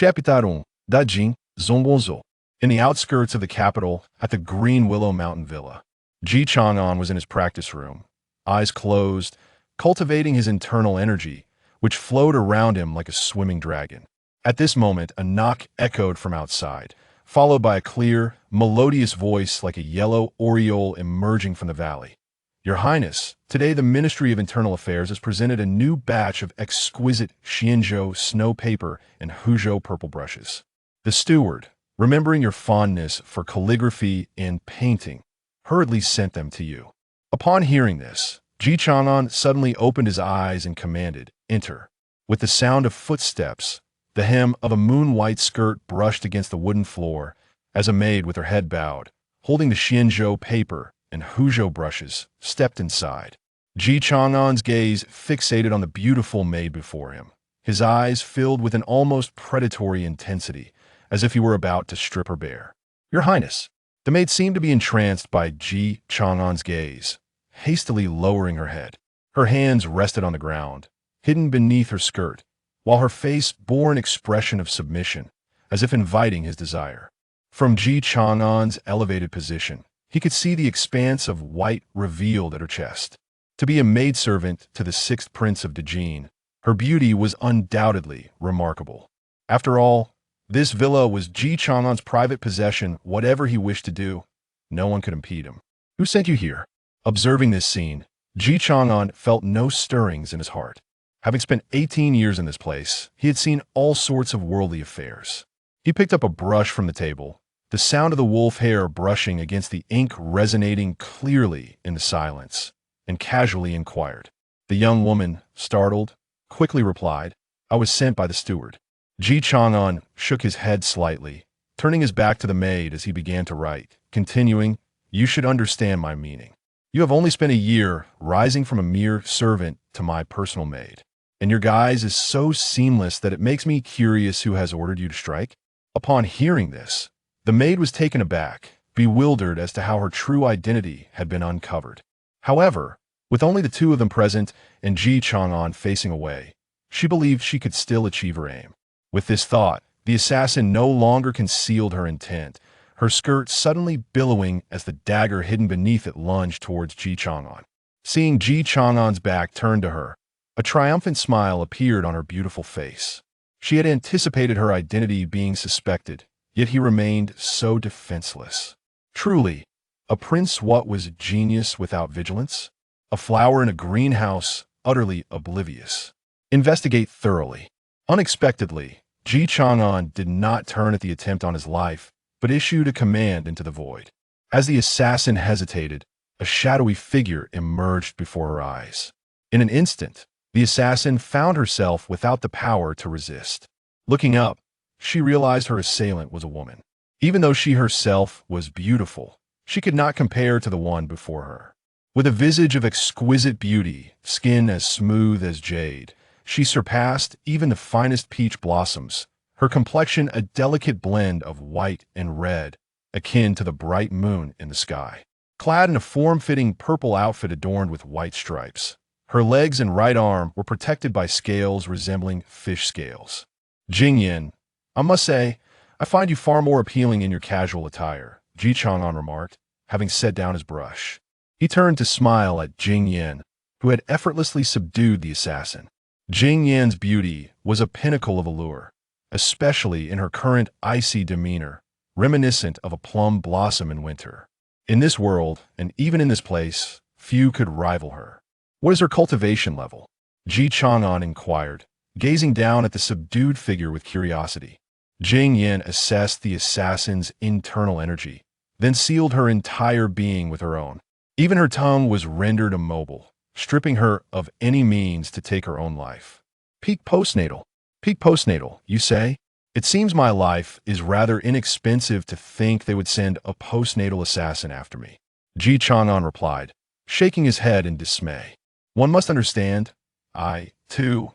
Chapter 1. Dajing, Zongbonzo. In the outskirts of the capital, at the Green Willow Mountain Villa, Chang'an was in his practice room, eyes closed, cultivating his internal energy, which flowed around him like a swimming dragon. At this moment, a knock echoed from outside, followed by a clear, melodious voice like a yellow oriole emerging from the valley. Your Highness, today the Ministry of Internal Affairs has presented a new batch of exquisite Xianzhou snow paper and Huzhou purple brushes. The steward, remembering your fondness for calligraphy and painting, hurriedly sent them to you. Upon hearing this, Chang'an suddenly opened his eyes and commanded, "Enter." With the sound of footsteps, the hem of a moon-white skirt brushed against the wooden floor as a maid with her head bowed, holding the Xianzhou paper and Huzhou brushes, stepped inside. Chang'an's gaze fixated on the beautiful maid before him, his eyes filled with an almost predatory intensity, as if he were about to strip her bare. "Your Highness." The maid seemed to be entranced by Chang'an's gaze, hastily lowering her head. Her hands rested on the ground, hidden beneath her skirt, while her face bore an expression of submission, as if inviting his desire. From Chang'an's elevated position, he could see the expanse of white revealed at her chest. To be a maidservant to the sixth prince of Dajin, her beauty was undoubtedly remarkable. After all, this villa was Chang'an's private possession. Whatever he wished to do, no one could impede him. "Who sent you here?" Observing this scene, Chang'an felt no stirrings in his heart. Having spent 18 years in this place, he had seen all sorts of worldly affairs. He picked up a brush from the table, the sound of the wolf hair brushing against the ink resonating clearly in the silence, and casually inquired. The young woman, startled, quickly replied, "I was sent by the steward." Chang'an shook his head slightly, turning his back to the maid as he began to write, continuing, "You should understand my meaning. You have only spent a year rising from a mere servant to my personal maid, and your guise is so seamless that it makes me curious who has ordered you to strike." Upon hearing this, the maid was taken aback, bewildered as to how her true identity had been uncovered. However, with only the two of them present and Chang'an facing away, she believed she could still achieve her aim. With this thought, the assassin no longer concealed her intent, her skirt suddenly billowing as the dagger hidden beneath it lunged towards Chang'an. Seeing Chang'an's back turned to her, a triumphant smile appeared on her beautiful face. She had anticipated her identity being suspected, yet he remained so defenseless. Truly, a prince what was genius without vigilance? A flower in a greenhouse, utterly oblivious. Investigate thoroughly. Unexpectedly, Chang'an did not turn at the attempt on his life, but issued a command into the void. As the assassin hesitated, a shadowy figure emerged before her eyes. In an instant, the assassin found herself without the power to resist. Looking up, she realized her assailant was a woman. Even though she herself was beautiful, she could not compare to the one before her. With a visage of exquisite beauty, skin as smooth as jade, she surpassed even the finest peach blossoms, her complexion a delicate blend of white and red, akin to the bright moon in the sky. Clad in a form-fitting purple outfit adorned with white stripes, her legs and right arm were protected by scales resembling fish scales. "Jingyan, I must say, I find you far more appealing in your casual attire," Chang'an remarked, having set down his brush. He turned to smile at Jingyan, who had effortlessly subdued the assassin. Jingyan's beauty was a pinnacle of allure, especially in her current icy demeanor, reminiscent of a plum blossom in winter. In this world, and even in this place, few could rival her. "What is her cultivation level?" Chang'an inquired, gazing down at the subdued figure with curiosity. Jingyan assessed the assassin's internal energy, then sealed her entire being with her own. Even her tongue was rendered immobile, stripping her of any means to take her own life. "Peak postnatal. Peak postnatal, you say? It seems my life is rather inexpensive to think they would send a postnatal assassin after me," Chang'an replied, shaking his head in dismay. "One must understand, I, too,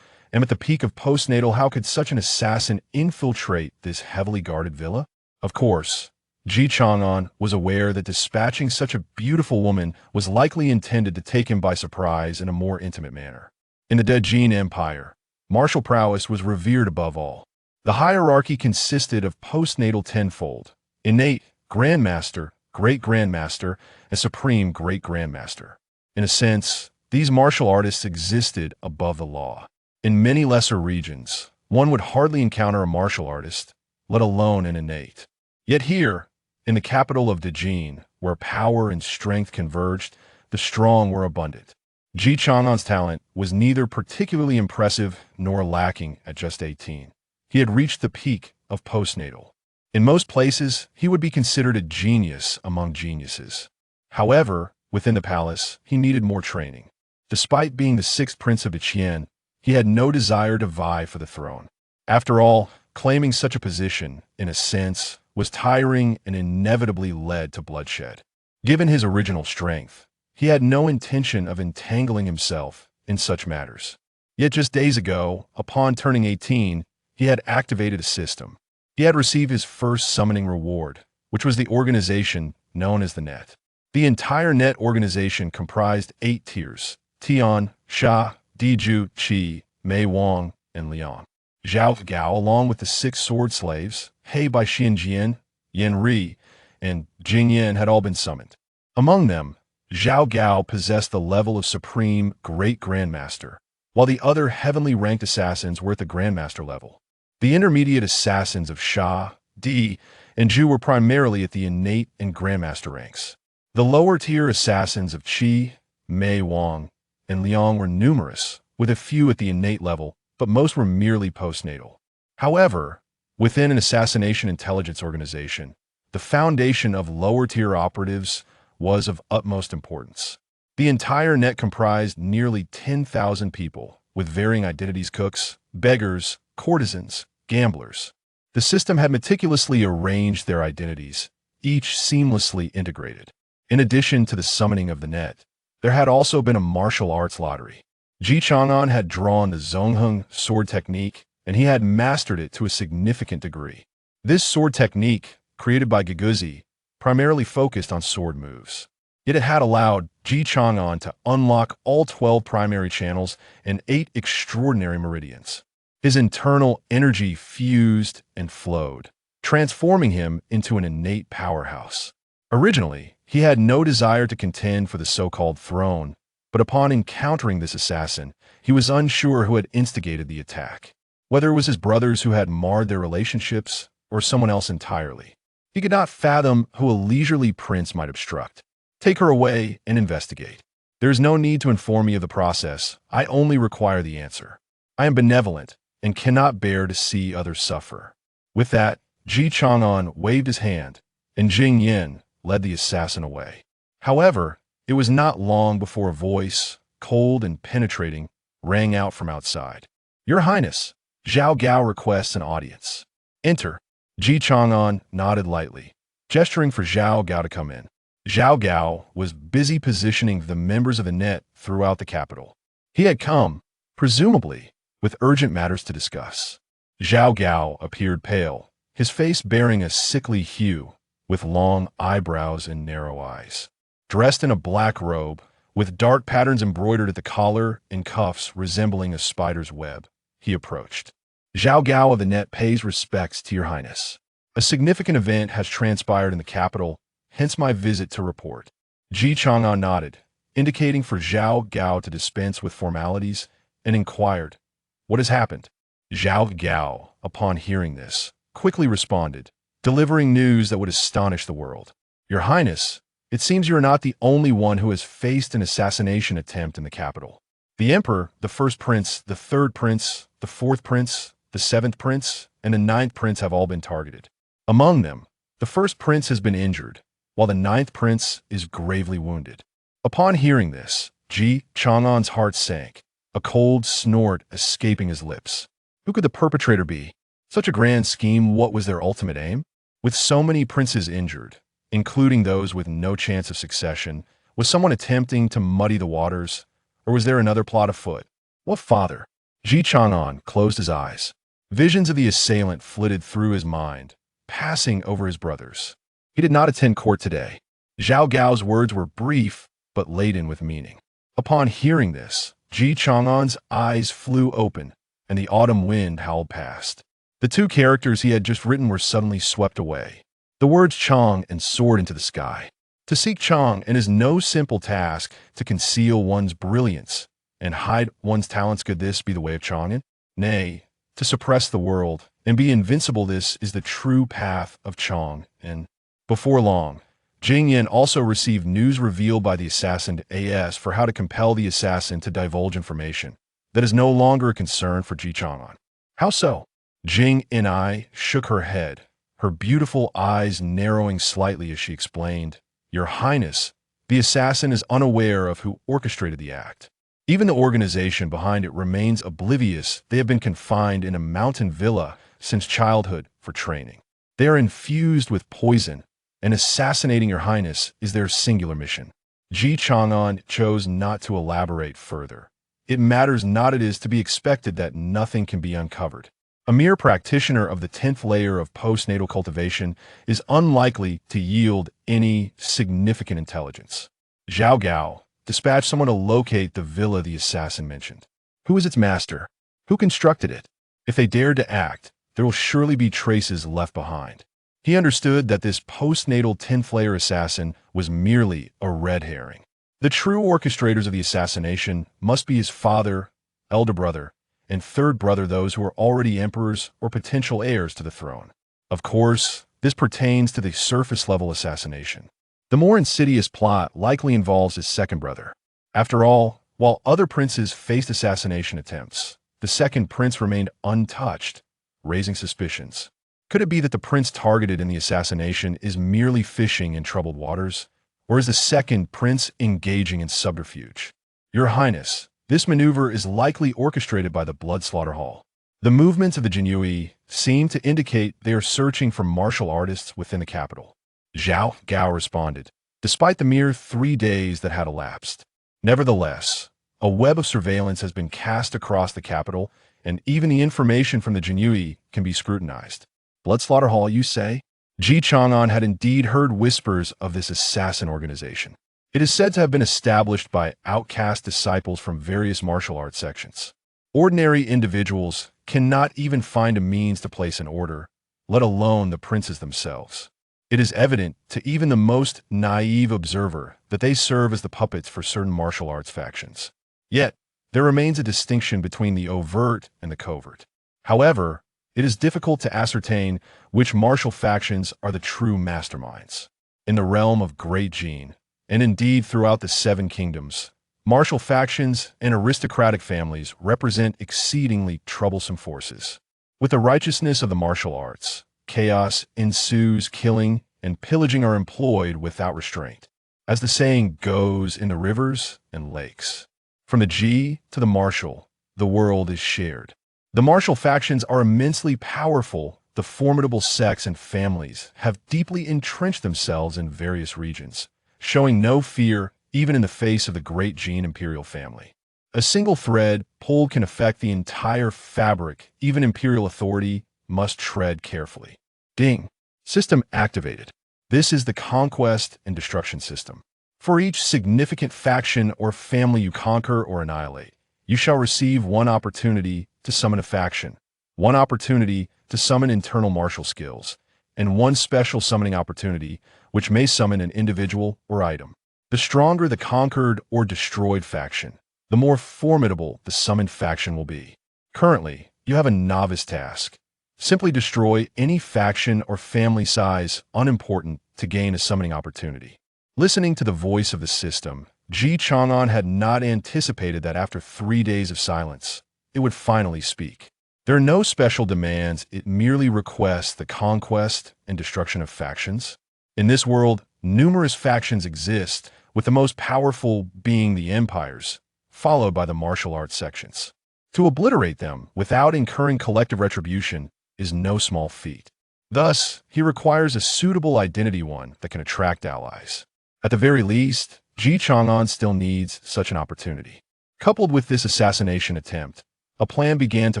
am at the peak of postnatal. How could such an assassin infiltrate this heavily guarded villa?" Of course, Chang'an was aware that dispatching such a beautiful woman was likely intended to take him by surprise in a more intimate manner. In the Dajin Empire, martial prowess was revered above all. The hierarchy consisted of postnatal tenfold, innate, grandmaster, great grandmaster, and supreme great grandmaster. In a sense, these martial artists existed above the law. In many lesser regions, one would hardly encounter a martial artist, let alone an innate. Yet here, in the capital of Dajin, where power and strength converged, the strong were abundant. Ji Chang'an's talent was neither particularly impressive nor lacking at just 18. He had reached the peak of postnatal. In most places, he would be considered a genius among geniuses. However, within the palace, he needed more training. Despite being the sixth prince of Qian, he had no desire to vie for the throne. After all, claiming such a position, in a sense, was tiring and inevitably led to bloodshed. Given his original strength, he had no intention of entangling himself in such matters. Yet just days ago, upon turning 18, he had activated a system. He had received his first summoning reward, which was the organization known as the Net. The entire Net organization comprised 8 tiers: Tian, Sha, Diju, Qi, Mei Wang, and Liang. Zhao Gao, along with the 6 sword slaves, He Bai Xianjian, Yan Ri, and Jing Yan, had all been summoned. Among them, Zhao Gao possessed the level of Supreme Great Grandmaster, while the other heavenly ranked assassins were at the Grandmaster level. The intermediate assassins of Sha, Di, and Zhu were primarily at the innate and Grandmaster ranks. The lower-tier assassins of Qi, Mei Wang, and Liang were numerous, with a few at the innate level, but most were merely postnatal. However, within an assassination intelligence organization, the foundation of lower-tier operatives was of utmost importance. The entire net comprised nearly 10,000 people, with varying identities: cooks, beggars, courtesans, gamblers. The system had meticulously arranged their identities, each seamlessly integrated. In addition to the summoning of the net, there had also been a martial arts lottery. Ji Chang'an had drawn the Zhongheng sword technique, and he had mastered it to a significant degree. This sword technique, created by Giguzi, primarily focused on sword moves. Yet it had allowed Ji Chang'an to unlock all 12 primary channels and 8 extraordinary meridians. His internal energy fused and flowed, transforming him into an innate powerhouse. Originally, he had no desire to contend for the so-called throne, but upon encountering this assassin, he was unsure who had instigated the attack, whether it was his brothers who had marred their relationships or someone else entirely. He could not fathom who a leisurely prince might obstruct. Take her away and investigate. There is no need to inform me of the process. I only require the answer. I am benevolent and cannot bear to see others suffer. With that, Ji Chang'an waved his hand, and Jing Yan led the assassin away. However, it was not long before a voice, cold and penetrating, rang out from outside. "Your Highness, Zhao Gao requests an audience." "Enter." Ji Chang'an nodded lightly, gesturing for Zhao Gao to come in. Zhao Gao was busy positioning the members of the net throughout the capital. He had come, presumably, with urgent matters to discuss. Zhao Gao appeared pale, his face bearing a sickly hue, with long eyebrows and narrow eyes. Dressed in a black robe, with dark patterns embroidered at the collar and cuffs resembling a spider's web, he approached. "Zhao Gao of the Net pays respects to your Highness. A significant event has transpired in the capital, hence my visit to report." Ji Chang'an nodded, indicating for Zhao Gao to dispense with formalities, and inquired, "What has happened?" Zhao Gao, upon hearing this, quickly responded, delivering news that would astonish the world. "Your Highness, it seems you are not the only one who has faced an assassination attempt in the capital. The Emperor, the first prince, the third prince, the fourth prince, the seventh prince, and the ninth prince have all been targeted. Among them, the first prince has been injured, while the ninth prince is gravely wounded." Upon hearing this, Ji Chang'an's heart sank, a cold snort escaping his lips. Who could the perpetrator be? Such a grand scheme, what was their ultimate aim? With so many princes injured, including those with no chance of succession, was someone attempting to muddy the waters, or was there another plot afoot? What father? Ji Chang'an closed his eyes. Visions of the assailant flitted through his mind, passing over his brothers. He did not attend court today. Zhao Gao's words were brief, but laden with meaning. Upon hearing this, Ji Chang'an's eyes flew open, and the autumn wind howled past. The two characters he had just written were suddenly swept away. The words Chang and soared into the sky. To seek Chang'an is no simple task. To conceal one's brilliance and hide one's talents, could this be the way of Chang'an? Nay, to suppress the world and be invincible, this is the true path of Chang'an. Before long, Jing Yin also received news revealed by the assassin AS for how to compel the assassin to divulge information that is no longer a concern for Ji Chang'an. How so? Jing Yin shook her head, her beautiful eyes narrowing slightly as she explained, Your Highness, the assassin is unaware of who orchestrated the act. Even the organization behind it remains oblivious. They have been confined in a mountain villa since childhood for training. They are infused with poison, and assassinating Your Highness is their singular mission. Ji Chang'an chose not to elaborate further. It matters not. It is to be expected that nothing can be uncovered. A mere practitioner of the 10th layer of postnatal cultivation is unlikely to yield any significant intelligence. Zhao Gao, dispatch someone to locate the villa the assassin mentioned. Who is its master? Who constructed it? If they dared to act, there will surely be traces left behind. He understood that this postnatal 10th layer assassin was merely a red herring. The true orchestrators of the assassination must be his father, elder brother, and third brother, those who are already emperors or potential heirs to the throne. Of course, this pertains to the surface-level assassination. The more insidious plot likely involves his second brother. After all, while other princes faced assassination attempts, the second prince remained untouched, raising suspicions. Could it be that the prince targeted in the assassination is merely fishing in troubled waters? Or is the second prince engaging in subterfuge? Your Highness, this maneuver is likely orchestrated by the Blood Slaughter Hall. The movements of the Jinyui seem to indicate they are searching for martial artists within the capital. Zhao Gao responded, despite the mere 3 days that had elapsed. Nevertheless, a web of surveillance has been cast across the capital, and even the information from the Jinyui can be scrutinized. Blood Slaughter Hall, you say? Ji Chang'an had indeed heard whispers of this assassin organization. It is said to have been established by outcast disciples from various martial arts sections. Ordinary individuals cannot even find a means to place an order, let alone the princes themselves. It is evident to even the most naive observer that they serve as the puppets for certain martial arts factions. Yet, there remains a distinction between the overt and the covert. However, it is difficult to ascertain which martial factions are the true masterminds. In the realm of Great Jin, and indeed throughout the 7 kingdoms, martial factions and aristocratic families represent exceedingly troublesome forces. With the righteousness of the martial arts, chaos ensues, killing and pillaging are employed without restraint. As the saying goes, in the rivers and lakes. From the Ji to the martial, the world is shared. The martial factions are immensely powerful. The formidable sects and families have deeply entrenched themselves in various regions, showing no fear even in the face of the great Jin imperial family. A single thread pulled can affect the entire fabric. Even imperial authority must tread carefully. Ding. System activated. This is the conquest and destruction system. For each significant faction or family you conquer or annihilate, you shall receive 1 opportunity to summon a faction, 1 opportunity to summon internal martial skills, and 1 special summoning opportunity which may summon an individual or item. The stronger the conquered or destroyed faction, the more formidable the summoned faction will be. Currently, you have a novice task. Simply destroy any faction or family size unimportant to gain a summoning opportunity. Listening to the voice of the system, Ji Chang'an had not anticipated that after 3 days of silence, it would finally speak. There are no special demands, it merely requests the conquest and destruction of factions. In this world, numerous factions exist, with the most powerful being the empires, followed by the martial arts sections. To obliterate them without incurring collective retribution is no small feat. Thus, he requires a suitable identity, one that can attract allies. At the very least, Ji Chang'an still needs such an opportunity. Coupled with this assassination attempt, a plan began to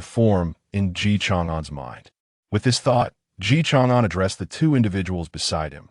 form in Ji Chang'an's mind. With this thought, Ji Chang'an addressed the 2 individuals beside him.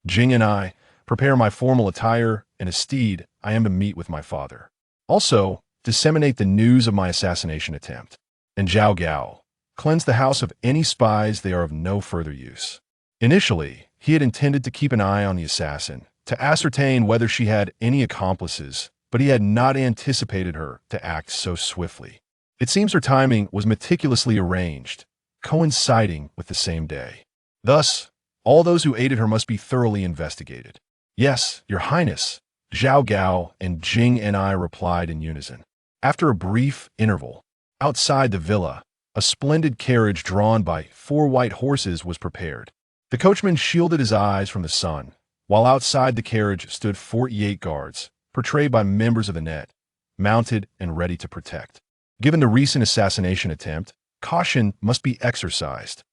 Jing and I, prepare my formal attire, and a steed I am to meet with my father. Also, disseminate the news of my assassination attempt. And Zhao Gao, Cleanse the house of any spies, they are of no further use. Initially, he had intended to keep an eye on the assassin, to ascertain whether she had any accomplices, but he had not anticipated her to act so swiftly. It seems her timing was meticulously arranged, coinciding with the same day. Thus, all those who aided her must be thoroughly investigated. Yes, Your Highness, Zhao Gao and Jing and I replied in unison. After a brief interval, outside the villa, a splendid carriage drawn by 4 white horses was prepared. The coachman shielded his eyes from the sun, while outside the carriage stood 48 guards, portrayed by members of the net, mounted and ready to protect. Given the recent assassination attempt, caution must be exercised.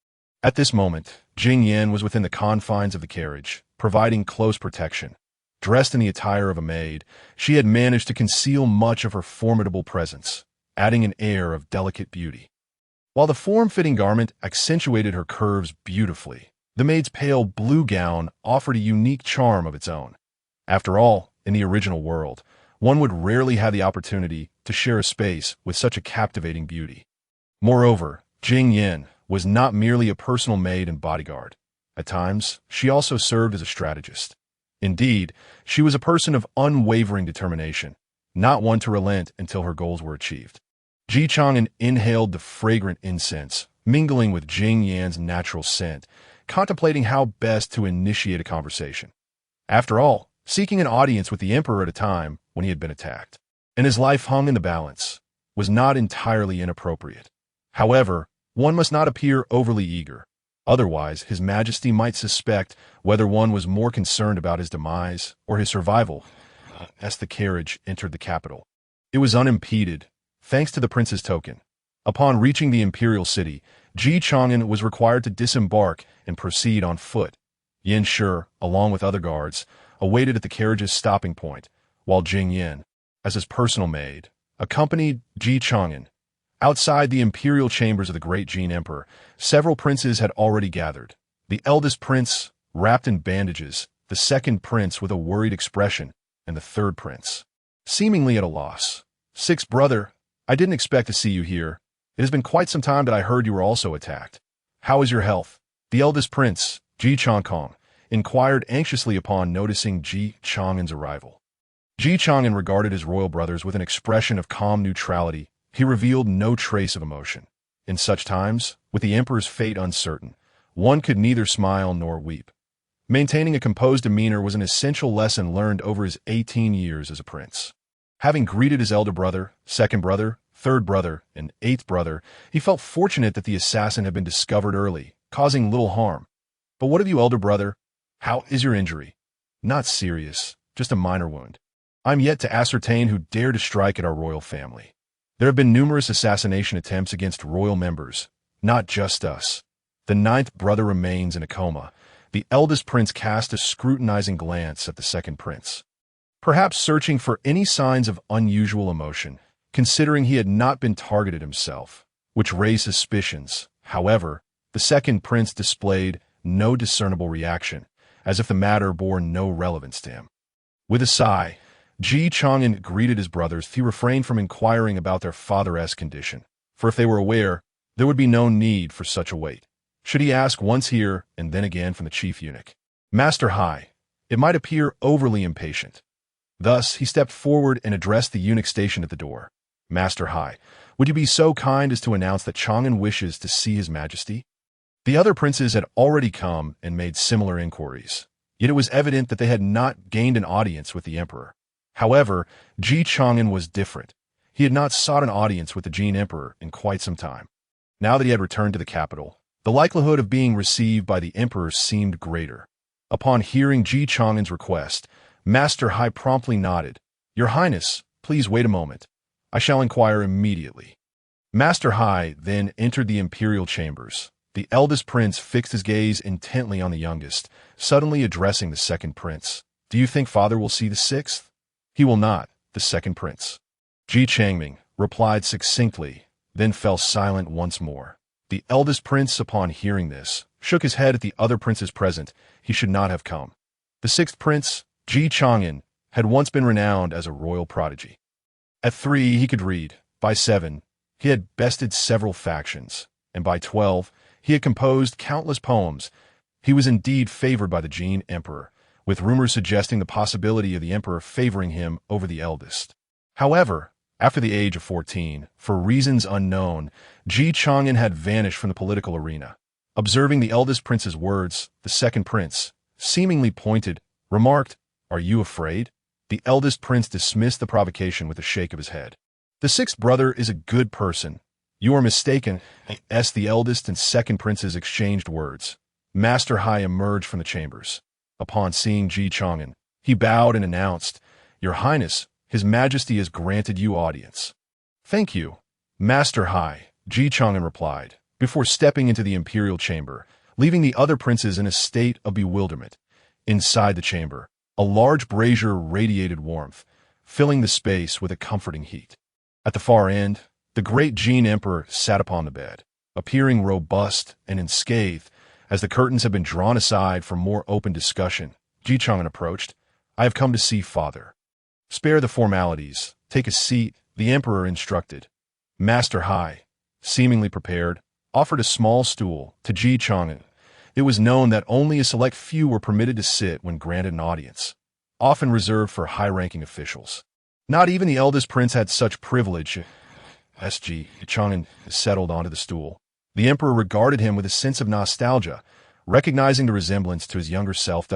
At this moment, Jing Yan was within the confines of the carriage, providing close protection. Dressed in the attire of a maid, she had managed to conceal much of her formidable presence, adding an air of delicate beauty. While the form-fitting garment accentuated her curves beautifully, the maid's pale blue gown offered a unique charm of its own. After all, in the original world, one would rarely have the opportunity to share a space with such a captivating beauty. Moreover, Jing Yan was not merely a personal maid and bodyguard. At times, she also served as a strategist. Indeed, she was a person of unwavering determination, not one to relent until her goals were achieved. Chang'an inhaled the fragrant incense, mingling with Jing Yan's natural scent, contemplating how best to initiate a conversation. After all, seeking an audience with the emperor at a time when he had been attacked, and his life hung in the balance, was not entirely inappropriate. However, one must not appear overly eager. Otherwise, His Majesty might suspect whether one was more concerned about his demise or his survival as the carriage entered the capital. It was unimpeded, thanks to the prince's token. Upon reaching the imperial city, Chang'an was required to disembark and proceed on foot. Yin Shi, along with other guards, awaited at the carriage's stopping point, while Jing Yan, as his personal maid, accompanied Chang'an. Outside the imperial chambers of the great Jin Emperor, several princes had already gathered. The eldest prince, wrapped in bandages, the second prince with a worried expression, and the third prince, seemingly at a loss. "Sixth brother, I didn't expect to see you here. It has been quite some time that I heard you were also attacked. How is your health?" The eldest prince, Chang'an, inquired anxiously upon noticing Chang'an's arrival. Chang'an regarded his royal brothers with an expression of calm neutrality. He revealed no trace of emotion. In such times, with the emperor's fate uncertain, one could neither smile nor weep. Maintaining a composed demeanor was an essential lesson learned over his 18 years as a prince. Having greeted his elder brother, second brother, third brother, and eighth brother, he felt fortunate that the assassin had been discovered early, causing little harm. "But what of you, elder brother? How is your injury?" "Not serious, just a minor wound. I'm yet to ascertain who dared to strike at our royal family. There have been numerous assassination attempts against royal members, not just us. The ninth brother remains in a coma." The eldest prince cast a scrutinizing glance at the second prince, perhaps searching for any signs of unusual emotion, considering he had not been targeted himself, which raised suspicions. However, the second prince displayed no discernible reaction, as if the matter bore no relevance to him. With a sigh, Chang'an greeted his brothers. He refrained from inquiring about their father-esque condition, for if they were aware, there would be no need for such a wait. Should he ask once here and then again from the chief eunuch? "Master Hai," it might appear overly impatient. Thus, he stepped forward and addressed the eunuch stationed at the door. "Master Hai, would you be so kind as to announce that Chang'an wishes to see His Majesty?" The other princes had already come and made similar inquiries, yet it was evident that they had not gained an audience with the emperor. However, Chang'an was different. He had not sought an audience with the Jin Emperor in quite some time. Now that he had returned to the capital, the likelihood of being received by the emperor seemed greater. Upon hearing Chang'an's request, Master Hai promptly nodded. "Your Highness, please wait a moment. I shall inquire immediately." Master Hai then entered the imperial chambers. The eldest prince fixed his gaze intently on the youngest, suddenly addressing the second prince. "Do you think father will see the sixth?" "He will not," the second prince, Changming, replied succinctly, then fell silent once more. The eldest prince, upon hearing this, shook his head at the other princes present. He should not have come. The sixth prince, Chang'an, had once been renowned as a royal prodigy. At 3 he could read. By 7, he had bested several factions. and by 12, he had composed countless poems. He was indeed favored by the Jin Emperor, with rumors suggesting the possibility of the emperor favoring him over the eldest. However, after the age of 14, for reasons unknown, Chang'an had vanished from the political arena. Observing the eldest prince's words, the second prince, seemingly pointed, remarked, "Are you afraid?" The eldest prince dismissed the provocation with a shake of his head. "The sixth brother is a good person." "You are mistaken," as the eldest and second princes exchanged words. Master Hai emerged from the chambers. Upon seeing Chang'an, he bowed and announced, "Your Highness, His Majesty has granted you audience." "Thank you, Master Hai," Chang'an replied, before stepping into the imperial chamber, leaving the other princes in a state of bewilderment. Inside the chamber, a large brazier radiated warmth, filling the space with a comforting heat. At the far end, the great Jin Emperor sat upon the bed, appearing robust and unscathed. As the curtains had been drawn aside for more open discussion, Chang'an approached. "I have come to see Father." "Spare the formalities. Take a seat," the emperor instructed. Master Hai, seemingly prepared, offered a small stool to Chang'an. It was known that only a select few were permitted to sit when granted an audience, often reserved for high-ranking officials. Not even the eldest prince had such privilege. Chang'an settled onto the stool. The emperor regarded him with a sense of nostalgia, recognizing the resemblance to his younger self.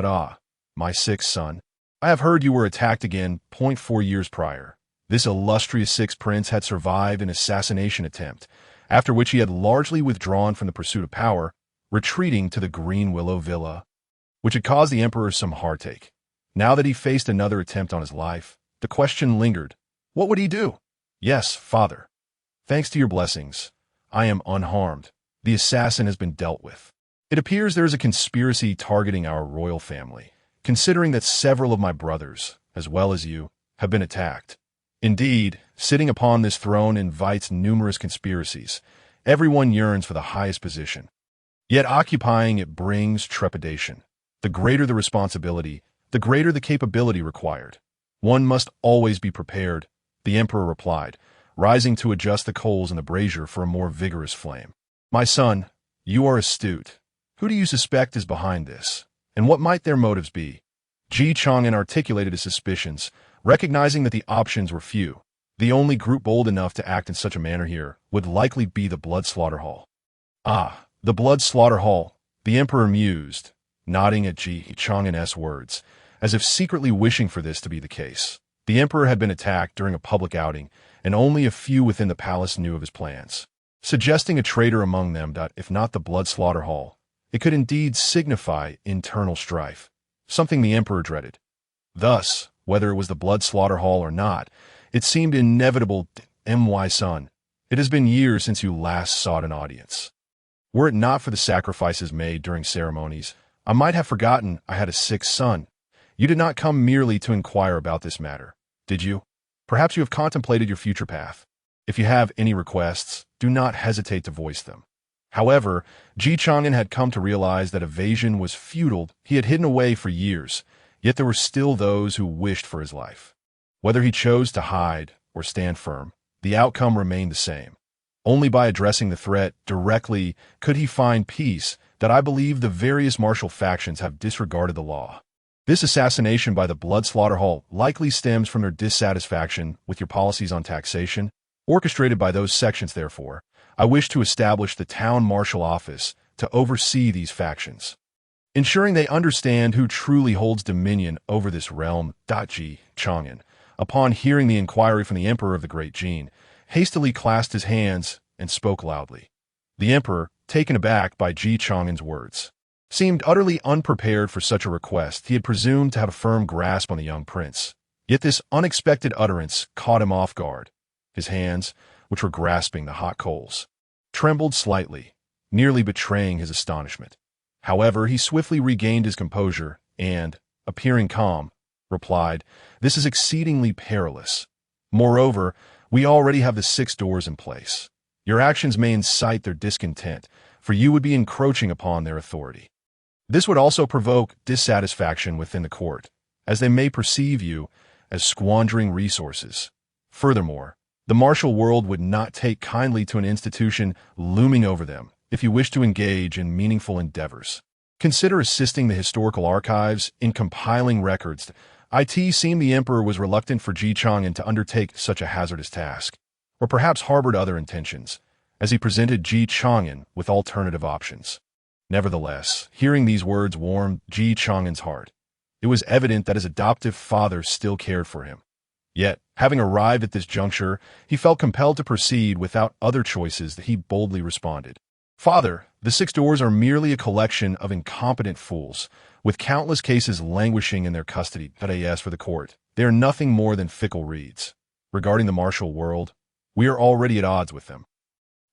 "My sixth son, I have heard you were attacked again 4 years prior." This illustrious sixth prince had survived an assassination attempt, after which he had largely withdrawn from the pursuit of power, retreating to the Green Willow Villa, which had caused the emperor some heartache. Now that he faced another attempt on his life, the question lingered. What would he do? "Yes, Father. Thanks to your blessings, I am unharmed. The assassin has been dealt with. It appears there is a conspiracy targeting our royal family, considering that several of my brothers, as well as you, have been attacked. Indeed, sitting upon this throne invites numerous conspiracies. Everyone yearns for the highest position. Yet occupying it brings trepidation. The greater the responsibility, the greater the capability required. One must always be prepared," the emperor replied, rising to adjust the coals in the brazier for a more vigorous flame. "My son, you are astute. Who do you suspect is behind this? And what might their motives be?" Chang'an articulated his suspicions, recognizing that the options were few. The only group bold enough to act in such a manner here would likely be the Blood Slaughter Hall. "Ah, the Blood Slaughter Hall," the emperor mused, nodding at Chang'an's words, as if secretly wishing for this to be the case. The emperor had been attacked during a public outing, and only a few within the palace knew of his plans, suggesting a traitor among them. If not the Blood Slaughter Hall, it could indeed signify internal strife, something the emperor dreaded. Thus, whether it was the Blood Slaughter Hall or not, it seemed inevitable. "My son, it has been years since you last sought an audience. Were it not for the sacrifices made during ceremonies, I might have forgotten I had a sixth son. You did not come merely to inquire about this matter, did you? Perhaps you have contemplated your future path. If you have any requests, do not hesitate to voice them." However, Chang'an had come to realize that evasion was futile. He had hidden away for years, yet there were still those who wished for his life. Whether he chose to hide or stand firm, the outcome remained the same. Only by addressing the threat directly could he find peace. I believe the various martial factions have disregarded the law. This assassination by the Blood Slaughter Hall likely stems from their dissatisfaction with your policies on taxation, orchestrated by those sections. Therefore, I wish to establish the town marshal office to oversee these factions, ensuring they understand who truly holds dominion over this realm. Chang'an, upon hearing the inquiry from the emperor of the Great Jin, hastily clasped his hands and spoke loudly. The emperor, taken aback by Chang'an's words, seemed utterly unprepared for such a request. He had presumed to have a firm grasp on the young prince. Yet this unexpected utterance caught him off guard. His hands, which were grasping the hot coals, trembled slightly, nearly betraying his astonishment. However, he swiftly regained his composure and, appearing calm, replied, "This is exceedingly perilous. Moreover, we already have the 6 doors in place. Your actions may incite their discontent, for you would be encroaching upon their authority. This would also provoke dissatisfaction within the court, as they may perceive you as squandering resources. Furthermore, The martial world would not take kindly to an institution looming over them if you wish to engage in meaningful endeavors. Consider assisting the historical archives in compiling records. It seemed the emperor was reluctant for Ji Chang'an to undertake such a hazardous task, or perhaps harbored other intentions, as he presented Ji Chang'an with alternative options. Nevertheless, hearing these words warmed Ji Chang'an's heart. It was evident that his adoptive father still cared for him. Yet, having arrived at this juncture, he felt compelled to proceed without other choices that he boldly responded. Father, the six doors are merely a collection of incompetent fools, with countless cases languishing in their custody. As for the court, they are nothing more than fickle reeds. Regarding the martial world, we are already at odds with them.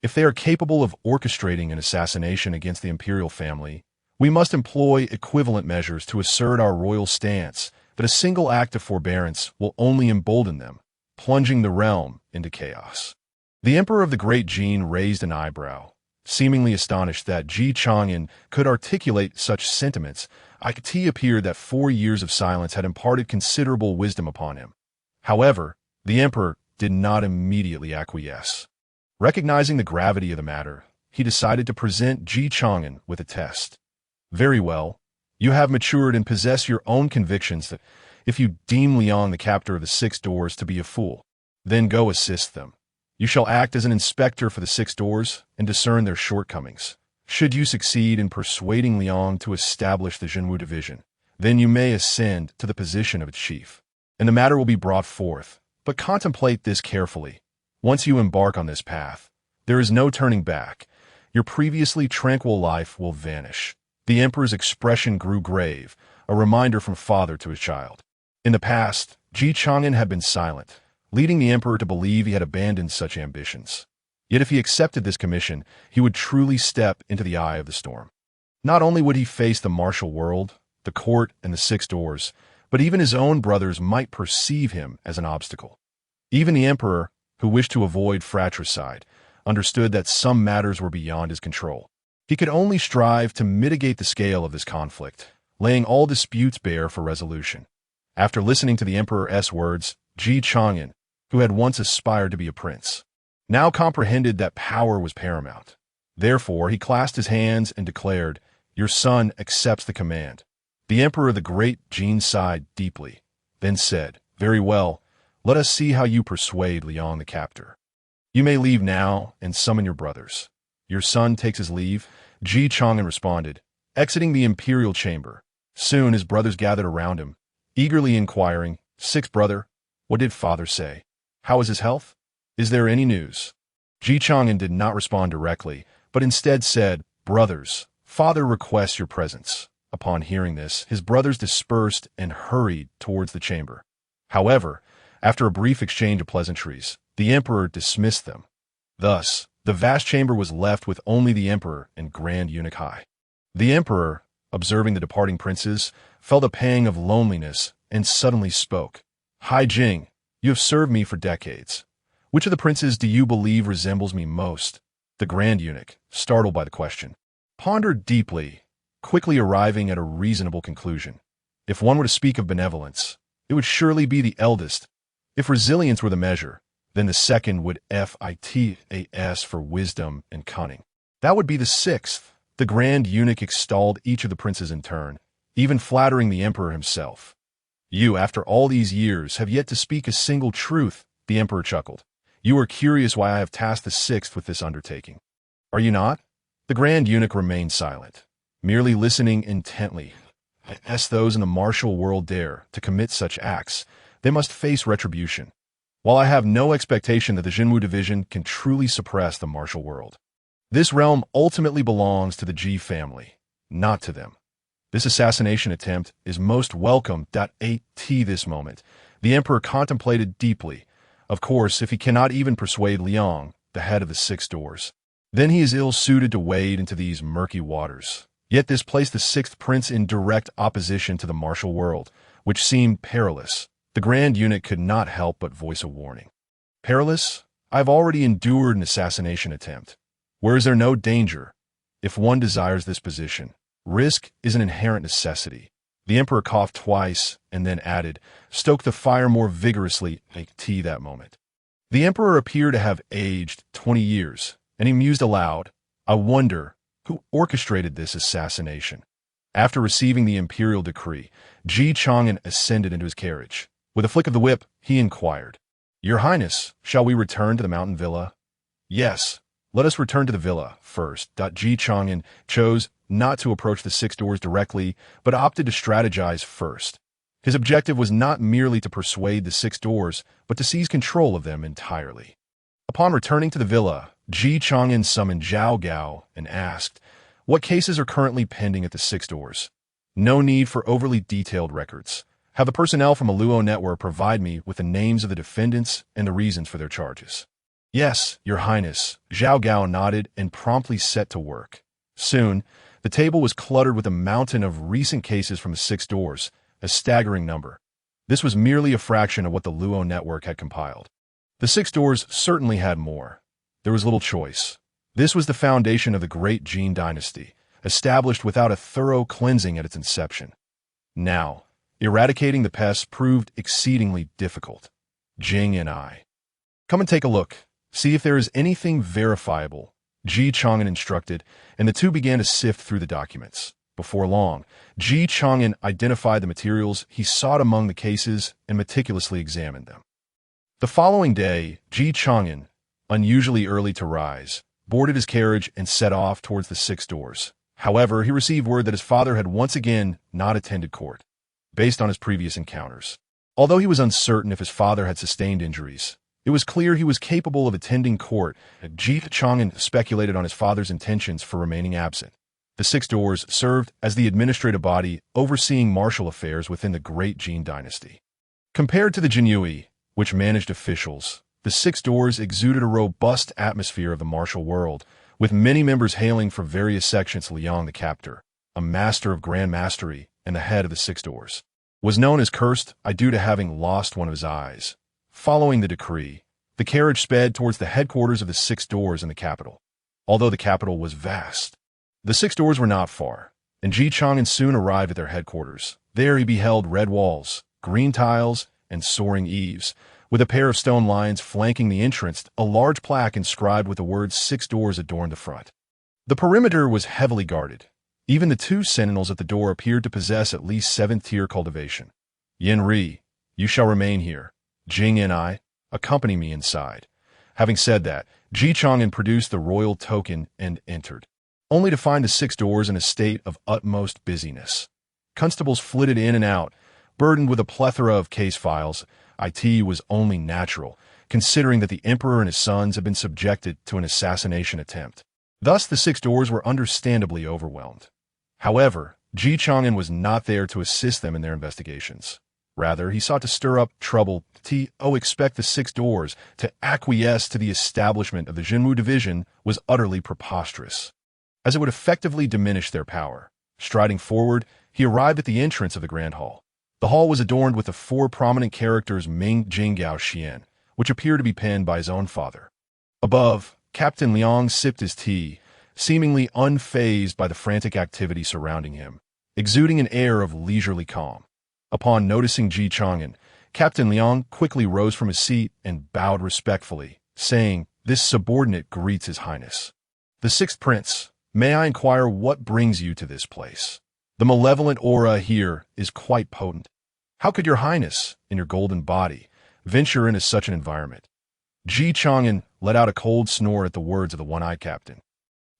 If they are capable of orchestrating an assassination against the imperial family, we must employ equivalent measures to assert our royal stance that a single act of forbearance will only embolden them, plunging the realm into chaos. The Emperor of the Great Jin raised an eyebrow, seemingly astonished that Ji Chang'an could articulate such sentiments. It appeared that 4 years of silence had imparted considerable wisdom upon him. However, the emperor did not immediately acquiesce. Recognizing the gravity of the matter, he decided to present Ji Chang'an with a test. Very well, you have matured and possess your own convictions that if you deem Liang, the captor of the six doors, to be a fool, then go assist them. You shall act as an inspector for the six doors and discern their shortcomings. Should you succeed in persuading Liang to establish the Zhenwu division, then you may ascend to the position of its chief, and the matter will be brought forth. But contemplate this carefully. Once you embark on this path, there is no turning back. Your previously tranquil life will vanish. The emperor's expression grew grave, a reminder from father to his child. In the past, Ji Chang'an had been silent, leading the emperor to believe he had abandoned such ambitions. Yet if he accepted this commission, he would truly step into the eye of the storm. Not only would he face the martial world, the court, and the six doors, but even his own brothers might perceive him as an obstacle. Even the emperor, who wished to avoid fratricide, understood that some matters were beyond his control. He could only strive to mitigate the scale of this conflict, laying all disputes bare for resolution. After listening to the emperor's words, Ji Chang'an, who had once aspired to be a prince, now comprehended that power was paramount. Therefore, he clasped his hands and declared, "Your son accepts the command." The emperor of the Great Jin sighed deeply, then said, "Very well, let us see how you persuade Liang the captor. You may leave now and summon your brothers." "Your son takes his leave?" Ji Chang'an responded, exiting the imperial chamber. Soon his brothers gathered around him, eagerly inquiring, "Sixth brother, what did father say? How is his health? Is there any news?" Ji Chang'an did not respond directly, but instead said, "Brothers, father requests your presence." Upon hearing this, his brothers dispersed and hurried towards the chamber. However, after a brief exchange of pleasantries, the emperor dismissed them. Thus, the vast chamber was left with only the emperor and Grand Eunuch Hai. The emperor, observing the departing princes, felt a pang of loneliness and suddenly spoke. "Hai Jing, you have served me for decades. Which of the princes do you believe resembles me most?" The Grand Eunuch, startled by the question, pondered deeply, quickly arriving at a reasonable conclusion. If one were to speak of benevolence, it would surely be the eldest. If resilience were the measure, then the second would FITAS for wisdom and cunning. That would be the sixth. The Grand Eunuch extolled each of the princes in turn, even flattering the emperor himself. "You, after all these years, have yet to speak a single truth," the emperor chuckled. "You are curious why I have tasked the sixth with this undertaking. Are you not?" The Grand Eunuch remained silent, merely listening intently. As those in the martial world dare to commit such acts, they must face retribution. While I have no expectation that the Zhenwu division can truly suppress the martial world, this realm ultimately belongs to the Ji family, not to them. This assassination attempt is most welcome. At this moment, the emperor contemplated deeply. Of course, if he cannot even persuade Liang, the head of the six doors, then he is ill-suited to wade into these murky waters. Yet this placed the sixth prince in direct opposition to the martial world, which seemed perilous. The Grand Eunuch could not help but voice a warning. "Perilous? I have already endured an assassination attempt. Where is there no danger? If one desires this position, risk is an inherent necessity." The emperor coughed twice and then added, "Stoke the fire more vigorously." That moment, The emperor appeared to have aged 20 years, and he mused aloud, "I wonder who orchestrated this assassination." After receiving the imperial decree, Chang'an ascended into his carriage. With a flick of the whip, he inquired, "Your Highness, shall we return to the mountain villa?" "Yes, let us return to the villa first." Chang'an chose not to approach the six doors directly, but opted to strategize first. His objective was not merely to persuade the six doors, but to seize control of them entirely. Upon returning to the villa, Chang'an summoned Zhao Gao and asked, "What cases are currently pending at the six doors?" "No need for overly detailed records. Have the personnel from Illuminated Network provide me with the names of the defendants and the reasons for their charges." "Yes, Your Highness." Zhao Gao nodded and promptly set to work. Soon, the table was cluttered with a mountain of recent cases from the six doors, a staggering number. This was merely a fraction of what the Luo network had compiled. The six doors certainly had more. There was little choice. This was the foundation of the Great Jin dynasty, established without a thorough cleansing at its inception. Now, eradicating the pests proved exceedingly difficult. Jing and I. "Come and take a look. See if there is anything verifiable," Chang'an instructed, and the two began to sift through the documents. Before long, Chang'an identified the materials he sought among the cases and meticulously examined them. The following day, Chang'an, unusually early to rise, boarded his carriage and set off towards the six doors. However, he received word that his father had once again not attended court, based on his previous encounters. Although he was uncertain if his father had sustained injuries, it was clear he was capable of attending court. Chang'an speculated on his father's intentions for remaining absent. The six doors served as the administrative body overseeing martial affairs within the Great Jin dynasty. Compared to the Jinyui, which managed officials, the six doors exuded a robust atmosphere of the martial world, with many members hailing from various sections. Liang the captor, a master of grand mastery and the head of the six doors, was known as cursed due to having lost one of his eyes. Following the decree, the carriage sped towards the headquarters of the six doors in the capital. Although the capital was vast, the six doors were not far, and Chang'an soon arrived at their headquarters. There he beheld red walls, green tiles, and soaring eaves. With a pair of stone lions flanking the entrance, a large plaque inscribed with the words "Six Doors" adorned the front. The perimeter was heavily guarded. Even the two sentinels at the door appeared to possess at least 7th-tier cultivation. "Yin Ri, you shall remain here. Jing and I, accompany me inside." Having said that, Chang'an produced the royal token and entered, only to find the six doors in a state of utmost busyness. Constables flitted in and out, burdened with a plethora of case files. It was only natural, considering that the emperor and his sons had been subjected to an assassination attempt. Thus, the six doors were understandably overwhelmed. However, Chang'an was not there to assist them in their investigations. Rather, he sought to stir up trouble. Expect the six doors to acquiesce to the establishment of the Jinwu division was utterly preposterous, as it would effectively diminish their power. Striding forward, he arrived at the entrance of the Grand Hall. The hall was adorned with the four prominent characters Ming Jinggao Xian, which appeared to be penned by his own father. Above, Captain Liang sipped his tea, seemingly unfazed by the frantic activity surrounding him, exuding an air of leisurely calm. Upon noticing Chang'an, Captain Liang quickly rose from his seat and bowed respectfully, saying, "This subordinate greets His Highness. The sixth prince, may I inquire what brings you to this place? The malevolent aura here is quite potent. How could Your Highness, in your golden body, venture into such an environment?" Chang'an let out a cold snore at the words of the one-eyed captain.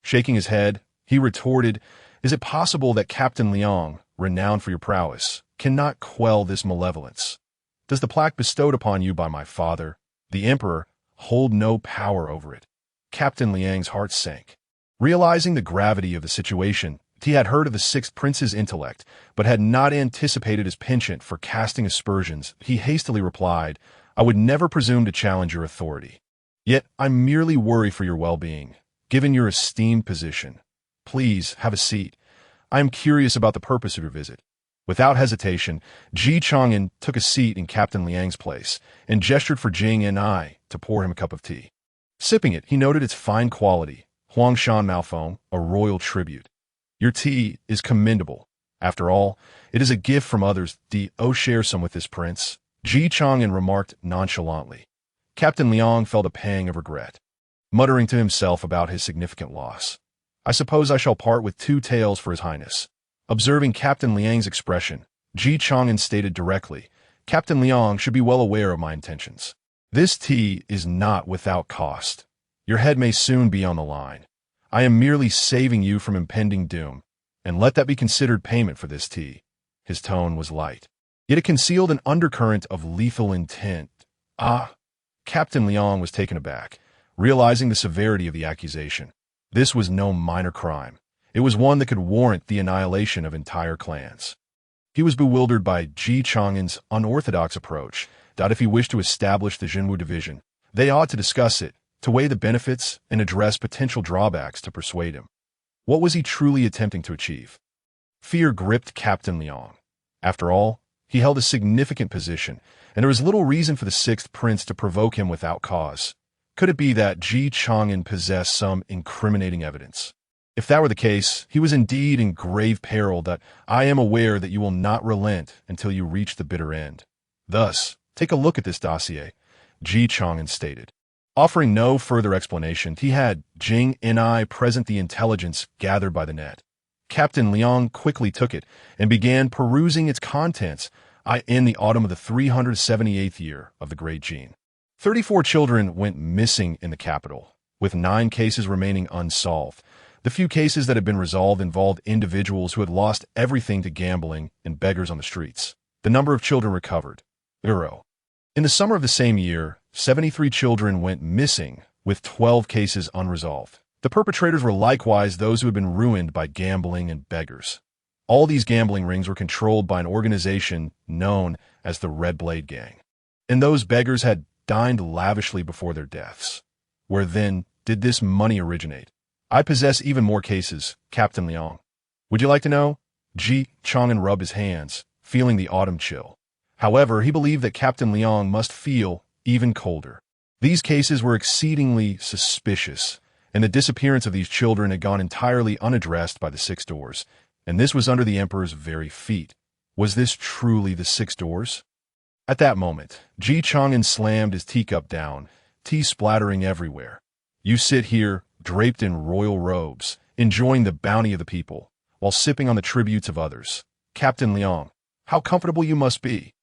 Shaking his head, he retorted, "Is it possible that Captain Liang, renowned for your prowess, cannot quell this malevolence? Does the plaque bestowed upon you by my father, the emperor, hold no power over it?" Captain Liang's heart sank. Realizing the gravity of the situation, he had heard of the sixth prince's intellect, but had not anticipated his penchant for casting aspersions. He hastily replied, "I would never presume to challenge your authority. Yet I merely worry for your well-being, given your esteemed position. Please have a seat. I am curious about the purpose of your visit." Without hesitation, Chang'an took a seat in Captain Liang's place and gestured for Jing and I to pour him a cup of tea. Sipping it, he noted its fine quality, Huangshan Malfong, a royal tribute. "Your tea is commendable. After all, it is a gift from others. Share some with this prince," Chang'an remarked nonchalantly. Captain Liang felt a pang of regret, muttering to himself about his significant loss. I suppose I shall part with 2 taels for His Highness. Observing Captain Liang's expression, Chang'an stated directly, Captain Liang should be well aware of my intentions. This tea is not without cost. Your head may soon be on the line. I am merely saving you from impending doom, and let that be considered payment for this tea. His tone was light, yet it concealed an undercurrent of lethal intent. Ah! Captain Liang was taken aback, realizing the severity of the accusation. This was no minor crime. It was one that could warrant the annihilation of entire clans. He was bewildered by Chang'an's unorthodox approach, that if he wished to establish the Jinwu division, they ought to discuss it, to weigh the benefits and address potential drawbacks to persuade him. What was he truly attempting to achieve? Fear gripped Captain Liang. After all, he held a significant position, and there was little reason for the 6th prince to provoke him without cause. Could it be that Chang'an possessed some incriminating evidence? If that were the case, he was indeed in grave peril. That I am aware that you will not relent until you reach the bitter end. Thus, take a look at this dossier, Chang'an stated. Offering no further explanation, he had Jing and I present the intelligence gathered by the net. Captain Liang quickly took it and began perusing its contents. In the autumn of the 378th year of the Great Jin, 34 children went missing in the capital, with 9 cases remaining unsolved. The few cases that had been resolved involved individuals who had lost everything to gambling and beggars on the streets. The number of children recovered, 0. In the summer of the same year, 73 children went missing, with 12 cases unresolved. The perpetrators were likewise those who had been ruined by gambling and beggars. All these gambling rings were controlled by an organization known as the Red Blade Gang. And those beggars had dined lavishly before their deaths. Where then did this money originate? I possess even more cases, Captain Liang. Would you like to know? Chang'an rubbed his hands, feeling the autumn chill. However, he believed that Captain Liang must feel even colder. These cases were exceedingly suspicious, and the disappearance of these children had gone entirely unaddressed by the 6 doors, and this was under the Emperor's very feet. Was this truly the 6 doors? At that moment, Chang'an slammed his teacup down, tea splattering everywhere. You sit here, draped in royal robes, enjoying the bounty of the people, while sipping on the tributes of others. Captain Liang, how comfortable you must be.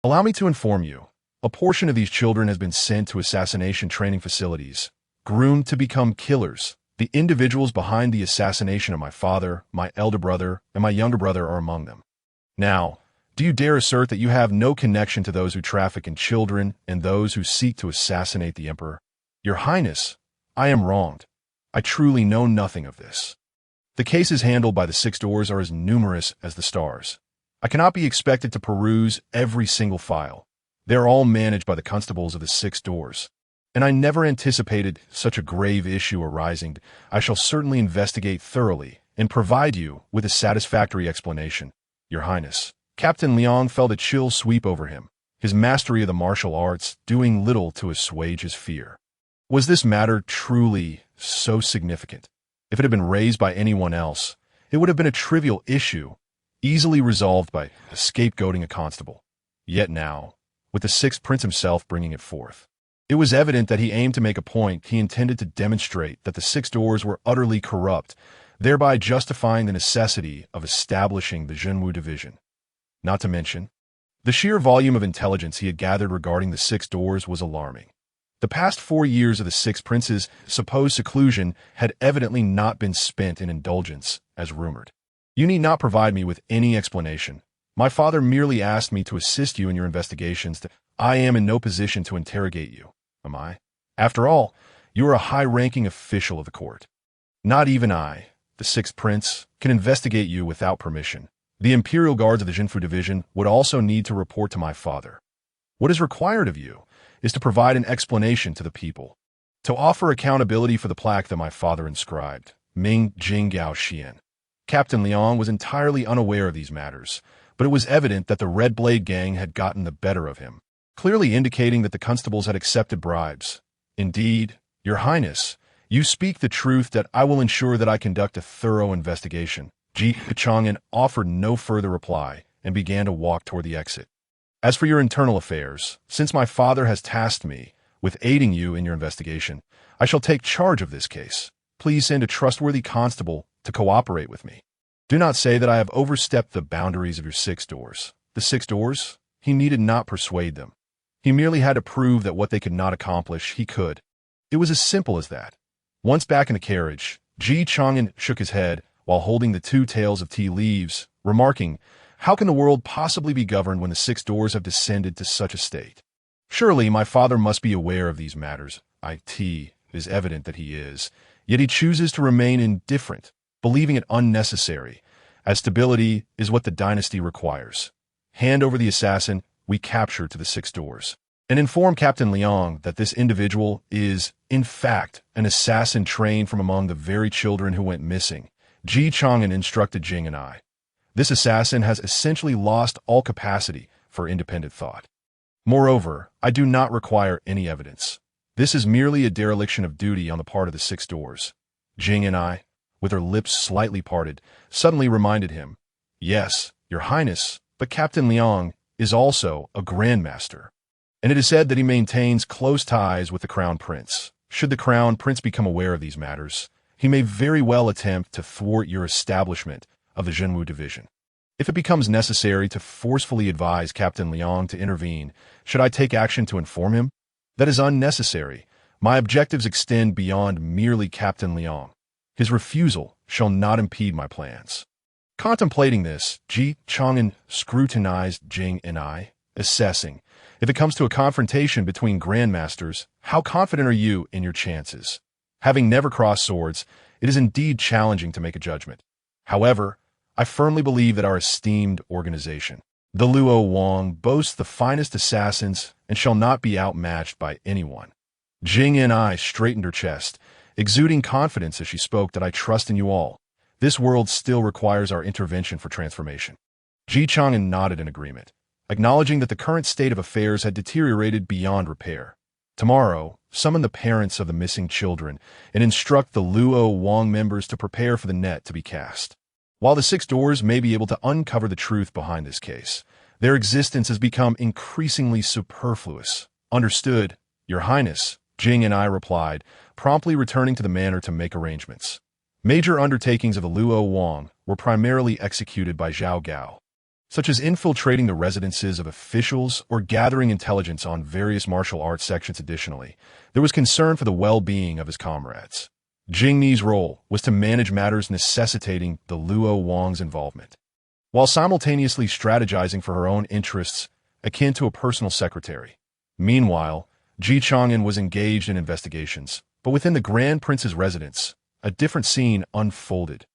Allow me to inform you, a portion of these children has been sent to assassination training facilities, groomed to become killers. The individuals behind the assassination of my father, my elder brother, and my younger brother are among them. Now, do you dare assert that you have no connection to those who traffic in children and those who seek to assassinate the Emperor? Your Highness, I am wronged. I truly know nothing of this. The cases handled by the 6 doors are as numerous as the stars. I cannot be expected to peruse every single file. They are all managed by the constables of the 6 doors. And I never anticipated such a grave issue arising. I shall certainly investigate thoroughly and provide you with a satisfactory explanation, Your Highness. Captain Liang felt a chill sweep over him, his mastery of the martial arts doing little to assuage his fear. Was this matter truly so significant? If it had been raised by anyone else, it would have been a trivial issue, easily resolved by scapegoating a constable. Yet now, with the 6th prince himself bringing it forth, it was evident that he aimed to make a point. He intended to demonstrate that the 6 doors were utterly corrupt, thereby justifying the necessity of establishing the Jinwu division. Not to mention, the sheer volume of intelligence he had gathered regarding the 6 doors was alarming. The past 4 years of the 6 princes' supposed seclusion had evidently not been spent in indulgence, as rumored. You need not provide me with any explanation. My father merely asked me to assist you in your investigations. I am in no position to interrogate you, am I? After all, you are a high-ranking official of the court. Not even I, the 6th prince, can investigate you without permission. The Imperial Guards of the Jinfu Division would also need to report to my father. What is required of you is to provide an explanation to the people, to offer accountability for the plaque that my father inscribed, Ming Jing Gao Xian. Captain Liang was entirely unaware of these matters, but it was evident that the Red Blade Gang had gotten the better of him, clearly indicating that the constables had accepted bribes. Indeed, Your Highness, you speak the truth. That I will ensure that I conduct a thorough investigation. Chang'an offered no further reply and began to walk toward the exit. As for your internal affairs, since my father has tasked me with aiding you in your investigation. I shall take charge of this case. Please send a trustworthy constable to cooperate with me. Do not say that I have overstepped the boundaries of your 6 doors. The 6 doors? He needed not persuade them. He merely had to prove that what they could not accomplish, he could. It was as simple as that. Once back in the carriage, Chang'an shook his head while holding the 2 tails of tea leaves, remarking, "How can the world possibly be governed when the 6 doors have descended to such a state? Surely my father must be aware of these matters. It is evident that he is, yet he chooses to remain indifferent, believing it unnecessary, as stability is what the dynasty requires. Hand over the assassin we capture to the 6 doors, and inform Captain Liang that this individual is, in fact, an assassin trained from among the very children who went missing." Chang'an instructed Jing and I. "This assassin has essentially lost all capacity for independent thought. Moreover, I do not require any evidence. This is merely a dereliction of duty on the part of the 6 doors." Jing and I, with her lips slightly parted, suddenly reminded him, "Yes, Your Highness, but Captain Liang is also a Grandmaster, and it is said that he maintains close ties with the Crown Prince. Should the Crown Prince become aware of these matters, he may very well attempt to thwart your establishment of the Zhenwu division. If it becomes necessary to forcefully advise Captain Liang to intervene, should I take action to inform him? That is unnecessary. My objectives extend beyond merely Captain Liang. His refusal shall not impede my plans." Contemplating this, Chang'an scrutinized Jing and I, assessing, if it comes to a confrontation between grandmasters, how confident are you in your chances? Having never crossed swords, it is indeed challenging to make a judgment. However, I firmly believe that our esteemed organization, the Luo Wang, boasts the finest assassins and shall not be outmatched by anyone. Jing and I straightened her chest, exuding confidence as she spoke that I trust in you all. This world still requires our intervention for transformation. Chang'an nodded in agreement, acknowledging that the current state of affairs had deteriorated beyond repair. Tomorrow, summon the parents of the missing children and instruct the Luo Wang members to prepare for the net to be cast. While the 6 doors may be able to uncover the truth behind this case, their existence has become increasingly superfluous. Understood, Your Highness, Jing and I replied, promptly returning to the manor to make arrangements. Major undertakings of the Luo Wang were primarily executed by Zhao Gao, such as infiltrating the residences of officials or gathering intelligence on various martial arts sections. Additionally, there was concern for the well-being of his comrades. Jing Ni's role was to manage matters necessitating the Luo Wang's involvement, while simultaneously strategizing for her own interests, akin to a personal secretary. Meanwhile, Chang'an was engaged in investigations, but within the Grand Prince's residence, a different scene unfolded.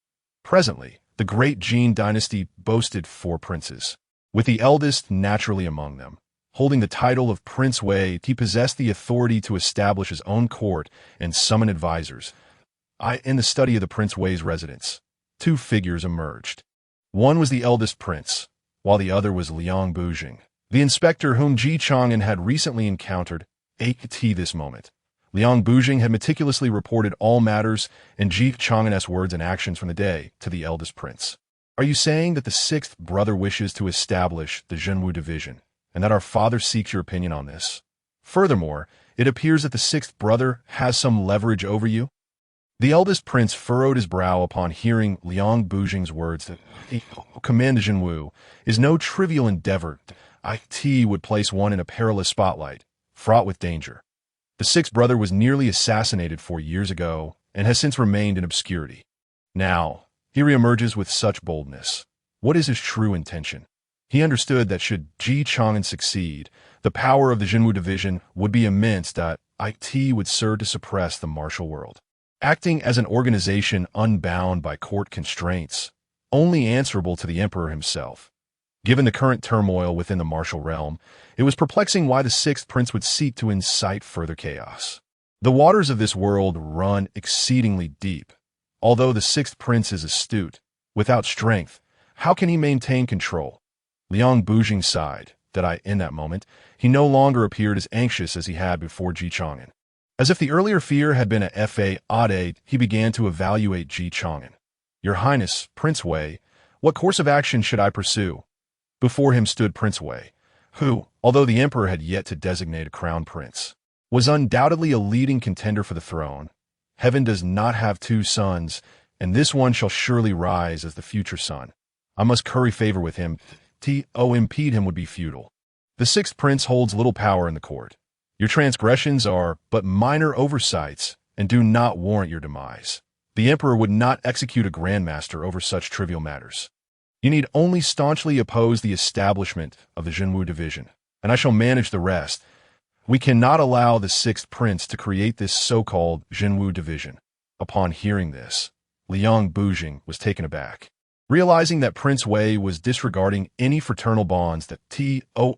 Presently, the great Jin dynasty boasted 4 princes, with the eldest naturally among them. Holding the title of Prince Wei, he possessed the authority to establish his own court and summon advisors. In the study of the Prince Wei's residence, 2 figures emerged. One was the eldest prince, while the other was Liang Bujing, the inspector whom Chang'an had recently encountered. At this moment, Liang Bujing had meticulously reported all matters and Chang'an's words and actions from the day to the eldest prince. "Are you saying that the 6th brother wishes to establish the Zhenwu division, and that our father seeks your opinion on this? Furthermore, it appears that the 6th brother has some leverage over you?" The eldest prince furrowed his brow upon hearing Liang Bujing's words that command Zhenwu is no trivial endeavor. It would place one in a perilous spotlight, fraught with danger. The 6th brother was nearly assassinated 4 years ago and has since remained in obscurity. Now, he reemerges with such boldness. What is his true intention? He understood that should Chang'an succeed, the power of the Zhenwu division would be immense. It would serve to suppress the martial world, acting as an organization unbound by court constraints, only answerable to the emperor himself. Given the current turmoil within the martial realm, it was perplexing why the 6th prince would seek to incite further chaos. The waters of this world run exceedingly deep. Although the 6th prince is astute, without strength, how can he maintain control? Liang Bujing sighed. In that moment, he no longer appeared as anxious as he had before Chang'an. As if the earlier fear had been a fa, he began to evaluate Chang'an. "Your Highness, Prince Wei, what course of action should I pursue?" Before him stood Prince Wei, who, although the emperor had yet to designate a crown prince, was undoubtedly a leading contender for the throne. Heaven does not have two sons, and this one shall surely rise as the future son. I must curry favor with him. To impede him would be futile. The sixth prince holds little power in the court. Your transgressions are but minor oversights and do not warrant your demise. The emperor would not execute a grandmaster over such trivial matters. You need only staunchly oppose the establishment of the Zhenwu division, and I shall manage the rest. We cannot allow the sixth prince to create this so-called Zhenwu division. Upon hearing this, Liang Bujing was taken aback. Realizing that Prince Wei was disregarding any fraternal bonds that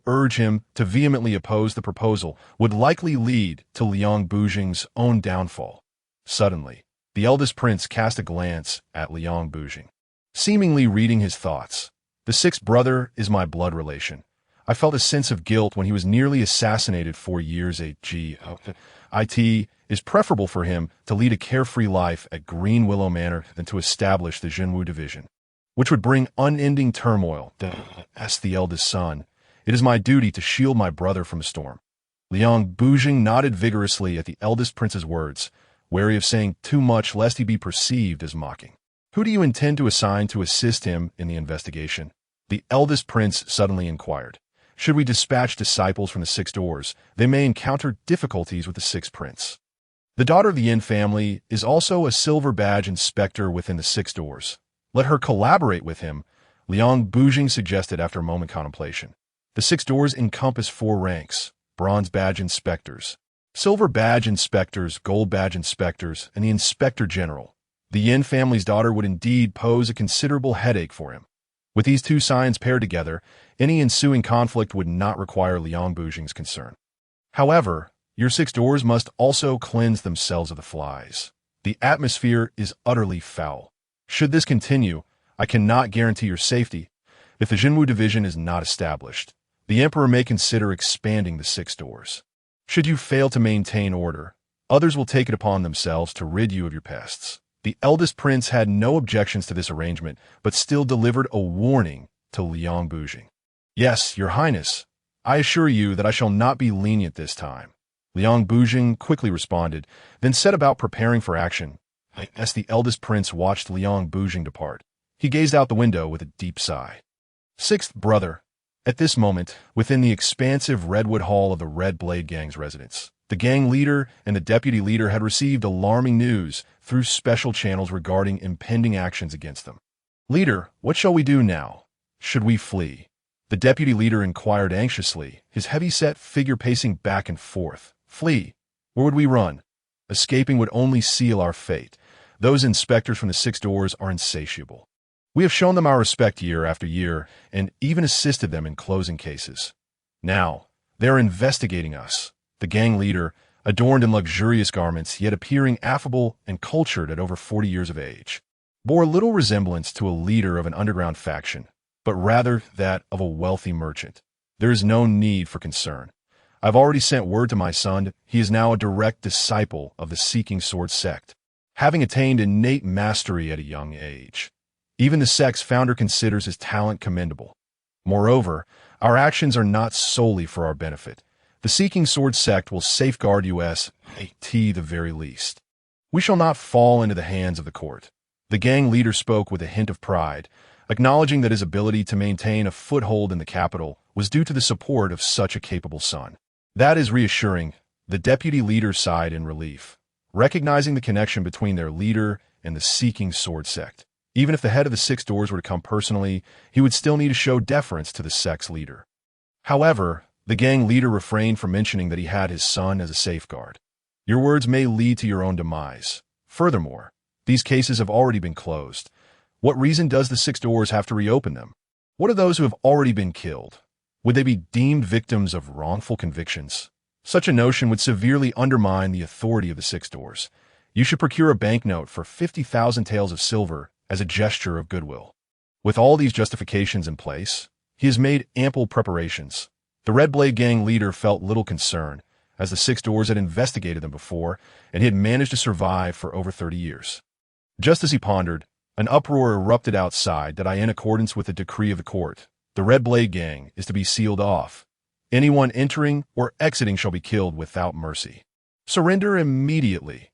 urge him to vehemently oppose the proposal would likely lead to Liang Bujing's own downfall. Suddenly, the eldest prince cast a glance at Liang Bujing, seemingly reading his thoughts. The sixth brother is my blood relation. I felt a sense of guilt when he was nearly assassinated 4 years ago. It is preferable for him to lead a carefree life at Green Willow Manor than to establish the Zhenwu division, which would bring unending turmoil. As the eldest son, it is my duty to shield my brother from a storm. Liang Bujing nodded vigorously at the eldest prince's words, wary of saying too much lest he be perceived as mocking. Who do you intend to assign to assist him in the investigation? The eldest prince suddenly inquired. Should we dispatch disciples from the six doors? They may encounter difficulties with the sixth prince. The daughter of the Yin family is also a silver badge inspector within the six doors. Let her collaborate with him, Liang Bujing suggested after a moment contemplation. The six doors encompass 4 ranks: bronze badge inspectors, silver badge inspectors, gold badge inspectors, and the inspector general. The Yin family's daughter would indeed pose a considerable headache for him. With these two signs paired together, any ensuing conflict would not require Liang Bujing's concern. However, your six doors must also cleanse themselves of the flies. The atmosphere is utterly foul. Should this continue, I cannot guarantee your safety. If the Zhenwu division is not established, the emperor may consider expanding the six doors. Should you fail to maintain order, others will take it upon themselves to rid you of your pests. The eldest prince had no objections to this arrangement, but still delivered a warning to Liang Bujing. Yes, your highness, I assure you that I shall not be lenient this time. Liang Bujing quickly responded, then set about preparing for action. As the eldest prince watched Liang Bujing depart, he gazed out the window with a deep sigh. Sixth brother. At this moment, within the expansive redwood hall of the Red Blade Gang's residence, the gang leader and the deputy leader had received alarming news through special channels regarding impending actions against them. Leader, what shall we do now? Should we flee? The deputy leader inquired anxiously, his heavy-set figure pacing back and forth. Flee? Where would we run? Escaping would only seal our fate. Those inspectors from the six doors are insatiable. We have shown them our respect year after year and even assisted them in closing cases. Now, they are investigating us. The gang leader, adorned in luxurious garments, yet appearing affable and cultured at over 40 years of age, bore little resemblance to a leader of an underground faction, but rather that of a wealthy merchant. There is no need for concern. I've already sent word to my son. He is now a direct disciple of the Seeking Sword sect, having attained innate mastery at a young age. Even the sect's founder considers his talent commendable. Moreover, our actions are not solely for our benefit. The Seeking Sword sect will safeguard us at the very least. We shall not fall into the hands of the court. The gang leader spoke with a hint of pride, acknowledging that his ability to maintain a foothold in the capital was due to the support of such a capable son. That is reassuring. The deputy leader sighed in relief, recognizing the connection between their leader and the Seeking Sword sect. Even if the head of the six doors were to come personally, he would still need to show deference to the sect's leader. However, the gang leader refrained from mentioning that he had his son as a safeguard. Your words may lead to your own demise. Furthermore, these cases have already been closed. What reason does the six doors have to reopen them? What of those who have already been killed? Would they be deemed victims of wrongful convictions? Such a notion would severely undermine the authority of the six doors. You should procure a banknote for 50,000 taels of silver as a gesture of goodwill. With all these justifications in place, he has made ample preparations. The Red Blade Gang leader felt little concern, as the six doors had investigated them before, and he had managed to survive for over 30 years. Just as he pondered, an uproar erupted outside that, in accordance with the decree of the court, the Red Blade Gang is to be sealed off. Anyone entering or exiting shall be killed without mercy. Surrender immediately.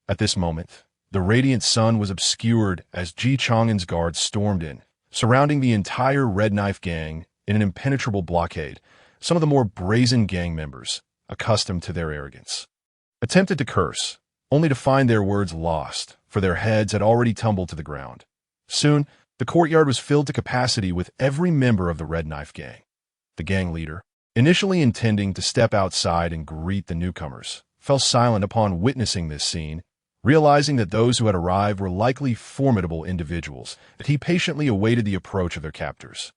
At this moment, the radiant sun was obscured as Ji Chang'an's guards stormed in, surrounding the entire Red Knife gang in an impenetrable blockade. Some of the more brazen gang members, accustomed to their arrogance, attempted to curse, only to find their words lost, for their heads had already tumbled to the ground. Soon, the courtyard was filled to capacity with every member of the Red Knife gang. The gang leader, initially intending to step outside and greet the newcomers, fell silent upon witnessing this scene, realizing that those who had arrived were likely formidable individuals, that he patiently awaited the approach of their captors.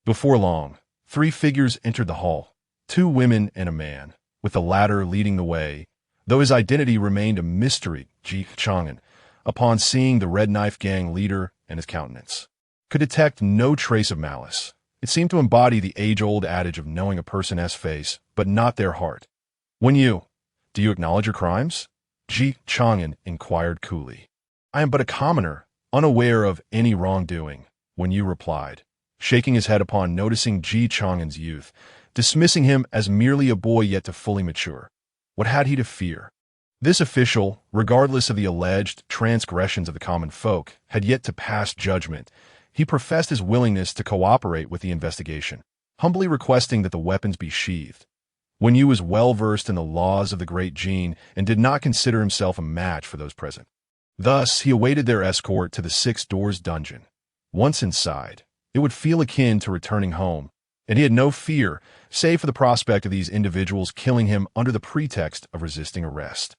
Before long, 3 figures entered the hall, 2 women and a man, with the latter leading the way, though his identity remained a mystery. Ji Chang'an, upon seeing the Red Knife gang leader and his countenance, could detect no trace of malice. It seemed to embody the age-old adage of knowing a person's face, but not their heart. Do you acknowledge your crimes? Ji Chang'an inquired coolly. I am but a commoner, unaware of any wrongdoing, Wen replied, shaking his head upon noticing Ji Chang'an's youth, dismissing him as merely a boy yet to fully mature. What had he to fear? This official, regardless of the alleged transgressions of the common folk, had yet to pass judgment. He professed his willingness to cooperate with the investigation, humbly requesting that the weapons be sheathed. Wen was well-versed in the laws of the Great Jin and did not consider himself a match for those present. Thus, he awaited their escort to the 6 Doors dungeon. Once inside, it would feel akin to returning home, and he had no fear, save for the prospect of these individuals killing him under the pretext of resisting arrest.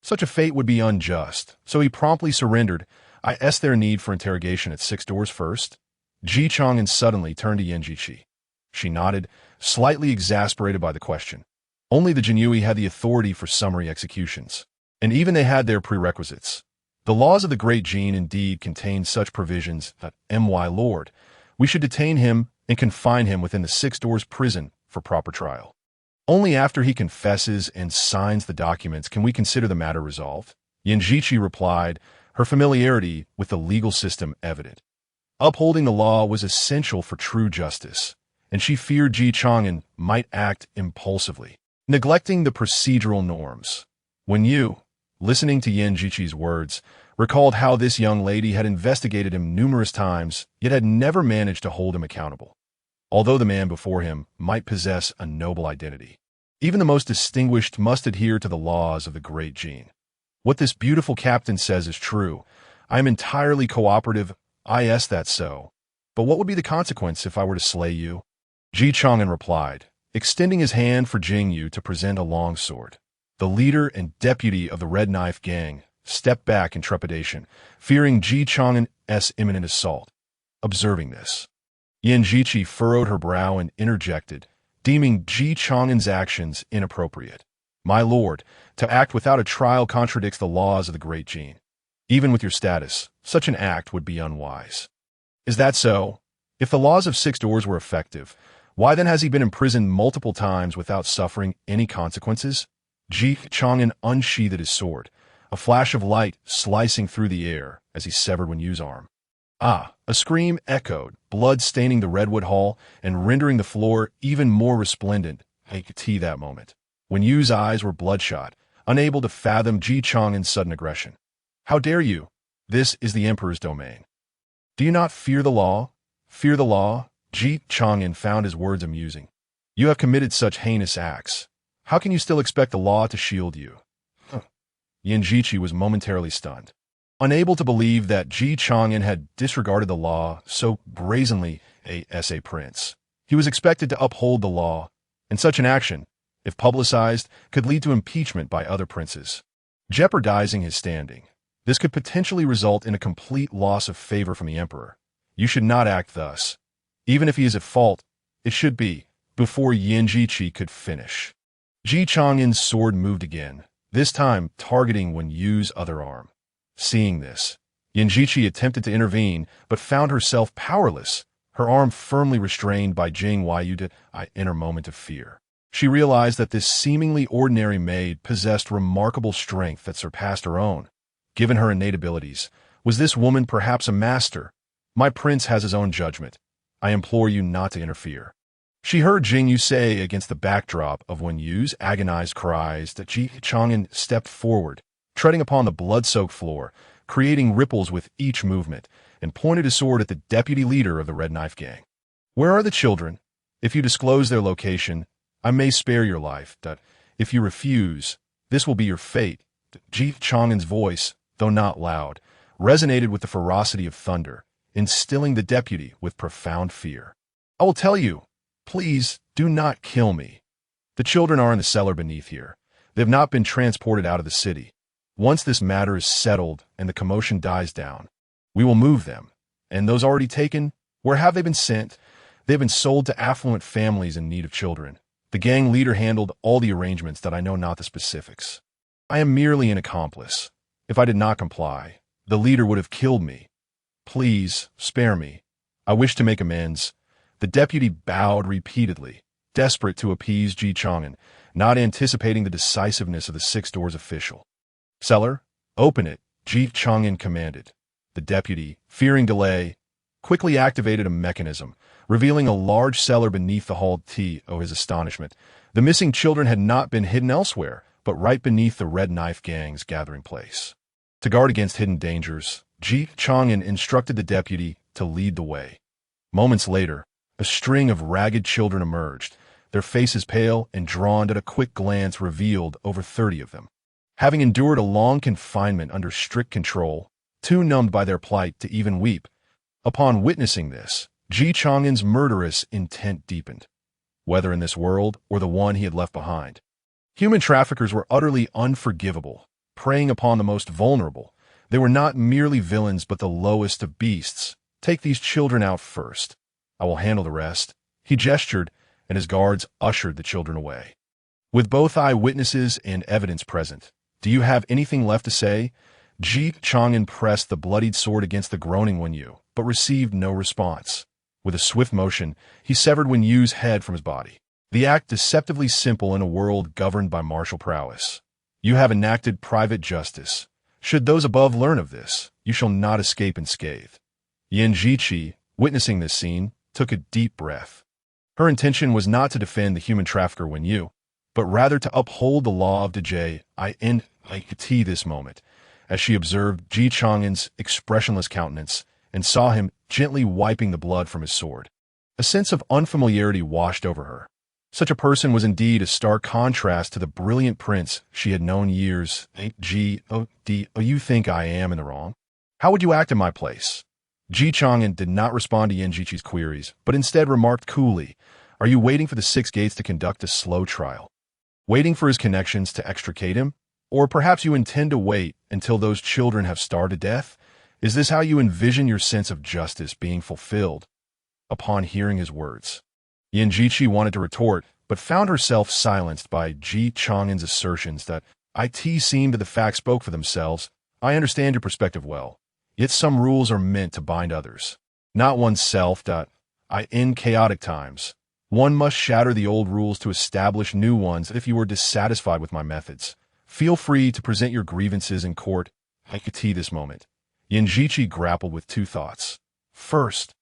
Such a fate would be unjust, so he promptly surrendered. I asked their need for interrogation at 6 Doors first. Ji Chang'an suddenly turned to Yanjichi. She nodded, slightly exasperated by the question. Only the Jinyui had the authority for summary executions, and even they had their prerequisites. The laws of the Great Jin indeed contained such provisions that, my lord, we should detain him and confine him within the 6 Doors prison for proper trial. Only after he confesses and signs the documents can we consider the matter resolved, Yanjichi replied, her familiarity with the legal system evident. Upholding the law was essential for true justice, and she feared Ji Chang'an might act impulsively, neglecting the procedural norms. Wen, listening to Yanjichi's words, recalled how this young lady had investigated him numerous times, yet had never managed to hold him accountable. Although the man before him might possess a noble identity, even the most distinguished must adhere to the laws of the Great Jin. What this beautiful captain says is true. I am entirely cooperative. That's so. But what would be the consequence if I were to slay you? Ji Chang'an replied, extending his hand for Jingyu to present a long sword. The leader and deputy of the Red Knife gang stepped back in trepidation, fearing Ji Chang'an's imminent assault. Observing this, Yanjichi furrowed her brow and interjected, deeming Ji Chang'an's actions inappropriate. My lord, to act without a trial contradicts the laws of the Great Jin. Even with your status, such an act would be unwise. Is that so? If the laws of 6 Doors were effective, why then has he been imprisoned multiple times without suffering any consequences? Ji Chang'an unsheathed his sword, a flash of light slicing through the air as he severed Wen's arm. Ah! A scream echoed, blood staining the redwood hall and rendering the floor even more resplendent. I could see that moment. Wen's eyes were bloodshot, unable to fathom Ji Chang'an's sudden aggression. How dare you? This is the Emperor's domain. Do you not fear the law? Fear the law? Ji Chang'an found his words amusing. You have committed such heinous acts. How can you still expect the law to shield you? Yanjichi was momentarily stunned, unable to believe that Ji Chang'an had disregarded the law so brazenly. As a prince, he was expected to uphold the law, and such an action, if publicized, could lead to impeachment by other princes, jeopardizing his standing. This could potentially result in a complete loss of favor from the emperor. You should not act thus. Even if he is at fault, it should be, before Yanjichi could finish. Ji Chang'an's sword moved again, this time targeting Wen's other arm. Seeing this, Yanjichi attempted to intervene, but found herself powerless, her arm firmly restrained by Jing Yu's inner moment of fear. She realized that this seemingly ordinary maid possessed remarkable strength that surpassed her own. Given her innate abilities, was this woman perhaps a master? My prince has his own judgment. I implore you not to interfere. She heard Jing Yu say against the backdrop of Wen Yu's agonized cries that Ji Chang'an stepped forward, treading upon the blood-soaked floor, creating ripples with each movement, and pointed his sword at the deputy leader of the Red Knife Gang. "Where are the children? If you disclose their location, I may spare your life. If you refuse, this will be your fate." Ji Chang'an's voice, though not loud, resonated with the ferocity of thunder, instilling the deputy with profound fear. "I will tell you. Please, do not kill me. The children are in the cellar beneath here. They have not been transported out of the city. Once this matter is settled and the commotion dies down, we will move them. And those already taken, where have they been sent? They have been sold to affluent families in need of children. The gang leader handled all the arrangements that I know not the specifics. I am merely an accomplice. If I did not comply, the leader would have killed me. Please, spare me. I wish to make amends." The deputy bowed repeatedly, desperate to appease Ji Chang'an, not anticipating the decisiveness of the Six Doors official. "Cellar, open it," Ji Chang'an commanded. The deputy, fearing delay, quickly activated a mechanism, revealing a large cellar beneath the hall. To his astonishment, the missing children had not been hidden elsewhere, but right beneath the Red Knife Gang's gathering place. To guard against hidden dangers, Ji Chang'an instructed the deputy to lead the way. Moments later, a string of ragged children emerged, their faces pale and drawn at a quick glance revealed over 30 of them. Having endured a long confinement under strict control, too numbed by their plight to even weep, upon witnessing this, Ji Chang'an's murderous intent deepened. Whether in this world or the one he had left behind, human traffickers were utterly unforgivable, preying upon the most vulnerable. They were not merely villains but the lowest of beasts. "Take these children out first. I will handle the rest." He gestured, and his guards ushered the children away. "With both eyewitnesses and evidence present, do you have anything left to say?" Ji Chang'an pressed the bloodied sword against the groaning Wen Yu, but received no response. With a swift motion, he severed Wen Yu's head from his body. The act deceptively simple in a world governed by martial prowess. "You have enacted private justice. Should those above learn of this, you shall not escape unscathed." Yin Jiqi, witnessing this scene, took a deep breath. Her intention was not to defend the human trafficker Wen Yu, but rather to uphold the law of Djit this moment, as she observed Ji Chang'an's expressionless countenance and saw him gently wiping the blood from his sword. A sense of unfamiliarity washed over her. Such a person was indeed a stark contrast to the brilliant prince she had known years. "You think I am in the wrong? How would you act in my place?" Ji Chang'an did not respond to Yin Jiqi's queries, but instead remarked coolly, "Are you waiting for the Six Gates to conduct a slow trial? Waiting for his connections to extricate him? Or perhaps you intend to wait until those children have starved to death? Is this how you envision your sense of justice being fulfilled?" Upon hearing his words, Yin Jiqi wanted to retort, but found herself silenced by Ji Chang'an's assertions that it seemed that the facts spoke for themselves. "I understand your perspective well. Yet some rules are meant to bind others, not oneself. In chaotic times, one must shatter the old rules to establish new ones. If you are dissatisfied with my methods, feel free to present your grievances in court." This moment, Yin Jiqi grappled with two thoughts. First,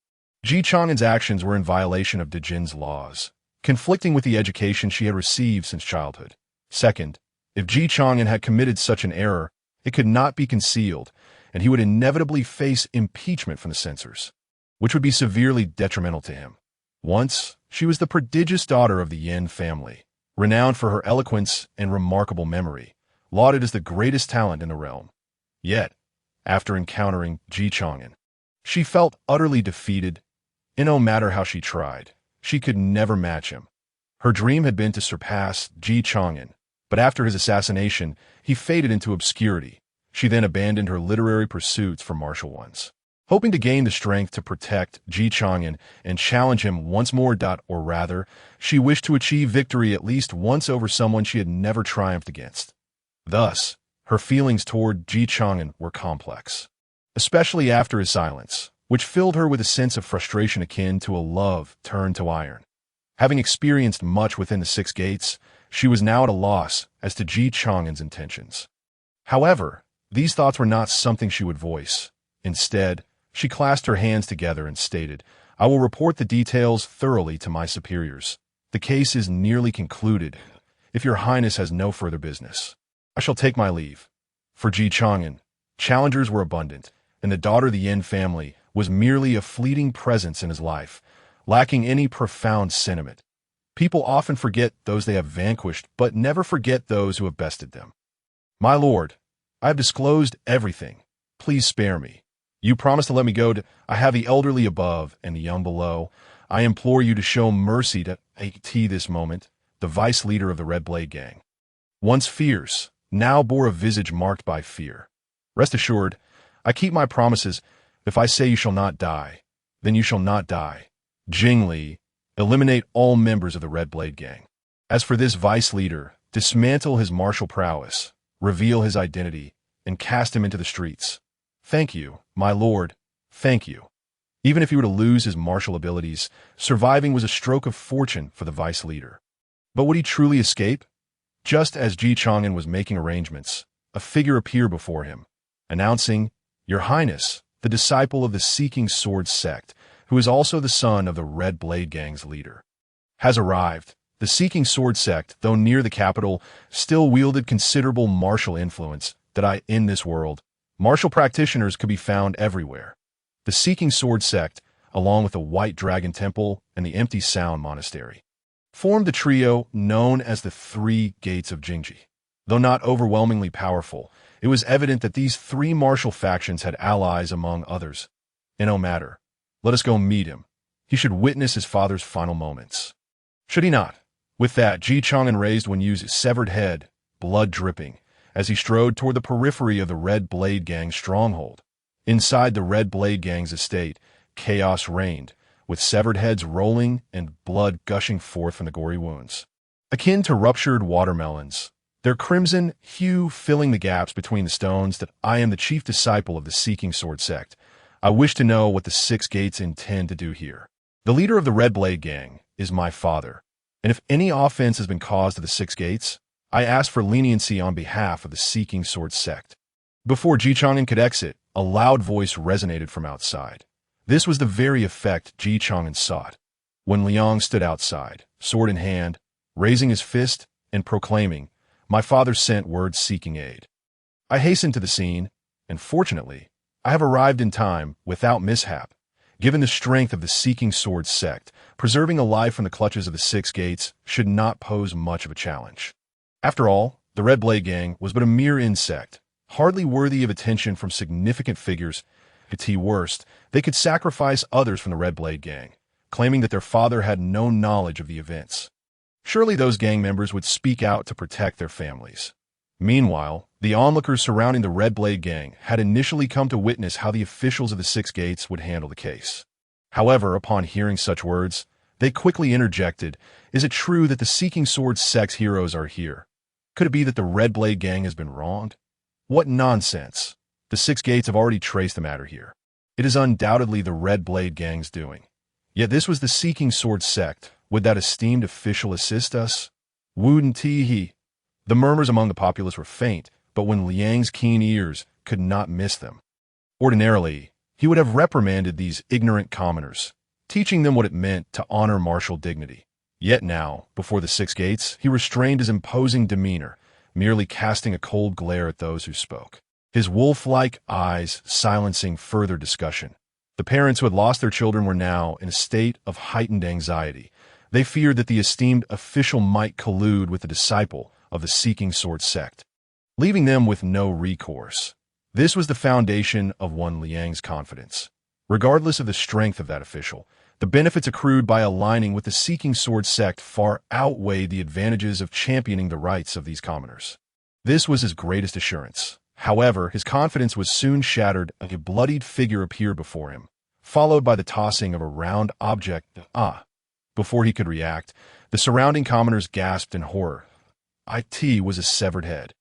Ji Chang'an's actions were in violation of Djin's laws, conflicting with the education she had received since childhood. Second, if Ji Chang'an had committed such an error, it could not be concealed, and he would inevitably face impeachment from the censors, which would be severely detrimental to him. Once, she was the prodigious daughter of the Yin family, renowned for her eloquence and remarkable memory, lauded as the greatest talent in the realm. Yet, after encountering Ji Chang'an, she felt utterly defeated, and no matter how she tried, she could never match him. Her dream had been to surpass Ji Chang'an, but after his assassination, he faded into obscurity. She then abandoned her literary pursuits for martial ones, hoping to gain the strength to protect Ji Chang'an and challenge him once more. Or rather, she wished to achieve victory at least once over someone she had never triumphed against. Thus, her feelings toward Ji Chang'an were complex, especially after his silence, which filled her with a sense of frustration akin to a love turned to iron. Having experienced much within the Six Gates, she was now at a loss as to Ji Chang'an's intentions. However, these thoughts were not something she would voice. Instead, she clasped her hands together and stated, I will report the details thoroughly to my superiors. The case is nearly concluded. If your highness has no further business, I shall take my leave. For Ji Chang'an, challengers were abundant, and the daughter of the Yin family was merely a fleeting presence in his life, lacking any profound sentiment. People often forget those they have vanquished, but never forget those who have bested them. My lord, I have disclosed everything. Please spare me. You promised to let me go. I have the elderly above and the young below. I implore you to show mercy to AT this moment, the vice leader of the Red Blade Gang. Once fierce, now bore a visage marked by fear. Rest assured, I keep my promises. If I say you shall not die, then you shall not die. Jing Li, eliminate all members of the Red Blade Gang. As for this vice leader, dismantle his martial prowess, reveal his identity, and cast him into the streets. Thank you, my lord, thank you. Even if he were to lose his martial abilities, surviving was a stroke of fortune for the vice leader. But would he truly escape? Just as Ji Chang'an was making arrangements, a figure appeared before him, announcing, Your Highness, the disciple of the Seeking Sword sect, who is also the son of the Red Blade Gang's leader, has arrived. The Seeking Sword sect, though near the capital, still wielded considerable martial influence in this world. Martial practitioners could be found everywhere. The Seeking Sword sect, along with the White Dragon Temple and the Empty Sound Monastery, formed the trio known as the Three Gates of Jingji. Though not overwhelmingly powerful, it was evident that these three martial factions had allies among others. In no matter, let us go meet him. He should witness his father's final moments. Should he not? With that, Ji Chang'an raised Wenyu's severed head, blood dripping, as he strode toward the periphery of the Red Blade Gang's stronghold. Inside the Red Blade Gang's estate, chaos reigned, with severed heads rolling and blood gushing forth from the gory wounds. Akin to ruptured watermelons, their crimson hue filling the gaps between the stones. That I am the chief disciple of the Seeking Sword sect. I wish to know what the Six Gates intend to do here. The leader of the Red Blade Gang is my father, and if any offense has been caused to the Six Gates, I ask for leniency on behalf of the Seeking Sword sect. Before Ji Chang'an could exit, a loud voice resonated from outside. This was the very effect Ji Chang'an sought. When Liang stood outside, sword in hand, raising his fist and proclaiming, My father sent word seeking aid. I hastened to the scene, and fortunately, I have arrived in time without mishap. Given the strength of the Seeking Sword sect, preserving a life from the clutches of the Six Gates should not pose much of a challenge. After all, the Red Blade Gang was but a mere insect, hardly worthy of attention from significant figures. At worst, they could sacrifice others from the Red Blade Gang, claiming that their father had no knowledge of the events. Surely those gang members would speak out to protect their families. Meanwhile, the onlookers surrounding the Red Blade Gang had initially come to witness how the officials of the Six Gates would handle the case. However, upon hearing such words, they quickly interjected, Is it true that the Seeking Sword sect's heroes are here? Could it be that the Red Blade Gang has been wronged? What nonsense! The Six Gates have already traced the matter here. It is undoubtedly the Red Blade Gang's doing. Yet this was the Seeking Sword sect. Would that esteemed official assist us? Wouldn't he? The murmurs among the populace were faint, but when Liang's keen ears could not miss them. Ordinarily, he would have reprimanded these ignorant commoners, teaching them what it meant to honor martial dignity. Yet now, before the Six Gates, he restrained his imposing demeanor, merely casting a cold glare at those who spoke, his wolf-like eyes silencing further discussion. The parents who had lost their children were now in a state of heightened anxiety. They feared that the esteemed official might collude with the disciple of the Seeking Sword sect, leaving them with no recourse. This was the foundation of one Liang's confidence. Regardless of the strength of that official, the benefits accrued by aligning with the Seeking Sword sect far outweighed the advantages of championing the rights of these commoners. This was his greatest assurance. However, his confidence was soon shattered as a bloodied figure appeared before him, followed by the tossing of a round object. Before he could react, the surrounding commoners gasped in horror. It was a severed head.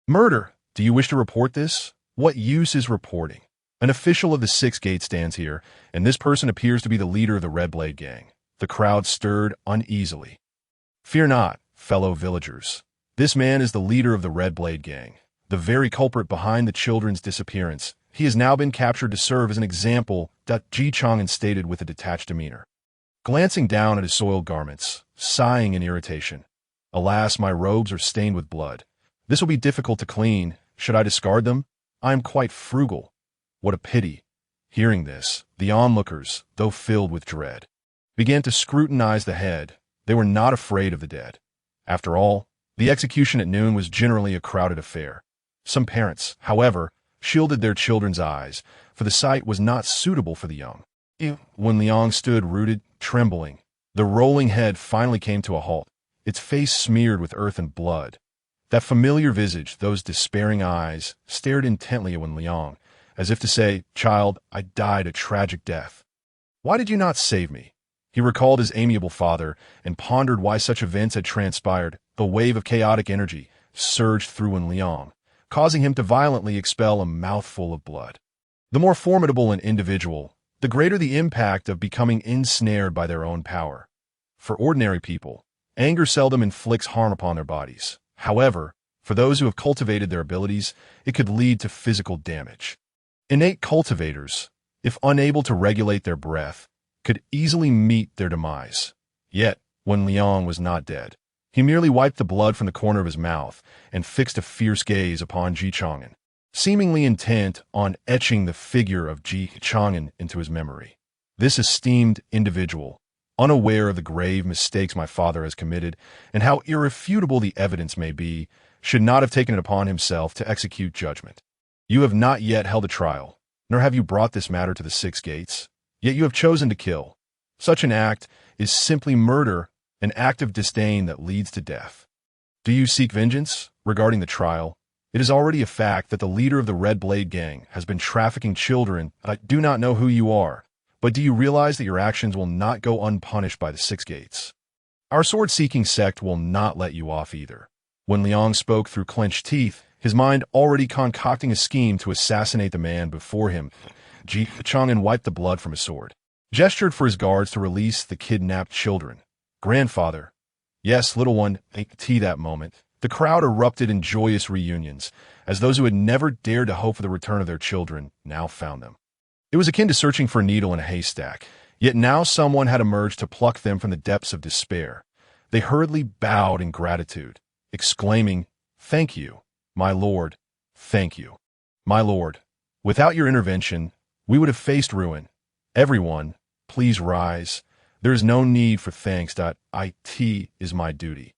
Murder! Do you wish to report this? What use is reporting? An official of the Six Gates stands here, and this person appears to be the leader of the Red Blade Gang. The crowd stirred uneasily. Fear not, fellow villagers. This man is the leader of the Red Blade Gang, the very culprit behind the children's disappearance. He has now been captured to serve as an example, Ji Chang'an stated with a detached demeanor. Glancing down at his soiled garments, sighing in irritation. Alas, my robes are stained with blood. This will be difficult to clean. Should I discard them? I am quite frugal. What a pity. Hearing this, the onlookers, though filled with dread, began to scrutinize the head. They were not afraid of the dead. After all, the execution at noon was generally a crowded affair. Some parents, however, shielded their children's eyes, for the sight was not suitable for the young. When Liang stood rooted, trembling, the rolling head finally came to a halt, its face smeared with earth and blood. That familiar visage, those despairing eyes, stared intently at Wen Liang, as if to say, "Child, I died a tragic death. Why did you not save me?" He recalled his amiable father and pondered why such events had transpired. A wave of chaotic energy surged through Wen Liang, causing him to violently expel a mouthful of blood. The more formidable an individual, the greater the impact of becoming ensnared by their own power. For ordinary people, anger seldom inflicts harm upon their bodies. However, for those who have cultivated their abilities, it could lead to physical damage. Innate cultivators, if unable to regulate their breath, could easily meet their demise. Yet, Wen Liang was not dead. He merely wiped the blood from the corner of his mouth and fixed a fierce gaze upon Ji Chang'an, seemingly intent on etching the figure of Ji Chang'an into his memory. This esteemed individual, unaware of the grave mistakes my father has committed and how irrefutable the evidence may be, should not have taken it upon himself to execute judgment. You have not yet held a trial, nor have you brought this matter to the six gates, yet you have chosen to kill. Such an act is simply murder, an act of disdain that leads to death. Do you seek vengeance? Regarding the trial, it is already a fact that the leader of the Red Blade Gang has been trafficking children. I do not know who you are, but do you realize that your actions will not go unpunished by the six gates? Our sword-seeking sect will not let you off either. When Liang spoke through clenched teeth, his mind already concocting a scheme to assassinate the man before him, Ji Chang'an wiped the blood from his sword, gestured for his guards to release the kidnapped children. Grandfather. Yes, little one, at that moment, the crowd erupted in joyous reunions, as those who had never dared to hope for the return of their children now found them. It was akin to searching for a needle in a haystack, yet now someone had emerged to pluck them from the depths of despair. They hurriedly bowed in gratitude, exclaiming, "Thank you, my lord, thank you. My lord, without your intervention, we would have faced ruin. Everyone, please rise. There is no need for thanks. It is my duty.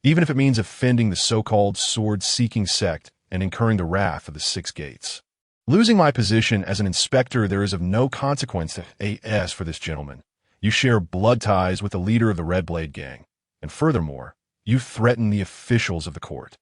Even if it means offending the so-called sword-seeking sect and incurring the wrath of the six gates. Losing my position as an inspector, there is of no consequence for this gentleman. You share blood ties with the leader of the Red Blade Gang, and furthermore, you threaten the officials of the court.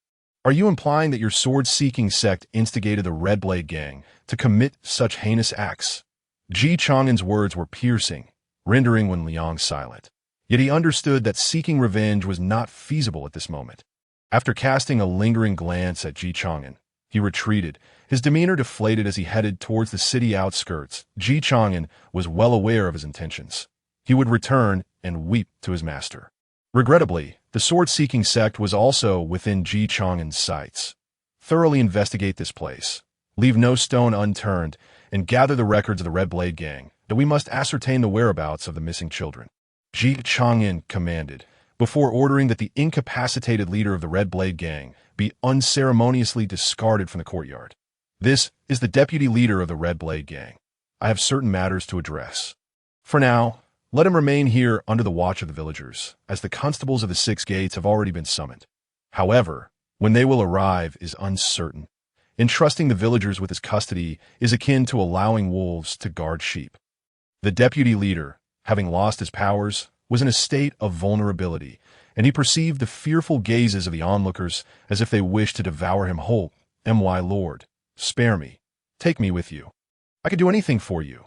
Are you implying that your sword-seeking sect instigated the Red Blade Gang to commit such heinous acts?" Ji Chang'an's words were piercing, rendering Wen Liang silent. Yet he understood that seeking revenge was not feasible at this moment. After casting a lingering glance at Ji Chang'an, he retreated, his demeanor deflated as he headed towards the city outskirts. Ji Chang'an was well aware of his intentions. He would return and weep to his master. Regrettably, the sword-seeking sect was also within Ji Chang'an's sights. Thoroughly investigate this place. Leave no stone unturned, and gather the records of the Red Blade Gang, that we must ascertain the whereabouts of the missing children. Ji Chang'an commanded, before ordering that the incapacitated leader of the Red Blade Gang be unceremoniously discarded from the courtyard. This is the deputy leader of the Red Blade Gang. I have certain matters to address. For now, let him remain here under the watch of the villagers, as the constables of the six gates have already been summoned. However, when they will arrive is uncertain. Entrusting the villagers with his custody is akin to allowing wolves to guard sheep. The deputy leader, having lost his powers, was in a state of vulnerability, and he perceived the fearful gazes of the onlookers as if they wished to devour him whole. "My lord, spare me. Take me with you. I could do anything for you.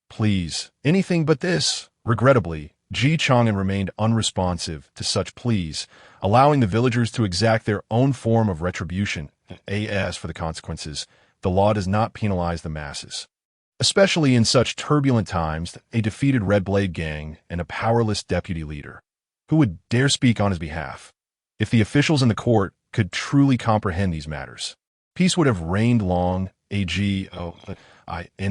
Please, anything but this." Regrettably, Ji Chang'an remained unresponsive to such pleas, allowing the villagers to exact their own form of retribution. As for the consequences, the law does not penalize the masses. Especially in such turbulent times, a defeated Red Blade Gang and a powerless deputy leader. Who would dare speak on his behalf? If the officials in the court could truly comprehend these matters, Peace would have reigned long, in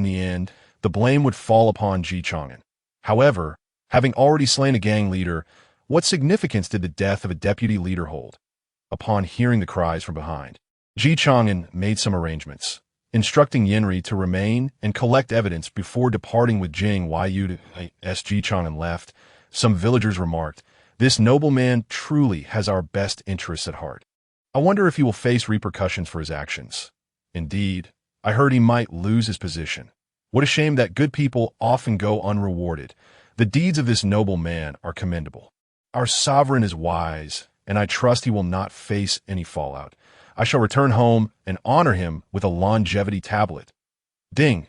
the end, the blame would fall upon Ji Chang'an. However, having already slain a gang leader, what significance did the death of a deputy leader hold? Upon hearing the cries from behind, Ji Chang'an made some arrangements, instructing Yinri to remain and collect evidence before departing with Jing Yu. As Ji Chang'an left, some villagers remarked, "This nobleman truly has our best interests at heart. I wonder if he will face repercussions for his actions. Indeed, I heard he might lose his position. What a shame that good people often go unrewarded. The deeds of this noble man are commendable. Our sovereign is wise, and I trust he will not face any fallout. I shall return home and honor him with a longevity tablet." Ding!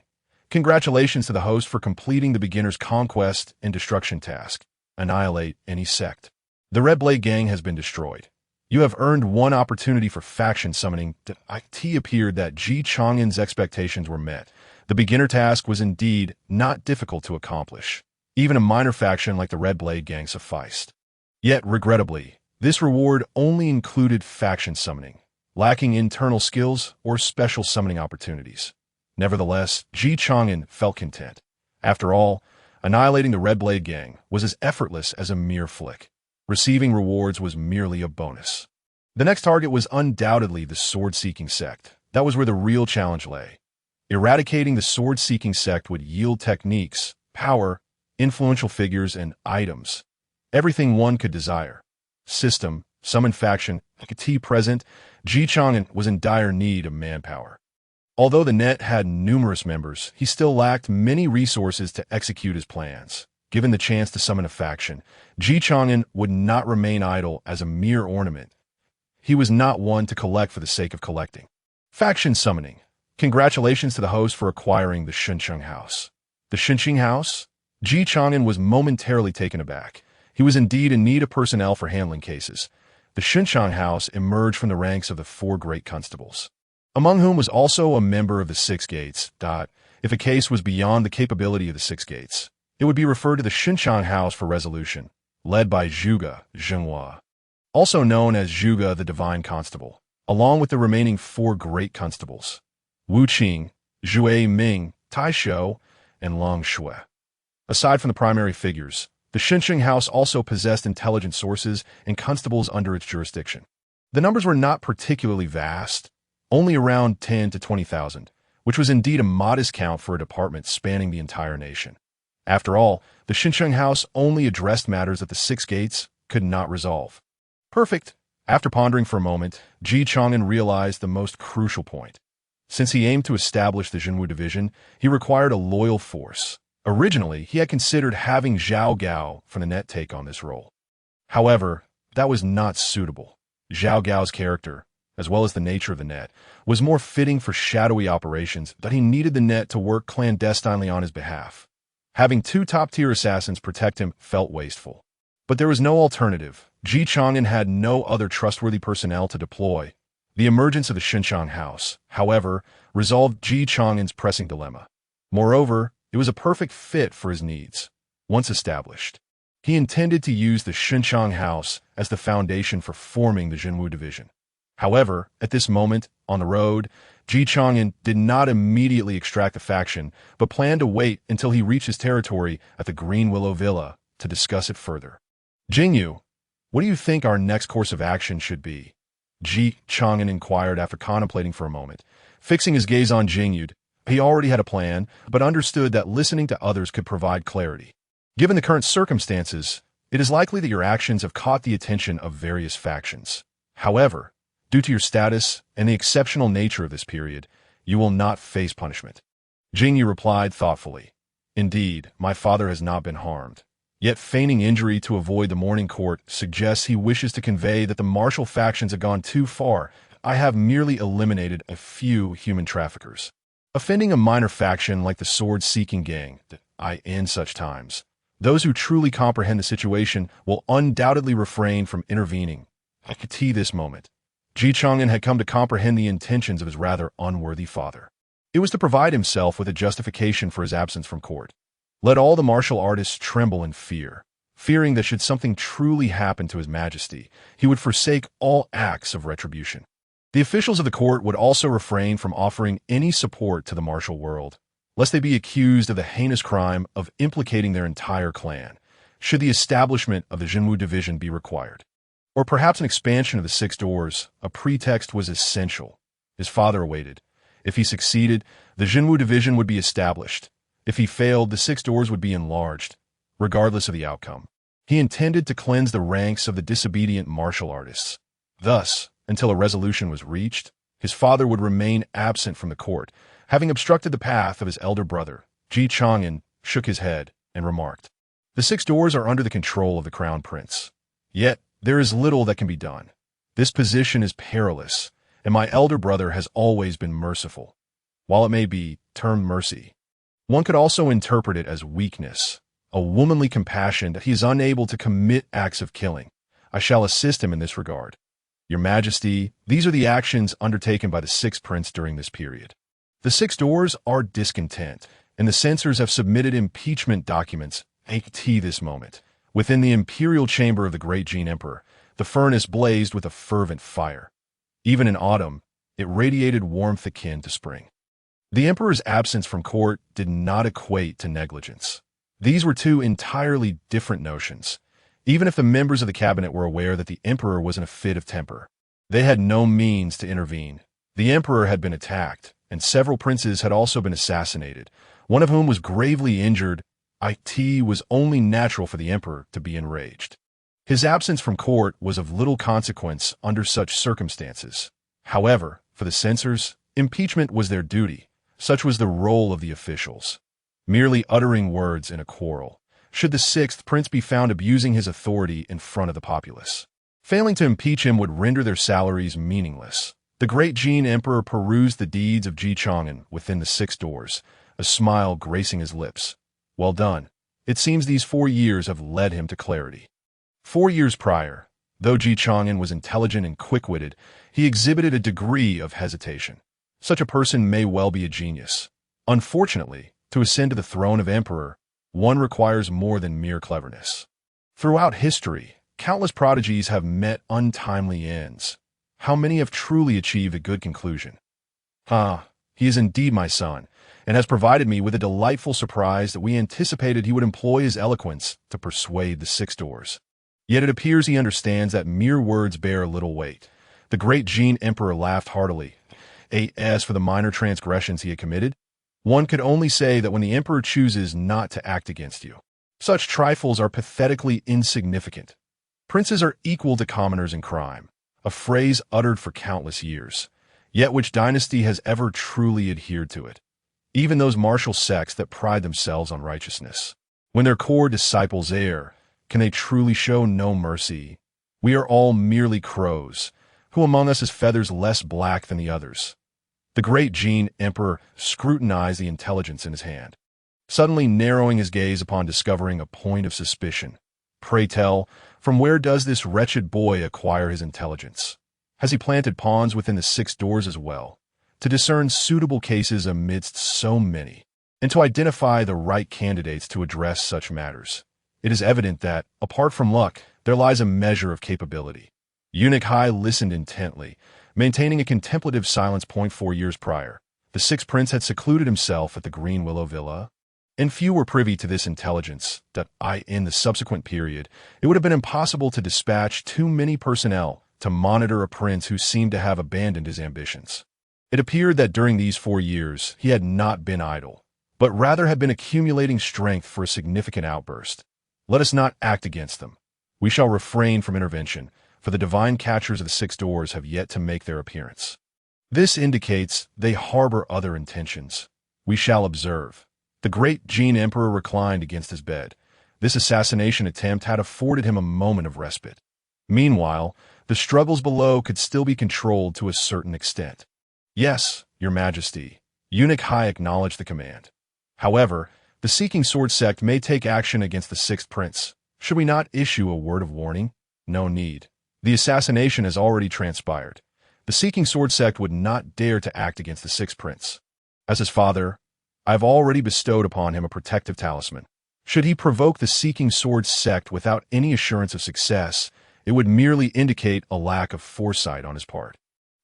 Congratulations to the host for completing the beginner's conquest and destruction task. Annihilate any sect. The Red Blade Gang has been destroyed. You have earned one opportunity for faction summoning. It appeared that Ji Chang'an's expectations were met. The beginner task was indeed not difficult to accomplish. Even a minor faction like the Red Blade Gang sufficed. Yet, regrettably, this reward only included faction summoning, lacking internal skills or special summoning opportunities. Nevertheless, Ji Chang'an felt content. After all, annihilating the Red Blade Gang was as effortless as a mere flick. Receiving rewards was merely a bonus. The next target was undoubtedly the sword-seeking sect. That was where the real challenge lay. Eradicating the sword-seeking sect would yield techniques, power, influential figures, and items. Everything one could desire. System, summon faction, present, Ji Chang'an was in dire need of manpower. Although the net had numerous members, he still lacked many resources to execute his plans. Given the chance to summon a faction, Ji Chang'an would not remain idle as a mere ornament. He was not one to collect for the sake of collecting. Faction summoning. Congratulations to the host for acquiring the Shunsheng House. The Shunsheng House? Ji Chang'an was momentarily taken aback. He was indeed in need of personnel for handling cases. The Shunsheng House emerged from the ranks of the 4 great constables, among whom was also a member of the 6 Gates. If a case was beyond the capability of the 6 Gates, it would be referred to the Shunsheng House for resolution, led by Zhuge Zhenhua, also known as Zhuge the Divine Constable, along with the remaining 4 great constables, Wu Qing, Zhui Ming, Tai Shou, and Long Shui. Aside from the primary figures, the Shunsheng House also possessed intelligent sources and constables under its jurisdiction. The numbers were not particularly vast, only around 10 to 20,000, which was indeed a modest count for a department spanning the entire nation. After all, the Shunsheng House only addressed matters that the 6 Gates could not resolve. Perfect. After pondering for a moment, Ji Chang'an realized the most crucial point. Since he aimed to establish the Zhenwu division, he required a loyal force. Originally, he had considered having Zhao Gao from the net take on this role. However, that was not suitable. Zhao Gao's character, as well as the nature of the net, was more fitting for shadowy operations that he needed the net to work clandestinely on his behalf. Having 2 top-tier assassins protect him felt wasteful. But there was no alternative. Ji Chang'an had no other trustworthy personnel to deploy. The emergence of the Shunsheng House, however, resolved Ji Chang'an's pressing dilemma. Moreover, it was a perfect fit for his needs. Once established, he intended to use the Shunsheng House as the foundation for forming the Zhenwu division. However, at this moment, on the road, Ji Chang'an did not immediately extract the faction, but planned to wait until he reached his territory at the Green Willow Villa to discuss it further. Jingyu, what do you think our next course of action should be? Ji Chang'an inquired after contemplating for a moment. Fixing his gaze on Jingyu, he already had a plan, but understood that listening to others could provide clarity. Given the current circumstances, it is likely that your actions have caught the attention of various factions. However, due to your status and the exceptional nature of this period, you will not face punishment. Jingyu replied thoughtfully. Indeed, my father has not been harmed. Yet feigning injury to avoid the morning court suggests he wishes to convey that the martial factions have gone too far. I have merely eliminated a few human traffickers. Offending a minor faction like the sword-seeking gang, in such times, those who truly comprehend the situation will undoubtedly refrain from intervening. At this moment, Ji Chang'an had come to comprehend the intentions of his rather unworthy father. It was to provide himself with a justification for his absence from court. Let all the martial artists tremble in fear, fearing that should something truly happen to his majesty, he would forsake all acts of retribution. The officials of the court would also refrain from offering any support to the martial world, lest they be accused of the heinous crime of implicating their entire clan, should the establishment of the Jinwu division be required. Or perhaps an expansion of the Six Doors, a pretext was essential. His father awaited. If he succeeded, the Jinwu division would be established. If he failed, the Six Doors would be enlarged, regardless of the outcome. He intended to cleanse the ranks of the disobedient martial artists. Thus, until a resolution was reached, his father would remain absent from the court, having obstructed the path of his elder brother. Chang'an shook his head and remarked, "The Six Doors are under the control of the Crown Prince. Yet, there is little that can be done. This position is perilous, and my elder brother has always been merciful. While it may be termed mercy, one could also interpret it as weakness, a womanly compassion that he is unable to commit acts of killing. I shall assist him in this regard. Your Majesty, these are the actions undertaken by the Sixth Prince during this period. The Six Doors are discontent, and the censors have submitted impeachment documents at this moment. Within the imperial chamber of the great Jin Emperor, the furnace blazed with a fervent fire. Even in autumn, it radiated warmth akin to spring. The emperor's absence from court did not equate to negligence. These were two entirely different notions. Even if the members of the cabinet were aware that the emperor was in a fit of temper, they had no means to intervene. The emperor had been attacked, and several princes had also been assassinated, one of whom was gravely injured. It was only natural for the emperor to be enraged. His absence from court was of little consequence under such circumstances. However, for the censors, impeachment was their duty. Such was the role of the officials. Merely uttering words in a quarrel, should the Sixth Prince be found abusing his authority in front of the populace. Failing to impeach him would render their salaries meaningless. The great Jin Emperor perused the deeds of Chang'an within the Six Doors, a smile gracing his lips. Well done. It seems these 4 years have led him to clarity. 4 years prior, though Chang'an was intelligent and quick-witted, he exhibited a degree of hesitation. Such a person may well be a genius. Unfortunately, to ascend to the throne of emperor, one requires more than mere cleverness. Throughout history, countless prodigies have met untimely ends. How many have truly achieved a good conclusion? He is indeed my son, and has provided me with a delightful surprise that we anticipated he would employ his eloquence to persuade the Six Doors. Yet it appears he understands that mere words bear little weight. The great Jin Emperor laughed heartily. As for the minor transgressions he had committed, one could only say that when the emperor chooses not to act against you, such trifles are pathetically insignificant. Princes are equal to commoners in crime, a phrase uttered for countless years, yet which dynasty has ever truly adhered to it? Even those martial sects that pride themselves on righteousness. When their core disciples err, can they truly show no mercy? We are all merely crows. Who among us has feathers less black than the others? The great Jin Emperor scrutinized the intelligence in his hand, suddenly narrowing his gaze upon discovering a point of suspicion. Pray tell, from where does this wretched boy acquire his intelligence? Has he planted pawns within the Six Doors as well, to discern suitable cases amidst so many, and to identify the right candidates to address such matters? It is evident that, apart from luck, there lies a measure of capability. Eunuch Hai listened intently, maintaining a contemplative silence. 4 years prior, the Sixth Prince had secluded himself at the Green Willow Villa, and few were privy to this intelligence that in the subsequent period, it would have been impossible to dispatch too many personnel to monitor a prince who seemed to have abandoned his ambitions. It appeared that during these 4 years, he had not been idle, but rather had been accumulating strength for a significant outburst. Let us not act against them. We shall refrain from intervention, for the divine catchers of the Six Doors have yet to make their appearance. This indicates they harbor other intentions. We shall observe. The great Jin Emperor reclined against his bed. This assassination attempt had afforded him a moment of respite. Meanwhile, the struggles below could still be controlled to a certain extent. Yes, Your Majesty. Eunuch Hai acknowledged the command. However, the Seeking Sword sect may take action against the Sixth Prince. Should we not issue a word of warning? No need. The assassination has already transpired. The Seeking Sword sect would not dare to act against the Sixth Prince. As his father, I have already bestowed upon him a protective talisman. Should he provoke the Seeking Sword sect without any assurance of success, it would merely indicate a lack of foresight on his part.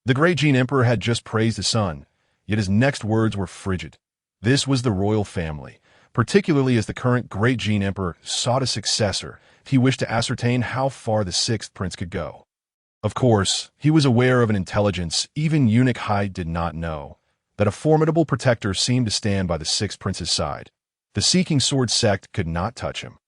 The great Jin Emperor had just praised his son, yet his next words were frigid. This was the royal family, particularly as the current great Jin Emperor sought a successor. He wished to ascertain how far the sixth prince could go. Of course, he was aware of an intelligence even eunuch Hai did not know, that a formidable protector seemed to stand by the sixth prince's side. The seeking sword sect could not touch him.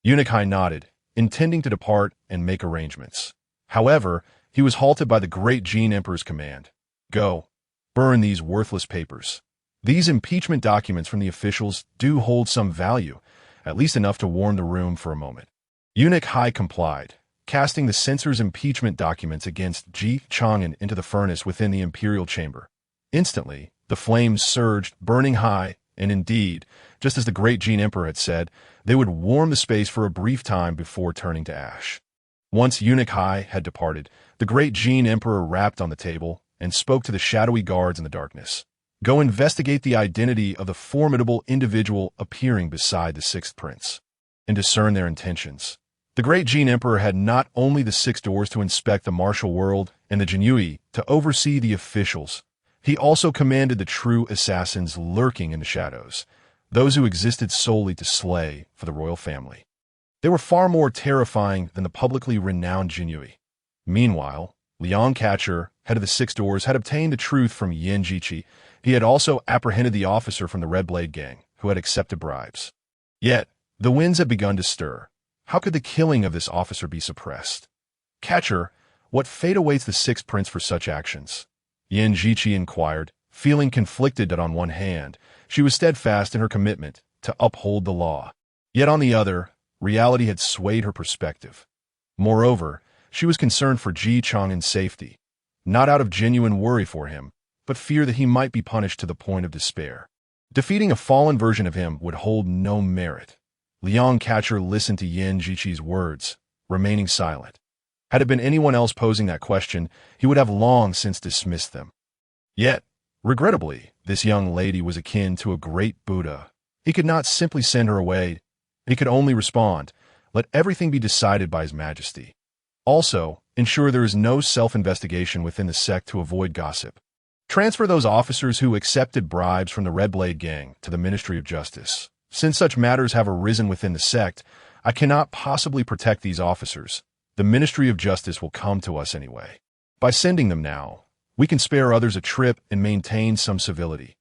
Eunuch Hai nodded, intending to depart and make arrangements. However, he was halted by the great Jin Emperor's command. Go, burn these worthless papers. These impeachment documents from the officials do hold some value, at least enough to warm the room for a moment. Eunuch Hai complied, casting the censor's impeachment documents against Chang'an into the furnace within the imperial chamber. Instantly, the flames surged, burning high, and indeed, just as the great Jin Emperor had said, they would warm the space for a brief time before turning to ash. Once Eunuch Hai had departed, the great Jin Emperor rapped on the table and spoke to the shadowy guards in the darkness. Go investigate the identity of the formidable individual appearing beside the sixth prince, and discern their intentions. The great Jin Emperor had not only the six doors to inspect the martial world and the Jinyui to oversee the officials, he also commanded the true assassins lurking in the shadows, those who existed solely to slay for the royal family. They were far more terrifying than the publicly renowned Jinyui. Meanwhile, Liang Catcher, head of the Six Doors, had obtained the truth from Yin Jiqi. He had also apprehended the officer from the Red Blade Gang, who had accepted bribes. Yet, the winds had begun to stir. How could the killing of this officer be suppressed? Catcher, what fate awaits the sixth prince for such actions? Yin Jiqi inquired, feeling conflicted that on one hand, she was steadfast in her commitment to uphold the law. Yet on the other, reality had swayed her perspective. Moreover, she was concerned for Ji Chang'an's safety, not out of genuine worry for him, but fear that he might be punished to the point of despair. Defeating a fallen version of him would hold no merit. Liang Catcher listened to Yin Jiqi's words, remaining silent. Had it been anyone else posing that question, he would have long since dismissed them. Yet, regrettably, this young lady was akin to a great Buddha. He could not simply send her away. He could only respond, let everything be decided by His Majesty. Also, ensure there is no self-investigation within the sect to avoid gossip. Transfer those officers who accepted bribes from the Red Blade Gang to the Ministry of Justice. Since such matters have arisen within the sect, I cannot possibly protect these officers. The Ministry of Justice will come to us anyway. By sending them now, we can spare others a trip and maintain some civility.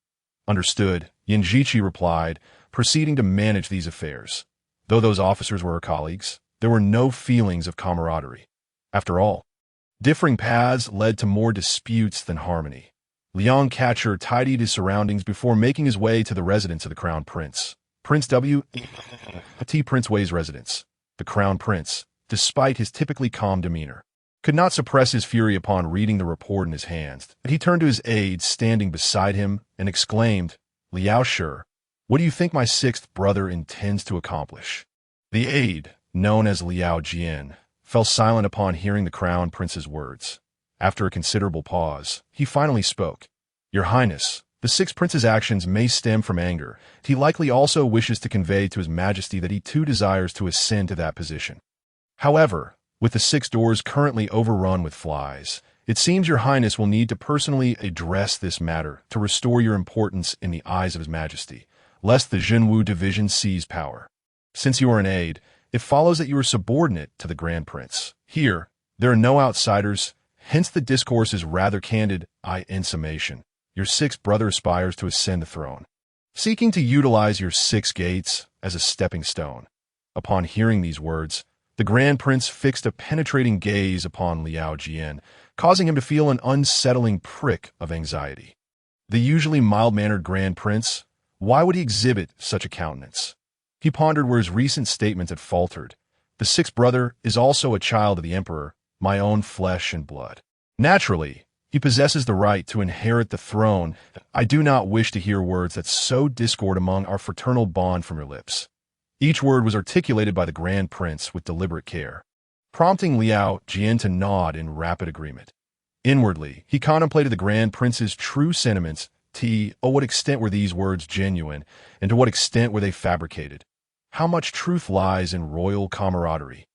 Understood, Yin Jiqi replied, proceeding to manage these affairs. Though those officers were her colleagues, there were no feelings of camaraderie. After all, differing paths led to more disputes than harmony. Liang Catcher tidied his surroundings before making his way to the residence of the Crown Prince. Prince T. Prince Wei's residence. The Crown Prince, despite his typically calm demeanor, could not suppress his fury upon reading the report in his hands. He turned to his aide standing beside him and exclaimed, Liao Shi, what do you think my sixth brother intends to accomplish? The aide, known as Liao Jian, fell silent upon hearing the Crown Prince's words. After a considerable pause, he finally spoke. Your Highness, the sixth prince's actions may stem from anger. He likely also wishes to convey to His Majesty that he too desires to ascend to that position. However, with the six doors currently overrun with flies, it seems Your Highness will need to personally address this matter to restore your importance in the eyes of His Majesty, lest the Zhenwu division seize power. Since you are an aide, it follows that you are subordinate to the Grand Prince. Here, there are no outsiders, hence the discourse is rather candid. In summation, your sixth brother aspires to ascend the throne, seeking to utilize your six gates as a stepping stone. Upon hearing these words, the Grand Prince fixed a penetrating gaze upon Liao Jian, causing him to feel an unsettling prick of anxiety. The usually mild-mannered Grand Prince, why would he exhibit such a countenance? He pondered where his recent statements had faltered. The sixth brother is also a child of the Emperor, my own flesh and blood. Naturally, he possesses the right to inherit the throne. I do not wish to hear words that sow discord among our fraternal bond from your lips. Each word was articulated by the Grand Prince with deliberate care, prompting Liao Jian to nod in rapid agreement. Inwardly, he contemplated the Grand Prince's true sentiments. To what extent were these words genuine, and to what extent were they fabricated? How much truth lies in royal camaraderie?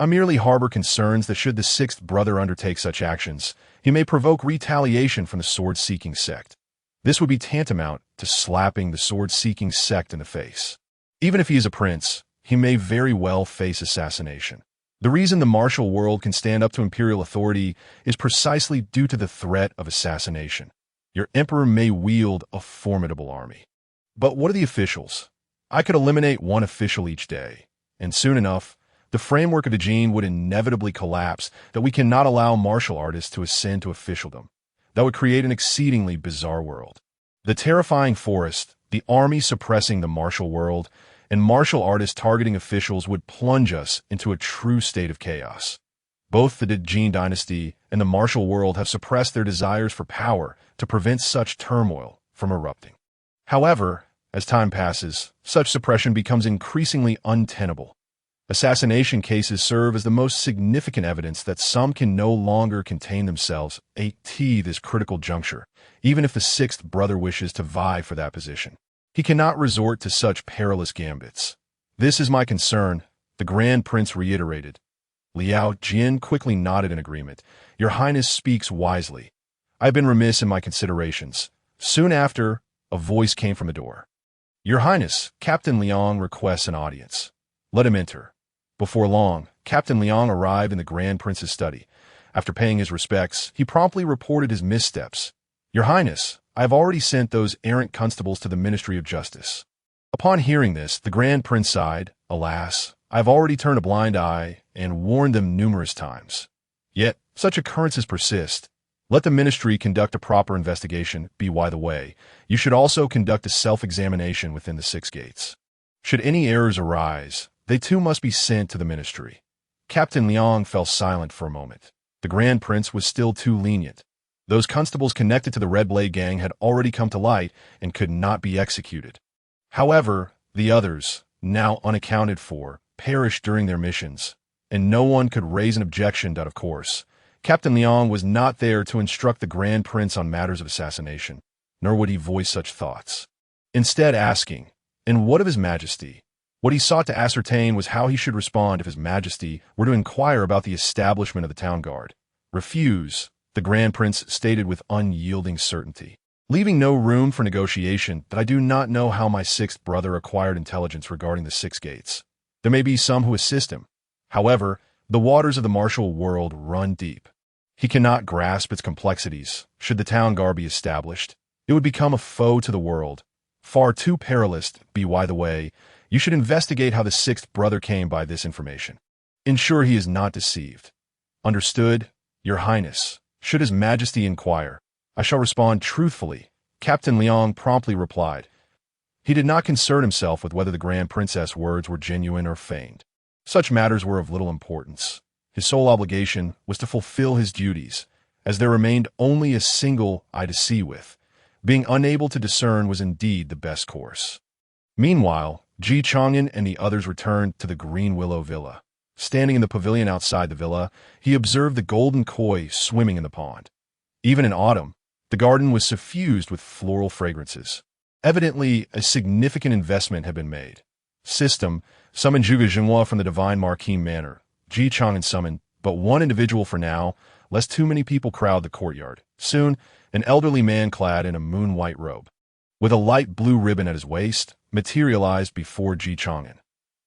I merely harbor concerns that should the sixth brother undertake such actions, he may provoke retaliation from the sword-seeking sect. This would be tantamount to slapping the sword-seeking sect in the face. Even if he is a prince, he may very well face assassination. The reason the martial world can stand up to imperial authority is precisely due to the threat of assassination. Your emperor may wield a formidable army. But what are the officials? I could eliminate one official each day, and soon enough, the framework of the gene would inevitably collapse that we cannot allow martial artists to ascend to officialdom. That would create an exceedingly bizarre world. The terrifying forest, the army suppressing the martial world, and martial artists targeting officials would plunge us into a true state of chaos. Both the Jin dynasty and the martial world have suppressed their desires for power to prevent such turmoil from erupting. However, as time passes, such suppression becomes increasingly untenable. Assassination cases serve as the most significant evidence that some can no longer contain themselves at this critical juncture, even if the sixth brother wishes to vie for that position. He cannot resort to such perilous gambits. This is my concern, the Grand Prince reiterated. Liao Jin quickly nodded in agreement. Your Highness speaks wisely. I have been remiss in my considerations. Soon after, a voice came from the door. Your Highness, Captain Liang requests an audience. Let him enter. Before long, Captain Liang arrived in the Grand Prince's study. After paying his respects, he promptly reported his missteps. Your Highness, I have already sent those errant constables to the Ministry of Justice. Upon hearing this, the Grand Prince sighed. Alas, I have already turned a blind eye and warned them numerous times. Yet, such occurrences persist. Let the Ministry conduct a proper investigation. By the way, you should also conduct a self-examination within the 6 gates. Should any errors arise, they too must be sent to the Ministry. Captain Liang fell silent for a moment. The Grand Prince was still too lenient. Those constables connected to the Red Blade gang had already come to light and could not be executed. However, the others, now unaccounted for, perished during their missions, and no one could raise an objection that, of course, Captain Liang was not there to instruct the Grand Prince on matters of assassination, nor would he voice such thoughts. Instead asking, and what of His Majesty? What he sought to ascertain was how he should respond if His Majesty were to inquire about the establishment of the town guard. Refuse, the Grand Prince stated with unyielding certainty, leaving no room for negotiation. That I do not know how my sixth brother acquired intelligence regarding the 6 gates. There may be some who assist him. However, the waters of the martial world run deep. He cannot grasp its complexities. Should the town guard be established, it would become a foe to the world. Far too perilous. By the way, you should investigate how the sixth brother came by this information. Ensure he is not deceived. Understood, Your Highness. Should His Majesty inquire, I shall respond truthfully, Captain Liang promptly replied. He did not concern himself with whether the Grand Princess' words were genuine or feigned. Such matters were of little importance. His sole obligation was to fulfill his duties, as there remained only a single eye to see with. Being unable to discern was indeed the best course. Meanwhile, Chang'an and the others returned to the Green Willow Villa. Standing in the pavilion outside the villa, he observed the golden koi swimming in the pond. Even in autumn, the garden was suffused with floral fragrances. Evidently, a significant investment had been made. System summoned Zhuge Jinghua from the Divine Marquis Manor. Chang'an summoned but one individual for now, lest too many people crowd the courtyard. Soon, an elderly man clad in a moon-white robe, with a light blue ribbon at his waist, materialized before Chang'an.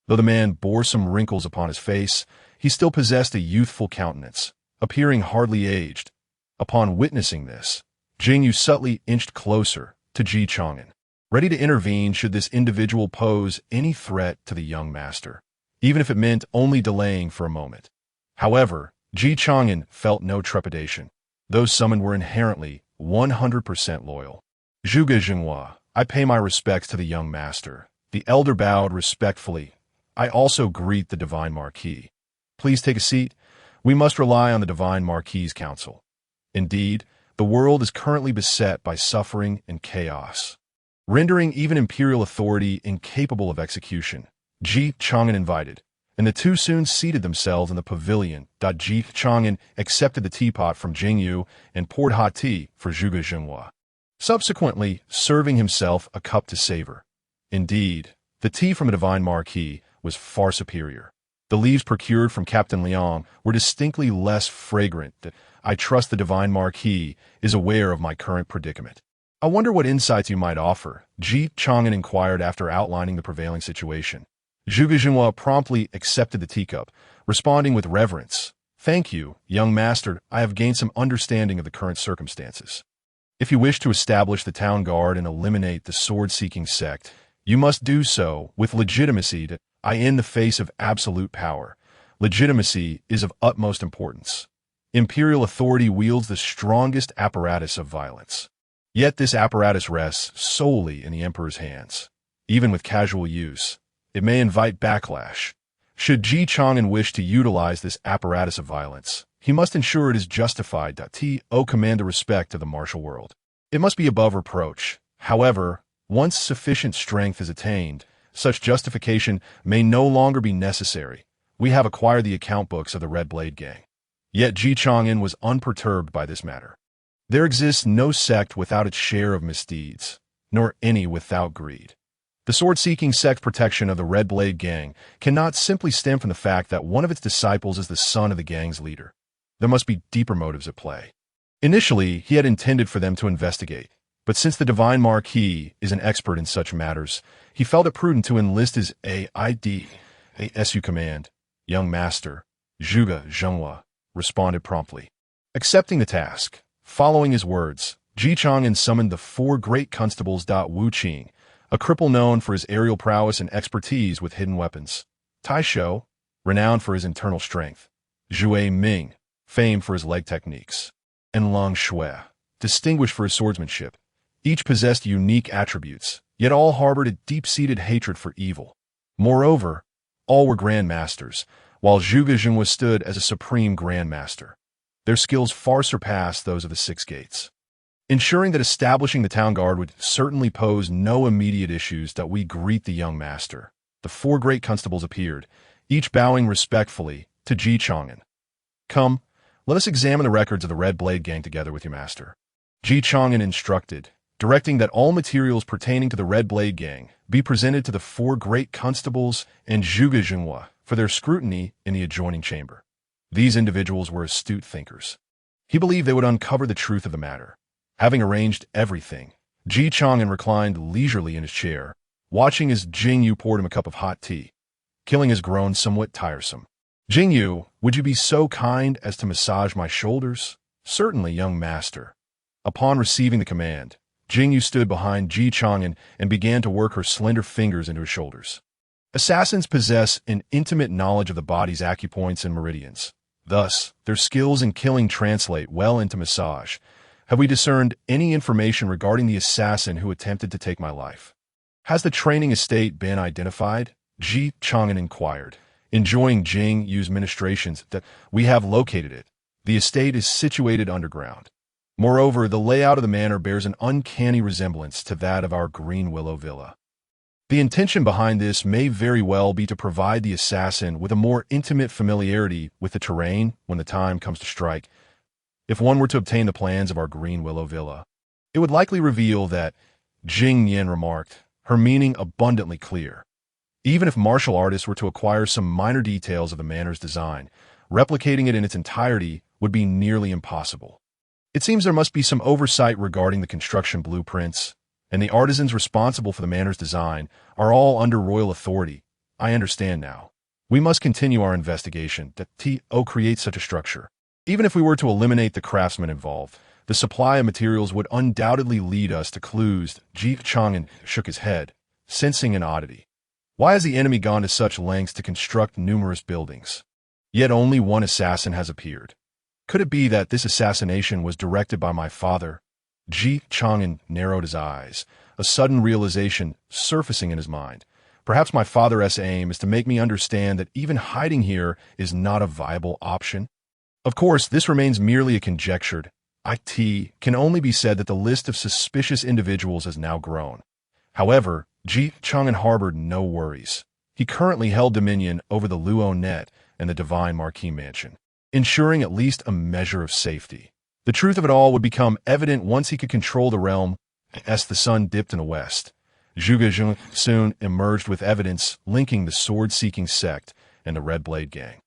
Though the man bore some wrinkles upon his face, he still possessed a youthful countenance, appearing hardly aged. Upon witnessing this, Jingyu subtly inched closer to Chang'an, ready to intervene should this individual pose any threat to the young master, even if it meant only delaying for a moment. However, Chang'an felt no trepidation. Those summoned were inherently 100% loyal. Zhuge Jinghua, I pay my respects to the young master. The elder bowed respectfully. I also greet the Divine Marquis. Please take a seat. We must rely on the Divine Marquis's counsel. Indeed, the world is currently beset by suffering and chaos, rendering even imperial authority incapable of execution. Chang'an invited, and the two soon seated themselves in the pavilion. Chang'an accepted the teapot from Jingyu and poured hot tea for Zhuge Jinghua, subsequently serving himself a cup to savor. Indeed, the tea from the Divine Marquis was far superior. The leaves procured from Captain Liang were distinctly less fragrant. I trust the Divine Marquis is aware of my current predicament. I wonder what insights you might offer, Ji Chang'an inquired after outlining the prevailing situation. Zhuge Jinhua promptly accepted the teacup, responding with reverence. Thank you, young master, I have gained some understanding of the current circumstances. If you wish to establish the town guard and eliminate the sword-seeking sect, you must do so with legitimacy. In the face of absolute power, legitimacy is of utmost importance. Imperial authority wields the strongest apparatus of violence. Yet this apparatus rests solely in the emperor's hands. Even with casual use, it may invite backlash. Should Ji Chang'an wish to utilize this apparatus of violence, he must ensure it is justified. Command the respect of the martial world. It must be above reproach. However, once sufficient strength is attained, such justification may no longer be necessary. We have acquired the account books of the Red Blade Gang. Yet Ji Chang'an was unperturbed by this matter. There exists no sect without its share of misdeeds, nor any without greed. The sword-seeking sect protection of the Red Blade Gang cannot simply stem from the fact that one of its disciples is the son of the gang's leader. There must be deeper motives at play. Initially, he had intended for them to investigate, but since the Divine Marquis is an expert in such matters, he felt it prudent to enlist his ASU command. Young master, Zhuge Jinhua, responded promptly. Accepting the task, following his words, Ji Chang'an summoned the 4 great constables. Wu Qing, a cripple known for his aerial prowess and expertise with hidden weapons. Tai Shou, renowned for his internal strength. Zhue Ming, famed for his leg techniques. And Long Shui, distinguished for his swordsmanship. Each possessed unique attributes, yet all harbored a deep-seated hatred for evil. Moreover, all were grandmasters, while Zhuge Jinhua stood as a supreme grandmaster. Their skills far surpassed those of the Six Gates. Ensuring that establishing the town guard would certainly pose no immediate issues, that we greet the young master. The 4 great constables appeared, each bowing respectfully to Ji Chang'an. Come, let us examine the records of the Red Blade Gang together with you, master. Ji Chang'an instructed, directing that all materials pertaining to the Red Blade Gang be presented to the 4 great constables and Zhuge Jinhua for their scrutiny in the adjoining chamber. These individuals were astute thinkers. He believed they would uncover the truth of the matter. Having arranged everything, Ji Chang'an reclined leisurely in his chair, watching as Jing Yu poured him a cup of hot tea. Killing has grown somewhat tiresome. Jing Yu, would you be so kind as to massage my shoulders? Certainly, young master. Upon receiving the command, Jing Yu stood behind Ji Chang'an and began to work her slender fingers into his shoulders. Assassins possess an intimate knowledge of the body's acupoints and meridians. Thus, their skills in killing translate well into massage. Have we discerned any information regarding the assassin who attempted to take my life? Has the training estate been identified? Ji Chang'an inquired, enjoying Jing Yu's ministrations. That we have located it. The estate is situated underground. Moreover, the layout of the manor bears an uncanny resemblance to that of our Green Willow Villa. The intention behind this may very well be to provide the assassin with a more intimate familiarity with the terrain when the time comes to strike. If one were to obtain the plans of our Green Willow Villa, it would likely reveal that, Jing Yan remarked, her meaning abundantly clear. Even if martial artists were to acquire some minor details of the manor's design, replicating it in its entirety would be nearly impossible. It seems there must be some oversight regarding the construction blueprints, and the artisans responsible for the manor's design are all under royal authority. I understand now. We must continue our investigation to create such a structure. Even if we were to eliminate the craftsmen involved, the supply of materials would undoubtedly lead us to clues. Ji Chang'an shook his head, sensing an oddity. Why has the enemy gone to such lengths to construct numerous buildings? Yet only one assassin has appeared. Could it be that this assassination was directed by my father? Ji Chang'an narrowed his eyes, a sudden realization surfacing in his mind. Perhaps my father's aim is to make me understand that even hiding here is not a viable option. Of course, this remains merely a conjecture. It can only be said that the list of suspicious individuals has now grown. However, Ji Chang'an harbored no worries. He currently held dominion over the Luo Net and the Divine Marquis Mansion, ensuring at least a measure of safety. The truth of it all would become evident once he could control the realm. As the sun dipped in the west, Zhuge Jinhua soon emerged with evidence linking the sword-seeking sect and the Red Blade Gang,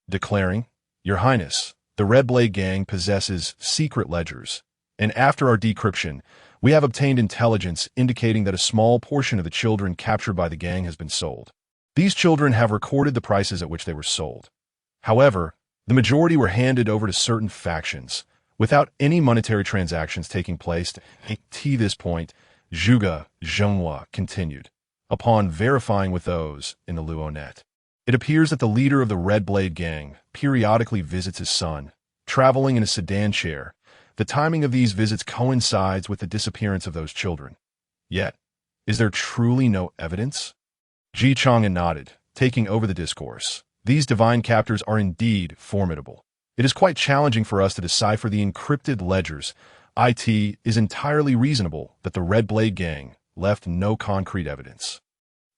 declaring, "Your Highness, the Red Blade Gang possesses secret ledgers, and after our decryption, we have obtained intelligence indicating that a small portion of the children captured by the gang has been sold. These children have recorded the prices at which they were sold. However, the majority were handed over to certain factions, without any monetary transactions taking place. To this point, Zhuge Zhenghua continued, upon verifying with those in the Luonet. It appears that the leader of the Red Blade Gang periodically visits his son, traveling in a sedan chair. The timing of these visits coincides with the disappearance of those children. Yet, is there truly no evidence?" Chang'an nodded, taking over the discourse. "These divine captors are indeed formidable. It is quite challenging for us to decipher the encrypted ledgers. It is entirely reasonable that the Red Blade Gang left no concrete evidence.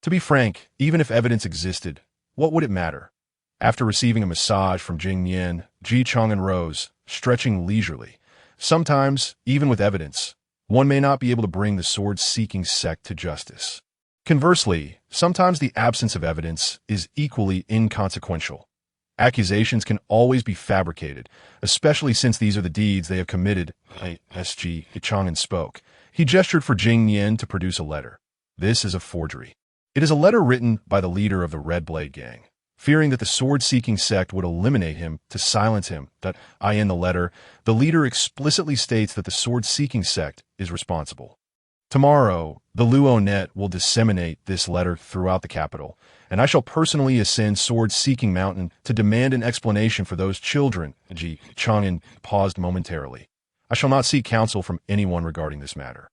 To be frank, even if evidence existed, what would it matter?" After receiving a massage from Jing Yan, Chang'an rose, stretching leisurely. "Sometimes, even with evidence, one may not be able to bring the sword-seeking sect to justice. Conversely, sometimes the absence of evidence is equally inconsequential. Accusations can always be fabricated, especially since these are the deeds they have committed." Chang'an spoke. He gestured for Jing Yan to produce a letter. "This is a forgery. It is a letter written by the leader of the Red Blade Gang, fearing that the sword-seeking sect would eliminate him to silence him. In the letter, the leader explicitly states that the sword-seeking sect is responsible. Tomorrow, the Luonet will disseminate this letter throughout the capital, and I shall personally ascend Sword-Seeking Mountain to demand an explanation for those children." Chang'an paused momentarily. "I shall not seek counsel from anyone regarding this matter.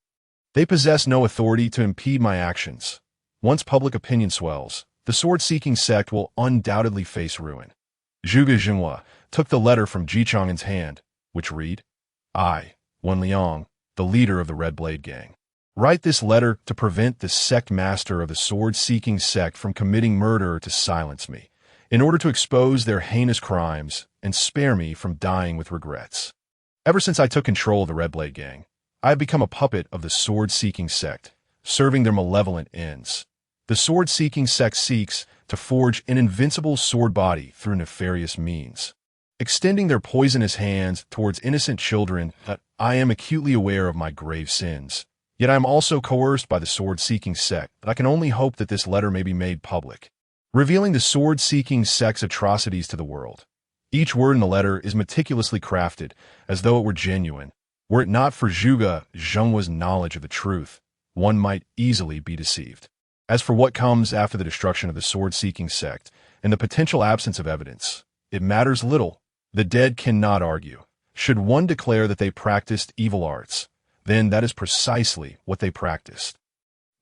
They possess no authority to impede my actions. Once public opinion swells, the sword-seeking sect will undoubtedly face ruin." Zhuge Zhenghua took the letter from Chang'an's hand, which read, "I, Wen Liang, the leader of the Red Blade Gang, write this letter to prevent the sect master of the sword-seeking sect from committing murder to silence me, in order to expose their heinous crimes and spare me from dying with regrets. Ever since I took control of the Red Blade Gang, I have become a puppet of the sword-seeking sect, serving their malevolent ends. The sword-seeking sect seeks to forge an invincible sword body through nefarious means, extending their poisonous hands towards innocent children. I am acutely aware of my grave sins. Yet I am also coerced by the sword-seeking sect, but I can only hope that this letter may be made public, revealing the sword-seeking sect's atrocities to the world. Each word in the letter is meticulously crafted, as though it were genuine. Were it not for Zhuge Zhenghua's knowledge of the truth, one might easily be deceived. As for what comes after the destruction of the sword-seeking sect and the potential absence of evidence, it matters little. The dead cannot argue. Should one declare that they practiced evil arts, then that is precisely what they practiced.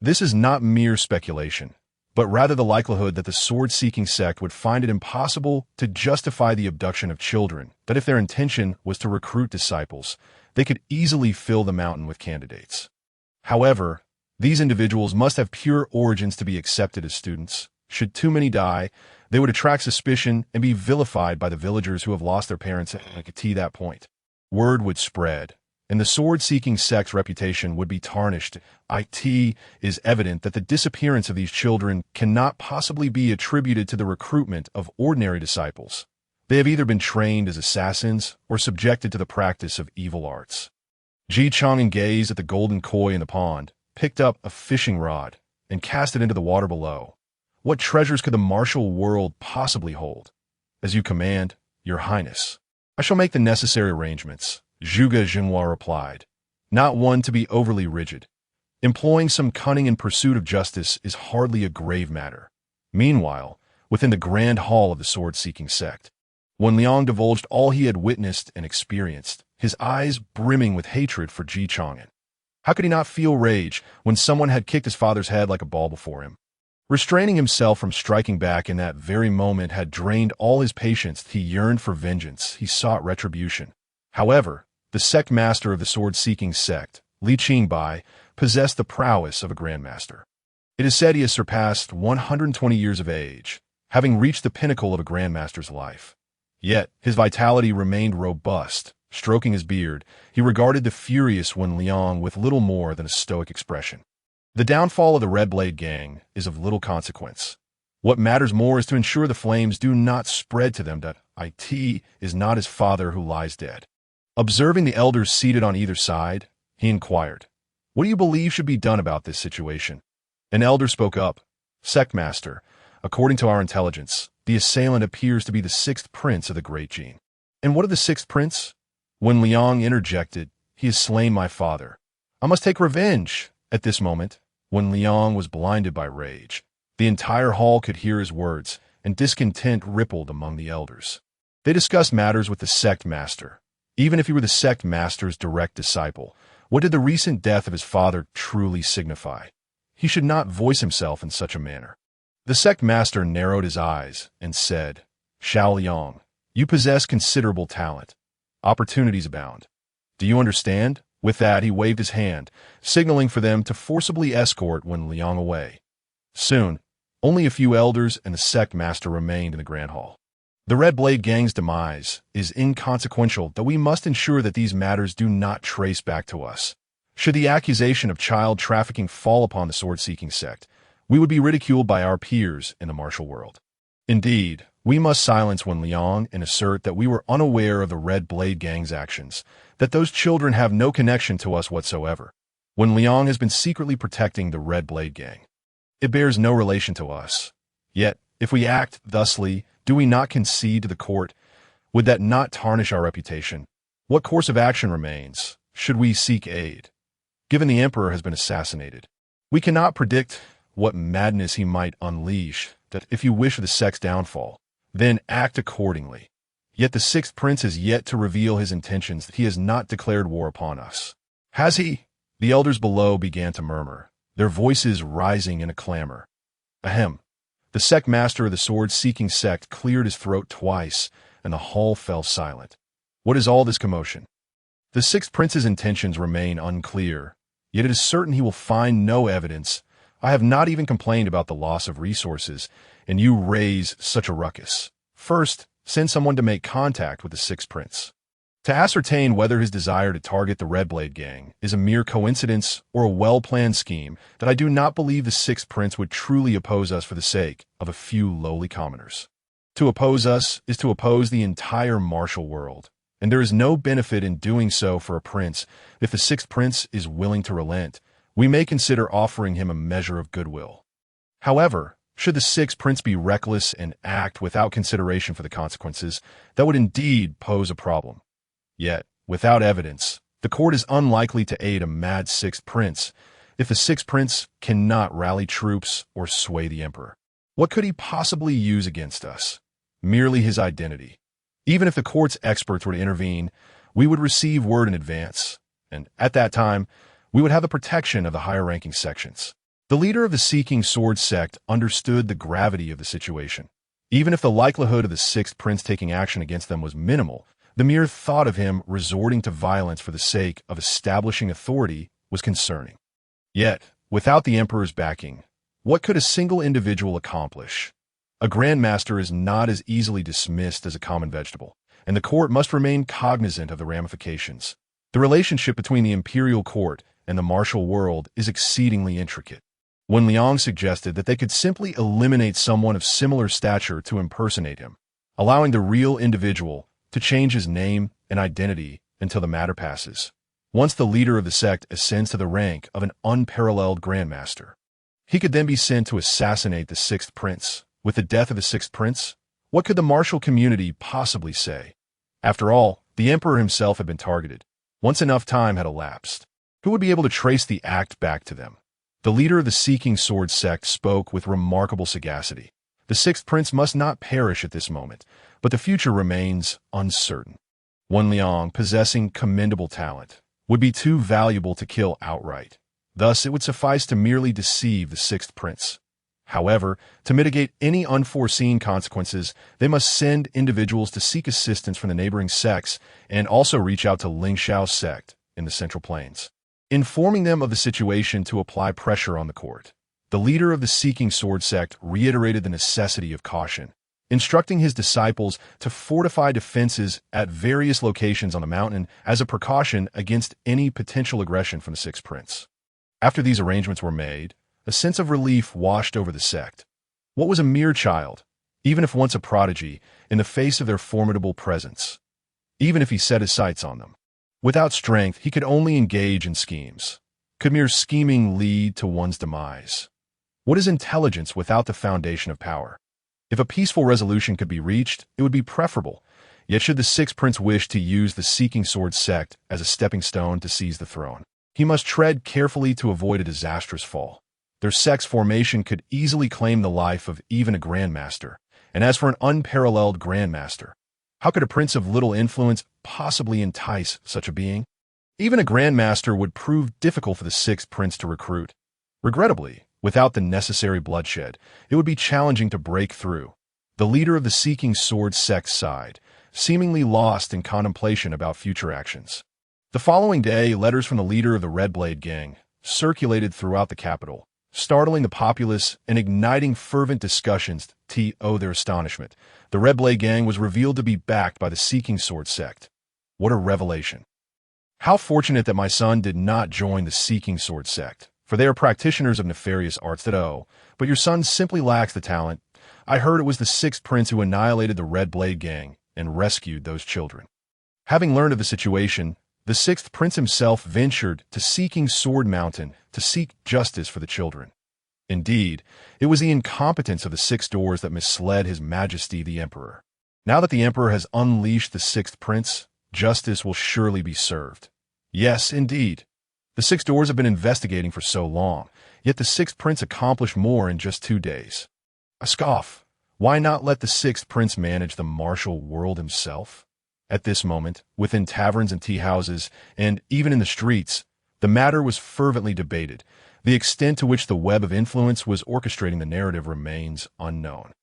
This is not mere speculation, but rather the likelihood that the sword-seeking sect would find it impossible to justify the abduction of children, that if their intention was to recruit disciples, they could easily fill the mountain with candidates. However, these individuals must have pure origins to be accepted as students. Should too many die, they would attract suspicion and be vilified by the villagers who have lost their parents at that point. Word would spread, and the sword-seeking sect's reputation would be tarnished. It is evident that the disappearance of these children cannot possibly be attributed to the recruitment of ordinary disciples. They have either been trained as assassins or subjected to the practice of evil arts." Chang'an gazed at the golden koi in the pond, picked up a fishing rod, and cast it into the water below. "What treasures could the martial world possibly hold?" "As you command, Your Highness. I shall make the necessary arrangements," Zhuge Zhenghua replied, not one to be overly rigid. Employing some cunning in pursuit of justice is hardly a grave matter. Meanwhile, within the grand hall of the sword-seeking sect, Wen Liang divulged all he had witnessed and experienced, his eyes brimming with hatred for Chang'an. How could he not feel rage when someone had kicked his father's head like a ball before him? Restraining himself from striking back in that very moment had drained all his patience. He yearned for vengeance. He sought retribution. However, the sect master of the sword-seeking sect, Li Qingbai, possessed the prowess of a grandmaster. It is said he has surpassed 120 years of age, having reached the pinnacle of a grandmaster's life. Yet, his vitality remained robust. Stroking his beard, he regarded the furious Wen Liang with little more than a stoic expression. The downfall of the Red Blade Gang is of little consequence. What matters more is to ensure the flames do not spread to them that it is not his father who lies dead. Observing the elders seated on either side, he inquired, "What do you believe should be done about this situation?" An elder spoke up, "Sectmaster, according to our intelligence, the assailant appears to be the sixth prince of the Great Gene." "And what of the sixth prince?" When Liang interjected, "He has slain my father. I must take revenge." At this moment, when Liang was blinded by rage, the entire hall could hear his words, and discontent rippled among the elders. They discussed matters with the sect master. Even if he were the sect master's direct disciple, what did the recent death of his father truly signify? He should not voice himself in such a manner. The sect master narrowed his eyes and said, "Xiao Liang, you possess considerable talent. Opportunities abound. Do you understand?" With that, he waved his hand, signaling for them to forcibly escort Wen Liang away. Soon, only a few elders and the sect master remained in the Grand Hall. The Red Blade Gang's demise is inconsequential, though we must ensure that these matters do not trace back to us. Should the accusation of child trafficking fall upon the sword-seeking sect, we would be ridiculed by our peers in the martial world. Indeed, we must silence Wen Liang and assert that we were unaware of the Red Blade Gang's actions, that thus children have no connection to us whatsoever. Wen Liang has been secretly protecting the Red Blade Gang. It bears no relation to us. Yet, if we act thusly, do we not concede to the court? Would that not tarnish our reputation? What course of action remains? Should we seek aid? Given the emperor has been assassinated, we cannot predict what madness he might unleash, that if you wish the sect's downfall, then act accordingly. Yet the sixth prince has yet to reveal his intentions, that he has not declared war upon us. Has he? The elders below began to murmur, their voices rising in a clamor. Ahem. The sect master of the sword-seeking sect cleared his throat twice, and the hall fell silent. What is all this commotion? The sixth prince's intentions remain unclear, yet it is certain he will find no evidence. I have not even complained about the loss of resources, and you raise such a ruckus. First, send someone to make contact with the sixth prince, to ascertain whether his desire to target the Red Blade Gang is a mere coincidence or a well-planned scheme. That I do not believe the sixth prince would truly oppose us for the sake of a few lowly commoners. To oppose us is to oppose the entire martial world, and there is no benefit in doing so for a prince. If the sixth prince is willing to relent, we may consider offering him a measure of goodwill. However, should the sixth prince be reckless and act without consideration for the consequences, that would indeed pose a problem. Yet, without evidence, the court is unlikely to aid a mad sixth prince. If the sixth prince cannot rally troops or sway the emperor, what could he possibly use against us? Merely his identity. Even if the court's experts were to intervene, we would receive word in advance, and at that time, we would have the protection of the higher-ranking sections. The leader of the Seeking Sword sect understood the gravity of the situation. Even if the likelihood of the sixth prince taking action against them was minimal, the mere thought of him resorting to violence for the sake of establishing authority was concerning. Yet, without the emperor's backing, what could a single individual accomplish? A grandmaster is not as easily dismissed as a common vegetable, and the court must remain cognizant of the ramifications. The relationship between the imperial court and the martial world is exceedingly intricate. Wen Liang suggested that they could simply eliminate someone of similar stature to impersonate him, allowing the real individual to change his name and identity until the matter passes. Once the leader of the sect ascends to the rank of an unparalleled grandmaster, he could then be sent to assassinate the sixth prince. With the death of the sixth prince, what could the martial community possibly say? After all, the emperor himself had been targeted. Once enough time had elapsed, who would be able to trace the act back to them? The leader of the Seeking Sword sect spoke with remarkable sagacity. The sixth prince must not perish at this moment, but the future remains uncertain. Wen Liang, possessing commendable talent, would be too valuable to kill outright. Thus, it would suffice to merely deceive the sixth prince. However, to mitigate any unforeseen consequences, they must send individuals to seek assistance from the neighboring sects and also reach out to Ling Xiao's sect in the Central Plains, informing them of the situation to apply pressure on the court. The leader of the Seeking Sword sect reiterated the necessity of caution, instructing his disciples to fortify defenses at various locations on the mountain as a precaution against any potential aggression from the sixth prince. After these arrangements were made, a sense of relief washed over the sect. What was a mere child, even if once a prodigy, in the face of their formidable presence? Even if he set his sights on them. Without strength, he could only engage in schemes. Could mere scheming lead to one's demise? What is intelligence without the foundation of power? If a peaceful resolution could be reached, it would be preferable. Yet should the sixth prince wish to use the Seeking Sword sect as a stepping stone to seize the throne, he must tread carefully to avoid a disastrous fall. Their sect's formation could easily claim the life of even a grandmaster, and as for an unparalleled grandmaster, how could a prince of little influence possibly entice such a being? Even a grandmaster would prove difficult for the sixth prince to recruit. Regrettably, without the necessary bloodshed, it would be challenging to break through. The leader of the Seeking Sword sect sighed, seemingly lost in contemplation about future actions. The following day, letters from the leader of the Red Blade gang circulated throughout the capital, startling the populace and igniting fervent discussions to their astonishment. The Red Blade gang was revealed to be backed by the Seeking Sword sect. What a revelation! How fortunate that my son did not join the Seeking Sword sect, for they are practitioners of nefarious arts but your son simply lacks the talent. I heard it was the sixth prince who annihilated the Red Blade gang and rescued those children. Having learned of the situation, the sixth prince himself ventured to Seeking Sword Mountain to seek justice for the children. Indeed, it was the incompetence of the six doors that misled His Majesty the Emperor. Now that the Emperor has unleashed the sixth prince, justice will surely be served. Yes, indeed. The six doors have been investigating for so long, yet the sixth prince accomplished more in just 2 days. A scoff. Why not let the sixth prince manage the martial world himself? At this moment, within taverns and tea-houses, and even in the streets, the matter was fervently debated. The extent to which the web of influence was orchestrating the narrative remains unknown.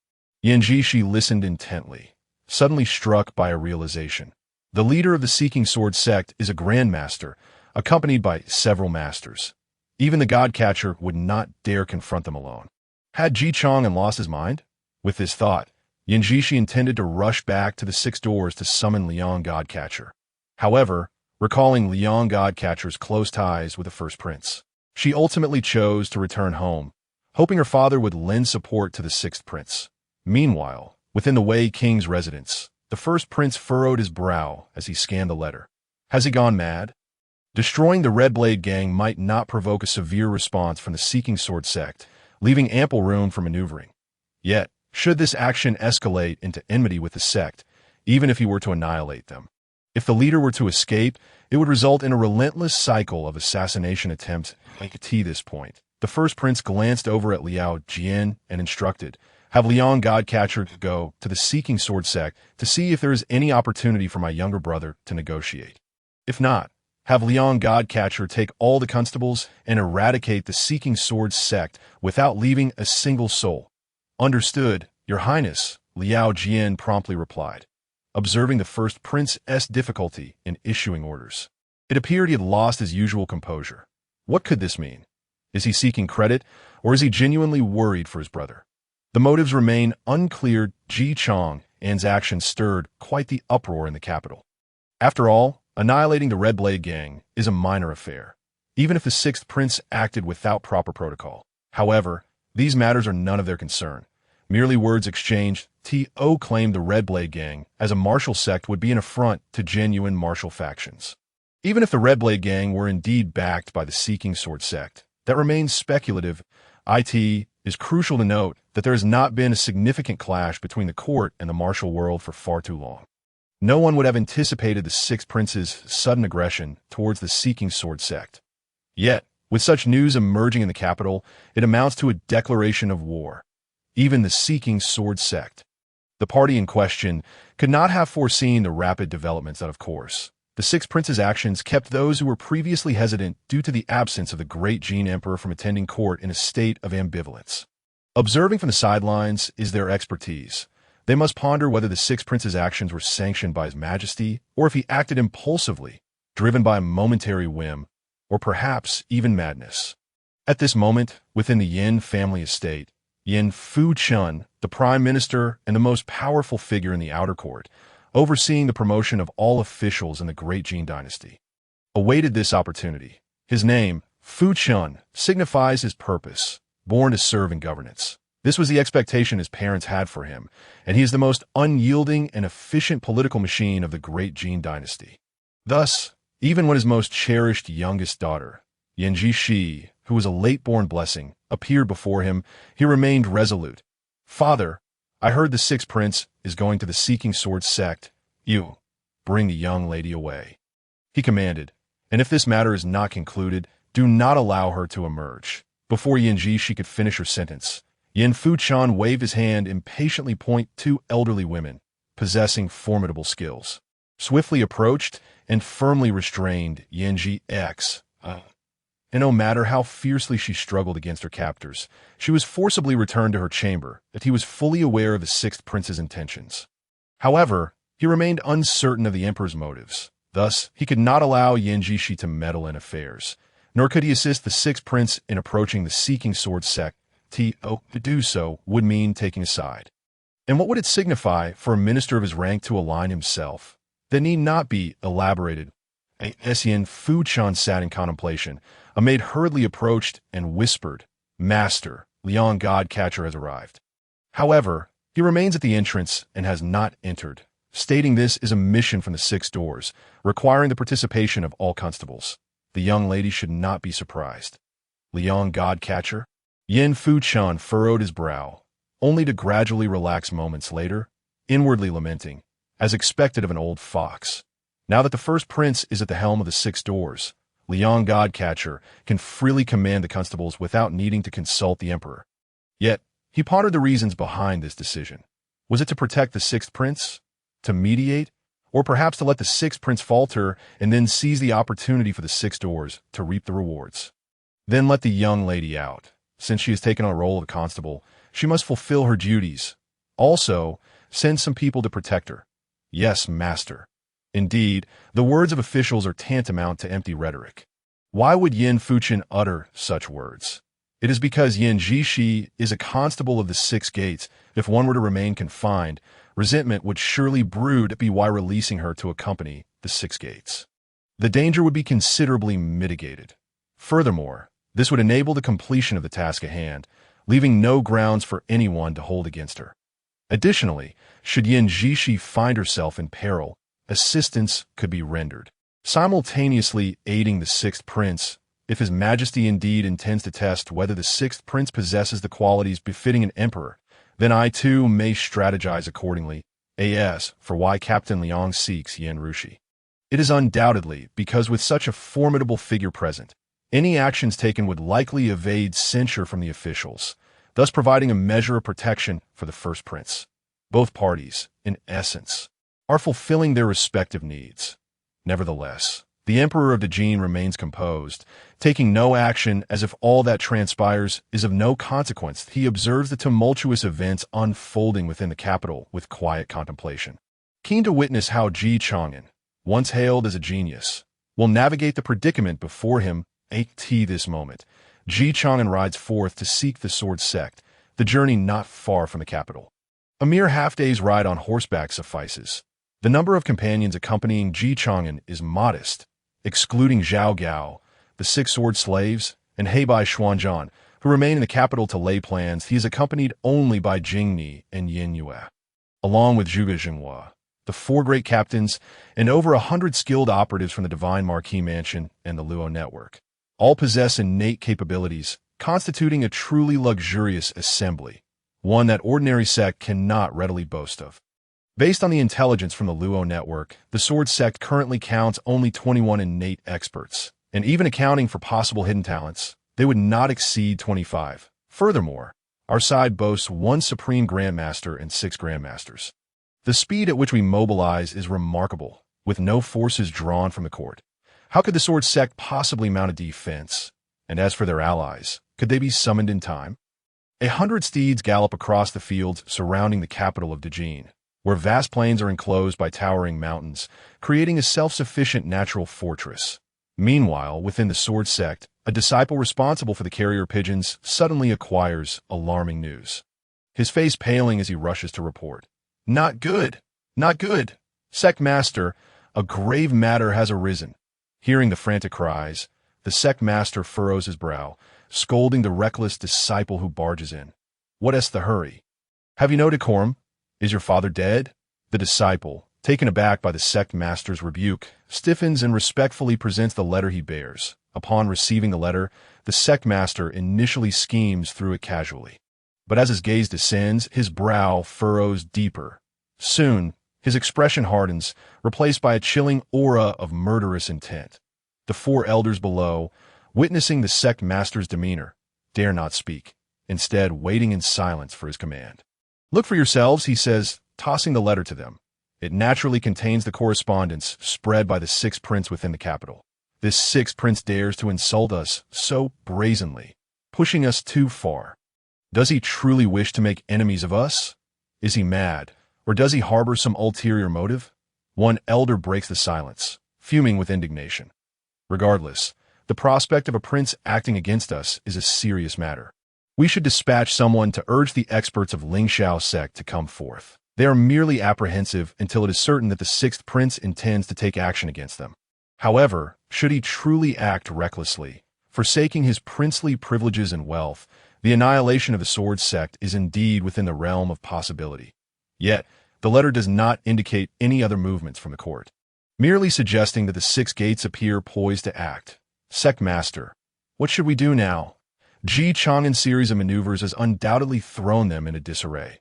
Yanjishi listened intently, suddenly struck by a realization. The leader of the Seeking Sword sect is a grandmaster, accompanied by several masters. Even the God-catcher would not dare confront them alone. Had Chang'an lost his mind? With this thought, Yanjishi intended to rush back to the six doors to summon Liang God-catcher. However, recalling Liang God-catcher's close ties with the first prince, she ultimately chose to return home, hoping her father would lend support to the sixth prince. Meanwhile, within the Wei King's residence, the first prince furrowed his brow as he scanned the letter. Has he gone mad? Destroying the Red Blade gang might not provoke a severe response from the Seeking Sword sect, leaving ample room for maneuvering. Yet, should this action escalate into enmity with the sect, even if he were to annihilate them? If the leader were to escape, it would result in a relentless cycle of assassination attempts. To this point, the first prince glanced over at Liao Jian and instructed, have Liang God-catcher go to the Seeking Sword sect to see if there is any opportunity for my younger brother to negotiate. If not, have Liang God-catcher take all the constables and eradicate the Seeking Sword sect without leaving a single soul. Understood, Your Highness, Liao Jian promptly replied, observing the first prince's difficulty in issuing orders. It appeared he had lost his usual composure. What could this mean? Is he seeking credit, or is he genuinely worried for his brother? The motives remain unclear. Chang'an's actions stirred quite the uproar in the capital. After all, annihilating the Red Blade gang is a minor affair, even if the sixth prince acted without proper protocol. However, these matters are none of their concern. Merely words exchanged. Claimed the Red Blade gang as a martial sect would be an affront to genuine martial factions. Even if the Red Blade gang were indeed backed by the Seeking Sword sect, that remains speculative. It is crucial to note that there has not been a significant clash between the court and the martial world for far too long. No one would have anticipated the sixth prince's sudden aggression towards the Seeking Sword sect. Yet, with such news emerging in the capital, it amounts to a declaration of war. Even the Seeking Sword sect, the party in question, could not have foreseen the rapid developments that, of course, the sixth prince's actions kept those who were previously hesitant due to the absence of the great Jin Emperor from attending court in a state of ambivalence. Observing from the sidelines is their expertise. They must ponder whether the sixth prince's actions were sanctioned by His Majesty, or if he acted impulsively, driven by a momentary whim, or perhaps even madness. At this moment, within the Yin family estate, Yin Fuchun, the prime minister and the most powerful figure in the outer court, overseeing the promotion of all officials in the great Jin dynasty, awaited this opportunity. His name, Fuchun, signifies his purpose, born to serve in governance. This was the expectation his parents had for him, and he is the most unyielding and efficient political machine of the great Jin dynasty. Thus, even when his most cherished youngest daughter, Yanji Shi, who was a late-born blessing, appeared before him, he remained resolute. "Father, I heard the sixth prince is going to the Seeking Sword sect. You, bring the young lady away," he commanded, "and if this matter is not concluded, do not allow her to emerge." Before Yanji Shi could finish her sentence, Yin Fuchan waved his hand, impatiently pointing two elderly women, possessing formidable skills, swiftly approached and firmly restrained Yanji X. And no matter how fiercely she struggled against her captors, she was forcibly returned to her chamber, that he was fully aware of the sixth prince's intentions. However, he remained uncertain of the emperor's motives. Thus, he could not allow Yanji Shi to meddle in affairs, nor could he assist the sixth prince in approaching the Seeking Sword sect. To do so would mean taking a side. And what would it signify for a minister of his rank to align himself? That need not be elaborated. As Yin Fuchan sat in contemplation, a maid hurriedly approached and whispered, "Master, Liang Godcatcher has arrived." However, he remains at the entrance and has not entered, stating this is a mission from the six doors, requiring the participation of all constables. The young lady should not be surprised. Liang Godcatcher? Yin Fuchan furrowed his brow, only to gradually relax moments later, inwardly lamenting, as expected of an old fox. Now that the first prince is at the helm of the six doors, Liang Godcatcher can freely command the constables without needing to consult the emperor. Yet, he pondered the reasons behind this decision. Was it to protect the sixth prince? To mediate? Or perhaps to let the sixth prince falter and then seize the opportunity for the six doors to reap the rewards? Then let the young lady out. Since she has taken on a role of a constable, she must fulfill her duties. Also, send some people to protect her. Yes, master. Indeed, the words of officials are tantamount to empty rhetoric. Why would Yin Fuchan utter such words? It is because Yin Jishi is a constable of the six gates. If one were to remain confined, resentment would surely brood be why releasing her to accompany the six gates. The danger would be considerably mitigated. Furthermore, this would enable the completion of the task at hand, leaving no grounds for anyone to hold against her. Additionally, should Yin Jishi find herself in peril, assistance could be rendered, simultaneously aiding the sixth prince. If His Majesty indeed intends to test whether the sixth prince possesses the qualities befitting an emperor, then I too may strategize accordingly. As for why Captain Liang seeks Yin Rushi. It is undoubtedly because with such a formidable figure present, any actions taken would likely evade censure from the officials, thus providing a measure of protection for the first prince. Both parties, in essence, are fulfilling their respective needs. Nevertheless, the Emperor of the Jin remains composed, taking no action as if all that transpires is of no consequence. He observes the tumultuous events unfolding within the capital with quiet contemplation, keen to witness how Chang'an, once hailed as a genius, will navigate the predicament before him. At this moment, Chang'an rides forth to seek the sword sect, the journey not far from the capital. A mere half-day's ride on horseback suffices. The number of companions accompanying Chang'an is modest, excluding Zhao Gao, the six sword slaves, and Heibai Xuanzhan, who remain in the capital to lay plans. He is accompanied only by Jingni and Yin Yue, along with Zhuge Jinghua, the four great captains, and over 100 skilled operatives from the Divine Marquis Mansion and the Luo Network. All possess innate capabilities, constituting a truly luxurious assembly, one that ordinary sect cannot readily boast of. Based on the intelligence from the Luo Network, the Sword Sect currently counts only 21 innate experts, and even accounting for possible hidden talents, they would not exceed 25. Furthermore, our side boasts 1 Supreme Grandmaster and 6 Grandmasters. The speed at which we mobilize is remarkable, with no forces drawn from the court. How could the Sword Sect possibly mount a defense? And as for their allies, could they be summoned in time? 100 steeds gallop across the fields surrounding the capital of Djin, where vast plains are enclosed by towering mountains, creating a self-sufficient natural fortress. Meanwhile, within the Sword Sect, a disciple responsible for the carrier pigeons suddenly acquires alarming news. His face paling as he rushes to report. Not good! Not good! Sect Master, a grave matter has arisen. Hearing the frantic cries, the sect master furrows his brow, scolding the reckless disciple who barges in. What is the hurry? Have you no decorum? Is your father dead? The disciple, taken aback by the sect master's rebuke, stiffens and respectfully presents the letter he bears. Upon receiving the letter, the sect master initially schemes through it casually. But as his gaze descends, his brow furrows deeper. Soon, his expression hardens, replaced by a chilling aura of murderous intent. The four elders below, witnessing the sect master's demeanor, dare not speak, instead waiting in silence for his command. Look for yourselves, he says, tossing the letter to them. It naturally contains the correspondence spread by the sixth prince within the capital. This sixth prince dares to insult us so brazenly, pushing us too far. Does he truly wish to make enemies of us? Is he mad, or does he harbor some ulterior motive? One elder breaks the silence, fuming with indignation. Regardless, the prospect of a prince acting against us is a serious matter. We should dispatch someone to urge the experts of Ling Xiao's sect to come forth. They are merely apprehensive until it is certain that the sixth prince intends to take action against them. However, should he truly act recklessly, forsaking his princely privileges and wealth, the annihilation of the sword sect is indeed within the realm of possibility. Yet, the letter does not indicate any other movements from the court, merely suggesting that the six gates appear poised to act. Sect Master, what should we do now? Chang'an's series of maneuvers has undoubtedly thrown them into disarray.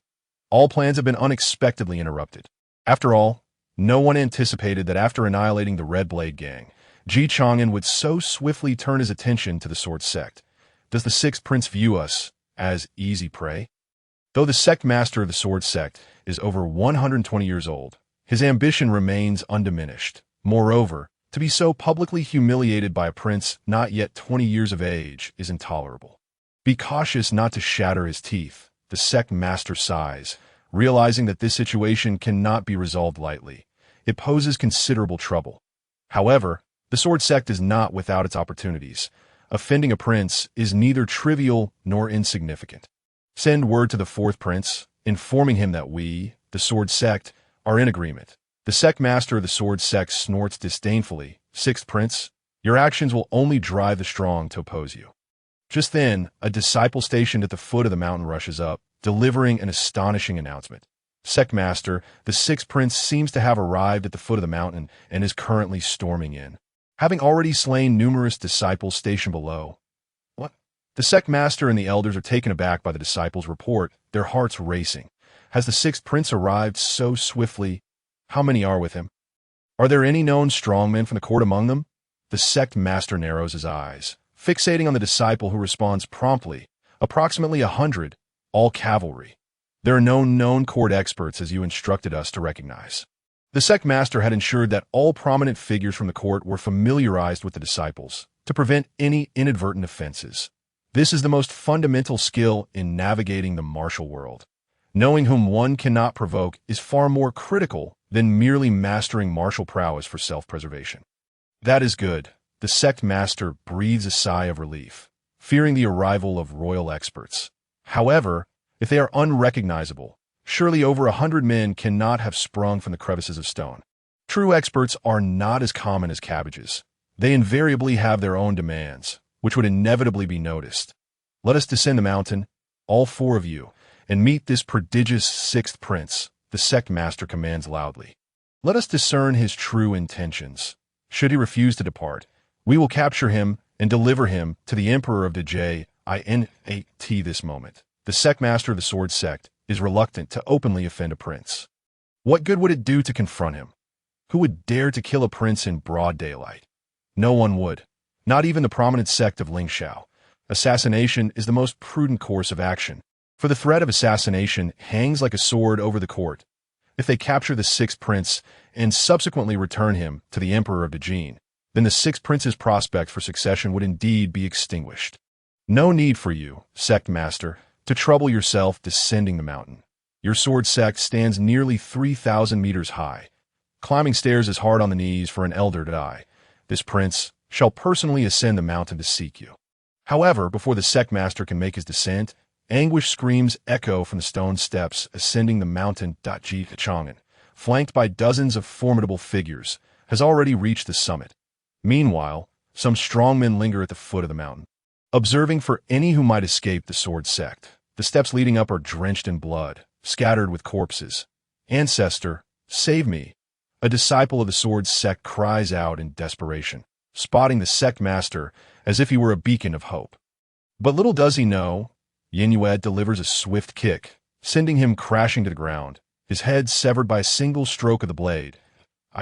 All plans have been unexpectedly interrupted. After all, no one anticipated that after annihilating the Red Blade Gang, Chang'an would so swiftly turn his attention to the sword sect. Does the sixth prince view us as easy prey? Though the sect master of the sword sect is over 120 years old, his ambition remains undiminished. Moreover, to be so publicly humiliated by a prince not yet 20 years of age is intolerable. Be cautious not to shatter his teeth, the sect master sighs, realizing that this situation cannot be resolved lightly. It poses considerable trouble. However, the sword sect is not without its opportunities. Offending a prince is neither trivial nor insignificant. Send word to the fourth prince, informing him that we, the sword sect, are in agreement. The sect master of the sword sect snorts disdainfully. Sixth prince, your actions will only drive the strong to oppose you. Just then, a disciple stationed at the foot of the mountain rushes up, delivering an astonishing announcement. Sect master, the sixth prince seems to have arrived at the foot of the mountain and is currently storming in, having already slain numerous disciples stationed below. What? The sect master and the elders are taken aback by the disciples' report, their hearts racing. Has the sixth prince arrived so swiftly? How many are with him? Are there any known strongmen from the court among them? The sect master narrows his eyes, fixating on the disciple who responds promptly. Approximately 100, all cavalry. There are no known court experts as you instructed us to recognize. The sect master had ensured that all prominent figures from the court were familiarized with the disciples, to prevent any inadvertent offenses. This is the most fundamental skill in navigating the martial world. Knowing whom one cannot provoke is far more critical than merely mastering martial prowess for self-preservation. That is good. The sect master breathes a sigh of relief, fearing the arrival of royal experts. However, if they are unrecognizable, surely over 100 men cannot have sprung from the crevices of stone. True experts are not as common as cabbages. They invariably have their own demands, which would inevitably be noticed. Let us descend the mountain, all four of you, and meet this prodigious sixth prince, the sect master commands loudly. Let us discern his true intentions. Should he refuse to depart, we will capture him and deliver him to the emperor of the Jinat this moment. The sect master of the sword sect is reluctant to openly offend a prince. What good would it do to confront him? Who would dare to kill a prince in broad daylight? No one would, not even the prominent sect of Ling Xiao. Assassination is the most prudent course of action, for the threat of assassination hangs like a sword over the court. If they capture the sixth prince and subsequently return him to the emperor of the Jin, then the sixth prince's prospect for succession would indeed be extinguished. No need for you, sect master, to trouble yourself descending the mountain. Your sword sect stands nearly 3,000 meters high. Climbing stairs is hard on the knees for an elder to die. This prince shall personally ascend the mountain to seek you. However, before the sect master can make his descent, anguish screams echo from the stone steps ascending the mountain. Chang'an, flanked by dozens of formidable figures, has already reached the summit. Meanwhile, some strong men linger at the foot of the mountain, observing for any who might escape the sword sect. The steps leading up are drenched in blood, scattered with corpses. Ancestor, save me. A disciple of the sword sect cries out in desperation, spotting the sect master as if he were a beacon of hope. But little does he know, Yinyued delivers a swift kick, sending him crashing to the ground, his head severed by a single stroke of the blade.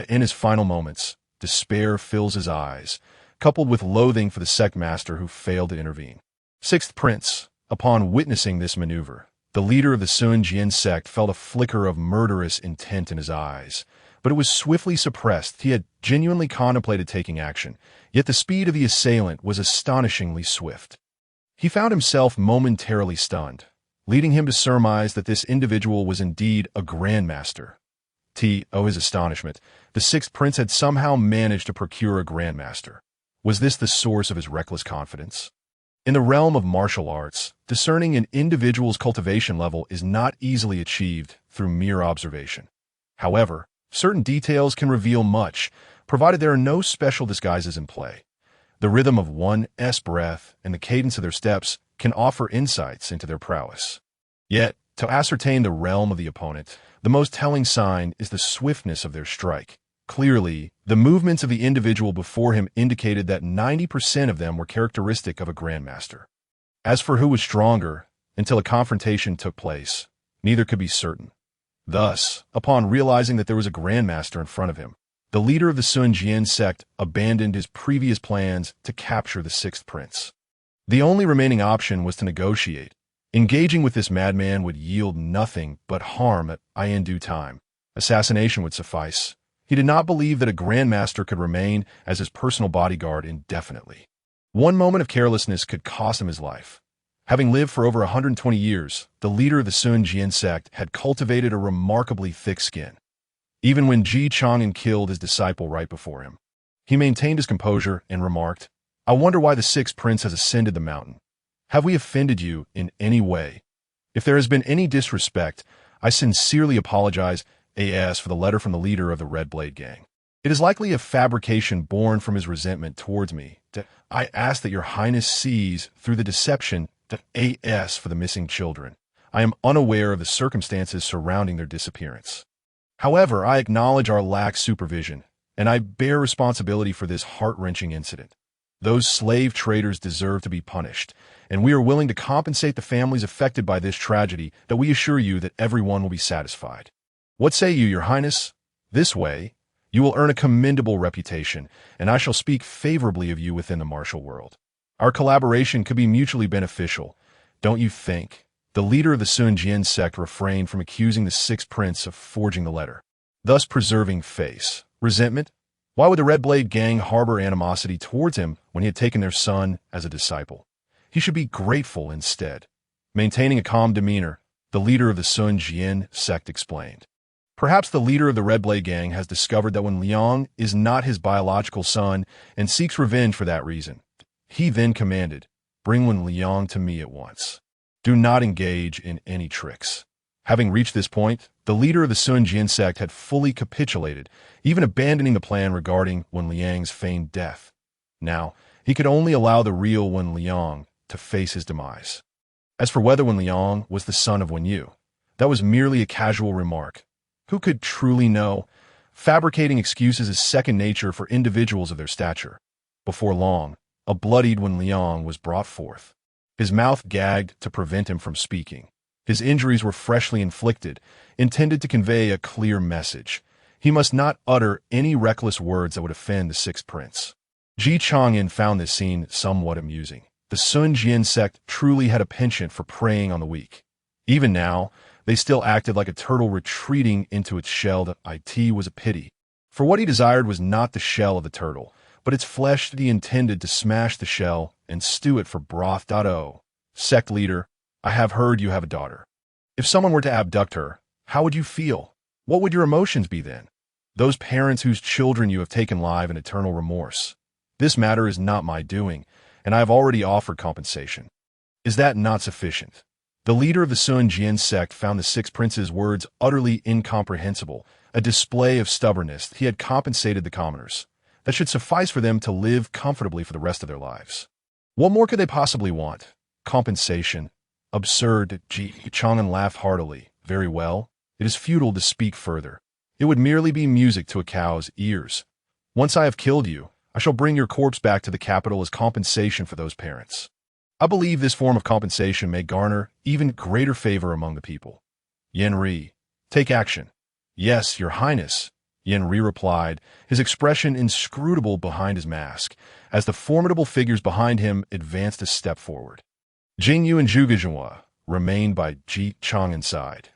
In his final moments, despair fills his eyes, coupled with loathing for the sect master who failed to intervene. Sixth Prince, upon witnessing this maneuver, the leader of the Sun Jian sect felt a flicker of murderous intent in his eyes, but it was swiftly suppressed. He had genuinely contemplated taking action, yet the speed of the assailant was astonishingly swift. He found himself momentarily stunned, leading him to surmise that this individual was indeed a grandmaster. To his astonishment, the Sixth Prince had somehow managed to procure a grandmaster. Was this the source of his reckless confidence? In the realm of martial arts, discerning an individual's cultivation level is not easily achieved through mere observation. However, certain details can reveal much, provided there are no special disguises in play. The rhythm of one's breath and the cadence of their steps can offer insights into their prowess. Yet, to ascertain the realm of the opponent, the most telling sign is the swiftness of their strike. Clearly, the movements of the individual before him indicated that 90% of them were characteristic of a grandmaster. As for who was stronger, until a confrontation took place, neither could be certain. Thus, upon realizing that there was a grandmaster in front of him, the leader of the Sun Jian sect abandoned his previous plans to capture the Sixth Prince. The only remaining option was to negotiate. Engaging with this madman would yield nothing but harm in due time. Assassination would suffice. He did not believe that a grandmaster could remain as his personal bodyguard indefinitely. One moment of carelessness could cost him his life. Having lived for over 120 years, the leader of the Sun Jian sect had cultivated a remarkably thick skin. Even when Chang'an killed his disciple right before him, he maintained his composure and remarked, "I wonder why the Sixth Prince has ascended the mountain. Have we offended you in any way? If there has been any disrespect, I sincerely apologize for the letter from the leader of the Red Blade Gang. It is likely a fabrication born from his resentment towards me. I ask that your highness sees through the deception for the missing children. I am unaware of the circumstances surrounding their disappearance. However, I acknowledge our lax supervision, and I bear responsibility for this heart-wrenching incident. Those slave traders deserve to be punished, and we are willing to compensate the families affected by this tragedy, that we assure you that everyone will be satisfied. What say you, your highness? This way, you will earn a commendable reputation, and I shall speak favorably of you within the martial world. Our collaboration could be mutually beneficial, don't you think?" The leader of the Sun Jian sect refrained from accusing the Sixth Prince of forging the letter, thus preserving face. Resentment? Why would the Red Blade Gang harbor animosity towards him when he had taken their son as a disciple? He should be grateful instead. Maintaining a calm demeanor, the leader of the Sun Jian sect explained. Perhaps the leader of the Red Blade Gang has discovered that Wen Liang is not his biological son and seeks revenge for that reason. He then commanded, "Bring Wen Liang to me at once. Do not engage in any tricks." Having reached this point, the leader of the Sun Jian sect had fully capitulated, even abandoning the plan regarding Wen Liang's feigned death. Now, he could only allow the real Wen Liang to face his demise. As for whether Wen Liang was the son of Wen Yu, that was merely a casual remark. Who could truly know? Fabricating excuses is second nature for individuals of their stature. Before long, a bloodied Wen Liang was brought forth, his mouth gagged to prevent him from speaking. His injuries were freshly inflicted, intended to convey a clear message. He must not utter any reckless words that would offend the Sixth Prince. Chang'an found this scene somewhat amusing. The Sun Jian sect truly had a penchant for preying on the weak. Even now, they still acted like a turtle retreating into its shell. It was a pity. For what he desired was not the shell of the turtle, but its flesh that he intended to smash the shell and stew it for broth. Sect leader, I have heard you have a daughter. If someone were to abduct her, how would you feel? What would your emotions be then? Those parents whose children you have taken live in eternal remorse. This matter is not my doing, and I have already offered compensation. Is that not sufficient? The leader of the Sun Jian sect found the Sixth Prince's words utterly incomprehensible, a display of stubbornness. He had compensated the commoners. That should suffice for them to live comfortably for the rest of their lives. What more could they possibly want? Compensation. Absurd, Chang'an laughed heartily. Very well. It is futile to speak further. It would merely be music to a cow's ears. Once I have killed you, I shall bring your corpse back to the capital as compensation for those parents. I believe this form of compensation may garner even greater favor among the people. Yenri, take action. Yes, your highness, Yenri replied, his expression inscrutable behind his mask, as the formidable figures behind him advanced a step forward. Jingyu and Zhuge remained by Ji Chang'an's side.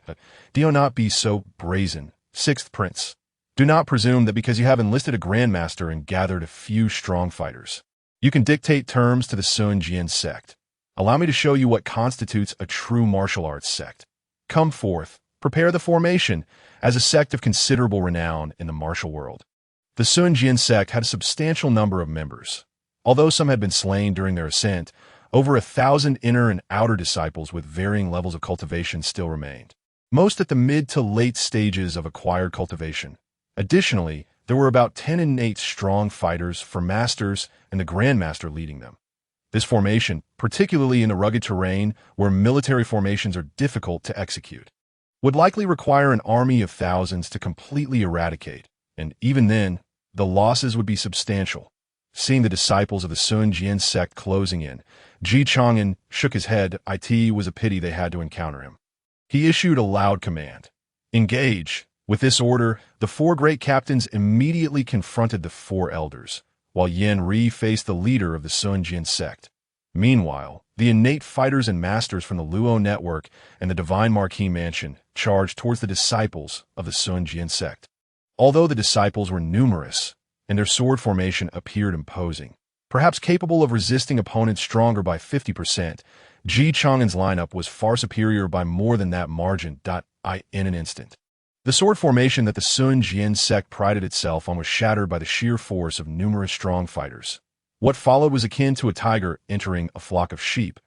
Do not be so brazen, sixth prince. Do not presume that because you have enlisted a grandmaster and gathered a few strong fighters, you can dictate terms to the Sun Jian sect. Allow me to show you what constitutes a true martial arts sect. Come forth, prepare the formation, as a sect of considerable renown in the martial world. The Sun Jian sect had a substantial number of members. Although some had been slain during their ascent, over 1,000 inner and outer disciples with varying levels of cultivation still remained, most at the mid to late stages of acquired cultivation. Additionally, there were about 10 innate strong fighters for masters and the grandmaster leading them. This formation, particularly in the rugged terrain where military formations are difficult to execute, would likely require an army of thousands to completely eradicate, and even then, the losses would be substantial. Seeing the disciples of the Sun Jian sect closing in, Ji Chang'an shook his head. It was a pity they had to encounter him. He issued a loud command. Engage! With this order, the four great captains immediately confronted the four elders, while Yenri faced the leader of the Sun Jian sect. Meanwhile, the innate fighters and masters from the Luo Network and the Divine Marquis Mansion charged towards the disciples of the Sun Jian sect. Although the disciples were numerous, and their sword formation appeared imposing, perhaps capable of resisting opponents stronger by 50%, Ji Chang'an's lineup was far superior by more than that margin. In an instant, the sword formation that the Sun Jian sect prided itself on was shattered by the sheer force of numerous strong fighters. What followed was akin to a tiger entering a flock of sheep,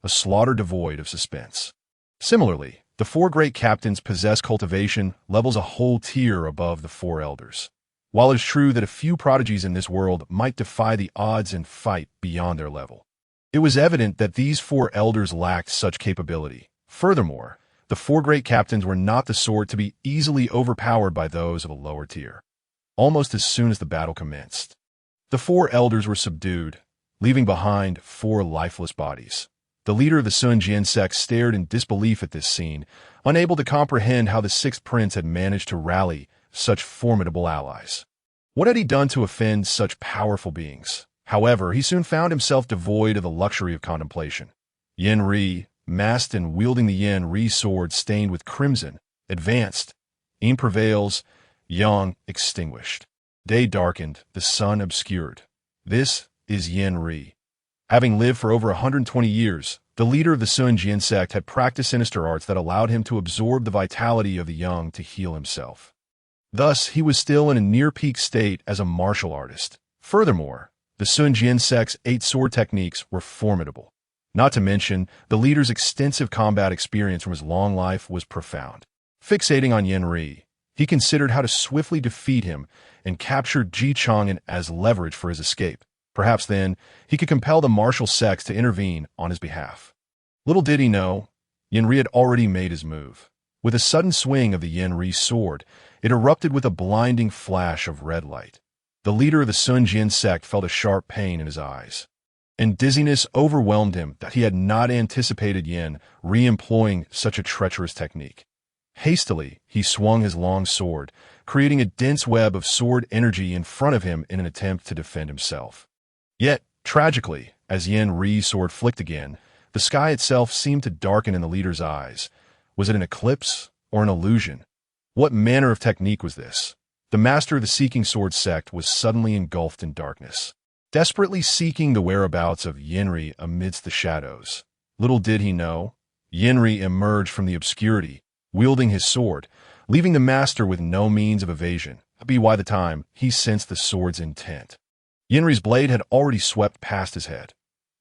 a slaughter devoid of suspense. Similarly, the four great captains possess cultivation levels a whole tier above the four elders. While it is true that a few prodigies in this world might defy the odds and fight beyond their level, it was evident that these four elders lacked such capability. Furthermore, the four great captains were not the sort to be easily overpowered by those of a lower tier. Almost as soon as the battle commenced, the four elders were subdued, leaving behind four lifeless bodies. The leader of the Sun Jian sect stared in disbelief at this scene, unable to comprehend how the sixth prince had managed to rally such formidable allies. What had he done to offend such powerful beings? However, he soon found himself devoid of the luxury of contemplation. Yenri, masked and wielding the Yenri sword stained with crimson, advanced. Aim prevails, yang extinguished. Day darkened, the sun obscured. This is Yenri. Having lived for over 120 years, the leader of the Sun Jian sect had practiced sinister arts that allowed him to absorb the vitality of the young to heal himself. Thus, he was still in a near-peak state as a martial artist. Furthermore, the Sun Jian sect's 8 sword techniques were formidable. Not to mention, the leader's extensive combat experience from his long life was profound. Fixating on Yenri, he considered how to swiftly defeat him and capture Ji Chang'an as leverage for his escape. Perhaps then, he could compel the martial sects to intervene on his behalf. Little did he know, Yenri had already made his move. With a sudden swing of the Yenri sword, it erupted with a blinding flash of red light. The leader of the Sun Jian sect felt a sharp pain in his eyes, and dizziness overwhelmed him that he had not anticipated Yen re-employing such a treacherous technique. Hastily, he swung his long sword, creating a dense web of sword energy in front of him in an attempt to defend himself. Yet, tragically, as Yenri's sword flicked again, the sky itself seemed to darken in the leader's eyes. Was it an eclipse or an illusion? What manner of technique was this? The master of the Seeking Sword sect was suddenly engulfed in darkness, desperately seeking the whereabouts of Yenri amidst the shadows. Little did he know, Yenri emerged from the obscurity, wielding his sword, leaving the master with no means of evasion. By the time he sensed the sword's intent, Yenri's blade had already swept past his head.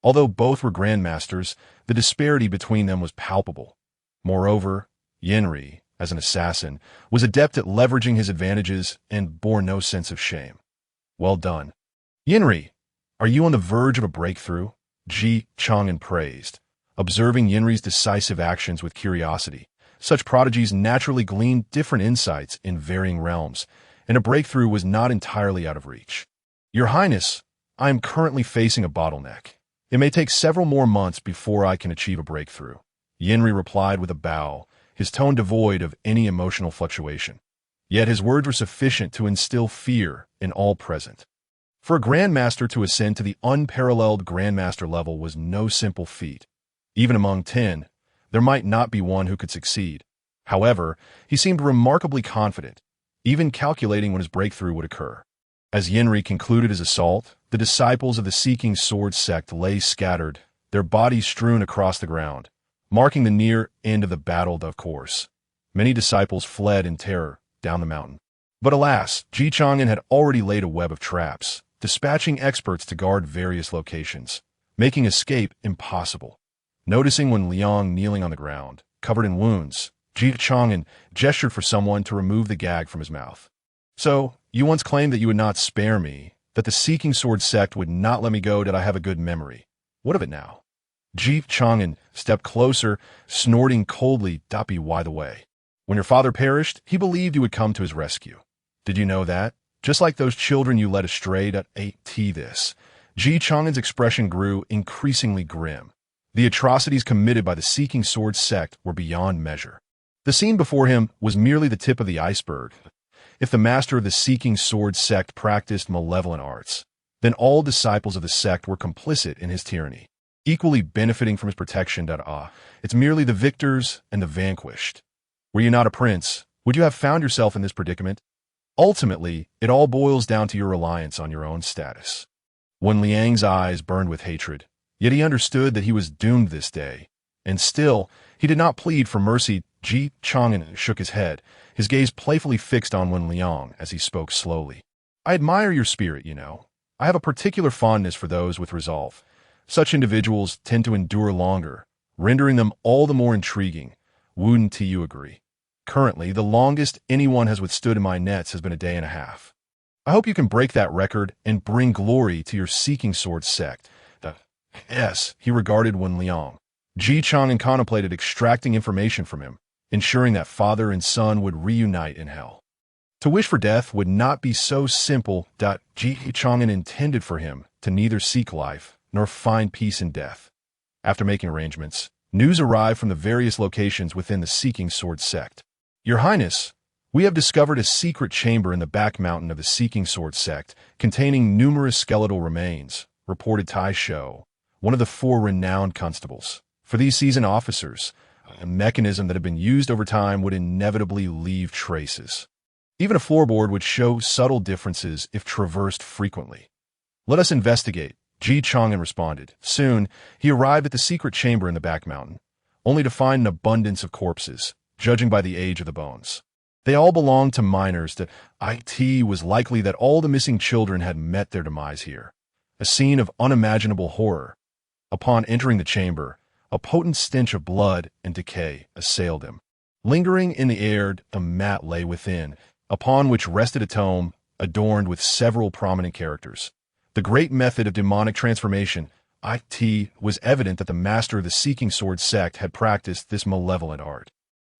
Although both were grandmasters, the disparity between them was palpable. Moreover, Yenri, as an assassin, was adept at leveraging his advantages and bore no sense of shame. Well done. Yenri, are you on the verge of a breakthrough? Ji Chang'an praised. observing Yinri's decisive actions with curiosity. Such prodigies naturally gleaned different insights in varying realms, and a breakthrough was not entirely out of reach. Your Highness, I am currently facing a bottleneck. It may take several more months before I can achieve a breakthrough. Yinri replied with a bow, his tone devoid of any emotional fluctuation. Yet his words were sufficient to instill fear in all present. For a Grandmaster to ascend to the unparalleled Grandmaster level was no simple feat. Even among 10, there might not be one who could succeed. However, he seemed remarkably confident, even calculating when his breakthrough would occur. As Yinri concluded his assault, the disciples of the Seeking Sword sect lay scattered, their bodies strewn across the ground, marking the near end of the battle, of course. Many disciples fled in terror down the mountain. But alas, Chang'an had already laid a web of traps, dispatching experts to guard various locations, making escape impossible. Noticing Wen Liang kneeling on the ground, covered in wounds, Chang'an gestured for someone to remove the gag from his mouth. So, you once claimed that you would not spare me, that the Seeking Sword sect would not let me go, that I have a good memory. What of it now? Chang'an stepped closer, snorting coldly. By the way, when your father perished, he believed you would come to his rescue. Did you know that? Just like those children you led astray. This. Chang'an's expression grew increasingly grim. The atrocities committed by the Seeking Sword sect were beyond measure. The scene before him was merely the tip of the iceberg. If the master of the Seeking Sword sect practiced malevolent arts, then all disciples of the sect were complicit in his tyranny, equally benefiting from his protection. It's merely the victors and the vanquished. Were you not a prince, would you have found yourself in this predicament? Ultimately, it all boils down to your reliance on your own status. Wen Liang's eyes burned with hatred, yet he understood that he was doomed this day. And still, he did not plead for mercy. Chang'an shook his head, his gaze playfully fixed on Wen Liang as he spoke slowly. I admire your spirit, you know. I have a particular fondness for those with resolve. Such individuals tend to endure longer, rendering them all the more intriguing. Wouldn't you agree? Currently, the longest anyone has withstood in my nets has been a day and a half. I hope you can break that record and bring glory to your Seeking Sword sect. Yes, he regarded Wen Liang. Chang'an contemplated extracting information from him, ensuring that father and son would reunite in hell. To wish for death would not be so simple. Chang'an intended for him to neither seek life nor find peace in death. After making arrangements, news arrived from the various locations within the Seeking Sword sect. Your Highness, we have discovered a secret chamber in the back mountain of the Seeking Sword sect containing numerous skeletal remains, reported Tai Shou, one of the 4 renowned constables. For these seasoned officers, a mechanism that had been used over time would inevitably leave traces. Even a floorboard would show subtle differences if traversed frequently. Let us investigate, Chang'an responded. Soon, he arrived at the secret chamber in the back mountain, only to find an abundance of corpses, judging by the age of the bones. They all belonged to miners. It was likely that all the missing children had met their demise here. A scene of unimaginable horror. Upon entering the chamber, a potent stench of blood and decay assailed him. Lingering in the air, a mat lay within, upon which rested a tome adorned with several prominent characters. The great method of demonic transformation. It was evident that the master of the Seeking Sword sect had practiced this malevolent art.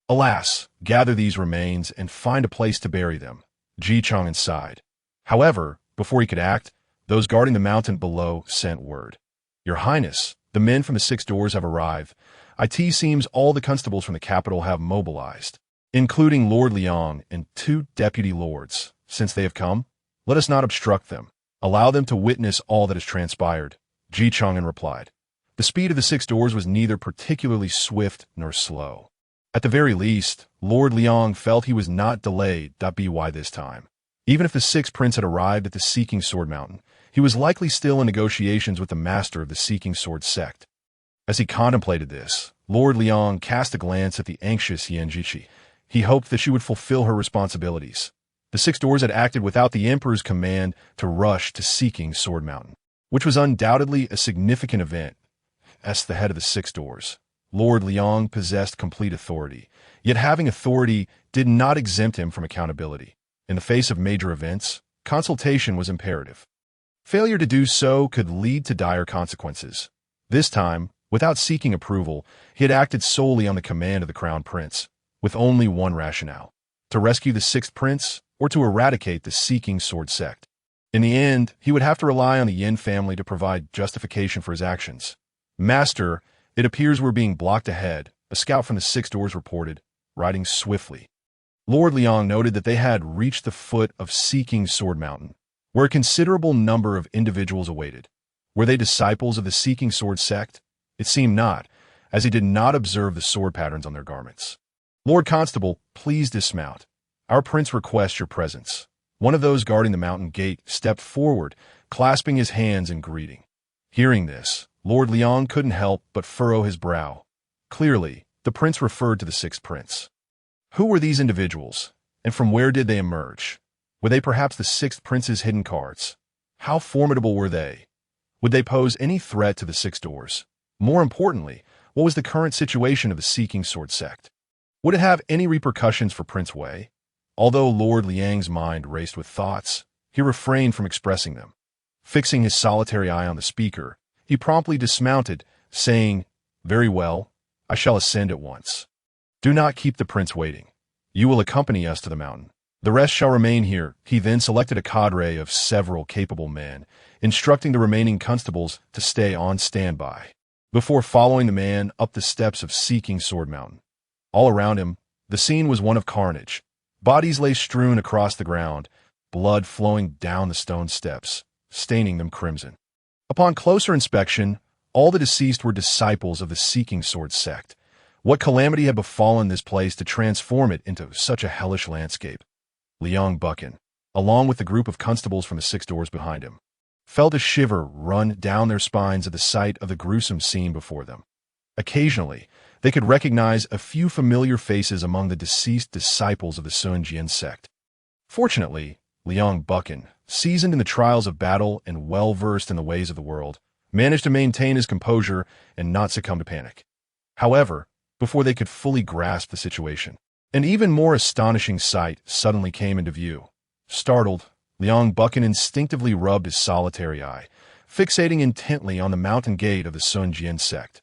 Alas, gather these remains and find a place to bury them. Chang'an sighed. However, before he could act, those guarding the mountain below sent word. Your Highness, the men from the 6 doors have arrived. It seems all the constables from the capital have mobilized, including Lord Liang and 2 deputy lords. Since they have come, let us not obstruct them. Allow them to witness all that has transpired, Chang'an replied. The speed of the 6 doors was neither particularly swift nor slow. At the very least, Lord Liang felt he was not delayed. By this time. Even if the 6th prince had arrived at the Seeking Sword Mountain, he was likely still in negotiations with the master of the Seeking Sword sect. As he contemplated this, Lord Liang cast a glance at the anxious Yanjichi. He hoped that she would fulfill her responsibilities. The 6 doors had acted without the emperor's command to rush to Seeking Sword Mountain, which was undoubtedly a significant event. As the head of the 6 doors, Lord Liang possessed complete authority, yet having authority did not exempt him from accountability. In the face of major events, consultation was imperative. Failure to do so could lead to dire consequences. This time, Without seeking approval, he had acted solely on the command of the Crown Prince, with only one rationale: to rescue the sixth prince or to eradicate the Seeking Sword sect. In the end, he would have to rely on the Yin family to provide justification for his actions. "Master, it appears we're being blocked ahead," a scout from the Six Doors reported, riding swiftly. Lord Liang noted that they had reached the foot of Seeking Sword Mountain, where a considerable number of individuals awaited. Were they disciples of the Seeking Sword sect? It seemed not, as he did not observe the sword patterns on their garments. "Lord Constable, please dismount. Our prince requests your presence." One of those guarding the mountain gate stepped forward, clasping his hands in greeting. Hearing this, Lord Liang couldn't help but furrow his brow. Clearly, the prince referred to the sixth prince. Who were these individuals, and from where did they emerge? Were they perhaps the sixth prince's hidden cards? How formidable were they? Would they pose any threat to the Six Doors? More importantly, what was the current situation of the Seeking Sword sect? Would it have any repercussions for Prince Wei? Although Lord Liang's mind raced with thoughts, he refrained from expressing them. Fixing his solitary eye on the speaker, he promptly dismounted, saying, "Very well, I shall ascend at once. Do not keep the prince waiting. You will accompany us to the mountain. The rest shall remain here." He then selected a cadre of several capable men, instructing the remaining constables to stay on standby, before following the man up the steps of Seeking Sword Mountain. All around him, the scene was one of carnage. Bodies lay strewn across the ground, blood flowing down the stone steps, staining them crimson. Upon closer inspection, all the deceased were disciples of the Seeking Sword sect. What calamity had befallen this place to transform it into such a hellish landscape? Liang Buchan, along with the group of constables from the Six Doors behind him, felt a shiver run down their spines at the sight of the gruesome scene before them. Occasionally, they could recognize a few familiar faces among the deceased disciples of the Sun Jian sect. Fortunately, Liang Buchan, seasoned in the trials of battle and well-versed in the ways of the world, managed to maintain his composure and not succumb to panic. However, before they could fully grasp the situation, an even more astonishing sight suddenly came into view. Startled, Liang Buchan instinctively rubbed his solitary eye, fixating intently on the mountain gate of the Sun Jian sect.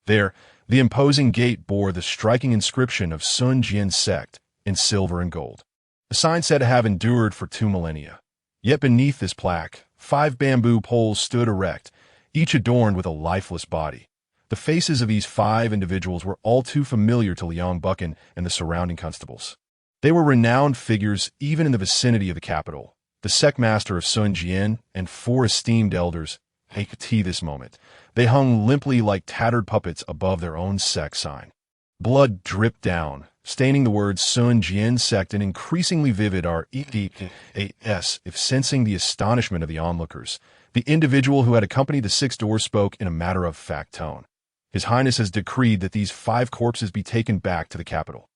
There, the imposing gate bore the striking inscription of Sun Jian sect in silver and gold, a sign said to have endured for 2 millennia. Yet beneath this plaque, 5 bamboo poles stood erect, each adorned with a lifeless body. The faces of these 5 individuals were all too familiar to Liang Buchan and the surrounding constables. They were renowned figures even in the vicinity of the capital. The sect master of Sun Jian and 4 esteemed elders. At this moment, they hung limply like tattered puppets above their own sect sign. Blood dripped down, staining the words Sun Jian sect in increasingly vivid REDAS. If sensing the astonishment of the onlookers, the individual who had accompanied the Six Doors spoke in a matter-of-fact tone. "His Highness has decreed that these 5 corpses be taken back to the capital.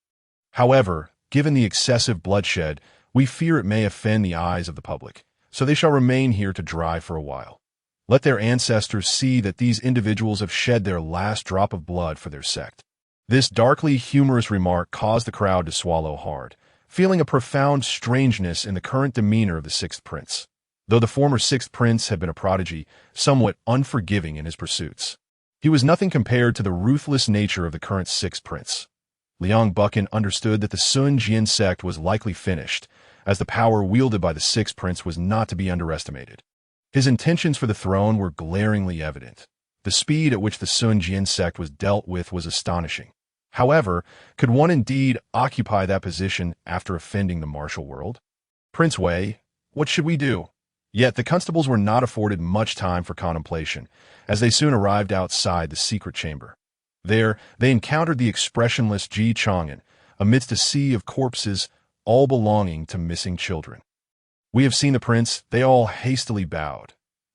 However, given the excessive bloodshed, we fear it may offend the eyes of the public, so they shall remain here to dry for a while. Let their ancestors see that these individuals have shed their last drop of blood for their sect." This darkly humorous remark caused the crowd to swallow hard, feeling a profound strangeness in the current demeanor of the Sixth Prince. Though the former Sixth Prince had been a prodigy, somewhat unforgiving in his pursuits, he was nothing compared to the ruthless nature of the current Sixth Prince. Liang Buchan understood that the Sun Jian sect was likely finished, as the power wielded by the Sixth Prince was not to be underestimated. His intentions for the throne were glaringly evident. The speed at which the Sun Jian sect was dealt with was astonishing. However, could one indeed occupy that position after offending the martial world? "Prince Wei, what should we do?" Yet the constables were not afforded much time for contemplation, as they soon arrived outside the secret chamber. There, they encountered the expressionless Chang'an, amidst a sea of corpses, all belonging to missing children. "We have seen the prince," they all hastily bowed.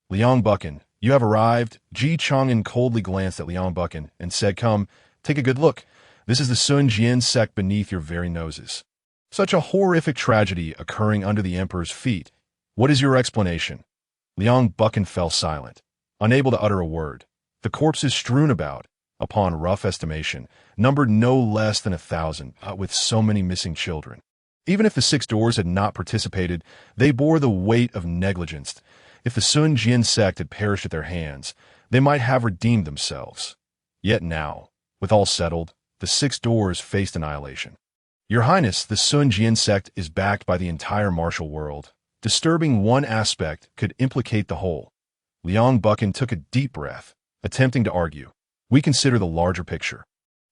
"Liang Buchan, you have arrived." Chang'an coldly glanced at Liang Buchan and said, "Come, take a good look. This is the Sun Jian sect beneath your very noses. Such a horrific tragedy occurring under the emperor's feet. What is your explanation?" Liang Buchan fell silent, unable to utter a word. The corpses strewn about, upon rough estimation, numbered no less than 1,000, with so many missing children. Even if the Six Doors had not participated, they bore the weight of negligence. If the Sun Jian sect had perished at their hands, they might have redeemed themselves. Yet now, with all settled, the six doors faced annihilation. Your Highness, the Sun Jian sect is backed by the entire martial world. Disturbing one aspect could implicate the whole. Liang Buchan took a deep breath, attempting to argue. We consider the larger picture.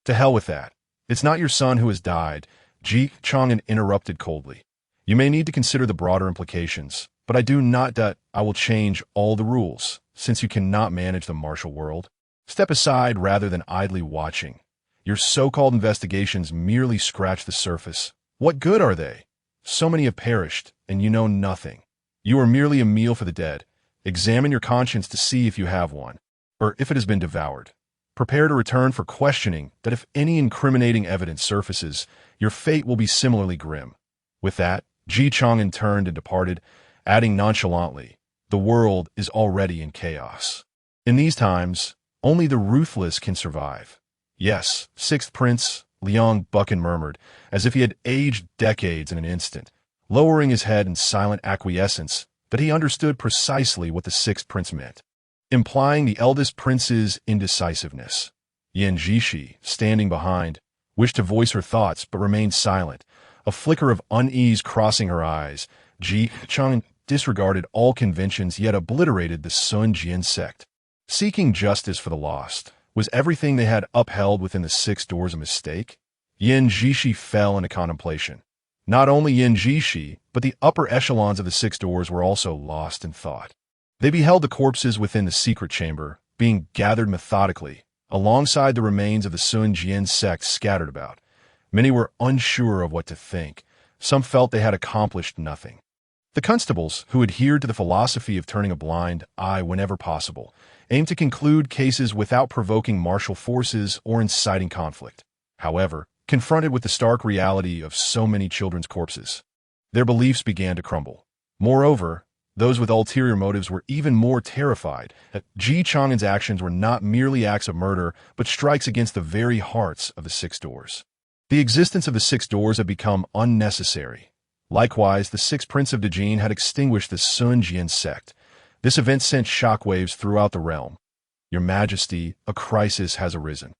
To hell with that. It's not your son who has died, Ji Chang'an interrupted coldly. You may need to consider the broader implications, but I do not doubt I will change all the rules, since you cannot manage the martial world. Step aside rather than idly watching. Your so-called investigations merely scratch the surface. What good are they? So many have perished, and you know nothing. You are merely a meal for the dead. Examine your conscience to see if you have one, or if it has been devoured. Prepare to return for questioning that if any incriminating evidence surfaces, your fate will be similarly grim. With that, Ji Chang'an turned and departed, adding nonchalantly, the world is already in chaos. In these times, only the ruthless can survive. Yes, Sixth Prince, Liang Buchan murmured, as if he had aged decades in an instant, lowering his head in silent acquiescence that he understood precisely what the Sixth Prince meant, implying the eldest prince's indecisiveness. Yin Jishi, standing behind, wished to voice her thoughts but remained silent, a flicker of unease crossing her eyes. Ji Chang'an disregarded all conventions yet obliterated the Sun Jian sect. Seeking justice for the lost, was everything they had upheld within the six doors a mistake? Yin Jishi fell into contemplation. Not only Yin Jishi, but the upper echelons of the six doors were also lost in thought. They beheld the corpses within the secret chamber, being gathered methodically, alongside the remains of the Sun Jian sect scattered about. Many were unsure of what to think. Some felt they had accomplished nothing. The constables, who adhered to the philosophy of turning a blind eye whenever possible, aimed to conclude cases without provoking martial forces or inciting conflict. However, confronted with the stark reality of so many children's corpses, their beliefs began to crumble. Moreover, those with ulterior motives were even more terrified that Ji Chang'an's actions were not merely acts of murder, but strikes against the very hearts of the six doors. The existence of the six doors had become unnecessary. Likewise, the sixth prince of Dajin had extinguished the Sun Jian sect. This event sent shockwaves throughout the realm. Your Majesty, a crisis has arisen.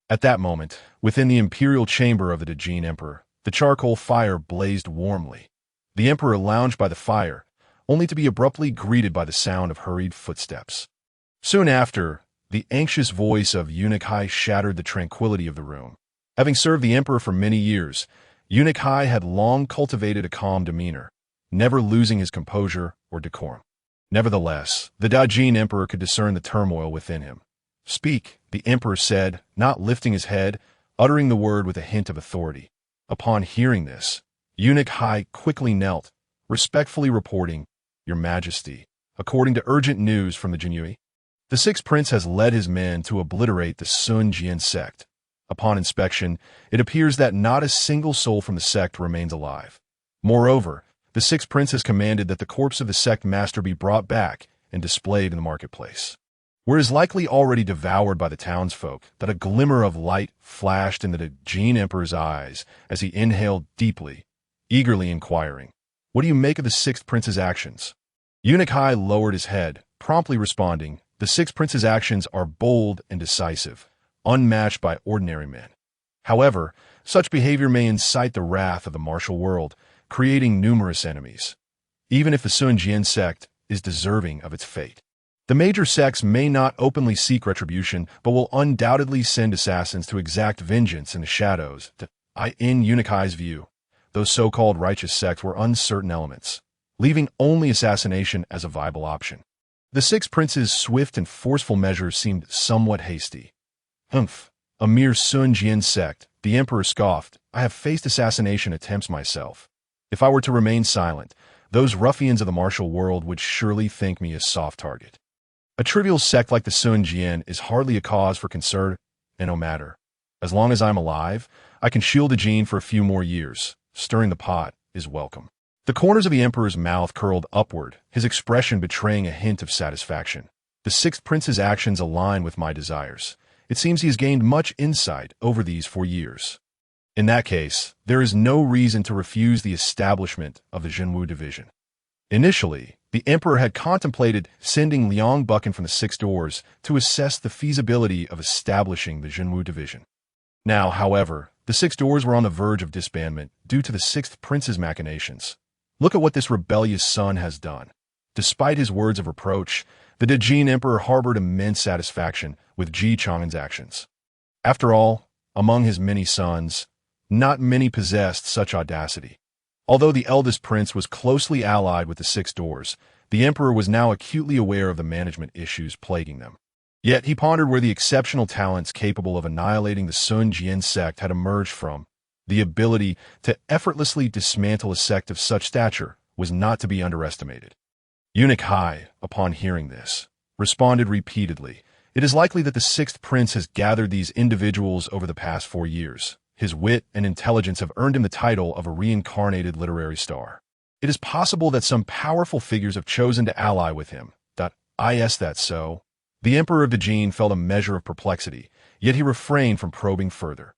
At that moment, within the imperial chamber of the Dajin emperor, the charcoal fire blazed warmly. The emperor lounged by the fire, only to be abruptly greeted by the sound of hurried footsteps. Soon after, the anxious voice of Eunuch Hai shattered the tranquility of the room. Having served the emperor for many years, Eunuch Hai had long cultivated a calm demeanor, never losing his composure or decorum. Nevertheless, the Dajin emperor could discern the turmoil within him. Speak, the emperor said, not lifting his head, uttering the word with a hint of authority. Upon hearing this, Eunuch Hai quickly knelt, respectfully reporting, Your Majesty, according to urgent news from the Jinyue, the sixth prince has led his men to obliterate the Sun Jian sect. Upon inspection, it appears that not a single soul from the sect remains alive. Moreover, the sixth prince has commanded that the corpse of the sect master be brought back and displayed in the marketplace, where it is likely already devoured by the townsfolk. That a glimmer of light flashed in the Dajin emperor's eyes as he inhaled deeply, eagerly inquiring, What do you make of the sixth prince's actions? Eunuch Hai lowered his head, promptly responding, The sixth prince's actions are bold and decisive, unmatched by ordinary men. However, such behavior may incite the wrath of the martial world, creating numerous enemies, even if the Sun Jian sect is deserving of its fate. The major sects may not openly seek retribution, but will undoubtedly send assassins to exact vengeance in the shadows. In Eunuch Hai's view, those so-called righteous sects were uncertain elements, leaving only assassination as a viable option. The six princes' swift and forceful measures seemed somewhat hasty. Humph, a mere Sun Jian sect, the emperor scoffed. I have faced assassination attempts myself. If I were to remain silent, those ruffians of the martial world would surely think me a soft target. A trivial sect like the Sun Jian is hardly a cause for concern, and no matter. As long as I'm alive, I can shield Dajin for a few more years. Stirring the pot is welcome. The corners of the emperor's mouth curled upward, his expression betraying a hint of satisfaction. The sixth prince's actions align with my desires. It seems he has gained much insight over these for years. In that case, there is no reason to refuse the establishment of the Zhenwu division. Initially, The emperor had contemplated sending Liang Buchan from the Six Doors to assess the feasibility of establishing the Zhenwu division. Now, however, the Six Doors were on the verge of disbandment due to the Sixth Prince's machinations. Look at what this rebellious son has done. Despite his words of reproach, the Dejin emperor harbored immense satisfaction with Ji Chang'an's actions. After all, among his many sons, not many possessed such audacity. Although the eldest prince was closely allied with the Six Doors, the emperor was now acutely aware of the management issues plaguing them. Yet he pondered where the exceptional talents capable of annihilating the Sun Jian sect had emerged from. The ability to effortlessly dismantle a sect of such stature was not to be underestimated. Eunuch Hai, upon hearing this, responded repeatedly, "It is likely that the Sixth Prince has gathered these individuals over the past 4 years. His wit and intelligence have earned him the title of a reincarnated literary star. It is possible that some powerful figures have chosen to ally with him. Is that so?" The Emperor of Dejin felt a measure of perplexity, yet he refrained from probing further.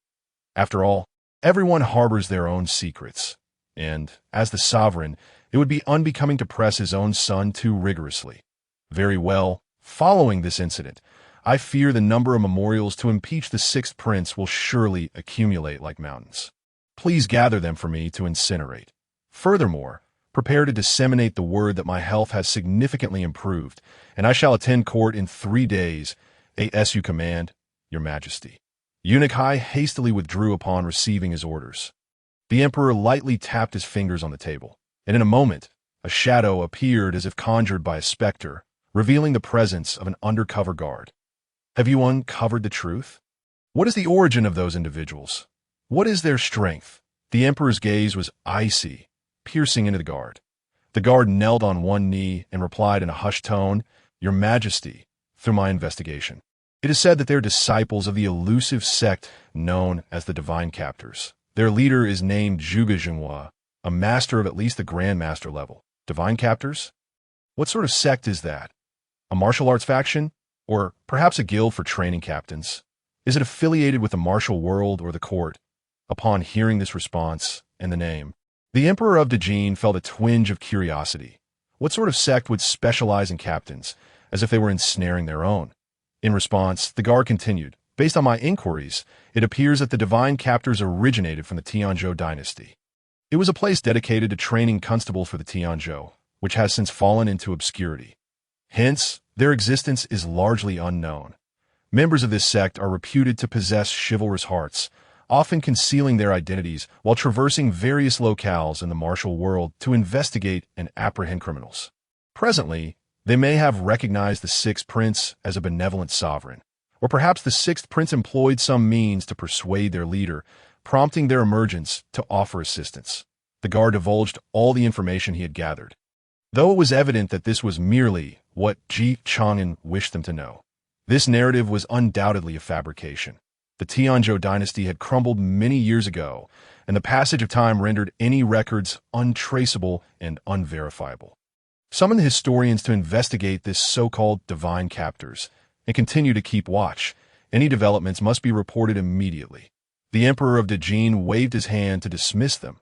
After all, everyone harbors their own secrets, and, as the sovereign, it would be unbecoming to press his own son too rigorously. Very well, following this incident, I fear the number of memorials to impeach the Sixth Prince will surely accumulate like mountains. Please gather them for me to incinerate. Furthermore, prepare to disseminate the word that my health has significantly improved, and I shall attend court in 3 days. As you command, Your Majesty. Eunuch Hai hastily withdrew upon receiving his orders. The emperor lightly tapped his fingers on the table, and in a moment, a shadow appeared as if conjured by a specter, revealing the presence of an undercover guard. Have you uncovered the truth? What is the origin of those individuals? What is their strength? The emperor's gaze was icy, piercing into the guard. The guard knelt on one knee and replied in a hushed tone, "Your Majesty, through my investigation, it is said that they're disciples of the elusive sect known as the Divine Captors. Their leader is named Zhuge Jinghua, a master of at least the Grand Master level. Divine Captors? What sort of sect is that? A martial arts faction? Or perhaps a guild for training captains? Is it affiliated with the martial world or the court?" Upon hearing this response and the name, the Emperor of Dejin felt a twinge of curiosity. What sort of sect would specialize in captains, as if they were ensnaring their own? In response, the guard continued, "Based on my inquiries, it appears that the Divine Captors originated from the Tianzhou dynasty. It was a place dedicated to training constables for the Tianzhou, which has since fallen into obscurity. Hence, their existence is largely unknown. Members of this sect are reputed to possess chivalrous hearts, often concealing their identities while traversing various locales in the martial world to investigate and apprehend criminals. Presently, they may have recognized the Sixth Prince as a benevolent sovereign, or perhaps the Sixth Prince employed some means to persuade their leader, prompting their emergence to offer assistance." The guard divulged all the information he had gathered, though it was evident that this was merely what Ji Chang'an wished them to know. This narrative was undoubtedly a fabrication. The Tianzhou dynasty had crumbled many years ago, and the passage of time rendered any records untraceable and unverifiable. Summon the historians to investigate this so-called divine captors, and continue to keep watch. Any developments must be reported immediately. The Emperor of Dejin waved his hand to dismiss them.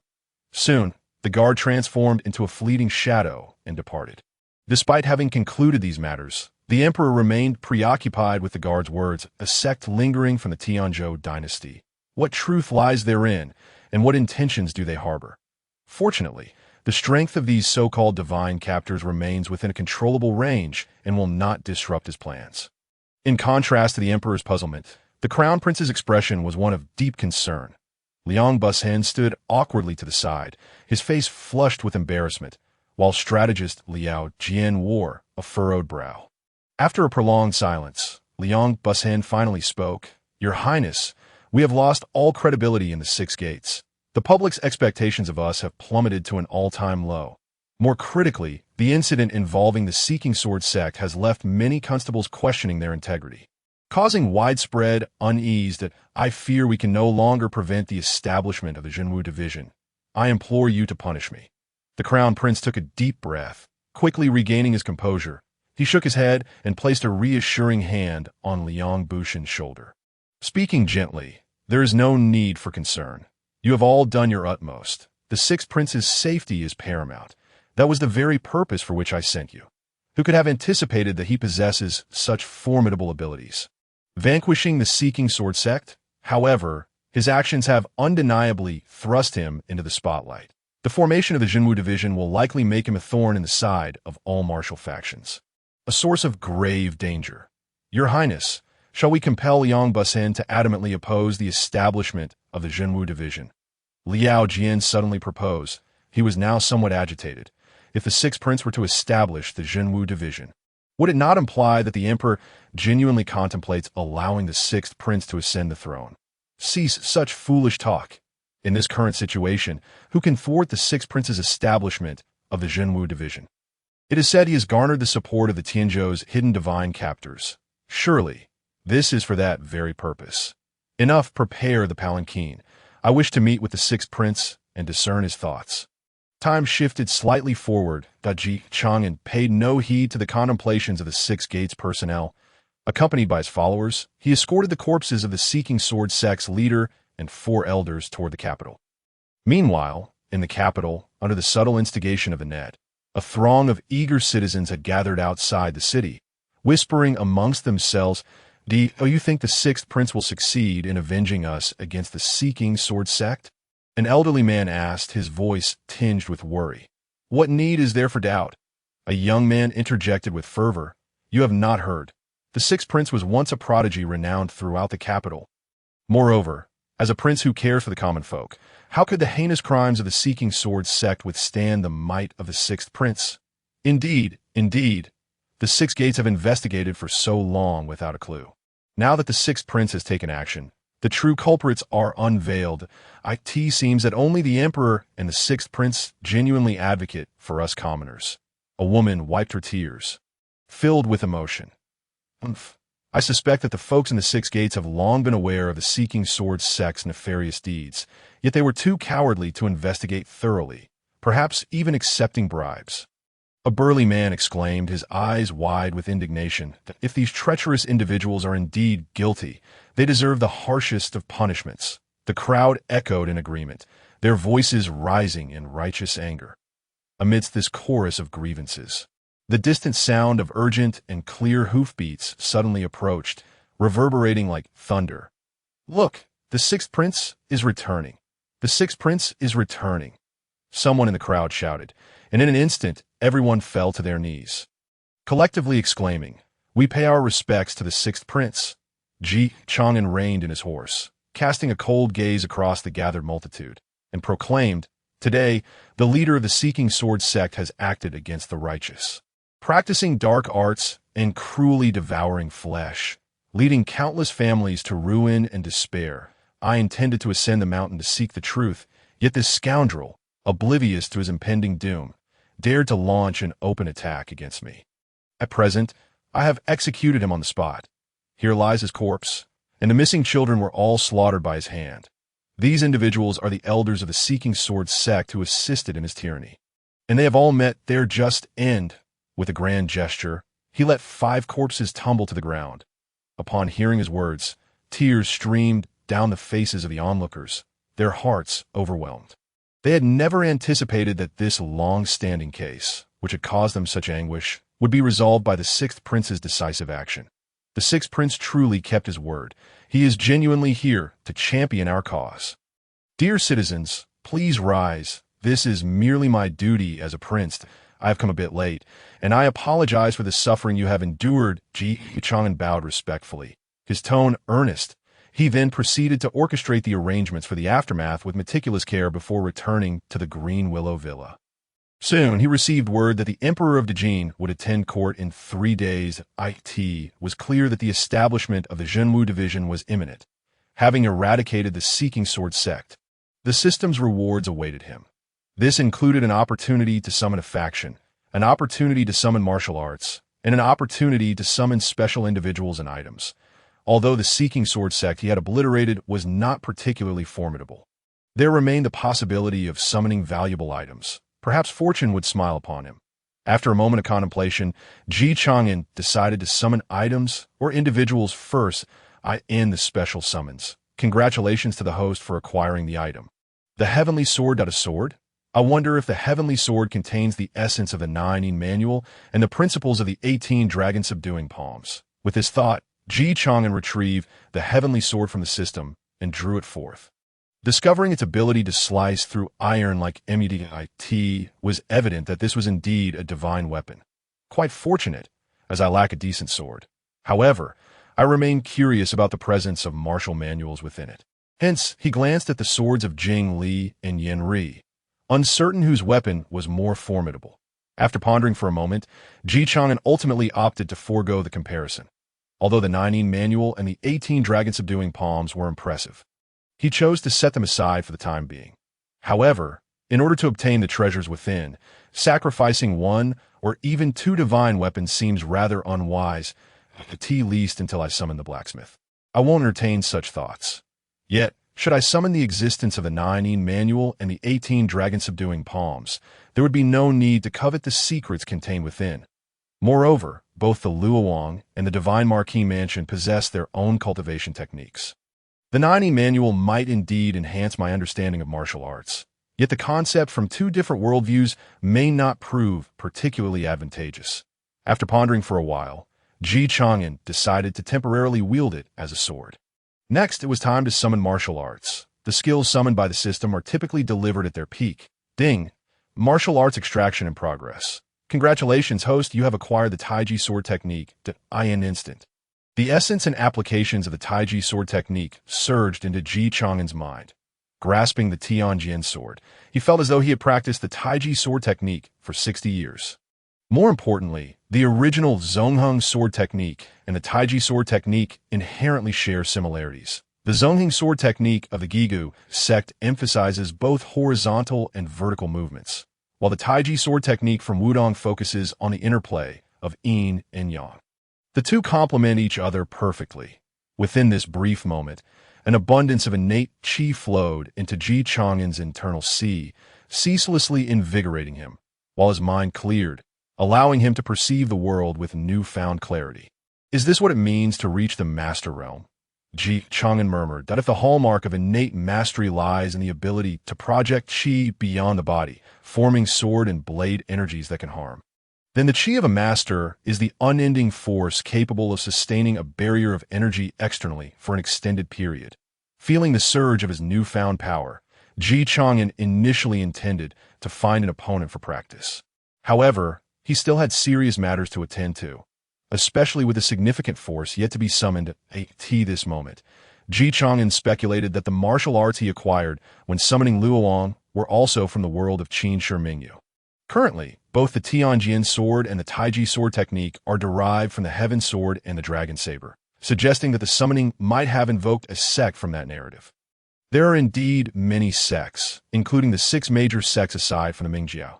Soon, the guard transformed into a fleeting shadow and departed. Despite having concluded these matters, the emperor remained preoccupied with the guard's words, "A sect lingering from the Tianzhou dynasty. What truth lies therein, and what intentions do they harbor?" Fortunately, the strength of these so-called divine captors remains within a controllable range and will not disrupt his plans. In contrast to the emperor's puzzlement, the crown prince's expression was one of deep concern. Liang Buchan stood awkwardly to the side, his face flushed with embarrassment, while strategist Liao Jian wore a furrowed brow. After a prolonged silence, Liang Buchan finally spoke, "Your Highness, we have lost all credibility in the Six Gates. The public's expectations of us have plummeted to an all-time low. More critically, the incident involving the Seeking Sword sect has left many constables questioning their integrity, causing widespread unease that I fear we can no longer prevent the establishment of the Zhenwu division. I implore you to punish me." The crown prince took a deep breath. Quickly regaining his composure, he shook his head and placed a reassuring hand on Liang Buchan's shoulder. Speaking gently, "There is no need for concern. You have all done your utmost. The Sixth Prince's safety is paramount. That was the very purpose for which I sent you. Who could have anticipated that he possesses such formidable abilities? Vanquishing the Seeking Sword sect, however, his actions have undeniably thrust him into the spotlight. The formation of the Jinwu division will likely make him a thorn in the side of all martial factions. A source of grave danger. Your Highness, shall we compel Liang Busen to adamantly oppose the establishment of the Jinwu division? Liao Jian suddenly proposed. He was now somewhat agitated. If the Sixth Prince were to establish the Jinwu division, would it not imply that the Emperor genuinely contemplates allowing the Sixth Prince to ascend the throne? Cease such foolish talk. In this current situation, who can thwart the Sixth Prince's establishment of the Jinwu division? It is said he has garnered the support of the Tianzhou's hidden divine captors. Surely, this is for that very purpose. Enough, prepare the palanquin. I wish to meet with the Sixth Prince and discern his thoughts. Time shifted slightly forward. Chang'an paid no heed to the contemplations of the Six Gates personnel. Accompanied by his followers, he escorted the corpses of the Seeking Sword sect's leader and 4 elders toward the capital. Meanwhile, in the capital, under the subtle instigation of the net, a throng of eager citizens had gathered outside the city, whispering amongst themselves, you think the Sixth Prince will succeed in avenging us against the Seeking Sword sect? An elderly man asked, his voice tinged with worry. What need is there for doubt? A young man interjected with fervor. You have not heard. The Sixth Prince was once a prodigy renowned throughout the capital. Moreover, as a prince who cares for the common folk, how could the heinous crimes of the Seeking Sword sect withstand the might of the Sixth Prince? Indeed, the Six Gates have investigated for so long without a clue. Now that the Sixth Prince has taken action, the true culprits are unveiled. It seems that only the Emperor and the Sixth Prince genuinely advocate for us commoners. A woman wiped her tears, filled with emotion. I suspect that the folks in the Six Gates have long been aware of the Seeking Sword sect's nefarious deeds, yet they were too cowardly to investigate thoroughly, perhaps even accepting bribes. A burly man exclaimed, his eyes wide with indignation, that if these treacherous individuals are indeed guilty, they deserve the harshest of punishments. The crowd echoed in agreement, their voices rising in righteous anger. Amidst this chorus of grievances, the distant sound of urgent and clear hoofbeats suddenly approached, reverberating like thunder. Look, the Sixth Prince is returning. The Sixth Prince is returning. Someone in the crowd shouted, and in an instant, everyone fell to their knees, collectively exclaiming, We pay our respects to the Sixth Prince. Chang'an reined in his horse, casting a cold gaze across the gathered multitude, and proclaimed, Today, the leader of the Seeking Sword sect has acted against the righteous, practicing dark arts and cruelly devouring flesh, leading countless families to ruin and despair. I intended to ascend the mountain to seek the truth, yet this scoundrel, oblivious to his impending doom, dared to launch an open attack against me. At present, I have executed him on the spot. Here lies his corpse, and the missing children were all slaughtered by his hand. These individuals are the elders of the Seeking Sword sect who assisted in his tyranny, and they have all met their just end. With a grand gesture, he let 5 corpses tumble to the ground. Upon hearing his words, tears streamed down the faces of the onlookers, their hearts overwhelmed. They had never anticipated that this long-standing case, which had caused them such anguish, would be resolved by the Sixth Prince's decisive action. The Sixth Prince truly kept his word. He is genuinely here to champion our cause. Dear citizens, please rise. This is merely my duty as a prince. I have come a bit late, and I apologize for the suffering you have endured. Chang'an bowed respectfully, his tone earnest. He then proceeded to orchestrate the arrangements for the aftermath with meticulous care before returning to the Green Willow Villa. Soon, he received word that the Emperor of Djinn would attend court in 3 days. It was clear that the establishment of the Jinwu division was imminent. Having eradicated the Seeking Sword sect, the system's rewards awaited him. This included an opportunity to summon a faction, an opportunity to summon martial arts, and an opportunity to summon special individuals and items. Although the Seeking Sword sect he had obliterated was not particularly formidable, there remained the possibility of summoning valuable items. Perhaps fortune would smile upon him. After a moment of contemplation, Chang'an decided to summon items or individuals first. I end the special summons. Congratulations to the host for acquiring the item. The heavenly sword. A sword? I wonder if the heavenly sword contains the essence of the 9 manual and the principles of the 18 dragon-subduing palms. With this thought, Chang'an retrieved the heavenly sword from the system and drew it forth. Discovering its ability to slice through iron like immunity was evident that this was indeed a divine weapon. Quite fortunate, as I lack a decent sword. However, I remained curious about the presence of martial manuals within it. Hence, he glanced at the swords of Jing Li and Yen Ri, uncertain whose weapon was more formidable. After pondering for a moment, Chang'an ultimately opted to forego the comparison. Although the 9 manual and the 18 dragon-subduing palms were impressive, he chose to set them aside for the time being. However, in order to obtain the treasures within, sacrificing 1 or even 2 divine weapons seems rather unwise, at least until I summon the blacksmith. I won't entertain such thoughts. Yet, should I summon the existence of the 9 manual and the 18 dragon-subduing palms, there would be no need to covet the secrets contained within. Moreover, both the Luoyang and the Divine Marquis Mansion possess their own cultivation techniques. The 9 manual might indeed enhance my understanding of martial arts, yet the concept from 2 different worldviews may not prove particularly advantageous. After pondering for a while, Chang'an decided to temporarily wield it as a sword. Next, it was time to summon martial arts. The skills summoned by the system are typically delivered at their peak. Ding! Martial arts extraction in progress. Congratulations, host, you have acquired the Taiji sword technique in an instant. The essence and applications of the Taiji sword technique surged into Chang'an's mind. Grasping the Tianjin sword, he felt as though he had practiced the Taiji sword technique for 60 years. More importantly, the original Zhongheng sword technique and the Taiji sword technique inherently share similarities. The Zhongheng sword technique of the Gigu sect emphasizes both horizontal and vertical movements, while the Taiji sword technique from Wudong focuses on the interplay of yin and yang. The two complement each other perfectly. Within this brief moment, an abundance of innate qi flowed into Chang'an's internal sea, ceaselessly invigorating him, while his mind cleared, allowing him to perceive the world with newfound clarity. Is this what it means to reach the master realm? Chang'an murmured that if the hallmark of innate mastery lies in the ability to project qi beyond the body, forming sword and blade energies that can harm, then the qi of a master is the unending force capable of sustaining a barrier of energy externally for an extended period. Feeling the surge of his newfound power, Chang'an initially intended to find an opponent for practice. However, he still had serious matters to attend to, especially with a significant force yet to be summoned at this moment. Chang'an speculated that the martial arts he acquired when summoning Luoyang were also from the world of Qin Shi Mingyu. Currently, both the Tianjin sword and the Taiji sword technique are derived from the Heaven sword and the Dragon saber, suggesting that the summoning might have invoked a sect from that narrative. There are indeed many sects, including the 6 major sects aside from the Mingjiao.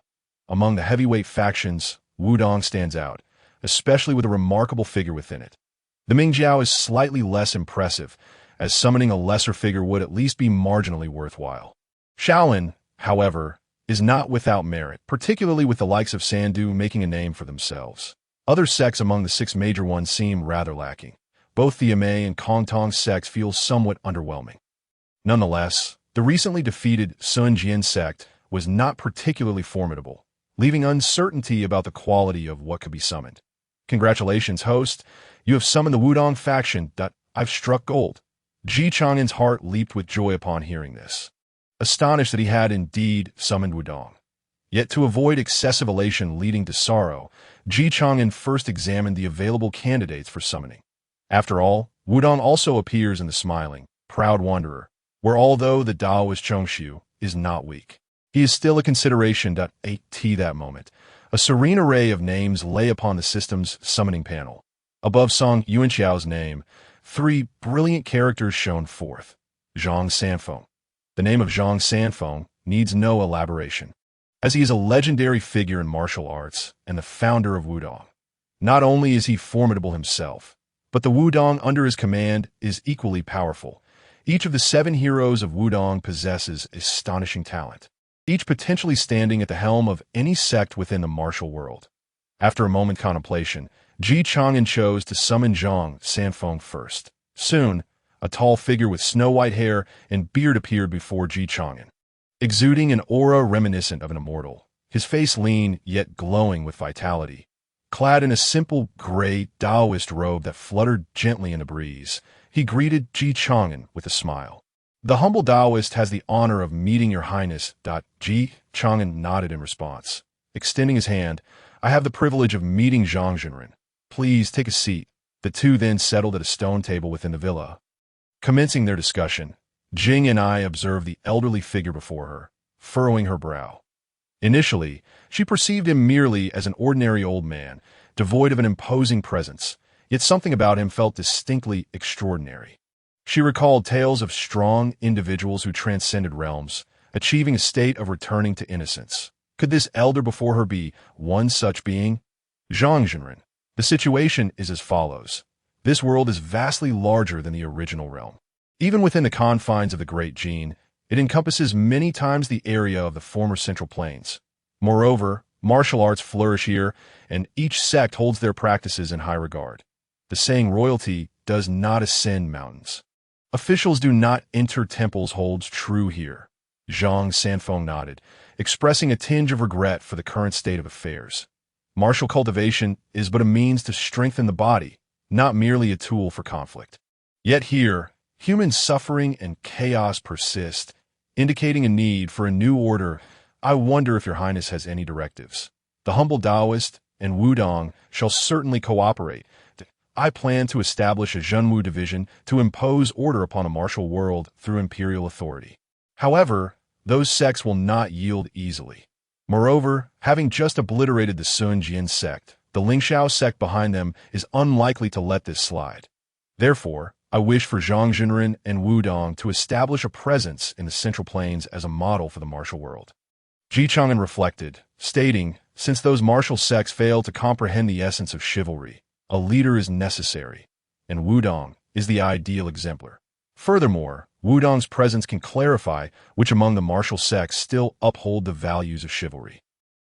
Among the heavyweight factions, Wudong stands out, especially with a remarkable figure within it. The Mingjiao is slightly less impressive, as summoning a lesser figure would at least be marginally worthwhile. Shaolin, however, is not without merit, particularly with the likes of Sandu making a name for themselves. Other sects among the 6 major ones seem rather lacking. Both the Amei and Kongtong sects feel somewhat underwhelming. Nonetheless, the recently defeated Sun Jian sect was not particularly formidable, leaving uncertainty about the quality of what could be summoned. Congratulations, host. You have summoned the Wudong faction. I've struck gold. Chang'an's heart leaped with joy upon hearing this, astonished that he had indeed summoned Wudong. Yet to avoid excessive elation leading to sorrow, Chang'an first examined the available candidates for summoning. After all, Wudong also appears in the smiling, proud wanderer, where although the Taoist Chongshu is not weak, he is still a consideration. At that moment, a serene array of names lay upon the system's summoning panel. Above Song Yuanxiao's name, 3 brilliant characters shone forth. Zhang Sanfeng. The name of Zhang Sanfeng needs no elaboration, as he is a legendary figure in martial arts and the founder of Wudong. Not only is he formidable himself, but the Wudong under his command is equally powerful. Each of the 7 heroes of Wudong possesses astonishing talent, each potentially standing at the helm of any sect within the martial world. After a moment's contemplation, Chang'an chose to summon Zhang Sanfeng first. Soon, a tall figure with snow-white hair and beard appeared before Chang'an. exuding an aura reminiscent of an immortal, his face lean yet glowing with vitality. Clad in a simple gray Taoist robe that fluttered gently in the breeze, he greeted Ji Chang'an with a smile. The humble Taoist has the honor of meeting your highness. Ji Chang'an nodded in response. Extending his hand, I have the privilege of meeting Zhang Zhenren. Please take a seat. The two then settled at a stone table within the villa. Commencing their discussion, Jing and I observed the elderly figure before her, furrowing her brow. Initially, she perceived him merely as an ordinary old man, devoid of an imposing presence, yet something about him felt distinctly extraordinary. She recalled tales of strong individuals who transcended realms, achieving a state of returning to innocence. Could this elder before her be one such being? Zhang Zhenren. The situation is as follows. This world is vastly larger than the original realm. Even within the confines of the Great Gene, it encompasses many times the area of the former Central Plains. Moreover, martial arts flourish here, and each sect holds their practices in high regard. The saying royalty does not ascend mountains. Officials do not enter temples holds true here. Zhang Sanfeng nodded, expressing a tinge of regret for the current state of affairs. Martial cultivation is but a means to strengthen the body, not merely a tool for conflict. Yet here, human suffering and chaos persist, indicating a need for a new order. I wonder if your highness has any directives. The humble Taoist and Wudong shall certainly cooperate. I plan to establish a Zhenwu division to impose order upon a martial world through imperial authority. However, those sects will not yield easily. Moreover, having just obliterated the Sun Jian sect, the Lingxiao sect behind them is unlikely to let this slide. Therefore, I wish for Zhang Zhenren and Wudong to establish a presence in the Central Plains as a model for the martial world. Ji Chang'an reflected, stating, since those martial sects fail to comprehend the essence of chivalry, a leader is necessary, and Wudong is the ideal exemplar. Furthermore, Wudong's presence can clarify which among the martial sects still uphold the values of chivalry.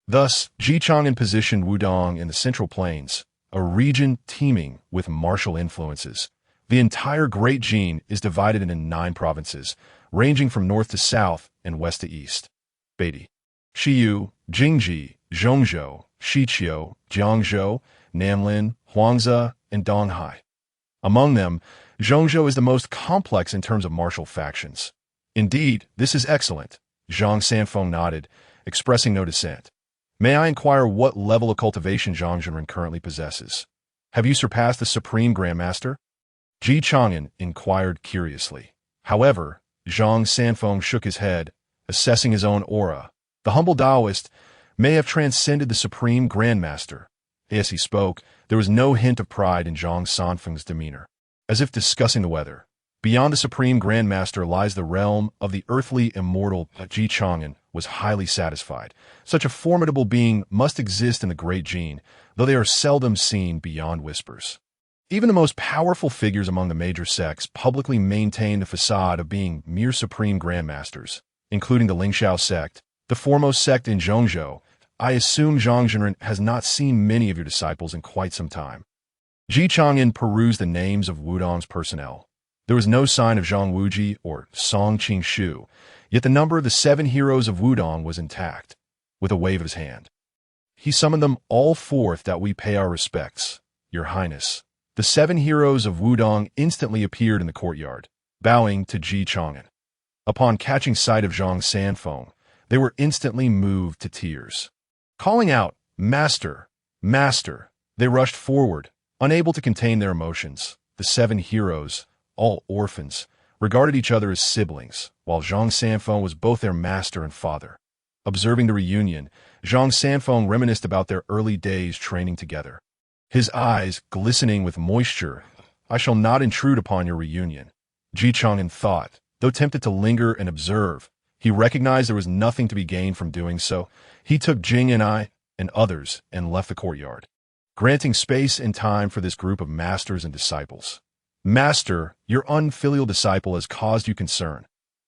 Thus, Ji Chang'an positioned Wudong in the Central Plains, a region teeming with martial influences. The entire Great Gene is divided into 9 provinces, ranging from north to south and west to east. Beidi, Xiyu, Jingji, Zhongzhou, Xiqiu, Jiangzhou, Namlin, Huangzi, and Donghai. Among them, Zhongzhou is the most complex in terms of martial factions. Indeed, this is excellent. Zhang Sanfeng nodded, expressing no dissent. May I inquire what level of cultivation Zhang Zhenren currently possesses? Have you surpassed the Supreme Grandmaster? Ji Chang'an inquired curiously. However, Zhang Sanfeng shook his head, assessing his own aura. The humble Taoist may have transcended the Supreme Grandmaster. As he spoke, there was no hint of pride in Zhang Sanfeng's demeanor. As if discussing the weather. Beyond the Supreme Grandmaster lies the realm of the earthly immortal. Ji Chang'an was highly satisfied. Such a formidable being must exist in the Great Gene, though they are seldom seen beyond whispers. Even the most powerful figures among the major sects publicly maintain the facade of being mere Supreme Grandmasters, including the Lingxiao sect, the foremost sect in Zhongzhou. I assume Zhang Zhenren has not seen many of your disciples in quite some time. Ji Chang'an perused the names of Wudong's personnel. There was no sign of Zhang Wuji or Song Qingshu, yet the number of the 7 heroes of Wudong was intact. With a wave of his hand, he summoned them all forth that we pay our respects, your highness. The 7 heroes of Wudong instantly appeared in the courtyard, bowing to Ji Chang'an. Upon catching sight of Zhang Sanfeng, they were instantly moved to tears. Calling out, Master, Master, they rushed forward, unable to contain their emotions. The 7 heroes, all orphans, regarded each other as siblings, while Zhang Sanfeng was both their master and father. Observing the reunion, Zhang Sanfeng reminisced about their early days training together. His eyes glistening with moisture. I shall not intrude upon your reunion. Ji Chang'an thought, though tempted to linger and observe. He recognized there was nothing to be gained from doing so. He took Jing and I, and others, and left the courtyard, granting space and time for this group of masters and disciples. Master, your unfilial disciple has caused you concern.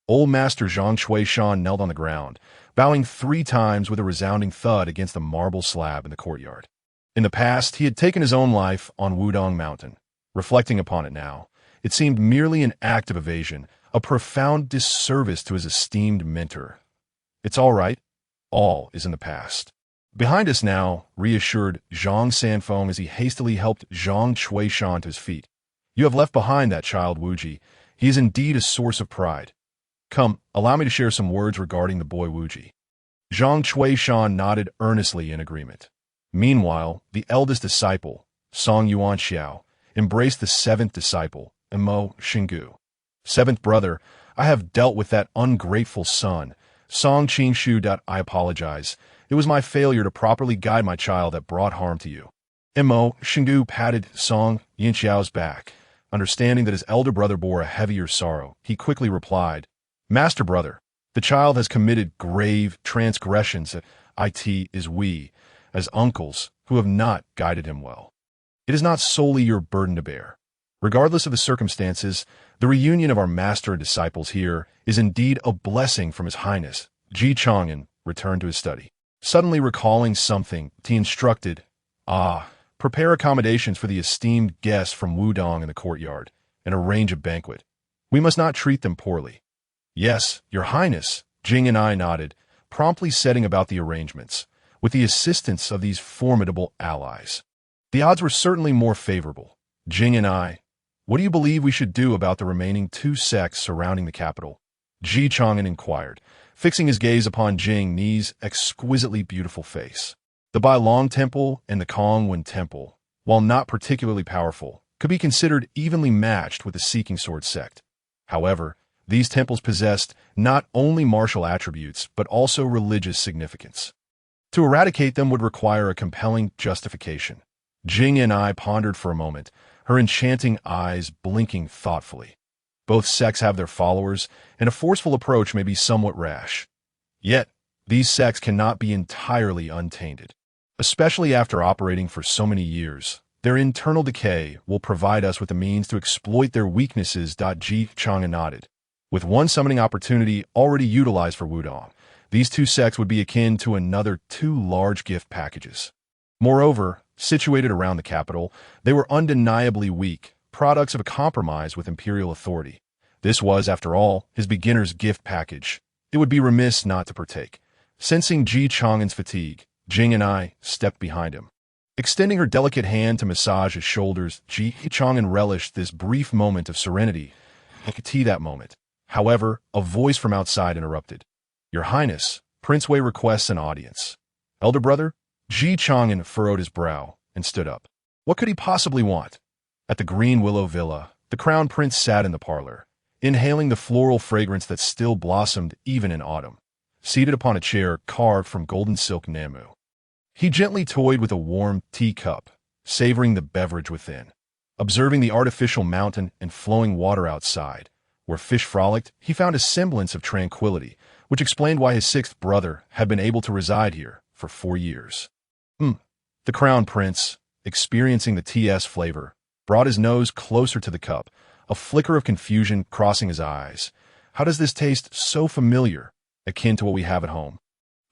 Old Master Zhang Chuishan knelt on the ground, bowing 3 times with a resounding thud against the marble slab in the courtyard. In the past, he had taken his own life on Wudong Mountain. Reflecting upon it now, it seemed merely an act of evasion, a profound disservice to his esteemed mentor. It's all right. All is in the past. Behind us now, reassured Zhang Sanfeng as he hastily helped Zhang Chuishan to his feet. You have left behind that child Wuji. He is indeed a source of pride. Come, allow me to share some words regarding the boy Wuji. Zhang Chuishan nodded earnestly in agreement. Meanwhile, the eldest disciple, Song Yuan Xiao, embraced the seventh disciple, Mo Xingu. Seventh brother, I have dealt with that ungrateful son, Song Qingshu. I apologize. It was my failure to properly guide my child that brought harm to you. Mo Xingu patted Song Yinxiao's back. Understanding that his elder brother bore a heavier sorrow, he quickly replied, Master brother, the child has committed grave transgressions. It is we, as uncles, who have not guided him well. It is not solely your burden to bear. Regardless of the circumstances, the reunion of our master and disciples here is indeed a blessing from His Highness. Chang'an returned to his study. Suddenly recalling something, he instructed, prepare accommodations for the esteemed guests from Wudong in the courtyard, and arrange a banquet. We must not treat them poorly. Yes, Your Highness, Jing and I nodded, promptly setting about the arrangements, with the assistance of these formidable allies. The odds were certainly more favorable. Jing and I, what do you believe we should do about the remaining 2 sects surrounding the capital? Chang'an inquired, fixing his gaze upon Jing Ni's exquisitely beautiful face. The Bai Long Temple and the Kongwen Temple, while not particularly powerful, could be considered evenly matched with the Seeking Sword sect. However, these temples possessed not only martial attributes, but also religious significance. To eradicate them would require a compelling justification. Jing and I pondered for a moment, her enchanting eyes blinking thoughtfully. Both sects have their followers, and a forceful approach may be somewhat rash. Yet, these sects cannot be entirely untainted. Especially after operating for so many years, their internal decay will provide us with the means to exploit their weaknesses. Chang'an nodded. With one summoning opportunity already utilized for Wudong, these 2 sects would be akin to another 2 large gift packages. Moreover, situated around the capital, they were undeniably weak, products of a compromise with imperial authority. This was, after all, his beginner's gift package. It would be remiss not to partake. Sensing Chang'an's fatigue, Jing and I stepped behind him. Extending her delicate hand to massage his shoulders, Chang'an relished this brief moment of serenity. I could see that moment. However, a voice from outside interrupted. Your Highness, Prince Wei requests an audience. Elder brother? Chang'an furrowed his brow and stood up. What could he possibly want? At the Green Willow Villa, the Crown Prince sat in the parlor, inhaling the floral fragrance that still blossomed even in autumn, seated upon a chair carved from golden silk namu. He gently toyed with a warm teacup, savoring the beverage within. Observing the artificial mountain and flowing water outside, where fish frolicked, he found a semblance of tranquility, which explained why his 6th brother had been able to reside here for 4 years. The Crown Prince, experiencing the TS flavor, brought his nose closer to the cup, a flicker of confusion crossing his eyes. How does this taste so familiar, akin to what we have at home?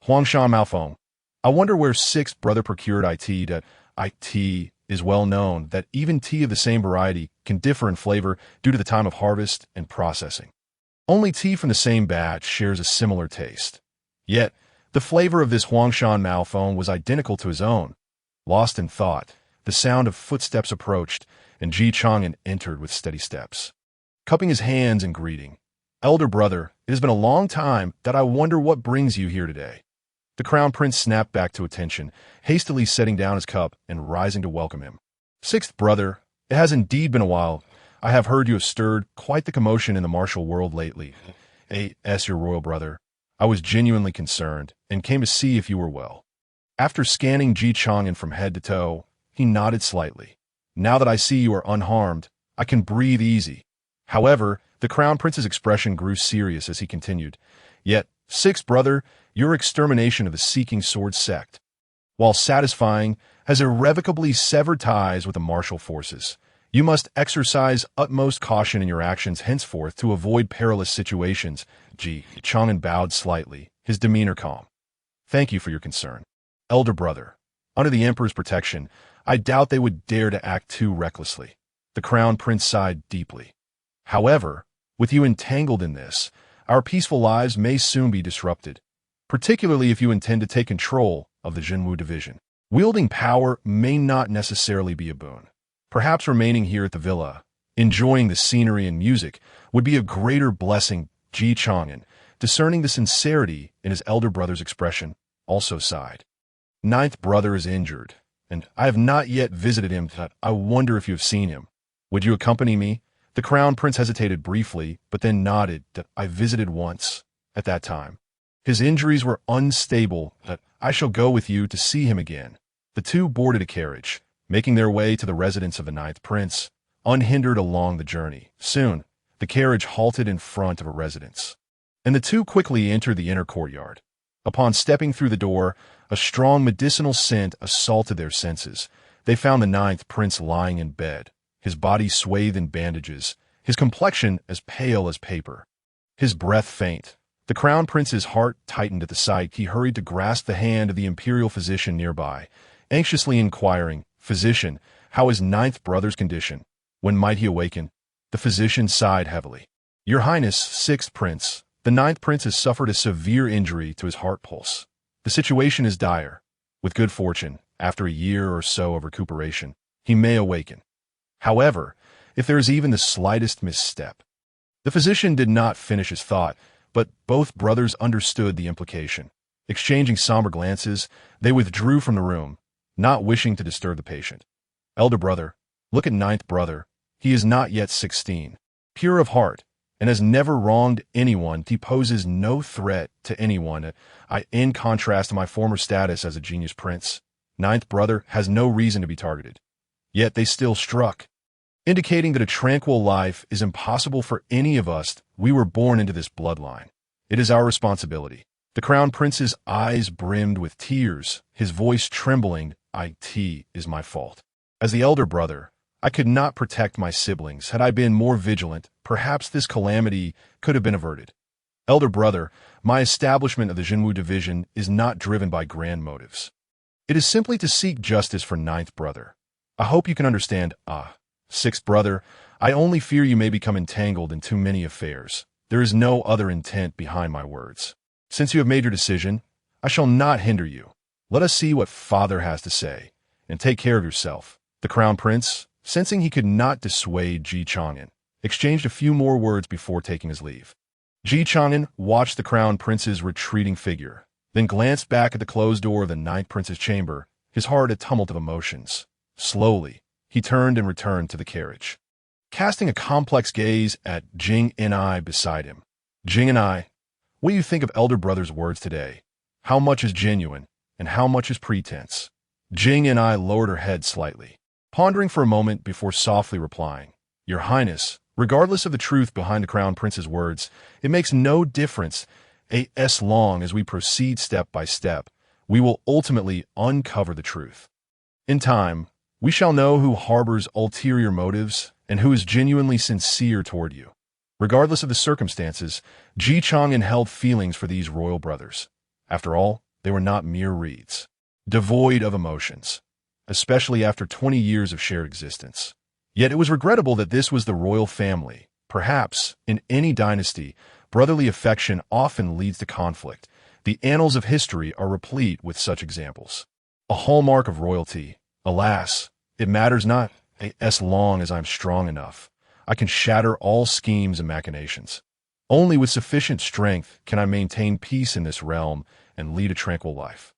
Huangshan Malfong. I wonder where 6th brother procured IT. IT is well known that even tea of the same variety can differ in flavor due to the time of harvest and processing. Only tea from the same batch shares a similar taste. Yet, the flavor of this Huangshan Malfong was identical to his own. Lost in thought, the sound of footsteps approached, and Chang'an entered with steady steps. Cupping his hands in greeting, Elder brother, it has been a long time that I wonder what brings you here today. The Crown Prince snapped back to attention, hastily setting down his cup and rising to welcome him. 6th brother, it has indeed been a while. I have heard you have stirred quite the commotion in the martial world lately. Your royal brother. I was genuinely concerned and came to see if you were well. After scanning Chang'an from head to toe, he nodded slightly. Now that I see you are unharmed, I can breathe easy. However, the Crown Prince's expression grew serious as he continued. Yet, 6th brother, your extermination of the Seeking Sword sect, while satisfying, has irrevocably severed ties with the martial forces. You must exercise utmost caution in your actions henceforth to avoid perilous situations. Chang'an bowed slightly, his demeanor calm. Thank you for your concern. Elder brother, under the Emperor's protection, I doubt they would dare to act too recklessly. The Crown Prince sighed deeply. However, with you entangled in this, our peaceful lives may soon be disrupted. particularly if you intend to take control of the Jinwu division. Wielding power may not necessarily be a boon. Perhaps remaining here at the villa, enjoying the scenery and music, would be a greater blessing. Ji Chang'an, discerning the sincerity in his elder brother's expression, also sighed. Ninth brother is injured, and I have not yet visited him. I wonder if you have seen him. Would you accompany me? The crown prince hesitated briefly, but then nodded. I visited once, at that time. His injuries were unstable. I shall go with you to see him again. The two boarded a carriage, making their way to the residence of the ninth prince, unhindered along the journey. Soon, the carriage halted in front of a residence, and the two quickly entered the inner courtyard. Upon stepping through the door, a strong medicinal scent assaulted their senses. They found the ninth prince lying in bed, his body swathed in bandages, his complexion as pale as paper, his breath faint. The crown prince's heart tightened at the sight. He hurried to grasp the hand of the imperial physician nearby, anxiously inquiring, "Physician, how is ninth brother's condition? When might he awaken?" The physician sighed heavily. "Your Highness, sixth prince, the ninth prince has suffered a severe injury to his heart pulse. The situation is dire. With good fortune, after a year or so of recuperation, he may awaken. However, if there is even the slightest misstep..." The physician did not finish his thought, but both brothers understood the implication. Exchanging somber glances, they withdrew from the room, not wishing to disturb the patient. "Elder brother, look at ninth brother. He is not yet 16, pure of heart, and has never wronged anyone. He poses no threat to anyone. In contrast to my former status as a genius prince, ninth brother has no reason to be targeted." Yet they still struck, indicating that a tranquil life is impossible for any of us. We were born into this bloodline. It is our responsibility. The crown prince's eyes brimmed with tears, his voice trembling. "It is my fault. As the elder brother, I could not protect my siblings. Had I been more vigilant, perhaps this calamity could have been averted. Elder brother, my establishment of the Jinwu division is not driven by grand motives. It is simply to seek justice for ninth brother. I hope you can understand. Sixth brother, I only fear you may become entangled in too many affairs. There is no other intent behind my words. Since you have made your decision, I shall not hinder you. Let us see what father has to say, and take care of yourself." The crown prince, sensing he could not dissuade Ji Chang'an, exchanged a few more words before taking his leave. Ji Chang'an watched the crown prince's retreating figure, then glanced back at the closed door of the ninth prince's chamber, his heart a tumult of emotions. Slowly, he turned and returned to the carriage, casting a complex gaze at Chang'an beside him. "Chang'an, what do you think of elder brother's words today? How much is genuine, and how much is pretense?" Chang'an lowered her head slightly, pondering for a moment before softly replying, "Your Highness, regardless of the truth behind the crown prince's words, it makes no difference. As long as we proceed step by step, we will ultimately uncover the truth. In time, we shall know who harbors ulterior motives and who is genuinely sincere toward you." Regardless of the circumstances, Ji Chang'an held feelings for these royal brothers. After all, they were not mere reeds, devoid of emotions, especially after 20 years of shared existence. Yet it was regrettable that this was the royal family. Perhaps, in any dynasty, brotherly affection often leads to conflict. The annals of history are replete with such examples. A hallmark of royalty. Alas, it matters not. As long as I'm strong enough, I can shatter all schemes and machinations. Only with sufficient strength can I maintain peace in this realm and lead a tranquil life.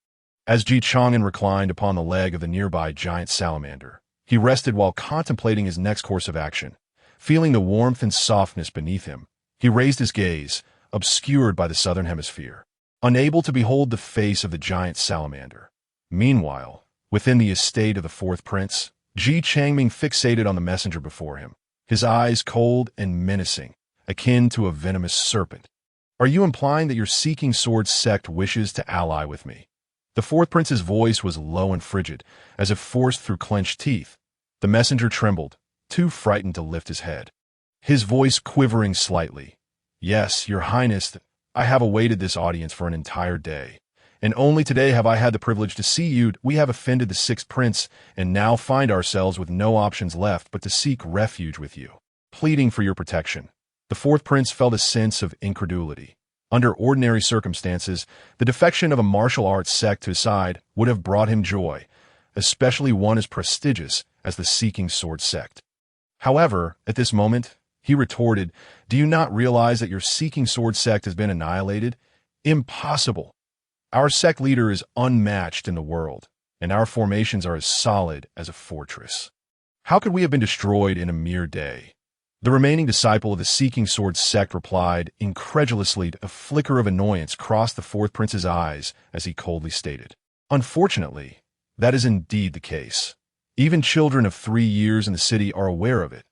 As Ji Chang'an reclined upon the leg of the nearby giant salamander, he rested while contemplating his next course of action. Feeling the warmth and softness beneath him, he raised his gaze, obscured by the southern hemisphere, unable to behold the face of the giant salamander. Meanwhile, within the estate of the fourth prince, Ji Changming fixated on the messenger before him, his eyes cold and menacing, akin to a venomous serpent. "Are you implying that your seeking sword sect wishes to ally with me?" The fourth prince's voice was low and frigid, as if forced through clenched teeth. The messenger trembled, too frightened to lift his head, his voice quivering slightly. "Yes, your Highness, I have awaited this audience for an entire day, and only today have I had the privilege to see you. We have offended the sixth prince, and now find ourselves with no options left but to seek refuge with you, pleading for your protection." The fourth prince felt a sense of incredulity. Under ordinary circumstances, the defection of a martial arts sect to his side would have brought him joy, especially one as prestigious as the Seeking Sword sect. However, at this moment, he retorted, "Do you not realize that your Seeking Sword sect has been annihilated? Impossible! Our sect leader is unmatched in the world, and our formations are as solid as a fortress. How could we have been destroyed in a mere day?" The remaining disciple of the Seeking Sword sect replied incredulously. A flicker of annoyance crossed the fourth prince's eyes as he coldly stated, "Unfortunately, that is indeed the case. Even children of 3 years in the city are aware of it.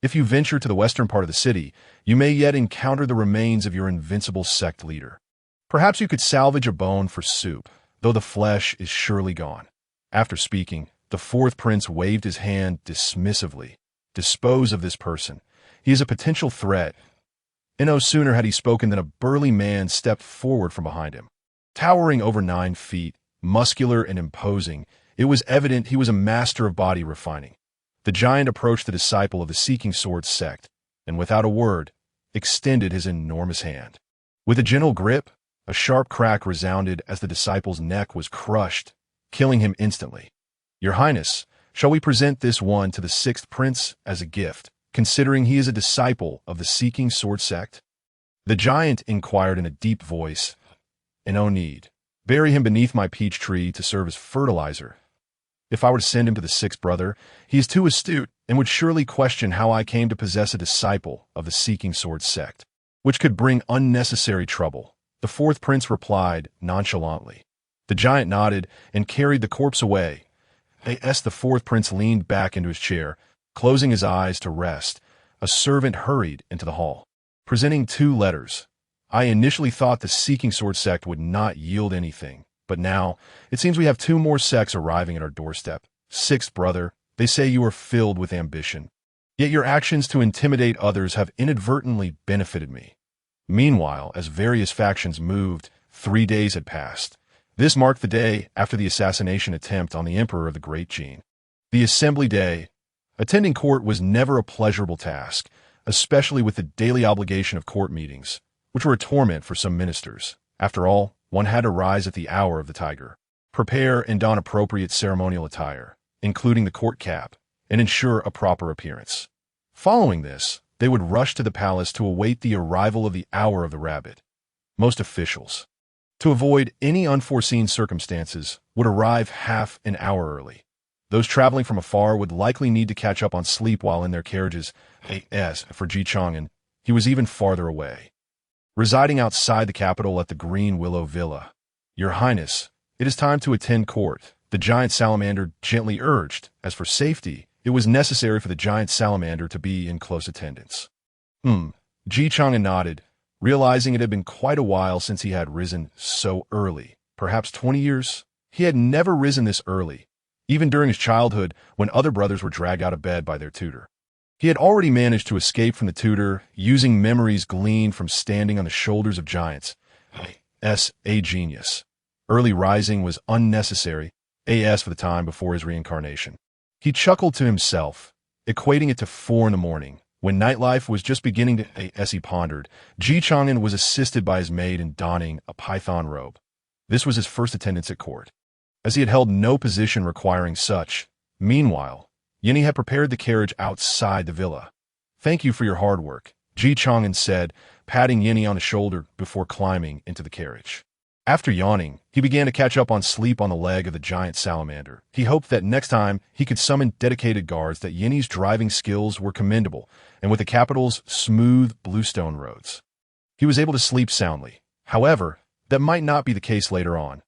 If you venture to the western part of the city, you may yet encounter the remains of your invincible sect leader. Perhaps you could salvage a bone for soup, though the flesh is surely gone." After speaking, the fourth prince waved his hand dismissively. "Dispose of this person. He is a potential threat." And no sooner had he spoken than a burly man stepped forward from behind him. Towering over 9 feet, muscular and imposing, it was evident he was a master of body refining. The giant approached the disciple of the Seeking Sword sect, and without a word, extended his enormous hand. With a gentle grip, a sharp crack resounded as the disciple's neck was crushed, killing him instantly. "Your Highness, shall we present this one to the sixth prince as a gift, considering he is a disciple of the Seeking Sword sect?" The giant inquired in a deep voice. "No need. Bury him beneath my peach tree to serve as fertilizer. If I were to send him to the sixth brother, he is too astute and would surely question how I came to possess a disciple of the Seeking Sword sect, which could bring unnecessary trouble." The fourth prince replied nonchalantly. The giant nodded and carried the corpse away. The fourth prince leaned back into his chair, closing his eyes to rest. A servant hurried into the hall, presenting 2 letters. "I initially thought the Seeking Sword sect would not yield anything, but now it seems we have 2 more sects arriving at our doorstep. Sixth brother, they say you are filled with ambition, yet your actions to intimidate others have inadvertently benefited me." Meanwhile, as various factions moved, 3 days had passed. This marked the day after the assassination attempt on the Emperor of the Great Qin. The assembly day. Attending court was never a pleasurable task, especially with the daily obligation of court meetings, which were a torment for some ministers. After all, one had to rise at the hour of the tiger, prepare and don appropriate ceremonial attire, including the court cap, and ensure a proper appearance. Following this, they would rush to the palace to await the arrival of the hour of the rabbit. Most officials, to avoid any unforeseen circumstances, would arrive half an hour early. Those traveling from afar would likely need to catch up on sleep while in their carriages. As for Chang'an, he was even farther away, residing outside the capital at the Green Willow Villa. "Your Highness, it is time to attend court," the giant salamander gently urged. As for safety, it was necessary for the giant salamander to be in close attendance. Chang'an nodded, realizing it had been quite a while since he had risen so early. Perhaps 20 years? He had never risen this early, even during his childhood when other brothers were dragged out of bed by their tutor. He had already managed to escape from the tutor using memories gleaned from standing on the shoulders of giants. A genius. Early rising was unnecessary, for the time before his reincarnation. He chuckled to himself, equating it to 4 in the morning, when nightlife was just beginning to. As he pondered, Chang'an was assisted by his maid in donning a python robe. This was his first attendance at court, as he had held no position requiring such. Meanwhile, Yinny had prepared the carriage outside the villa. "Thank you for your hard work," Chang'an said, patting Yinny on the shoulder before climbing into the carriage. After yawning, he began to catch up on sleep on the leg of the giant salamander. He hoped that next time he could summon dedicated guards, that Yinny's driving skills were commendable, and with the capital's smooth bluestone roads, he was able to sleep soundly. However, that might not be the case later on.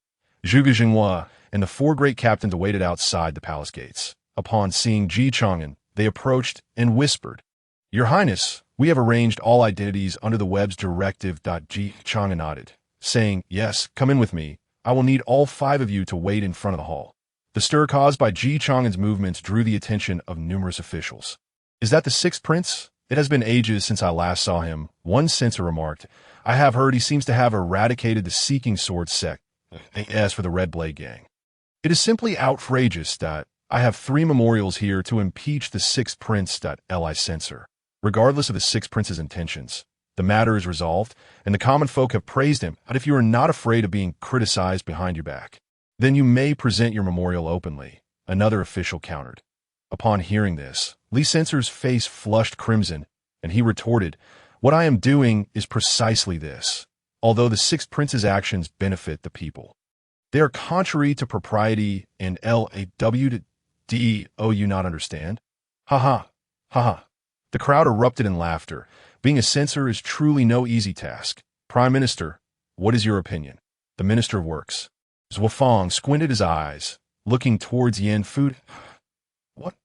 Zhuge Jinghua and the 4 great captains awaited outside the palace gates. Upon seeing Chang'an, they approached and whispered, "Your Highness, we have arranged all identities under the web's directive." Chang'an nodded, saying, "Yes, come in with me. I will need all 5 of you to wait in front of the hall." The stir caused by Chang'an's movements drew the attention of numerous officials. "Is that the sixth prince? It has been ages since I last saw him," one censor remarked. "I have heard he seems to have eradicated the Seeking Sword sect." As for the Red Blade Gang, "It is simply outrageous that I have 3 memorials here to impeach the sixth prince." Li censor. Regardless of the sixth prince's intentions, The matter is resolved, and the common folk have praised him, and if you are not afraid of being criticized behind your back, then you may present your memorial openly, another official countered. Upon hearing this, Li Sensor's face flushed crimson, and he retorted, "What I am doing is precisely this. Although the sixth prince's actions benefit the people, they are contrary to propriety and law. Do you not understand? Ha ha, ha ha." The crowd erupted in laughter. Being a censor is truly no easy task. Prime Minister, what is your opinion? The Minister of Works. Zhuo Fang squinted his eyes, looking towards Yin Fu. What?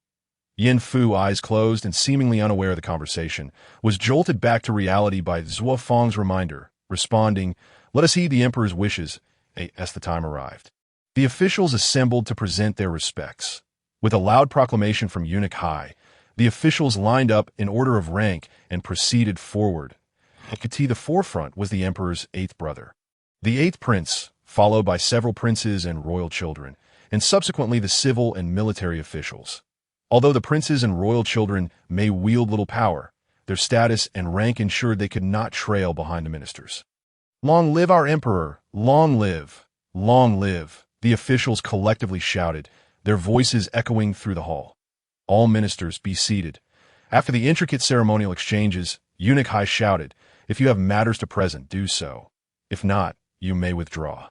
Yin Fu, eyes closed and seemingly unaware of the conversation, was jolted back to reality by Zhuo Fang's reminder, responding, "Let us heed the Emperor's wishes," as the time arrived. The officials assembled to present their respects. With a loud proclamation from Eunuch Hai, the officials lined up in order of rank and proceeded forward. At the forefront was the Emperor's eighth brother, the eighth prince, followed by several princes and royal children, and subsequently the civil and military officials. Although the princes and royal children may wield little power, their status and rank ensured they could not trail behind the ministers. "Long live our emperor! Long live! Long live!" the officials collectively shouted, their voices echoing through the hall. "All ministers, be seated." After the intricate ceremonial exchanges, Eunuch Hai shouted, "If you have matters to present, do so. If not, you may withdraw."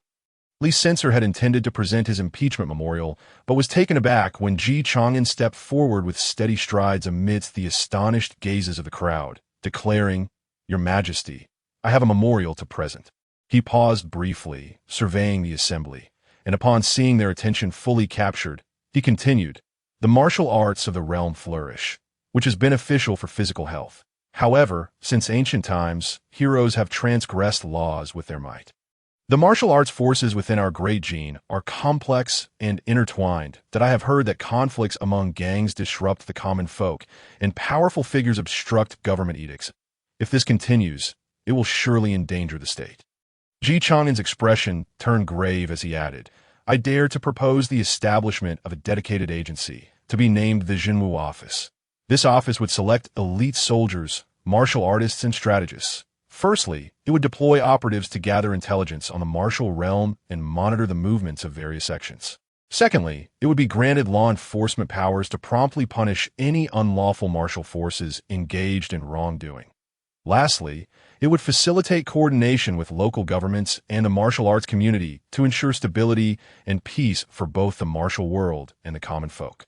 Li Censor had intended to present his impeachment memorial, but was taken aback when Chang'an stepped forward with steady strides amidst the astonished gazes of the crowd, declaring, "Your Majesty, I have a memorial to present." He paused briefly, surveying the assembly, and upon seeing their attention fully captured, he continued, "The martial arts of the realm flourish, which is beneficial for physical health. However, since ancient times, heroes have transgressed laws with their might. The martial arts forces within our great gene are complex and intertwined, that I have heard that conflicts among gangs disrupt the common folk, and powerful figures obstruct government edicts. If this continues, it will surely endanger the state." Chang'an's expression turned grave as he added, "I dare to propose the establishment of a dedicated agency, to be named the Jinwu Office. This office would select elite soldiers, martial artists, and strategists. Firstly, it would deploy operatives to gather intelligence on the martial realm and monitor the movements of various sections. Secondly, it would be granted law enforcement powers to promptly punish any unlawful martial forces engaged in wrongdoing. Lastly, it would facilitate coordination with local governments and the martial arts community to ensure stability and peace for both the martial world and the common folk.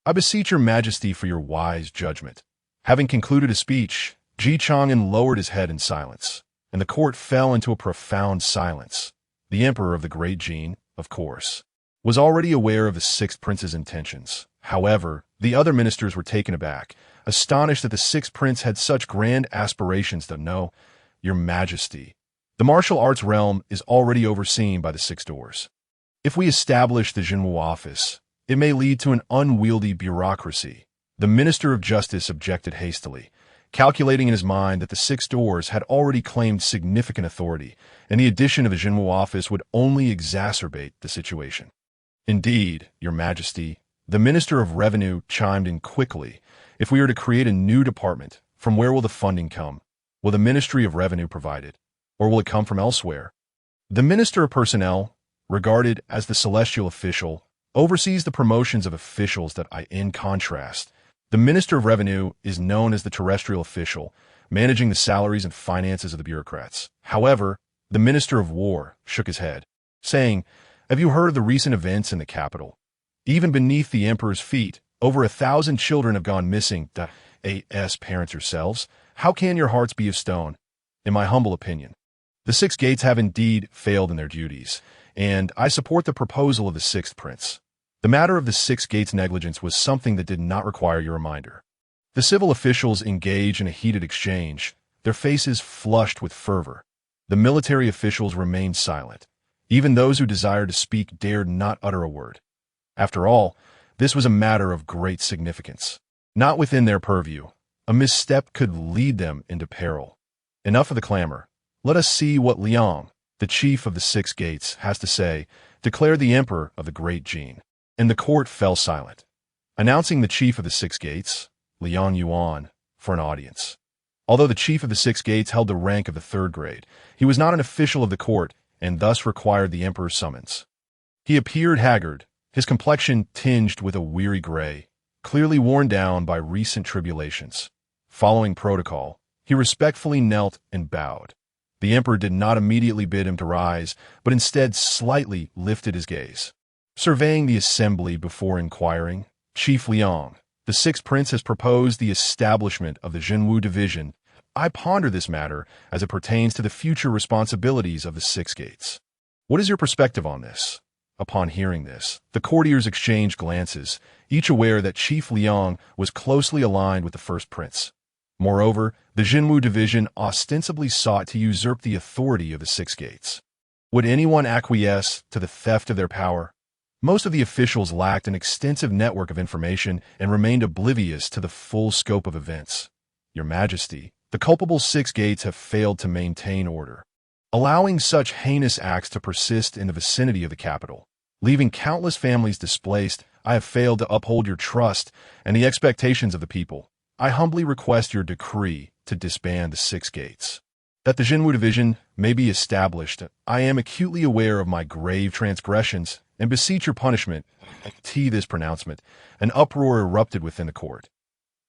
I beseech your Majesty for your wise judgment." Having concluded his speech, Chang'an lowered his head in silence, and the court fell into a profound silence. The Emperor of the Great Gene, of course, was already aware of the sixth prince's intentions. However, the other ministers were taken aback, astonished that the sixth prince had such grand aspirations to know, "Your Majesty, the martial arts realm is already overseen by the six doors. If we establish the Jinwu office, it may lead to an unwieldy bureaucracy." The Minister of Justice objected hastily, calculating in his mind that the six doors had already claimed significant authority, and the addition of the Jinwu office would only exacerbate the situation. "Indeed, Your Majesty," the Minister of Revenue chimed in quickly, "if we are to create a new department, from where will the funding come? Will the Ministry of Revenue provide it, or will it come from elsewhere?" The Minister of Personnel, regarded as the celestial official, oversees the promotions of officials that in contrast, the Minister of Revenue is known as the terrestrial official, managing the salaries and finances of the bureaucrats. However, the Minister of War shook his head, saying, "Have you heard of the recent events in the capital? Even beneath the Emperor's feet, over 1,000 children have gone missing. As parents yourselves, how can your hearts be of stone? In my humble opinion, the six gates have indeed failed in their duties, and I support the proposal of the sixth prince. The matter of the six gates' negligence was something that did not require your reminder." The civil officials engaged in a heated exchange, their faces flushed with fervor. The military officials remained silent. Even those who desired to speak dared not utter a word. After all, this was a matter of great significance. Not within their purview. A misstep could lead them into peril. Enough of the clamor. Let us see what Liang, the chief of the six gates, has to say, declared the Emperor of the Great Gene. And the court fell silent, announcing the chief of the six gates, Liang Yuan, for an audience. Although the chief of the Six Gates held the rank of the third grade, he was not an official of the court and thus required the emperor's summons. He appeared haggard, his complexion tinged with a weary gray, clearly worn down by recent tribulations. Following protocol, he respectfully knelt and bowed. The emperor did not immediately bid him to rise, but instead slightly lifted his gaze. Surveying the assembly before inquiring, Chief Liang, the sixth prince, has proposed the establishment of the Jinwu division. I ponder this matter as it pertains to the future responsibilities of the Six Gates. What is your perspective on this? Upon hearing this, the courtiers exchanged glances, each aware that Chief Liang was closely aligned with the first prince. Moreover, the Jinwu division ostensibly sought to usurp the authority of the Six Gates. Would anyone acquiesce to the theft of their power? Most of the officials lacked an extensive network of information and remained oblivious to the full scope of events. Your Majesty, the culpable Six Gates have failed to maintain order, allowing such heinous acts to persist in the vicinity of the capital, leaving countless families displaced. I have failed to uphold your trust and the expectations of the people. I humbly request your decree to disband the Six Gates, that the Jinwu division may be established. I am acutely aware of my grave transgressions and beseech your punishment. This pronouncement, an uproar erupted within the court.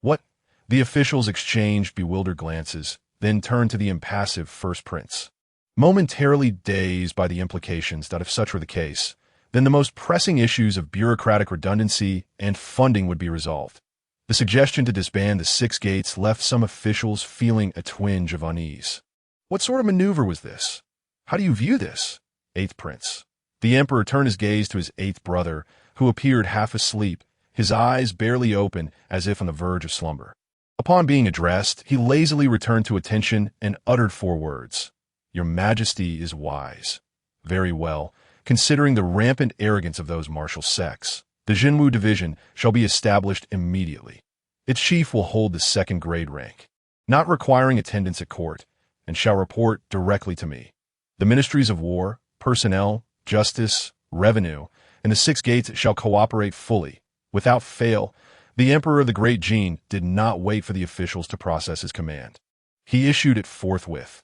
What? The officials exchanged bewildered glances, then turned to the impassive first prince, momentarily dazed by the implications that if such were the case, then the most pressing issues of bureaucratic redundancy and funding would be resolved. The suggestion to disband the Six Gates left some officials feeling a twinge of unease. What sort of maneuver was this? How do you view this? Eighth Prince. The emperor turned his gaze to his eighth brother, who appeared half asleep, his eyes barely open as if on the verge of slumber. Upon being addressed, he lazily returned to attention and uttered 4 words. Your Majesty is wise. Very well, considering the rampant arrogance of those martial sects. The Jinwu division shall be established immediately. Its chief will hold the second-grade rank, not requiring attendance at court, and shall report directly to me. The ministries of war, personnel, justice, revenue, and the Six Gates shall cooperate fully. Without fail, the Emperor of the Great Jin did not wait for the officials to process his command. He issued it forthwith.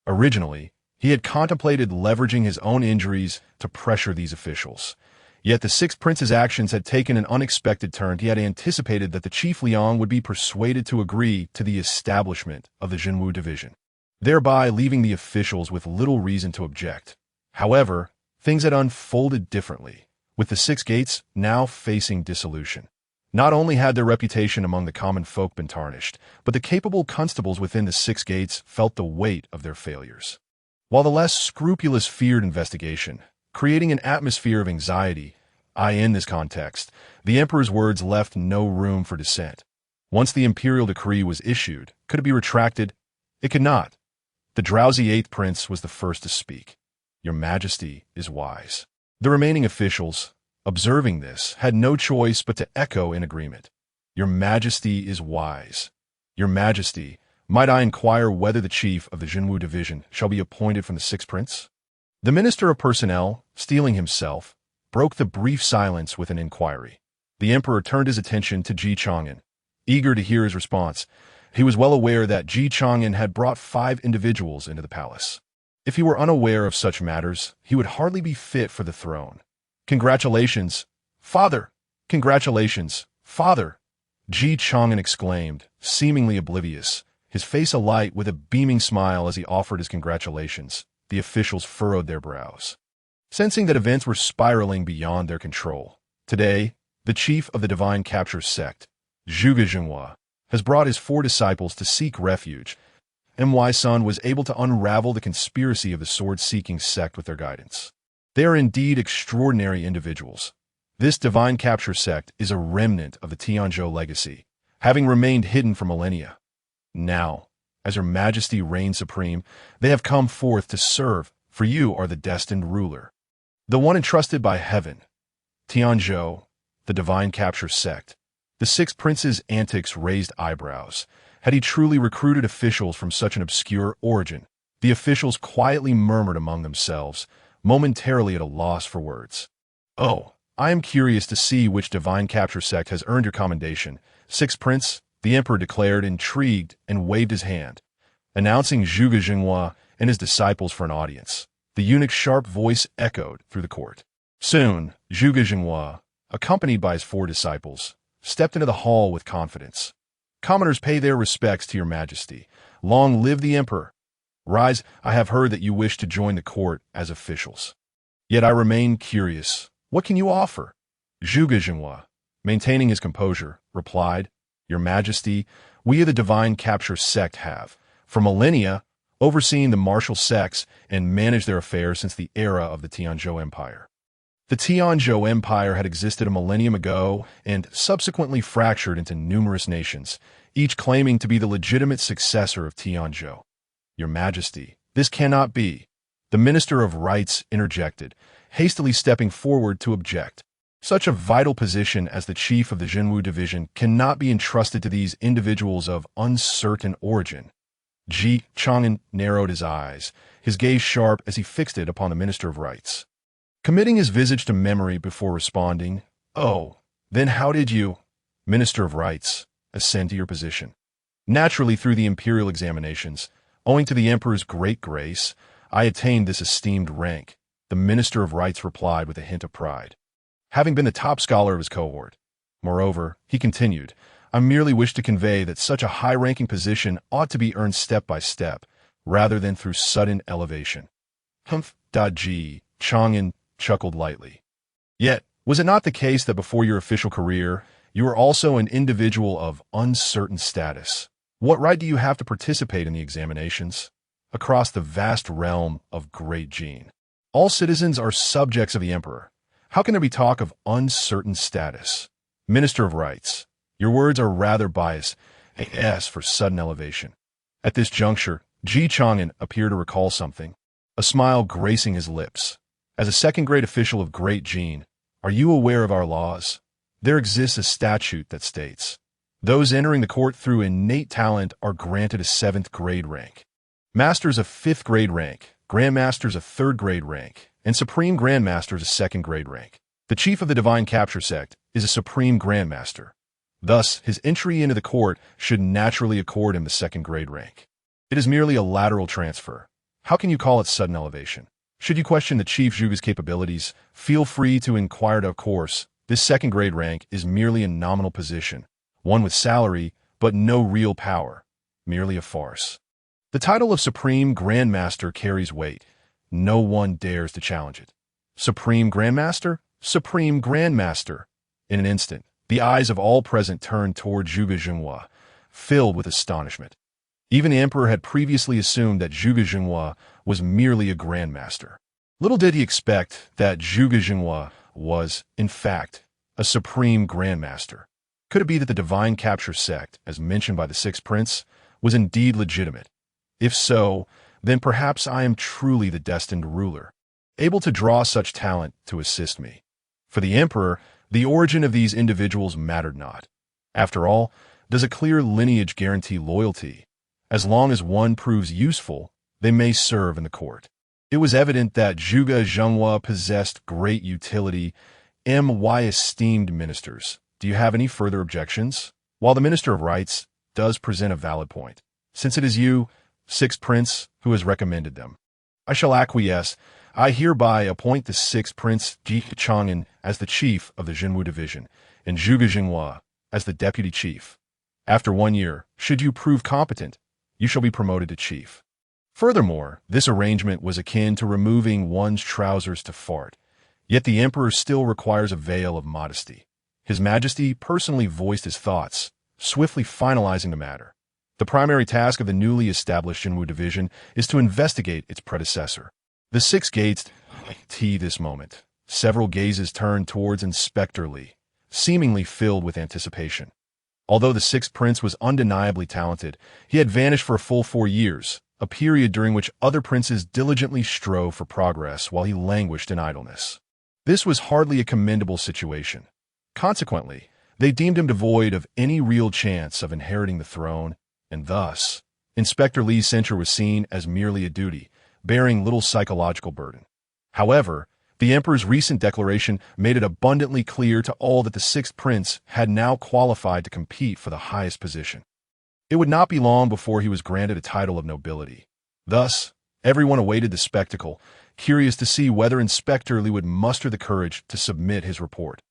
Originally, he had contemplated leveraging his own injuries to pressure these officials. Yet the Sixth Prince's actions had taken an unexpected turn. He had anticipated that the Chief Liang would be persuaded to agree to the establishment of the Jinwu division, thereby leaving the officials with little reason to object. However, things had unfolded differently, with the Six Gates now facing dissolution. Not only had their reputation among the common folk been tarnished, but the capable constables within the Six Gates felt the weight of their failures. While the less scrupulous feared investigation, creating an atmosphere of anxiety, in this context, the emperor's words left no room for dissent. Once the imperial decree was issued, could it be retracted? It could not. The drowsy eighth prince was the first to speak. Your Majesty is wise. The remaining officials, observing this, had no choice but to echo in agreement. Your Majesty is wise. Your Majesty, might I inquire whether the chief of the Jinwu division shall be appointed from the Sixth Prince? The Minister of Personnel, steeling himself, broke the brief silence with an inquiry. The emperor turned his attention to Chang'an, eager to hear his response. He was well aware that Chang'an had brought 5 individuals into the palace. If he were unaware of such matters, he would hardly be fit for the throne. Congratulations, Father! Congratulations, Father! Chang'an exclaimed, seemingly oblivious, his face alight with a beaming smile as he offered his congratulations. The officials furrowed their brows, sensing that events were spiraling beyond their control. Today, the chief of the Divine Capture sect, Zhuge Jinhua, has brought his 4 disciples to seek refuge. My son was able to unravel the conspiracy of the sword-seeking sect with their guidance. They are indeed extraordinary individuals. This Divine Capture sect is a remnant of the Tianzhou legacy, having remained hidden for millennia. Now, as Her Majesty reigns supreme, they have come forth to serve, for you are the destined ruler, the one entrusted by heaven. Tianzhou, the Divine Capture sect. The Sixth Prince's antics raised eyebrows. Had he truly recruited officials from such an obscure origin? The officials quietly murmured among themselves, momentarily at a loss for words. Oh, I am curious to see which Divine Capture sect has earned your commendation. Sixth Prince, the emperor declared, intrigued, and waved his hand, announcing Zhuge Jinghua and his disciples for an audience. The eunuch's sharp voice echoed through the court. Soon, Zhuge Jinghua, accompanied by his 4 disciples, stepped into the hall with confidence. Commoners pay their respects to your majesty. Long live the emperor. Rise, I have heard that you wish to join the court as officials. Yet I remain curious. What can you offer? Zhuge Jinghua, maintaining his composure, replied, Your Majesty, we of the divine capture sect have, for millennia, overseen the martial sects and managed their affairs since the era of the Tianzhou Empire. The Tianzhou Empire had existed a millennium ago and subsequently fractured into numerous nations, each claiming to be the legitimate successor of Tianzhou. Your Majesty, this cannot be. The Minister of Rites interjected, hastily stepping forward to object. Such a vital position as the chief of the Jinwu division cannot be entrusted to these individuals of uncertain origin. Chang'an narrowed his eyes, his gaze sharp as he fixed it upon the Minister of Rites. Committing his visage to memory before responding, Oh, then how did you, Minister of Rites, ascend to your position? Naturally through the imperial examinations, owing to the Emperor's great grace, I attained this esteemed rank, the Minister of Rites replied with a hint of pride, having been the top scholar of his cohort. Moreover, he continued, I merely wish to convey that such a high-ranking position ought to be earned step by step, rather than through sudden elevation. Chang'an chuckled lightly. Yet, was it not the case that before your official career, you were also an individual of uncertain status? What right do you have to participate in the examinations? Across the vast realm of Great Jin, all citizens are subjects of the Emperor. How can there be talk of uncertain status? Minister of Rites, your words are rather biased, as for sudden elevation. At this juncture, Chang'an appeared to recall something, a smile gracing his lips. As a second-grade official of Great Jin, are you aware of our laws? There exists a statute that states, those entering the court through innate talent are granted a 7th-grade rank. Masters a 5th-grade rank, Grandmasters a 3rd-grade rank, and Supreme Grandmasters a 2nd-grade rank. The chief of the Divine Capture sect is a Supreme Grandmaster. Thus, his entry into the court should naturally accord him the 2nd-grade rank. It is merely a lateral transfer. How can you call it sudden elevation? Should you question the Chief Zhuge's capabilities, feel free to inquire. Of course, this 2nd-grade rank is merely a nominal position, one with salary, but no real power, merely a farce. The title of Supreme Grandmaster carries weight. No one dares to challenge it. Supreme Grandmaster? Supreme Grandmaster. In an instant, the eyes of all present turned toward Zhuge Jinghua, filled with astonishment. Even the Emperor had previously assumed that Zhuge Jinghua was merely a Grandmaster. Little did he expect that Zhuge Jinghua was, in fact, a Supreme Grandmaster. Could it be that the Divine Capture sect, as mentioned by the 6th Prince, was indeed legitimate? If so, then perhaps I am truly the destined ruler, able to draw such talent to assist me. For the Emperor, the origin of these individuals mattered not. After all, does a clear lineage guarantee loyalty? As long as one proves useful, they may serve in the court. It was evident that Zhuge Jinghua possessed great utility. My esteemed ministers, do you have any further objections? While the Minister of Rites does present a valid point, since it is you, 6th Prince, who has recommended them, I shall acquiesce. I hereby appoint the 6th Prince Chang'an as the chief of the Jinwu division, and Zhuge Jinghua as the deputy chief. After 1 year, should you prove competent, you shall be promoted to chief. Furthermore, this arrangement was akin to removing one's trousers to fart, yet the Emperor still requires a veil of modesty. His Majesty personally voiced his thoughts, swiftly finalizing the matter. The primary task of the newly established Jinwu division is to investigate its predecessor. The 6 gates this moment. Several gazes turned towards Inspector Li, seemingly filled with anticipation. Although the 6th Prince was undeniably talented, he had vanished for a full 4 years, a period during which other princes diligently strove for progress while he languished in idleness. This was hardly a commendable situation. Consequently, they deemed him devoid of any real chance of inheriting the throne, and thus, Inspector Li's censure was seen as merely a duty, bearing little psychological burden. However, The emperor's recent declaration made it abundantly clear to all that the sixth prince had now qualified to compete for the highest position. It would not be long before he was granted a title of nobility. Thus, everyone awaited the spectacle, curious to see whether Inspector Li would muster the courage to submit his report.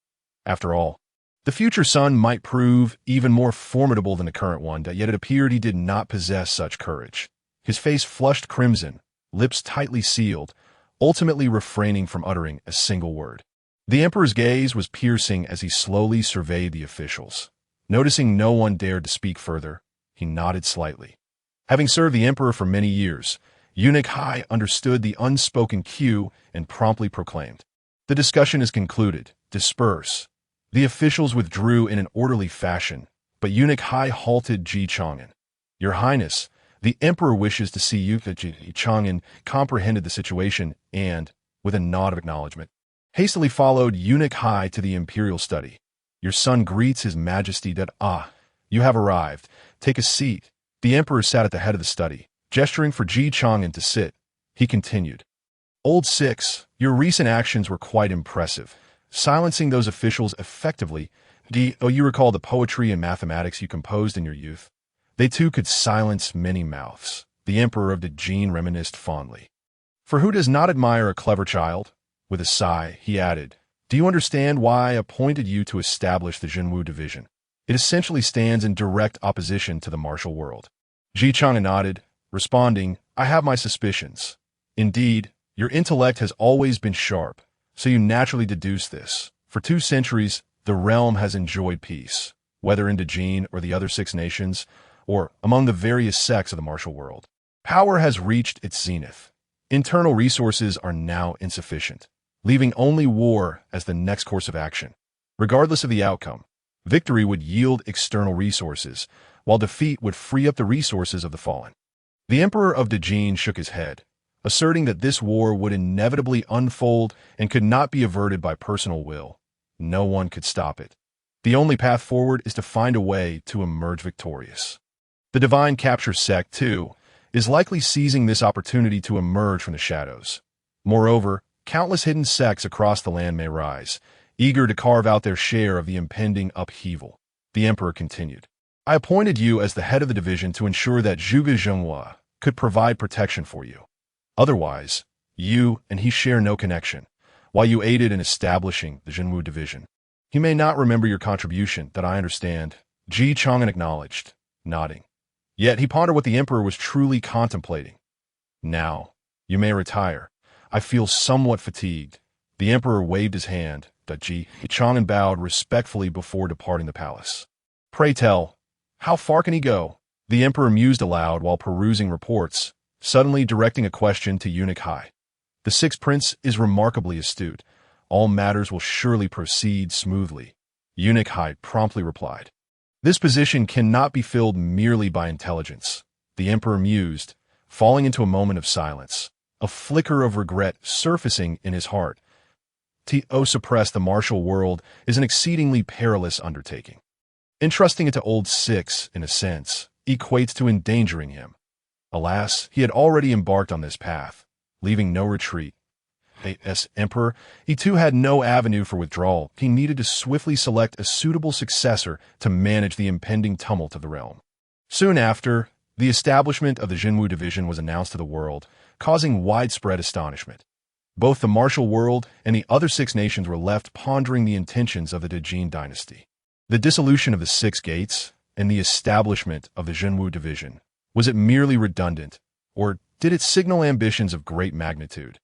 After all, the future son might prove even more formidable than the current one, yet it appeared he did not possess such courage. His face flushed crimson, lips tightly sealed, ultimately refraining from uttering a single word. The emperor's gaze was piercing as he slowly surveyed the officials. Noticing no one dared to speak further, he nodded slightly. Having served the emperor for many years, Eunuch Hai understood the unspoken cue and promptly proclaimed, "The discussion is concluded. Disperse." The officials withdrew in an orderly fashion, but Eunuch Hai halted Ji Chang'an. "Your Highness, the emperor wishes to see you." Ji Chang'an comprehended the situation and, with a nod of acknowledgement, hastily followed Eunuch Hai to the imperial study. "Your son greets his majesty that you have arrived. Take a seat." The emperor sat at the head of the study, gesturing for Ji Chang'an to sit. He continued, "Old Six, your recent actions were quite impressive, silencing those officials effectively. You recall the poetry and mathematics you composed in your youth? They too could silence many mouths." The emperor of Dejin reminisced fondly. "For who does not admire a clever child?" With a sigh, he added, "Do you understand why I appointed you to establish the Jinwu division? It essentially stands in direct opposition to the martial world." Ji Chang'an nodded, responding, "I have my suspicions. Indeed, your intellect has always been sharp, so you naturally deduce this. For 2 centuries, the realm has enjoyed peace, whether in Dejin or the other 6 nations, or among the various sects of the martial world. Power has reached its zenith. Internal resources are now insufficient, leaving only war as the next course of action. Regardless of the outcome, victory would yield external resources, while defeat would free up the resources of the fallen." The emperor of Dejin shook his head, asserting that this war would inevitably unfold and could not be averted by personal will. No one could stop it. The only path forward is to find a way to emerge victorious. The Divine Capture sect, too, is likely seizing this opportunity to emerge from the shadows. Moreover, countless hidden sects across the land may rise, eager to carve out their share of the impending upheaval. The emperor continued, "I appointed you as the head of the division to ensure that Zhuge Zhenghua could provide protection for you. Otherwise, you and he share no connection, while you aided in establishing the Jinwu division. He may not remember your contribution, that I understand." Ji Chang'an acknowledged, nodding. Yet he pondered what the emperor was truly contemplating. "Now, you may retire. I feel somewhat fatigued." The emperor waved his hand. Ji Chang'an bowed respectfully before departing the palace. "Pray tell, how far can he go?" The emperor mused aloud while perusing reports, suddenly directing a question to Eunuch Hai. "The sixth prince is remarkably astute. All matters will surely proceed smoothly." Eunuch Hai promptly replied, "This position cannot be filled merely by intelligence." The emperor mused, falling into a moment of silence, a flicker of regret surfacing in his heart. To suppress the martial world is an exceedingly perilous undertaking. Entrusting it to Old Six, in a sense, equates to endangering him. Alas, he had already embarked on this path, leaving no retreat. As emperor, he too had no avenue for withdrawal. He needed to swiftly select a suitable successor to manage the impending tumult of the realm. Soon after, the establishment of the Jinwu division was announced to the world, causing widespread astonishment. Both the martial world and the other 6 nations were left pondering the intentions of the Dejin dynasty. The dissolution of the 6 gates and the establishment of the Jinwu division, was it merely redundant, or did it signal ambitions of great magnitude?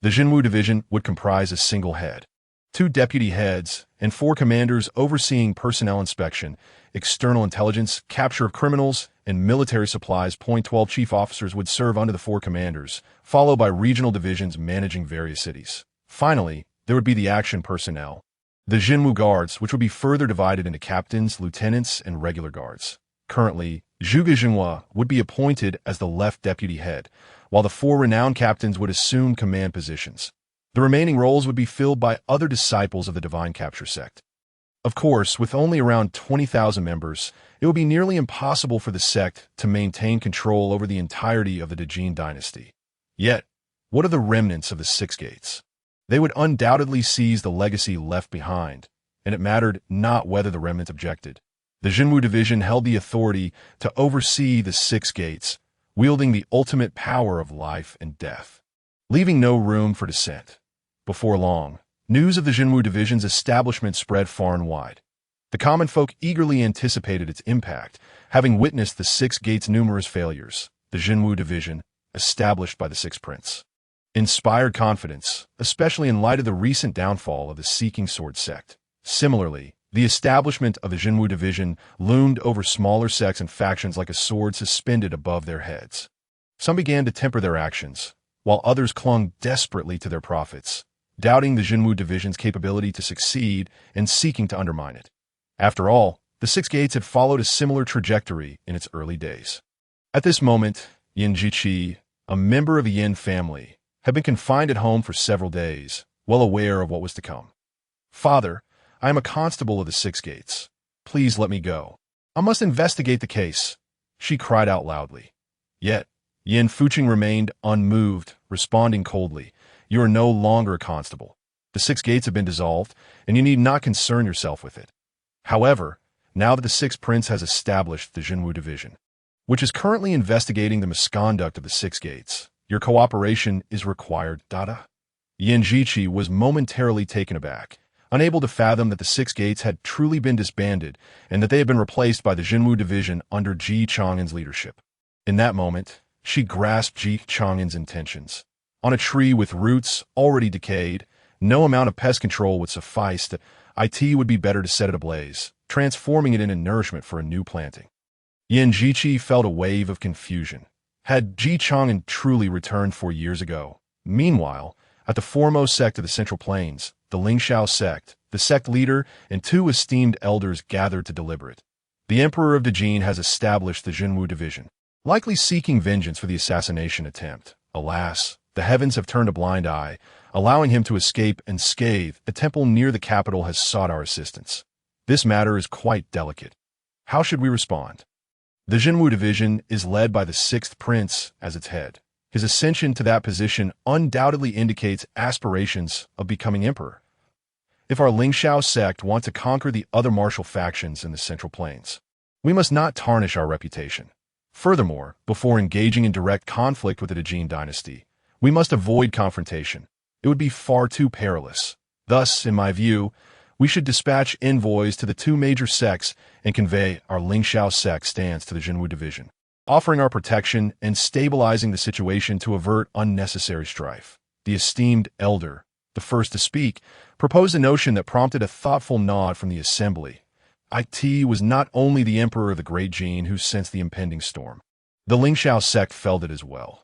The Jinwu division would comprise a single head, 2 deputy heads, and 4 commanders overseeing personnel inspection, external intelligence, capture of criminals, and military supplies. 12 chief officers would serve under the 4 commanders, followed by regional divisions managing various cities. Finally, there would be the action personnel, the Jinwu guards, which would be further divided into captains, lieutenants, and regular guards. Currently, Zhuge Zhenghua would be appointed as the left deputy head, while the 4 renowned captains would assume command positions. The remaining roles would be filled by other disciples of the Divine Capture sect. Of course, with only around 20,000 members, it would be nearly impossible for the sect to maintain control over the entirety of the Dejin dynasty. Yet, what are the remnants of the 6 gates? They would undoubtedly seize the legacy left behind, and it mattered not whether the remnant objected. The Jinwu division held the authority to oversee the six gates, wielding the ultimate power of life and death, leaving no room for dissent. Before long, news of the Jinwu division's establishment spread far and wide. The common folk eagerly anticipated its impact, having witnessed the six gates' numerous failures. The Jinwu division, established by the Sixth Prince, inspired confidence, especially in light of the recent downfall of the Seeking Sword sect. Similarly, the establishment of the Jinwu division loomed over smaller sects and factions like a sword suspended above their heads. Some began to temper their actions, while others clung desperately to their profits, doubting the Jinwu division's capability to succeed and seeking to undermine it. After all, the Six Gates had followed a similar trajectory in its early days. At this moment, Yin Jiqi, a member of the Yin family, had been confined at home for several days, well aware of what was to come. "Father, I am a constable of the Six Gates. Please let me go. I must investigate the case," she cried out loudly. Yet, Yin Fuqing remained unmoved, responding coldly, "You are no longer a constable. The Six Gates have been dissolved, and you need not concern yourself with it. However, now that the Sixth Prince has established the Jinwu division, which is currently investigating the misconduct of the Six Gates, your cooperation is required." Yin Jiqi was momentarily taken aback, unable to fathom that the Six Gates had truly been disbanded and that they had been replaced by the Jinwu division under Ji Chang'an's leadership. In that moment, she grasped Ji Chang'an's intentions. On a tree with roots already decayed, no amount of pest control would suffice. It would be better to set it ablaze, transforming it into nourishment for a new planting. Yin Jiqi felt a wave of confusion. Had Ji Chang'an truly returned 4 years ago? Meanwhile, at the foremost sect of the Central Plains, the Lingxiao sect, the sect leader and 2 esteemed elders gathered to deliberate. The Emperor of Dejin has established the Jinwu division, likely seeking vengeance for the assassination attempt. Alas, the heavens have turned a blind eye, allowing him to escape unscathed. A temple near the capital has sought our assistance. This matter is quite delicate. How should we respond? The Jinwu division is led by the Sixth Prince as its head. His ascension to that position undoubtedly indicates aspirations of becoming emperor. If our Lingxiao sect want to conquer the other martial factions in the Central Plains, we must not tarnish our reputation. Furthermore, before engaging in direct conflict with the Dejin dynasty, we must avoid confrontation. It would be far too perilous. Thus, in my view, we should dispatch envoys to the 2 major sects and convey our Lingxiao sect stance to the Jinwu division, offering our protection and stabilizing the situation to avert unnecessary strife. The esteemed elder, the first to speak, proposed a notion that prompted a thoughtful nod from the assembly. It was not only the emperor of the Great Jin who sensed the impending storm. The Lingxiao sect felt it as well.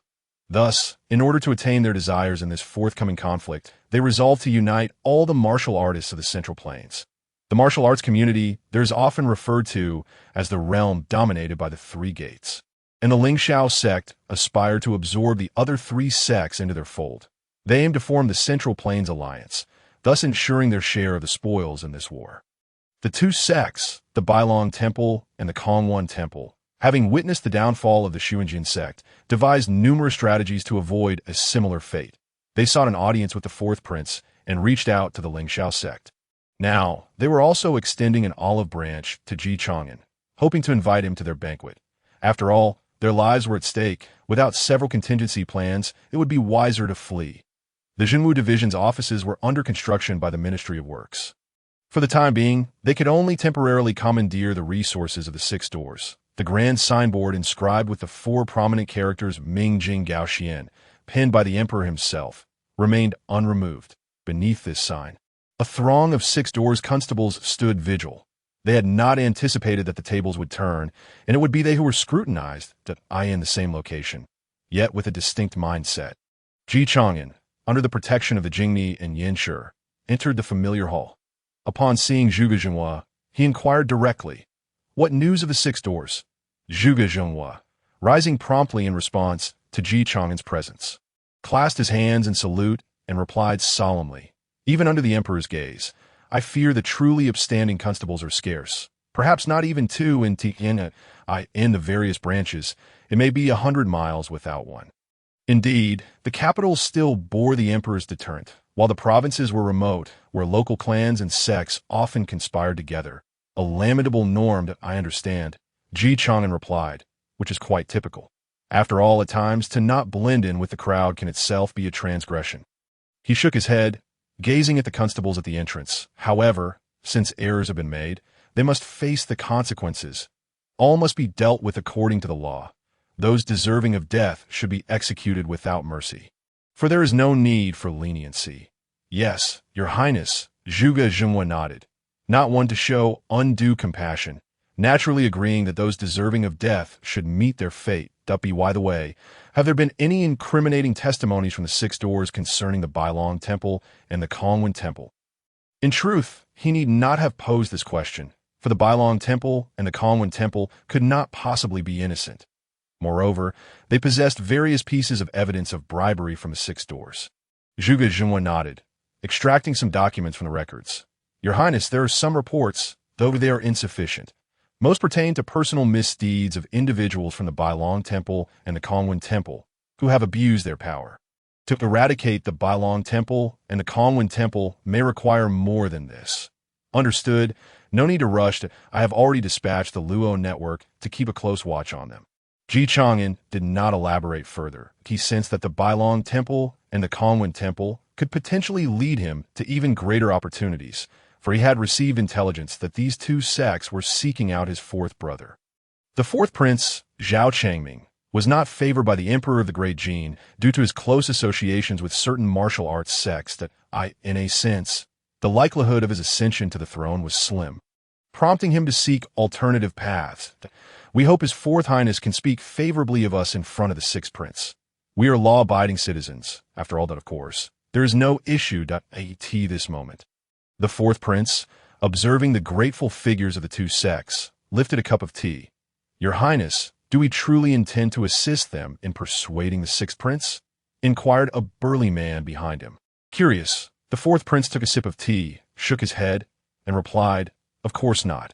Thus, in order to attain their desires in this forthcoming conflict, they resolved to unite all the martial artists of the Central Plains. The martial arts community there is often referred to as the realm dominated by the 3 gates, and the Lingxiao sect aspired to absorb the other 3 sects into their fold. They aimed to form the Central Plains Alliance, thus ensuring their share of the spoils in this war. The 2 sects, the Bailong Temple and the Congyuan Temple, having witnessed the downfall of the Xuanjin sect, devised numerous strategies to avoid a similar fate. They sought an audience with the 4th prince and reached out to the Lingxiao sect. Now, they were also extending an olive branch to Ji Chang'an, hoping to invite him to their banquet. After all, their lives were at stake. Without several contingency plans, it would be wiser to flee. The Jinwu division's offices were under construction by the Ministry of Works. For the time being, they could only temporarily commandeer the resources of the 6 doors. The grand signboard inscribed with the 4 prominent characters Ming Jing Gao Xian, penned by the emperor himself, remained unremoved. Beneath this sign, a throng of 6 doors constables stood vigil. They had not anticipated that the tables would turn, and it would be they who were scrutinized, in the same location, yet with a distinct mindset. Ji Chang'an, under the protection of the Jingni and Yanshi, entered the familiar hall. Upon seeing Zhuge Zhenhua, he inquired directly, "What news of the 6 doors?" Zhuge Zhenhua, rising promptly in response to Ji Chang'an's presence, clasped his hands in salute and replied solemnly, "Even under the emperor's gaze, I fear the truly upstanding constables are scarce. Perhaps not even 2 in the various branches. It may be 100 miles without one." Indeed, the capital still bore the emperor's deterrent, While the provinces were remote, where local clans and sects often conspired together, a lamentable norm that I understand, Chang'an replied, which is quite typical. After all, at times, to not blend in with the crowd can itself be a transgression. He shook his head, gazing at the constables at the entrance. However, since errors have been made, they must face the consequences. All must be dealt with according to the law. Those deserving of death should be executed without mercy. For there is no need for leniency. Yes, Your Highness, Zhuge Jinhua nodded, not one to show undue compassion, naturally agreeing that those deserving of death should meet their fate. By the way, have there been any incriminating testimonies from the six doors concerning the Bailong Temple and the Concealing Temple? In truth, he need not have posed this question, for the Bailong Temple and the Concealing Temple could not possibly be innocent. Moreover, they possessed various pieces of evidence of bribery from the six doors. Zhuge Jinhua nodded, extracting some documents from the records. Your Highness, there are some reports, though they are insufficient. Most pertain to personal misdeeds of individuals from the Bailong Temple and the Concealing Temple, who have abused their power. To eradicate the Bailong Temple and the Concealing Temple may require more than this. Understood. No need to rush. I have already dispatched the Luo network to keep a close watch on them. Chang'an did not elaborate further. He sensed that the Bailong Temple and the Concealing Temple could potentially lead him to even greater opportunities, for he had received intelligence that these two sects were seeking out his fourth brother. The fourth prince, Zhao Changming, was not favored by the Emperor of the Great Jin due to his close associations with certain martial arts sects that, in a sense, the likelihood of his ascension to the throne was slim, prompting him to seek alternative paths. We hope His Fourth Highness can speak favorably of us in front of the sixth prince. We are law-abiding citizens, after all that, of course. There is no issue at this moment. The fourth prince, observing the grateful figures of the two sects, lifted a cup of tea. Your Highness, do we truly intend to assist them in persuading the sixth prince? Inquired a burly man behind him. Curious, the fourth prince took a sip of tea, shook his head, and replied, Of course not.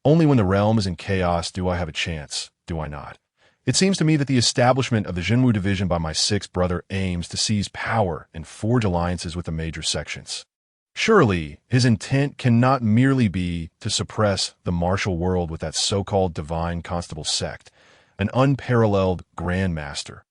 Only when the realm is in chaos do I have a chance, do I not? It seems to me that the establishment of the Jinwu division by my sixth brother aims to seize power and forge alliances with the major sections. Surely, his intent cannot merely be to suppress the martial world with that so-called divine constable sect, an unparalleled Grand Master.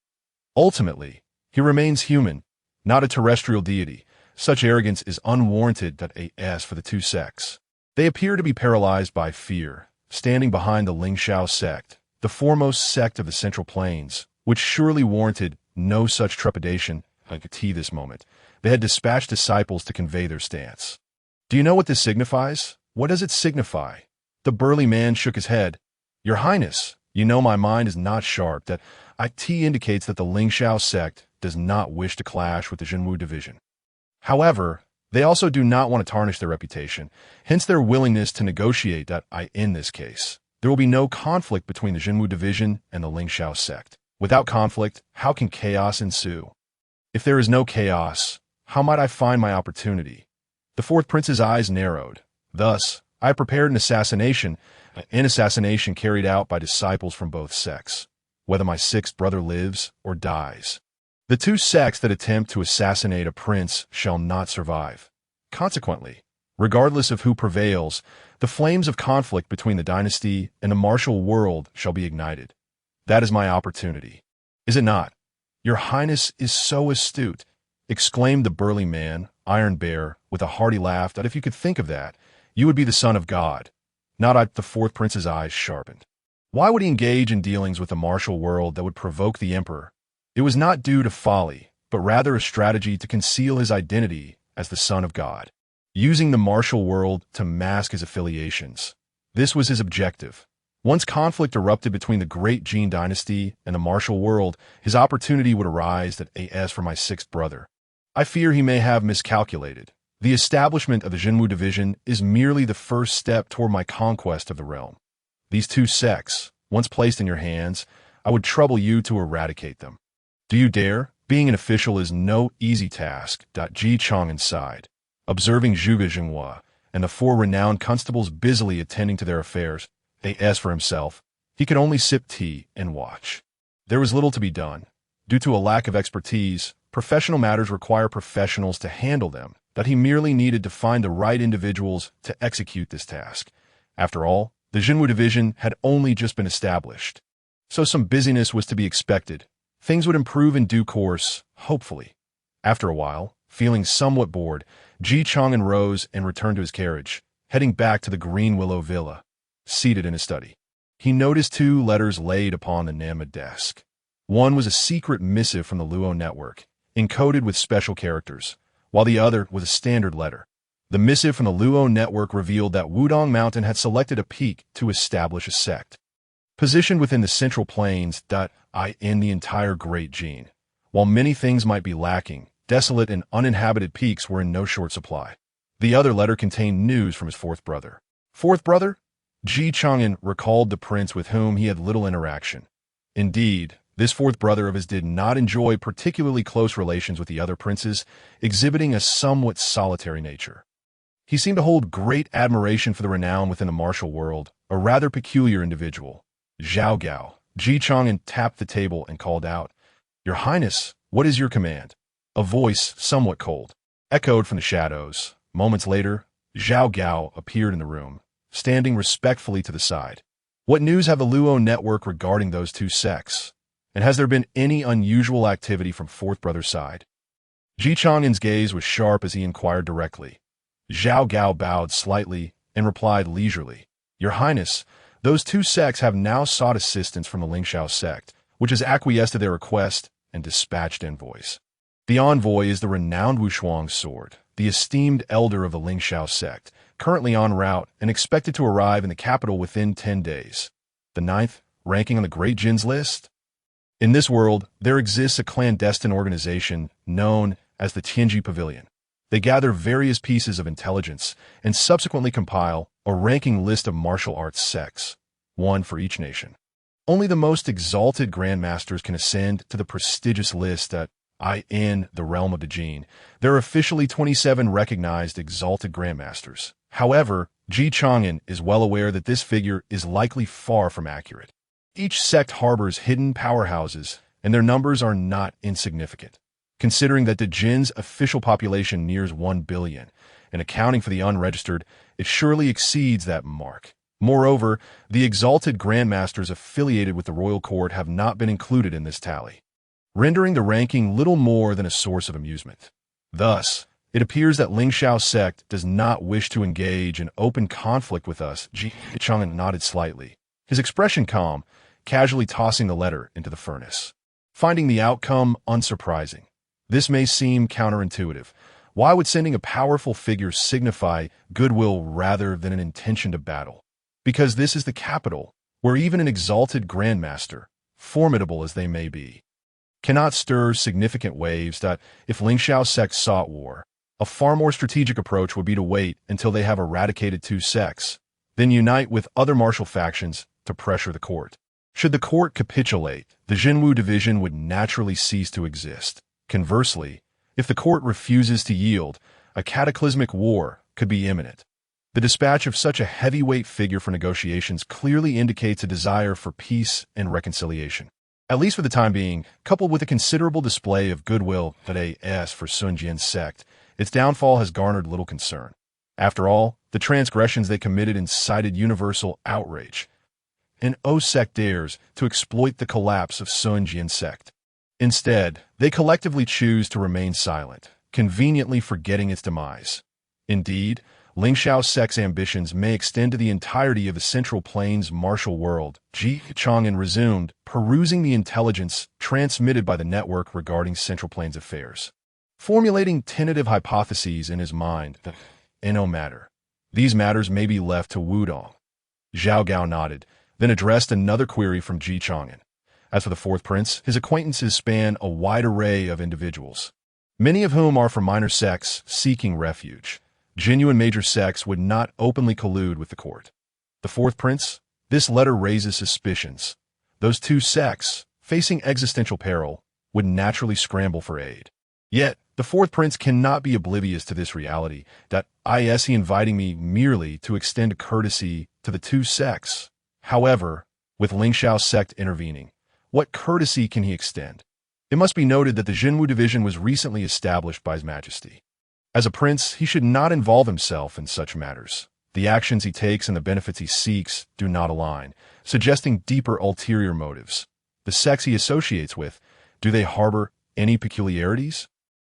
Ultimately, he remains human, not a terrestrial deity. Such arrogance is unwarranted. As for the two sects, they appear to be paralyzed by fear, standing behind the Lingxiao sect, the foremost sect of the Central Plains, which surely warranted no such trepidation at this moment. They had dispatched disciples to convey their stance. Do you know what this signifies? What does it signify? The burly man shook his head. Your Highness, you know my mind is not sharp. That IT indicates that the Lingxiao sect does not wish to clash with the Jinwu division. However, they also do not want to tarnish their reputation, hence their willingness to negotiate. In this case, there will be no conflict between the Jinwu division and the Lingxiao sect. Without conflict, how can chaos ensue? If there is no chaos, how might I find my opportunity? The fourth prince's eyes narrowed. Thus, I prepared an assassination carried out by disciples from both sects, whether my sixth brother lives or dies. The two sects that attempt to assassinate a prince shall not survive. Consequently, regardless of who prevails, the flames of conflict between the dynasty and the martial world shall be ignited. That is my opportunity. Is it not? Your Highness is so astute, exclaimed the burly man, Iron Bear, with a hearty laugh. That if you could think of that, you would be the son of God. Not. The fourth prince's eyes sharpened. Why would he engage in dealings with the martial world that would provoke the emperor? It was not due to folly, but rather a strategy to conceal his identity as the son of God, using the martial world to mask his affiliations. This was his objective. Once conflict erupted between the great Jin dynasty and the martial world, his opportunity would arise. As for my sixth brother, I fear he may have miscalculated. The establishment of the Jinwu division is merely the first step toward my conquest of the realm. These two sects, once placed in your hands, I would trouble you to eradicate them. Do you dare? Being an official is no easy task. Chang'an sighed, observing Zhuge Jinhua and the four renowned constables busily attending to their affairs. As for himself, he could only sip tea and watch. There was little to be done. Due to a lack of expertise, Professional matters require professionals to handle them, that he merely needed to find the right individuals to execute this task. After all, the Jinwu division had only just been established. So some busyness was to be expected. Things would improve in due course, hopefully. After a while, feeling somewhat bored, Chang'an rose and returned to his carriage, heading back to the Green Willow Villa. Seated in his study, he noticed two letters laid upon the Nama desk. One was a secret missive from the Luo network, encoded with special characters, while the other was a standard letter. The missive from the Luo network revealed that Wudong Mountain had selected a peak to establish a sect, positioned within the central plains in the entire Great Jin. While many things might be lacking, desolate and uninhabited peaks were in no short supply. The other letter contained news from his fourth brother. Fourth brother? Chang'an recalled the prince with whom he had little interaction. Indeed, this fourth brother of his did not enjoy particularly close relations with the other princes, exhibiting a somewhat solitary nature. He seemed to hold great admiration for the renown within the martial world, a rather peculiar individual. Zhao Gao. Chang'an tapped the table and called out, "Your Highness, what is your command?" A voice, somewhat cold, echoed from the shadows. Moments later, Zhao Gao appeared in the room, standing respectfully to the side. "What news have the Luo network regarding those two sects? And has there been any unusual activity from fourth brother's side?" Chang'an's gaze was sharp as he inquired directly. Zhao Gao bowed slightly and replied leisurely, "Your Highness, those two sects have now sought assistance from the Lingxiao sect, which has acquiesced to their request and dispatched envoys. The envoy is the renowned Wushuang sword, the esteemed elder of the Lingxiao sect, currently en route and expected to arrive in the capital within 10 days. The ninth, ranking on the Great Jin's list? In this world, there exists a clandestine organization known as the Tianji Pavilion. They gather various pieces of intelligence and subsequently compile a ranking list of martial arts sects, one for each nation. Only the most exalted grandmasters can ascend to the prestigious list in the realm of the Jin. There are officially 27 recognized exalted grandmasters. However, Chang'an is well aware that this figure is likely far from accurate. Each sect harbors hidden powerhouses, and their numbers are not insignificant. Considering that the Jin's official population nears 1 billion, and accounting for the unregistered, it surely exceeds that mark. Moreover, the exalted grandmasters affiliated with the royal court have not been included in this tally, rendering the ranking little more than a source of amusement. Thus, it appears that Lingxiao sect does not wish to engage in open conflict with us. Chang'an nodded slightly, his expression calm, casually tossing the letter into the furnace. Finding the outcome unsurprising. This may seem counterintuitive. Why would sending a powerful figure signify goodwill rather than an intention to battle? Because this is the capital, where even an exalted grandmaster, formidable as they may be, cannot stir significant waves. If Lingxiao sect sought war, a far more strategic approach would be to wait until they have eradicated two sects, then unite with other martial factions to pressure the court. Should the court capitulate, the Jinwu division would naturally cease to exist. Conversely, if the court refuses to yield, a cataclysmic war could be imminent. The dispatch of such a heavyweight figure for negotiations clearly indicates a desire for peace and reconciliation. At least for the time being, coupled with a considerable display of goodwill for Sun Jian's sect, its downfall has garnered little concern. After all, the transgressions they committed incited universal outrage, and O sect dares to exploit the collapse of Sun Jian's sect. Instead, they collectively choose to remain silent, conveniently forgetting its demise. Indeed, Lingxiao sect's ambitions may extend to the entirety of the Central Plains martial world. Chang'an resumed, perusing the intelligence transmitted by the network regarding Central Plains affairs, formulating tentative hypotheses in his mind. In no matter. These matters may be left to Wudong. Zhao Gao nodded, then addressed another query from Chang'an. As for the fourth prince, his acquaintances span a wide array of individuals, many of whom are from minor sects seeking refuge. Genuine major sects would not openly collude with the court. The fourth prince, this letter raises suspicions. Those two sects, facing existential peril, would naturally scramble for aid. Yet, the fourth prince cannot be oblivious to this reality, he inviting me merely to extend a courtesy to the two sects. However, with Lingxiao sect intervening, what courtesy can he extend? It must be noted that the Jinwu division was recently established by His Majesty. As a prince, he should not involve himself in such matters. The actions he takes and the benefits he seeks do not align, suggesting deeper ulterior motives. The sects he associates with, do they harbor any peculiarities?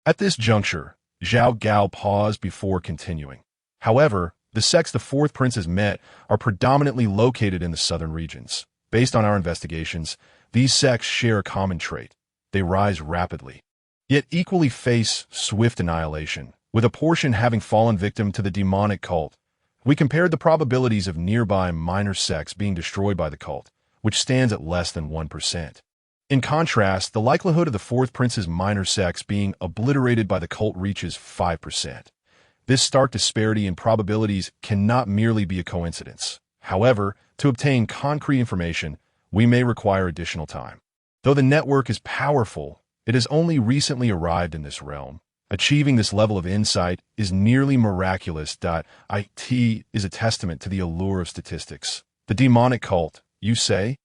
At this juncture, Zhao Gao paused before continuing. However, the sects the fourth prince has met are predominantly located in the southern regions. Based on our investigations, these sects share a common trait. They rise rapidly, yet equally face swift annihilation, with a portion having fallen victim to the demonic cult. We compared the probabilities of nearby minor sects being destroyed by the cult, which stands at less than 1%. In contrast, the likelihood of the fourth prince's minor sects being obliterated by the cult reaches 5%. This stark disparity in probabilities cannot merely be a coincidence. However, to obtain concrete information, we may require additional time. Though the network is powerful, it has only recently arrived in this realm. Achieving this level of insight is nearly miraculous. It is a testament to the allure of statistics. The demonic cult, you say?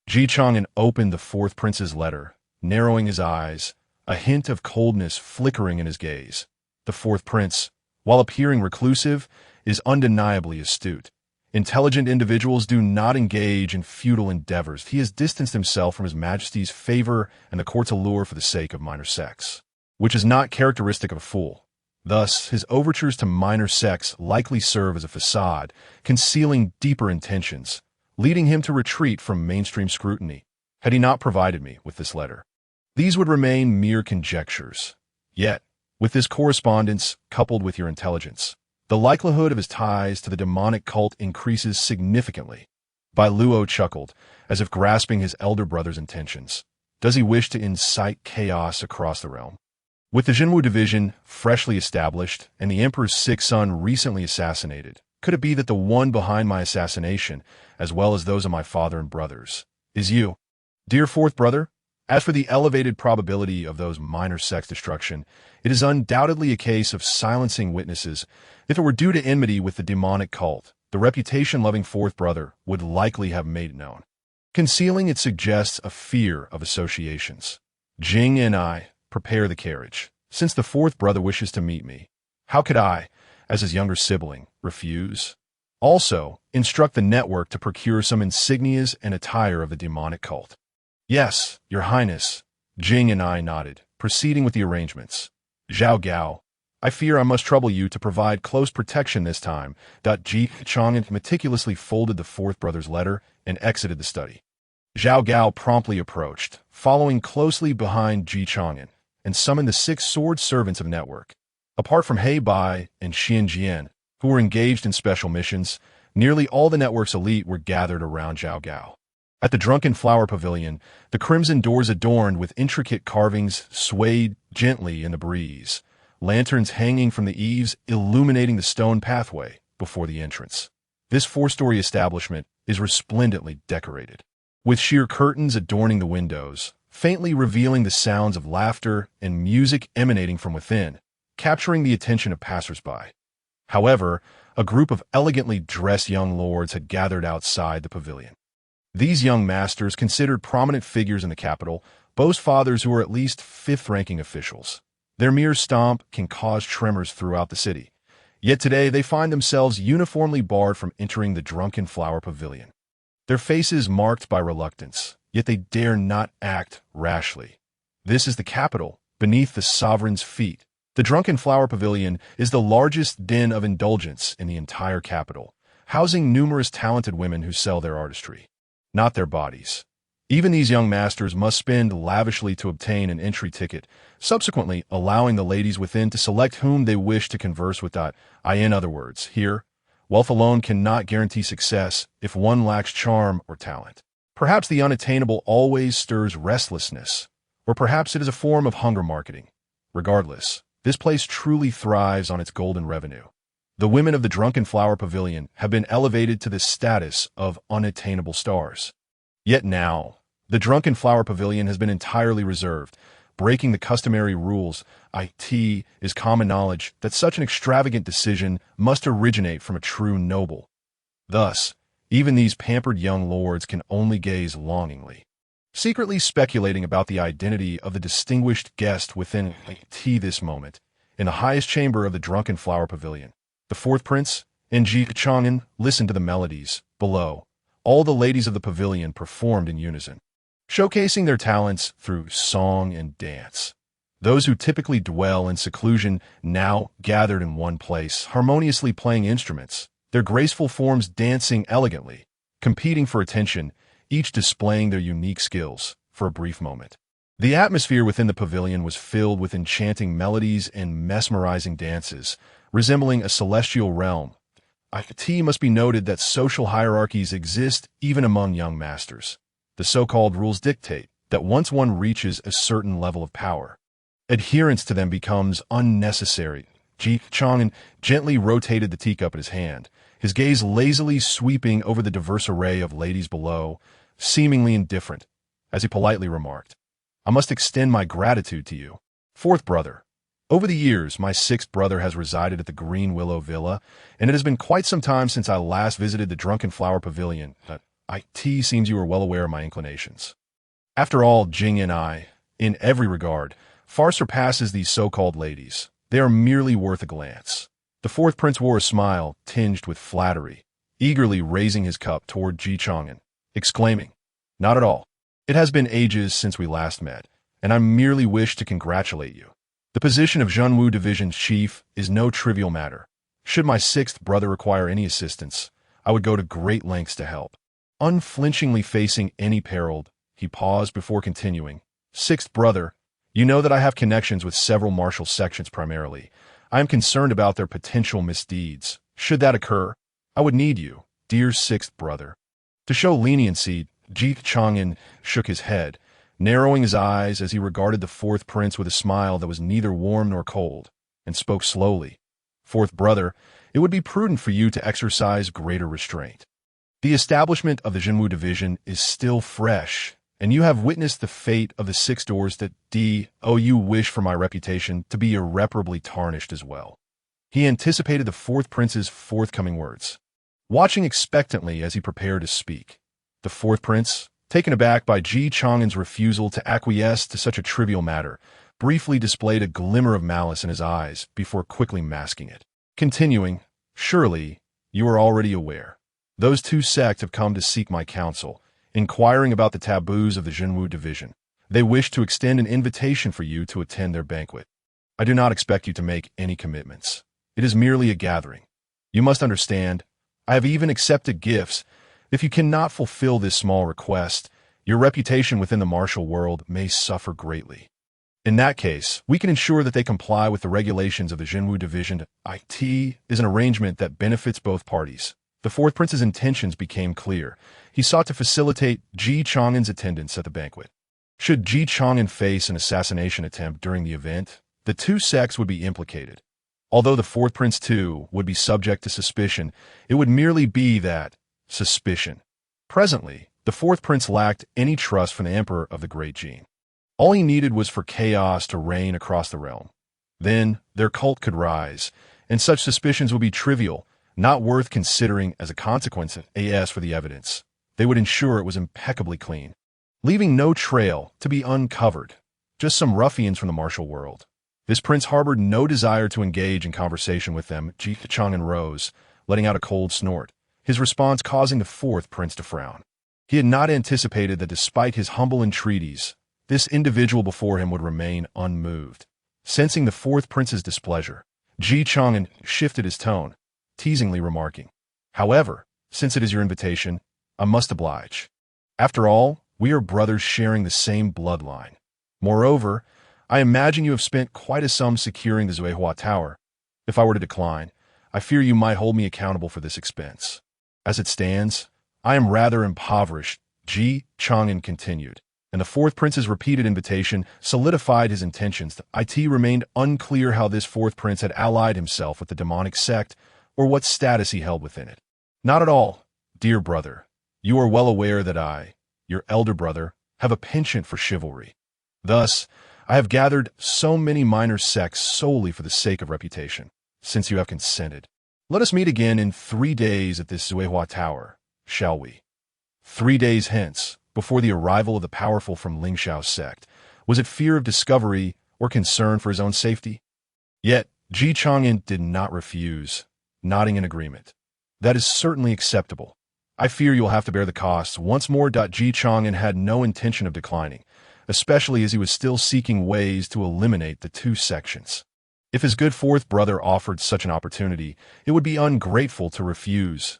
Chang'an opened the fourth prince's letter, narrowing his eyes, a hint of coldness flickering in his gaze. The fourth prince, while appearing reclusive, is undeniably astute. Intelligent individuals do not engage in futile endeavors. He has distanced himself from His Majesty's favor and the court's allure for the sake of minor sects, which is not characteristic of a fool. Thus, his overtures to minor sects likely serve as a facade, concealing deeper intentions, leading him to retreat from mainstream scrutiny. Had he not provided me with this letter, these would remain mere conjectures. Yet, with this correspondence coupled with your intelligence, the likelihood of his ties to the demonic cult increases significantly. Bai Luo chuckled, as if grasping his elder brother's intentions. Does he wish to incite chaos across the realm? With the Jinwu division freshly established and the Emperor's sixth son recently assassinated, could it be that the one behind my assassination, as well as those of my father and brothers, is you, dear fourth brother? As for the elevated probability of those minor sects' destruction, it is undoubtedly a case of silencing witnesses. If it were due to enmity with the demonic cult, the reputation-loving fourth brother would likely have made it known. Concealing it suggests a fear of associations. Jing and I prepare the carriage. Since the fourth brother wishes to meet me, how could I, as his younger sibling, refuse? Also, instruct the network to procure some insignias and attire of the demonic cult. Yes, Your Highness, Jing and I nodded, proceeding with the arrangements. Zhao Gao, I fear I must trouble you to provide close protection this time. Chang'an meticulously folded the fourth brother's letter and exited the study. Zhao Gao promptly approached, following closely behind Chang'an, and summoned the 6 sword servants of network. Apart from He Bai and Xian Jian, who were engaged in special missions, nearly all the network's elite were gathered around Zhao Gao. At the Drunken Flower Pavilion, the crimson doors adorned with intricate carvings swayed gently in the breeze, lanterns hanging from the eaves illuminating the stone pathway before the entrance. This 4-story establishment is resplendently decorated, with sheer curtains adorning the windows, faintly revealing the sounds of laughter and music emanating from within, capturing the attention of passersby. However, a group of elegantly dressed young lords had gathered outside the pavilion. These young masters, considered prominent figures in the capital, boast fathers who are at least 5th-ranking officials. Their mere stomp can cause tremors throughout the city. Yet today they find themselves uniformly barred from entering the Drunken Flower Pavilion. Their faces marked by reluctance, yet they dare not act rashly. This is the capital, beneath the sovereign's feet. The Drunken Flower Pavilion is the largest den of indulgence in the entire capital, housing numerous talented women who sell their artistry, not their bodies. Even these young masters must spend lavishly to obtain an entry ticket, subsequently allowing the ladies within to select whom they wish to converse with. In other words, here, wealth alone cannot guarantee success if one lacks charm or talent. Perhaps the unattainable always stirs restlessness, or perhaps it is a form of hunger marketing. Regardless, this place truly thrives on its golden revenue. The women of the Drunken Flower Pavilion have been elevated to the status of unattainable stars. Yet now, the Drunken Flower Pavilion has been entirely reserved, breaking the customary rules. It is common knowledge that such an extravagant decision must originate from a true noble. Thus, even these pampered young lords can only gaze longingly. secretly speculating about the identity of the distinguished guest within this moment. In the highest chamber of the Drunken Flower Pavilion, the fourth prince and Chang'an listened to the melodies. Below, all the ladies of the pavilion performed in unison, showcasing their talents through song and dance. Those who typically dwell in seclusion now gathered in one place, harmoniously playing instruments, their graceful forms dancing elegantly, competing for attention, each displaying their unique skills for a brief moment. The atmosphere within the pavilion was filled with enchanting melodies and mesmerizing dances, resembling a celestial realm. It must be noted that social hierarchies exist even among young masters. The so-called rules dictate that once one reaches a certain level of power, adherence to them becomes unnecessary. Chang'an gently rotated the teacup in his hand, his gaze lazily sweeping over the diverse array of ladies below, seemingly indifferent, as he politely remarked, "I must extend my gratitude to you, fourth brother. Over the years, my sixth brother has resided at the Green Willow Villa, and it has been quite some time since I last visited the Drunken Flower Pavilion. It seems you are well aware of my inclinations. After all, Jing and I, in every regard, far surpasses these so-called ladies. They are merely worth a glance." The fourth prince wore a smile tinged with flattery, eagerly raising his cup toward Chang'an, exclaiming, "Not at all. It has been ages since we last met, and I merely wish to congratulate you. The position of Zhenwu Division's chief is no trivial matter. Should my sixth brother require any assistance, I would go to great lengths to help." Unflinchingly facing any peril, he paused before continuing, "Sixth brother, you know that I have connections with several martial sections primarily. I am concerned about their potential misdeeds. Should that occur, I would need you, dear sixth brother." To show leniency, Chang'an shook his head, narrowing his eyes as he regarded the fourth prince with a smile that was neither warm nor cold, and spoke slowly. "Fourth brother, it would be prudent for you to exercise greater restraint. The establishment of the Zhenwu Division is still fresh, and you have witnessed the fate of the six doors that you wish for my reputation to be irreparably tarnished as well." He anticipated the fourth prince's forthcoming words, watching expectantly as he prepared to speak. The fourth prince, taken aback by Chang'an's refusal to acquiesce to such a trivial matter, briefly displayed a glimmer of malice in his eyes before quickly masking it. Continuing, "Surely, you are already aware. Those two sects have come to seek my counsel, inquiring about the taboos of the Zhenwu Division. They wish to extend an invitation for you to attend their banquet. I do not expect you to make any commitments. It is merely a gathering. You must understand, I have even accepted gifts. If you cannot fulfill this small request, your reputation within the martial world may suffer greatly. In that case, we can ensure that they comply with the regulations of the Zhenwu Division. It is an arrangement that benefits both parties." The fourth prince's intentions became clear. He sought to facilitate Chang'an's attendance at the banquet. Should Chang'an face an assassination attempt during the event, the two sects would be implicated. Although the fourth prince, too, would be subject to suspicion, it would merely be that suspicion. Presently, the fourth prince lacked any trust from the emperor of the Great Jin. All he needed was for chaos to reign across the realm. Then their cult could rise, and such suspicions would be trivial, not worth considering as a consequence as for the evidence. They would ensure it was impeccably clean, leaving no trail to be uncovered, just some ruffians from the martial world. This prince harbored no desire to engage in conversation with them. Chang'an rose, letting out a cold snort, his response causing the fourth prince to frown. He had not anticipated that despite his humble entreaties, this individual before him would remain unmoved. Sensing the fourth prince's displeasure, Chang'an shifted his tone, teasingly remarking, "However, since it is your invitation, I must oblige. After all, we are brothers sharing the same bloodline. Moreover, I imagine you have spent quite a sum securing the Zuihua Tower. If I were to decline, I fear you might hold me accountable for this expense. As it stands, I am rather impoverished," Chang'an continued, and the fourth prince's repeated invitation solidified his intentions. It remained unclear how this fourth prince had allied himself with the demonic sect, or what status he held within it. "Not at all, dear brother. You are well aware that I, your elder brother, have a penchant for chivalry. Thus, I have gathered so many minor sects solely for the sake of reputation. Since you have consented, let us meet again in 3 days at this Zuihua Tower, shall we?" 3 days hence, before the arrival of the powerful from Lingshao's sect? Was it fear of discovery or concern for his own safety? Yet, Ji Chang'an did not refuse, nodding in agreement. That is certainly acceptable. I fear you'll have to bear the costs once more. Ji Chang'an had no intention of declining, especially as he was still seeking ways to eliminate the two sections. If his good fourth brother offered such an opportunity, it would be ungrateful to refuse.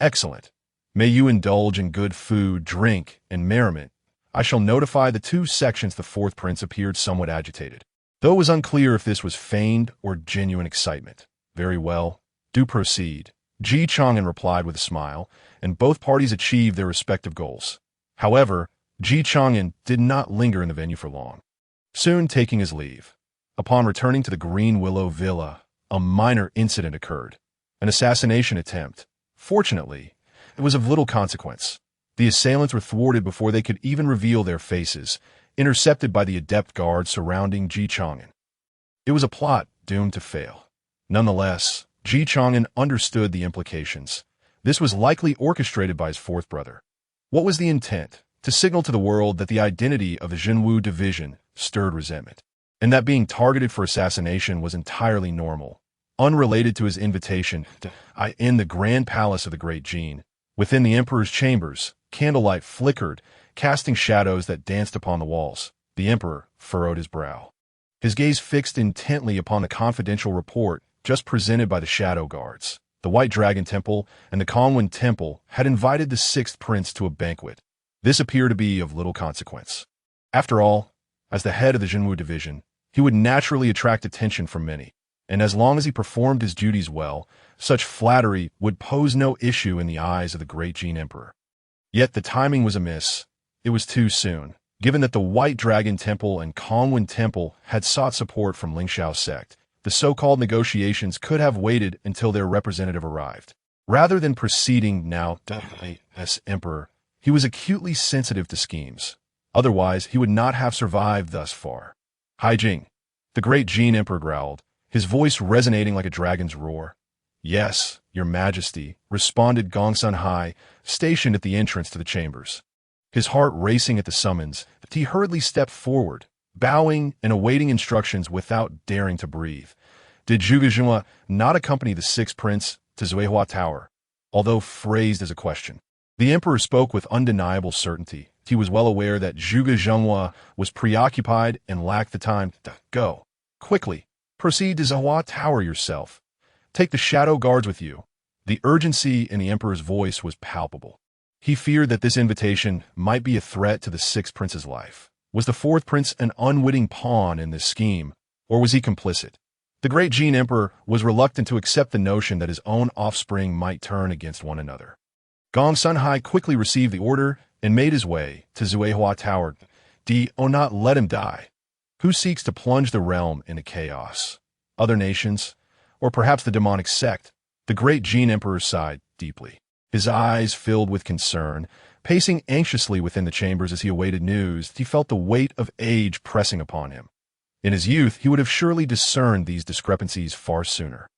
Excellent. May you indulge in good food, drink, and merriment. I shall notify the two sections. The fourth prince appeared somewhat agitated, though it was unclear if this was feigned or genuine excitement. Very well. Do proceed. Ji Chang'an replied with a smile, and both parties achieved their respective goals. However, Ji Chang'an did not linger in the venue for long, soon taking his leave. Upon returning to the Green Willow Villa, a minor incident occurred, an assassination attempt. Fortunately, it was of little consequence. The assailants were thwarted before they could even reveal their faces, intercepted by the adept guards surrounding Ji Chang'an. It was a plot doomed to fail. Nonetheless, Ji Chang'an understood the implications. This was likely orchestrated by his fourth brother. What was the intent? To signal to the world that the identity of the Jinwu division stirred resentment, and that being targeted for assassination was entirely normal, unrelated to his invitation to in the grand palace of the Great Jin. Within the emperor's chambers, candlelight flickered, casting shadows that danced upon the walls. The emperor furrowed his brow, his gaze fixed intently upon the confidential report just presented by the shadow guards. The White Dragon Temple and the Conwen Temple had invited the sixth prince to a banquet. This appeared to be of little consequence. After all, as the head of the Jinwu division, he would naturally attract attention from many, and as long as he performed his duties well, such flattery would pose no issue in the eyes of the great Jin Emperor. Yet the timing was amiss. It was too soon, given that the White Dragon Temple and Conwen Temple had sought support from Lingshao's sect. The so-called negotiations could have waited until their representative arrived. Rather than proceeding now as emperor, he was acutely sensitive to schemes. Otherwise, he would not have survived thus far. Hai Jing, the great Jin Emperor growled, his voice resonating like a dragon's roar. Yes, your majesty, responded Gongsun Hai, stationed at the entrance to the chambers. His heart racing at the summons, he hurriedly stepped forward, bowing and awaiting instructions without daring to breathe. Did Zhuge Zhenhua not accompany the sixth prince to Zuihua Tower? Although phrased as a question, the emperor spoke with undeniable certainty. He was well aware that Zhuge Zhenhua was preoccupied and lacked the time to go. Quickly, proceed to Zuihua Tower yourself. Take the shadow guards with you. The urgency in the emperor's voice was palpable. He feared that this invitation might be a threat to the sixth prince's life. Was the fourth prince an unwitting pawn in this scheme, or was he complicit? The great Jin Emperor was reluctant to accept the notion that his own offspring might turn against one another. Gongsun Hai quickly received the order and made his way to Zuihua Tower. Not let him die. Who seeks to plunge the realm into chaos? Other nations? Or perhaps the demonic sect? The great Jin Emperor sighed deeply, his eyes filled with concern. Pacing anxiously within the chambers as he awaited news, he felt the weight of age pressing upon him. In his youth, he would have surely discerned these discrepancies far sooner.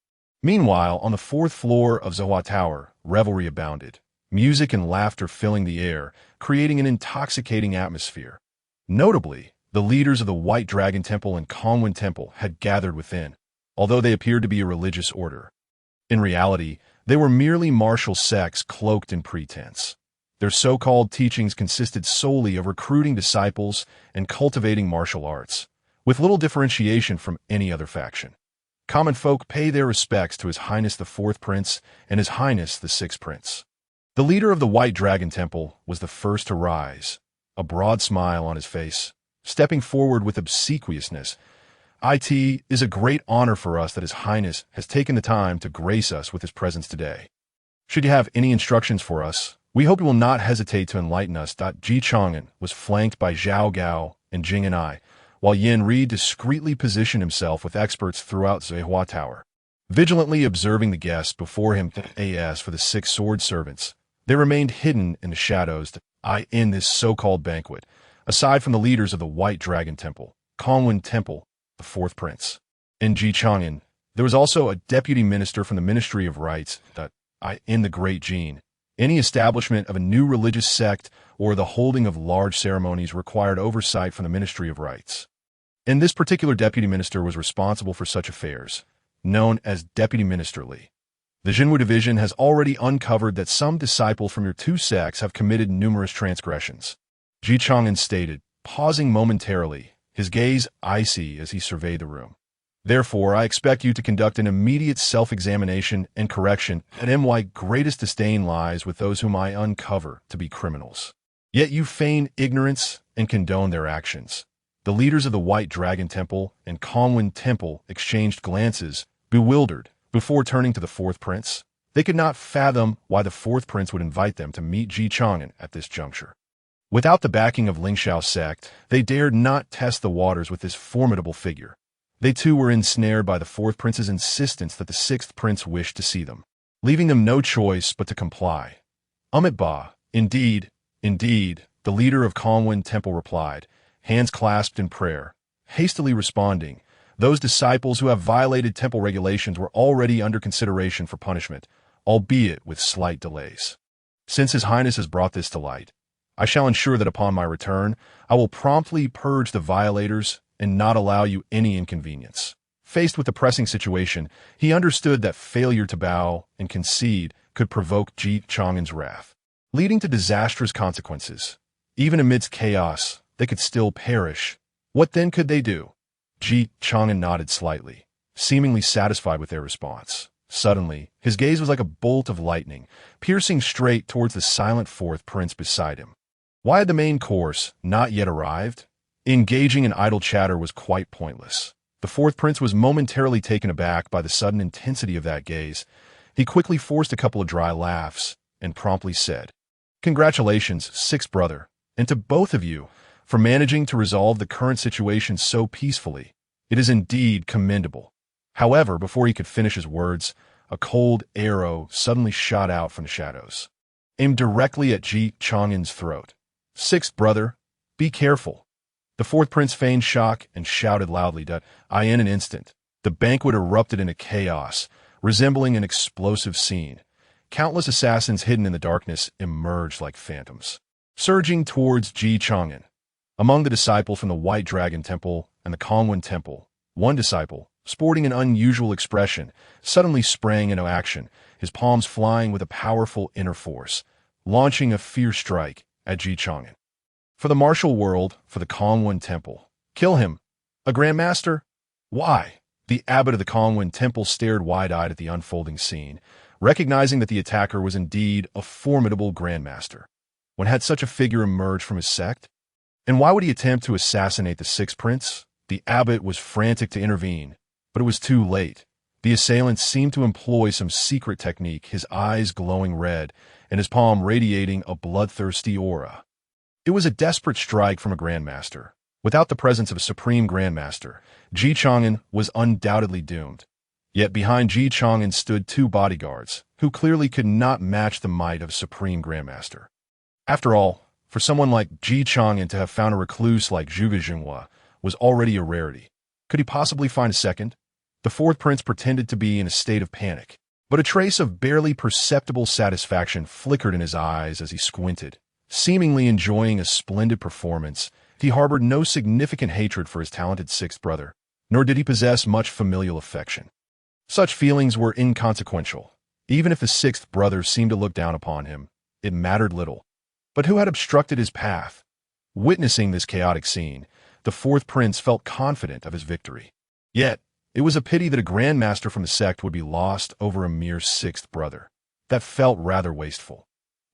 Meanwhile, on the fourth floor of Zuihua Tower, revelry abounded, music and laughter filling the air, creating an intoxicating atmosphere. Notably, the leaders of the White Dragon Temple and Conwen Temple had gathered within, although they appeared to be a religious order. In reality, they were merely martial sects cloaked in pretense. Their so-called teachings consisted solely of recruiting disciples and cultivating martial arts, with little differentiation from any other faction. Common folk pay their respects to His Highness the Fourth Prince and His Highness the Sixth Prince. The leader of the White Dragon Temple was the first to rise, a broad smile on his face, stepping forward with obsequiousness. It is a great honor for us that His Highness has taken the time to grace us with his presence today. Should you have any instructions for us, we hope you will not hesitate to enlighten us. Ji Chang'an was flanked by Zhao Gao and Jing and I, while Yin Ri discreetly positioned himself with experts throughout Zuihua Tower, vigilantly observing the guests before him. As for the six sword servants, they remained hidden in the shadows in this so-called banquet, aside from the leaders of the White Dragon Temple, Conwen Temple, the Fourth Prince. In Ji Chang'an, there was also a deputy minister from the Ministry of Rites in the Great Jin. Any establishment of a new religious sect or the holding of large ceremonies required oversight from the Ministry of Rites. And this particular deputy minister was responsible for such affairs, known as Deputy Minister Li. The Jinwu Division has already uncovered that some disciples from your two sects have committed numerous transgressions. Ji Chang'an stated, pausing momentarily, his gaze icy as he surveyed the room. Therefore, I expect you to conduct an immediate self-examination and correction, and my greatest disdain lies with those whom I uncover to be criminals. Yet you feign ignorance and condone their actions. The leaders of the White Dragon Temple and Chang'an Temple exchanged glances, bewildered, before turning to the fourth prince. They could not fathom why the fourth prince would invite them to meet Ji Chang'an at this juncture. Without the backing of Lingxiao's sect, they dared not test the waters with this formidable figure. They too were ensnared by the fourth prince's insistence that the sixth prince wished to see them, leaving them no choice but to comply. Ba, indeed, the leader of Chang'an Temple replied, hands clasped in prayer, hastily responding, those disciples who have violated temple regulations were already under consideration for punishment, albeit with slight delays. Since His Highness has brought this to light, I shall ensure that upon my return, I will promptly purge the violators and not allow you any inconvenience. Faced with the pressing situation, he understood that failure to bow and concede could provoke Ji Chang'an's wrath, leading to disastrous consequences. Even amidst chaos, they could still perish. What then could they do? Ji Chang'an nodded slightly, seemingly satisfied with their response. Suddenly, his gaze was like a bolt of lightning, piercing straight towards the silent fourth prince beside him. Why had the main course not yet arrived? Engaging in idle chatter was quite pointless. The fourth prince was momentarily taken aback by the sudden intensity of that gaze. He quickly forced a couple of dry laughs and promptly said, "Congratulations, sixth brother, and to both of you, for managing to resolve the current situation so peacefully. It is indeed commendable." However, before he could finish his words, a cold arrow suddenly shot out from the shadows, aimed directly at Ji Chang'an's throat. "Sixth brother, be careful." The fourth prince feigned shock and shouted loudly that, in an instant, the banquet erupted into chaos, resembling an explosive scene. Countless assassins hidden in the darkness emerged like phantoms, surging towards Ji Chang'an. Among the disciples from the White Dragon Temple and the Chang'an Temple, one disciple, sporting an unusual expression, suddenly sprang into action, his palms flying with a powerful inner force, launching a fierce strike at Ji Chang'an. For the martial world, for the Chang'an Temple. Kill him. A Grandmaster? Why? The abbot of the Chang'an Temple stared wide-eyed at the unfolding scene, recognizing that the attacker was indeed a formidable Grandmaster. When had such a figure emerged from his sect? And why would he attempt to assassinate the sixth prince? The abbot was frantic to intervene, but it was too late. The assailant seemed to employ some secret technique, his eyes glowing red, and his palm radiating a bloodthirsty aura. It was a desperate strike from a Grandmaster. Without the presence of a Supreme Grandmaster, Ji Chang'an was undoubtedly doomed. Yet behind Ji Chang'an stood two bodyguards, who clearly could not match the might of a Supreme Grandmaster. After all, for someone like Ji Chang'an to have found a recluse like Zhuge Jinhua was already a rarity. Could he possibly find a second? The fourth prince pretended to be in a state of panic, but a trace of barely perceptible satisfaction flickered in his eyes as he squinted. Seemingly enjoying a splendid performance, he harbored no significant hatred for his talented sixth brother, nor did he possess much familial affection. Such feelings were inconsequential. Even if the sixth brother seemed to look down upon him, it mattered little. But who had obstructed his path? Witnessing this chaotic scene, the fourth prince felt confident of his victory. Yet, it was a pity that a Grandmaster from the sect would be lost over a mere sixth brother. That felt rather wasteful.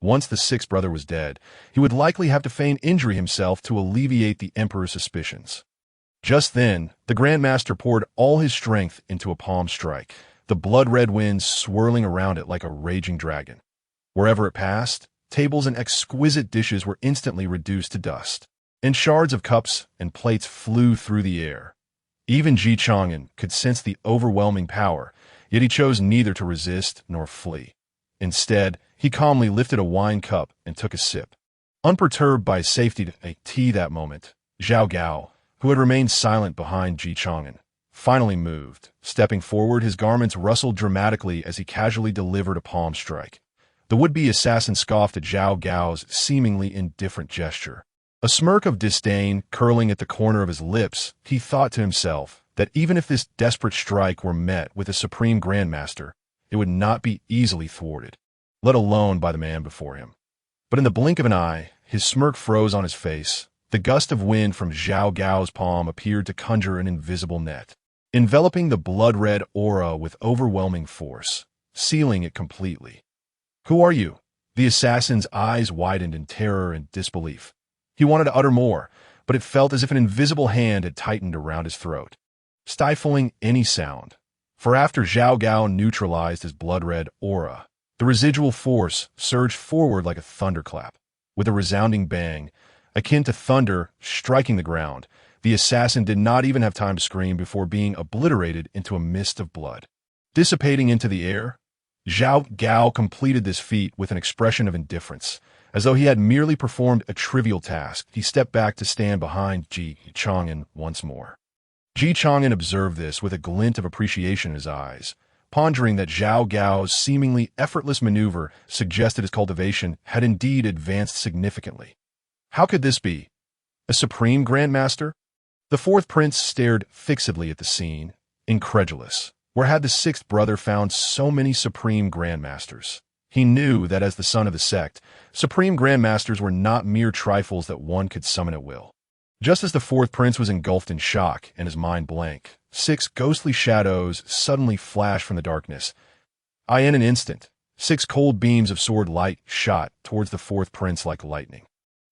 Once the sixth brother was dead, he would likely have to feign injury himself to alleviate the emperor's suspicions. Just then, the Grandmaster poured all his strength into a palm strike, the blood-red wind swirling around it like a raging dragon. Wherever it passed, tables and exquisite dishes were instantly reduced to dust, and shards of cups and plates flew through the air. Even Ji Chang'an could sense the overwhelming power, yet he chose neither to resist nor flee. Instead, he calmly lifted a wine cup and took a sip. Unperturbed by his safety tea that moment, Zhao Gao, who had remained silent behind Ji Chang'an, finally moved. Stepping forward, his garments rustled dramatically as he casually delivered a palm strike. The would-be assassin scoffed at Zhao Gao's seemingly indifferent gesture. A smirk of disdain curling at the corner of his lips, he thought to himself that even if this desperate strike were met with a supreme grandmaster, it would not be easily thwarted, let alone by the man before him. But in the blink of an eye, his smirk froze on his face. The gust of wind from Zhao Gao's palm appeared to conjure an invisible net, enveloping the blood-red aura with overwhelming force, sealing it completely. "Who are you?" The assassin's eyes widened in terror and disbelief. He wanted to utter more, but it felt as if an invisible hand had tightened around his throat, stifling any sound. For after Zhao Gao neutralized his blood-red aura, the residual force surged forward like a thunderclap. With a resounding bang, akin to thunder striking the ground, the assassin did not even have time to scream before being obliterated into a mist of blood. Dissipating into the air, Zhao Gao completed this feat with an expression of indifference. As though he had merely performed a trivial task, he stepped back to stand behind Chang'an once more. Chang'an observed this with a glint of appreciation in his eyes, pondering that Zhao Gao's seemingly effortless maneuver suggested his cultivation had indeed advanced significantly. How could this be? A supreme grandmaster? The fourth prince stared fixedly at the scene, incredulous. Where had the sixth brother found so many supreme grandmasters? He knew that as the son of the sect, supreme grandmasters were not mere trifles that one could summon at will. Just as the fourth prince was engulfed in shock and his mind blank, 6 ghostly shadows suddenly flashed from the darkness. In an instant, 6 cold beams of sword light shot towards the fourth prince like lightning.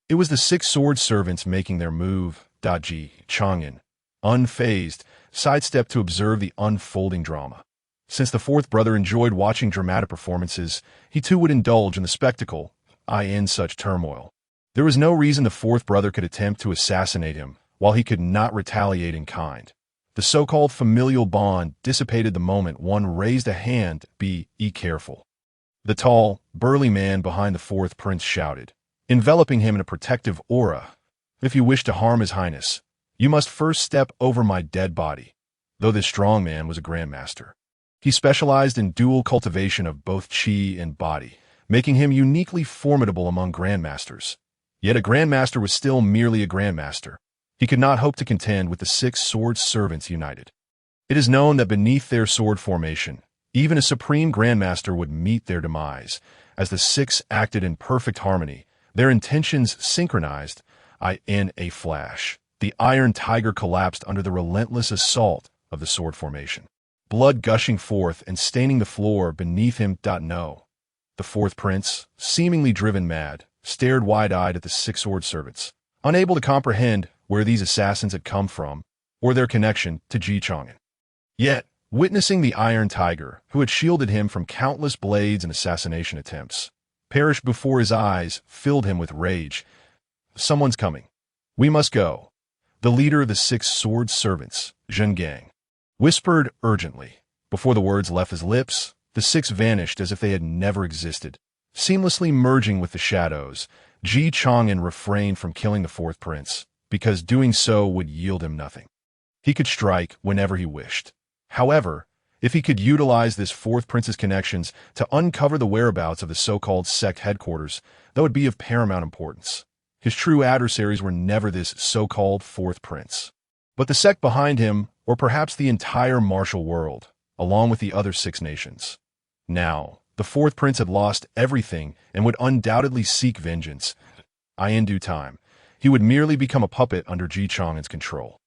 It was the 6 sword servants making their move. Chang'an, unfazed, sidestepped to observe the unfolding drama. Since the fourth brother enjoyed watching dramatic performances, he too would indulge in the spectacle, in such turmoil. There was no reason the fourth brother could attempt to assassinate him, while he could not retaliate in kind. The so-called familial bond dissipated the moment one raised a hand. Be careful. The tall, burly man behind the fourth prince shouted, enveloping him in a protective aura. "If you wish to harm His Highness, you must first step over my dead body." Though this strong man was a grandmaster, he specialized in dual cultivation of both chi and body, making him uniquely formidable among grandmasters. Yet a grandmaster was still merely a grandmaster. He could not hope to contend with the 6 sword servants united. It is known that beneath their sword formation, even a supreme grandmaster would meet their demise. As the 6 acted in perfect harmony, their intentions synchronized, in a flash, the iron tiger collapsed under the relentless assault of the sword formation, blood gushing forth and staining the floor beneath him. No. The fourth prince, seemingly driven mad, stared wide-eyed at the 6 sword servants, unable to comprehend where these assassins had come from or their connection to Chang'an. Yet, witnessing the iron tiger, who had shielded him from countless blades and assassination attempts, perish before his eyes, filled him with rage. "Someone's coming. We must go." The leader of the 6 sword servants, Chang'an, whispered urgently. Before the words left his lips, the 6 vanished as if they had never existed. Seamlessly merging with the shadows, Chang'an refrained from killing the fourth prince, because doing so would yield him nothing. He could strike whenever he wished. However, if he could utilize this fourth prince's connections to uncover the whereabouts of the so-called sect headquarters, that would be of paramount importance. His true adversaries were never this so-called fourth prince, but the sect behind him, or perhaps the entire martial world, along with the other 6 nations. Now, the fourth prince had lost everything and would undoubtedly seek vengeance. In due time, he would merely become a puppet under Chang'an's control.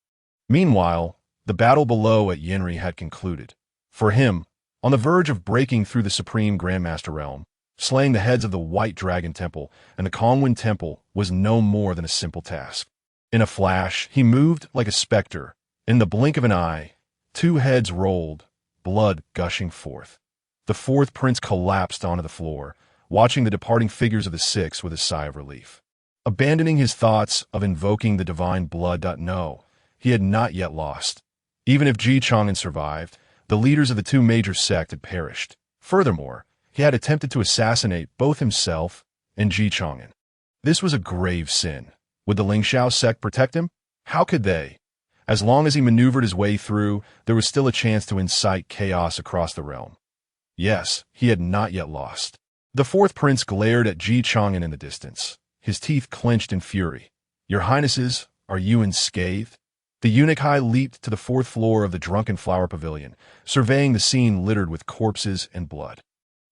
Meanwhile, the battle below at Yenri had concluded. For him, on the verge of breaking through the supreme grandmaster realm, slaying the heads of the White Dragon Temple and the Conwind Temple was no more than a simple task. In a flash, he moved like a specter. In the blink of an eye, 2 heads rolled, blood gushing forth. The fourth prince collapsed onto the floor, watching the departing figures of the 6 with a sigh of relief. Abandoning his thoughts of invoking the divine blood. No, he had not yet lost. Even if Chang'an survived, the leaders of the 2 major sects had perished. Furthermore, he had attempted to assassinate both himself and Chang'an. This was a grave sin. Would the Lingxiao sect protect him? How could they? As long as he maneuvered his way through, there was still a chance to incite chaos across the realm. Yes, he had not yet lost. The fourth prince glared at Chang'an in the distance, his teeth clenched in fury. "Your highnesses, are you unscathed?" The eunuch high leaped to the fourth floor of the drunken flower pavilion, surveying the scene littered with corpses and blood.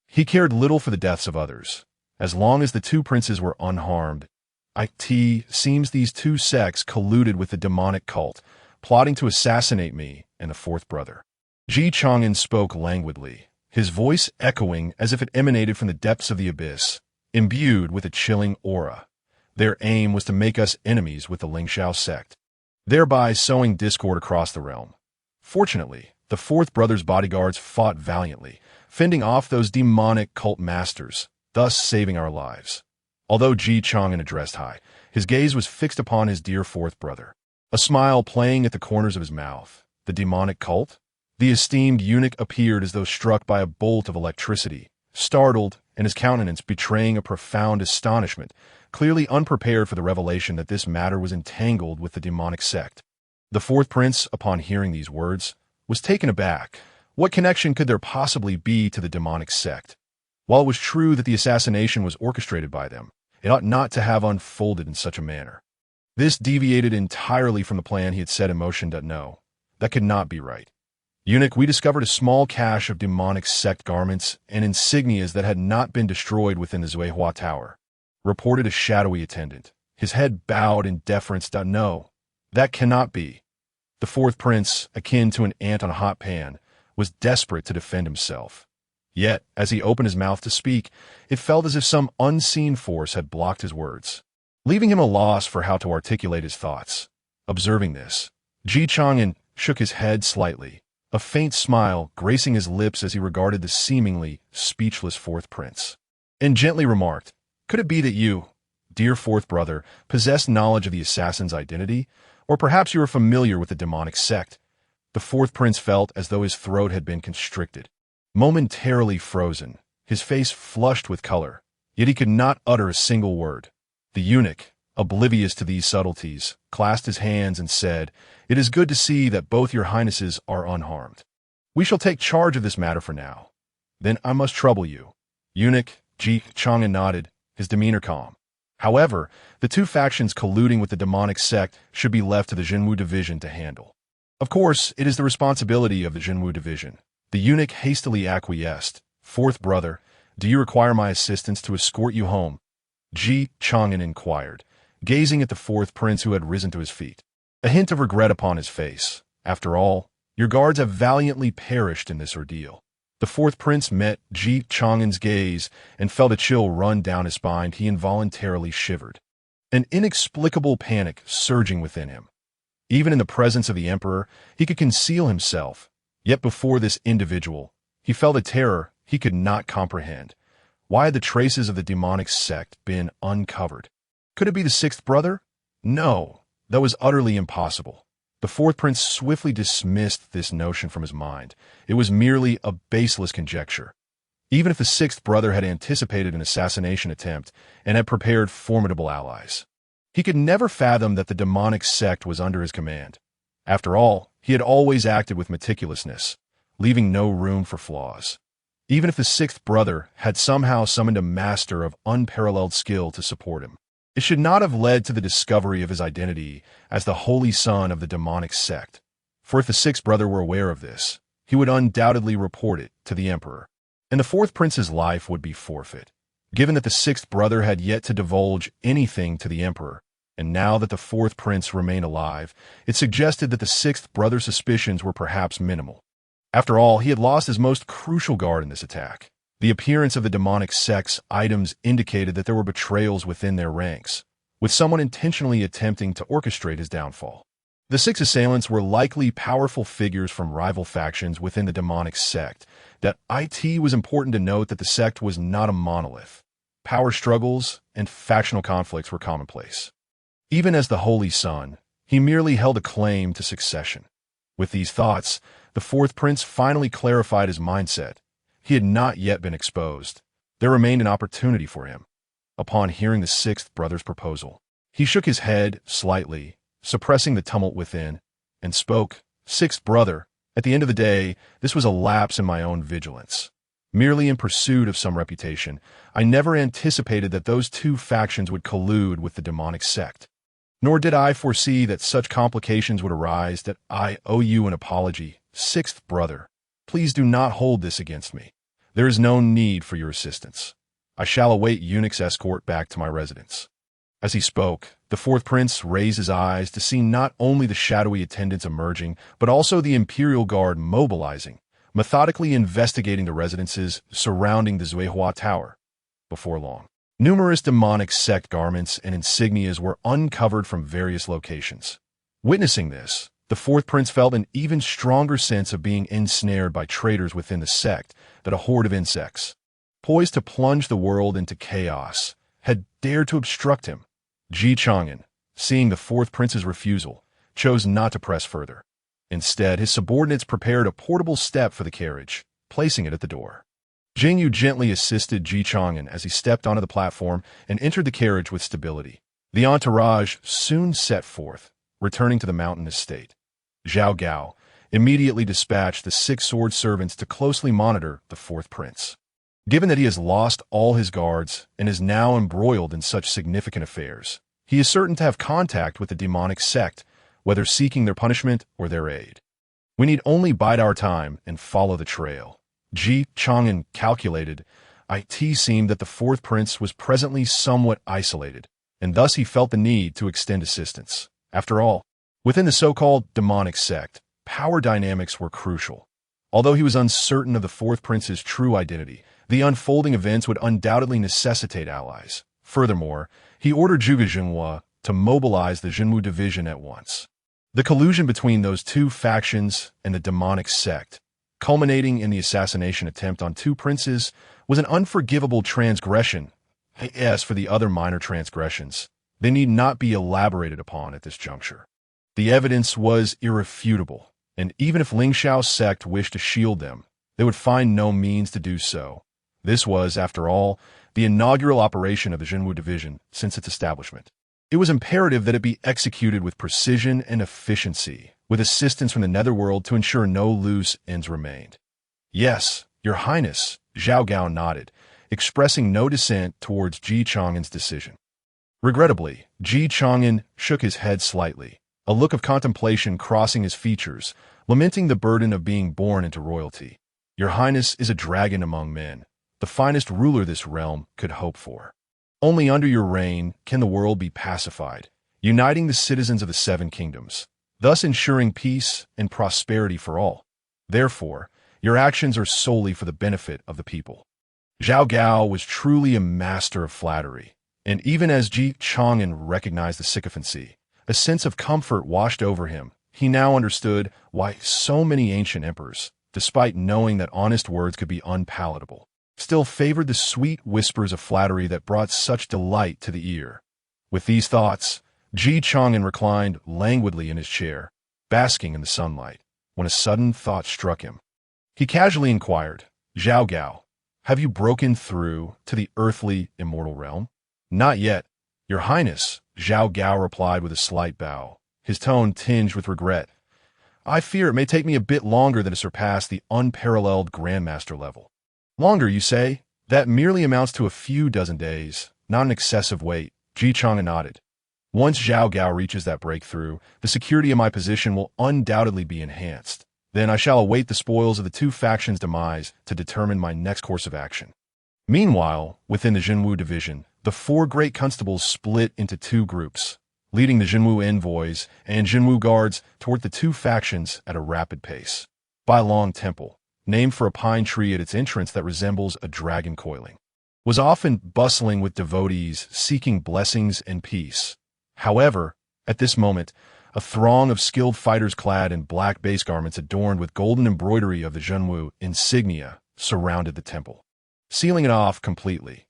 He cared little for the deaths of others. As long as the two princes were unharmed, it seems these two sects colluded with the demonic cult, plotting to assassinate me and the fourth brother. Chang'an spoke languidly, his voice echoing as if it emanated from the depths of the abyss, imbued with a chilling aura. Their aim was to make us enemies with the Lingxiao sect, thereby sowing discord across the realm. Fortunately, the fourth brother's bodyguards fought valiantly, fending off those demonic cult masters, thus saving our lives. Although Chang'an addressed high, his gaze was fixed upon his dear fourth brother, a smile playing at the corners of his mouth. The demonic cult? The esteemed eunuch appeared as though struck by a bolt of electricity, startled, and his countenance betraying a profound astonishment, clearly unprepared for the revelation that this matter was entangled with the demonic sect. The fourth prince, upon hearing these words, was taken aback. What connection could there possibly be to the demonic sect? While it was true that the assassination was orchestrated by them, it ought not to have unfolded in such a manner. This deviated entirely from the plan he had set in motion. No, that could not be right. Eunuch, we discovered a small cache of demonic sect garments and insignias that had not been destroyed within the Zuihua Tower, reported a shadowy attendant, his head bowed in deference. No, that cannot be. The fourth prince, akin to an ant on a hot pan, was desperate to defend himself. Yet, as he opened his mouth to speak, it felt as if some unseen force had blocked his words, leaving him a loss for how to articulate his thoughts. Observing this, Chang'an shook his head slightly, a faint smile gracing his lips as he regarded the seemingly speechless fourth prince, and gently remarked, "Could it be that you, dear fourth brother, possessed knowledge of the assassin's identity? Or perhaps you are familiar with the demonic sect?" The fourth prince felt as though his throat had been constricted, momentarily frozen, his face flushed with color, yet he could not utter a single word. The eunuch, oblivious to these subtleties, clasped his hands and said, "It is good to see that both your highnesses are unharmed. We shall take charge of this matter for now. Then I must trouble you." Eunuch Chang'an nodded, his demeanor calm. However, the two factions colluding with the demonic sect should be left to the Zhenwu division to handle. Of course, it is the responsibility of the Zhenwu division. The eunuch hastily acquiesced. "Fourth brother, do you require my assistance to escort you home?" Chang'an inquired, gazing at the fourth prince who had risen to his feet, a hint of regret upon his face. "After all, your guards have valiantly perished in this ordeal." The fourth prince met Chang'an's gaze and felt a chill run down his spine. He involuntarily shivered, an inexplicable panic surging within him. Even in the presence of the emperor, he could conceal himself. Yet before this individual, he felt a terror he could not comprehend. Why had the traces of the demonic sect been uncovered? Could it be the sixth brother? No, that was utterly impossible. The fourth prince swiftly dismissed this notion from his mind. It was merely a baseless conjecture. Even if the sixth brother had anticipated an assassination attempt and had prepared formidable allies, he could never fathom that the demonic sect was under his command. After all, he had always acted with meticulousness, leaving no room for flaws. Even if the sixth brother had somehow summoned a master of unparalleled skill to support him, it should not have led to the discovery of his identity as the holy son of the demonic sect. For if the sixth brother were aware of this, he would undoubtedly report it to the emperor, and the fourth prince's life would be forfeit. Given that the sixth brother had yet to divulge anything to the emperor, and now that the fourth prince remained alive, it suggested that the sixth brother's suspicions were perhaps minimal. After all, he had lost his most crucial guard in this attack. The appearance of the demonic sect's items indicated that there were betrayals within their ranks, with someone intentionally attempting to orchestrate his downfall. The six assailants were likely powerful figures from rival factions within the demonic sect. That it was important to note that the sect was not a monolith. Power struggles and factional conflicts were commonplace. Even as the Holy Son, he merely held a claim to succession. With these thoughts, the fourth prince finally clarified his mindset. He had not yet been exposed. There remained an opportunity for him. Upon hearing the sixth brother's proposal, he shook his head slightly, suppressing the tumult within, and spoke, "Sixth brother, at the end of the day, this was a lapse in my own vigilance. Merely in pursuit of some reputation, I never anticipated that those two factions would collude with the demonic sect. Nor did I foresee that such complications would arise that I owe you an apology. Sixth brother, please do not hold this against me. There is no need for your assistance. I shall await eunuch's escort back to my residence. As he spoke, the fourth prince raised his eyes to see not only the shadowy attendants emerging, but also the imperial guard mobilizing, methodically investigating the residences surrounding the Zuihua Tower. Before long, numerous demonic sect garments and insignias were uncovered from various locations. Witnessing this, the fourth prince felt an even stronger sense of being ensnared by traitors within the sect that a horde of insects, poised to plunge the world into chaos, had dared to obstruct him. Chang'an, seeing the fourth prince's refusal, chose not to press further. Instead, his subordinates prepared a portable step for the carriage, placing it at the door. Jingyu gently assisted Chang'an as he stepped onto the platform and entered the carriage with stability. The entourage soon set forth, returning to the mountain estate. Zhao Gao immediately dispatched the 6 sword servants to closely monitor the fourth prince. Given that he has lost all his guards and is now embroiled in such significant affairs, he is certain to have contact with the demonic sect, whether seeking their punishment or their aid. We need only bide our time and follow the trail. Chang'an calculated. It seemed that the fourth prince was presently somewhat isolated, and thus he felt the need to extend assistance. After all, within the so-called demonic sect, power dynamics were crucial. Although he was uncertain of the fourth prince's true identity, the unfolding events would undoubtedly necessitate allies. Furthermore, he ordered Zhuge Jinhua to mobilize the Jinwu division at once. The collusion between those two factions and the demonic sect, culminating in the assassination attempt on 2 princes, was an unforgivable transgression. As for the other minor transgressions, they need not be elaborated upon at this juncture. The evidence was irrefutable, and even if Ling Xiao's sect wished to shield them, they would find no means to do so. This was, after all, the inaugural operation of the Jinwu division since its establishment. It was imperative that it be executed with precision and efficiency, with assistance from the netherworld to ensure no loose ends remained. Yes, Your Highness, Zhao Gao nodded, expressing no dissent towards Chang'an's decision. Regrettably, Chang'an shook his head slightly, a look of contemplation crossing his features, lamenting the burden of being born into royalty. Your Highness is a dragon among men, the finest ruler this realm could hope for. Only under your reign can the world be pacified, uniting the citizens of the 7 kingdoms, thus ensuring peace and prosperity for all. Therefore, your actions are solely for the benefit of the people. Zhao Gao was truly a master of flattery, and even as Chang'an recognized the sycophancy, a sense of comfort washed over him. He now understood why so many ancient emperors, despite knowing that honest words could be unpalatable, still favored the sweet whispers of flattery that brought such delight to the ear. With these thoughts, Chang'an reclined languidly in his chair, basking in the sunlight, when a sudden thought struck him. He casually inquired, Zhao Gao, have you broken through to the earthly immortal realm? Not yet, Your Highness, Zhao Gao replied with a slight bow, his tone tinged with regret. I fear it may take me a bit longer than to surpass the unparalleled Grandmaster level. Longer, you say? That merely amounts to a few dozen days, not an excessive wait. Chang'an nodded. Once Zhao Gao reaches that breakthrough, the security of my position will undoubtedly be enhanced. Then I shall await the spoils of the 2 factions' demise to determine my next course of action. Meanwhile, within the Jinwu division, the 4 great constables split into 2 groups, leading the Jinwu envoys and Jinwu guards toward the 2 factions at a rapid pace. Bailong Temple, named for a pine tree at its entrance that resembles a dragon coiling, was often bustling with devotees seeking blessings and peace. However, at this moment, a throng of skilled fighters clad in black base garments adorned with golden embroidery of the Jinwu insignia surrounded the temple, sealing it off completely.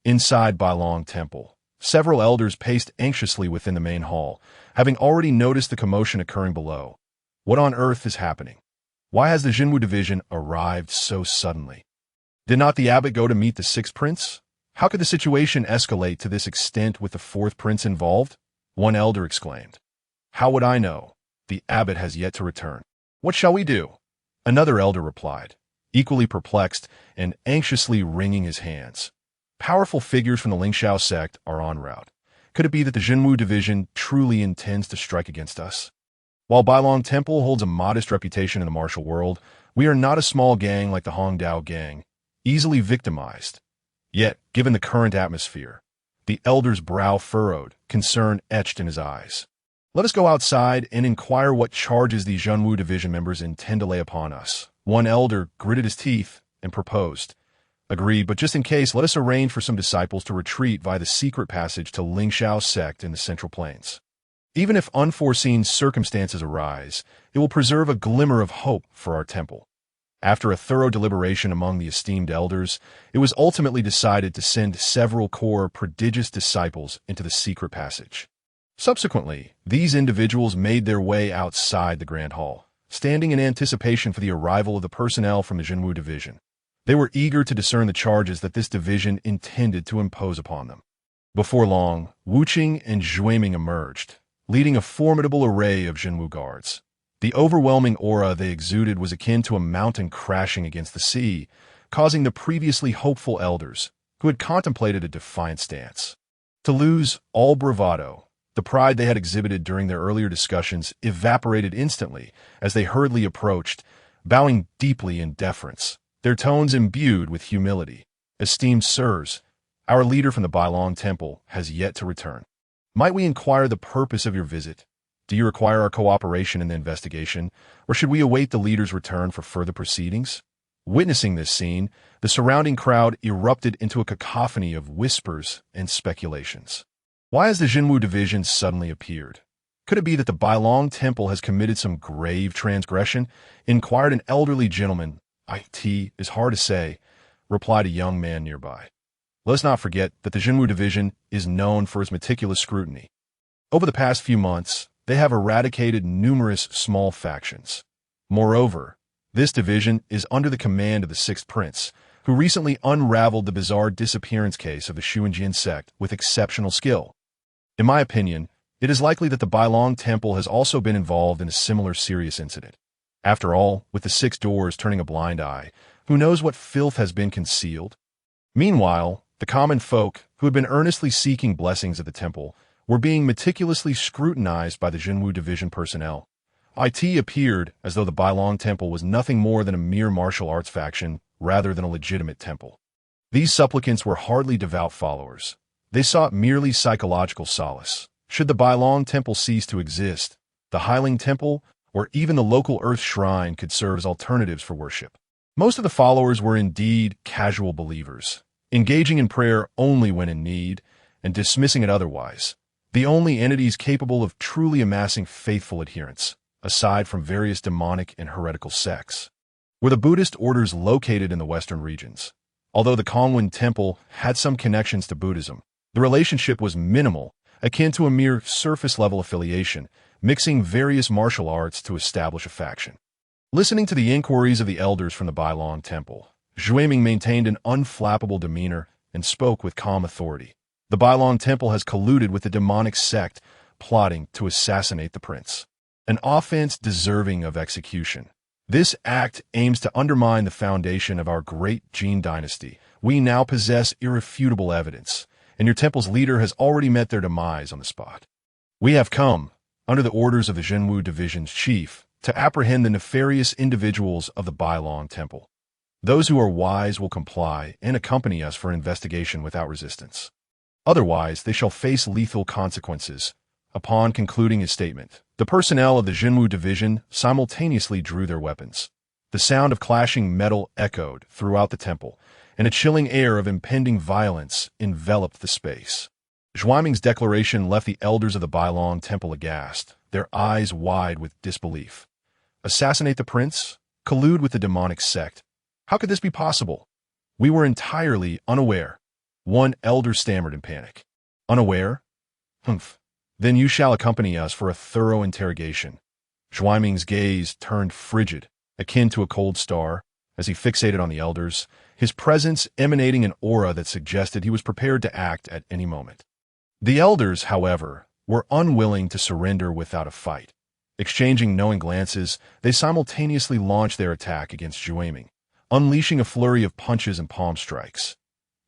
Inside Bailong Temple, several elders paced anxiously within the main hall, having already noticed the commotion occurring below. What on earth is happening? Why has the Jinwu division arrived so suddenly? Did not the abbot go to meet the 6th prince? How could the situation escalate to this extent with the 4th prince involved? One elder exclaimed. How would I know? The abbot has yet to return. What shall we do? Another elder replied. equally perplexed and anxiously wringing his hands. Powerful figures from the Lingxiao sect are en route. Could it be that the Jinwu division truly intends to strike against us? While Bailong Temple holds a modest reputation in the martial world, we are not a small gang like the Hongdao gang, easily victimized. Yet, given the current atmosphere, the elder's brow furrowed, concern etched in his eyes. Let us go outside and inquire what charges these Jinwu division members intend to lay upon us. One elder gritted his teeth and proposed. Agreed, but just in case, let us arrange for some disciples to retreat via the secret passage to Lingxiao sect in the Central Plains. Even if unforeseen circumstances arise, it will preserve a glimmer of hope for our temple. After a thorough deliberation among the esteemed elders, it was ultimately decided to send several core prodigious disciples into the secret passage. Subsequently, these individuals made their way outside the Grand Hall, standing in anticipation for the arrival of the personnel from the Jinwu division. They were eager to discern the charges that this division intended to impose upon them. Before long, Wuqing and Zhuiming emerged, leading a formidable array of Jinwu guards. The overwhelming aura they exuded was akin to a mountain crashing against the sea, causing the previously hopeful elders, who had contemplated a defiant stance, to lose all bravado. The pride they had exhibited during their earlier discussions evaporated instantly as they hurriedly approached, bowing deeply in deference, their tones imbued with humility. Esteemed sirs, our leader from the Bailong Temple has yet to return. Might we inquire the purpose of your visit? Do you require our cooperation in the investigation, or should we await the leader's return for further proceedings? Witnessing this scene, the surrounding crowd erupted into a cacophony of whispers and speculations. Why has the Jinwu division suddenly appeared? Could it be that the Bailong Temple has committed some grave transgression? Inquired an elderly gentleman. "It is hard to say," replied a young man nearby. Let us not forget that the Jinwu division is known for its meticulous scrutiny. Over the past few months, they have eradicated numerous small factions. Moreover, this division is under the command of the Sixth Prince, who recently unraveled the bizarre disappearance case of the Xuanjin sect with exceptional skill. In my opinion, it is likely that the Bailong Temple has also been involved in a similar serious incident. After all, with the six doors turning a blind eye, who knows what filth has been concealed? Meanwhile, the common folk, who had been earnestly seeking blessings at the temple, were being meticulously scrutinized by the Jinwu division personnel. It appeared as though the Bailong Temple was nothing more than a mere martial arts faction rather than a legitimate temple. These supplicants were hardly devout followers. They sought merely psychological solace. Should the Bailong Temple cease to exist, the Hailing Temple or even the local Earth Shrine could serve as alternatives for worship. Most of the followers were indeed casual believers, engaging in prayer only when in need and dismissing it otherwise. The only entities capable of truly amassing faithful adherents, aside from various demonic and heretical sects, were the Buddhist orders located in the western regions. Although the Concealing Temple had some connections to Buddhism, the relationship was minimal, akin to a mere surface-level affiliation, mixing various martial arts to establish a faction. Listening to the inquiries of the elders from the Bailong Temple, Zhuiming maintained an unflappable demeanor and spoke with calm authority. The Bailong Temple has colluded with the demonic sect, plotting to assassinate the prince. An offense deserving of execution. This act aims to undermine the foundation of our great Jin dynasty. We now possess irrefutable evidence, and your temple's leader has already met their demise on the spot. We have come, under the orders of the Jinwu division's chief, to apprehend the nefarious individuals of the Bailong Temple. Those who are wise will comply and accompany us for investigation without resistance. Otherwise, they shall face lethal consequences. Upon concluding his statement, the personnel of the Jinwu division simultaneously drew their weapons. The sound of clashing metal echoed throughout the temple, and a chilling air of impending violence enveloped the space. Zhuiming's declaration left the elders of the Bailong Temple aghast, their eyes wide with disbelief. Assassinate the prince? Collude with the demonic sect? How could this be possible? We were entirely unaware. One elder stammered in panic. Unaware? Humph. Then you shall accompany us for a thorough interrogation. Zhuiming's gaze turned frigid, akin to a cold star, as he fixated on the elders, his presence emanating an aura that suggested he was prepared to act at any moment. The elders, however, were unwilling to surrender without a fight. Exchanging knowing glances, they simultaneously launched their attack against Zhuiming, unleashing a flurry of punches and palm strikes.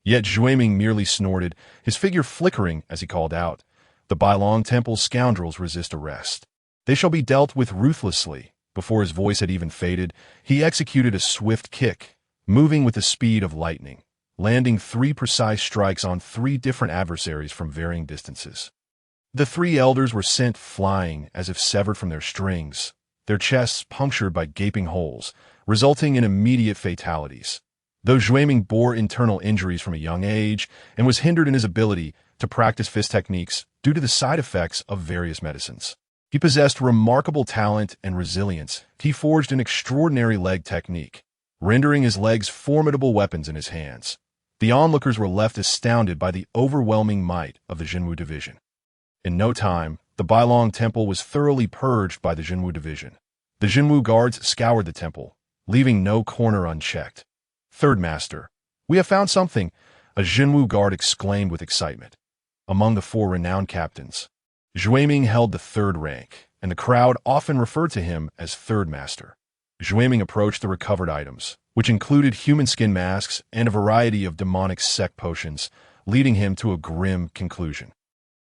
Yet Zhuiming merely snorted, his figure flickering as he called out, "The Bailong Temple scoundrels resist arrest. They shall be dealt with ruthlessly." Before his voice had even faded, he executed a swift kick, moving with the speed of lightning, landing 3 precise strikes on 3 different adversaries from varying distances. The 3 elders were sent flying as if severed from their strings, their chests punctured by gaping holes, resulting in immediate fatalities. Though Zhuiming bore internal injuries from a young age and was hindered in his ability to practice fist techniques due to the side effects of various medicines, he possessed remarkable talent and resilience. He forged an extraordinary leg technique, rendering his legs formidable weapons in his hands. The onlookers were left astounded by the overwhelming might of the Jinwu division. In no time, the Bailong Temple was thoroughly purged by the Jinwu division. The Jinwu guards scoured the temple, leaving no corner unchecked. "Third Master, we have found something," a Jinwu guard exclaimed with excitement. Among the 4 renowned captains, Zhuiming held the 3rd rank, and the crowd often referred to him as Third Master. Zhuiming approached the recovered items, which included human skin masks and a variety of demonic sect potions, leading him to a grim conclusion.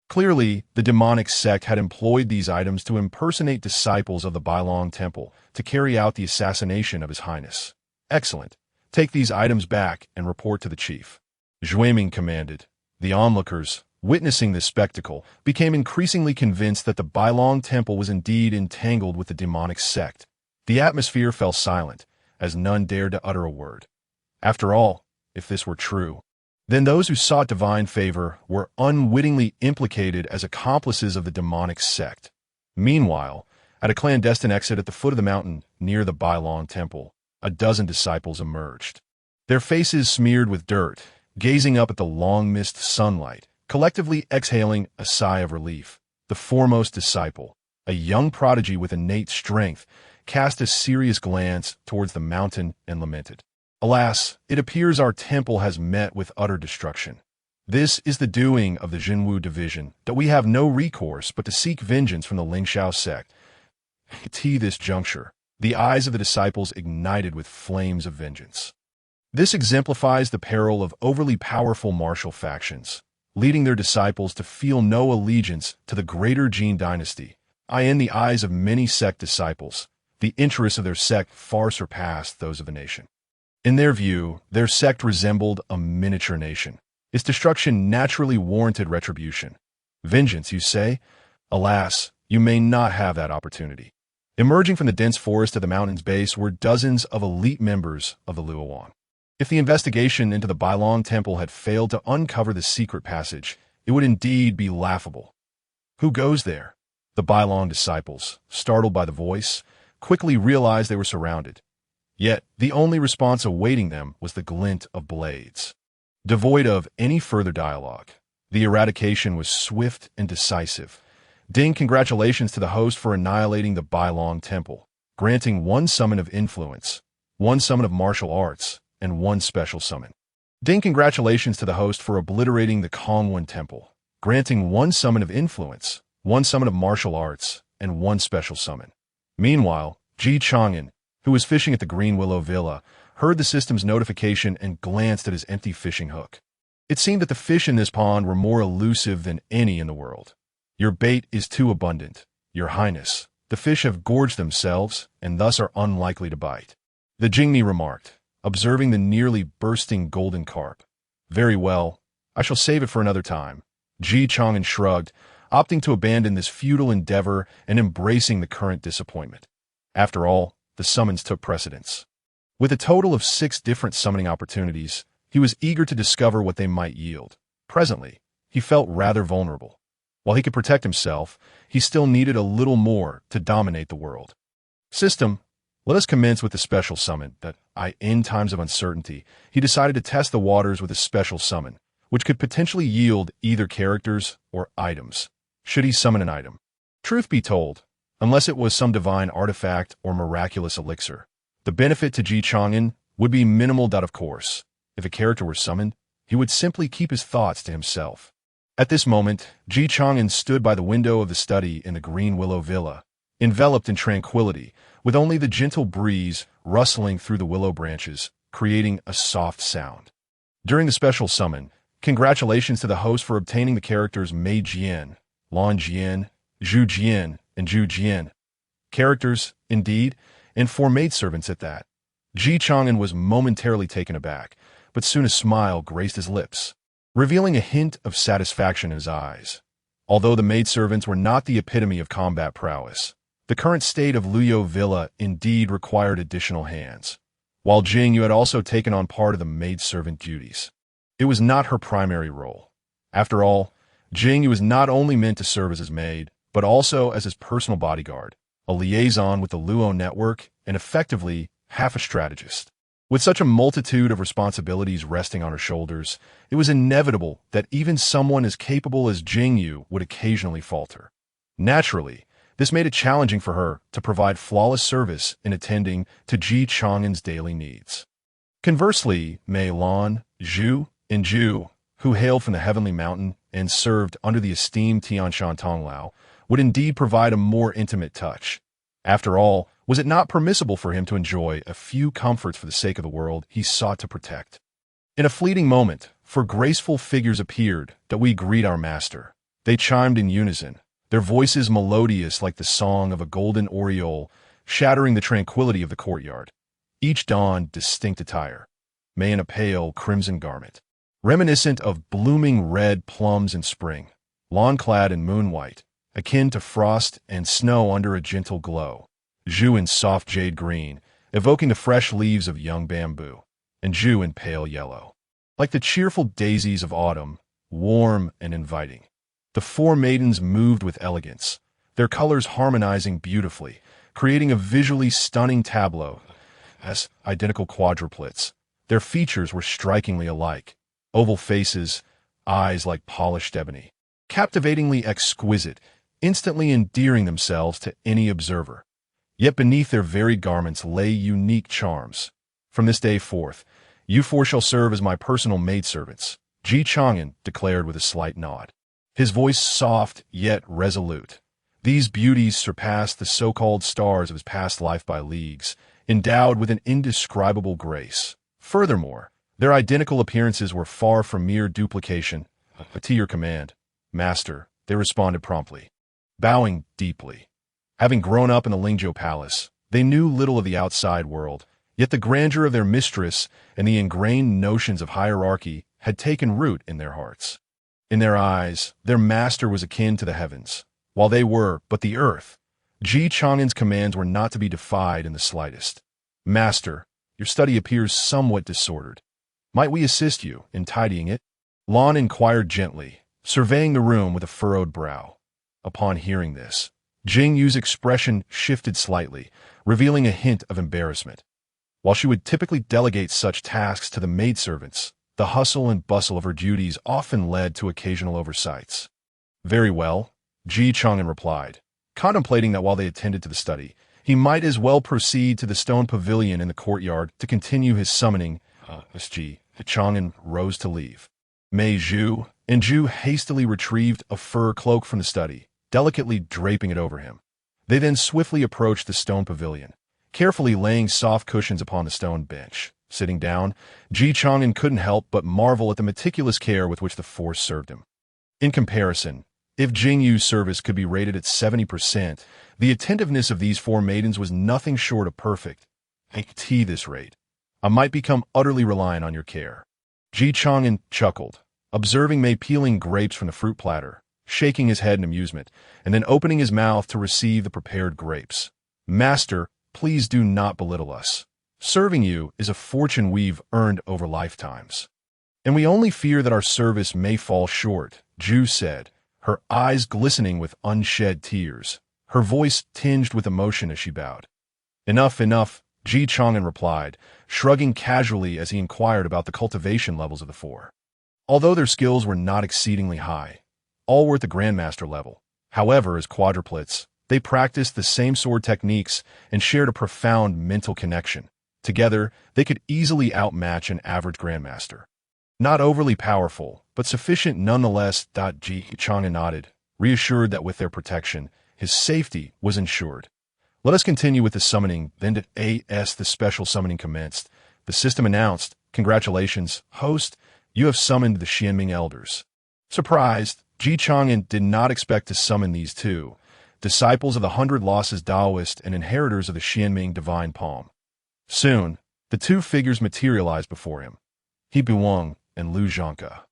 Clearly, the demonic sect had employed these items to impersonate disciples of the Bailong Temple to carry out the assassination of His Highness. "Excellent. Take these items back and report to the chief," Zhuiming commanded. The onlookers, witnessing this spectacle, became increasingly convinced that the Bailong Temple was indeed entangled with the demonic sect. The atmosphere fell silent, as none dared to utter a word. After all, if this were true, then those who sought divine favor were unwittingly implicated as accomplices of the demonic sect. Meanwhile, at a clandestine exit at the foot of the mountain near the Bailong Temple, a dozen disciples emerged. Their faces smeared with dirt, gazing up at the long-missed sunlight, collectively exhaling a sigh of relief. The foremost disciple, a young prodigy with innate strength, cast a serious glance towards the mountain and lamented, "Alas, it appears our temple has met with utter destruction. This is the doing of the Jinwu division, that we have no recourse but to seek vengeance from the Lingxiao sect." At this juncture, the eyes of the disciples ignited with flames of vengeance. This exemplifies the peril of overly powerful martial factions, leading their disciples to feel no allegiance to the greater Jin dynasty. In the eyes of many sect disciples, the interests of their sect far surpassed those of the nation. In their view, their sect resembled a miniature nation. Its destruction naturally warranted retribution. Vengeance, you say? Alas, you may not have that opportunity. Emerging from the dense forest at the mountain's base were dozens of elite members of the Luowan. If the investigation into the Bailong Temple had failed to uncover the secret passage, it would indeed be laughable. "Who goes there?" The Bailong disciples, startled by the voice, quickly realized they were surrounded. Yet, the only response awaiting them was the glint of blades. Devoid of any further dialogue, the eradication was swift and decisive. "Ding, congratulations to the host for annihilating the Bailong Temple, granting 1 summon of influence, 1 summon of martial arts, and 1 special summon. Ding, congratulations to the host for obliterating the Concealing Temple, granting 1 summon of influence, 1 summon of martial arts, and 1 special summon." Meanwhile, Chang'an, who was fishing at the Green Willow Villa, heard the system's notification and glanced at his empty fishing hook. It seemed that the fish in this pond were more elusive than any in the world. "Your bait is too abundant, Your Highness. The fish have gorged themselves and thus are unlikely to bite," the Jingni remarked, observing the nearly bursting golden carp. "Very well, I shall save it for another time." Chang'an shrugged, opting to abandon this futile endeavor and embracing the current disappointment. After all, the summons took precedence. With a total of 6 different summoning opportunities, he was eager to discover what they might yield. Presently, he felt rather vulnerable. While he could protect himself, he still needed a little more to dominate the world. "System, let us commence with the special summon that, in times of uncertainty, he decided to test the waters with a special summon, which could potentially yield either characters or items, should he summon an item. Truth be told, unless it was some divine artifact or miraculous elixir, the benefit to Chang'an would be minimal. Of course, if a character were summoned, he would simply keep his thoughts to himself. At this moment, Chang'an stood by the window of the study in the Green Willow Villa, enveloped in tranquility, with only the gentle breeze rustling through the willow branches creating a soft sound. During the special summon, congratulations to the host for obtaining the characters Mei Jian, Lan Jian, Zhu Jian, and Zhu Jian. Characters, indeed, and 4 maidservants at that. Ji Chang'an was momentarily taken aback, but soon a smile graced his lips, revealing a hint of satisfaction in his eyes. Although the maidservants were not the epitome of combat prowess, the current state of Luyo Villa indeed required additional hands. While Jing Yu had also taken on part of the maidservant duties, it was not her primary role. After all, Jing Yu was not only meant to serve as his maid, but also as his personal bodyguard, a liaison with the Luo network, and effectively half a strategist. With such a multitude of responsibilities resting on her shoulders, it was inevitable that even someone as capable as Jing Yu would occasionally falter. Naturally, this made it challenging for her to provide flawless service in attending to Ji Chang'an's daily needs. Conversely, Mei Lan, Zhu, and Zhu, who hailed from the Heavenly Mountain and served under the esteemed Tianshan Tonglao, would indeed provide a more intimate touch. After all, was it not permissible for him to enjoy a few comforts for the sake of the world he sought to protect? In a fleeting moment, 4 graceful figures appeared that we greet our master. They chimed in unison, their voices melodious like the song of a golden oriole, shattering the tranquility of the courtyard. Each donned distinct attire, Mei in a pale crimson garment, reminiscent of blooming red plums in spring, Lan clad in moon white, akin to frost and snow under a gentle glow, Zhu in soft jade green, evoking the fresh leaves of young bamboo, and Zhu in pale yellow, like the cheerful daisies of autumn, warm and inviting. The 4 maidens moved with elegance, their colors harmonizing beautifully, creating a visually stunning tableau. As identical quadruplets, their features were strikingly alike, oval faces, eyes like polished ebony, captivatingly exquisite, instantly endearing themselves to any observer. Yet beneath their varied garments lay unique charms. From this day forth, you 4 shall serve as my personal maidservants, Ji Chang'an declared with a slight nod, his voice soft yet resolute. These beauties surpassed the so-called stars of his past life by leagues, endowed with an indescribable grace. Furthermore, their identical appearances were far from mere duplication. To your command, master, they responded promptly, bowing deeply. Having grown up in the Lingzhou Palace, they knew little of the outside world, yet the grandeur of their mistress and the ingrained notions of hierarchy had taken root in their hearts. In their eyes, their master was akin to the heavens, while they were but the earth. Ji Chang'an's commands were not to be defied in the slightest. Master, your study appears somewhat disordered. Might we assist you in tidying it? Lan inquired gently, surveying the room with a furrowed brow. Upon hearing this, Jing Yu's expression shifted slightly, revealing a hint of embarrassment. While she would typically delegate such tasks to the maidservants, the hustle and bustle of her duties often led to occasional oversights. Very well, Ji Chang'an replied, contemplating that while they attended to the study, he might as well proceed to the stone pavilion in the courtyard to continue his summoning. Ji Chang'an rose to leave. Mei Zhu and Zhu hastily retrieved a fur cloak from the study, delicately draping it over him. They then swiftly approached the stone pavilion, carefully laying soft cushions upon the stone bench. Sitting down, Ji Chang'an couldn't help but marvel at the meticulous care with which the 4 served him. In comparison, if Jing Yu's service could be rated at 70%, the attentiveness of these 4 maidens was nothing short of perfect. At this rate, I might become utterly reliant on your care. Ji Chang'an chuckled, observing Mei peeling grapes from the fruit platter, shaking his head in amusement, and then opening his mouth to receive the prepared grapes. Master, please do not belittle us. Serving you is a fortune we've earned over lifetimes. And we only fear that our service may fall short, Zhu said, her eyes glistening with unshed tears, her voice tinged with emotion as she bowed. Enough, enough, Ji Chang'an replied, shrugging casually as he inquired about the cultivation levels of the 4. Although their skills were not exceedingly high, all were at the Grandmaster level. However, as quadruplets, they practiced the same sword techniques and shared a profound mental connection. Together, they could easily outmatch an average Grandmaster. Not overly powerful, but sufficient nonetheless. Ji Chang'an nodded, reassured that with their protection, his safety was ensured. Let us continue with the summoning. Then the special summoning commenced. The system announced, "Congratulations, host, you have summoned the Xianming Elders." Surprised, Chang'an did not expect to summon these two, disciples of the Hundred Losses Taoist and inheritors of the Xianming Divine Palm. Soon, the two figures materialized before him, He Buong and Lu Zhangke,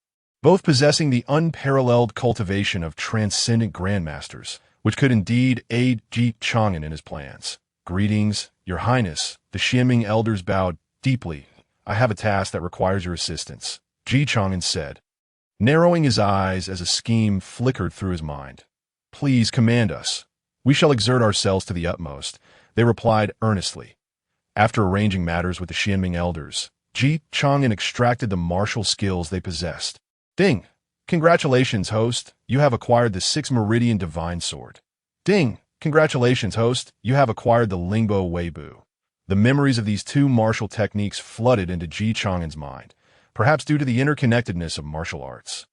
both possessing the unparalleled cultivation of transcendent grandmasters, which could indeed aid Chang'an in his plans. "Greetings, Your Highness," the Xianming elders bowed deeply. "I have a task that requires your assistance," Chang'an said, narrowing his eyes as a scheme flickered through his mind. "Please command us. We shall exert ourselves to the utmost," they replied earnestly. After arranging matters with the Xianming elders, Chang'an extracted the martial skills they possessed. "Ding! Congratulations, host. You have acquired the 6 Meridian Divine Sword." "Ding! Congratulations, host. You have acquired the Lingbo Weibu." The memories of these two martial techniques flooded into Chang'an's mind, perhaps due to the interconnectedness of martial arts.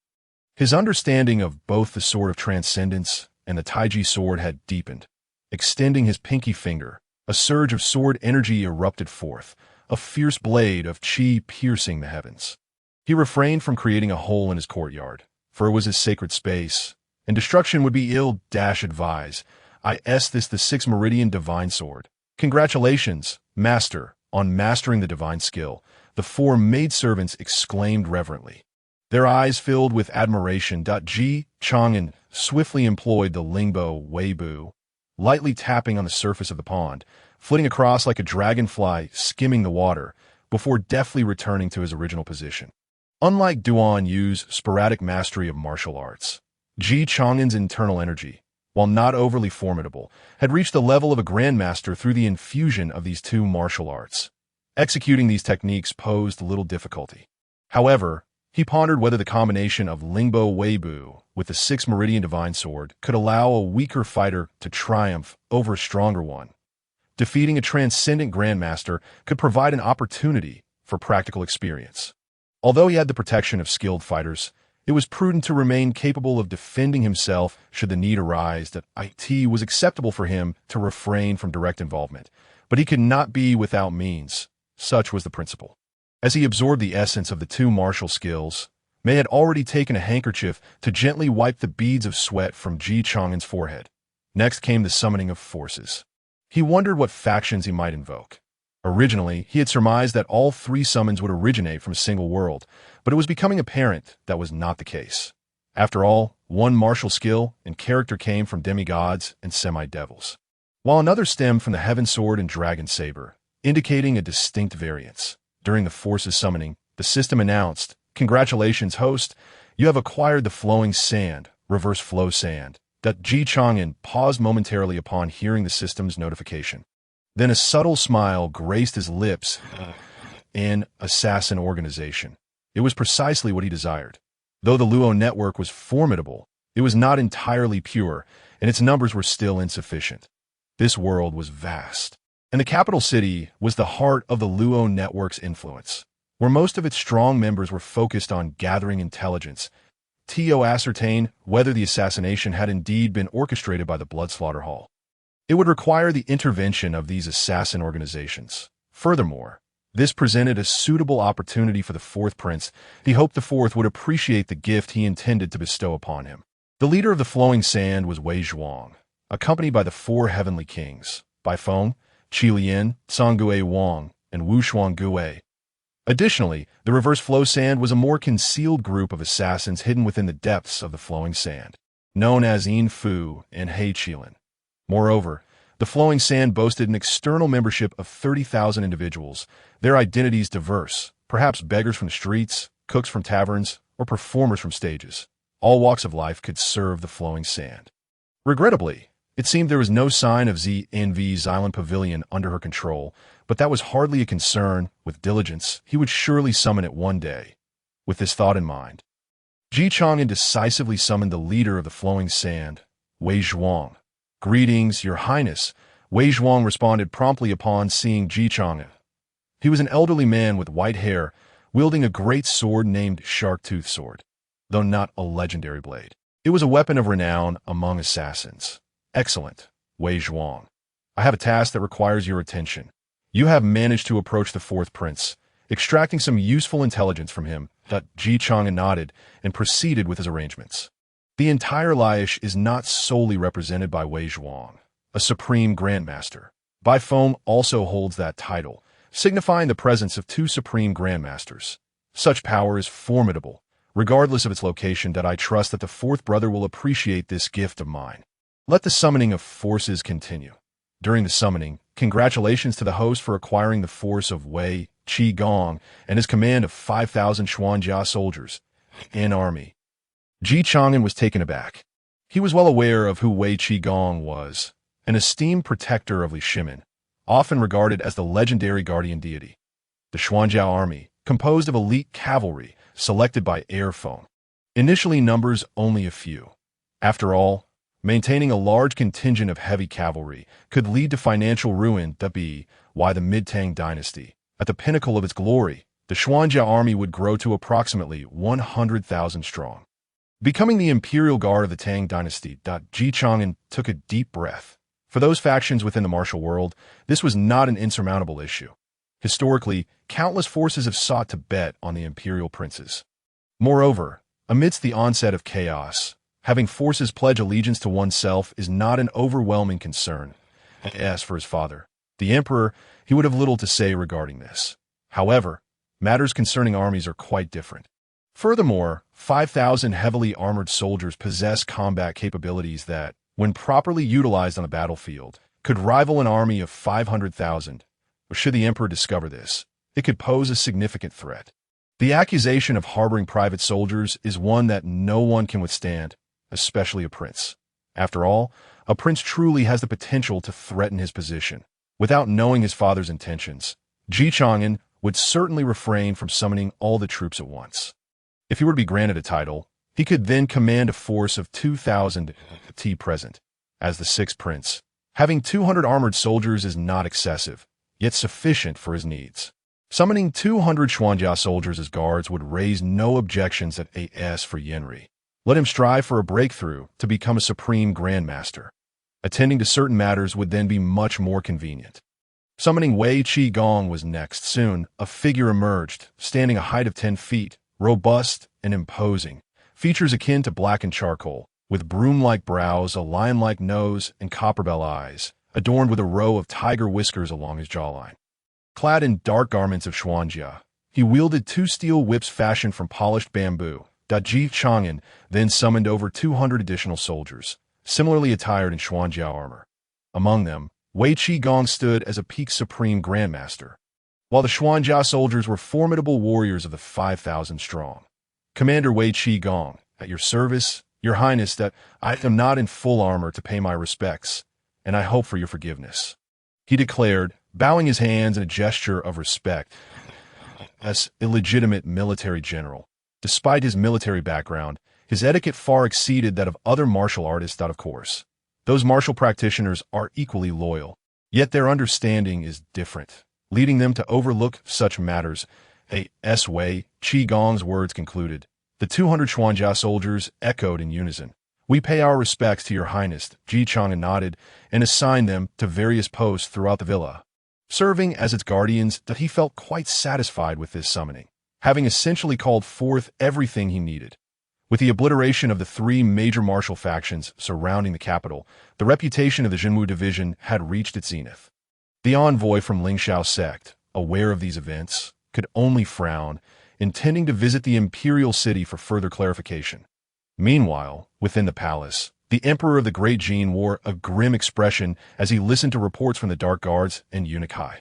His understanding of both the Sword of Transcendence and the Taiji Sword had deepened. Extending his pinky finger, a surge of sword energy erupted forth, a fierce blade of qi piercing the heavens. He refrained from creating a hole in his courtyard, for it was his sacred space, and destruction would be ill-advised. This the 6 Meridian Divine Sword. "Congratulations, Master, on mastering the divine skill," the 4 maidservants exclaimed reverently. Their eyes filled with admiration. Chang'an swiftly employed the Lingbo Weibu, lightly tapping on the surface of the pond, flitting across like a dragonfly skimming the water, before deftly returning to his original position. Unlike Duan Yu's sporadic mastery of martial arts, Chang'an's internal energy, while not overly formidable, had reached the level of a grandmaster through the infusion of these two martial arts. Executing these techniques posed little difficulty. However, he pondered whether the combination of Lingbo Weibu with the 6 Meridian Divine Sword could allow a weaker fighter to triumph over a stronger one. Defeating a transcendent grandmaster could provide an opportunity for practical experience. Although he had the protection of skilled fighters, it was prudent to remain capable of defending himself should the need arise. That it was acceptable for him to refrain from direct involvement, but he could not be without means. Such was the principle. As he absorbed the essence of the two martial skills, May had already taken a handkerchief to gently wipe the beads of sweat from Chang'an's forehead. Next came the summoning of forces. He wondered what factions he might invoke. Originally, he had surmised that all 3 summons would originate from a single world, but it was becoming apparent that was not the case. After all, one martial skill and character came from demigods and semi-devils, while another stemmed from the Heaven Sword and Dragon Saber, indicating a distinct variance. During the forces summoning, the system announced, "Congratulations, host, you have acquired the Flowing Sand, Reverse Flow Sand." Chang'an paused momentarily upon hearing the system's notification. Then a subtle smile graced his lips. An assassin organization. It was precisely what he desired. Though the Luo network was formidable, it was not entirely pure, and its numbers were still insufficient. This world was vast, and the capital city was the heart of the Luo network's influence, where most of its strong members were focused on gathering intelligence to ascertain whether the assassination had indeed been orchestrated by the Bloodslaughter Hall. It would require the intervention of these assassin organizations. Furthermore, this presented a suitable opportunity for the 4th prince. He hoped the 4th would appreciate the gift he intended to bestow upon him. The leader of the Flowing Sand was Wei Zhuang, accompanied by the 4 heavenly kings, Bai Feng, Qi Lian, Sangui Wang, and Wu Shuangui. Additionally, the Reverse Flow Sand was a more concealed group of assassins hidden within the depths of the Flowing Sand, known as Yin Fu and He Qilin. Moreover, the Flowing Sand boasted an external membership of 30,000 individuals, their identities diverse, perhaps beggars from the streets, cooks from taverns, or performers from stages. All walks of life could serve the Flowing Sand. Regrettably, it seemed there was no sign of ZNV's island pavilion under her control, but that was hardly a concern. With diligence, he would surely summon it one day. With this thought in mind, Chang'an decisively summoned the leader of the Flowing Sand, Wei Zhuang. "Greetings, Your Highness," Wei Zhuang responded promptly upon seeing Chang'an. He was an elderly man with white hair, wielding a great sword named Shark-Tooth Sword, though not a legendary blade. It was a weapon of renown among assassins. "Excellent, Wei Zhuang. I have a task that requires your attention. You have managed to approach the 4th prince, extracting some useful intelligence from him. Ji Chang'an nodded and proceeded with his arrangements. The entire Laish is not solely represented by Wei Zhuang, a supreme grandmaster. Bai Feng also holds that title, signifying the presence of two supreme grandmasters. Such power is formidable, regardless of its location. I trust that the fourth brother will appreciate this gift of mine. Let the summoning of forces continue. During the summoning, congratulations to the host for acquiring the force of Wei Qigong and his command of 5,000 Xuanjia soldiers in army. Ji Chang'an was taken aback. He was well aware of who Wei Qigong was, an esteemed protector of Li Shimin, often regarded as the legendary guardian deity. The Xuanjia army, composed of elite cavalry, selected by Air Feng, initially numbers only a few. After all, maintaining a large contingent of heavy cavalry could lead to financial ruin. Why the Mid-Tang dynasty, at the pinnacle of its glory, the Xuanjia army would grow to approximately 100,000 strong. Becoming the imperial guard of the Tang dynasty. Ji Chang'an took a deep breath. For those factions within the martial world, this was not an insurmountable issue. Historically, countless forces have sought to bet on the imperial princes. Moreover, amidst the onset of chaos, having forces pledge allegiance to oneself is not an overwhelming concern. As for his father, the emperor, he would have little to say regarding this. However, matters concerning armies are quite different. Furthermore, 5,000 heavily armored soldiers possess combat capabilities that, when properly utilized on the battlefield, could rival an army of 500,000. But should the emperor discover this, it could pose a significant threat. The accusation of harboring private soldiers is one that no one can withstand, especially a prince. After all, a prince truly has the potential to threaten his position. Without knowing his father's intentions, Ji Chang'an would certainly refrain from summoning all the troops at once. If he were to be granted a title, he could then command a force of 2,000 present. As the sixth prince, having 200 armored soldiers is not excessive, yet sufficient for his needs. Summoning 200 Xuanjia soldiers as guards would raise no objections at AS for Yenri. Let him strive for a breakthrough to become a supreme grandmaster. Attending to certain matters would then be much more convenient. Summoning Wei Qigong was next. Soon, a figure emerged, standing a height of 10 feet, robust and imposing, features akin to blackened charcoal, with broom-like brows, a lion-like nose, and copperbell eyes, adorned with a row of tiger whiskers along his jawline. Clad in dark garments of Xuanjia, he wielded two steel whips fashioned from polished bamboo. Ji Chang'an then summoned over 200 additional soldiers, similarly attired in Xuanjia armor. Among them, Wei Qigong stood as a peak supreme grandmaster, while the Xuanjia soldiers were formidable warriors of the 5,000 strong. Commander Wei Qigong, at your service, your highness. That I am not in full armor to pay my respects, and I hope for your forgiveness, he declared, bowing his hands in a gesture of respect. As illegitimate military general, despite his military background, his etiquette far exceeded that of other martial artists. Of course, those martial practitioners are equally loyal, yet their understanding is different, leading them to overlook such matters. A.S. Wei Qigong's words concluded. The 200 Xuanjia soldiers echoed in unison. We pay our respects to your highness. Ji Chang'an nodded and assigned them to various posts throughout the villa, serving as its guardians. That he felt quite satisfied with this summoning, having essentially called forth everything he needed. With the obliteration of the three major martial factions surrounding the capital, the reputation of the Jinwu division had reached its zenith. The envoy from Lingxiao sect, aware of these events, could only frown, intending to visit the imperial city for further clarification. Meanwhile, within the palace, the emperor of the Great Jin wore a grim expression as he listened to reports from the Dark Guards and Unikai.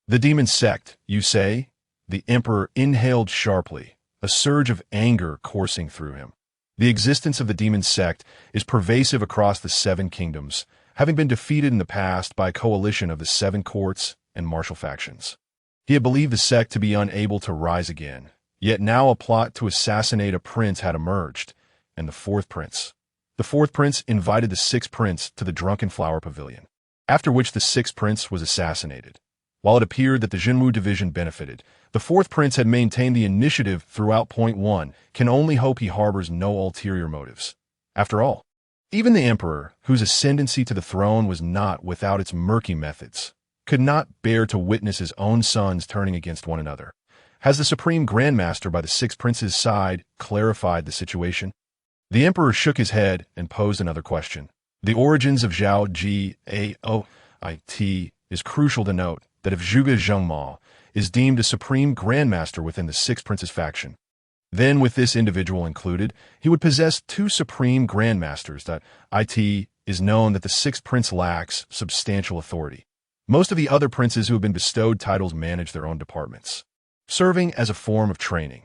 The demon sect, you say? The emperor inhaled sharply, a surge of anger coursing through him. The existence of the demon sect is pervasive across the seven kingdoms, having been defeated in the past by a coalition of the seven courts and martial factions. He had believed the sect to be unable to rise again, yet now a plot to assassinate a prince had emerged, and the fourth prince. The fourth prince invited the sixth prince to the Drunken Flower Pavilion, after which the sixth prince was assassinated. While it appeared that the Jinwu division benefited, the fourth prince had maintained the initiative throughout. Point 1, can only hope he harbors no ulterior motives. After all, even the emperor, whose ascendancy to the throne was not without its murky methods, could not bear to witness his own sons turning against one another. Has the Supreme Grandmaster by the Six Princes' side clarified the situation? The emperor shook his head and posed another question. The origins of Zhao Gaoit is crucial to note that if Zhuge Zhengma is deemed a Supreme Grandmaster within the Six Princes faction, then with this individual included, he would possess two Supreme Grandmasters. It is known that the Sixth Prince lacks substantial authority. Most of the other princes who have been bestowed titles manage their own departments, serving as a form of training.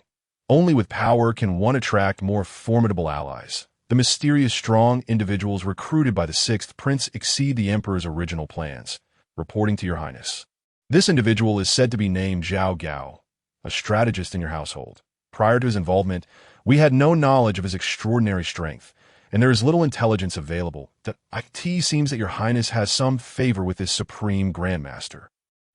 Only with power can one attract more formidable allies. The mysterious strong individuals recruited by the Sixth Prince exceed the Emperor's original plans, reporting to your Highness. This individual is said to be named Zhao Gao, a strategist in your household. Prior to his involvement, we had no knowledge of his extraordinary strength, and there is little intelligence available. It seems that your Highness has some favor with this Supreme Grandmaster.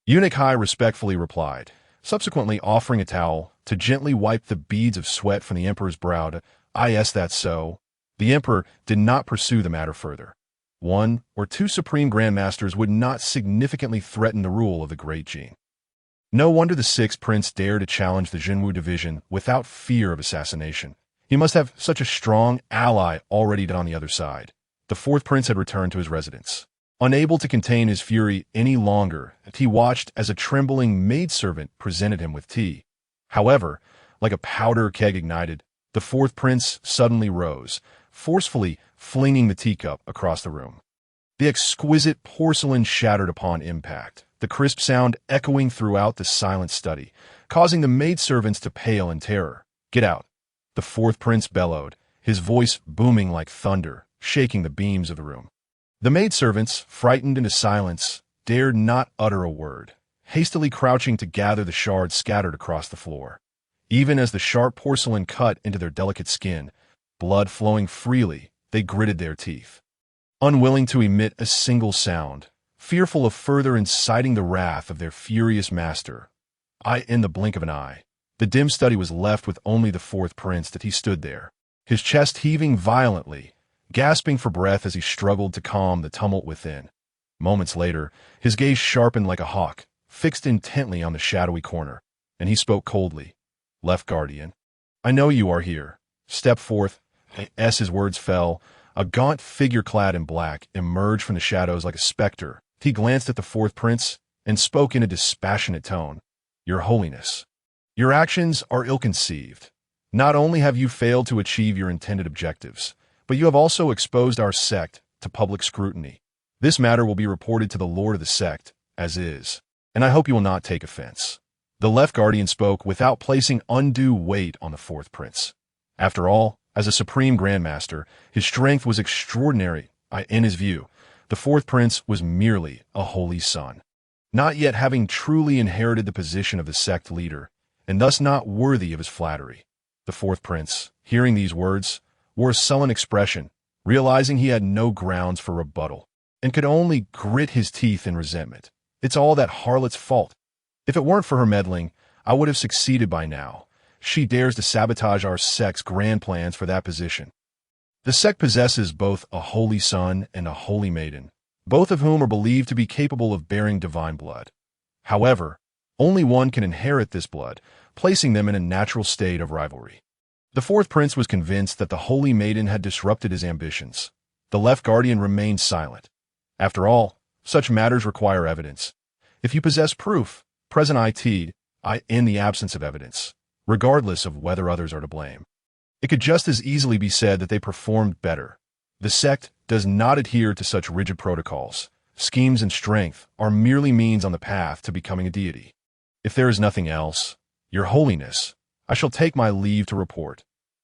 Eunuch Hai respectfully replied, subsequently offering a towel to gently wipe the beads of sweat from the Emperor's brow. Yes, that's so. The Emperor did not pursue the matter further. One or two Supreme Grandmasters would not significantly threaten the rule of the Great Jin. No wonder the Sixth Prince dared to challenge the Jinwu division without fear of assassination. He must have such a strong ally already on the other side. The Fourth Prince had returned to his residence. Unable to contain his fury any longer, he watched as a trembling maidservant presented him with tea. However, like a powder keg ignited, the Fourth Prince suddenly rose, forcefully flinging the teacup across the room. The exquisite porcelain shattered upon impact, the crisp sound echoing throughout the silent study, causing the maidservants to pale in terror. Get out! The Fourth Prince bellowed, his voice booming like thunder, shaking the beams of the room. The maidservants, frightened into silence, dared not utter a word, hastily crouching to gather the shards scattered across the floor. Even as the sharp porcelain cut into their delicate skin, blood flowing freely, they gritted their teeth. Unwilling to emit a single sound, fearful of further inciting the wrath of their furious master, in the blink of an eye, the dim study was left with only the Fourth Prince. That he stood there, his chest heaving violently, gasping for breath as he struggled to calm the tumult within. Moments later, his gaze sharpened like a hawk, fixed intently on the shadowy corner, and he spoke coldly. Left Guardian, I know you are here. Step forth. As his words fell, a gaunt figure clad in black emerged from the shadows like a specter. He glanced at the Fourth Prince and spoke in a dispassionate tone. Your Holiness, your actions are ill-conceived. Not only have you failed to achieve your intended objectives, but you have also exposed our sect to public scrutiny. This matter will be reported to the Lord of the sect, as is, and I hope you will not take offense. The Left Guardian spoke without placing undue weight on the Fourth Prince. After all, as a Supreme Grandmaster, his strength was extraordinary. In his view, the Fourth Prince was merely a holy son, not yet having truly inherited the position of the sect leader, and thus not worthy of his flattery. The Fourth Prince, hearing these words, wore a sullen expression, realizing he had no grounds for rebuttal, and could only grit his teeth in resentment. It's all that harlot's fault. If it weren't for her meddling, I would have succeeded by now. She dares to sabotage our sect's grand plans for that position. The sect possesses both a holy son and a holy maiden, both of whom are believed to be capable of bearing divine blood. However, only one can inherit this blood, placing them in a natural state of rivalry. The Fourth Prince was convinced that the holy maiden had disrupted his ambitions. The Left Guardian remained silent. After all, such matters require evidence. If you possess proof, present in the absence of evidence, regardless of whether others are to blame. It could just as easily be said that they performed better. The sect does not adhere to such rigid protocols. Schemes and strength are merely means on the path to becoming a deity. If there is nothing else, Your Holiness, I shall take my leave to report.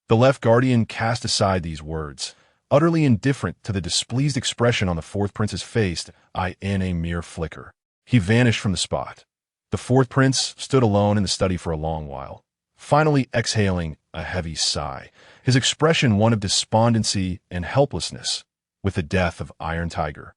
The Left Guardian cast aside these words, utterly indifferent to the displeased expression on the Fourth Prince's face. In a mere flicker, he vanished from the spot. The Fourth Prince stood alone in the study for a long while, finally exhaling a heavy sigh, his expression one of despondency and helplessness, with the death of Iron Tiger.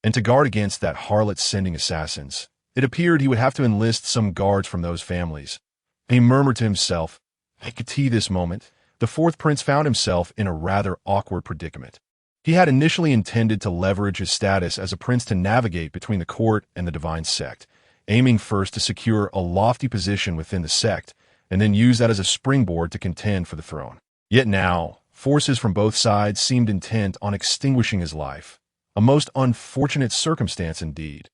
And to guard against that harlot sending assassins, it appeared he would have to enlist some guards from those families. He murmured to himself, "I could see this moment." The Fourth Prince found himself in a rather awkward predicament. He had initially intended to leverage his status as a prince to navigate between the court and the divine sect, aiming first to secure a lofty position within the sect, and then use that as a springboard to contend for the throne. Yet now, forces from both sides seemed intent on extinguishing his life. A most unfortunate circumstance indeed.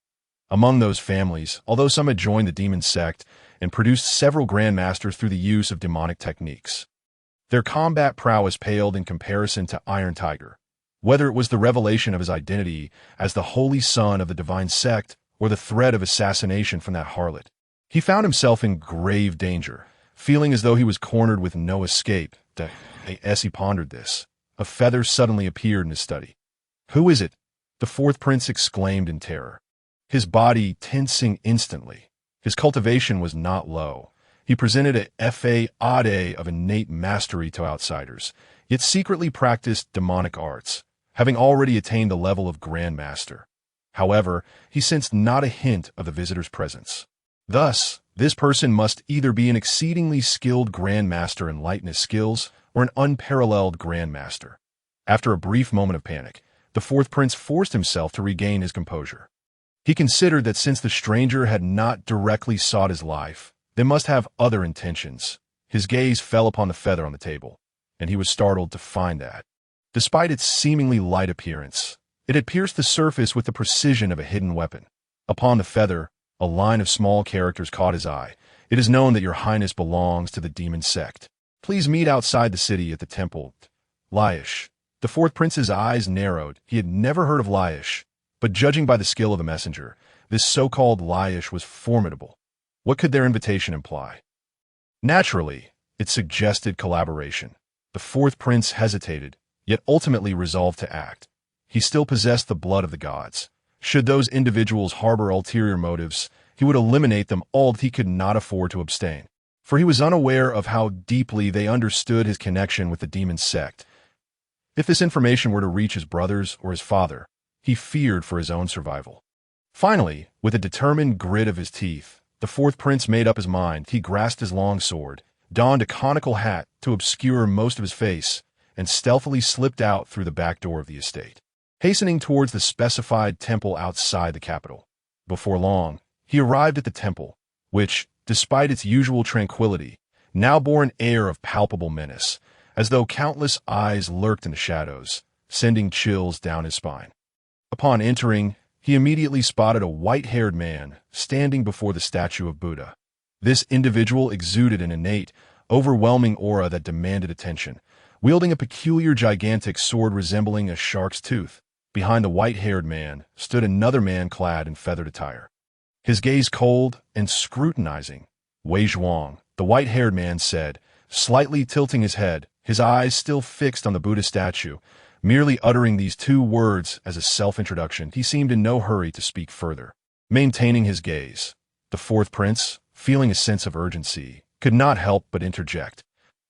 Among those families, although some had joined the demon sect and produced several grandmasters through the use of demonic techniques, their combat prowess paled in comparison to Iron Tiger. Whether it was the revelation of his identity as the holy son of the divine sect or the threat of assassination from that harlot, he found himself in grave danger, feeling as though he was cornered with no escape. As he pondered this, a feather suddenly appeared in his study. "Who is it?" the fourth prince exclaimed in terror, his body tensing instantly. His cultivation was not low. He presented a fa of innate mastery to outsiders, yet secretly practiced demonic arts, having already attained the level of grandmaster. However, he sensed not a hint of the visitor's presence. Thus, this person must either be an exceedingly skilled grandmaster in lightness skills or an unparalleled grandmaster. After a brief moment of panic, the fourth prince forced himself to regain his composure. He considered that since the stranger had not directly sought his life, they must have other intentions. His gaze fell upon the feather on the table, and he was startled to find that, despite its seemingly light appearance, it had pierced the surface with the precision of a hidden weapon. Upon the feather, a line of small characters caught his eye. "It is known that your highness belongs to the demon sect. Please meet outside the city at the temple. Laish." The fourth prince's eyes narrowed. He had never heard of Laish, but judging by the skill of the messenger, this so-called Laish was formidable. What could their invitation imply? Naturally, it suggested collaboration. The fourth prince hesitated, yet ultimately resolved to act. He still possessed the blood of the gods. Should those individuals harbor ulterior motives, he would eliminate them all. He could not afford to abstain, for he was unaware of how deeply they understood his connection with the demon sect. If this information were to reach his brothers or his father, he feared for his own survival. Finally, with a determined grit of his teeth, the fourth prince made up his mind. He grasped his long sword, donned a conical hat to obscure most of his face, and stealthily slipped out through the back door of the estate, hastening towards the specified temple outside the capital. Before long, he arrived at the temple, which, despite its usual tranquility, now bore an air of palpable menace, as though countless eyes lurked in the shadows, sending chills down his spine. Upon entering, he immediately spotted a white-haired man standing before the statue of Buddha. This individual exuded an innate, overwhelming aura that demanded attention, wielding a peculiar gigantic sword resembling a shark's tooth. Behind the white-haired man stood another man clad in feathered attire, his gaze cold and scrutinizing. "Wei Zhuang," the white-haired man said, slightly tilting his head, his eyes still fixed on the Buddha statue. Merely uttering these two words as a self-introduction, he seemed in no hurry to speak further. Maintaining his gaze, the fourth prince, feeling a sense of urgency, could not help but interject.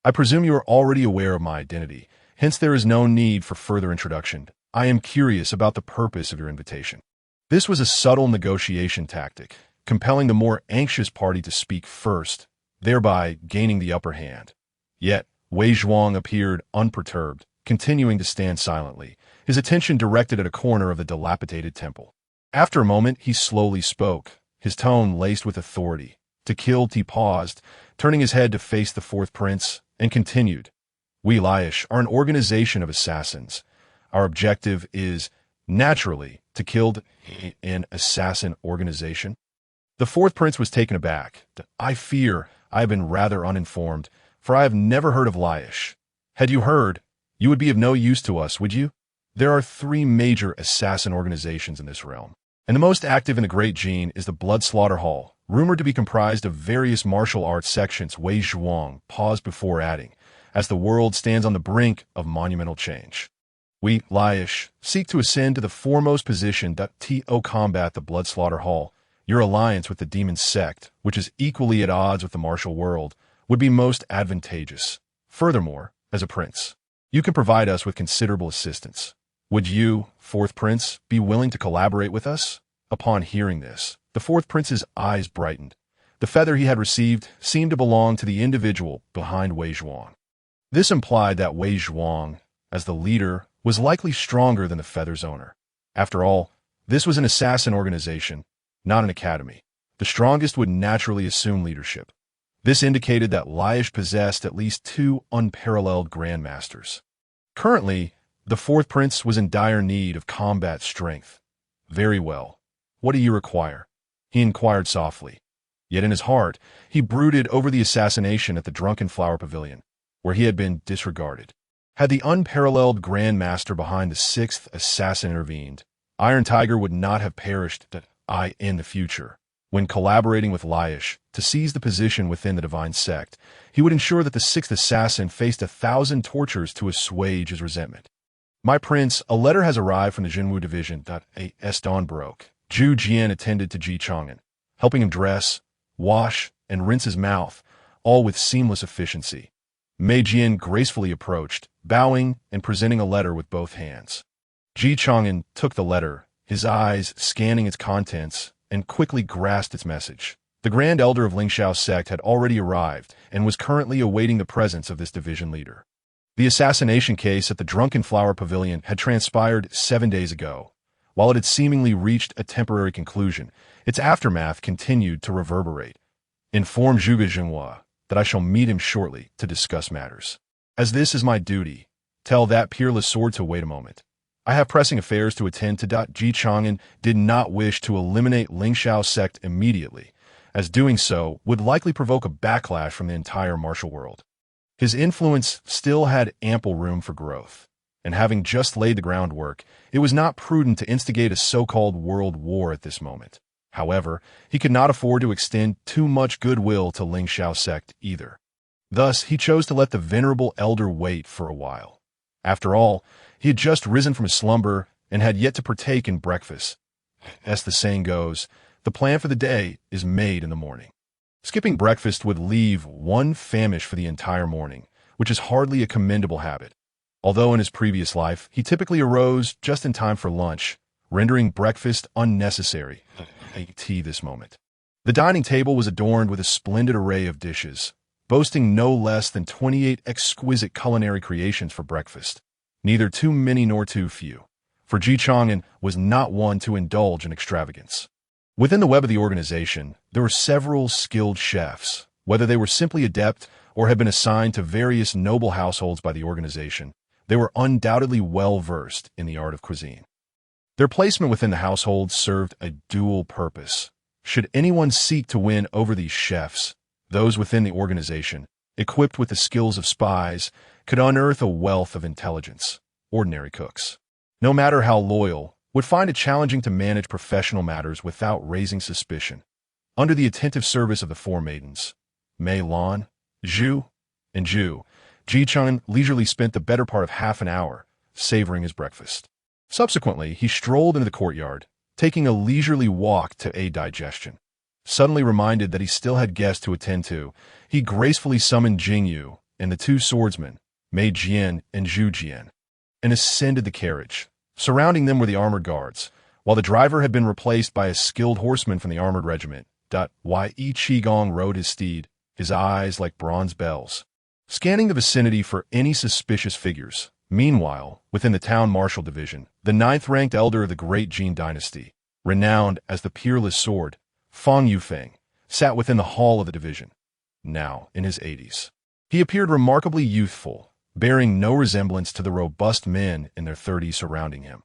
"I presume you are already aware of my identity, hence there is no need for further introduction. I am curious about the purpose of your invitation." This was a subtle negotiation tactic, compelling the more anxious party to speak first, thereby gaining the upper hand. Yet, Wei Zhuang appeared unperturbed, continuing to stand silently, his attention directed at a corner of the dilapidated temple. After a moment, he slowly spoke, his tone laced with authority. To kill, he paused, turning his head to face the fourth prince, and continued. "We Laish are an organization of assassins. Our objective is, naturally, to kill an assassin organization." The fourth prince was taken aback. "I fear I have been rather uninformed, for I have never heard of Laish. Had you heard, you would be of no use to us, would you? There are 3 major assassin organizations in this realm, and the most active in the Great Gene is the Blood Slaughter Hall, rumored to be comprised of various martial arts sections." Wei Zhuang paused before adding, "As the world stands on the brink of monumental change, we, Laish, seek to ascend to the foremost position to combat the Blood Slaughter Hall. Your alliance with the demon sect, which is equally at odds with the martial world, would be most advantageous. Furthermore, as a prince, you can provide us with considerable assistance. Would you, fourth prince, be willing to collaborate with us?" Upon hearing this, the fourth prince's eyes brightened. The feather he had received seemed to belong to the individual behind Wei Zhuang. This implied that Wei Zhuang, as the leader, was likely stronger than the feather's owner. After all, this was an assassin organization, not an academy. The strongest would naturally assume leadership. This indicated that Laish possessed at least two unparalleled grandmasters. Currently, the fourth prince was in dire need of combat strength. Very well. What do you require? He inquired softly. Yet in his heart, he brooded over the assassination at the Drunken Flower Pavilion, where he had been disregarded. Had the unparalleled grandmaster behind the sixth assassin intervened, Iron Tiger would not have perished in the future. When collaborating with Laish to seize the position within the divine sect, he would ensure that the sixth assassin faced 1,000 tortures to assuage his resentment. My prince, a letter has arrived from the Jinwu division. As dawn broke, Zhu Jian attended to Ji Chang'an, helping him dress, wash, and rinse his mouth, all with seamless efficiency. Mei Jian gracefully approached, bowing and presenting a letter with both hands. Ji Chang'an took the letter, his eyes scanning its contents, and quickly grasped its message. The Grand Elder of Lingxiao sect had already arrived and was currently awaiting the presence of this division leader. The assassination case at the Drunken Flower Pavilion had transpired 7 days ago. While it had seemingly reached a temporary conclusion, its aftermath continued to reverberate. Inform Zhuge Jinhua that I shall meet him shortly to discuss matters. As this is my duty, tell that peerless sword to wait a moment. I have pressing affairs to attend to. Ji Chang'an did not wish to eliminate Lingxiao sect immediately, as doing so would likely provoke a backlash from the entire martial world. His influence still had ample room for growth, and having just laid the groundwork, it was not prudent to instigate a so-called world war at this moment. However, he could not afford to extend too much goodwill to Lingxiao sect either. Thus, he chose to let the venerable elder wait for a while. After all, he had just risen from his slumber and had yet to partake in breakfast. As the saying goes, the plan for the day is made in the morning. Skipping breakfast would leave one famished for the entire morning, which is hardly a commendable habit. Although in his previous life, he typically arose just in time for lunch, rendering breakfast unnecessary. This moment. The dining table was adorned with a splendid array of dishes, boasting no less than 28 exquisite culinary creations for breakfast. Neither too many nor too few, for Ji Chang'an was not one to indulge in extravagance. Within the web of the organization, there were several skilled chefs, whether they were simply adept or had been assigned to various noble households by the organization. They were undoubtedly well-versed in the art of cuisine. Their placement within the household served a dual purpose. Should anyone seek to win over these chefs, those within the organization, equipped with the skills of spies, could unearth a wealth of intelligence. Ordinary cooks, no matter how loyal, would find it challenging to manage professional matters without raising suspicion. Under the attentive service of the four maidens, Mei Lan, Zhu, and Zhu, Ji Chang'an leisurely spent the better part of half an hour savoring his breakfast. Subsequently, he strolled into the courtyard, taking a leisurely walk to aid digestion. Suddenly reminded that he still had guests to attend to, he gracefully summoned Jingyu and the two swordsmen, Mei Jian and Zhu Jian, and ascended the carriage. Surrounding them were the armored guards, while the driver had been replaced by a skilled horseman from the armored regiment. Yi Qigong rode his steed, his eyes like bronze bells, scanning the vicinity for any suspicious figures. Meanwhile, within the town marshal division, the ninth-ranked elder of the great Jin dynasty, renowned as the peerless sword, Fang Yufeng, sat within the hall of the division, now in his 80s. He appeared remarkably youthful, bearing no resemblance to the robust men in their 30s surrounding him.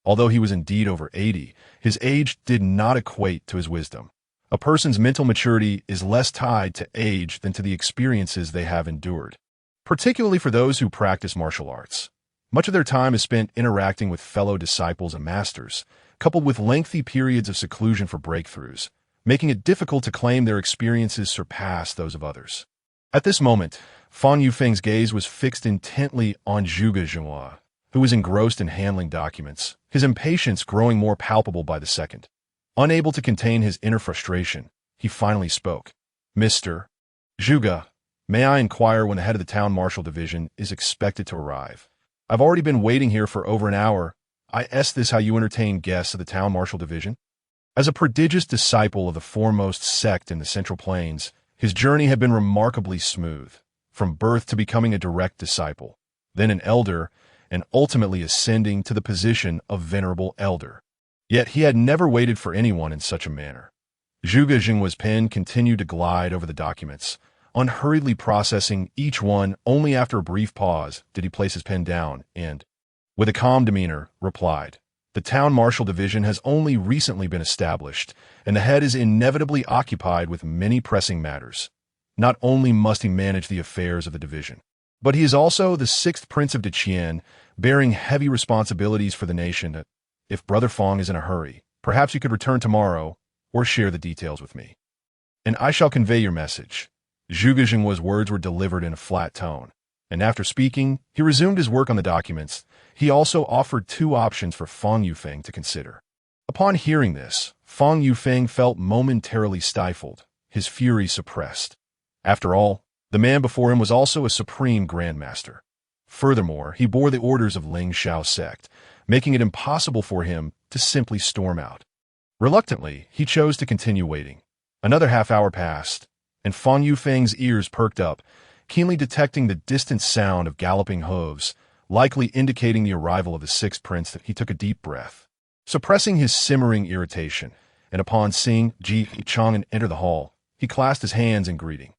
Although he was indeed over 80, his age did not equate to his wisdom. A person's mental maturity is less tied to age than to the experiences they have endured. Particularly for those who practice martial arts. Much of their time is spent interacting with fellow disciples and masters, coupled with lengthy periods of seclusion for breakthroughs, making it difficult to claim their experiences surpass those of others. At this moment, Fang Yufeng's gaze was fixed intently on Zhuge Jinhua, who was engrossed in handling documents, his impatience growing more palpable by the second. Unable to contain his inner frustration, he finally spoke. Mr. Zhuge, may I inquire when the head of the town marshal division is expected to arrive? I've already been waiting here for over an hour. Is this how you entertain guests of the town marshal division? As a prodigious disciple of the foremost sect in the Central Plains, his journey had been remarkably smooth, from birth to becoming a direct disciple, then an elder, and ultimately ascending to the position of venerable elder. Yet he had never waited for anyone in such a manner. Zhuge Jinhua's pen continued to glide over the documents, unhurriedly processing each one. Only after a brief pause did he place his pen down and, with a calm demeanor, replied, "The Town Marshal Division has only recently been established, and the head is inevitably occupied with many pressing matters. Not only must he manage the affairs of the division, but he is also the sixth Prince of Deqian, bearing heavy responsibilities for the nation. If Brother Fong is in a hurry, perhaps you could return tomorrow or share the details with me, and I shall convey your message." Zhuge Jinghua's words were delivered in a flat tone, and after speaking, he resumed his work on the documents. He also offered two options for Fong Yufeng to consider. Upon hearing this, Fong Yufeng felt momentarily stifled, his fury suppressed. After all, the man before him was also a supreme grandmaster. Furthermore, he bore the orders of Ling Shao sect, making it impossible for him to simply storm out. Reluctantly, he chose to continue waiting. Another half-hour passed, and Fong Yufeng's ears perked up, keenly detecting the distant sound of galloping hooves, likely indicating the arrival of the sixth prince. He took a deep breath, suppressing his simmering irritation, and upon seeing Chang'an enter the hall, he clasped his hands in greeting.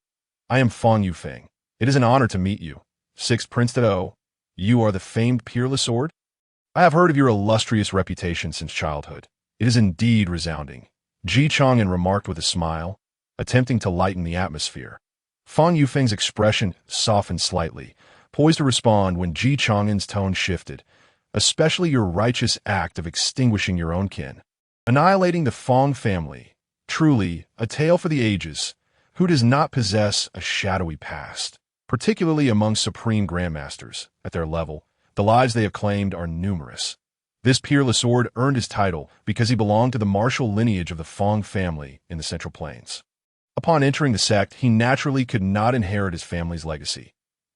"I am Fong Yufeng. It is an honor to meet you. Sixth Prince Dao, you are the famed peerless sword? I have heard of your illustrious reputation since childhood. It is indeed resounding," Chang'an remarked with a smile, attempting to lighten the atmosphere. Fong Yufeng's expression softened slightly, poised to respond when Chang'an's tone shifted. "Especially your righteous act of extinguishing your own kin, annihilating the Fong family. Truly, a tale for the ages. Who does not possess a shadowy past? Particularly among supreme grandmasters. At their level, the lives they have claimed are numerous. This peerless sword earned his title because he belonged to the martial lineage of the Fong family in the Central Plains. Upon entering the sect, he naturally could not inherit his family's legacy.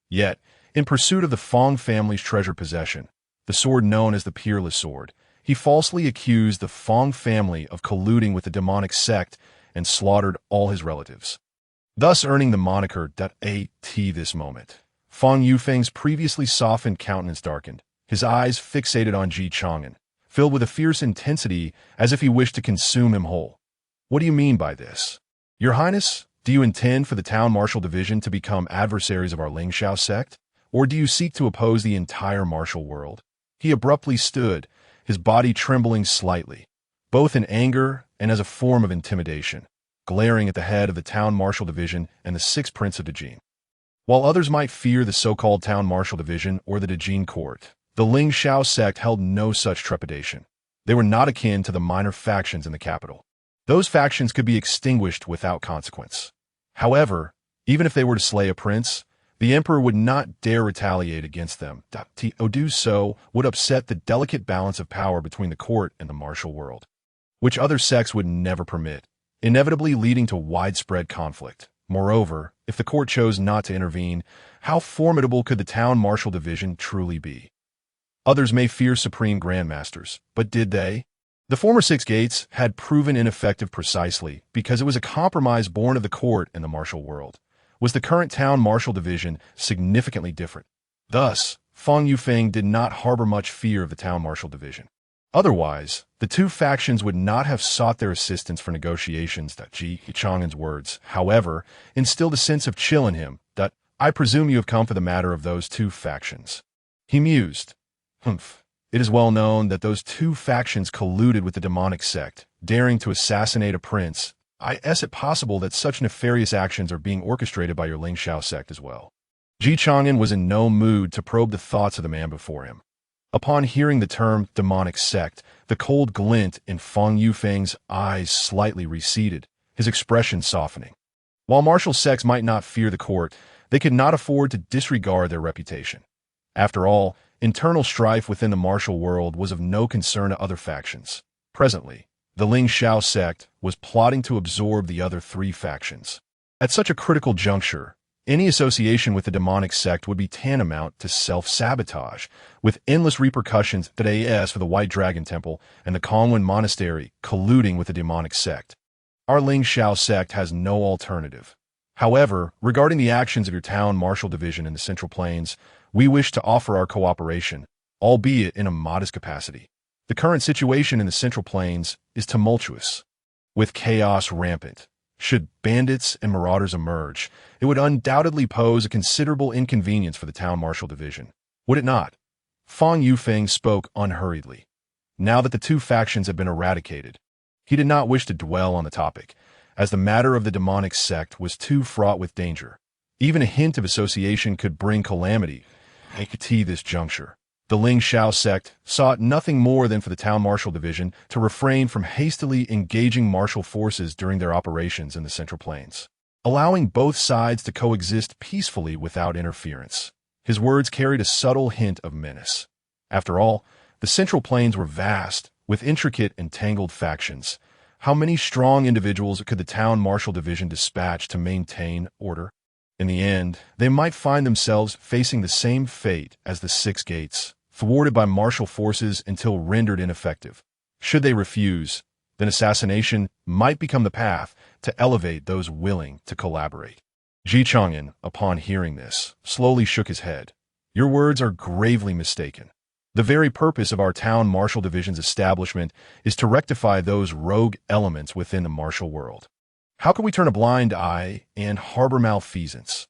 Yet, in pursuit of the Fong family's treasured possession, the sword known as the Peerless Sword, he falsely accused the Fong family of colluding with the demonic sect and slaughtered all his relatives, thus earning the moniker "At this moment." Fong Yufeng's previously softened countenance darkened, his eyes fixated on Chang'an, filled with a fierce intensity as if he wished to consume him whole. "What do you mean by this? Your Highness, do you intend for the Town Martial Division to become adversaries of our Ling Shao sect? Or do you seek to oppose the entire martial world?" He abruptly stood, his body trembling slightly, both in anger and as a form of intimidation, glaring at the head of the Town Martial Division and the sixth Prince of Deqian. While others might fear the so-called Town Martial Division or the Deqian court, the Ling Shao sect held no such trepidation. They were not akin to the minor factions in the capital. Those factions could be extinguished without consequence. However, even if they were to slay a prince, the emperor would not dare retaliate against them. To do so would upset the delicate balance of power between the court and the martial world, which other sects would never permit, inevitably leading to widespread conflict. Moreover, if the court chose not to intervene, how formidable could the Town Martial Division truly be? Others may fear supreme grandmasters, but did they? The former Six Gates had proven ineffective precisely because it was a compromise born of the court and the martial world. Was the current Town Martial Division significantly different? Thus, Fong Yufeng did not harbor much fear of the Town Martial Division. Otherwise, the two factions would not have sought their assistance for negotiations. Chang'an's words, however, instilled a sense of chill in him. "I presume you have come for the matter of those two factions." He mused. "Humph. It is well known that those two factions colluded with the demonic sect, daring to assassinate a prince. Is it possible that such nefarious actions are being orchestrated by your Ling Shao sect as well?" Chang'an was in no mood to probe the thoughts of the man before him. Upon hearing the term demonic sect, the cold glint in Fong Yufeng's eyes slightly receded, his expression softening. While martial sects might not fear the court, they could not afford to disregard their reputation. After all, internal strife within the martial world was of no concern to other factions. Presently, the Ling Shao sect was plotting to absorb the other three factions. At such a critical juncture, any association with the demonic sect would be tantamount to self-sabotage, with endless repercussions for the White Dragon Temple and the Congyuan Monastery colluding with the demonic sect. Our Ling Shao sect has no alternative. However, regarding the actions of your Town Martial Division in the Central Plains, we wish to offer our cooperation, albeit in a modest capacity. The current situation in the Central Plains is tumultuous, with chaos rampant. Should bandits and marauders emerge, it would undoubtedly pose a considerable inconvenience for the town marshal division. Would it not? Fang Yufeng spoke unhurriedly. Now that the two factions had been eradicated, he did not wish to dwell on the topic, as the matter of the demonic sect was too fraught with danger. Even a hint of association could bring calamity at this juncture. The Ling Shao sect sought nothing more than for the town marshal division to refrain from hastily engaging martial forces during their operations in the Central Plains, allowing both sides to coexist peacefully without interference. His words carried a subtle hint of menace. After all, the Central Plains were vast, with intricate and tangled factions. How many strong individuals could the town marshal division dispatch to maintain order? In the end, they might find themselves facing the same fate as the Six Gates, thwarted by martial forces until rendered ineffective. Should they refuse, then assassination might become the path to elevate those willing to collaborate. Chang'an, upon hearing this, slowly shook his head. Your words are gravely mistaken. The very purpose of our town marshal division's establishment is to rectify those rogue elements within the martial world. How can we turn a blind eye and harbor malfeasance?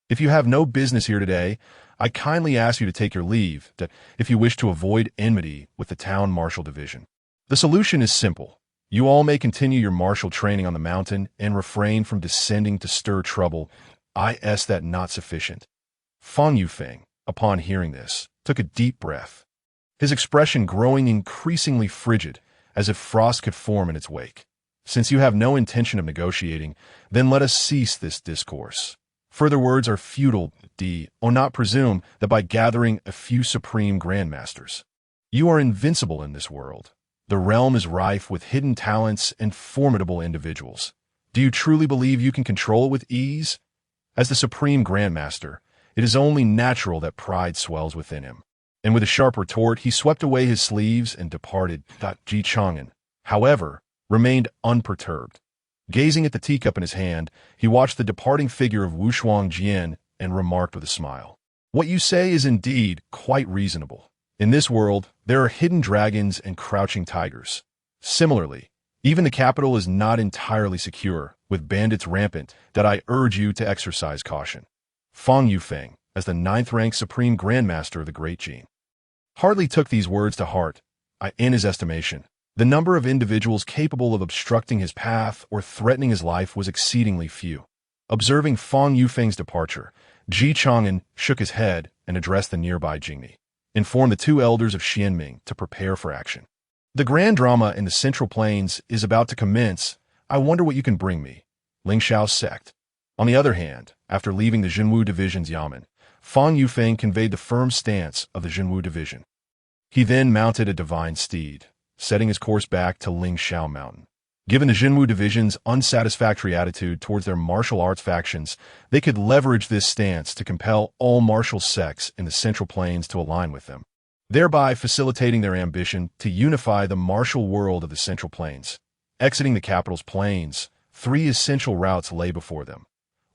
If you have no business here today, I kindly ask you to take your leave, if you wish to avoid enmity with the town marshal division. The solution is simple. You all may continue your martial training on the mountain and refrain from descending to stir trouble. That not sufficient. Fang Yufeng, upon hearing this, took a deep breath, his expression growing increasingly frigid, as if frost could form in its wake. Since you have no intention of negotiating, then let us cease this discourse. Further words are futile. Do not presume that by gathering a few supreme grandmasters, you are invincible in this world. The realm is rife with hidden talents and formidable individuals. Do you truly believe you can control it with ease? As the supreme grandmaster, it is only natural that pride swells within him. And with a sharp retort, he swept away his sleeves and departed. Chang'an, however, remained unperturbed. Gazing at the teacup in his hand, he watched the departing figure of Wushuang Jian and remarked with a smile, "What you say is indeed quite reasonable. In this world, there are hidden dragons and crouching tigers. Similarly, even the capital is not entirely secure, with bandits rampant, that I urge you to exercise caution." Fang Yufeng, as the ninth-ranked supreme grandmaster of the Great Jin, hardly took these words to heart. In his estimation, the number of individuals capable of obstructing his path or threatening his life was exceedingly few. Observing Fang Yufeng's departure, Chang'an shook his head and addressed the nearby Jingmi, informed the two elders of Xianming to prepare for action. The grand drama in the Central Plains is about to commence. I wonder what you can bring me. Ling Shao's sect. On the other hand, after leaving the Jinwu Division's yamen, Fang Yufeng conveyed the firm stance of the Jinwu Division. He then mounted a divine steed, setting his course back to Ling Shao Mountain. Given the Jinwu Division's unsatisfactory attitude towards their martial arts factions, they could leverage this stance to compel all martial sects in the Central Plains to align with them, thereby facilitating their ambition to unify the martial world of the Central Plains. Exiting the capital's plains, three essential routes lay before them: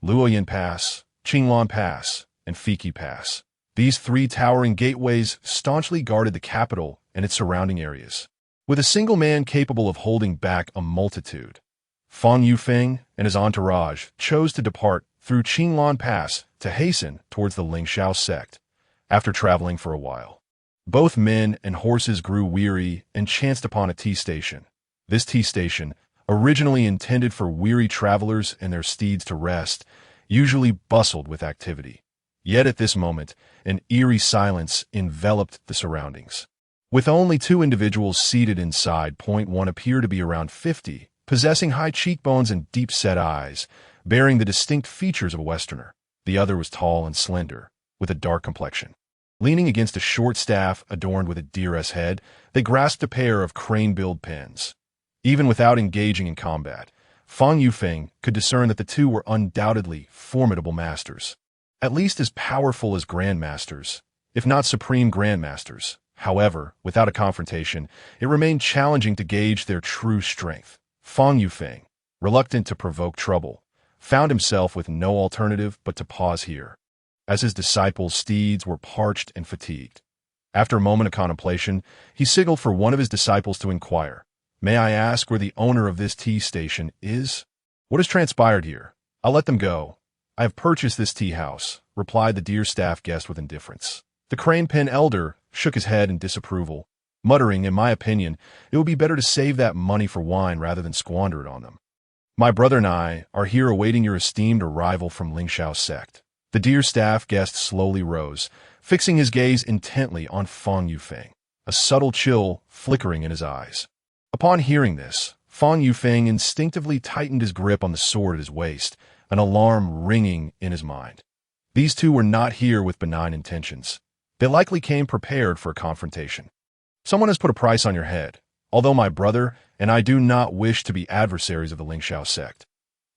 Luoyan Pass, Qinglan Pass, and Fiki Pass. These three towering gateways staunchly guarded the capital and its surrounding areas, with a single man capable of holding back a multitude. Fang Yufeng and his entourage chose to depart through Qinglan Pass to hasten towards the Ling Shao sect. After traveling for a while, both men and horses grew weary and chanced upon a tea station. This tea station, originally intended for weary travelers and their steeds to rest, usually bustled with activity. Yet at this moment, an eerie silence enveloped the surroundings. With only two individuals seated inside, one appeared to be around 50, possessing high cheekbones and deep-set eyes, bearing the distinct features of a Westerner. The other was tall and slender, with a dark complexion. Leaning against a short staff adorned with a deer's head, they grasped a pair of crane-billed pens. Even without engaging in combat, Fang Yufeng could discern that the two were undoubtedly formidable masters, at least as powerful as grandmasters, if not supreme grandmasters. However, without a confrontation, it remained challenging to gauge their true strength. Fang Yufeng, reluctant to provoke trouble, found himself with no alternative but to pause here, as his disciples' steeds were parched and fatigued. After a moment of contemplation, he signaled for one of his disciples to inquire, "May I ask where the owner of this tea station is?" What has transpired here? I'll let them go. I have purchased this tea house, replied the dear staff guest with indifference. The crane pin elder shook his head in disapproval, muttering, in my opinion, it would be better to save that money for wine rather than squander it on them. My brother and I are here awaiting your esteemed arrival from Lingxiao's sect. The dear staff guest slowly rose, fixing his gaze intently on Fang Yufeng, a subtle chill flickering in his eyes. Upon hearing this, Fang Yufeng instinctively tightened his grip on the sword at his waist, an alarm ringing in his mind. These two were not here with benign intentions. They likely came prepared for a confrontation. Someone has put a price on your head, although my brother and I do not wish to be adversaries of the Lingxiao sect.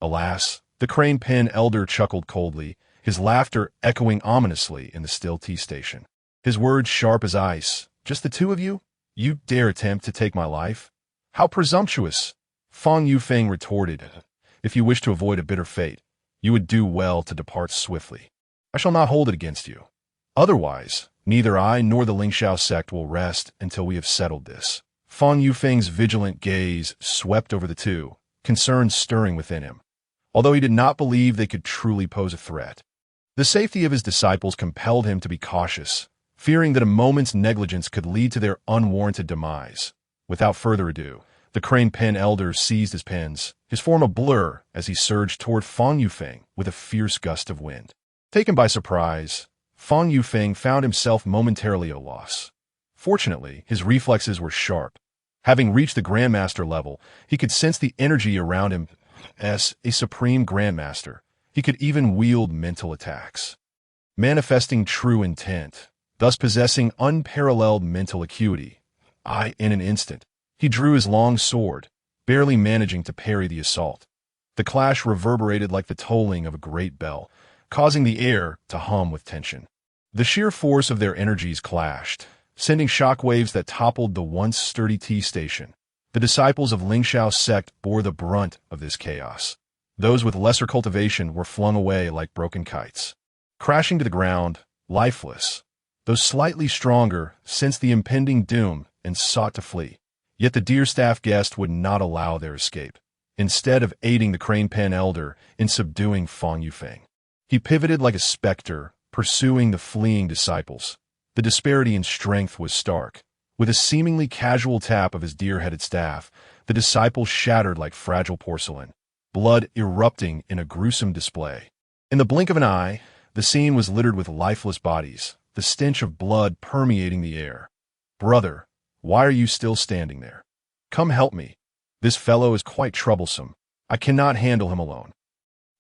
Alas, the crane pin elder chuckled coldly, his laughter echoing ominously in the still tea station. His words sharp as ice. Just the two of you? You dare attempt to take my life? How presumptuous! Fang Yufeng retorted. If you wish to avoid a bitter fate, you would do well to depart swiftly. I shall not hold it against you. Otherwise, neither I nor the Lingxiao sect will rest until we have settled this. Fang Yufeng's vigilant gaze swept over the two, concern stirring within him, although he did not believe they could truly pose a threat. The safety of his disciples compelled him to be cautious, fearing that a moment's negligence could lead to their unwarranted demise. Without further ado, the crane pin elder seized his pins, his form a blur as he surged toward Fang Yufeng with a fierce gust of wind. Taken by surprise, Fang Yufeng found himself momentarily at a loss. Fortunately, his reflexes were sharp. Having reached the Grandmaster level, he could sense the energy around him. As a supreme Grandmaster, he could even wield mental attacks, manifesting true intent, thus possessing unparalleled mental acuity. In an instant, he drew his long sword, barely managing to parry the assault. The clash reverberated like the tolling of a great bell, causing the air to hum with tension. The sheer force of their energies clashed, sending shockwaves that toppled the once sturdy tea station. The disciples of Lingxiao's sect bore the brunt of this chaos. Those with lesser cultivation were flung away like broken kites, crashing to the ground, lifeless. Those slightly stronger sensed the impending doom and sought to flee. Yet the dear staff guest would not allow their escape. Instead of aiding the crane pen elder in subduing Fang Yufeng, he pivoted like a specter, pursuing the fleeing disciples. The disparity in strength was stark. With a seemingly casual tap of his deer-headed staff, the disciples shattered like fragile porcelain, blood erupting in a gruesome display. In the blink of an eye, the scene was littered with lifeless bodies, the stench of blood permeating the air. Brother, why are you still standing there? Come help me. This fellow is quite troublesome. I cannot handle him alone.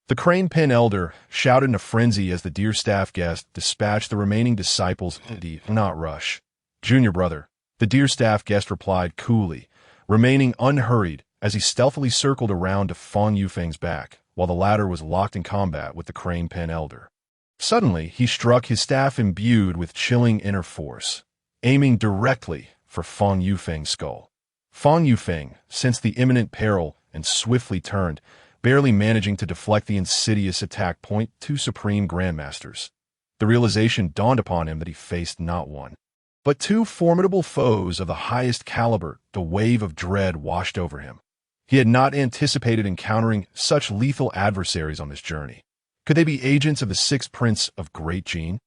The crane pin elder shouted in a frenzy as the dear staff guest dispatched the remaining disciples. Do not rush. Junior brother, the dear staff guest replied coolly, remaining unhurried as he stealthily circled around to Fang Yufeng's back, while the latter was locked in combat with the crane pin elder. Suddenly, he struck his staff imbued with chilling inner force, aiming directly for Fang Yufeng's skull. Fang Yufeng sensed the imminent peril and swiftly turned, barely managing to deflect the insidious attack. Two supreme grandmasters. The realization dawned upon him that he faced not one, but two formidable foes of the highest caliber. The wave of dread washed over him. He had not anticipated encountering such lethal adversaries on this journey. Could they be agents of the sixth prince of Great Jin?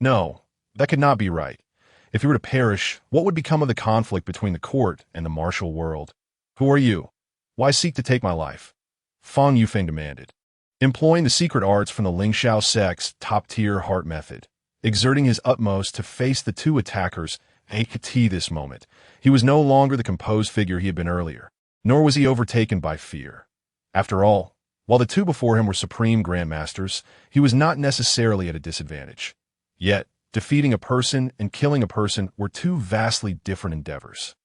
No, that could not be right. If he were to perish, what would become of the conflict between the court and the martial world? Who are you? Why seek to take my life? Fang Yufeng demanded, employing the secret arts from the Lingxiao sect's top-tier heart method, exerting his utmost to face the two attackers. This moment, he was no longer the composed figure he had been earlier, nor was he overtaken by fear. After all, while the two before him were supreme grandmasters, he was not necessarily at a disadvantage. Yet, defeating a person and killing a person were two vastly different endeavors.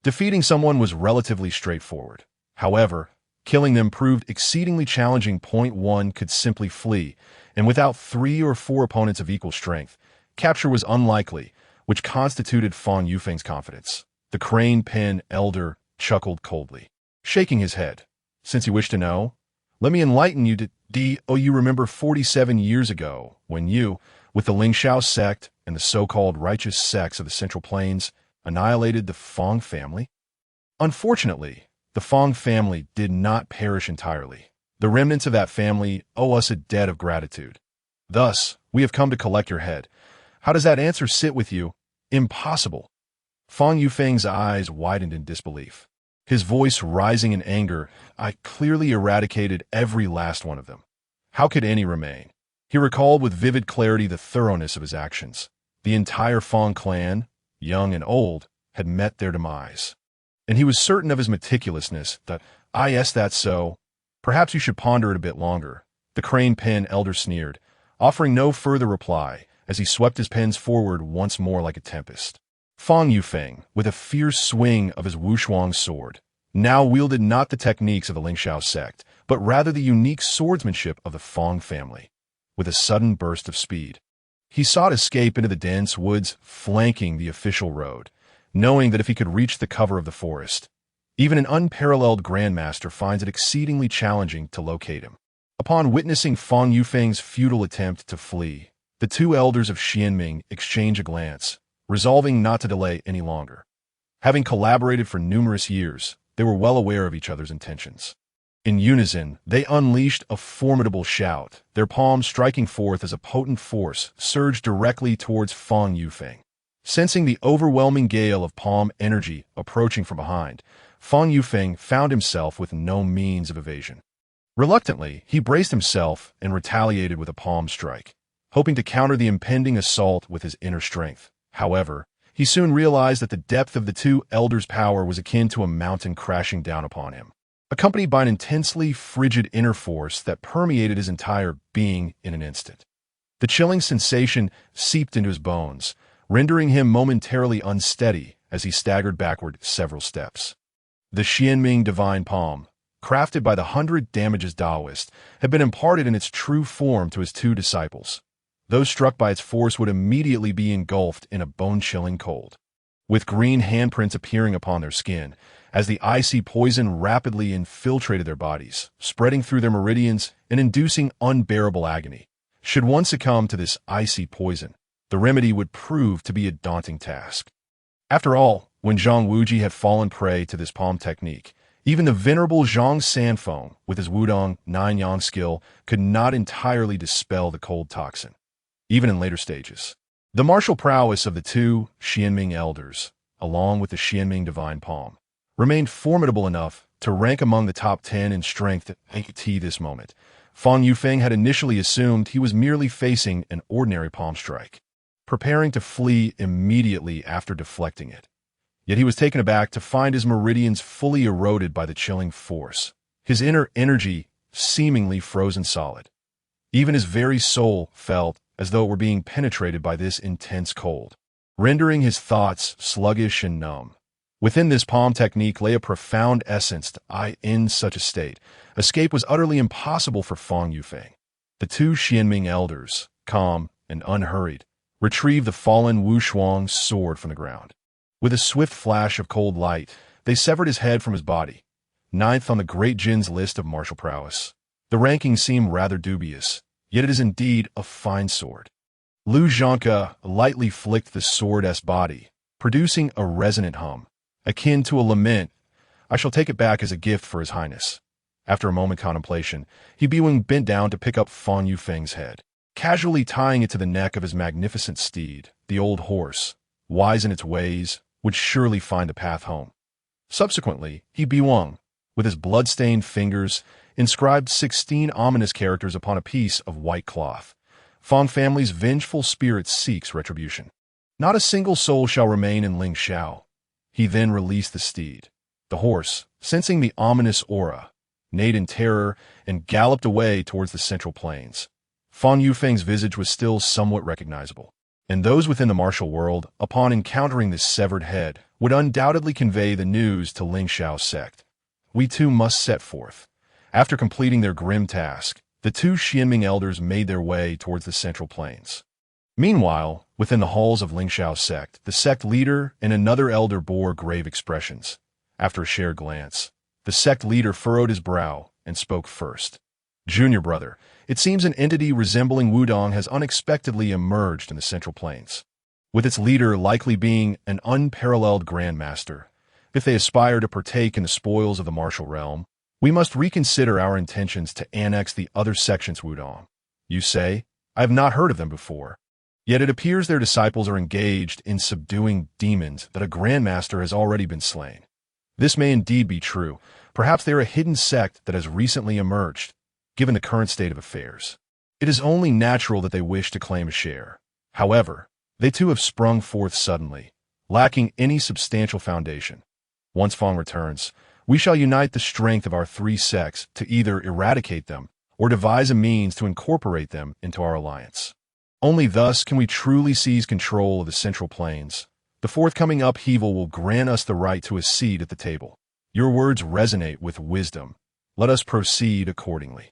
Defeating someone was relatively straightforward. However, killing them proved exceedingly challenging. One could simply flee, and without 3 or 4 opponents of equal strength, capture was unlikely, which constituted Fang Yufeng's confidence. The crane pin elder chuckled coldly, shaking his head. Since you wish to know, let me enlighten you to you remember 47 years ago, when you, with the Lingxiao sect and the so-called righteous sects of the Central Plains, annihilated the Fang family? Unfortunately, the Fang family did not perish entirely. The remnants of that family owe us a debt of gratitude. Thus, we have come to collect your head. How does that answer sit with you? Impossible. Fang Yufeng's eyes widened in disbelief. His voice rising in anger, I clearly eradicated every last one of them. How could any remain? He recalled with vivid clarity the thoroughness of his actions. The entire Fang clan, young and old, had met their demise. And he was certain of his meticulousness that, yes, that's so. Perhaps you should ponder it a bit longer. The crane pen elder sneered, offering no further reply as he swept his pens forward once more like a tempest. Fang Yufeng, with a fierce swing of his Wushuang sword, now wielded not the techniques of the Lingxiao sect, but rather the unique swordsmanship of the Fang family. With a sudden burst of speed, he sought escape into the dense woods flanking the official road, knowing that if he could reach the cover of the forest, even an unparalleled grandmaster finds it exceedingly challenging to locate him. Upon witnessing Fang Yufeng's futile attempt to flee, the two elders of Xianming exchange a glance, resolving not to delay any longer. Having collaborated for numerous years, they were well aware of each other's intentions. In unison, they unleashed a formidable shout, their palms striking forth as a potent force surged directly towards Fang Yufeng. Sensing the overwhelming gale of palm energy approaching from behind, Fang Yufeng found himself with no means of evasion. Reluctantly, he braced himself and retaliated with a palm strike, hoping to counter the impending assault with his inner strength. However, he soon realized that the depth of the two elders' power was akin to a mountain crashing down upon him, accompanied by an intensely frigid inner force that permeated his entire being in an instant. The chilling sensation seeped into his bones, rendering him momentarily unsteady as he staggered backward several steps. The Xianming divine palm, crafted by the 100 Damages Taoist, had been imparted in its true form to his two disciples. Those struck by its force would immediately be engulfed in a bone-chilling cold, with green handprints appearing upon their skin, as the icy poison rapidly infiltrated their bodies, spreading through their meridians and inducing unbearable agony. Should one succumb to this icy poison, the remedy would prove to be a daunting task. After all, when Zhang Wuji had fallen prey to this palm technique, even the venerable Zhang Sanfeng, with his Wudong 9-yang skill, could not entirely dispel the cold toxin, even in later stages. The martial prowess of the two Xianming elders, along with the Xianming divine palm, remained formidable enough to rank among the top 10 in strength at this moment. Fang Yufeng had initially assumed he was merely facing an ordinary palm strike, preparing to flee immediately after deflecting it. Yet he was taken aback to find his meridians fully eroded by the chilling force, his inner energy seemingly frozen solid. Even his very soul felt as though it were being penetrated by this intense cold, rendering his thoughts sluggish and numb. Within this palm technique lay a profound essence that in such a state, escape was utterly impossible for Fang Yufeng. The two Xianming elders, calm and unhurried, retrieved the fallen Wushuang sword from the ground. With a swift flash of cold light, they severed his head from his body, ninth on the great Jin's list of martial prowess. The rankings seem rather dubious, yet it is indeed a fine sword. Lu Zhanke lightly flicked the sword's body, producing a resonant hum, akin to a lament. I shall take it back as a gift for His Highness. After a moment's contemplation, He bent down to pick up Fang Yufeng's head, casually tying it to the neck of his magnificent steed. The old horse, wise in its ways, would surely find a path home. Subsequently, He with his blood-stained fingers, inscribed 16 ominous characters upon a piece of white cloth. Fang family's vengeful spirit seeks retribution. Not a single soul shall remain in Lingxiao. He then released the steed. The horse, sensing the ominous aura, neighed in terror and galloped away towards the central plains. Fang Yufeng's visage was still somewhat recognizable, and those within the martial world, upon encountering this severed head, would undoubtedly convey the news to Lingxiao's sect. We too must set forth. After completing their grim task, the two Xianming elders made their way towards the central plains. Meanwhile, within the halls of Lingxiao's sect, the sect leader and another elder bore grave expressions. After a shared glance, the sect leader furrowed his brow and spoke first. Junior brother, it seems an entity resembling Wudong has unexpectedly emerged in the central plains, with its leader likely being an unparalleled grandmaster. If they aspire to partake in the spoils of the martial realm, We must reconsider our intentions to annex the other sections Wudong. You say, I have not heard of them before. Yet it appears their disciples are engaged in subduing demons that a grandmaster has already been slain. This may indeed be true. Perhaps they are a hidden sect that has recently emerged, given the current state of affairs. It is only natural that they wish to claim a share. However, they too have sprung forth suddenly, lacking any substantial foundation. Once Fong returns, we shall unite the strength of our three sects to either eradicate them or devise a means to incorporate them into our alliance. Only thus can we truly seize control of the Central Plains. The forthcoming upheaval will grant us the right to a seat at the table. Your words resonate with wisdom. Let us proceed accordingly.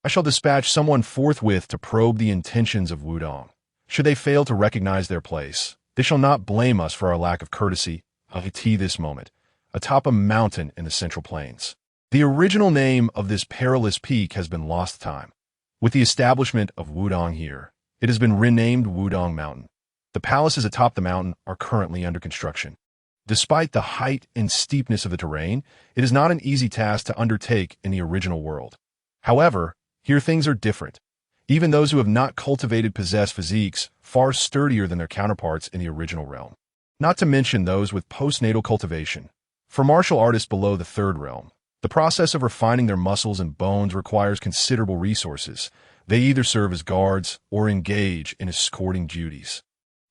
I shall dispatch someone forthwith to probe the intentions of Wudong. Should they fail to recognize their place, they shall not blame us for our lack of courtesy. This moment, atop a mountain in the Central Plains. The original name of this perilous peak has been lost to time. With the establishment of Wudong here, it has been renamed Wudong Mountain. The palaces atop the mountain are currently under construction. Despite the height and steepness of the terrain, it is not an easy task to undertake in the original world. However, here things are different. Even those who have not cultivated possess physiques far sturdier than their counterparts in the original realm. Not to mention those with postnatal cultivation. For martial artists below the third realm, the process of refining their muscles and bones requires considerable resources. They either serve as guards or engage in escorting duties,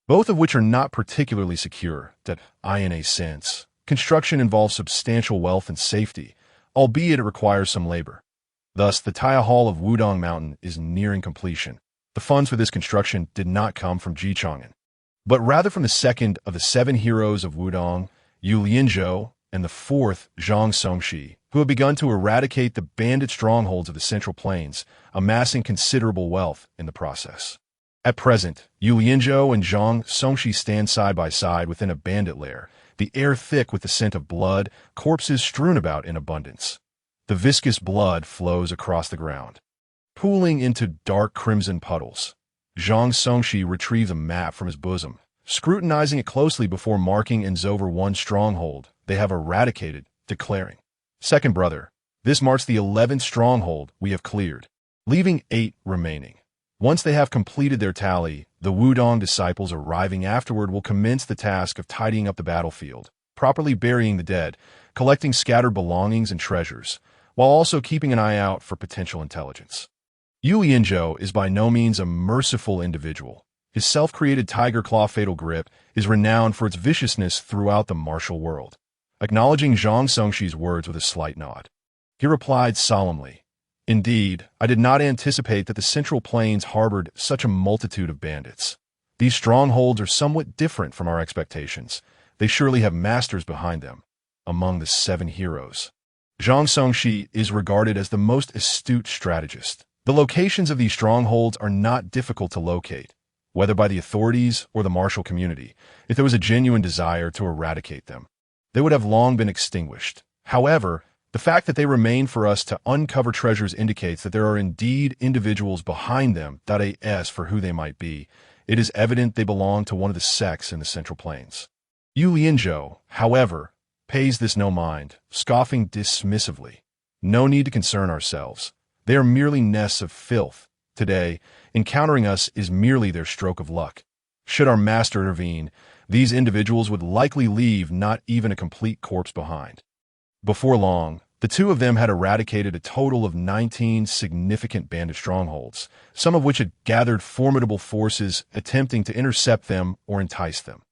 both of which are not particularly secure, that in a sense. Construction involves substantial wealth and safety, albeit it requires some labor. Thus, the Taya Hall of Wudong Mountain is nearing completion. The funds for this construction did not come from Chang'an, but rather from the second of the 7 heroes of Wudong, Yu Lianzhou, and the fourth, Zhang Songshi, who have begun to eradicate the bandit strongholds of the Central Plains, amassing considerable wealth in the process. At present, Yu Lianzhou and Zhang Songshi stand side by side within a bandit lair, the air thick with the scent of blood, corpses strewn about in abundance. The viscous blood flows across the ground, pooling into dark crimson puddles. Zhang Songshi retrieves a map from his bosom, scrutinizing it closely before marking ends over one stronghold they have eradicated, declaring, Second brother, this marks the 11th stronghold we have cleared, leaving 8 remaining. Once they have completed their tally, the Wudong disciples arriving afterward will commence the task of tidying up the battlefield, properly burying the dead, collecting scattered belongings and treasures, while also keeping an eye out for potential intelligence. Yu Lianzhou is by no means a merciful individual. His self-created tiger claw fatal grip is renowned for its viciousness throughout the martial world. Acknowledging Zhang Songshi's words with a slight nod, he replied solemnly, Indeed, I did not anticipate that the Central Plains harbored such a multitude of bandits. These strongholds are somewhat different from our expectations. They surely have masters behind them. Among the 7 heroes, Zhang Songshi is regarded as the most astute strategist. The locations of these strongholds are not difficult to locate, whether by the authorities or the martial community, if there was a genuine desire to eradicate them. They would have long been extinguished. However, the fact that they remain for us to uncover treasures indicates that there are indeed individuals behind them, as for who they might be. It is evident they belong to one of the sects in the Central Plains. Yu Lianzhou, however, pays this no mind, scoffing dismissively. No need to concern ourselves. They are merely nests of filth. Today, encountering us is merely their stroke of luck. Should our master intervene, these individuals would likely leave not even a complete corpse behind. Before long, the 2 of them had eradicated a total of 19 significant bandit strongholds, some of which had gathered formidable forces attempting to intercept them or entice them.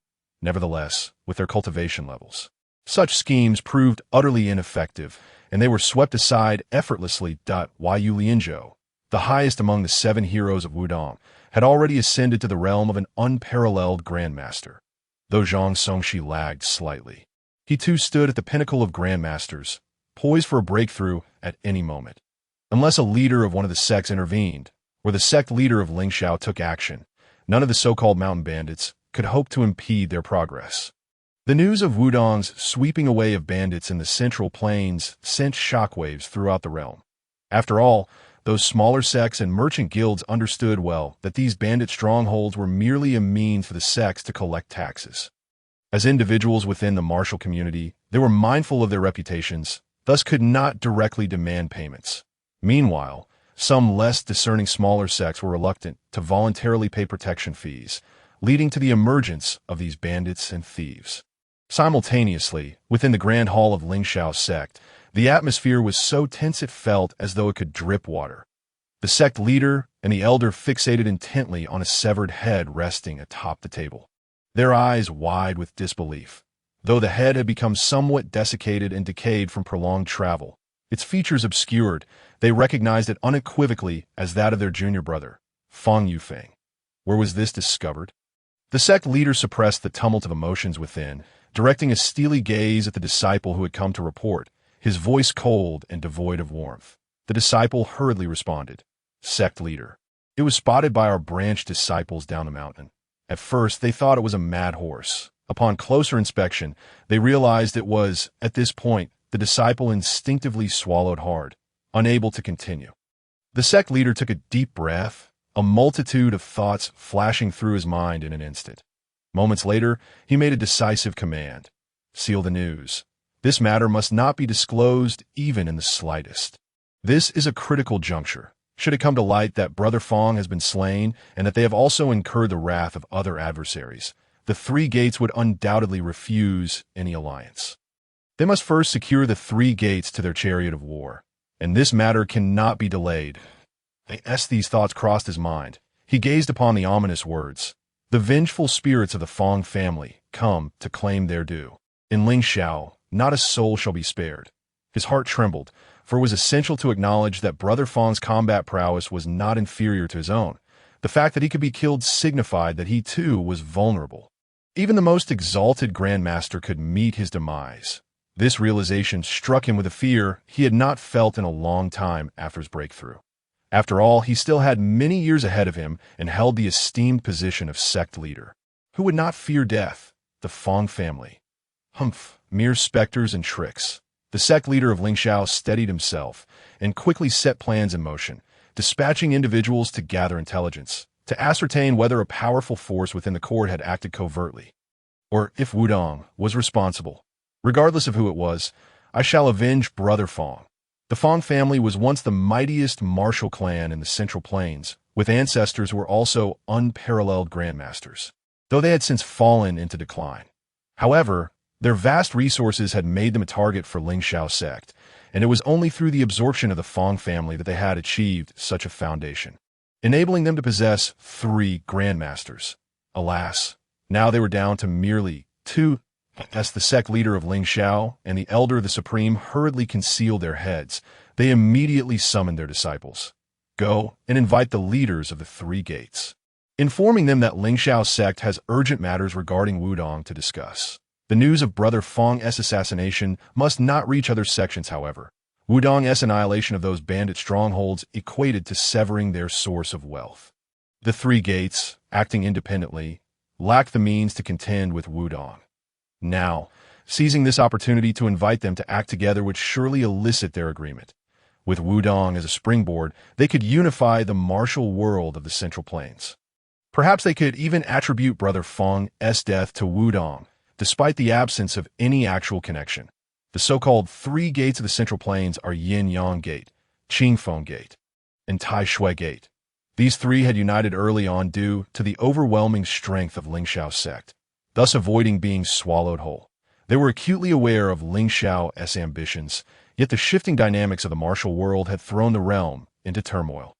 Nevertheless, with their cultivation levels, such schemes proved utterly ineffective, and they were swept aside effortlessly. Yu Lianzhou, the highest among the 7 heroes of Wudong, had already ascended to the realm of an unparalleled grandmaster. Though Zhang Songshi lagged slightly, he too stood at the pinnacle of grandmasters, poised for a breakthrough at any moment. Unless a leader of one of the sects intervened, or the sect leader of Lingxiao took action, none of the so-called mountain bandits could hope to impede their progress. The news of Wudong's sweeping away of bandits in the Central Plains sent shockwaves throughout the realm. After all, those smaller sects and merchant guilds understood well that these bandit strongholds were merely a means for the sects to collect taxes. As individuals within the martial community, they were mindful of their reputations. thus could not directly demand payments. Meanwhile, some less discerning smaller sects were reluctant to voluntarily pay protection fees, leading to the emergence of these bandits and thieves. Simultaneously, within the Grand Hall of Lingxiao's sect, the atmosphere was so tense it felt as though it could drip water. The sect leader and the elder fixated intently on a severed head resting atop the table, their eyes wide with disbelief. Though the head had become somewhat desiccated and decayed from prolonged travel, its features obscured, they recognized it unequivocally as that of their junior brother, Feng Yufeng. Where was this discovered? The sect leader suppressed the tumult of emotions within, directing a steely gaze at the disciple who had come to report, his voice cold and devoid of warmth. The disciple hurriedly responded, "Sect leader, it was spotted by our branch disciples down the mountain. At first, they thought it was a mad horse. Upon closer inspection, they realized it was, at this point, the disciple instinctively swallowed hard, unable to continue." The sect leader took a deep breath, a multitude of thoughts flashing through his mind in an instant. Moments later, he made a decisive command. "Seal the news. This matter must not be disclosed even in the slightest. This is a critical juncture. Should it come to light that Brother Feng has been slain and that they have also incurred the wrath of other adversaries, the three gates would undoubtedly refuse any alliance. They must first secure the three gates to their chariot of war, and this matter cannot be delayed." As these thoughts crossed his mind, he gazed upon the ominous words. "The vengeful spirits of the Feng family come to claim their due. In Lingxiao, not a soul shall be spared." His heart trembled, for it was essential to acknowledge that Brother Feng's combat prowess was not inferior to his own. The fact that he could be killed signified that he too was vulnerable. Even the most exalted Grandmaster could meet his demise. This realization struck him with a fear he had not felt in a long time after his breakthrough. After all, he still had many years ahead of him and held the esteemed position of sect leader. Who would not fear death? The Feng family. Humph, mere specters and tricks. The sect leader of Lingxiao steadied himself and quickly set plans in motion, dispatching individuals to gather intelligence, to ascertain whether a powerful force within the court had acted covertly, or if Wudong was responsible. Regardless of who it was, I shall avenge Brother Feng. The Feng family was once the mightiest martial clan in the Central Plains, with ancestors who were also unparalleled grandmasters, though they had since fallen into decline. However, their vast resources had made them a target for Lingxiao sect, and it was only through the absorption of the Feng family that they had achieved such a foundation, enabling them to possess 3 grandmasters. Alas, now they were down to merely 2. As the sect leader of Lingxiao and the elder of the Supreme hurriedly concealed their heads, they immediately summoned their disciples. "Go and invite the leaders of the 3 gates, informing them that Lingxiao sect has urgent matters regarding Wudong to discuss." The news of Brother Feng's assassination must not reach other sections, however. Wudong's annihilation of those bandit strongholds equated to severing their source of wealth. The 3 gates, acting independently, lacked the means to contend with Wudong. Now, seizing this opportunity to invite them to act together would surely elicit their agreement. With Wudong as a springboard, they could unify the martial world of the Central Plains. Perhaps they could even attribute Brother Feng's death to Wudong, despite the absence of any actual connection. The so-called 3 gates of the Central Plains are Yin-Yang Gate, Qingfeng Gate, and Tai-Shui Gate. These 3 had united early on due to the overwhelming strength of Lingxiao sect, thus avoiding being swallowed whole. They were acutely aware of Lingxiao's ambitions, yet the shifting dynamics of the martial world had thrown the realm into turmoil.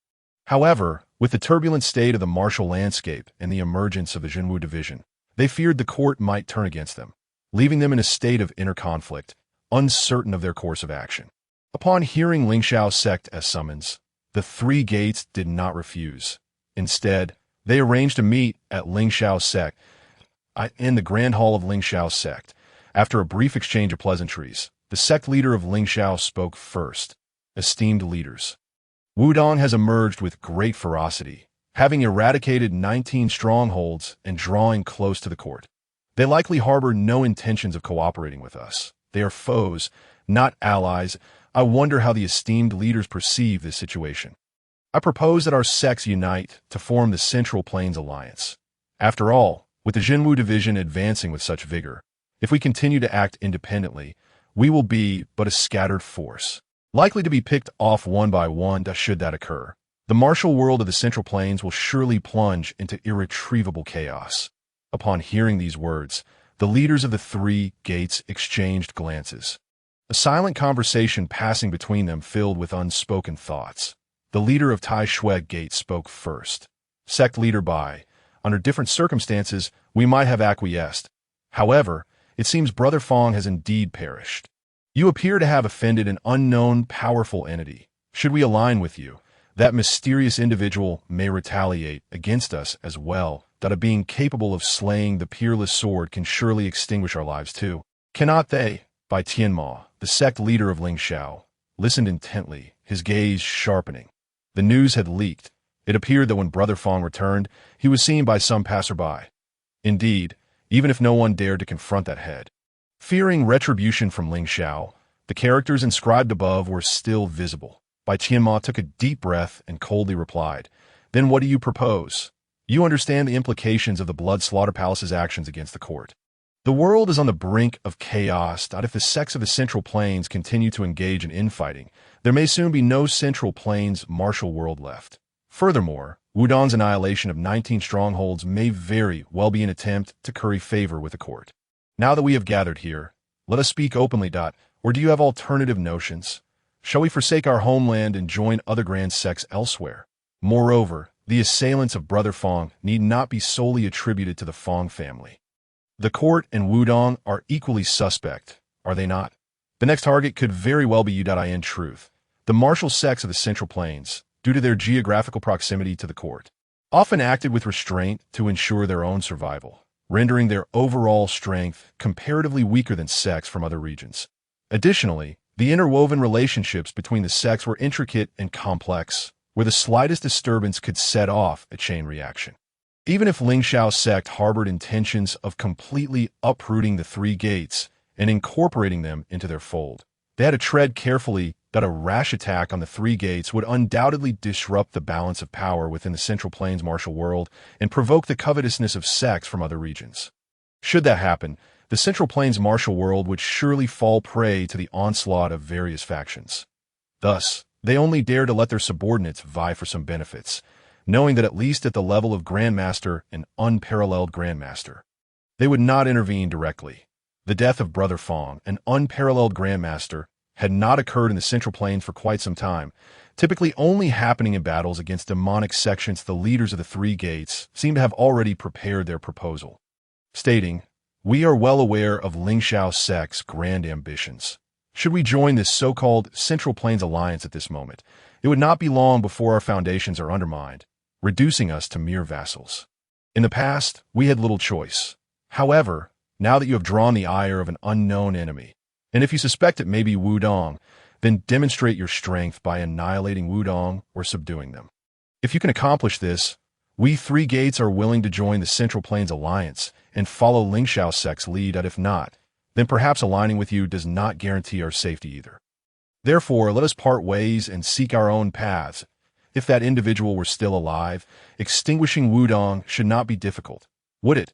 However, with the turbulent state of the martial landscape and the emergence of the Jinwu division, they feared the court might turn against them, leaving them in a state of inner conflict, uncertain of their course of action. Upon hearing Lingxiao sect's summons, the 3 gates did not refuse. Instead, they arranged to meet at Lingxiao sect in the Grand Hall of Lingxiao sect. After a brief exchange of pleasantries, the sect leader of Lingxiao spoke first. "Esteemed leaders, Wudong has emerged with great ferocity, having eradicated 19 strongholds and drawing close to the court. They likely harbor no intentions of cooperating with us. They are foes, not allies. I wonder how the esteemed leaders perceive this situation. I propose that our sects unite to form the Central Plains Alliance. After all, with the Jinwu division advancing with such vigor, if we continue to act independently, we will be but a scattered force, likely to be picked off one by one should that occur. The martial world of the Central Plains will surely plunge into irretrievable chaos. Upon hearing these words, the leaders of the three gates exchanged glances. A silent conversation passing between them filled with unspoken thoughts. The leader of Tai Shui Gate spoke first. Sect leader Bai, under different circumstances, we might have acquiesced. However, it seems Brother Fong has indeed perished. You appear to have offended an unknown, powerful entity. Should we align with you, that mysterious individual may retaliate against us as well, that a being capable of slaying the peerless sword can surely extinguish our lives too. Cannot they? By Tianma, the sect leader of Ling Xiao, listened intently, his gaze sharpening. The news had leaked. It appeared that when Brother Fong returned, he was seen by some passerby. Indeed, even if no one dared to confront that head. Fearing retribution from Ling Xiao, the characters inscribed above were still visible. Bai Tianma took a deep breath and coldly replied, "Then what do you propose? You understand the implications of the Blood Slaughter Palace's actions against the court. The world is on the brink of chaos. If the sects of the Central Plains continue to engage in infighting, there may soon be no Central Plains martial world left. Furthermore, Wudong's annihilation of 19 strongholds may very well be an attempt to curry favor with the court. Now that we have gathered here, let us speak openly. Or do you have alternative notions? Shall we forsake our homeland and join other grand sects elsewhere? Moreover, the assailants of Brother Fong need not be solely attributed to the Fong family. The court and Wudong are equally suspect, are they not? The next target could very well be you. In truth, the martial sects of the Central Plains, due to their geographical proximity to the court, often acted with restraint to ensure their own survival, rendering their overall strength comparatively weaker than sects from other regions. Additionally, the interwoven relationships between the sects were intricate and complex, where the slightest disturbance could set off a chain reaction. Even if Ling Xiao's sect harbored intentions of completely uprooting the three gates and incorporating them into their fold, they had to tread carefully that a rash attack on the three gates would undoubtedly disrupt the balance of power within the Central Plains martial world and provoke the covetousness of sects from other regions. Should that happen, the Central Plains martial world would surely fall prey to the onslaught of various factions. Thus, they only dare to let their subordinates vie for some benefits, knowing that at least at the level of Grandmaster and unparalleled Grandmaster, they would not intervene directly. The death of Brother Fong, an unparalleled Grandmaster, had not occurred in the Central Plains for quite some time, typically only happening in battles against demonic sections. The leaders of the three gates seem to have already prepared their proposal, stating, "We are well aware of Ling Xiao's sect's grand ambitions. Should we join this so-called Central Plains alliance at this moment, it would not be long before our foundations are undermined, reducing us to mere vassals. In the past, we had little choice. However, now that you have drawn the ire of an unknown enemy, and if you suspect it may be Wudong, then demonstrate your strength by annihilating Wudong or subduing them. If you can accomplish this, we three gates are willing to join the Central Plains alliance and follow Ling Xiao's sect's lead. If not, then perhaps aligning with you does not guarantee our safety either. Therefore, let us part ways and seek our own paths. If that individual were still alive, extinguishing Wudong should not be difficult, would it?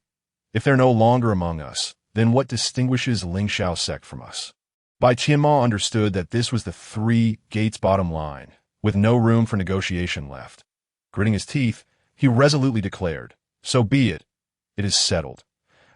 If they're no longer among us, then what distinguishes Ling Xiao's sect from us?" Bai Tianma understood that this was the three gates' bottom line, with no room for negotiation left. Gritting his teeth, he resolutely declared, "So be it. It is settled."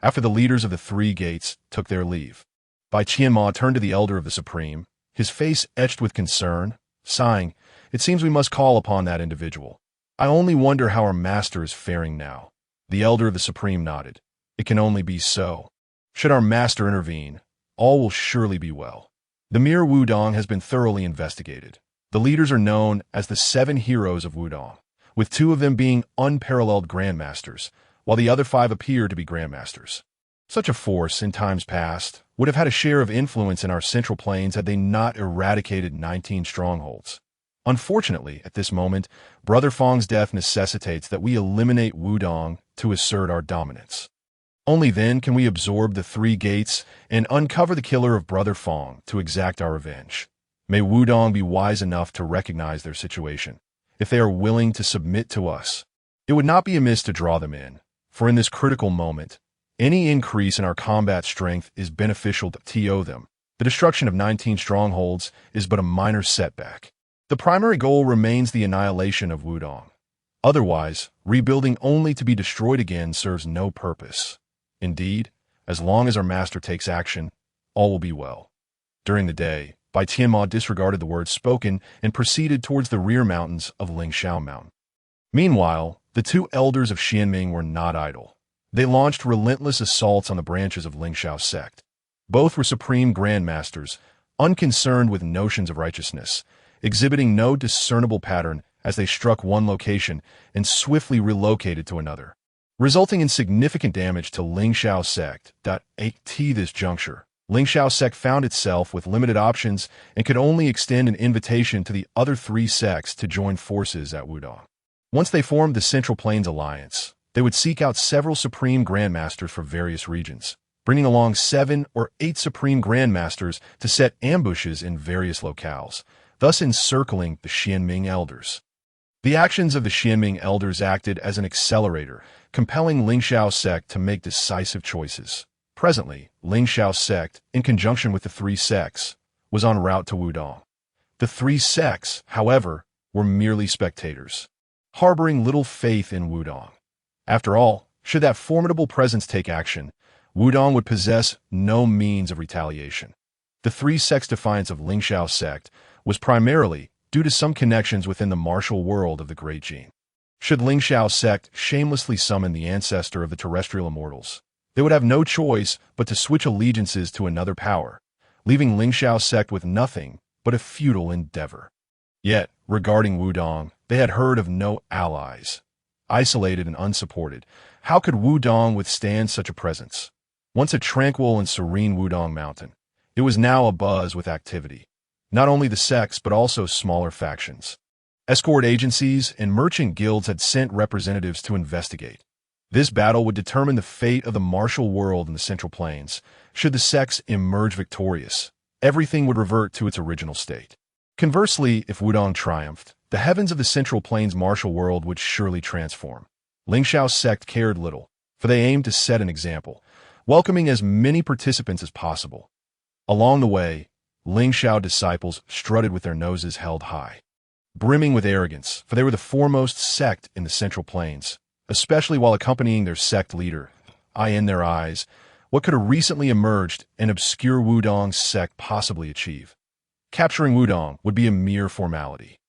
After the leaders of the three gates took their leave, Bai Tianma turned to the elder of the Supreme, his face etched with concern, sighing, "It seems we must call upon that individual. I only wonder how our master is faring now." The elder of the Supreme nodded. "It can only be so. Should our master intervene, all will surely be well. The mere Wudong has been thoroughly investigated. The leaders are known as the 7 heroes of Wudong, with 2 of them being unparalleled grandmasters, while the other 5 appear to be grandmasters. Such a force, in times past, would have had a share of influence in our Central Plains had they not eradicated 19 strongholds. Unfortunately, at this moment, Brother Fong's death necessitates that we eliminate Wudong to assert our dominance. Only then can we absorb the 3 gates and uncover the killer of Brother Fong to exact our revenge. May Wudong be wise enough to recognize their situation. If they are willing to submit to us, it would not be amiss to draw them in, for in this critical moment, any increase in our combat strength is beneficial to them. The destruction of 19 strongholds is but a minor setback. The primary goal remains the annihilation of Wudong. Otherwise, rebuilding only to be destroyed again serves no purpose. Indeed, as long as our master takes action, all will be well. During the day, Bai Tianma disregarded the words spoken and proceeded towards the rear mountains of Lingxiao Mountain. Meanwhile, the two elders of Xianming were not idle. They launched relentless assaults on the branches of Lingxiao sect. Both were supreme grandmasters, unconcerned with notions of righteousness, exhibiting no discernible pattern as they struck one location and swiftly relocated to another, resulting in significant damage to Lingxiao sect. At this juncture, Lingxiao sect found itself with limited options and could only extend an invitation to the other three sects to join forces at Wudong. Once they formed the Central Plains Alliance, they would seek out several supreme grandmasters for various regions, bringing along 7 or 8 supreme grandmasters to set ambushes in various locales, thus encircling the Xianming elders. The actions of the Xianming elders acted as an accelerator, compelling Lingxiao sect to make decisive choices. Presently, Lingxiao sect, in conjunction with the three sects, was en route to Wudong. The three sects, however, were merely spectators, harboring little faith in Wudong. After all, should that formidable presence take action, Wudong would possess no means of retaliation. The three sects' defiance of Lingxiao sect was primarily due to some connections within the martial world of the Great Jin. Should Lingxiao sect shamelessly summon the ancestor of the terrestrial immortals, they would have no choice but to switch allegiances to another power, leaving Lingxiao sect with nothing but a futile endeavor. Yet, regarding Wudong, they had heard of no allies. Isolated and unsupported, how could Wudong withstand such a presence? Once a tranquil and serene Wudong mountain, it was now abuzz with activity. Not only the sects, but also smaller factions. Escort agencies and merchant guilds had sent representatives to investigate. This battle would determine the fate of the martial world in the Central Plains. Should the sects emerge victorious, everything would revert to its original state. Conversely, if Wudong triumphed, the heavens of the Central Plains martial world would surely transform. Lingxiao's sect cared little, for they aimed to set an example, welcoming as many participants as possible. Along the way, Lingxiao disciples strutted with their noses held high, brimming with arrogance, for they were the foremost sect in the Central Plains, especially while accompanying their sect leader. In their eyes, what could a recently emerged and obscure Wudong sect possibly achieve? Capturing Wudong would be a mere formality.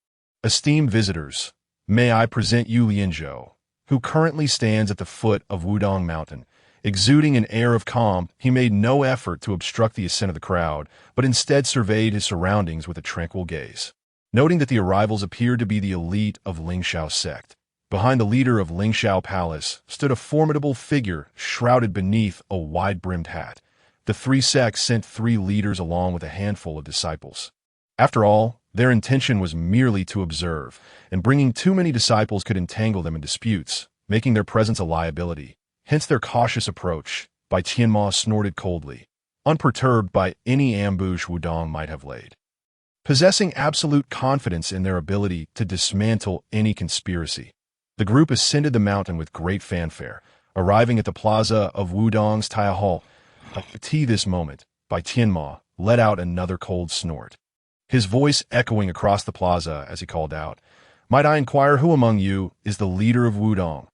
Esteemed visitors, may I present you Lianzhou, who currently stands at the foot of Wudong Mountain. Exuding an air of calm, he made no effort to obstruct the ascent of the crowd, but instead surveyed his surroundings with a tranquil gaze. Noting that the arrivals appeared to be the elite of Lingxiao sect, behind the leader of Lingxiao Palace stood a formidable figure shrouded beneath a wide-brimmed hat. The three sects sent 3 leaders along with a handful of disciples. After all, their intention was merely to observe, and bringing too many disciples could entangle them in disputes, making their presence a liability. Hence their cautious approach. Bai Tianma snorted coldly, unperturbed by any ambush Wudong might have laid. Possessing absolute confidence in their ability to dismantle any conspiracy, the group ascended the mountain with great fanfare, arriving at the plaza of Wudong's Tia Hall. At this moment, Bai Tianma let out another cold snort, his voice echoing across the plaza as he called out, "Might I inquire who among you is the leader of Wudong?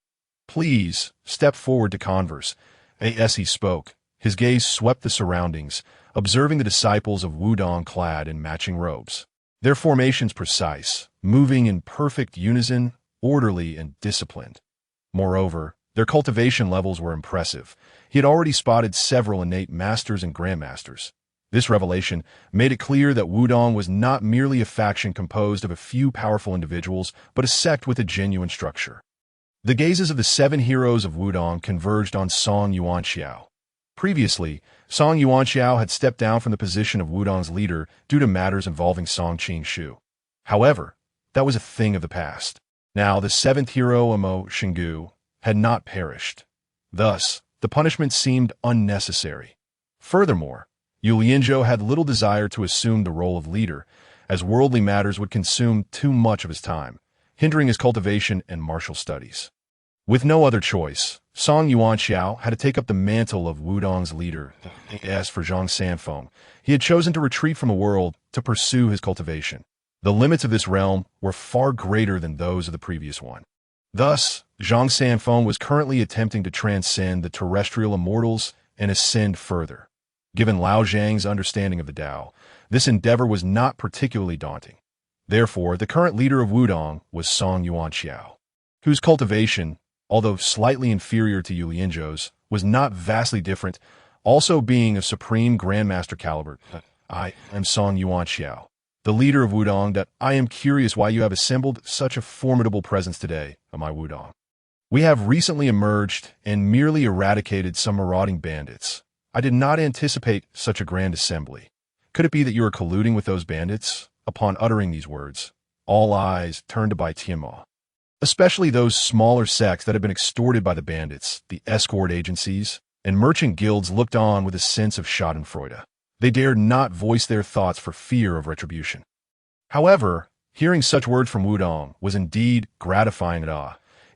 Please, step forward to converse." As he spoke, his gaze swept the surroundings, observing the disciples of Wudong clad in matching robes. Their formations precise, moving in perfect unison, orderly and disciplined. Moreover, their cultivation levels were impressive. He had already spotted several innate masters and grandmasters. This revelation made it clear that Wudong was not merely a faction composed of a few powerful individuals, but a sect with a genuine structure. The gazes of the 7 heroes of Wudong converged on Song Yuanxiao. Previously, Song Yuanxiao had stepped down from the position of Wudong's leader due to matters involving Song Qingshu. However, that was a thing of the past. Now, the 7th hero, Amo Shingu, had not perished. Thus, the punishment seemed unnecessary. Furthermore, Yu Lianzhou had little desire to assume the role of leader, as worldly matters would consume too much of his time, hindering his cultivation and martial studies. With no other choice, Song Yuanxiao had to take up the mantle of Wudong's leader. As for Zhang Sanfeng, he had chosen to retreat from the world to pursue his cultivation. The limits of this realm were far greater than those of the previous one. Thus, Zhang Sanfeng was currently attempting to transcend the terrestrial immortals and ascend further. Given Lao Zhang's understanding of the Tao, this endeavor was not particularly daunting. Therefore, the current leader of Wudong was Song Yuanxiao, whose cultivation, although slightly inferior to Yu Lianzhou's, was not vastly different, also being of supreme grandmaster caliber. I am Song Yuanxiao, the leader of Wudong. That I am curious why you have assembled such a formidable presence today, my Wudong. We have recently emerged and merely eradicated some marauding bandits. I did not anticipate such a grand assembly. Could it be that you are colluding with those bandits? Upon uttering these words, all eyes turned to Bai Tianma. Especially those smaller sects that had been extorted by the bandits, the escort agencies, and merchant guilds looked on with a sense of schadenfreude. They dared not voice their thoughts for fear of retribution. However, hearing such words from Wudong was indeed gratifying.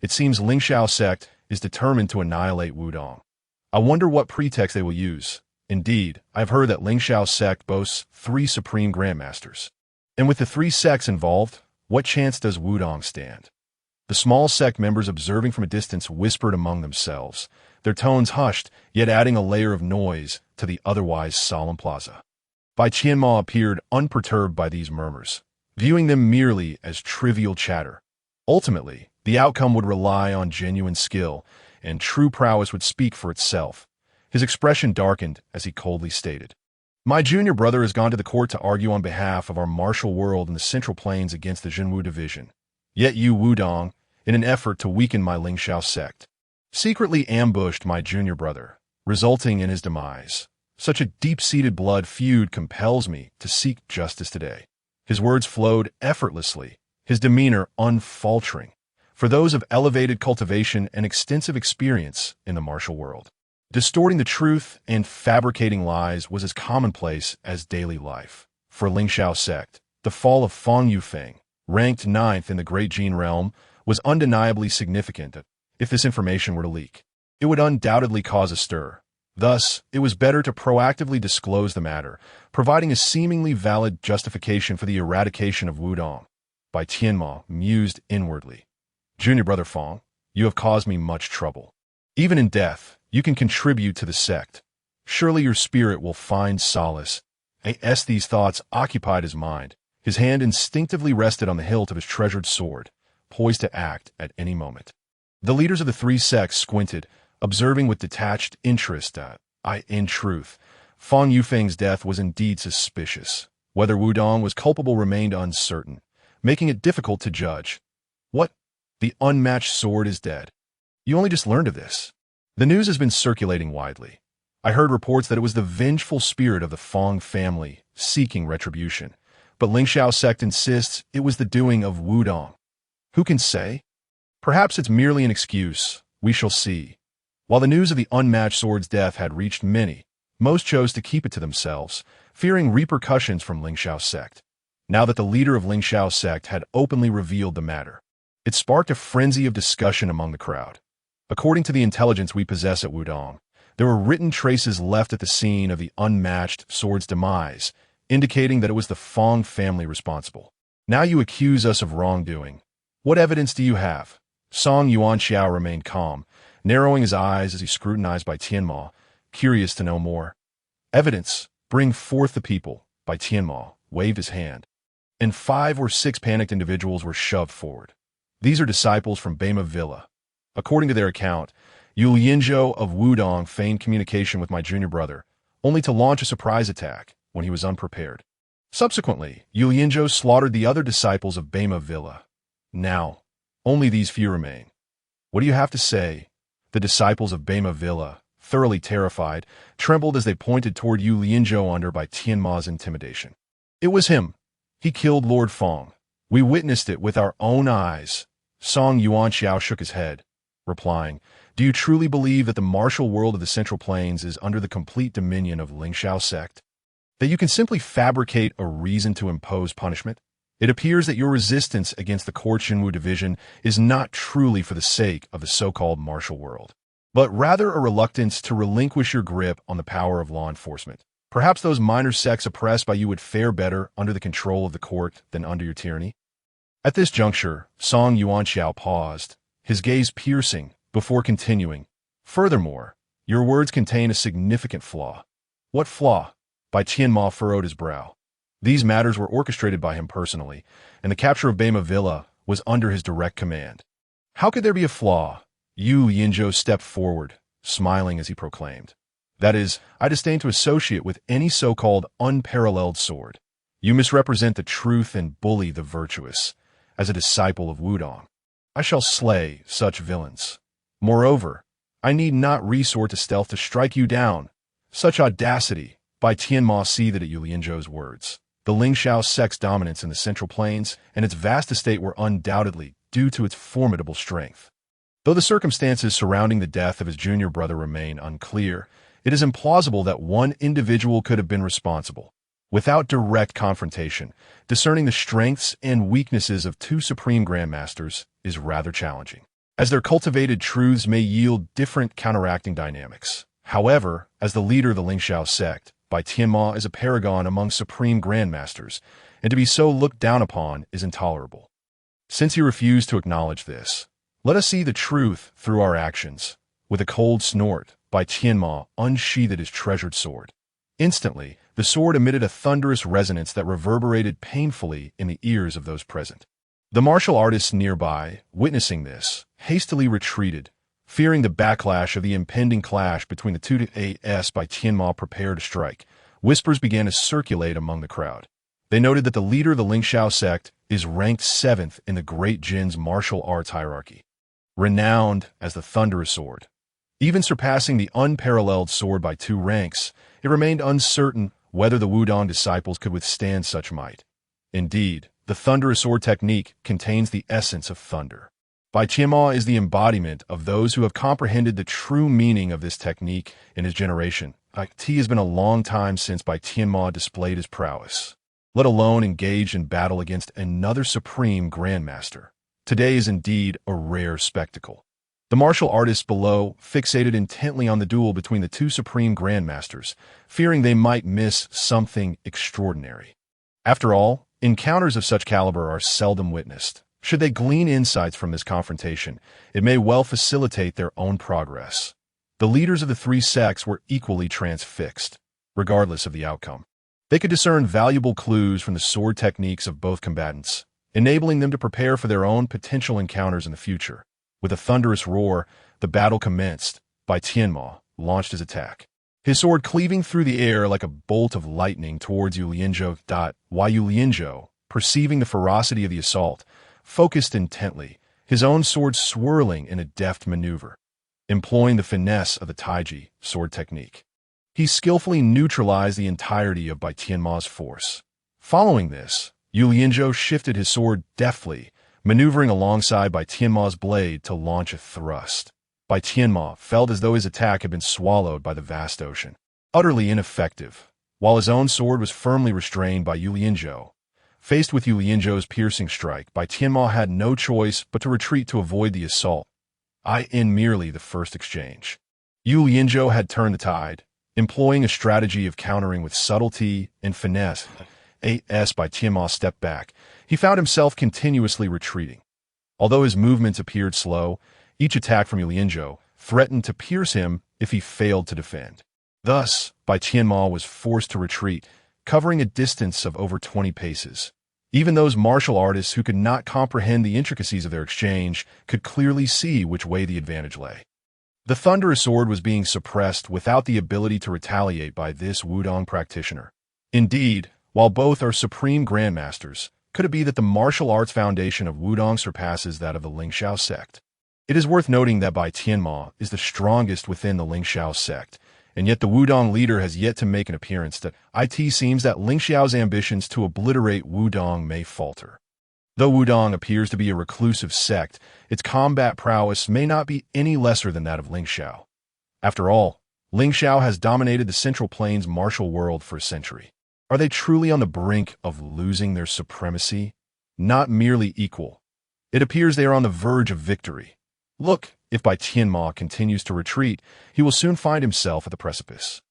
It seems Lingxiao sect is determined to annihilate Wudong. I wonder what pretext they will use. Indeed, I have heard that Lingxiao sect boasts 3 supreme grandmasters. And with the 3 sects involved, what chance does Wudong stand? The small sect members observing from a distance whispered among themselves, their tones hushed, yet adding a layer of noise to the otherwise solemn plaza. Bai Tianma appeared unperturbed by these murmurs, viewing them merely as trivial chatter. Ultimately, the outcome would rely on genuine skill, and true prowess would speak for itself. His expression darkened as he coldly stated, "My junior brother has gone to the court to argue on behalf of our martial world in the Central Plains against the Jinwu division. Yet you, Wudong, in an effort to weaken my Lingxiao sect, secretly ambushed my junior brother, resulting in his demise. Such a deep-seated blood feud compels me to seek justice today." His words flowed effortlessly, his demeanor unfaltering, for those of elevated cultivation and extensive experience in the martial world. Distorting the truth and fabricating lies was as commonplace as daily life. For Lingxiao sect, the fall of Fang Yufeng, ranked 9th in the Great Jin realm, was undeniably significant. If this information were to leak, it would undoubtedly cause a stir. Thus, it was better to proactively disclose the matter, providing a seemingly valid justification for the eradication of Wudong. Bai Tianma mused inwardly. "Junior brother Fang, you have caused me much trouble. Even in death, you can contribute to the sect. Surely your spirit will find solace." As these thoughts occupied his mind, his hand instinctively rested on the hilt of his treasured sword, poised to act at any moment. The leaders of the 3 sects squinted, observing with detached interest that, in truth, Fang Yufeng's death was indeed suspicious. Whether Wudong was culpable remained uncertain, making it difficult to judge. What? The unmatched sword is dead. You only just learned of this. The news has been circulating widely. I heard reports that it was the vengeful spirit of the Fang family seeking retribution, but Lingxiao sect insists it was the doing of Wudong. Who can say? Perhaps it's merely an excuse. We shall see. While the news of the unmatched sword's death had reached many, most chose to keep it to themselves, fearing repercussions from Lingxiao sect. Now that the leader of Lingxiao sect had openly revealed the matter, it sparked a frenzy of discussion among the crowd. According to the intelligence we possess at Wudong, there were written traces left at the scene of the unmatched sword's demise, indicating that it was the Fang family responsible. Now you accuse us of wrongdoing. What evidence do you have? Song Yuanxiao remained calm, narrowing his eyes as he scrutinized Bai Tianma, curious to know more. Evidence. Bring forth the people. Bai Tianma waved his hand, and 5 or 6 panicked individuals were shoved forward. These are disciples from Bema Villa. According to their account, Yu Lianzhou of Wudong feigned communication with my junior brother, only to launch a surprise attack when he was unprepared. Subsequently, Yu Lianzhou slaughtered the other disciples of Bema Villa. Now, only these few remain. What do you have to say? The disciples of Bema Villa, thoroughly terrified, trembled as they pointed toward Yu Lianzhou under Bai Tianma's intimidation. It was him. He killed Lord Fang. We witnessed it with our own eyes. Song Yuanxiao shook his head, replying, "Do you truly believe that the martial world of the Central Plains is under the complete dominion of Lingxiao sect? That you can simply fabricate a reason to impose punishment? It appears that your resistance against the Court Shinwu division is not truly for the sake of the so-called martial world, but rather a reluctance to relinquish your grip on the power of law enforcement. Perhaps those minor sects oppressed by you would fare better under the control of the court than under your tyranny? At this juncture, Song Yuanxiao paused, his gaze piercing, before continuing. Furthermore, your words contain a significant flaw. What flaw? Bai Tianma furrowed his brow. These matters were orchestrated by him personally, and the capture of Bema Villa was under his direct command. How could there be a flaw? Yu Yinzhou stepped forward, smiling as he proclaimed. That is, I disdain to associate with any so-called unparalleled sword. You misrepresent the truth and bully the virtuous. As a disciple of Wudong, I shall slay such villains. Moreover, I need not resort to stealth to strike you down. Such audacity! Bai Tianma seethed at Yu Yinzhou's words. The Lingxiao sect's dominance in the Central Plains and its vast estate were undoubtedly due to its formidable strength. Though the circumstances surrounding the death of his junior brother remain unclear, it is implausible that one individual could have been responsible. Without direct confrontation, discerning the strengths and weaknesses of two supreme grandmasters is rather challenging, as their cultivated truths may yield different counteracting dynamics. However, as the leader of the Lingxiao sect, Bai Tianma is a paragon among supreme grandmasters, and to be so looked down upon is intolerable. Since you refuse to acknowledge this, let us see the truth through our actions. With a cold snort, Bai Tianma unsheathed his treasured sword. Instantly, the sword emitted a thunderous resonance that reverberated painfully in the ears of those present. The martial artists nearby, witnessing this, hastily retreated, fearing the backlash of the impending clash between the two. As Bai Tianma prepared to strike, whispers began to circulate among the crowd. They noted that the leader of the Lingxiao sect is ranked 7th in the Great Jin's martial arts hierarchy, renowned as the thunderous sword. Even surpassing the unparalleled sword by 2 ranks, it remained uncertain whether the Wudong disciples could withstand such might. Indeed, the thunderous sword technique contains the essence of thunder. Bai Tianma is the embodiment of those who have comprehended the true meaning of this technique in his generation. It has been a long time since Bai Tianma displayed his prowess, let alone engaged in battle against another supreme grandmaster. Today is indeed a rare spectacle. The martial artists below fixated intently on the duel between the two supreme grandmasters, fearing they might miss something extraordinary. After all, encounters of such caliber are seldom witnessed. Should they glean insights from this confrontation, it may well facilitate their own progress. The leaders of the 3 sects were equally transfixed, regardless of the outcome. They could discern valuable clues from the sword techniques of both combatants, enabling them to prepare for their own potential encounters in the future. With a thunderous roar, the battle commenced. Bai Tianma launched his attack, his sword cleaving through the air like a bolt of lightning towards Yu Lianzhou. Yu Lianzhou, perceiving the ferocity of the assault, focused intently, his own sword swirling in a deft maneuver, employing the finesse of the Taiji sword technique. He skillfully neutralized the entirety of Bai Tianma's force. Following this, Yu Lianzhou shifted his sword deftly, maneuvering alongside Bai Tianma's blade to launch a thrust. Bai Tianma felt as though his attack had been swallowed by the vast ocean, utterly ineffective. While his own sword was firmly restrained by Yu Lianzhou, faced with Yu Lianzhou's piercing strike, Bai Tianma had no choice but to retreat to avoid the assault. In merely the first exchange, Yu Lianzhou had turned the tide, employing a strategy of countering with subtlety and finesse. As Bai Tianma stepped back, he found himself continuously retreating. Although his movements appeared slow, each attack from Yu Lianzhou threatened to pierce him if he failed to defend. Thus, Bai Tianma was forced to retreat, covering a distance of over 20 paces. Even those martial artists who could not comprehend the intricacies of their exchange could clearly see which way the advantage lay. The thunderous sword was being suppressed without the ability to retaliate by this Wudong practitioner. Indeed, while both are supreme grandmasters, could it be that the martial arts foundation of Wudong surpasses that of the Lingxiao sect? It is worth noting that Bai Tianma is the strongest within the Lingxiao sect, and yet the Wudong leader has yet to make an appearance. It seems that Lingxiao's ambitions to obliterate Wudong may falter. Though Wudong appears to be a reclusive sect, its combat prowess may not be any lesser than that of Lingxiao. After all, Lingxiao has dominated the Central Plains martial world for a century. Are they truly on the brink of losing their supremacy? not merely equal. It appears they are on the verge of victory. Look, if Bai Tianma continues to retreat, he will soon find himself at the precipice.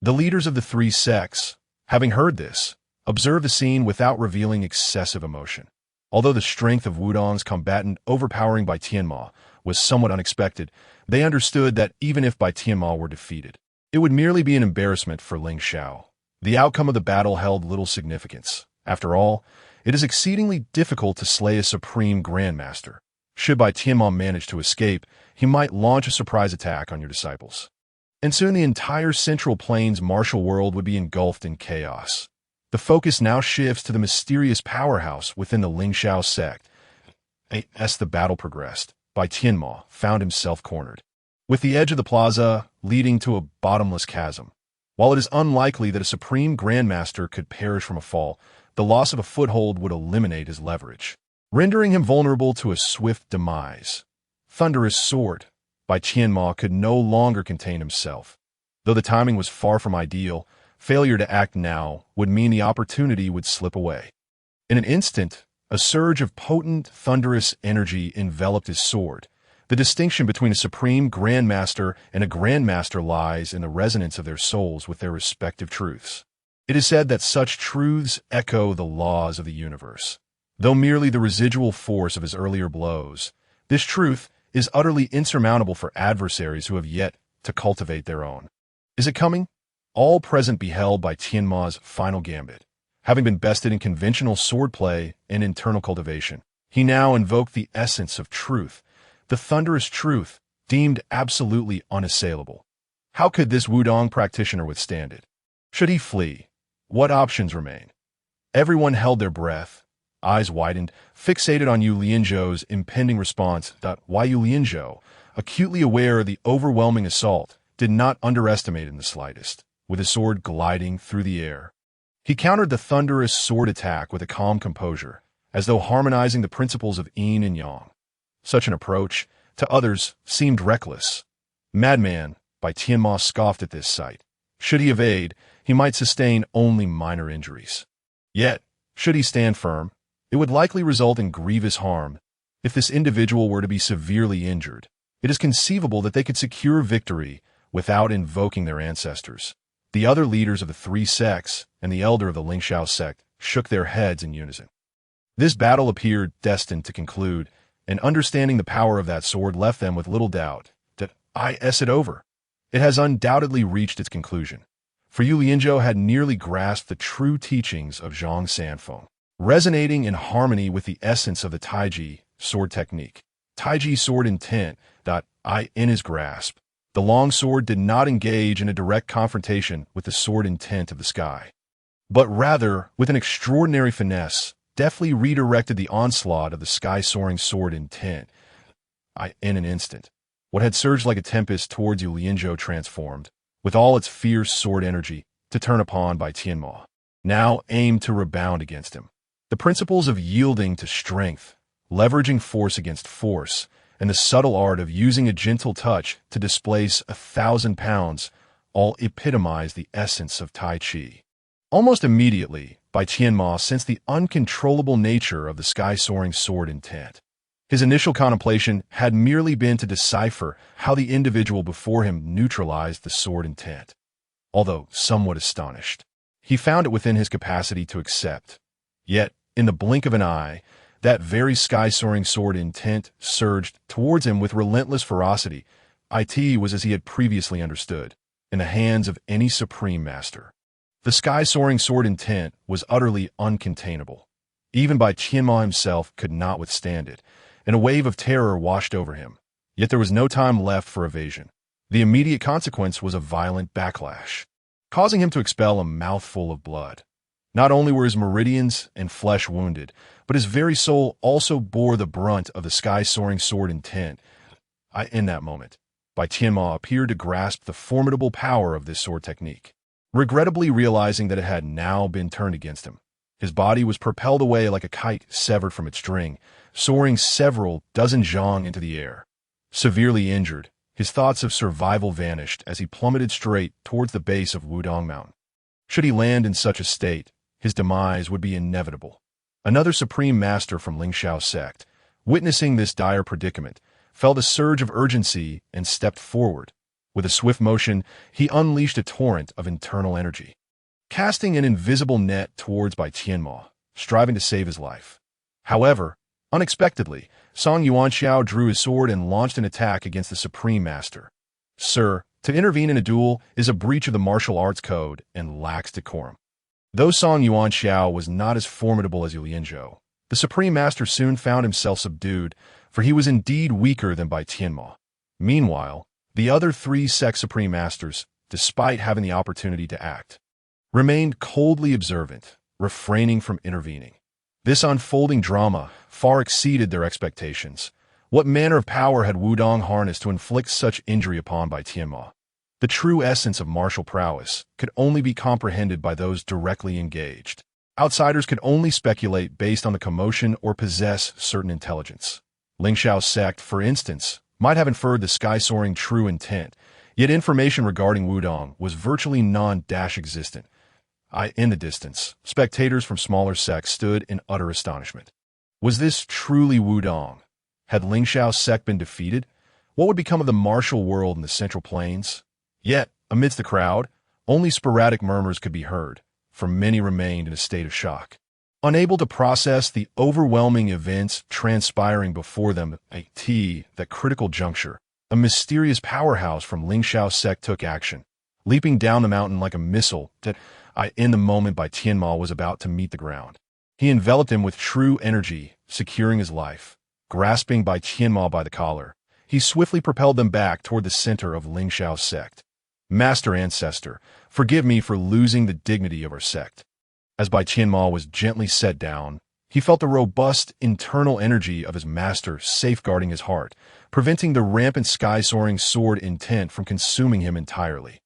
The leaders of the three sects, having heard this, observed the scene without revealing excessive emotion. Although the strength of Wudong's combatant overpowering Bai Tianma was somewhat unexpected, they understood that even if Bai Tianma were defeated, it would merely be an embarrassment for Ling Xiao. The outcome of the battle held little significance. After all, it is exceedingly difficult to slay a supreme grandmaster. Should Bai Tianma manage to escape, he might launch a surprise attack on your disciples. And soon the entire Central Plains martial world would be engulfed in chaos. The focus now shifts to the mysterious powerhouse within the Ling Xiao sect. As the battle progressed, Bai Tianma found himself cornered, with the edge of the plaza leading to a bottomless chasm. While it is unlikely that a supreme grandmaster could perish from a fall, the loss of a foothold would eliminate his leverage, rendering him vulnerable to a swift demise. Thunderous sword. Bai Tianma could no longer contain himself. Though the timing was far from ideal, failure to act now would mean the opportunity would slip away. In an instant, a surge of potent, thunderous energy enveloped his sword. The distinction between a supreme grandmaster and a grandmaster lies in the resonance of their souls with their respective truths. It is said that such truths echo the laws of the universe. Though merely the residual force of his earlier blows, this truth is utterly insurmountable for adversaries who have yet to cultivate their own. Is it coming? All present beheld Bai Tianma's final gambit. Having been bested in conventional swordplay and internal cultivation, he now invoked the essence of truth, the thunderous truth, deemed absolutely unassailable. How could this Wudong practitioner withstand it? Should he flee? What options remain? Everyone held their breath, eyes widened, fixated on Yu Lianzhou's impending response. Why Yu Lianzhou, acutely aware of the overwhelming assault, did not underestimate it in the slightest. With his sword gliding through the air, he countered the thunderous sword attack with a calm composure, as though harmonizing the principles of yin and yang. Such an approach, to others, seemed reckless. Madman, Bai Tianma scoffed at this sight. Should he evade, he might sustain only minor injuries. Yet, should he stand firm, it would likely result in grievous harm. If this individual were to be severely injured, it is conceivable that they could secure victory without invoking their ancestors. The other leaders of the three sects and the elder of the Ling Xiao sect shook their heads in unison. This battle appeared destined to conclude, and understanding the power of that sword left them with little doubt that it over. It has undoubtedly reached its conclusion. For Yu Lianzhou had nearly grasped the true teachings of Zhang Sanfeng, resonating in harmony with the essence of the Taiji sword technique. Taiji sword intent. In his grasp, the long sword did not engage in a direct confrontation with the sword intent of the sky, but rather, with an extraordinary finesse, deftly redirected the onslaught of the sky-soaring sword intent. In an instant, what had surged like a tempest towards Yu Lianzhou transformed, with all its fierce sword energy, to turn upon Bai Tianma, now aimed to rebound against him. The principles of yielding to strength, leveraging force against force, and the subtle art of using a gentle touch to displace 1,000 pounds all epitomize the essence of Tai Chi. Almost immediately, Bai Tianma sensed the uncontrollable nature of the sky-soaring sword intent. His initial contemplation had merely been to decipher how the individual before him neutralized the sword intent. Although somewhat astonished, he found it within his capacity to accept. Yet, in the blink of an eye, that very sky-soaring sword intent surged towards him with relentless ferocity. It was as he had previously understood, in the hands of any supreme master. The sky-soaring sword intent was utterly uncontainable. Even Bai Tianma himself could not withstand it, and a wave of terror washed over him. Yet there was no time left for evasion. The immediate consequence was a violent backlash, causing him to expel a mouthful of blood. Not only were his meridians and flesh wounded, but his very soul also bore the brunt of the sky-soaring sword intent. In that moment, Bai Tianma appeared to grasp the formidable power of this sword technique. Regrettably realizing that it had now been turned against him, his body was propelled away like a kite severed from its string, soaring several dozen zhang into the air. Severely injured, his thoughts of survival vanished as he plummeted straight towards the base of Wudong Mountain. Should he land in such a state, his demise would be inevitable. Another supreme master from Lingxiao sect, witnessing this dire predicament, felt a surge of urgency and stepped forward. With a swift motion, he unleashed a torrent of internal energy, casting an invisible net towards Bai Tianma, striving to save his life. However, unexpectedly, Song Yuanxiao drew his sword and launched an attack against the Supreme Master. Sir, to intervene in a duel is a breach of the martial arts code and lacks decorum. Though Song Yuanxiao was not as formidable as Lianzhou, the Supreme Master soon found himself subdued, for he was indeed weaker than Bai Tianma. Meanwhile, the other three sect Supreme Masters, despite having the opportunity to act, remained coldly observant, refraining from intervening. This unfolding drama far exceeded their expectations. What manner of power had Wudong harnessed to inflict such injury upon Bai Tianma? The true essence of martial prowess could only be comprehended by those directly engaged. Outsiders could only speculate based on the commotion or possess certain intelligence. Lingxiao's sect, for instance, might have inferred the sky-soaring true intent, yet information regarding Wudong was virtually non-existent. In the distance, spectators from smaller sects stood in utter astonishment. Was this truly Wudong? Had Lingxiao's sect been defeated? What would become of the martial world in the Central Plains? Yet, amidst the crowd, only sporadic murmurs could be heard, for many remained in a state of shock. Unable to process the overwhelming events transpiring before them at that critical juncture, a mysterious powerhouse from Lingxiao's sect took action, leaping down the mountain like a missile that, in the moment Bai Tianma was about to meet the ground. He enveloped him with true energy, securing his life. Grasping Bai Tianma by the collar, he swiftly propelled them back toward the center of Lingxiao's sect. Master Ancestor, forgive me for losing the dignity of our sect. As Bai Tianma was gently set down, he felt the robust internal energy of his master safeguarding his heart, preventing the rampant sky-soaring sword intent from consuming him entirely.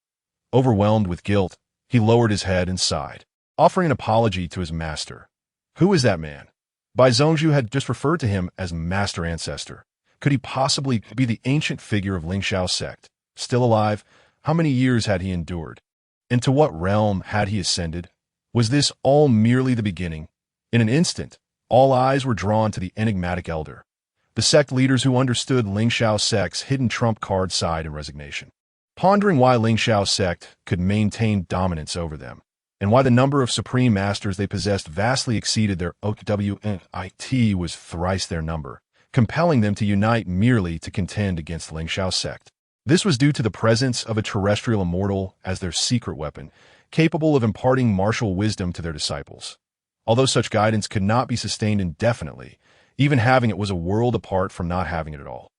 Overwhelmed with guilt, he lowered his head and sighed, offering an apology to his master. Who is that man? Bai Zhongzhu had just referred to him as Master Ancestor. Could he possibly be the ancient figure of Lingxiao's sect? Still alive? How many years had he endured? Into what realm had he ascended? Was this all merely the beginning? In an instant, all eyes were drawn to the enigmatic elder. The sect leaders who understood Lingxiao's sect's hidden trump card sighed in resignation, pondering why Lingxiao's sect could maintain dominance over them, and why the number of supreme masters they possessed vastly exceeded their OWNIT was thrice their number, compelling them to unite merely to contend against Lingxiao's sect. This was due to the presence of a terrestrial immortal as their secret weapon, capable of imparting martial wisdom to their disciples. Although such guidance could not be sustained indefinitely, even having it was a world apart from not having it at all.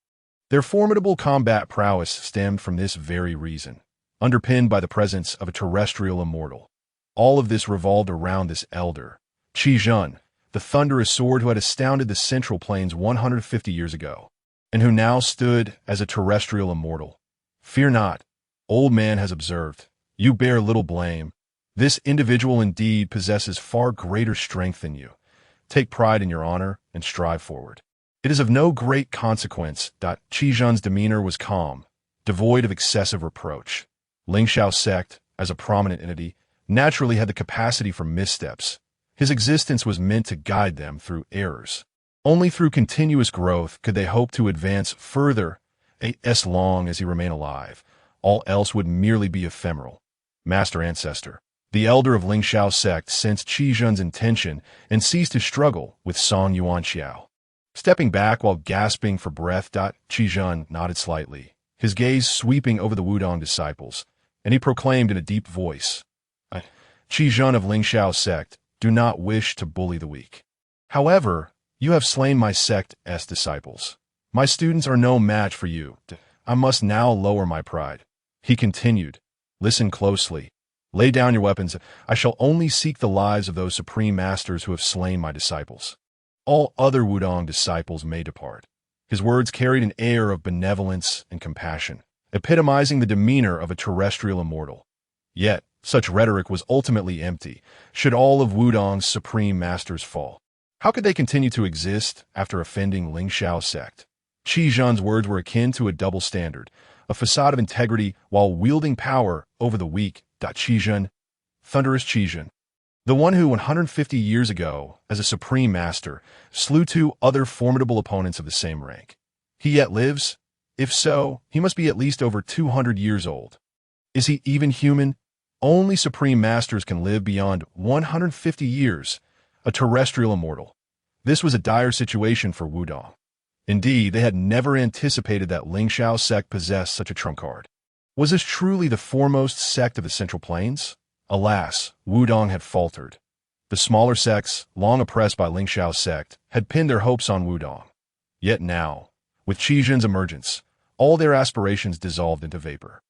Their formidable combat prowess stemmed from this very reason, underpinned by the presence of a terrestrial immortal. All of this revolved around this elder, Chang'an, the thunderous sword who had astounded the Central Plains 150 years ago, and who now stood as a terrestrial immortal. Fear not, old man has observed. You bear little blame. This individual indeed possesses far greater strength than you. Take pride in your honor and strive forward. It is of no great consequence. Chang'an's demeanor was calm, devoid of excessive reproach. Lingxiao's sect, as a prominent entity, naturally had the capacity for missteps. His existence was meant to guide them through errors. Only through continuous growth could they hope to advance further, as long as he remained alive. All else would merely be ephemeral. Master Ancestor, the elder of Lingxiao's sect, sensed Chang'an's intention and ceased his struggle with Song Yuanxiao. Stepping back while gasping for breath, Chang'an nodded slightly, his gaze sweeping over the Wudong disciples, and he proclaimed in a deep voice, Chang'an of Lingxiao's sect, do not wish to bully the weak. However, you have slain my sect's disciples. My students are no match for you. I must now lower my pride. He continued, listen closely. Lay down your weapons. I shall only seek the lives of those supreme masters who have slain my disciples. All other Wudong disciples may depart. His words carried an air of benevolence and compassion, epitomizing the demeanor of a terrestrial immortal. Yet, such rhetoric was ultimately empty, should all of Wudong's supreme masters fall. How could they continue to exist after offending Lingxiao's sect? Chang'an's words were akin to a double standard, a facade of integrity while wielding power over the weak. Chang'an, thunderous Chang'an. The one who 150 years ago, as a supreme master, slew two other formidable opponents of the same rank. He yet lives? If so, he must be at least over 200 years old. Is he even human? Only supreme masters can live beyond 150 years, a terrestrial immortal. This was a dire situation for Wudong. Indeed, they had never anticipated that Lingxiao sect possessed such a trump card. Was this truly the foremost sect of the Central Plains? Alas, Wudong had faltered. The smaller sects, long oppressed by Lingxiao's sect, had pinned their hopes on Wudong. Yet now, with Qizhen's emergence, all their aspirations dissolved into vapor.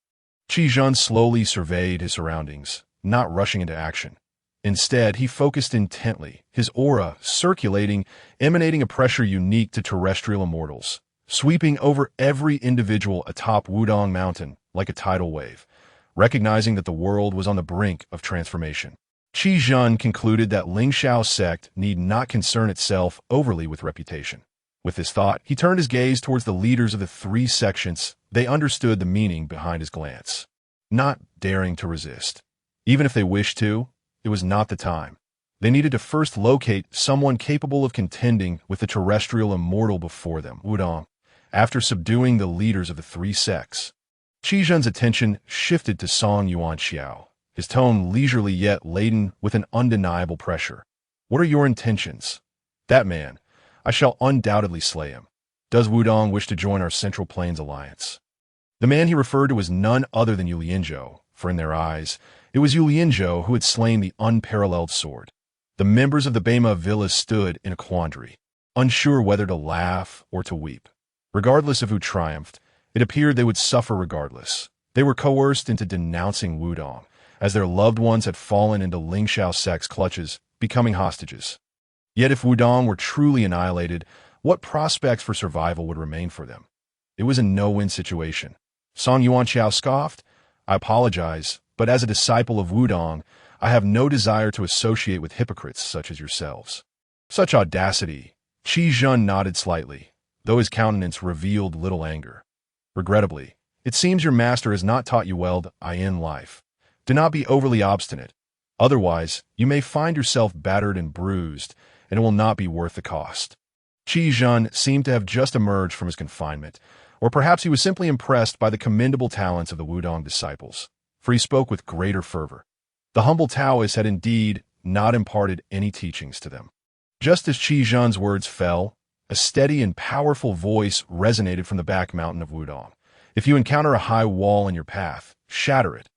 Qizhen slowly surveyed his surroundings, not rushing into action. Instead, he focused intently, his aura circulating, emanating a pressure unique to terrestrial immortals, sweeping over every individual atop Wudong Mountain like a tidal wave. Recognizing that the world was on the brink of transformation, Qizhen concluded that Lingxiao's sect need not concern itself overly with reputation. With this thought, he turned his gaze towards the leaders of the three sections. They understood the meaning behind his glance, not daring to resist. Even if they wished to, it was not the time. They needed to first locate someone capable of contending with the terrestrial immortal before them, Wudong. After subduing the leaders of the three sects, Qizhen's attention shifted to Song Yuanxiao, his tone leisurely yet laden with an undeniable pressure. What are your intentions? That man, I shall undoubtedly slay him. Does Wudong wish to join our Central Plains alliance? The man he referred to was none other than Yu Lianzhou, for in their eyes, it was Yu Lianzhou who had slain the unparalleled sword. The members of the Bema villa stood in a quandary, unsure whether to laugh or to weep. Regardless of who triumphed, it appeared they would suffer regardless. They were coerced into denouncing Wudong, as their loved ones had fallen into Lingxiao sect's clutches, becoming hostages. Yet if Wudong were truly annihilated, what prospects for survival would remain for them? It was a no-win situation. Song Yuanxiao scoffed, I apologize, but as a disciple of Wudong, I have no desire to associate with hypocrites such as yourselves. Such audacity! Qizhen nodded slightly, though his countenance revealed little anger. Regrettably, it seems your master has not taught you well in life. Do not be overly obstinate. Otherwise, you may find yourself battered and bruised, and it will not be worth the cost. Qizhen seemed to have just emerged from his confinement, or perhaps he was simply impressed by the commendable talents of the Wudong disciples, for he spoke with greater fervor. The humble Taoist had indeed not imparted any teachings to them. Just as Qizhen's words fell, a steady and powerful voice resonated from the back mountain of Wudong. If you encounter a high wall in your path, shatter it,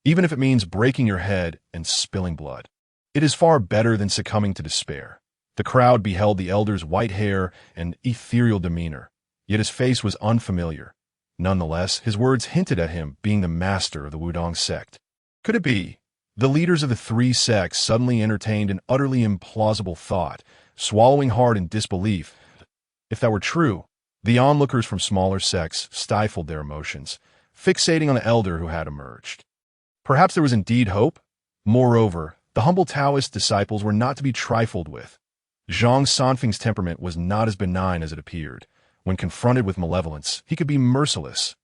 even if it means breaking your head and spilling blood. It is far better than succumbing to despair. The crowd beheld the elder's white hair and ethereal demeanor, yet his face was unfamiliar. Nonetheless, his words hinted at him being the master of the Wudong sect. Could it be? The leaders of the three sects suddenly entertained an utterly implausible thought, swallowing hard in disbelief. If that were true, the onlookers from smaller sects stifled their emotions, fixating on the elder who had emerged. Perhaps there was indeed hope? Moreover, the humble Taoist disciples were not to be trifled with. Zhang Sanfeng's temperament was not as benign as it appeared. When confronted with malevolence, he could be merciless.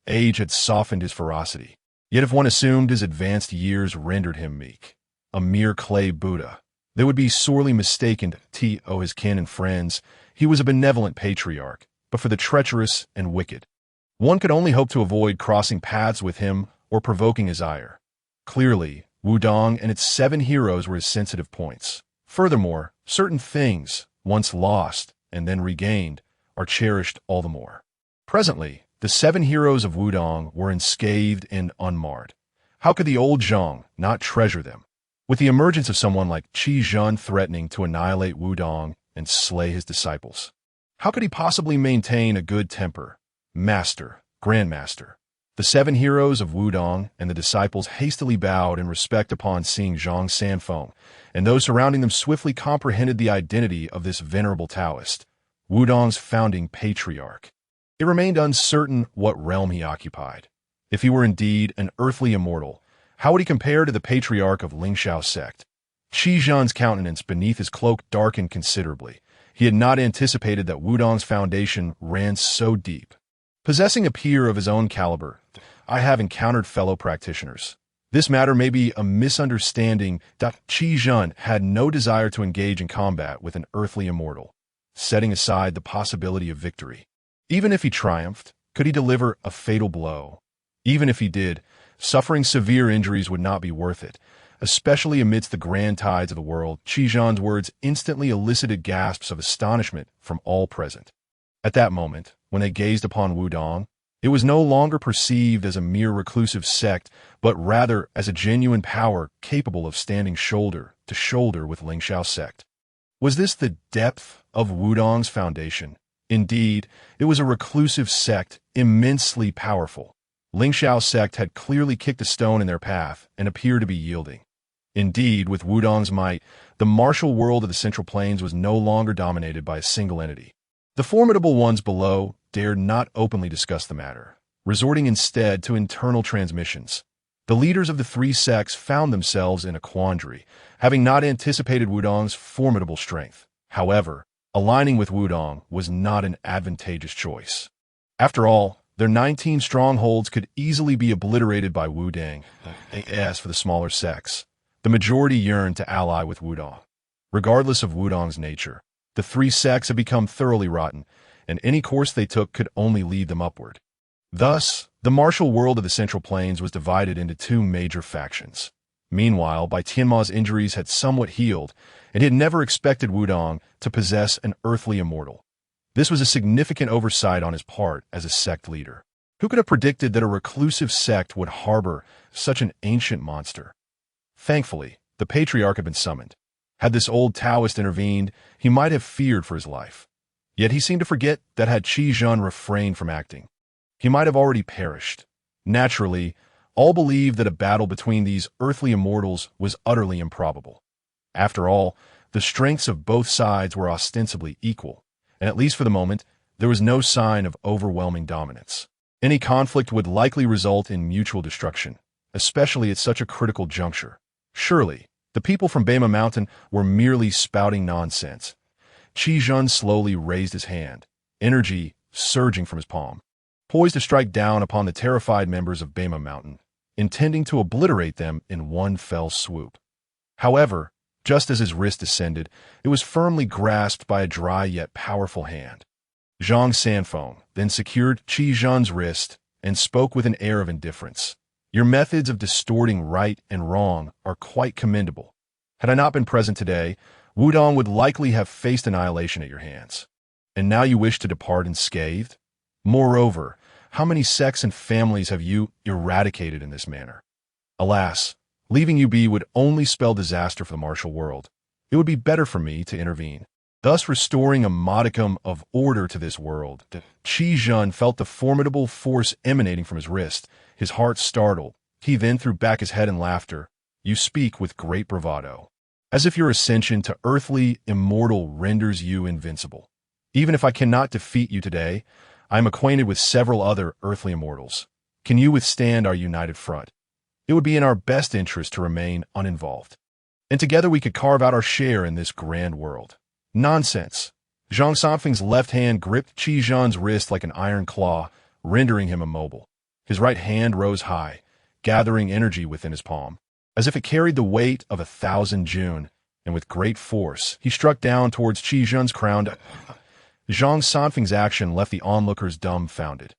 Age had softened his ferocity. Yet if one assumed his advanced years rendered him meek, a mere clay Buddha, they would be sorely mistaken to his kin and friends. He was a benevolent patriarch, but for the treacherous and wicked. One could only hope to avoid crossing paths with him or provoking his ire. Clearly, Wudong and its 7 heroes were his sensitive points. Furthermore, certain things, once lost and then regained, are cherished all the more. Presently, the 7 heroes of Wudong were unscathed and unmarred. How could the old Zhang not treasure them? With the emergence of someone like Qizhen threatening to annihilate Wudong and slay his disciples, how could he possibly maintain a good temper? Master, Grandmaster. The 7 heroes of Wudong and the disciples hastily bowed in respect upon seeing Zhang Sanfeng, and those surrounding them swiftly comprehended the identity of this venerable Taoist, Wudong's founding patriarch. It remained uncertain what realm he occupied. If he were indeed an earthly immortal, how would he compare to the patriarch of Lingxiao sect? Qizhen's countenance beneath his cloak darkened considerably. He had not anticipated that Wudong's foundation ran so deep. Possessing a peer of his own caliber, I have encountered fellow practitioners. This matter may be a misunderstanding that Chang'an had no desire to engage in combat with an earthly immortal, setting aside the possibility of victory. Even if he triumphed, could he deliver a fatal blow? Even if he did, suffering severe injuries would not be worth it. Especially amidst the grand tides of the world, Chang'an's words instantly elicited gasps of astonishment from all present. At that moment, when they gazed upon Wudong, it was no longer perceived as a mere reclusive sect, but rather as a genuine power capable of standing shoulder to shoulder with Lingxiao's sect. Was this the depth of Wudong's foundation? Indeed, it was a reclusive sect, immensely powerful. Lingxiao's sect had clearly kicked a stone in their path and appeared to be yielding. Indeed, with Wudong's might, the martial world of the Central Plains was no longer dominated by a single entity. The formidable ones below dared not openly discuss the matter, resorting instead to internal transmissions. The leaders of the three sects found themselves in a quandary, having not anticipated Wudong's formidable strength. However, aligning with Wudong was not an advantageous choice. After all, their 19 strongholds could easily be obliterated by Wudong. As for the smaller sects, the majority yearned to ally with Wudong. Regardless of Wudong's nature, the three sects had become thoroughly rotten, and any course they took could only lead them upward. Thus, the martial world of the Central Plains was divided into two major factions. Meanwhile, Bai Tianma's injuries had somewhat healed, and he had never expected Wudong to possess an earthly immortal. This was a significant oversight on his part as a sect leader. Who could have predicted that a reclusive sect would harbor such an ancient monster? Thankfully, the patriarch had been summoned. Had this old Taoist intervened, he might have feared for his life. Yet he seemed to forget that had Chang'an refrained from acting, he might have already perished. Naturally, all believed that a battle between these earthly immortals was utterly improbable. After all, the strengths of both sides were ostensibly equal, and at least for the moment, there was no sign of overwhelming dominance. Any conflict would likely result in mutual destruction, especially at such a critical juncture. Surely, the people from Bema Mountain were merely spouting nonsense. Chang'an slowly raised his hand, energy surging from his palm, poised to strike down upon the terrified members of Bema Mountain, intending to obliterate them in one fell swoop. However, just as his wrist descended, it was firmly grasped by a dry yet powerful hand. Zhang Sanfeng then secured Chang'an's wrist and spoke with an air of indifference. Your methods of distorting right and wrong are quite commendable. Had I not been present today, Wudong would likely have faced annihilation at your hands. And now you wish to depart unscathed? Moreover, how many sects and families have you eradicated in this manner? Alas, leaving you be would only spell disaster for the martial world. It would be better for me to intervene, thus restoring a modicum of order to this world. Chang'an felt the formidable force emanating from his wrist. His heart startled. He then threw back his head in laughter. You speak with great bravado, as if your ascension to earthly immortal renders you invincible. Even if I cannot defeat you today, I am acquainted with several other earthly immortals. Can you withstand our united front? It would be in our best interest to remain uninvolved, and together we could carve out our share in this grand world. Nonsense. Zhang Sanfeng's left hand gripped Chang'an's wrist like an iron claw, rendering him immobile. His right hand rose high, gathering energy within his palm, as if it carried the weight of 1,000 June, and with great force, he struck down towards Chang'an's crown. Zhang Sanfeng's action left the onlookers dumbfounded.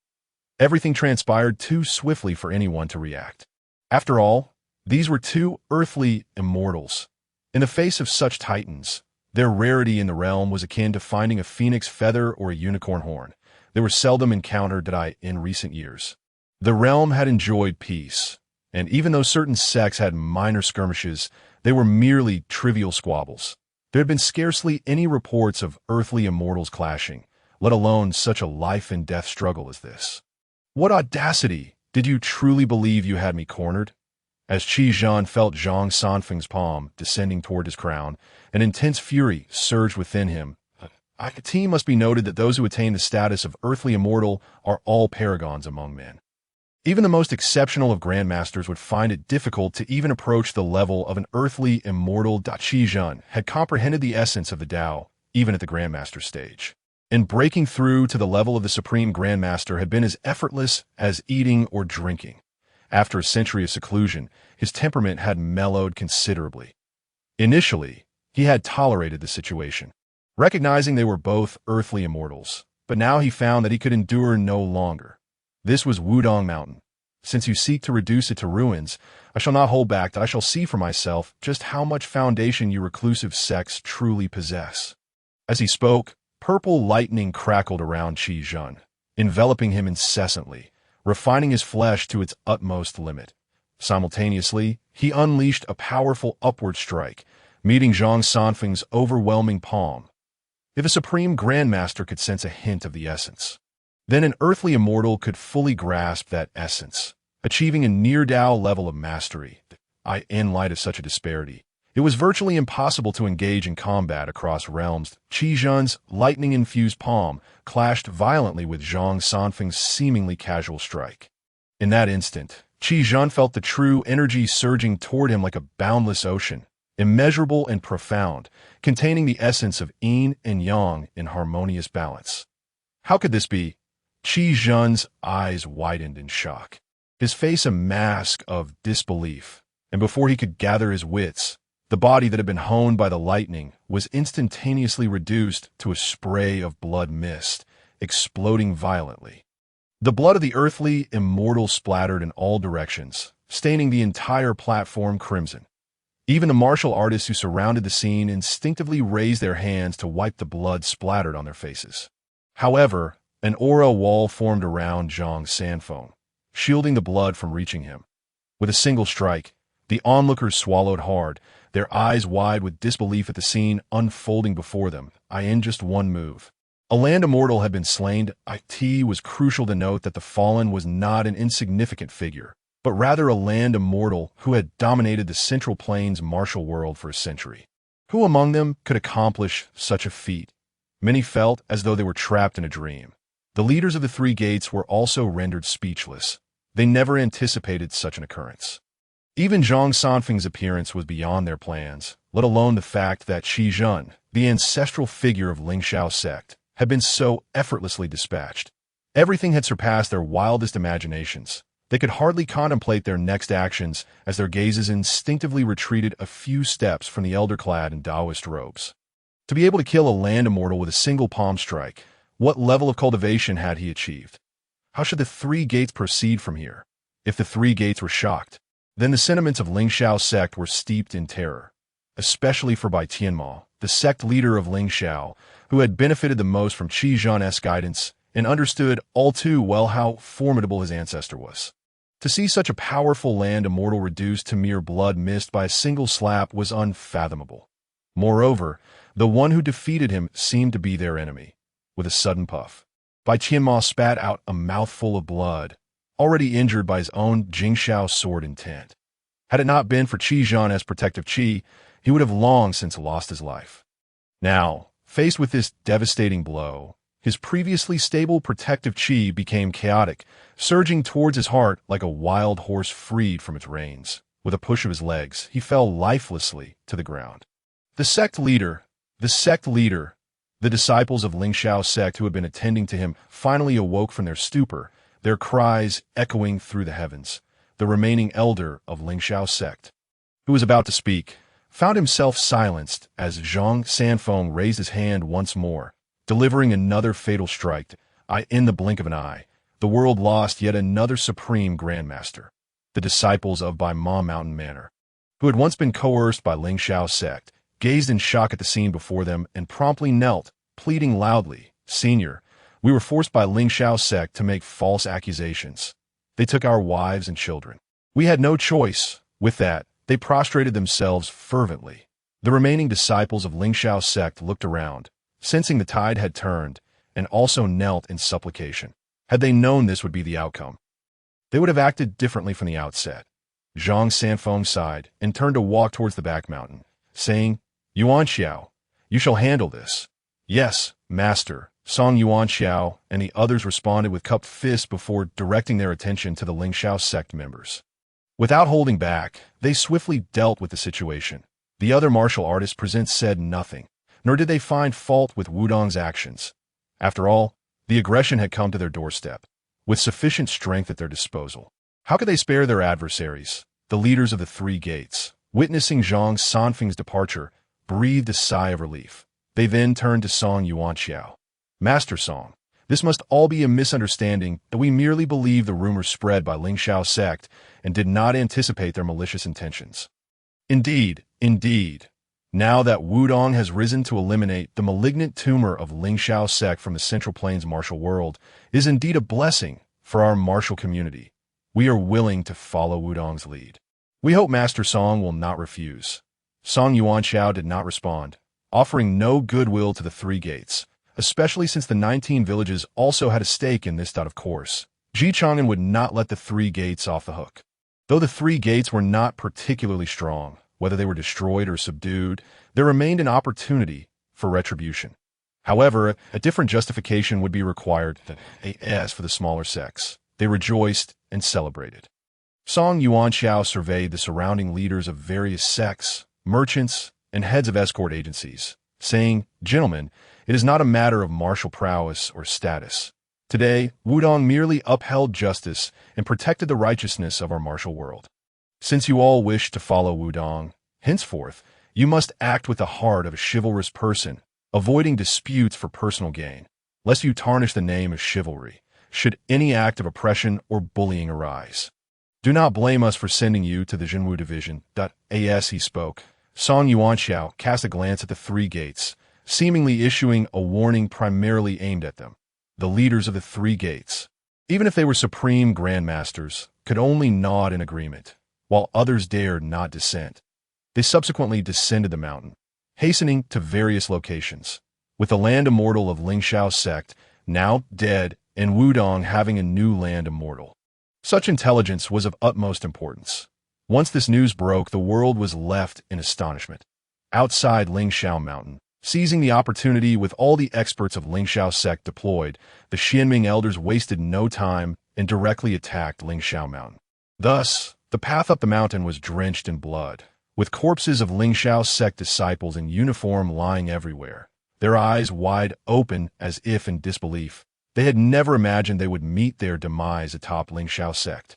Everything transpired too swiftly for anyone to react. After all, these were two earthly immortals. In the face of such titans, their rarity in the realm was akin to finding a phoenix feather or a unicorn horn. They were seldom encountered in recent years. The realm had enjoyed peace, and even though certain sects had minor skirmishes, they were merely trivial squabbles. There had been scarcely any reports of earthly immortals clashing, let alone such a life-and-death struggle as this. What audacity! Did you truly believe you had me cornered? As Chang'an felt Zhang Sanfeng's palm descending toward his crown, an intense fury surged within him. It must be noted that those who attain the status of earthly immortal are all paragons among men. Even the most exceptional of grandmasters would find it difficult to even approach the level of an earthly immortal. Chang'an had comprehended the essence of the Tao, even at the grandmaster stage. And breaking through to the level of the supreme grandmaster had been as effortless as eating or drinking. After a century of seclusion, his temperament had mellowed considerably. Initially, he had tolerated the situation, recognizing they were both earthly immortals, but now he found that he could endure no longer. This was Wudong Mountain. Since you seek to reduce it to ruins, I shall not hold back. I shall see for myself just how much foundation you reclusive sects truly possess. As he spoke, purple lightning crackled around Chang'an, enveloping him incessantly, refining his flesh to its utmost limit. Simultaneously, he unleashed a powerful upward strike, meeting Zhang Sanfeng's overwhelming palm. If a supreme grandmaster could sense a hint of the essence, then an earthly immortal could fully grasp that essence, achieving a near-Dao level of mastery. In light of such a disparity, it was virtually impossible to engage in combat across realms. Chang'an's lightning-infused palm clashed violently with Zhang Sanfeng's seemingly casual strike. In that instant, Chang'an felt the true energy surging toward him like a boundless ocean, immeasurable and profound, containing the essence of yin and yang in harmonious balance. How could this be? Chang'an's eyes widened in shock, his face a mask of disbelief, and before he could gather his wits, the body that had been honed by the lightning was instantaneously reduced to a spray of blood mist, exploding violently. The blood of the earthly immortal splattered in all directions, staining the entire platform crimson. Even the martial artists who surrounded the scene instinctively raised their hands to wipe the blood splattered on their faces. However, an aura wall formed around Zhang Sanfeng, shielding the blood from reaching him. With a single strike, the onlookers swallowed hard, their eyes wide with disbelief at the scene unfolding before them. In just one move, a land immortal had been slain. It was crucial to note that the fallen was not an insignificant figure, but rather a land immortal who had dominated the Central Plains martial world for a century. Who among them could accomplish such a feat? Many felt as though they were trapped in a dream. The leaders of the three gates were also rendered speechless. They never anticipated such an occurrence. Even Zhang Sanfeng's appearance was beyond their plans, let alone the fact that Chang'an, the ancestral figure of Lingxiao sect, had been so effortlessly dispatched. Everything had surpassed their wildest imaginations. They could hardly contemplate their next actions as their gazes instinctively retreated a few steps from the elder clad in Taoist robes. To be able to kill a land immortal with a single palm strike, what level of cultivation had he achieved? How should the three gates proceed from here? If the three gates were shocked, then the sentiments of Lingxiao sect were steeped in terror, especially for Bai Tianma, the sect leader of Lingxiao, who had benefited the most from Chang'an's guidance and understood all too well how formidable his ancestor was. To see such a powerful land immortal reduced to mere blood mist by a single slap was unfathomable. Moreover, the one who defeated him seemed to be their enemy. With a sudden puff, Bai Tianma spat out a mouthful of blood, already injured by his own Jingxiao sword intent. Had it not been for Chang'an's protective chi, he would have long since lost his life. Now, faced with this devastating blow, his previously stable protective chi became chaotic, surging towards his heart like a wild horse freed from its reins. With a push of his legs, he fell lifelessly to the ground. The sect leader, the disciples of Lingxiao sect who had been attending to him finally awoke from their stupor, their cries echoing through the heavens. The remaining elder of Lingxiao sect, who was about to speak, found himself silenced as Zhang Sanfeng raised his hand once more, delivering another fatal strike. In the blink of an eye, the world lost yet another supreme grandmaster. The disciples of Bai Ma Mountain Manor, who had once been coerced by Lingxiao sect, gazed in shock at the scene before them and promptly knelt, pleading loudly, "Senior, we were forced by Lingxiao sect to make false accusations. They took our wives and children. We had no choice." With that, they prostrated themselves fervently. The remaining disciples of Lingxiao sect looked around, sensing the tide had turned, and also knelt in supplication. Had they known this would be the outcome, they would have acted differently from the outset. Zhang Sanfeng sighed and turned to walk towards the back mountain, saying, "Yuan Xiao, you shall handle this." "Yes, master," Song Yuan Xiao and the others responded with cupped fists before directing their attention to the Lingxiao sect members. Without holding back, they swiftly dealt with the situation. The other martial artists present said nothing, nor did they find fault with Wudong's actions. After all, the aggression had come to their doorstep, with sufficient strength at their disposal. How could they spare their adversaries, the leaders of the Three Gates? Witnessing Zhang Sanfeng's departure, breathed a sigh of relief. They then turned to Song Yuanxiao. Master Song, this must all be a misunderstanding, that we merely believe the rumors spread by Lingxiao sect and did not anticipate their malicious intentions. Indeed, indeed. Now that Wudong has risen to eliminate the malignant tumor of Lingxiao sect from the Central Plains martial world, is indeed a blessing for our martial community. We are willing to follow Wudong's lead. We hope Master Song will not refuse. Song Yuanxiao did not respond, offering no goodwill to the Three Gates, especially since the 19 villages also had a stake in this. Of course, Chang'an would not let the Three Gates off the hook. Though the Three Gates were not particularly strong, whether they were destroyed or subdued, there remained an opportunity for retribution. However, a different justification would be required than as for the smaller sects. They rejoiced and celebrated. Song Yuanxiao surveyed the surrounding leaders of various sects, merchants, and heads of escort agencies, saying, "Gentlemen, it is not a matter of martial prowess or status. Today, Wudong merely upheld justice and protected the righteousness of our martial world. Since you all wish to follow Wudong, henceforth, you must act with the heart of a chivalrous person, avoiding disputes for personal gain, lest you tarnish the name of chivalry, should any act of oppression or bullying arise. Do not blame us for sending you to the Zhenwu division." As he spoke, Song Yuanxiao cast a glance at the Three Gates, seemingly issuing a warning primarily aimed at them. The leaders of the Three Gates, even if they were supreme grandmasters, could only nod in agreement, while others dared not dissent. They subsequently descended the mountain, hastening to various locations, with the land immortal of Lingxiao sect now dead and Wudong having a new land immortal. Such intelligence was of utmost importance. Once this news broke, the world was left in astonishment. Outside Lingxiao Mountain, seizing the opportunity with all the experts of Lingxiao sect deployed, the Xianming elders wasted no time and directly attacked Lingxiao Mountain. Thus, the path up the mountain was drenched in blood, with corpses of Lingxiao sect disciples in uniform lying everywhere, their eyes wide open as if in disbelief. They had never imagined they would meet their demise atop Lingxiao sect.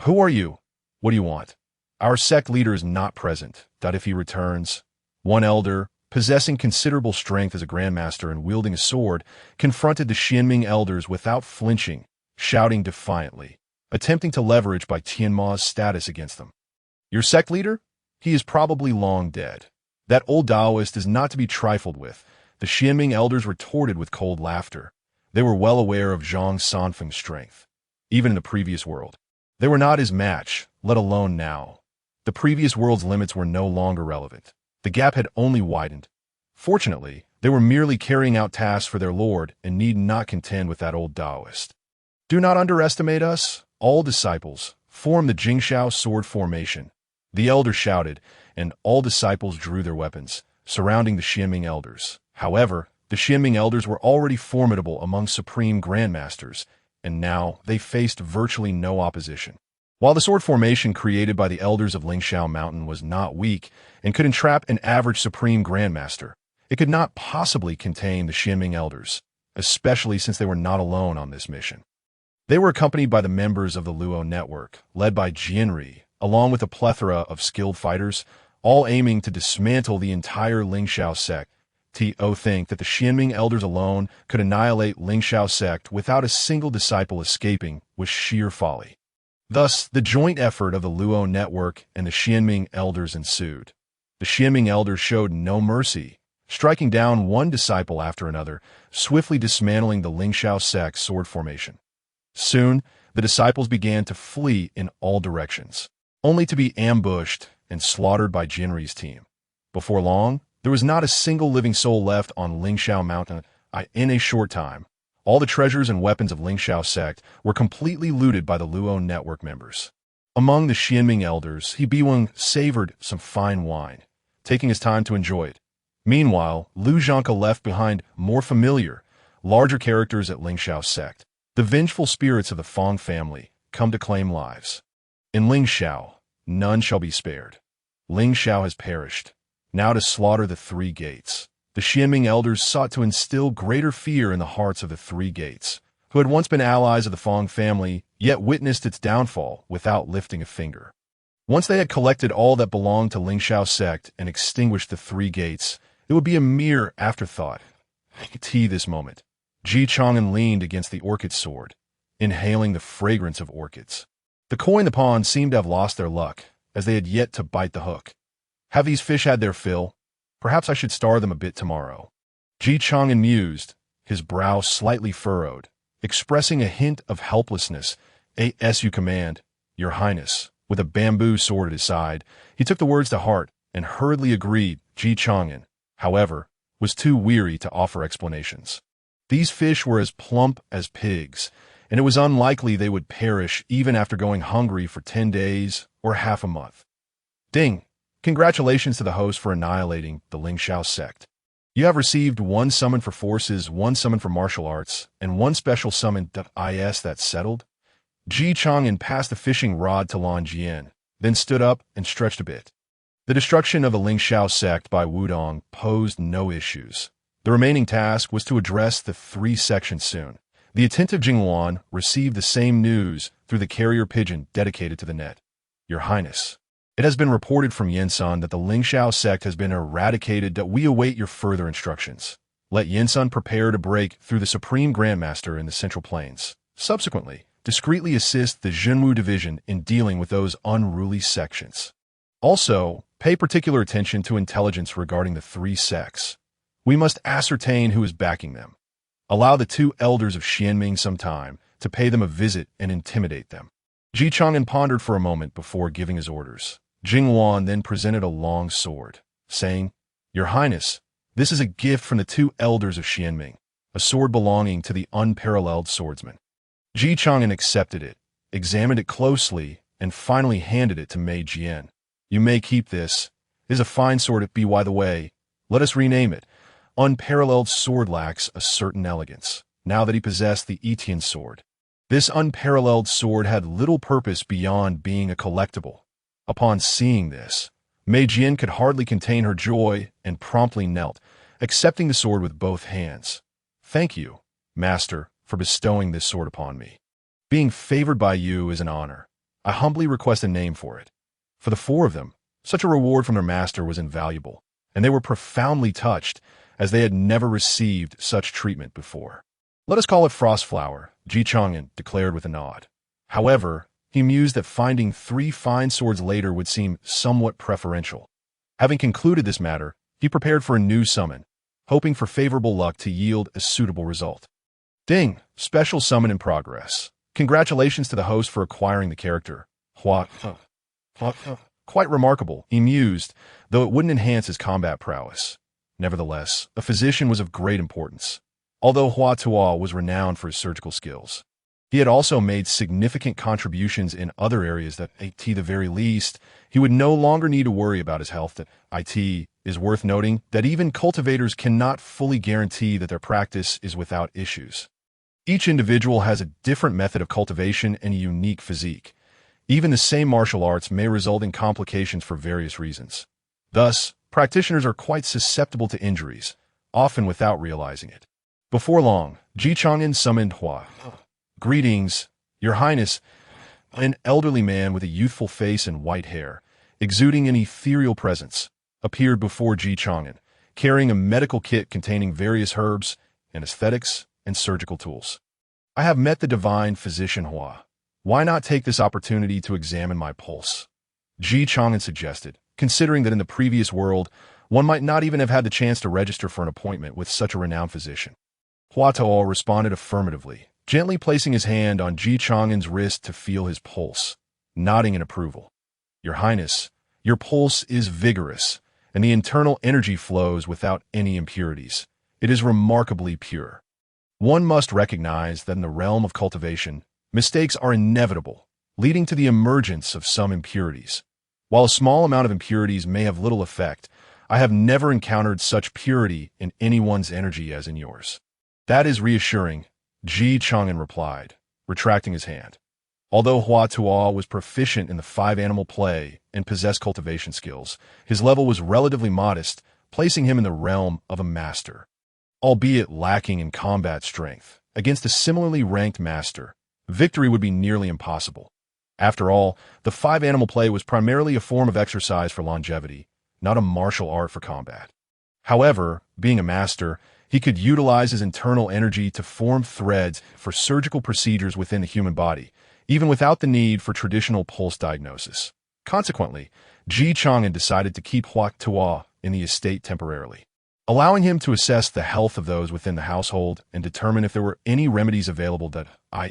"Who are you? What do you want?" "Our sect leader is not present. If he returns..." One elder, possessing considerable strength as a grandmaster and wielding a sword, confronted the Xianming elders without flinching, shouting defiantly, attempting to leverage Bai Tianma's status against them. "Your sect leader? He is probably long dead. That old Taoist is not to be trifled with," the Xianming elders retorted with cold laughter. They were well aware of Zhang Sanfeng's strength, even in the previous world. They were not his match, let alone now. The previous world's limits were no longer relevant. The gap had only widened. Fortunately, they were merely carrying out tasks for their lord and need not contend with that old Taoist. "Do not underestimate us. All disciples, form the Jingxiao sword formation," the elder shouted, and all disciples drew their weapons, surrounding the Xianming elders. However, the Xianming elders were already formidable among supreme grandmasters, and now they faced virtually no opposition. While the sword formation created by the elders of Lingxiao Mountain was not weak and could entrap an average supreme grandmaster, it could not possibly contain the Xianming elders, especially since they were not alone on this mission. They were accompanied by the members of the Luo Network, led by Jianri, along with a plethora of skilled fighters, all aiming to dismantle the entire Lingxiao sect. Think that the Xianming elders alone could annihilate Lingxiao sect without a single disciple escaping was sheer folly. Thus, the joint effort of the Luo Network and the Xianming elders ensued. The Xianming elders showed no mercy, striking down one disciple after another, swiftly dismantling the Lingxiao sect's sword formation. Soon, the disciples began to flee in all directions, only to be ambushed and slaughtered by Jinri's team. Before long, there was not a single living soul left on Lingxiao Mountain. In a short time, all the treasures and weapons of Lingxiao sect were completely looted by the Luo Network members. Among the Xianming elders, He Biweng savored some fine wine, taking his time to enjoy it. Meanwhile, Lu Zhanke left behind more familiar, larger characters at Lingxiao sect. The vengeful spirits of the Fong family come to claim lives. In Lingxiao, none shall be spared. Lingxiao has perished. Now to slaughter the Three Gates. The Xianming elders sought to instill greater fear in the hearts of the Three Gates, who had once been allies of the Fong family, yet witnessed its downfall without lifting a finger. Once they had collected all that belonged to Lingxiao sect and extinguished the three gates, it would be a mere afterthought. This moment, Ji Chang'an leaned against the orchid sword, inhaling the fragrance of orchids. The koi in the pond seemed to have lost their luck, as they had yet to bite the hook. Have these fish had their fill? Perhaps I should starve them a bit tomorrow. Ji Chang'an mused, his brow slightly furrowed, expressing a hint of helplessness. As you command, Your Highness. With a bamboo sword at his side, he took the words to heart and hurriedly agreed. Ji Chang'an, however, was too weary to offer explanations. These fish were as plump as pigs, and it was unlikely they would perish even after going hungry for 10 days or half a month. Ding! Congratulations to the host for annihilating the Lingxiao sect. You have received 1 summon for forces, 1 summon for martial arts, and 1 special summon. That's settled? Ji Chang'an passed the fishing rod to Lan Jian, then stood up and stretched a bit. The destruction of the Lingxiao sect by Wudong posed no issues. The remaining task was to address the 3 sections soon. The attentive Jingwan received the same news through the carrier pigeon dedicated to the net. Your Highness, it has been reported from Yinsun that the Lingxiao sect has been eradicated. We await your further instructions. Let Yinsun prepare to break through the Supreme Grandmaster in the Central Plains. Subsequently, discreetly assist the Zhenwu division in dealing with those unruly sections. Also, pay particular attention to intelligence regarding the 3 sects. We must ascertain who is backing them. Allow the 2 elders of Xianming some time to pay them a visit and intimidate them. Ji Chang'an pondered for a moment before giving his orders. Jingwan then presented a long sword, saying, Your Highness, this is a gift from the 2 elders of Xianming, a sword belonging to the unparalleled swordsman. Ji Chang'an accepted it, examined it closely, and finally handed it to Mei Jian. You may keep this. It is a fine sword. By the way, let us rename it. Unparalleled sword lacks a certain elegance, now that he possessed the Etian sword. This unparalleled sword had little purpose beyond being a collectible. Upon seeing this, Mei Jian could hardly contain her joy and promptly knelt, accepting the sword with both hands. Thank you, Master, for bestowing this sword upon me. Being favored by you is an honor. I humbly request a name for it. For the 4 of them, such a reward from their master was invaluable, and they were profoundly touched, as they had never received such treatment before. Let us call it Frostflower, Ji Chang'an declared with a nod. However, he mused that finding 3 fine swords later would seem somewhat preferential. Having concluded this matter, he prepared for a new summon, hoping for favorable luck to yield a suitable result. Ding! Special summon in progress. Congratulations to the host for acquiring the character. Quite remarkable, he mused, though it wouldn't enhance his combat prowess. Nevertheless, a physician was of great importance. Although Hua Tuo was renowned for his surgical skills, he had also made significant contributions in other areas that, at the very least, he would no longer need to worry about his health. It is worth noting that even cultivators cannot fully guarantee that their practice is without issues. Each individual has a different method of cultivation and a unique physique. Even the same martial arts may result in complications for various reasons. Thus, practitioners are quite susceptible to injuries, often without realizing it. Before long, Ji Chang'an summoned Hua. Greetings, Your Highness. An elderly man with a youthful face and white hair, exuding an ethereal presence, appeared before Ji Chang'an, carrying a medical kit containing various herbs, anesthetics, and surgical tools. I have met the divine physician Hua. Why not take this opportunity to examine my pulse? Ji Chang'an suggested, considering that in the previous world, one might not even have had the chance to register for an appointment with such a renowned physician. Hua Tuo responded affirmatively, gently placing his hand on Ji Chang'an's wrist to feel his pulse, nodding in approval. Your Highness, your pulse is vigorous, and the internal energy flows without any impurities. It is remarkably pure. One must recognize that in the realm of cultivation, mistakes are inevitable, leading to the emergence of some impurities. While a small amount of impurities may have little effect, I have never encountered such purity in anyone's energy as in yours. That is reassuring, Ji Chang'an replied, retracting his hand. Although Hua Tuo was proficient in the 5-animal play and possessed cultivation skills, his level was relatively modest, placing him in the realm of a master. Albeit lacking in combat strength, against a similarly ranked master, victory would be nearly impossible. After all, the five-animal play was primarily a form of exercise for longevity, not a martial art for combat. However, being a master, he could utilize his internal energy to form threads for surgical procedures within the human body, even without the need for traditional pulse diagnosis. Consequently, Chang'an decided to keep Hua Tuo in the estate temporarily, allowing him to assess the health of those within the household and determine if there were any remedies available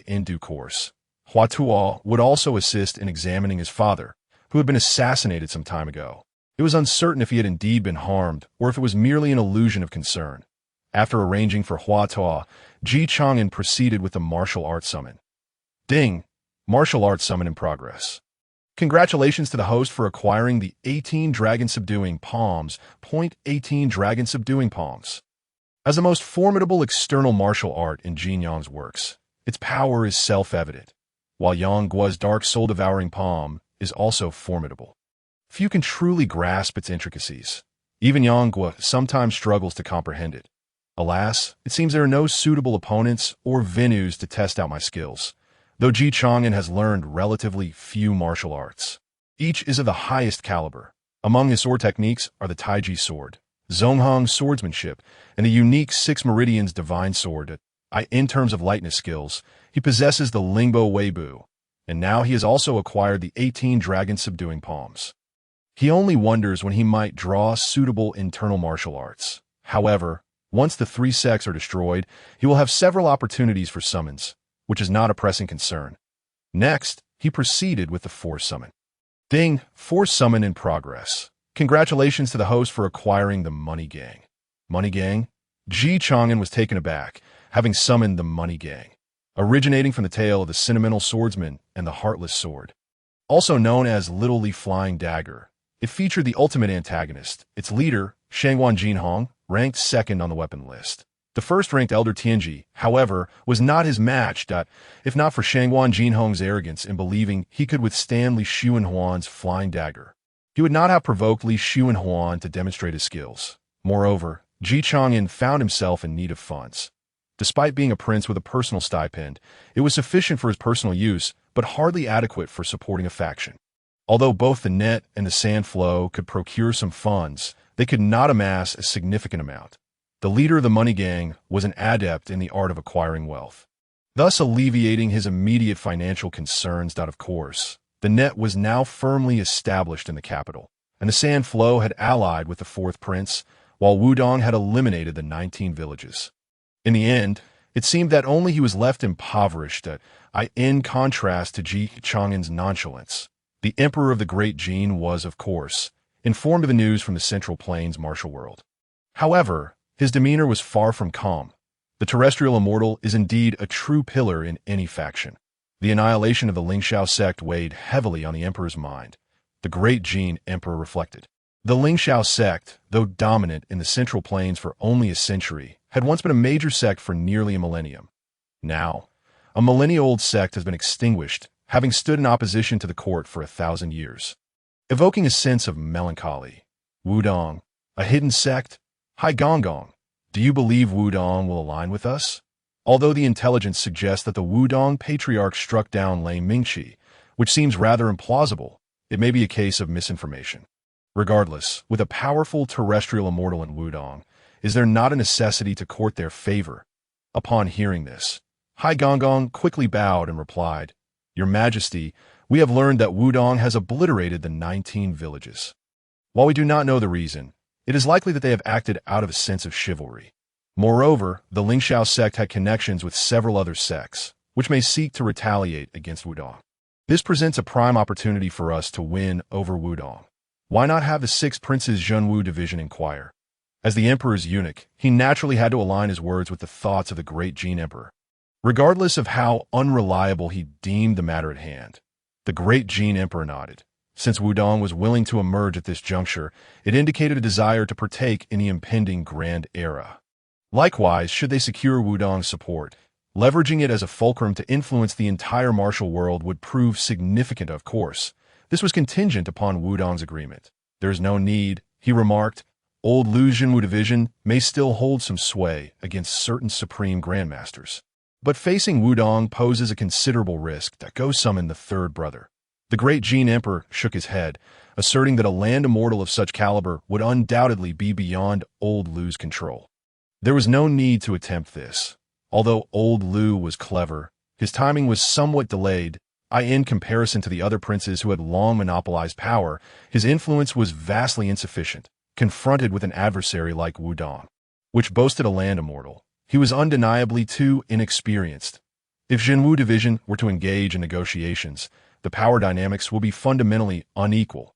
in due course. Hua Tuo would also assist in examining his father, who had been assassinated some time ago. It was uncertain if he had indeed been harmed or if it was merely an illusion of concern. After arranging for Hua Tuo, Chang'an proceeded with the martial arts summon. Ding! Martial arts summon in progress. Congratulations to the host for acquiring the 18 Dragon Subduing Palms. 18 Dragon Subduing Palms. As the most formidable external martial art in Jin Yang's works, its power is self-evident, while Yang Guo's Dark Soul-Devouring Palm is also formidable. Few can truly grasp its intricacies. Even Yang Guo sometimes struggles to comprehend it. Alas, it seems there are no suitable opponents or venues to test out my skills, though Chang'an has learned relatively few martial arts. Each is of the highest caliber. Among his sword techniques are the Taiji sword, Zonghong swordsmanship, and the unique Six Meridians divine sword. In terms of lightness skills, he possesses the Lingbo Weibu, and now he has also acquired the 18 Dragon Subduing Palms. He only wonders when he might draw suitable internal martial arts. However, once the three sects are destroyed, he will have several opportunities for summons, which is not a pressing concern. Next, he proceeded with the Force Summon. Ding! Force Summon in progress. Congratulations to the host for acquiring the Money Gang. Money Gang? Chang'an was taken aback, having summoned the Money Gang, originating from the tale of the Sentimental Swordsman and the Heartless Sword. Also known as Little Li Flying Dagger, it featured the ultimate antagonist, its leader, Shangwan Jinhong, ranked second on the weapon list. The first-ranked Elder Tianji, however, was not his match, if not for Shangwan Jinhong's arrogance in believing he could withstand Li Xuanhuan's flying dagger. He would not have provoked Li Xuanhuan to demonstrate his skills. Moreover, Chang'an found himself in need of funds. Despite being a prince with a personal stipend, it was sufficient for his personal use, but hardly adequate for supporting a faction. Although both the net and the sand flow could procure some funds, they could not amass a significant amount. The leader of the Money Gang was an adept in the art of acquiring wealth, thus alleviating his immediate financial concerns. Of course, the net was now firmly established in the capital, and the sand flow had allied with the fourth prince, while Wudong had eliminated the 19 villages. In the end, it seemed that only he was left impoverished, in contrast to Chang'an's nonchalance. The Emperor of the Great Jin was, of course, informed of the news from the Central Plains martial world. However, his demeanor was far from calm. The terrestrial immortal is indeed a true pillar in any faction. The annihilation of the Lingxiao sect weighed heavily on the Emperor's mind. The Great Jin Emperor reflected. The Lingxiao sect, though dominant in the Central Plains for only a century, had once been a major sect for nearly a millennium. Now, a millennia-old sect has been extinguished, having stood in opposition to the court for 1,000 years. Evoking a sense of melancholy. Wudong, a hidden sect? Hai Gonggong, do you believe Wudong will align with us? Although the intelligence suggests that the Wudong patriarch struck down Lei Mingqi, which seems rather implausible, it may be a case of misinformation. Regardless, with a powerful terrestrial immortal in Wudong, is there not a necessity to court their favor? Upon hearing this, Hai Gonggong quickly bowed and replied, Your Majesty, we have learned that Wudong has obliterated the 19 villages. While we do not know the reason, it is likely that they have acted out of a sense of chivalry. Moreover, the Lingxiao sect had connections with several other sects, which may seek to retaliate against Wudong. This presents a prime opportunity for us to win over Wudong. Why not have the Six Princes Zhenwu division inquire? As the Emperor's eunuch, he naturally had to align his words with the thoughts of the Great Jin Emperor. Regardless of how unreliable he deemed the matter at hand, the Great Jin Emperor nodded. Since Wudong was willing to emerge at this juncture, it indicated a desire to partake in the impending Grand Era. Likewise, should they secure Wudong's support, leveraging it as a fulcrum to influence the entire martial world would prove significant, of course. This was contingent upon Wudong's agreement. There is no need, he remarked. Old Lu Zhenwu division may still hold some sway against certain supreme grandmasters. But facing Wudong poses a considerable risk that Go summoned the third brother. The great Jin Emperor shook his head, asserting that a land immortal of such caliber would undoubtedly be beyond Old Lu's control. There was no need to attempt this. Although Old Lu was clever, his timing was somewhat delayed. In comparison to the other princes who had long monopolized power, his influence was vastly insufficient. Confronted with an adversary like Wudong, which boasted a land immortal, he was undeniably too inexperienced. If Jinwu division were to engage in negotiations, the power dynamics will be fundamentally unequal.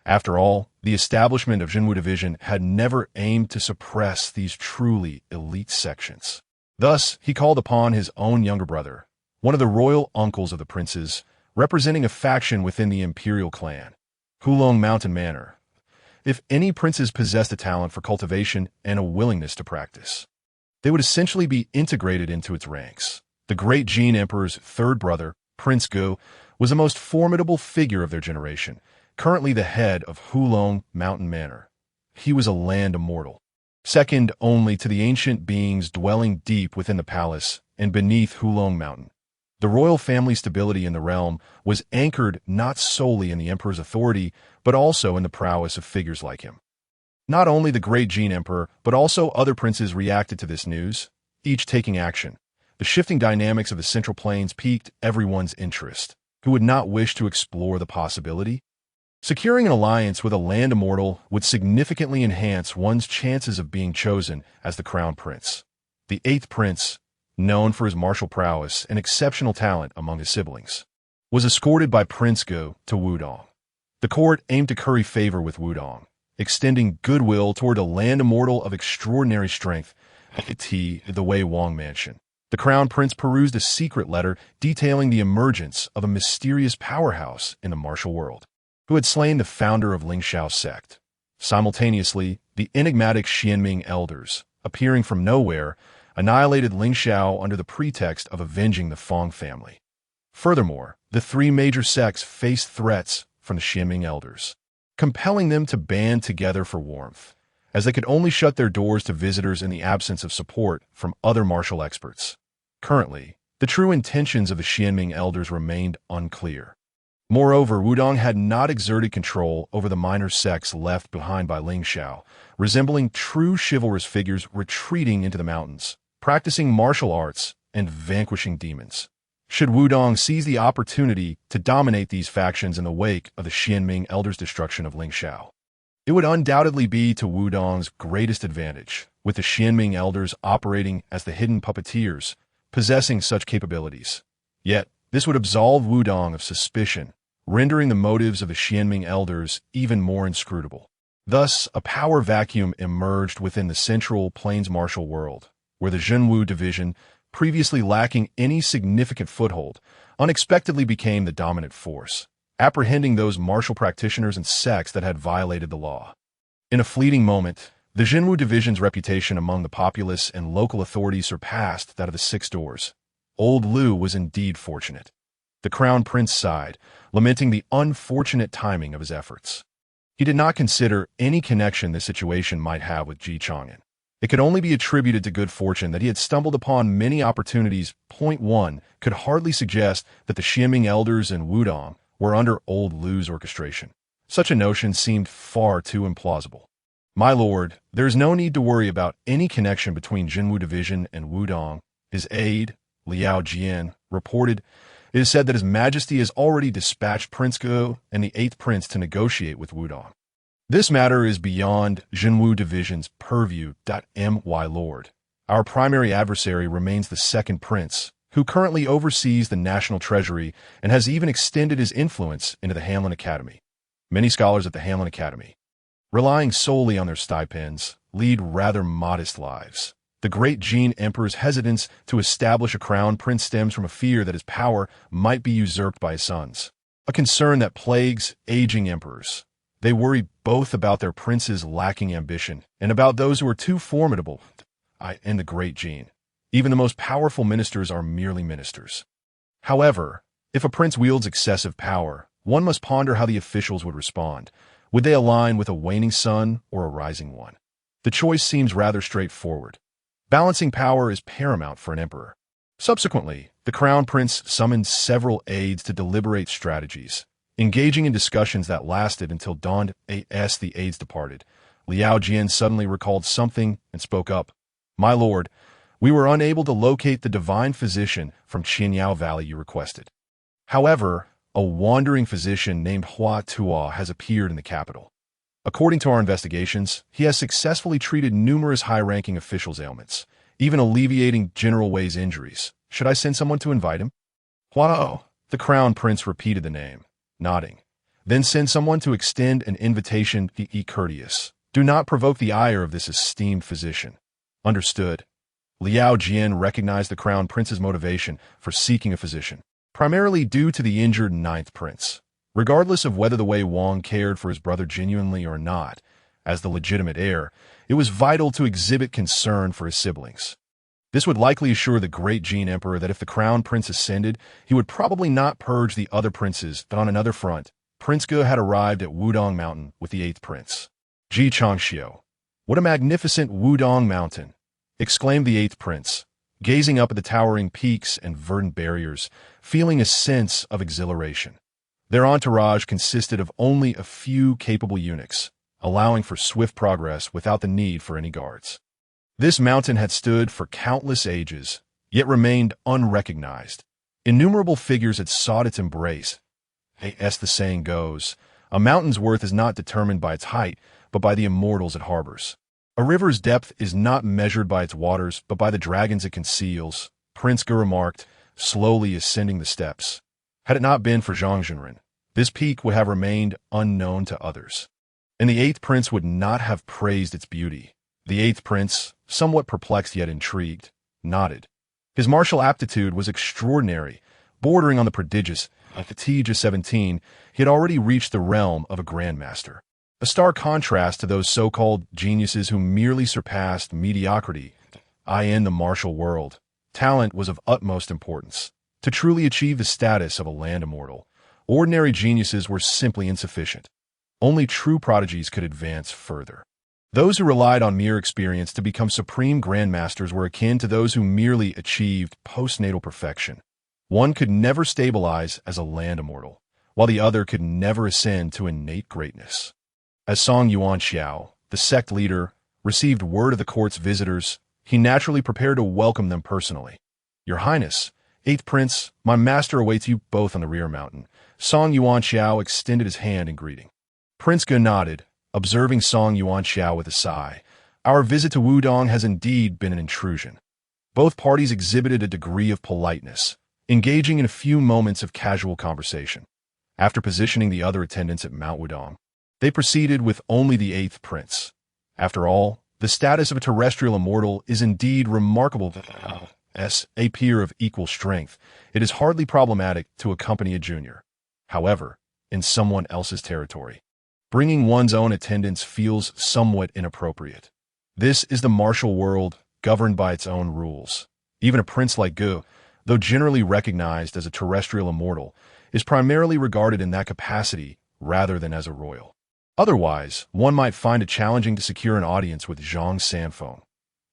After all, the establishment of Jinwu division had never aimed to suppress these truly elite sections. Thus, he called upon his own younger brother, one of the royal uncles of the princes, representing a faction within the imperial clan, Hulong Mountain Manor. If any princes possessed a talent for cultivation and a willingness to practice, they would essentially be integrated into its ranks. The great Jin Emperor's third brother, Prince Go, was the most formidable figure of their generation, currently the head of Hulong Mountain Manor. He was a land immortal, second only to the ancient beings dwelling deep within the palace and beneath Hulong Mountain. The royal family stability in the realm was anchored not solely in the emperor's authority, but also in the prowess of figures like him. Not only the great Jin Emperor, but also other princes reacted to this news, each taking action. The shifting dynamics of the Central Plains piqued everyone's interest. Who would not wish to explore the possibility? Securing an alliance with a land immortal would significantly enhance one's chances of being chosen as the crown prince. The eighth prince, known for his martial prowess and exceptional talent among his siblings, was escorted by Prince Go to Wudong. The court aimed to curry favor with Wudong, extending goodwill toward a land immortal of extraordinary strength at the Wei Wang mansion. The crown prince perused a secret letter detailing the emergence of a mysterious powerhouse in the martial world, who had slain the founder of Lingshao's sect. Simultaneously, the enigmatic Xianming elders, appearing from nowhere, annihilated Lingxiao under the pretext of avenging the Fong family. Furthermore, the three major sects faced threats from the Xianming elders, compelling them to band together for warmth, as they could only shut their doors to visitors in the absence of support from other martial experts. Currently, the true intentions of the Xianming elders remained unclear. Moreover, Wudong had not exerted control over the minor sects left behind by Lingxiao, resembling true chivalrous figures retreating into the mountains, practicing martial arts and vanquishing demons. Should Wudong seize the opportunity to dominate these factions in the wake of the Xianming elders' destruction of Lingxiao, it would undoubtedly be to Wudong's greatest advantage, with the Xianming elders operating as the hidden puppeteers, possessing such capabilities. Yet, this would absolve Wudong of suspicion, rendering the motives of the Xianming elders even more inscrutable. Thus, a power vacuum emerged within the Central Plains martial world, where the Jinwu division, previously lacking any significant foothold, unexpectedly became the dominant force, apprehending those martial practitioners and sects that had violated the law. In a fleeting moment, the Jinwu division's reputation among the populace and local authorities surpassed that of the Six Doors. Old Lu was indeed fortunate. The crown prince sighed, lamenting the unfortunate timing of his efforts. He did not consider any connection this situation might have with Chang'an. It could only be attributed to good fortune that he had stumbled upon many opportunities. Point 1 could hardly suggest that the Xianming elders and Wudong were under Old Lu's orchestration. Such a notion seemed far too implausible. My lord, there is no need to worry about any connection between Jinwu division and Wudong. His aide, Liao Jian, reported, "It is said that His Majesty has already dispatched Prince Go and the 8th Prince to negotiate with Wudong. This matter is beyond Jinwu division's purview. My lord, our primary adversary remains the 2nd Prince, who currently oversees the national treasury and has even extended his influence into the Hanlin Academy. Many scholars at the Hanlin Academy, relying solely on their stipends, lead rather modest lives. The great Jin Emperor's hesitance to establish a crown prince stems from a fear that his power might be usurped by his sons, a concern that plagues aging emperors. They worry both about their princes lacking ambition and about those who are too formidable. And the great Jin. Even the most powerful ministers are merely ministers. However, if a prince wields excessive power, one must ponder how the officials would respond. Would they align with a waning sun or a rising one? The choice seems rather straightforward. Balancing power is paramount for an emperor. Subsequently, the Crown Prince summoned several aides to deliberate strategies, engaging in discussions that lasted until dawn. As the aides departed, Liao Jian suddenly recalled something and spoke up. "My lord, we were unable to locate the divine physician from Qianyao Valley you requested. However, a wandering physician named Hua Tua has appeared in the capital. According to our investigations, he has successfully treated numerous high-ranking officials' ailments, even alleviating General Wei's injuries. Should I send someone to invite him?" "Wow." The Crown Prince repeated the name, nodding. "Then send someone to extend an invitation. Be courteous. Do not provoke the ire of this esteemed physician." "Understood." Liao Jian recognized the Crown Prince's motivation for seeking a physician, primarily due to the injured Ninth Prince. Regardless of whether the Wei Wang cared for his brother genuinely or not, as the legitimate heir, it was vital to exhibit concern for his siblings. This would likely assure the great Jin Emperor that if the Crown Prince ascended, he would probably not purge the other princes. But on another front, Prince Ge had arrived at Wudong Mountain with the 8th Prince. "Ji Changxiu, what a magnificent Wudong Mountain!" exclaimed the 8th Prince, gazing up at the towering peaks and verdant barriers, feeling a sense of exhilaration. Their entourage consisted of only a few capable eunuchs, allowing for swift progress without the need for any guards. This mountain had stood for countless ages, yet remained unrecognized. Innumerable figures had sought its embrace. As the saying goes, a mountain's worth is not determined by its height, but by the immortals it harbors. A river's depth is not measured by its waters, but by the dragons it conceals, Prince Ge remarked, slowly ascending the steps. Had it not been for Zhang, this peak would have remained unknown to others, and the 8th Prince would not have praised its beauty. The 8th Prince, somewhat perplexed yet intrigued, nodded. His martial aptitude was extraordinary, bordering on the prodigious. At the age of 17, he had already reached the realm of a grandmaster, a stark contrast to those so-called geniuses who merely surpassed mediocrity. In the martial world, talent was of utmost importance. To truly achieve the status of a land immortal, ordinary geniuses were simply insufficient. Only true prodigies could advance further. Those who relied on mere experience to become supreme grandmasters were akin to those who merely achieved postnatal perfection. One could never stabilize as a land immortal, while the other could never ascend to innate greatness. As Song Yuanxiao, the sect leader, received word of the court's visitors, he naturally prepared to welcome them personally. "Your Highness, 8th Prince, my master awaits you both on the rear mountain." Song Yuanxiao extended his hand in greeting. Prince Ge nodded, observing Song Yuanxiao with a sigh. "Our visit to Wudong has indeed been an intrusion." Both parties exhibited a degree of politeness, engaging in a few moments of casual conversation. After positioning the other attendants at Mount Wudong, they proceeded with only the 8th Prince. After all, the status of a terrestrial immortal is indeed remarkable. As a peer of equal strength, it is hardly problematic to accompany a junior. However, in someone else's territory, bringing one's own attendants feels somewhat inappropriate. This is the martial world, governed by its own rules. Even a prince like Ge, though generally recognized as a terrestrial immortal, is primarily regarded in that capacity rather than as a royal. Otherwise, one might find it challenging to secure an audience with Zhang Sanfeng.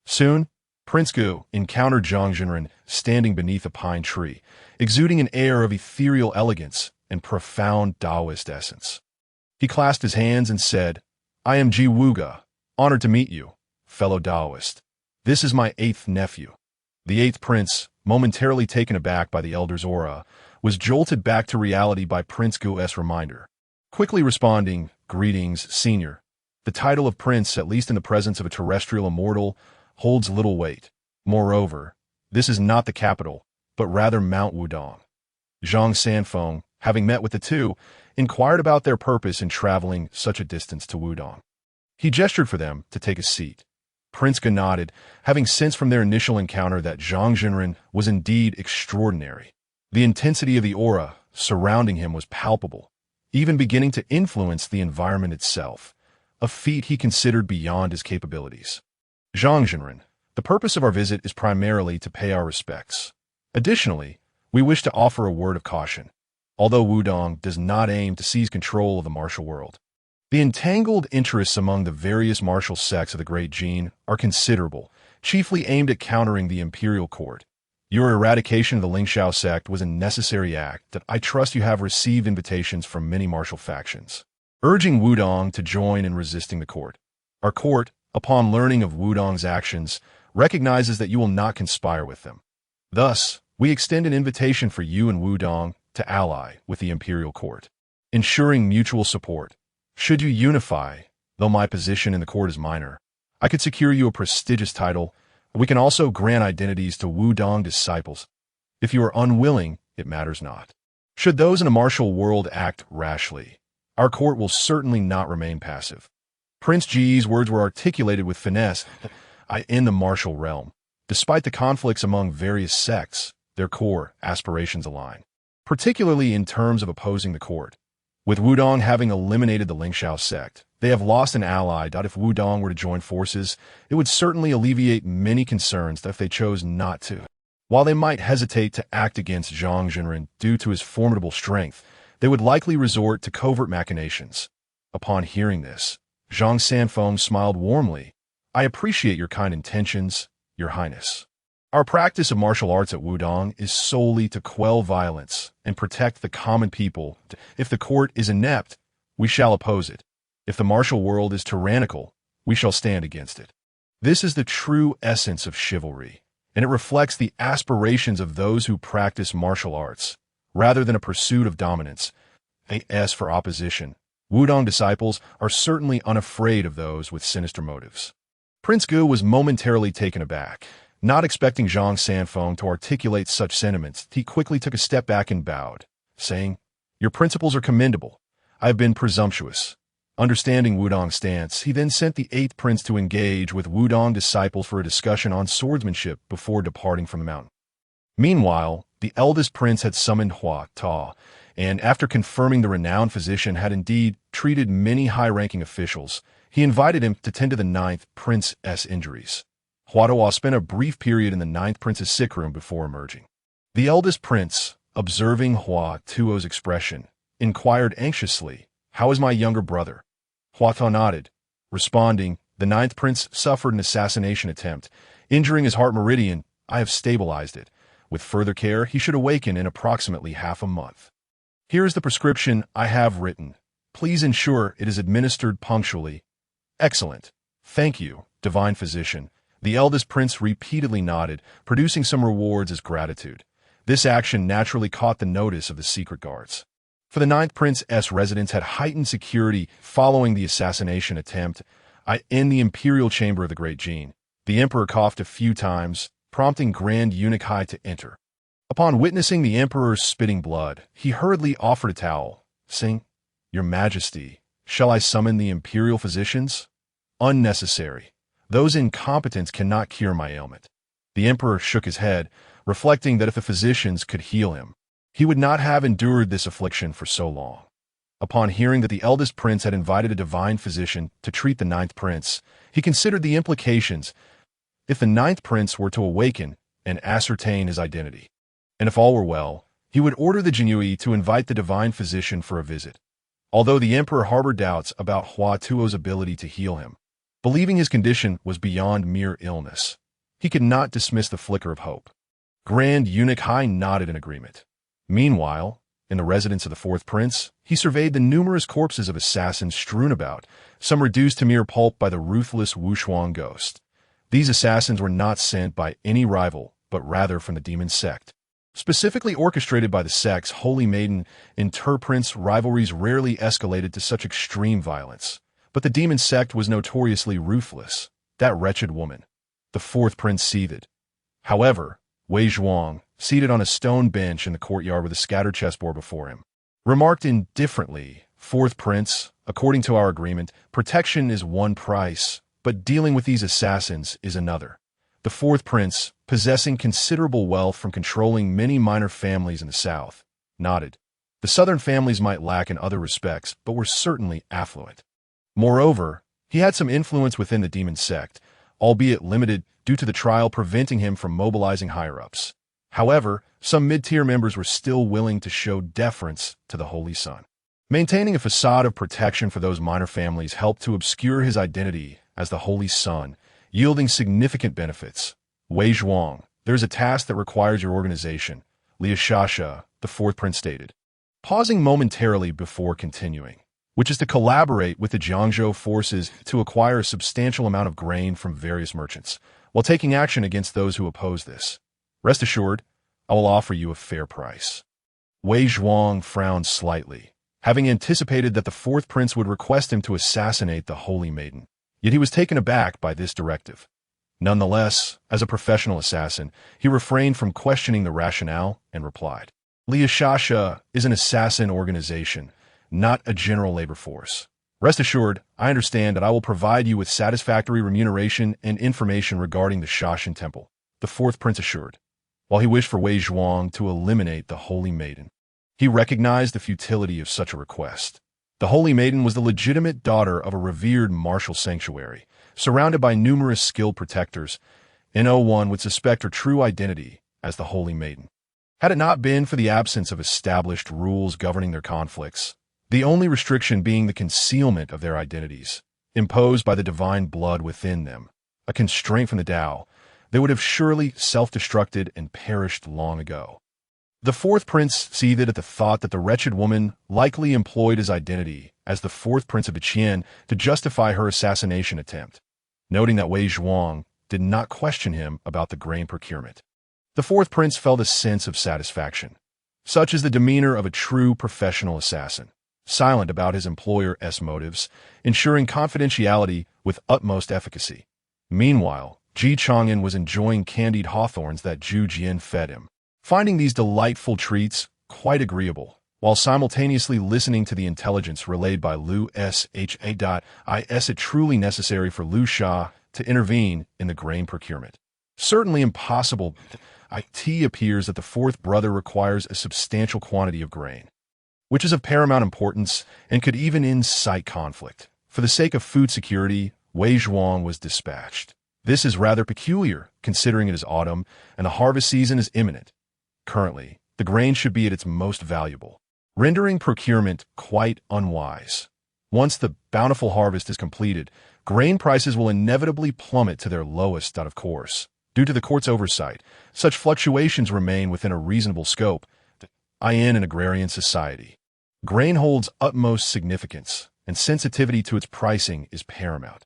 Soon, Prince Ge encountered Zhang Zhenren standing beneath a pine tree, exuding an air of ethereal elegance and profound Taoist essence. He clasped his hands and said, "I am Ji Wuge, honored to meet you, fellow Taoist. This is my 8th nephew." The 8th Prince, momentarily taken aback by the elder's aura, was jolted back to reality by Prince Ge's reminder. Quickly responding, "Greetings, senior." The title of prince, at least in the presence of a terrestrial immortal, holds little weight. Moreover, this is not the capital, but rather Mount Wudong. Zhang Sanfeng, having met with the two, inquired about their purpose in traveling such a distance to Wudong. He gestured for them to take a seat. Prince Ge nodded, having sensed from their initial encounter that Zhang Zhenren was indeed extraordinary. The intensity of the aura surrounding him was palpable, even beginning to influence the environment itself, a feat he considered beyond his capabilities. "Zhang Zhenren, the purpose of our visit is primarily to pay our respects. Additionally, we wish to offer a word of caution. Although Wudong does not aim to seize control of the martial world, the entangled interests among the various martial sects of the Great Jin are considerable, chiefly aimed at countering the imperial court. Your eradication of the Lingxiao sect was a necessary act that I trust you have received invitations from many martial factions, urging Wudong to join in resisting the court. Our court, upon learning of Wudong's actions, recognizes that you will not conspire with them. Thus, we extend an invitation for you and Wudong to ally with the imperial court, ensuring mutual support. Should you unify, though my position in the court is minor, I could secure you a prestigious title. We can also grant identities to Wudong disciples. If you are unwilling, it matters not. Should those in a martial world act rashly, our court will certainly not remain passive. Prince Ji's words were articulated with finesse. In the martial realm, despite the conflicts among various sects, their core aspirations align, particularly in terms of opposing the court. With Wudong having eliminated the Lingxiao sect, they have lost an ally. If Wudong were to join forces, it would certainly alleviate many concerns that if they chose not to. While they might hesitate to act against Zhang Zhenren due to his formidable strength, they would likely resort to covert machinations. Upon hearing this, Zhang Sanfeng smiled warmly. I appreciate your kind intentions, Your Highness. Our practice of martial arts at Wudong is solely to quell violence and protect the common people. If the court is inept, we shall oppose it. If the martial world is tyrannical, we shall stand against it. This is the true essence of chivalry, and it reflects the aspirations of those who practice martial arts, rather than a pursuit of dominance. As for opposition, Wudong disciples are certainly unafraid of those with sinister motives. Prince Gu was momentarily taken aback. Not expecting Zhang Sanfeng to articulate such sentiments, he quickly took a step back and bowed, saying, Your principles are commendable. I have been presumptuous. Understanding Wudong's stance, he then sent the 8th prince to engage with Wudong disciples for a discussion on swordsmanship before departing from the mountain. Meanwhile, the eldest prince had summoned Hua Ta, and after confirming the renowned physician had indeed treated many high-ranking officials, he invited him to tend to the 9th prince's injuries. Hua Ta spent a brief period in the 9th prince's sick room before emerging. The eldest prince, observing Hua Tuo's expression, inquired anxiously, How is my younger brother? Hua Ta nodded, responding, The 9th prince suffered an assassination attempt, injuring his heart meridian. I have stabilized it. With further care, he should awaken in approximately half a month. Here is the prescription I have written. Please ensure it is administered punctually. Excellent. Thank you, divine physician. The eldest prince repeatedly nodded, producing some rewards as gratitude. This action naturally caught the notice of the secret guards. For the 9th prince's residence had heightened security following the assassination attempt. In the imperial chamber of the Great Jin, the emperor coughed a few times, prompting Grand Eunuch Hai to enter. Upon witnessing the emperor's spitting blood, he hurriedly offered a towel, saying, Your Majesty, shall I summon the imperial physicians? Unnecessary. Those incompetents cannot cure my ailment. The emperor shook his head, reflecting that if the physicians could heal him, he would not have endured this affliction for so long. Upon hearing that the eldest prince had invited a divine physician to treat the 9th prince, he considered the implications. If the 9th prince were to awaken and ascertain his identity, and if all were well, he would order the Jinyui to invite the divine physician for a visit. Although the emperor harbored doubts about Hua Tuo's ability to heal him, believing his condition was beyond mere illness, he could not dismiss the flicker of hope. Grand Eunuch Hai nodded in agreement. Meanwhile, in the residence of the 4th prince, he surveyed the numerous corpses of assassins strewn about, some reduced to mere pulp by the ruthless Wushuang ghost. These assassins were not sent by any rival, but rather from the demon sect. Specifically orchestrated by the sect's holy maiden, inter-prince rivalries rarely escalated to such extreme violence. But the demon sect was notoriously ruthless. That wretched woman. The 4th prince seethed. However, Wei Zhuang, seated on a stone bench in the courtyard with a scattered chessboard before him, remarked indifferently, 4th prince, according to our agreement, protection is one price, but dealing with these assassins is another. The 4th prince, possessing considerable wealth from controlling many minor families in the south, nodded. The southern families might lack in other respects, but were certainly affluent. Moreover, he had some influence within the demon sect, albeit limited due to the trial preventing him from mobilizing higher-ups. However, some mid-tier members were still willing to show deference to the Holy Son. Maintaining a facade of protection for those minor families helped to obscure his identity as the Holy Son, yielding significant benefits. Wei Zhuang, There is a task that requires your organization, Liu Shasha, the fourth prince stated, pausing momentarily before continuing, which is to collaborate with the Jiangzhou forces to acquire a substantial amount of grain from various merchants, while taking action against those who oppose this. Rest assured, I will offer you a fair price. Wei Zhuang frowned slightly, having anticipated that the fourth prince would request him to assassinate the Holy Maiden. Yet he was taken aback by this directive. Nonetheless, as a professional assassin, he refrained from questioning the rationale and replied, Liu Shasha is an assassin organization, not a general labor force. Rest assured, I understand that I will provide you with satisfactory remuneration and information regarding the Shashan Temple, the fourth prince assured, while he wished for Wei Zhuang to eliminate the Holy Maiden. He recognized the futility of such a request. The Holy Maiden was the legitimate daughter of a revered martial sanctuary, surrounded by numerous skilled protectors, and no one would suspect her true identity as the Holy Maiden. Had it not been for the absence of established rules governing their conflicts, the only restriction being the concealment of their identities, imposed by the divine blood within them, a constraint from the Tao, they would have surely self-destructed and perished long ago. The fourth prince seethed at the thought that the wretched woman likely employed his identity as the fourth prince of Qian to justify her assassination attempt, noting that Wei Zhuang did not question him about the grain procurement. The fourth prince felt a sense of satisfaction. Such is the demeanor of a true professional assassin, silent about his employer's motives, ensuring confidentiality with utmost efficacy. Meanwhile, Chang'an was enjoying candied hawthorns that Zhu Jian fed him, finding these delightful treats quite agreeable, while simultaneously listening to the intelligence relayed by Liu Sha. Is it truly necessary for Liu Sha to intervene in the grain procurement? Certainly impossible. It appears that the fourth brother requires a substantial quantity of grain, which is of paramount importance and could even incite conflict. For the sake of food security, Wei Zhuang was dispatched. This is rather peculiar, considering it is autumn and the harvest season is imminent. Currently, the grain should be at its most valuable, rendering procurement quite unwise. Once the bountiful harvest is completed, grain prices will inevitably plummet to their lowest. Of course, due to the court's oversight, such fluctuations remain within a reasonable scope. In an agrarian society, grain holds utmost significance, and sensitivity to its pricing is paramount.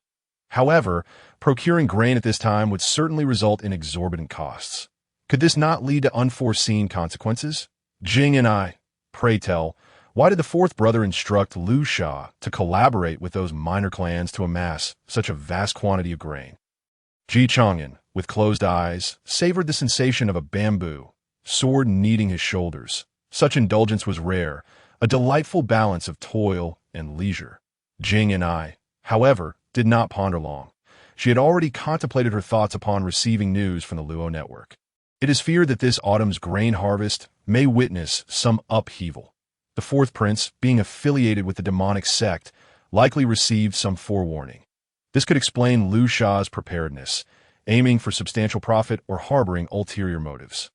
However, procuring grain at this time would certainly result in exorbitant costs. Could this not lead to unforeseen consequences? Jing and I, pray tell, why did the fourth brother instruct Liu Sha to collaborate with those minor clans to amass such a vast quantity of grain? Chang'an, with closed eyes, savored the sensation of a bamboo sword kneading his shoulders. Such indulgence was rare, a delightful balance of toil and leisure. Jing and I, however, did not ponder long. She had already contemplated her thoughts upon receiving news from the Luo network. It is feared that this autumn's grain harvest may witness some upheaval. The fourth prince, being affiliated with the demonic sect, likely received some forewarning. This could explain Liu Sha's preparedness, aiming for substantial profit or harboring ulterior motives.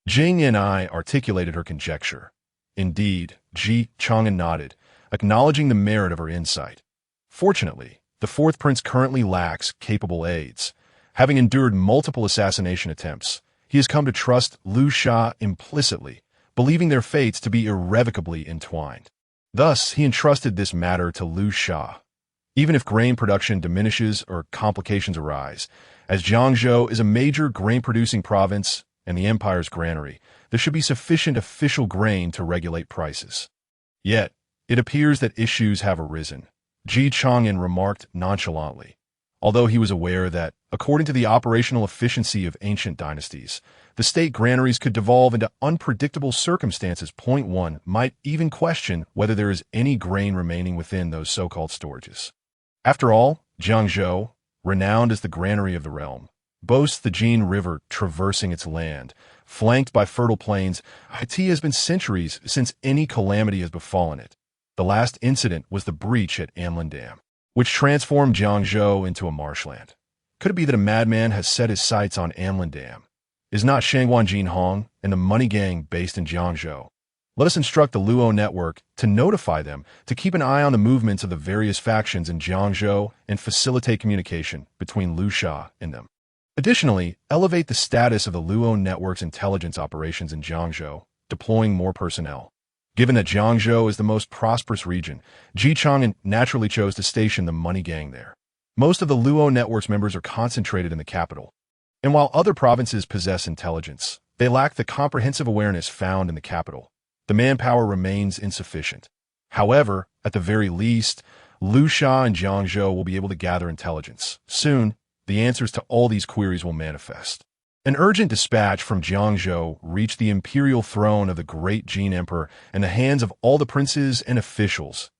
Jing and I articulated her conjecture. Indeed, Chang'an nodded, acknowledging the merit of her insight. Fortunately, the fourth prince currently lacks capable aides. Having endured multiple assassination attempts, he has come to trust Liu Sha implicitly, believing their fates to be irrevocably entwined. Thus, he entrusted this matter to Liu Sha. Even if grain production diminishes or complications arise, as Jiangzhou is a major grain-producing province and the empire's granary, there should be sufficient official grain to regulate prices. Yet, it appears that issues have arisen. Chang'an remarked nonchalantly, although he was aware that, according to the operational efficiency of ancient dynasties, the state granaries could devolve into unpredictable circumstances. One might even question whether there is any grain remaining within those so-called storages. After all, Jiangzhou, renowned as the granary of the realm, boasts the Jin River traversing its land, flanked by fertile plains. It has been centuries since any calamity has befallen it. The last incident was the breach at Amlin Dam, which transformed Jiangzhou into a marshland. Could it be that a madman has set his sights on Amlin Dam? Is not Shangwan Jinhong and the money gang based in Jiangzhou? Let us instruct the Luo network to notify them to keep an eye on the movements of the various factions in Jiangzhou and facilitate communication between Liu Sha and them. Additionally, elevate the status of the Luo network's intelligence operations in Jiangzhou, deploying more personnel. Given that Jiangzhou is the most prosperous region, Chang'an naturally chose to station the money gang there. Most of the Luo network's members are concentrated in the capital. And while other provinces possess intelligence, they lack the comprehensive awareness found in the capital. The manpower remains insufficient. However, at the very least, Lu Sha and Jiangzhou will be able to gather intelligence. Soon, the answers to all these queries will manifest. An urgent dispatch from Jiangzhou reached the imperial throne of the great Jin Emperor in the hands of all the princes and officials.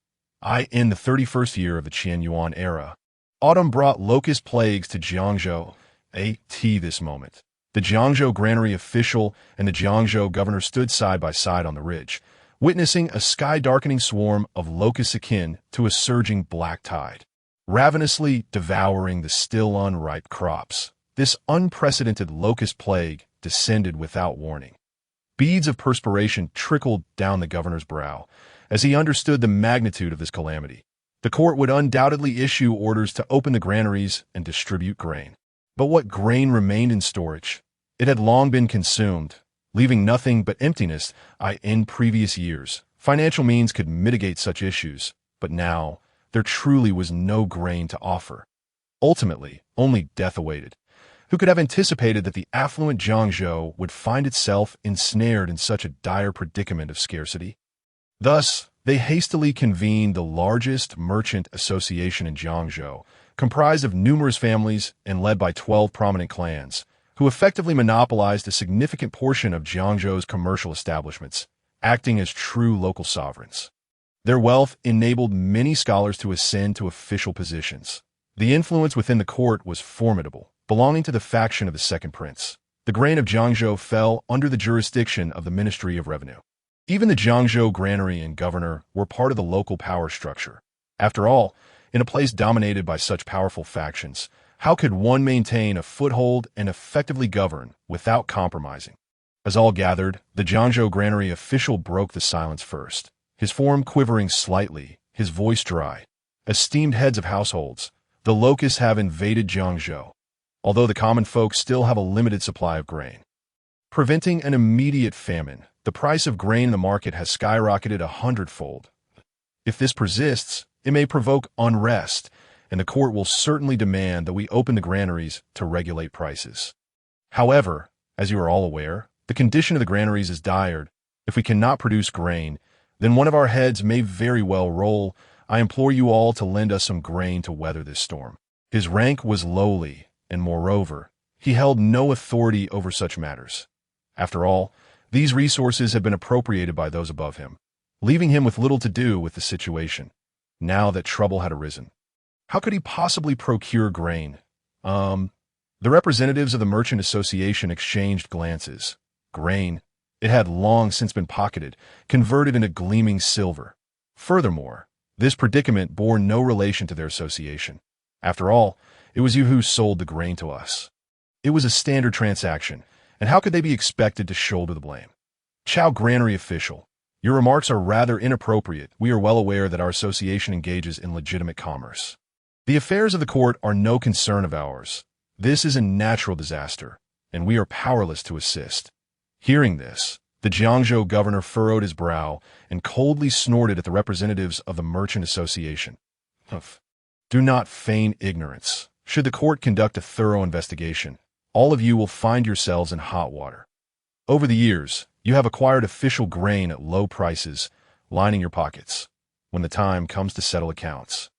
In the 31st year of the Qian Yuan era, autumn brought locust plagues to Jiangzhou. This moment. The Jiangzhou granary official and the Jiangzhou governor stood side by side on the ridge, witnessing a sky-darkening swarm of locusts akin to a surging black tide, ravenously devouring the still unripe crops. This unprecedented locust plague descended without warning. Beads of perspiration trickled down the governor's brow as he understood the magnitude of this calamity. The court would undoubtedly issue orders to open the granaries and distribute grain. But what grain remained in storage? It had long been consumed, leaving nothing but emptiness. In previous years, financial means could mitigate such issues, but now there truly was no grain to offer. Ultimately, only death awaited. Who could have anticipated that the affluent Jiangzhou would find itself ensnared in such a dire predicament of scarcity? Thus, they hastily convened the largest merchant association in Jiangzhou, comprised of numerous families and led by 12 prominent clans, who effectively monopolized a significant portion of Jiangzhou's commercial establishments, acting as true local sovereigns. Their wealth enabled many scholars to ascend to official positions. The influence within the court was formidable, belonging to the faction of the second prince. The grain of Jiangzhou fell under the jurisdiction of the Ministry of Revenue. Even the Jiangzhou granary and governor were part of the local power structure. After all, in a place dominated by such powerful factions, how could one maintain a foothold and effectively govern without compromising? As all gathered, the Jiangzhou granary official broke the silence first, his form quivering slightly, his voice dry. Esteemed heads of households, the locusts have invaded Jiangzhou, although the common folk still have a limited supply of grain. Preventing an immediate famine, the price of grain in the market has skyrocketed 100-fold. If this persists, it may provoke unrest, and the court will certainly demand that we open the granaries to regulate prices. However, as you are all aware, the condition of the granaries is dire. If we cannot produce grain, then one of our heads may very well roll. I implore you all to lend us some grain to weather this storm. His rank was lowly, and moreover, he held no authority over such matters. After all, these resources had been appropriated by those above him, leaving him with little to do with the situation, now that trouble had arisen. How could he possibly procure grain? The representatives of the Merchant Association exchanged glances. Grain. It had long since been pocketed, converted into gleaming silver. Furthermore, this predicament bore no relation to their association. After all, it was you who sold the grain to us. It was a standard transaction, and how could they be expected to shoulder the blame? Chow Granary Official, your remarks are rather inappropriate. We are well aware that our association engages in legitimate commerce. The affairs of the court are no concern of ours. This is a natural disaster, and we are powerless to assist. Hearing this, the Jiangzhou governor furrowed his brow and coldly snorted at the representatives of the Merchant Association. Do not feign ignorance. Should the court conduct a thorough investigation, all of you will find yourselves in hot water. Over the years, you have acquired official grain at low prices, lining your pockets. When the time comes to settle accounts,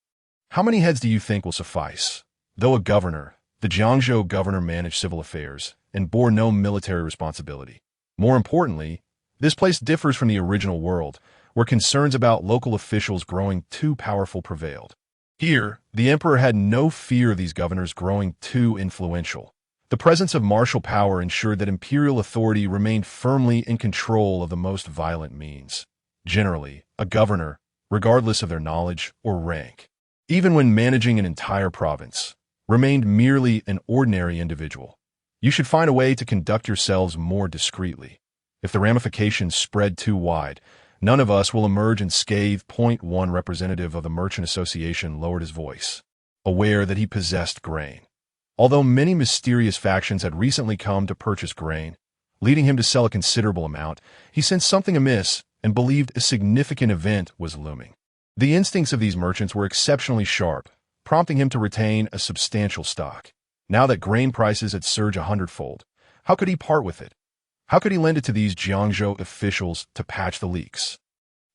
how many heads do you think will suffice? Though a governor, the Jiangzhou governor managed civil affairs and bore no military responsibility. More importantly, this place differs from the original world, where concerns about local officials growing too powerful prevailed. Here, the emperor had no fear of these governors growing too influential. The presence of martial power ensured that imperial authority remained firmly in control of the most violent means. Generally, a governor, regardless of their knowledge or rank, even when managing an entire province, remained merely an ordinary individual. You should find a way to conduct yourselves more discreetly. If the ramifications spread too wide, none of us will emerge unscathed. One representative of the Merchant Association lowered his voice, aware that he possessed grain. Although many mysterious factions had recently come to purchase grain, leading him to sell a considerable amount, he sensed something amiss and believed a significant event was looming. The instincts of these merchants were exceptionally sharp, prompting him to retain a substantial stock. Now that grain prices had surged 100-fold, how could he part with it? How could he lend it to these Jiangzhou officials to patch the leaks?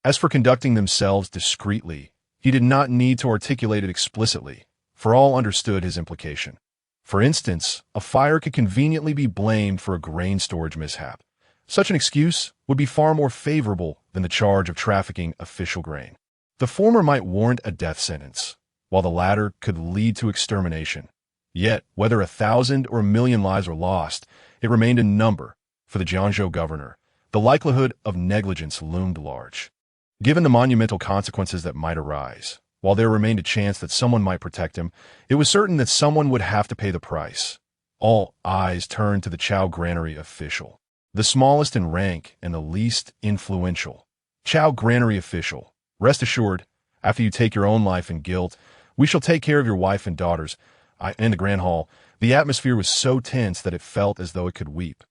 As for conducting themselves discreetly, he did not need to articulate it explicitly, for all understood his implication. For instance, a fire could conveniently be blamed for a grain storage mishap. Such an excuse would be far more favorable than the charge of trafficking official grain. The former might warrant a death sentence, while the latter could lead to extermination. Yet, whether 1,000 or 1,000,000 lives were lost, it remained a number. For the Jiangzhou governor, the likelihood of negligence loomed large. Given the monumental consequences that might arise, while there remained a chance that someone might protect him, it was certain that someone would have to pay the price. All eyes turned to the Chao granary official, the smallest in rank and the least influential. Chao granary official, rest assured, after you take your own life in guilt, we shall take care of your wife and daughters. In the grand hall, the atmosphere was so tense that it felt as though it could weep.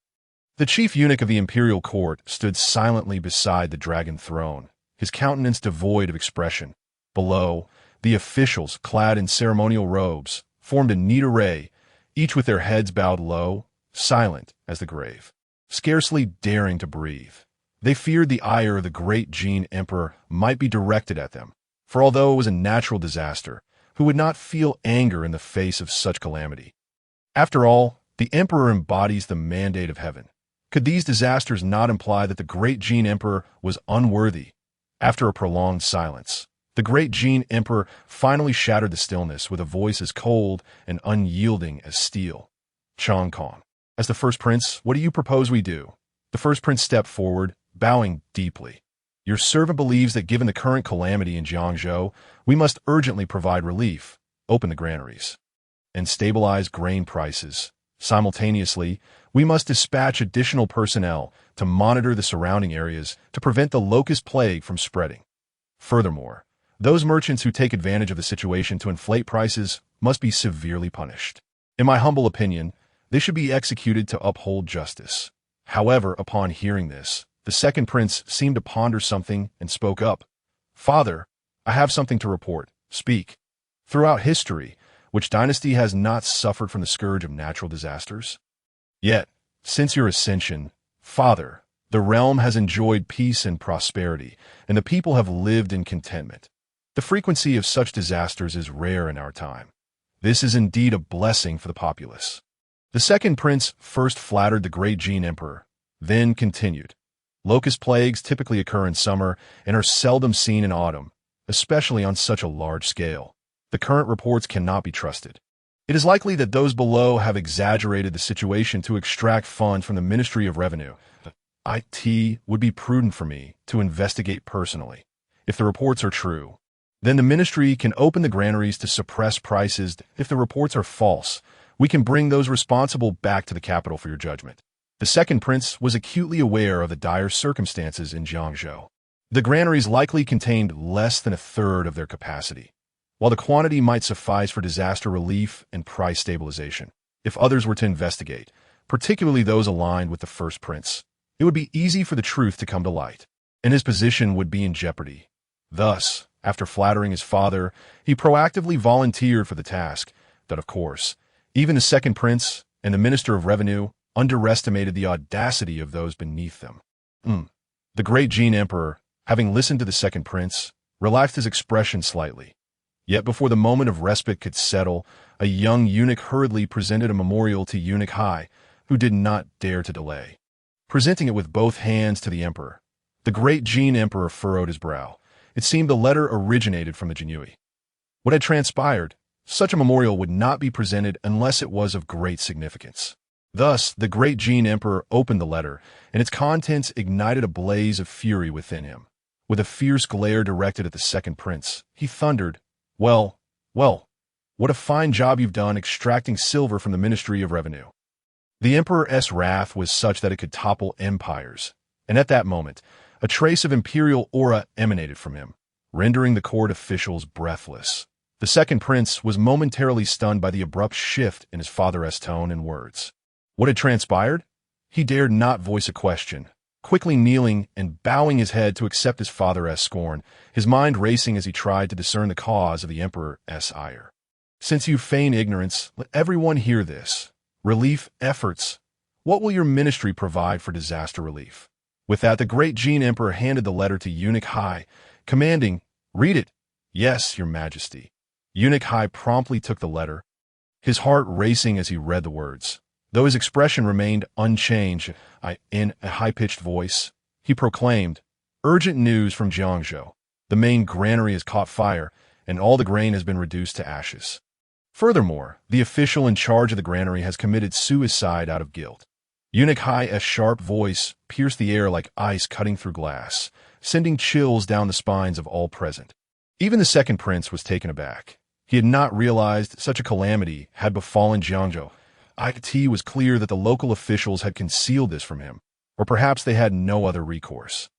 The chief eunuch of the imperial court stood silently beside the dragon throne, his countenance devoid of expression. Below, the officials, clad in ceremonial robes, formed a neat array, each with their heads bowed low, silent as the grave, scarcely daring to breathe. They feared the ire of the great Jin emperor might be directed at them, for although it was a natural disaster, who would not feel anger in the face of such calamity? After all, the emperor embodies the mandate of heaven. Could these disasters not imply that the great Jin emperor was unworthy? After a prolonged silence, the great Jin emperor finally shattered the stillness with a voice as cold and unyielding as steel. Chang'an. As the first prince, what do you propose we do? The first prince stepped forward, bowing deeply. Your servant believes that given the current calamity in Jiangzhou, we must urgently provide relief, open the granaries, and stabilize grain prices. Simultaneously, we must dispatch additional personnel to monitor the surrounding areas to prevent the locust plague from spreading. Furthermore, those merchants who take advantage of the situation to inflate prices must be severely punished. In my humble opinion, they should be executed to uphold justice. However, upon hearing this, the second prince seemed to ponder something and spoke up. Father, I have something to report. Speak. Throughout history, which dynasty has not suffered from the scourge of natural disasters? Yet, since your ascension, Father, the realm has enjoyed peace and prosperity, and the people have lived in contentment. The frequency of such disasters is rare in our time. This is indeed a blessing for the populace. The second prince first flattered the great Jin emperor, then continued. Locust plagues typically occur in summer and are seldom seen in autumn, especially on such a large scale. The current reports cannot be trusted. It is likely that those below have exaggerated the situation to extract funds from the Ministry of Revenue. It would be prudent for me to investigate personally. If the reports are true, then the ministry can open the granaries to suppress prices. If the reports are false, we can bring those responsible back to the capital for your judgment. The second prince was acutely aware of the dire circumstances in Jiangzhou. The granaries likely contained less than a third of their capacity, while the quantity might suffice for disaster relief and price stabilization. If others were to investigate, particularly those aligned with the first prince, it would be easy for the truth to come to light, and his position would be in jeopardy. Thus, after flattering his father, he proactively volunteered for the task. But of course, even the second prince and the minister of revenue underestimated the audacity of those beneath them. The great Jin emperor, having listened to the second prince, relaxed his expression slightly. Yet before the moment of respite could settle, a young eunuch hurriedly presented a memorial to Eunuch Hai, who did not dare to delay. Presenting it with both hands to the emperor, the great Jin emperor furrowed his brow. It seemed the letter originated from the Jinui. What had transpired? Such a memorial would not be presented unless it was of great significance. Thus, the great Jin emperor opened the letter, and its contents ignited a blaze of fury within him. With a fierce glare directed at the second prince, he thundered, Well, what a fine job you've done extracting silver from the Ministry of Revenue. The emperor's wrath was such that it could topple empires, and at that moment, a trace of imperial aura emanated from him, rendering the court officials breathless. The second prince was momentarily stunned by the abrupt shift in his father's tone and words. What had transpired? He dared not voice a question, quickly kneeling and bowing his head to accept his father's scorn, his mind racing as he tried to discern the cause of the emperor's ire. Since you feign ignorance, let everyone hear this. Relief efforts. What will your ministry provide for disaster relief? With that, the great Jin Emperor handed the letter to Eunuch Hai, commanding, "Read it." "Yes, your majesty." Eunuch Hai promptly took the letter, his heart racing as he read the words. Though his expression remained unchanged, in a high-pitched voice, he proclaimed, "Urgent news from Jiangzhou. The main granary has caught fire, and all the grain has been reduced to ashes. Furthermore, the official in charge of the granary has committed suicide out of guilt." Eunuch Hai's sharp voice pierced the air like ice cutting through glass, sending chills down the spines of all present. Even the second prince was taken aback. He had not realized such a calamity had befallen Jiangzhou. It was clear that the local officials had concealed this from him, or perhaps they had no other recourse.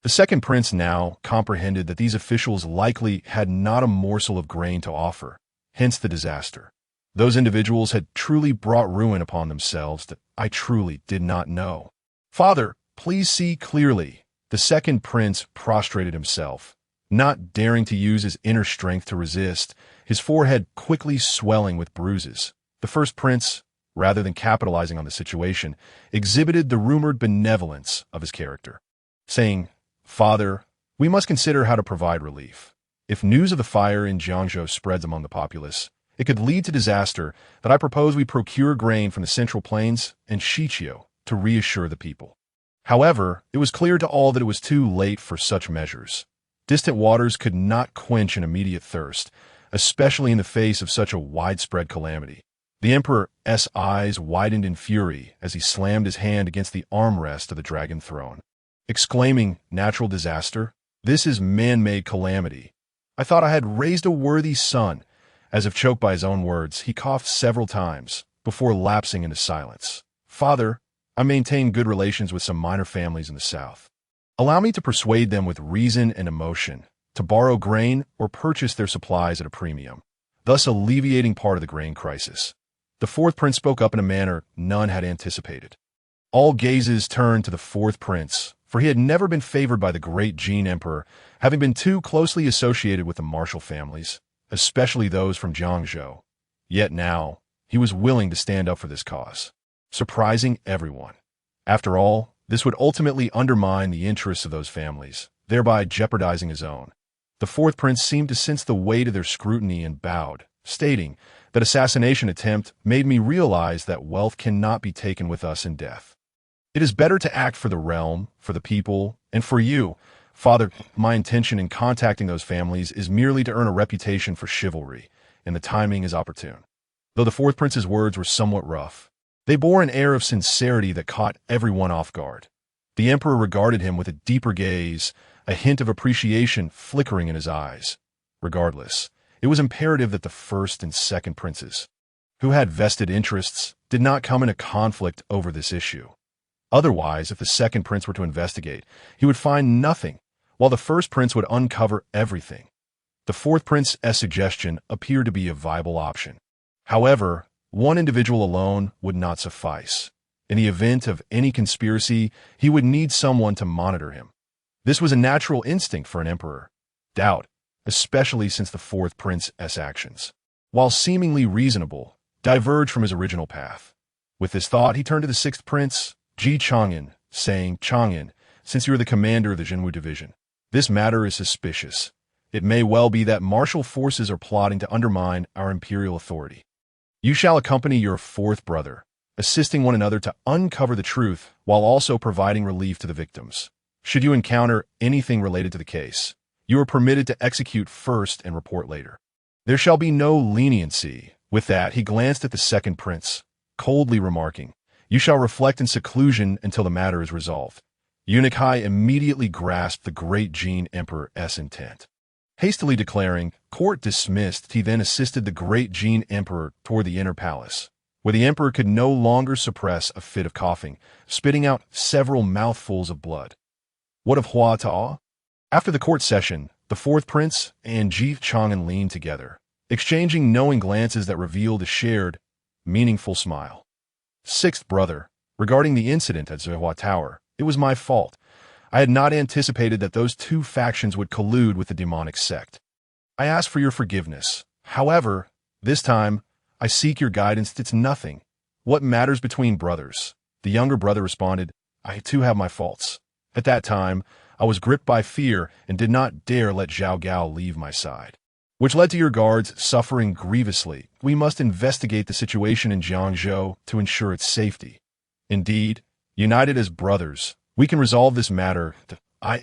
The second prince now comprehended that these officials likely had not a morsel of grain to offer, hence the disaster. Those individuals had truly brought ruin upon themselves that I truly did not know. "Father, please see clearly." The second prince prostrated himself, not daring to use his inner strength to resist, his forehead quickly swelling with bruises. The first prince, rather than capitalizing on the situation, exhibited the rumored benevolence of his character, saying, "Father, we must consider how to provide relief. If news of the fire in Jiangzhou spreads among the populace, it could lead to disaster. That I propose we procure grain from the Central Plains and Shichio to reassure the people." However, it was clear to all that it was too late for such measures. Distant waters could not quench an immediate thirst, especially in the face of such a widespread calamity. The emperor's eyes widened in fury as he slammed his hand against the armrest of the dragon throne, exclaiming, "Natural disaster? This is man-made calamity. I thought I had raised a worthy son." As if choked by his own words, he coughed several times before lapsing into silence. "Father, I maintain good relations with some minor families in the south. Allow me to persuade them with reason and emotion to borrow grain or purchase their supplies at a premium, thus alleviating part of the grain crisis." The fourth prince spoke up in a manner none had anticipated. All gazes turned to the fourth prince, for he had never been favored by the great Jin Emperor, having been too closely associated with the martial families, especially those from Jiangzhou. Yet now, he was willing to stand up for this cause, surprising everyone. After all, this would ultimately undermine the interests of those families, thereby jeopardizing his own. The fourth prince seemed to sense the weight of their scrutiny and bowed, stating, "That assassination attempt made me realize that wealth cannot be taken with us in death. It is better to act for the realm, for the people, and for you. Father, my intention in contacting those families is merely to earn a reputation for chivalry, and the timing is opportune." Though the fourth prince's words were somewhat rough, they bore an air of sincerity that caught everyone off guard. The emperor regarded him with a deeper gaze, a hint of appreciation flickering in his eyes. Regardless, it was imperative that the first and second princes, who had vested interests, did not come into conflict over this issue. Otherwise, if the second prince were to investigate, he would find nothing, while the first prince would uncover everything. The fourth prince's suggestion appeared to be a viable option. However, one individual alone would not suffice. In the event of any conspiracy, he would need someone to monitor him. This was a natural instinct for an emperor. Doubt, especially since the fourth prince's actions, while seemingly reasonable, diverged from his original path. With this thought, he turned to the sixth prince, Chang'an, saying, "Chang'an, since you are the commander of the Jinwu division, this matter is suspicious. It may well be that martial forces are plotting to undermine our imperial authority. You shall accompany your fourth brother, assisting one another to uncover the truth while also providing relief to the victims. Should you encounter anything related to the case, you are permitted to execute first and report later. There shall be no leniency." With that, he glanced at the second prince, coldly remarking, "You shall reflect in seclusion until the matter is resolved." Eunuch Hai immediately grasped the great Jin Emperor's intent. Hastily declaring, "Court dismissed," he then assisted the great Jin Emperor toward the inner palace, where the emperor could no longer suppress a fit of coughing, spitting out several mouthfuls of blood. What of Hua Ta'a? After the court session, the fourth prince and Ji Chang'an leaned together, exchanging knowing glances that revealed a shared, meaningful smile. Sixth brother, regarding the incident at Zihua Tower, it was my fault. I had not anticipated that those two factions would collude with the demonic sect. I ask for your forgiveness. However, this time, I seek your guidance. It's nothing. What matters between brothers? The younger brother responded, I too have my faults. At that time, I was gripped by fear and did not dare let Zhao Gao leave my side, which led to your guards suffering grievously. We must investigate the situation in Jiangzhou to ensure its safety. Indeed, united as brothers, we can resolve this matter.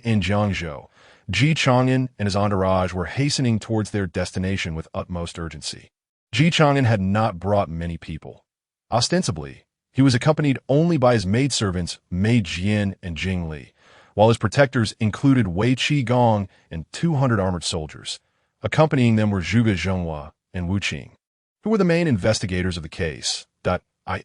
In Jiangzhou, Chang'an and his entourage were hastening towards their destination with utmost urgency. Chang'an had not brought many people. Ostensibly, he was accompanied only by his maidservants Mei Jian and Jing Li, while his protectors included Wei Qigong and 200 armored soldiers. Accompanying them were Zhuge Zhenghua and Wu Qing, who were the main investigators of the case.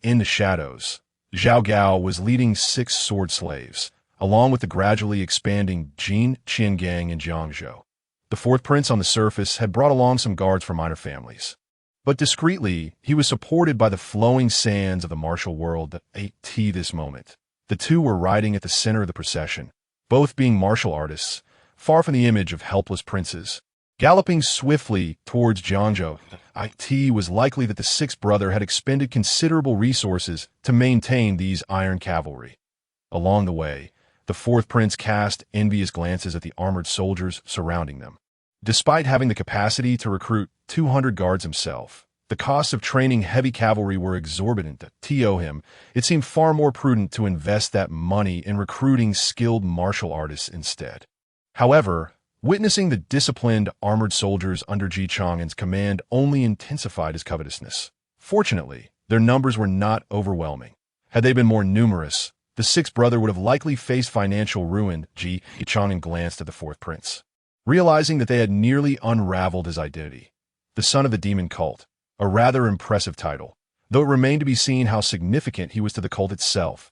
In the shadows, Zhao Gao was leading 6 sword slaves, along with the gradually expanding Jin Qiangang in Jiangzhou. The fourth prince on the surface had brought along some guards from minor families. But discreetly, he was supported by the flowing sands of the martial world this moment. The two were riding at the center of the procession, both being martial artists, far from the image of helpless princes. Galloping swiftly towards Jiangzhou, it was likely that the sixth brother had expended considerable resources to maintain these iron cavalry. Along the way, the fourth prince cast envious glances at the armored soldiers surrounding them. Despite having the capacity to recruit 200 guards himself, the costs of training heavy cavalry were exorbitant. To him, it seemed far more prudent to invest that money in recruiting skilled martial artists instead. However, witnessing the disciplined armored soldiers under Ji Chang'an's command only intensified his covetousness. Fortunately, their numbers were not overwhelming. Had they been more numerous, the sixth brother would have likely faced financial ruin. Ji Chang'an glanced at the fourth prince, realizing that they had nearly unraveled his identity. The son of the demon cult, a rather impressive title, though it remained to be seen how significant he was to the cult itself.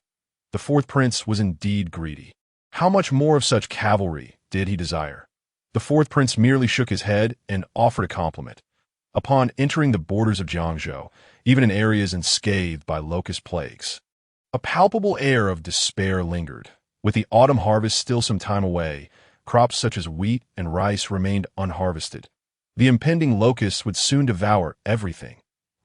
The fourth prince was indeed greedy. How much more of such cavalry did he desire? The fourth prince merely shook his head and offered a compliment. Upon entering the borders of Jiangzhou, even in areas unscathed by locust plagues, a palpable air of despair lingered. With the autumn harvest still some time away, crops such as wheat and rice remained unharvested. The impending locusts would soon devour everything,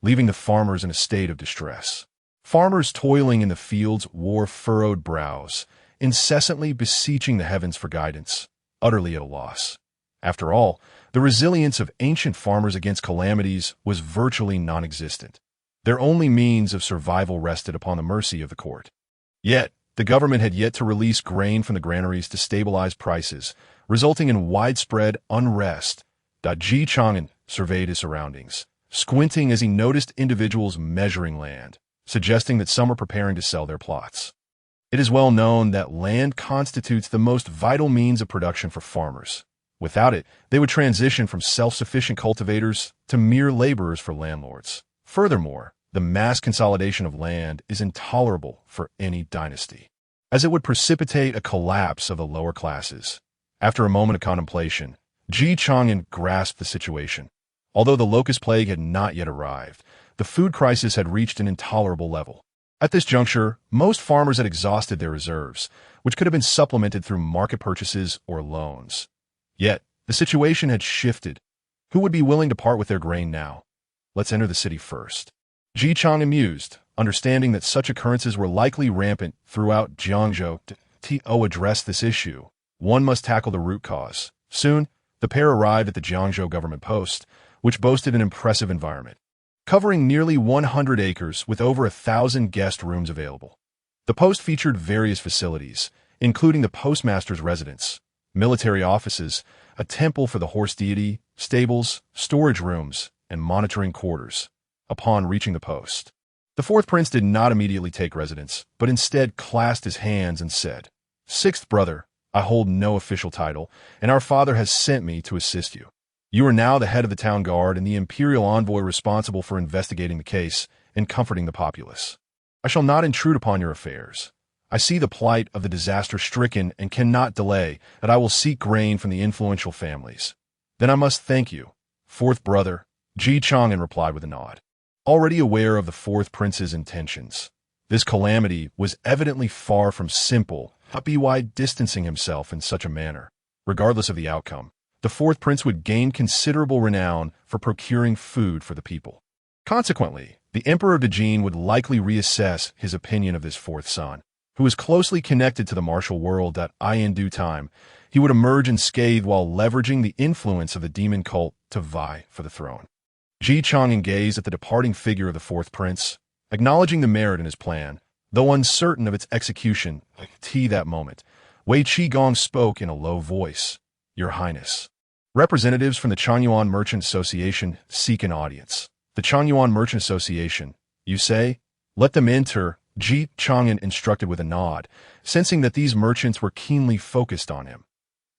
leaving the farmers in a state of distress. Farmers toiling in the fields wore furrowed brows, incessantly beseeching the heavens for guidance, utterly at a loss. After all, the resilience of ancient farmers against calamities was virtually non-existent. Their only means of survival rested upon the mercy of the court. Yet, the government had yet to release grain from the granaries to stabilize prices, resulting in widespread unrest. Ji Chang'an surveyed his surroundings, squinting as he noticed individuals measuring land, suggesting that some were preparing to sell their plots. It is well known that land constitutes the most vital means of production for farmers. Without it, they would transition from self-sufficient cultivators to mere laborers for landlords. Furthermore, the mass consolidation of land is intolerable for any dynasty, as it would precipitate a collapse of the lower classes. After a moment of contemplation, Ji Chang'an grasped the situation. Although the locust plague had not yet arrived, the food crisis had reached an intolerable level. At this juncture, most farmers had exhausted their reserves, which could have been supplemented through market purchases or loans. Yet, the situation had shifted. Who would be willing to part with their grain now? Let's enter the city first. Ji Chang'an mused, understanding that such occurrences were likely rampant throughout Jiangzhou. To address this issue, one must tackle the root cause. Soon, the pair arrived at the Jiangzhou government post, which boasted an impressive environment, covering nearly 100 acres with over 1,000 guest rooms available. The post featured various facilities, including the postmaster's residence, military offices, a temple for the horse deity, stables, storage rooms, and monitoring quarters. Upon reaching the post, the fourth prince did not immediately take residence, but instead clasped his hands and said, "Sixth brother, I hold no official title, and our father has sent me to assist you. You are now the head of the town guard and the imperial envoy responsible for investigating the case and comforting the populace. I shall not intrude upon your affairs. I see the plight of the disaster-stricken and cannot delay that I will seek grain from the influential families. Then I must thank you, fourth brother, Chang'an replied with a nod. Already aware of the fourth prince's intentions, this calamity was evidently far from simple, by distancing himself in such a manner. Regardless of the outcome, the fourth prince would gain considerable renown for procuring food for the people. Consequently, the Emperor Dejin would likely reassess his opinion of this fourth son, who was closely connected to the martial world that in due time, he would emerge unscathed while leveraging the influence of the demon cult to vie for the throne. Chang'an gazed at the departing figure of the fourth prince, acknowledging the merit in his plan, though uncertain of its execution. That moment, Wei Qigong spoke in a low voice. Your Highness. Representatives from the Chang'an Merchant Association seek an audience. The Chang'an Merchant Association, you say? Let them enter, Chang'an instructed with a nod, sensing that these merchants were keenly focused on him.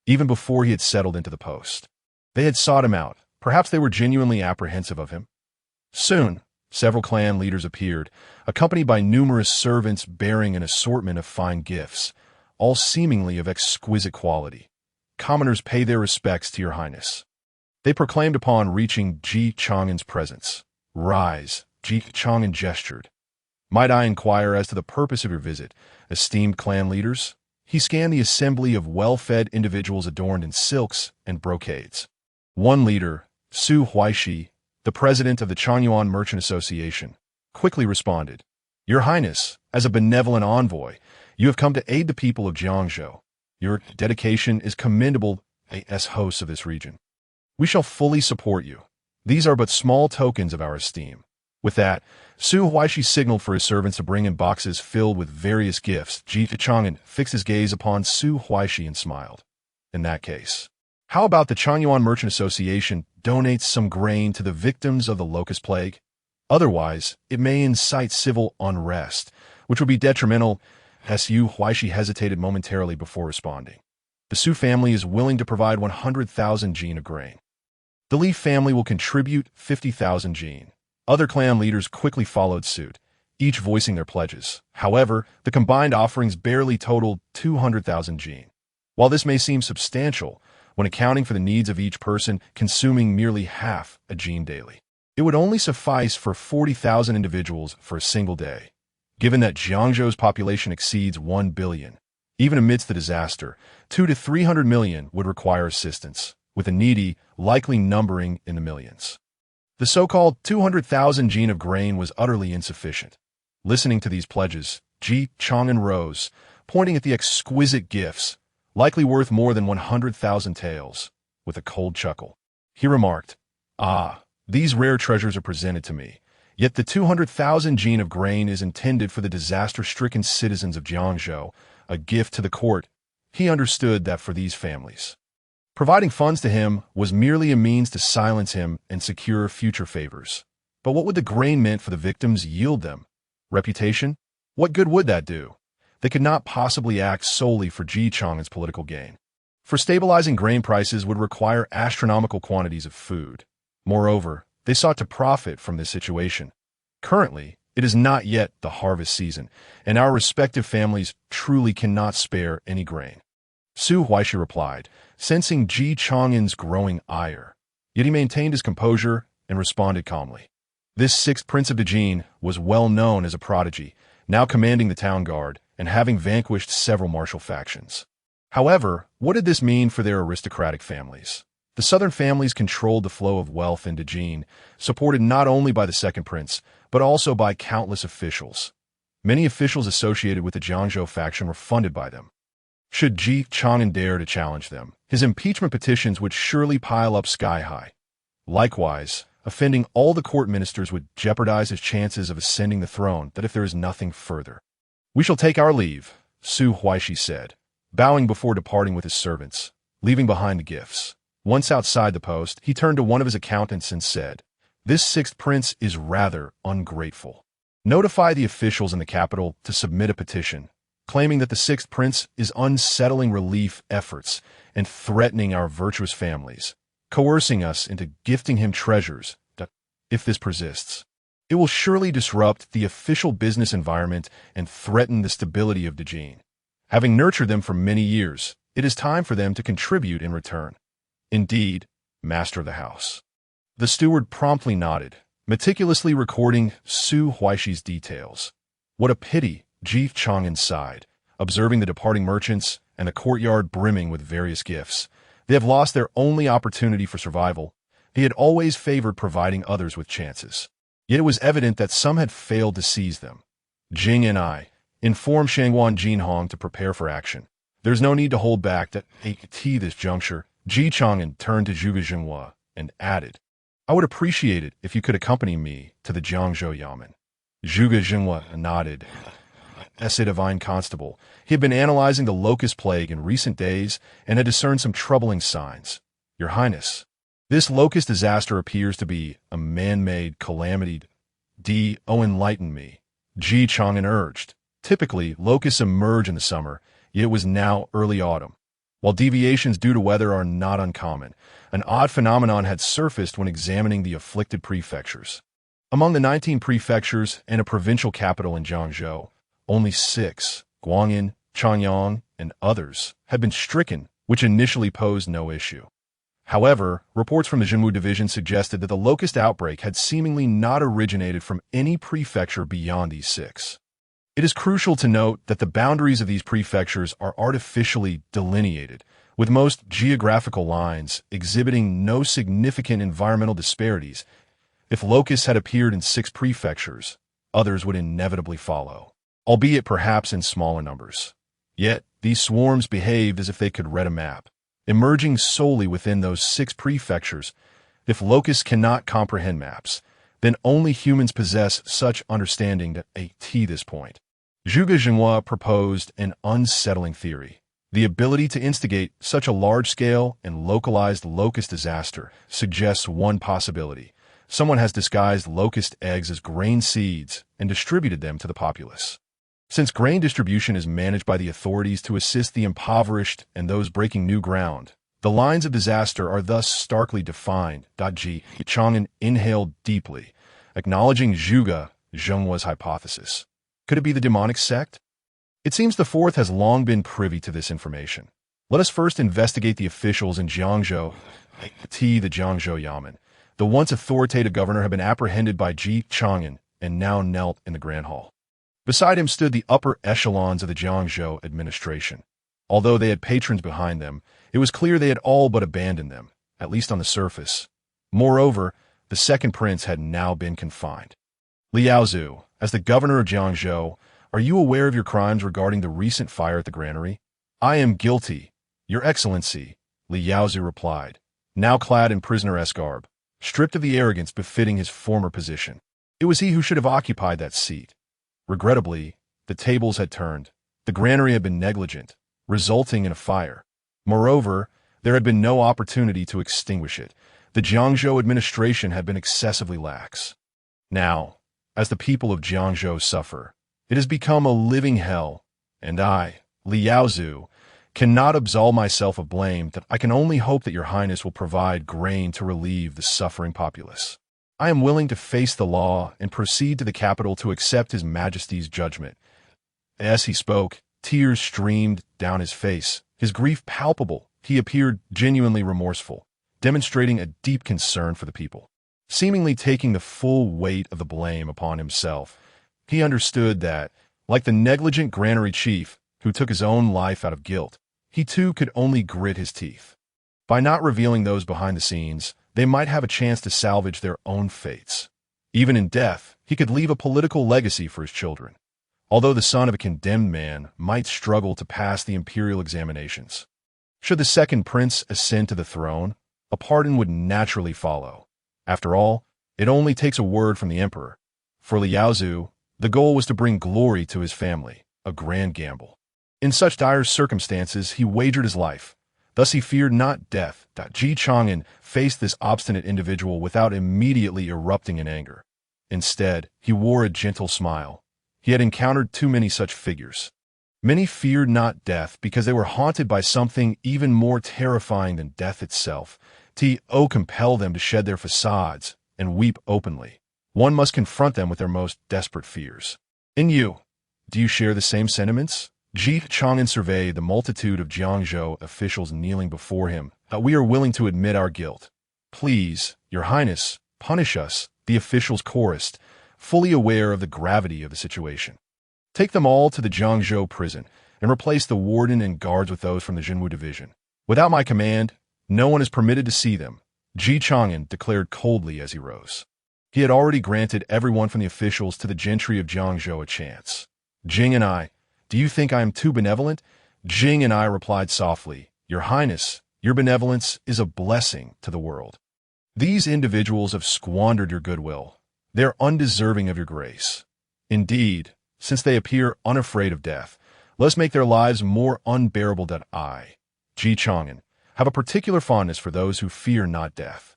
Even before he had settled into the post, they had sought him out. Perhaps they were genuinely apprehensive of him. Soon, several clan leaders appeared, accompanied by numerous servants bearing an assortment of fine gifts, all seemingly of exquisite quality. Commoners pay their respects to your highness. They proclaimed upon reaching Chang'an's presence. Rise, Chang'an gestured. Might I inquire as to the purpose of your visit, esteemed clan leaders? He scanned the assembly of well-fed individuals adorned in silks and brocades. One leader, Su Huaishi, the president of the Chang'an Merchant Association, quickly responded, Your Highness, as a benevolent envoy, you have come to aid the people of Jiangzhou. Your dedication is commendable as hosts of this region. We shall fully support you. These are but small tokens of our esteem. With that, Su Huaishi signaled for his servants to bring in boxes filled with various gifts. Chang'an fixed his gaze upon Su Huaishi and smiled. In that case, how about the Chang'an Merchant Association donates some grain to the victims of the locust plague? Otherwise, it may incite civil unrest, which would be detrimental. Su Huaishi hesitated momentarily before responding. The Su family is willing to provide 100,000 jin of grain. The Li family will contribute 50,000 jin. Other clan leaders quickly followed suit, each voicing their pledges. However, the combined offerings barely totaled 200,000 jin. While this may seem substantial, when accounting for the needs of each person consuming merely half a jin daily, it would only suffice for 40,000 individuals for a single day. Given that Jiangzhou's population exceeds 1 billion, even amidst the disaster, 200 to 300 million would require assistance, with the needy likely numbering in the millions. The so-called 200,000 jin of grain was utterly insufficient. Listening to these pledges, Chang'an rose, pointing at the exquisite gifts, likely worth more than 100,000 taels, with a cold chuckle. He remarked, these rare treasures are presented to me, yet the 200,000 jin of grain is intended for the disaster-stricken citizens of Jiangzhou, a gift to the court. He understood that for these families, providing funds to him was merely a means to silence him and secure future favors. But what would the grain meant for the victims yield them? Reputation? What good would that do? They could not possibly act solely for Chang'an's political gain. For stabilizing grain prices would require astronomical quantities of food. Moreover, they sought to profit from this situation. Currently, it is not yet the harvest season, and our respective families truly cannot spare any grain. Su Huaishi replied, sensing Chang'an's growing ire. Yet he maintained his composure and responded calmly. This sixth prince of Dejin was well known as a prodigy, now commanding the town guard and having vanquished several martial factions. However, what did this mean for their aristocratic families? The southern families controlled the flow of wealth in Dejin, supported not only by the second prince, but also by countless officials. Many officials associated with the Jiangzhou faction were funded by them. Should Chang'an dare to challenge them, his impeachment petitions would surely pile up sky-high. Likewise, offending all the court ministers would jeopardize his chances of ascending the throne, that if there is nothing further. We shall take our leave, Su Huaishi said, bowing before departing with his servants, leaving behind the gifts. Once outside the post, he turned to one of his accountants and said, This sixth prince is rather ungrateful. Notify the officials in the capital to submit a petition, claiming that the sixth prince is unsettling relief efforts and threatening our virtuous families, coercing us into gifting him treasures. If this persists, it will surely disrupt the official business environment and threaten the stability of Dejin. Having nurtured them for many years, it is time for them to contribute in return. Indeed, master of the house. The steward promptly nodded, meticulously recording Su Huaishi's details. What a pity, Ji Chang'an sighed, observing the departing merchants and the courtyard brimming with various gifts. They have lost their only opportunity for survival. He had always favored providing others with chances. Yet it was evident that some had failed to seize them. Jing and I informed Shangwan Jinhong to prepare for action. There's no need to hold back at this juncture. Ji Chang'an turned to Zhuge Jinhua and added, I would appreciate it if you could accompany me to the Jiangzhou Yamen. Zhuge Jinhua nodded. As a divine constable, he had been analyzing the locust plague in recent days and had discerned some troubling signs. Your Highness, this locust disaster appears to be a man-made calamity. Enlighten me, Ji Chang'an urged. Typically, locusts emerge in the summer, yet it was now early autumn. While deviations due to weather are not uncommon, an odd phenomenon had surfaced when examining the afflicted prefectures. Among the 19 prefectures and a provincial capital in Jiangzhou, only 6, Guangyin, Chang'an, and others, had been stricken, which initially posed no issue. However, reports from the Jinwu division suggested that the locust outbreak had seemingly not originated from any prefecture beyond these 6. It is crucial to note that the boundaries of these prefectures are artificially delineated, with most geographical lines exhibiting no significant environmental disparities. If locusts had appeared in 6 prefectures, others would inevitably follow, albeit perhaps in smaller numbers. Yet, these swarms behaved as if they could read a map, emerging solely within those 6 prefectures. If locusts cannot comprehend maps, then only humans possess such understanding at this point. Zhuge Jinhua proposed an unsettling theory. The ability to instigate such a large-scale and localized locust disaster suggests one possibility. Someone has disguised locust eggs as grain seeds and distributed them to the populace. Since grain distribution is managed by the authorities to assist the impoverished and those breaking new ground, the lines of disaster are thus starkly defined. Ji Chang'an inhaled deeply, acknowledging Zhuge Jinhua's hypothesis. Could it be the demonic sect? It seems the Fourth has long been privy to this information. Let us first investigate the officials in Jiangzhou. The Jiangzhou Yamen. The once authoritative governor had been apprehended by Ji Chang'an and now knelt in the Grand Hall. Beside him stood the upper echelons of the Jiangzhou administration. Although they had patrons behind them, it was clear they had all but abandoned them, at least on the surface. Moreover, the second prince had now been confined. Liaozu, as the governor of Jiangzhou, are you aware of your crimes regarding the recent fire at the granary? I am guilty, Your Excellency, Liaozu replied, now clad in prisoner-esque garb, stripped of the arrogance befitting his former position. It was he who should have occupied that seat. Regrettably, the tables had turned. The granary had been negligent, resulting in a fire. Moreover, there had been no opportunity to extinguish it. The Jiangzhou administration had been excessively lax. Now, as the people of Jiangzhou suffer, it has become a living hell, and I, Liaozu, cannot absolve myself of blame. That I can only hope that Your Highness will provide grain to relieve the suffering populace. I am willing to face the law and proceed to the capital to accept His Majesty's judgment. As he spoke, tears streamed down his face, his grief palpable. He appeared genuinely remorseful, demonstrating a deep concern for the people. Seemingly taking the full weight of the blame upon himself, he understood that, like the negligent granary chief who took his own life out of guilt, he too could only grit his teeth. By not revealing those behind the scenes, they might have a chance to salvage their own fates. Even in death, he could leave a political legacy for his children, although the son of a condemned man might struggle to pass the imperial examinations. Should the second prince ascend to the throne, a pardon would naturally follow. After all, it only takes a word from the emperor. For Liaozu, the goal was to bring glory to his family, a grand gamble. In such dire circumstances, he wagered his life. Thus he feared not death. Ji Chang'an faced this obstinate individual without immediately erupting in anger. Instead, he wore a gentle smile. He had encountered too many such figures. Many feared not death because they were haunted by something even more terrifying than death itself. Compel them to shed their facades and weep openly. One must confront them with their most desperate fears. And you, do you share the same sentiments? Ji Chang'an surveyed the multitude of Jiangzhou officials kneeling before him. We are willing to admit our guilt. Please, "Your Highness, punish us," the officials chorused, fully aware of the gravity of the situation. "Take them all to the Jiangzhou prison and replace the warden and guards with those from the Jinwu division. Without my command, no one is permitted to see them," Chang'an declared coldly as he rose. He had already granted everyone from the officials to the gentry of Jiangzhou a chance. "Jing and I, do you think I am too benevolent?" Jing and I replied softly, "Your Highness, your benevolence is a blessing to the world. These individuals have squandered your goodwill. They are undeserving of your grace. Indeed, since they appear unafraid of death, let's make their lives more unbearable that I, Chang'an, have a particular fondness for those who fear not death."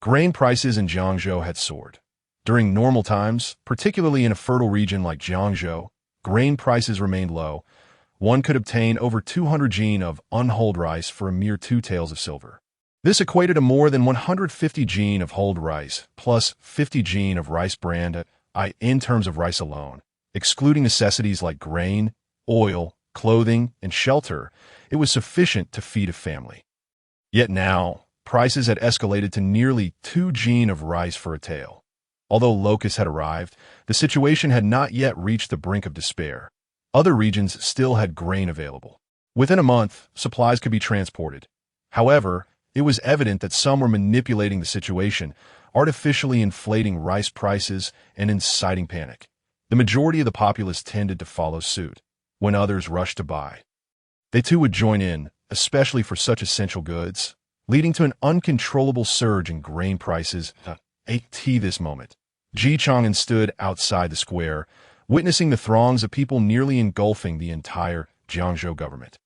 Grain prices in Jiangzhou had soared. During normal times, particularly in a fertile region like Jiangzhou, grain prices remained low. One could obtain over 200 jin of unhulled rice for a mere 2 taels of silver. This equated to more than 150 jin of hulled rice, plus 50 jin of rice bran, in terms of rice alone. Excluding necessities like grain, oil, clothing, and shelter, it was sufficient to feed a family. Yet now, prices had escalated to nearly 2 jin of rice for a tael. Although locusts had arrived, the situation had not yet reached the brink of despair. Other regions still had grain available. Within a month, supplies could be transported. However, it was evident that some were manipulating the situation, artificially inflating rice prices and inciting panic. The majority of the populace tended to follow suit, when others rushed to buy. They too would join in, especially for such essential goods, leading to an uncontrollable surge in grain prices. At this moment, Chang'an stood outside the square, witnessing the throngs of people nearly engulfing the entire Jiangzhou government.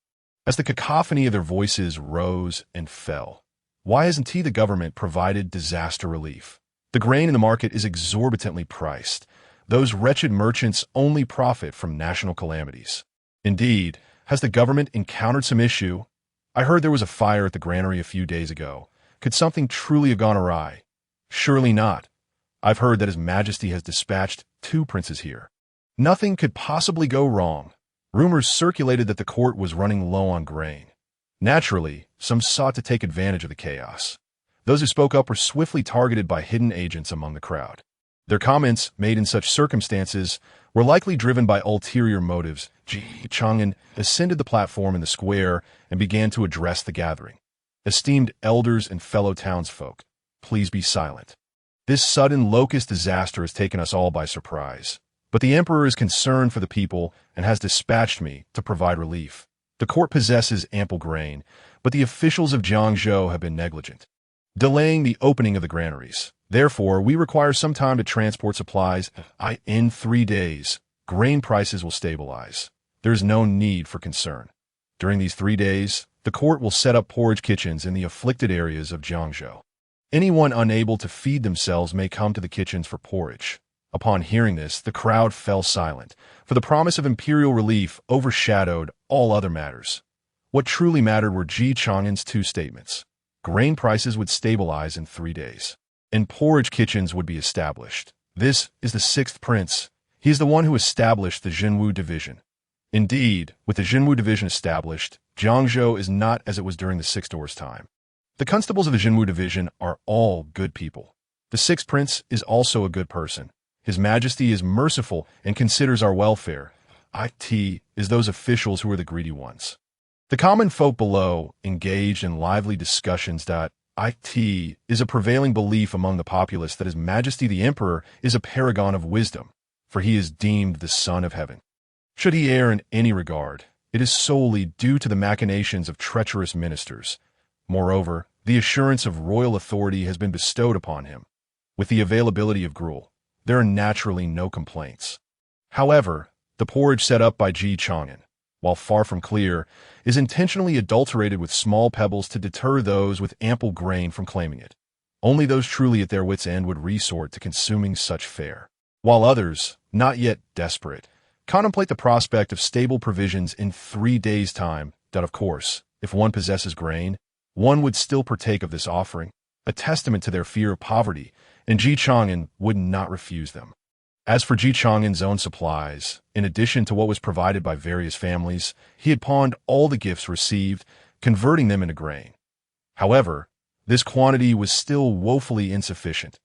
As the cacophony of their voices rose and fell, "Why hasn't the government provided disaster relief? The grain in the market is exorbitantly priced. Those wretched merchants only profit from national calamities. Indeed, has the government encountered some issue? I heard there was a fire at the granary a few days ago. Could something truly have gone awry?" "Surely not. I've heard that His Majesty has dispatched 2 princes here. Nothing could possibly go wrong." Rumors circulated that the court was running low on grain. Naturally, some sought to take advantage of the chaos. Those who spoke up were swiftly targeted by hidden agents among the crowd. Their comments, made in such circumstances, were likely driven by ulterior motives. Chang'an ascended the platform in the square and began to address the gathering. "Esteemed elders and fellow townsfolk, please be silent. This sudden locust disaster has taken us all by surprise. But the emperor is concerned for the people and has dispatched me to provide relief. The court possesses ample grain, but the officials of Jiangzhou have been negligent, delaying the opening of the granaries. Therefore, we require some time to transport supplies. In 3 days, grain prices will stabilize. There is no need for concern. During these 3 days, the court will set up porridge kitchens in the afflicted areas of Jiangzhou. Anyone unable to feed themselves may come to the kitchens for porridge." Upon hearing this, the crowd fell silent, for the promise of imperial relief overshadowed all other matters. What truly mattered were Chang'an's 2 statements. Grain prices would stabilize in 3 days, and porridge kitchens would be established. This is the 6th prince. He is the one who established the Jinwu division. Indeed, with the Jinwu division established, Jiangzhou is not as it was during the Six Doors' time. The constables of the Jinwu division are all good people. The 6th prince is also a good person. His Majesty is merciful and considers our welfare. It is those officials who are the greedy ones. The common folk below engaged in lively discussions. It is a prevailing belief among the populace that His Majesty the Emperor is a paragon of wisdom, for he is deemed the Son of Heaven. Should he err in any regard, it is solely due to the machinations of treacherous ministers. Moreover, the assurance of royal authority has been bestowed upon him. With the availability of gruel, there are naturally no complaints. However, the porridge set up by Chang'an, while far from clear, is intentionally adulterated with small pebbles to deter those with ample grain from claiming it. Only those truly at their wits' end would resort to consuming such fare, while others, not yet desperate, contemplate the prospect of stable provisions in 3 days' time. Of course, if one possesses grain, one would still partake of this offering, a testament to their fear of poverty, and Chang'an would not refuse them. As for Chang'an's own supplies, in addition to what was provided by various families, he had pawned all the gifts received, converting them into grain. However, This quantity was still woefully insufficient.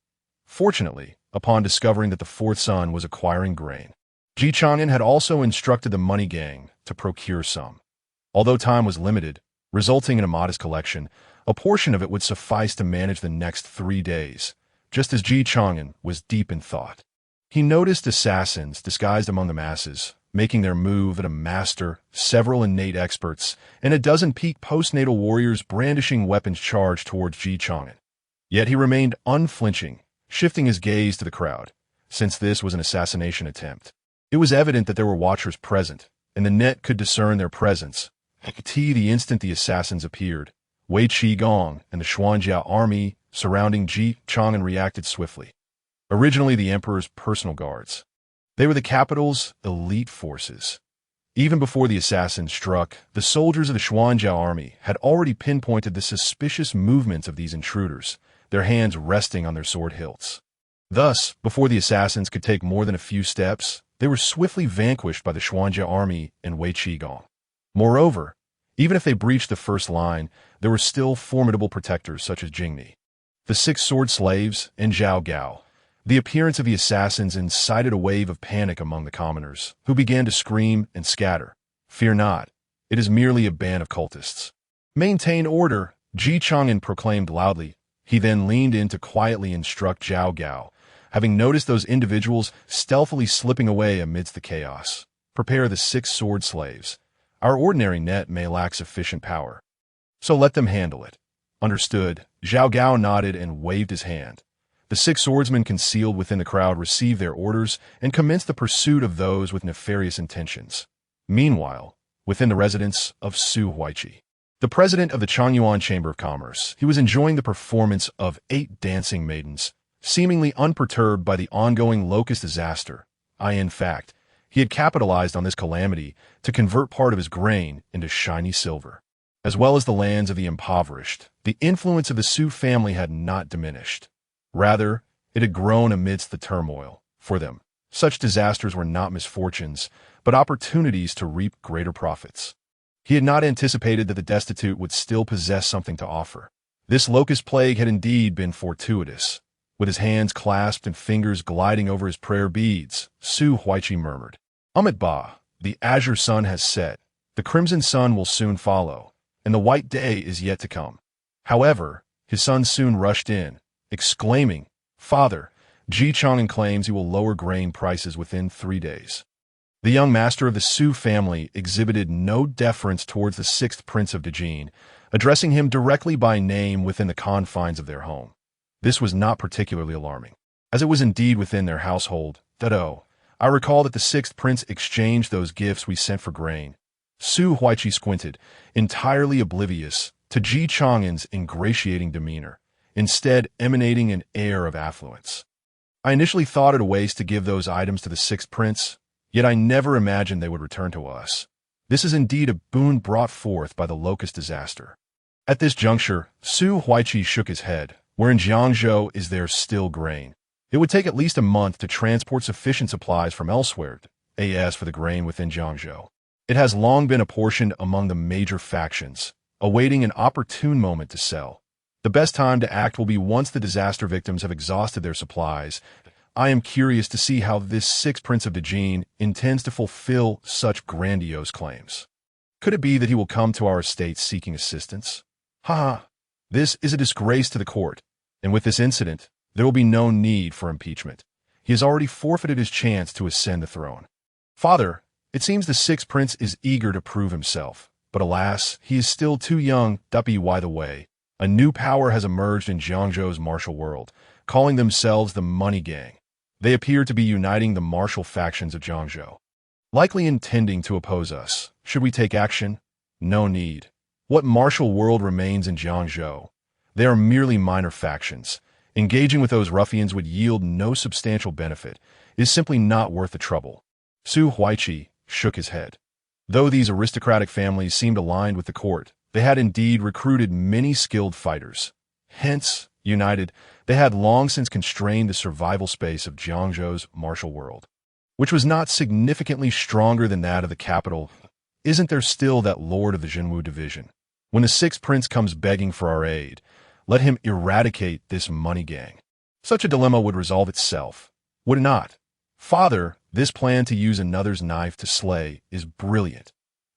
Fortunately, upon discovering that the fourth son was acquiring grain, Chang'an had also instructed the money gang to procure some. Although time was limited, resulting in a modest collection, a portion of it would suffice to manage the next 3 days, just as Chang'an was deep in thought. He noticed assassins disguised among the masses, making their move at a master, several innate experts, and a dozen peak postnatal warriors brandishing weapons charged towards Chang'an. Yet he remained unflinching, shifting his gaze to the crowd, since this was an assassination attempt. It was evident that there were watchers present, and the net could discern their presence. The instant the assassins appeared, Wei Qigong and the Xuanjia army surrounding Chang'an reacted swiftly. Originally the emperor's personal guards, they were the capital's elite forces. Even before the assassins struck, the soldiers of the Xuanjia army had already pinpointed the suspicious movements of these intruders, their hands resting on their sword hilts. Thus, before the assassins could take more than a few steps, they were swiftly vanquished by the Xuanjia army and Wei Qigong. Moreover, even if they breached the first line, there were still formidable protectors such as Jingni, the 6 sword slaves, and Zhao Gao. The appearance of the assassins incited a wave of panic among the commoners, who began to scream and scatter. "Fear not, it is merely a band of cultists." "Maintain order," Chang'an proclaimed loudly. He then leaned in to quietly instruct Zhao Gao, having noticed those individuals stealthily slipping away amidst the chaos. "Prepare the 6 sword slaves. Our ordinary net may lack sufficient power, so let them handle it." "Understood." Zhao Gao nodded and waved his hand. The 6 swordsmen concealed within the crowd received their orders and commenced the pursuit of those with nefarious intentions. Meanwhile, within the residence of Su Huaiqi, the president of the Changyuan Chamber of Commerce, he was enjoying the performance of 8 dancing maidens, seemingly unperturbed by the ongoing locust disaster. In fact, he had capitalized on this calamity to convert part of his grain into shiny silver. As well as the lands of the impoverished, the influence of the Su family had not diminished. Rather, it had grown amidst the turmoil. For them, such disasters were not misfortunes, but opportunities to reap greater profits. He had not anticipated that the destitute would still possess something to offer. This locust plague had indeed been fortuitous. With his hands clasped and fingers gliding over his prayer beads, Su Huaiqi murmured, "Amit Ba, the azure sun has set, the crimson sun will soon follow, and the white day is yet to come." However, his son soon rushed in, exclaiming, "Father, Chang'an claims he will lower grain prices within 3 days." The young master of the Su family exhibited no deference towards the 6th prince of Dejin, addressing him directly by name within the confines of their home. This was not particularly alarming, as it was indeed within their household. "Dado, I recall that the 6th prince exchanged those gifts we sent for grain." Su Huaiqi squinted, entirely oblivious to Chang'an's ingratiating demeanor, instead emanating an air of affluence. "I initially thought it a waste to give those items to the 6th prince, yet I never imagined they would return to us. This is indeed a boon brought forth by the locust disaster." At this juncture, Su Huaiqi shook his head. "Where in Jiangzhou is there still grain? It would take at least a month to transport sufficient supplies from elsewhere, as for the grain within Jiangzhou, it has long been apportioned among the major factions, awaiting an opportune moment to sell. The best time to act will be once the disaster victims have exhausted their supplies. I am curious to see how this 6th prince of Dejin intends to fulfill such grandiose claims. Could it be that he will come to our estate seeking assistance? This is a disgrace to the court, and with this incident, there will be no need for impeachment. He has already forfeited his chance to ascend the throne." "Father, it seems the 6th prince is eager to prove himself, but alas, he is still too young." By the way, a new power has emerged in Jiangzhou's martial world, calling themselves the Money Gang. They appear to be uniting the martial factions of Jiangzhou, likely intending to oppose us. Should we take action? No need. What martial world remains in Jiangzhou? They are merely minor factions. Engaging with those ruffians would yield no substantial benefit. It is simply not worth the trouble. Su Huaiqi shook his head. Though these aristocratic families seemed aligned with the court, they had indeed recruited many skilled fighters. Hence, united, they had long since constrained the survival space of Jiangzhou's martial world, which was not significantly stronger than that of the capital. Isn't there still that lord of the Zhenwu division? When the 6th prince comes begging for our aid, let him eradicate this money gang. Such a dilemma would resolve itself, would it not? Father, this plan to use another's knife to slay is brilliant.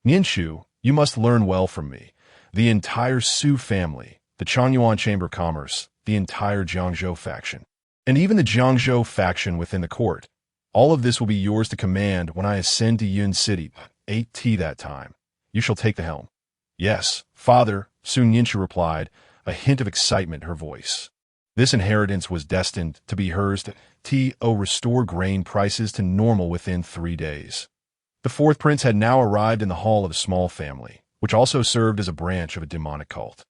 Ninshu, you must learn well from me. The entire Su family, the Chang'an Chamber of Commerce, the entire Jiangzhou faction, and even the Jiangzhou faction within the court. All of this will be yours to command when I ascend to Yun City. 8T that time. You shall take the helm. Yes, father, Sun Yinshu replied, a hint of excitement in her voice. This inheritance was destined to be hers to restore grain prices to normal within 3 days. The fourth prince had now arrived in the hall of a small family, which also served as a branch of a demonic cult.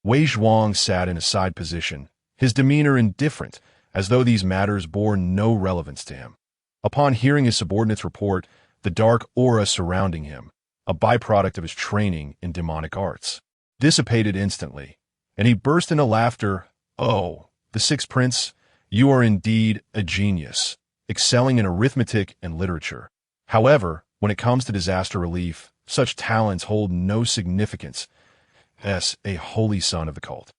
Wei Zhuang sat in a side position, his demeanor indifferent, as though these matters bore no relevance to him. Upon hearing his subordinate's report, the dark aura surrounding him, a byproduct of his training in demonic arts, dissipated instantly, and he burst into laughter. Oh, the sixth prince, you are indeed a genius, excelling in arithmetic and literature. However, when it comes to disaster relief, such talents hold no significance. As a holy son of the cult,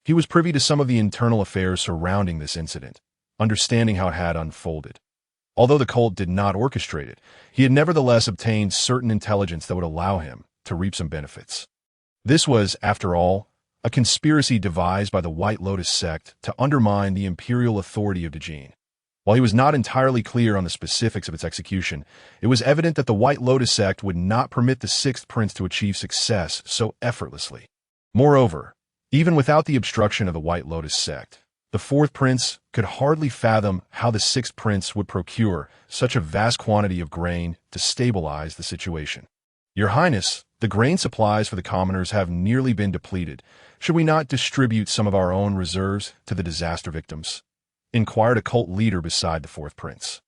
he was privy to some of the internal affairs surrounding this incident, understanding how it had unfolded. Although the cult did not orchestrate it, he had nevertheless obtained certain intelligence that would allow him to reap some benefits. This was, after all, a conspiracy devised by the White Lotus sect to undermine the imperial authority of Dejin. While he was not entirely clear on the specifics of its execution, it was evident that the White Lotus sect would not permit the sixth prince to achieve success so effortlessly. Moreover, even without the obstruction of the White Lotus sect, the fourth prince could hardly fathom how the sixth prince would procure such a vast quantity of grain to stabilize the situation. Your Highness, the grain supplies for the commoners have nearly been depleted. Should we not distribute some of our own reserves to the disaster victims? Inquired a cult leader beside the fourth prince.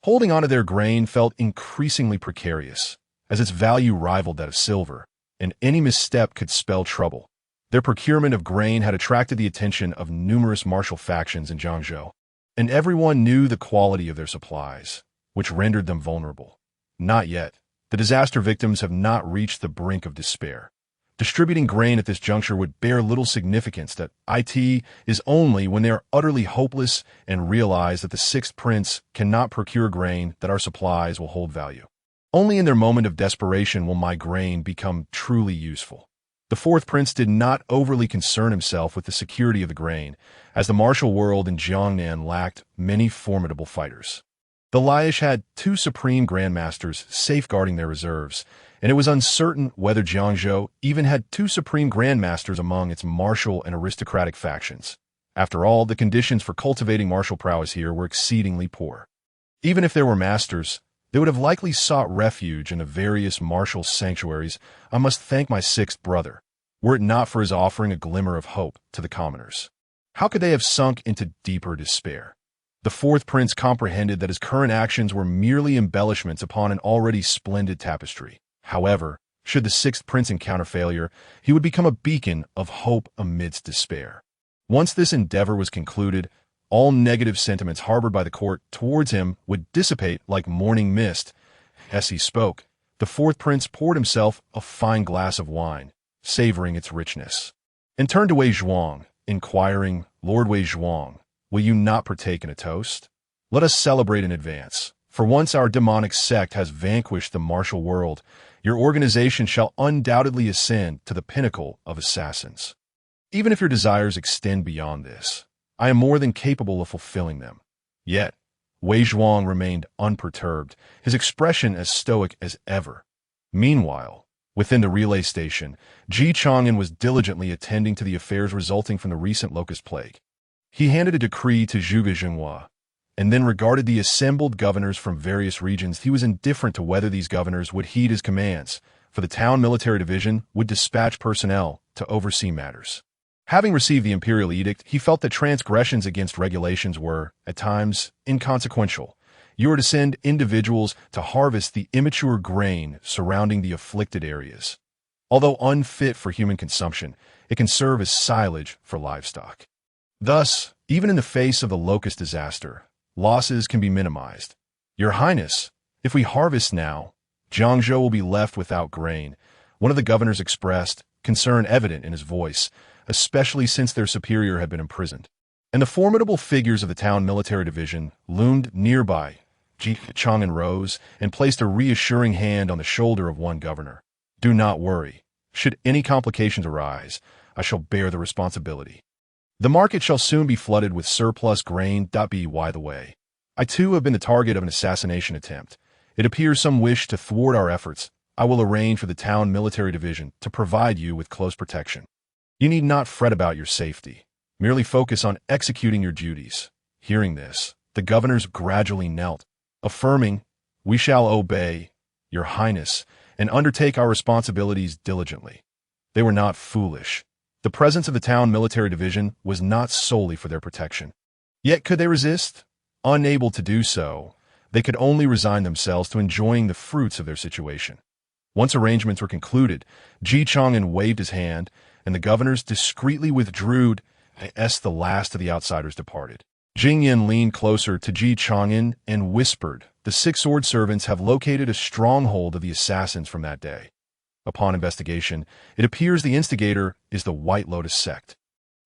Holding onto their grain felt increasingly precarious, as its value rivaled that of silver, and any misstep could spell trouble. Their procurement of grain had attracted the attention of numerous martial factions in Jiangzhou, and everyone knew the quality of their supplies, which rendered them vulnerable. Not yet. The disaster victims have not reached the brink of despair. Distributing grain at this juncture would bear little significance that it is only when they are utterly hopeless and realize that the sixth prince cannot procure grain that our supplies will hold value. Only in their moment of desperation will my grain become truly useful. The fourth prince did not overly concern himself with the security of the grain, as the martial world in Jiangnan lacked many formidable fighters. The Laish had 2 supreme grandmasters safeguarding their reserves, and it was uncertain whether Jiangzhou even had 2 supreme grandmasters among its martial and aristocratic factions. After all, the conditions for cultivating martial prowess here were exceedingly poor. Even if there were masters, they would have likely sought refuge in the various martial sanctuaries. I must thank my sixth brother, were it not for his offering a glimmer of hope to the commoners. How could they have sunk into deeper despair? The fourth prince comprehended that his current actions were merely embellishments upon an already splendid tapestry. However, should the sixth prince encounter failure, he would become a beacon of hope amidst despair. Once this endeavor was concluded, all negative sentiments harbored by the court towards him would dissipate like morning mist. As he spoke, the fourth prince poured himself a fine glass of wine, savoring its richness, and turned to Wei Zhuang, inquiring, Lord Wei Zhuang, will you not partake in a toast? Let us celebrate in advance. For once our demonic sect has vanquished the martial world, your organization shall undoubtedly ascend to the pinnacle of assassins. Even if your desires extend beyond this, I am more than capable of fulfilling them. Yet, Wei Zhuang remained unperturbed, his expression as stoic as ever. Meanwhile, within the relay station, Chang'an was diligently attending to the affairs resulting from the recent locust plague. He handed a decree to Zhuge Jinhua, and then regarded the assembled governors from various regions. He was indifferent to whether these governors would heed his commands, for the town military division would dispatch personnel to oversee matters. Having received the imperial edict, he felt that transgressions against regulations were, at times, inconsequential. You are to send individuals to harvest the immature grain surrounding the afflicted areas. Although unfit for human consumption, it can serve as silage for livestock. Thus, even in the face of the locust disaster, losses can be minimized. Your Highness, if we harvest now, Jiangzhou will be left without grain. One of the governors expressed, concern evident in his voice, especially since their superior had been imprisoned. And the formidable figures of the town military division loomed nearby. Chang'an rose and placed a reassuring hand on the shoulder of one governor. "Do not worry. Should any complications arise, I shall bear the responsibility. The market shall soon be flooded with surplus grain. By the way, I too have been the target of an assassination attempt. It appears some wish to thwart our efforts. I will arrange for the town military division to provide you with close protection. You need not fret about your safety. Merely focus on executing your duties." Hearing this, the governors gradually knelt, affirming, "We shall obey, Your Highness, and undertake our responsibilities diligently." They were not foolish. The presence of the town military division was not solely for their protection. Yet could they resist? Unable to do so, they could only resign themselves to enjoying the fruits of their situation. Once arrangements were concluded, Chang'an waved his hand, and the governors discreetly withdrew as the last of the outsiders departed. Jingyan leaned closer to Chang'an and whispered, "The six sword servants have located a stronghold of the assassins from that day. Upon investigation, it appears the instigator is the White Lotus sect.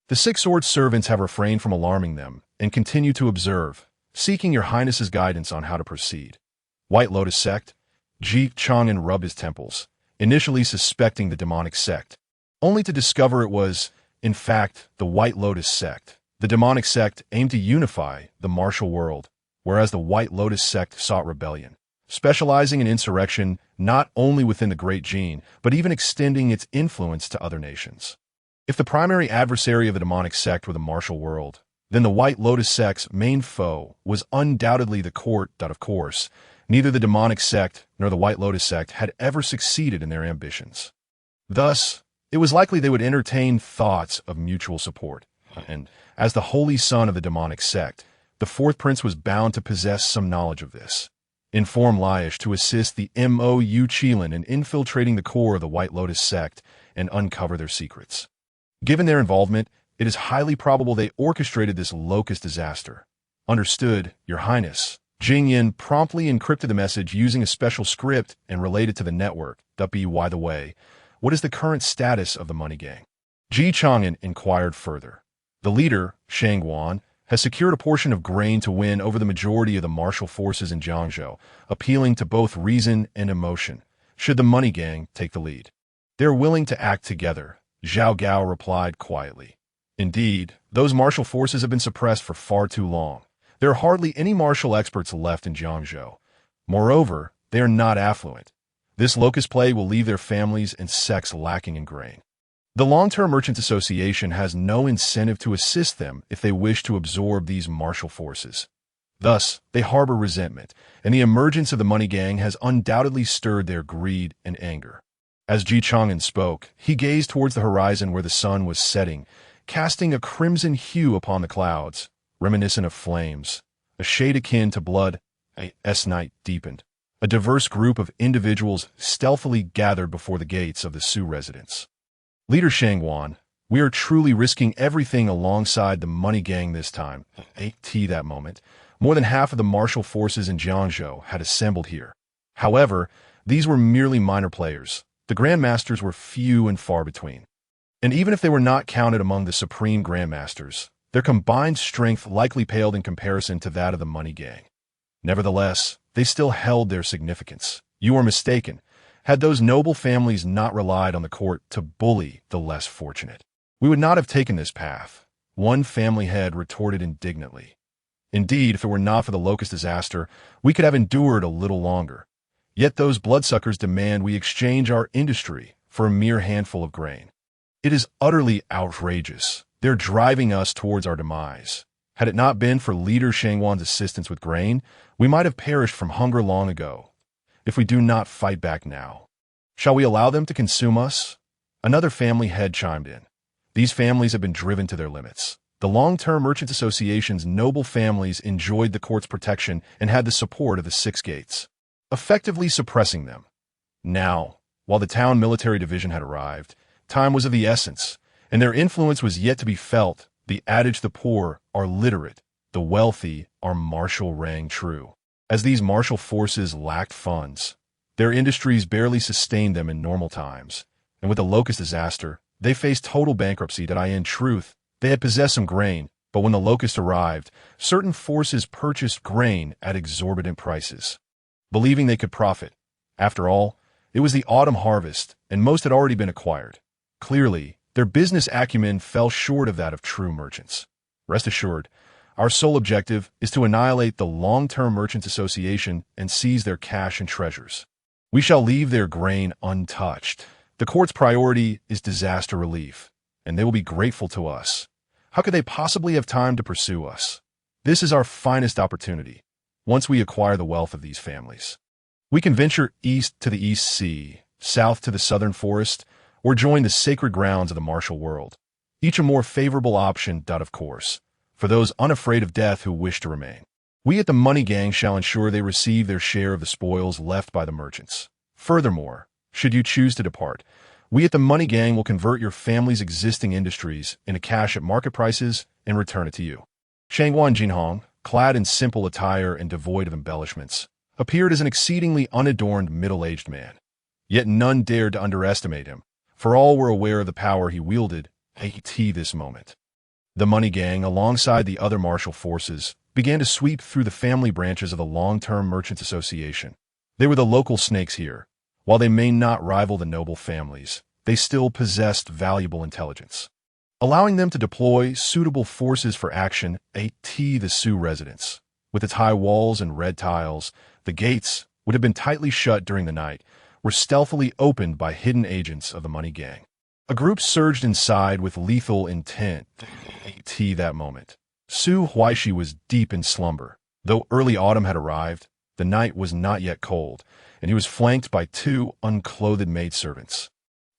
The six sword servants have refrained from alarming them and continue to observe, seeking Your Highness's guidance on how to proceed." White Lotus sect? Chang'an rubbed his temples, initially suspecting the demonic sect, only to discover it was, in fact, the White Lotus sect. The demonic sect aimed to unify the martial world, whereas the White Lotus sect sought rebellion, specializing in insurrection not only within the Great Jin, but even extending its influence to other nations. If the primary adversary of the demonic sect were the martial world, then the White Lotus sect's main foe was undoubtedly the court. Of course, neither the demonic sect nor the White Lotus sect had ever succeeded in their ambitions. Thus, it was likely they would entertain thoughts of mutual support. And as the holy son of the demonic sect, the fourth prince was bound to possess some knowledge of this. Inform Laish to assist the Mou Qilin in infiltrating the core of the White Lotus sect and uncover their secrets. Given their involvement, it is highly probable they orchestrated this locust disaster. Understood, Your Highness. Jingyan promptly encrypted the message using a special script and relayed it to the network. By the way, what is the current status of the money gang? Chang'an inquired further. The leader, Chang'an, has secured a portion of grain to win over the majority of the martial forces in Jiangzhou, appealing to both reason and emotion, should the money gang take the lead. They're willing to act together, Zhao Gao replied quietly. Indeed, those martial forces have been suppressed for far too long. There are hardly any martial experts left in Jiangzhou. Moreover, they are not affluent. This locust plague will leave their families and sects lacking in grain. The Long-Term Merchants Association has no incentive to assist them if they wish to absorb these martial forces. Thus, they harbor resentment, and the emergence of the money gang has undoubtedly stirred their greed and anger. As Chang'an spoke, he gazed towards the horizon where the sun was setting, casting a crimson hue upon the clouds, reminiscent of flames. A shade akin to blood, as night deepened. A diverse group of individuals stealthily gathered before the gates of the Su residence. Leader Chang'an, we are truly risking everything alongside the money gang this time. That moment, more than half of the martial forces in Jiangzhou had assembled here. However, these were merely minor players. The grandmasters were few and far between. And even if they were not counted among the supreme grandmasters, their combined strength likely paled in comparison to that of the money gang. Nevertheless, they still held their significance. You are mistaken. Had those noble families not relied on the court to bully the less fortunate, we would not have taken this path, one family head retorted indignantly. Indeed, if it were not for the locust disaster, we could have endured a little longer. Yet those bloodsuckers demand we exchange our industry for a mere handful of grain. It is utterly outrageous. They're driving us towards our demise. Had it not been for Leader Chang'an's assistance with grain, we might have perished from hunger long ago. If we do not fight back now, shall we allow them to consume us? Another family head chimed in. These families have been driven to their limits. The Long-Term Merchants Association's noble families enjoyed the court's protection and had the support of the Six Gates, effectively suppressing them. Now, while the town military division had arrived, time was of the essence, and their influence was yet to be felt. The adage the poor are literate, the wealthy are martial rang true. As these martial forces lacked funds, their industries barely sustained them in normal times, and with the locust disaster, They faced total bankruptcy. In truth, they had possessed some grain, but when the locusts arrived, certain forces purchased grain at exorbitant prices, believing they could profit. After all, it was the autumn harvest, and most had already been acquired. Clearly, their business acumen fell short of that of true merchants. Rest assured, our sole objective is to annihilate the Long-Term Merchants Association and seize their cash and treasures. We shall leave their grain untouched. The court's priority is disaster relief, and they will be grateful to us. How could they possibly have time to pursue us? This is our finest opportunity, once we acquire the wealth of these families. We can venture east to the East Sea, south to the southern forest, or join the sacred grounds of the martial world. Each a more favorable option, of course, for those unafraid of death who wish to remain. We at the Money Gang shall ensure they receive their share of the spoils left by the merchants. Furthermore, should you choose to depart, we at the Money Gang will convert your family's existing industries into cash at market prices and return it to you. Chang'an Jinhong, clad in simple attire and devoid of embellishments, appeared as an exceedingly unadorned middle-aged man. Yet none dared to underestimate him, for all were aware of the power he wielded at this moment. The Money Gang, alongside the other martial forces, began to sweep through the family branches of the Long-Term Merchants Association. They were the local snakes here. While they may not rival the noble families, they still possessed valuable intelligence, allowing them to deploy suitable forces for action at the Sioux residence. With its high walls and red tiles, the gates would have been tightly shut during the night, were stealthily opened by hidden agents of the Money Gang. A group surged inside with lethal intent at that moment. Su Huaishi was deep in slumber. Though early autumn had arrived, the night was not yet cold, and he was flanked by two unclothed maidservants.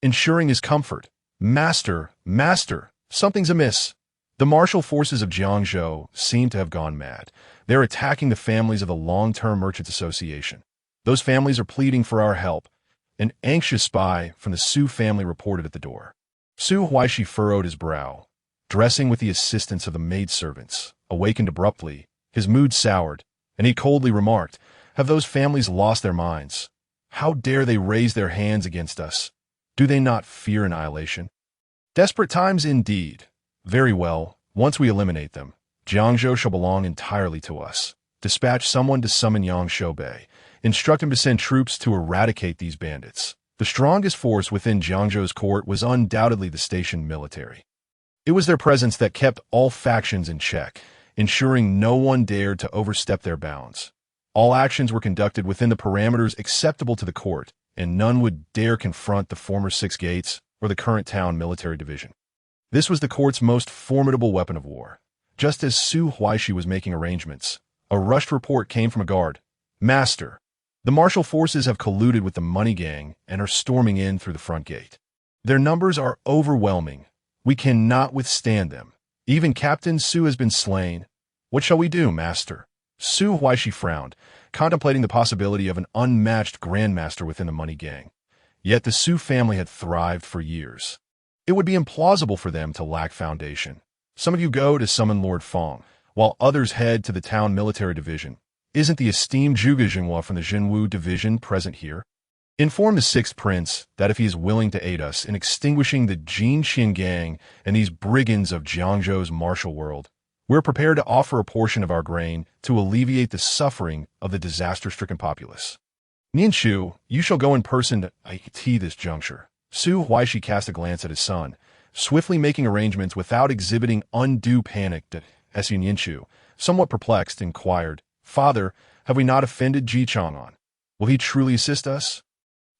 Ensuring his comfort, Master, something's amiss. The martial forces of Jiangzhou seem to have gone mad. They're attacking the families of the Long-Term Merchants Association. Those families are pleading for our help. An anxious spy from the Su family reported at the door. Su Huaishi furrowed his brow. Dressing with the assistance of the maidservants, awakened abruptly, his mood soured, and he coldly remarked, "Have those families lost their minds? How dare they raise their hands against us? Do they not fear annihilation? Desperate times indeed. Very well, once we eliminate them, Jiangzhou shall belong entirely to us. Dispatch someone to summon Yang Shoubei. Instruct him to send troops to eradicate these bandits." The strongest force within Jiangzhou's court was undoubtedly the station military. It was their presence that kept all factions in check, ensuring no one dared to overstep their bounds. All actions were conducted within the parameters acceptable to the court, and none would dare confront the former Six Gates or the current town military division. This was the court's most formidable weapon of war. Just as Su Huaishi was making arrangements, a rushed report came from a guard. "Master, the martial forces have colluded with the Money Gang and are storming in through the front gate. Their numbers are overwhelming. We cannot withstand them. Even Captain Su has been slain. What shall we do, Master?" Su Huaishi frowned, contemplating the possibility of an unmatched grandmaster within the Money Gang. Yet the Su family had thrived for years. It would be implausible for them to lack foundation. Some of you go to summon Lord Fong, while others head to the town military division. Isn't the esteemed Zhuge Jinhua from the Jinwu division present here? Inform the Sixth Prince that if he is willing to aid us in extinguishing the Jin Xian Gang and these brigands of Jiangzhou's martial world, we're prepared to offer a portion of our grain to alleviate the suffering of the disaster-stricken populace. Ninshu, you shall go in person to IT this juncture. Su Huaishi cast a glance at his son, swiftly making arrangements without exhibiting undue panic. As Ninshu, somewhat perplexed, inquired, "Father, have we not offended Ji Chang'an? Will he truly assist us?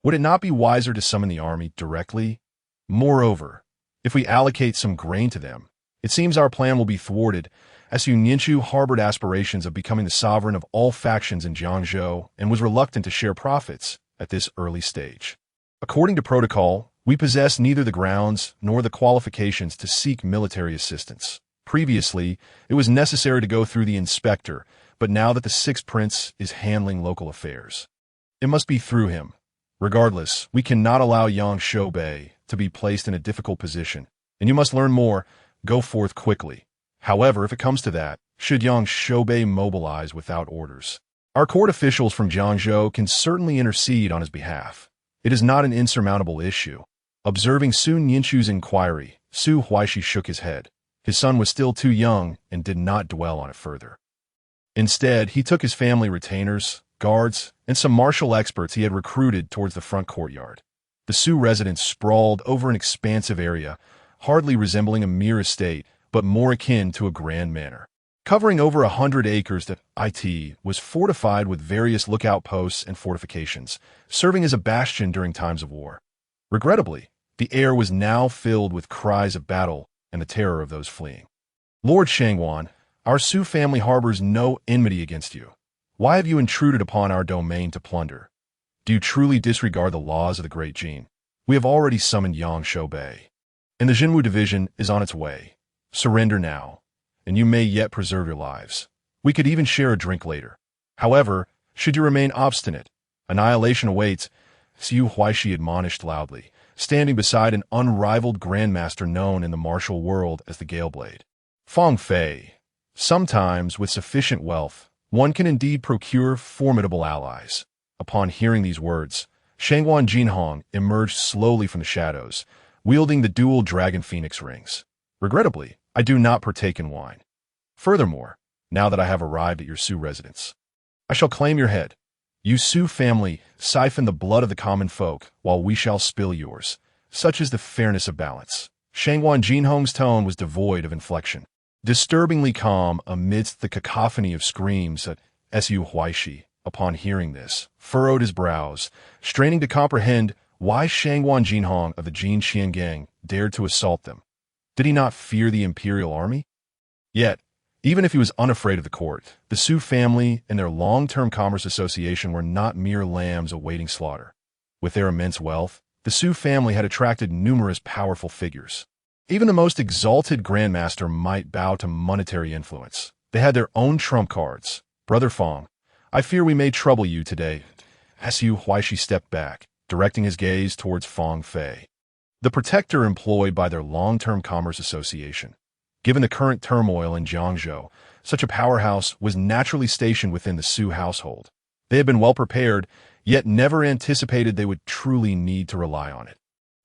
Would it not be wiser to summon the army directly? Moreover, if we allocate some grain to them, it seems our plan will be thwarted, as Ninshu harbored aspirations of becoming the sovereign of all factions in Jiangzhou and was reluctant to share profits at this early stage. According to protocol, we possess neither the grounds nor the qualifications to seek military assistance. Previously, it was necessary to go through the inspector, but now that the Sixth Prince is handling local affairs, it must be through him. Regardless, we cannot allow Yang Shoubei to be placed in a difficult position, and you must learn more. Go forth quickly. However, if it comes to that, should Yang Shoubei mobilize without orders, our court officials from Jiangzhou can certainly intercede on his behalf. It is not an insurmountable issue. Observing Su Nianchu's inquiry, Su Huaishi shook his head. His son was still too young and did not dwell on it further. Instead, he took his family retainers, guards, and some martial experts he had recruited towards the front courtyard. The Su residence sprawled over an expansive area, hardly resembling a mere estate, but more akin to a grand manor. Covering over 100 acres, the IT was fortified with various lookout posts and fortifications, serving as a bastion during times of war. Regrettably, the air was now filled with cries of battle and the terror of those fleeing. Lord Chang'an, our Su family harbors no enmity against you. Why have you intruded upon our domain to plunder? Do you truly disregard the laws of the Great Jin? We have already summoned Yang Shoubei, and the Jinwu division is on its way. Surrender now, and you may yet preserve your lives. We could even share a drink later. However, should you remain obstinate, annihilation awaits, Su Huaishi admonished loudly, standing beside an unrivaled grandmaster known in the martial world as the Galeblade. Fang Fei. Sometimes, with sufficient wealth, one can indeed procure formidable allies. Upon hearing these words, Chang'an Jinhong emerged slowly from the shadows, wielding the dual dragon phoenix rings. Regrettably, I do not partake in wine. Furthermore, now that I have arrived at your Su residence, I shall claim your head. You Su family siphon the blood of the common folk, while we shall spill yours. Such is the fairness of balance. Chang'an Jinhong's tone was devoid of inflection, disturbingly calm amidst the cacophony of screams at Su Huaishi. Upon hearing this, furrowed his brows, straining to comprehend why Chang'an Jinhong of the Jin Qian gang dared to assault them. Did he not fear the imperial army? Yet, even if he was unafraid of the court, the Su family and their long-term commerce association were not mere lambs awaiting slaughter. With their immense wealth, the Su family had attracted numerous powerful figures. Even the most exalted grandmaster might bow to monetary influence. They had their own trump cards. Brother Fang, I fear we may trouble you today. Su Huaishi stepped back, directing his gaze towards Fang Fei, the protector employed by their long-term commerce association. Given the current turmoil in Jiangzhou, such a powerhouse was naturally stationed within the Su household. They had been well prepared, yet never anticipated they would truly need to rely on it.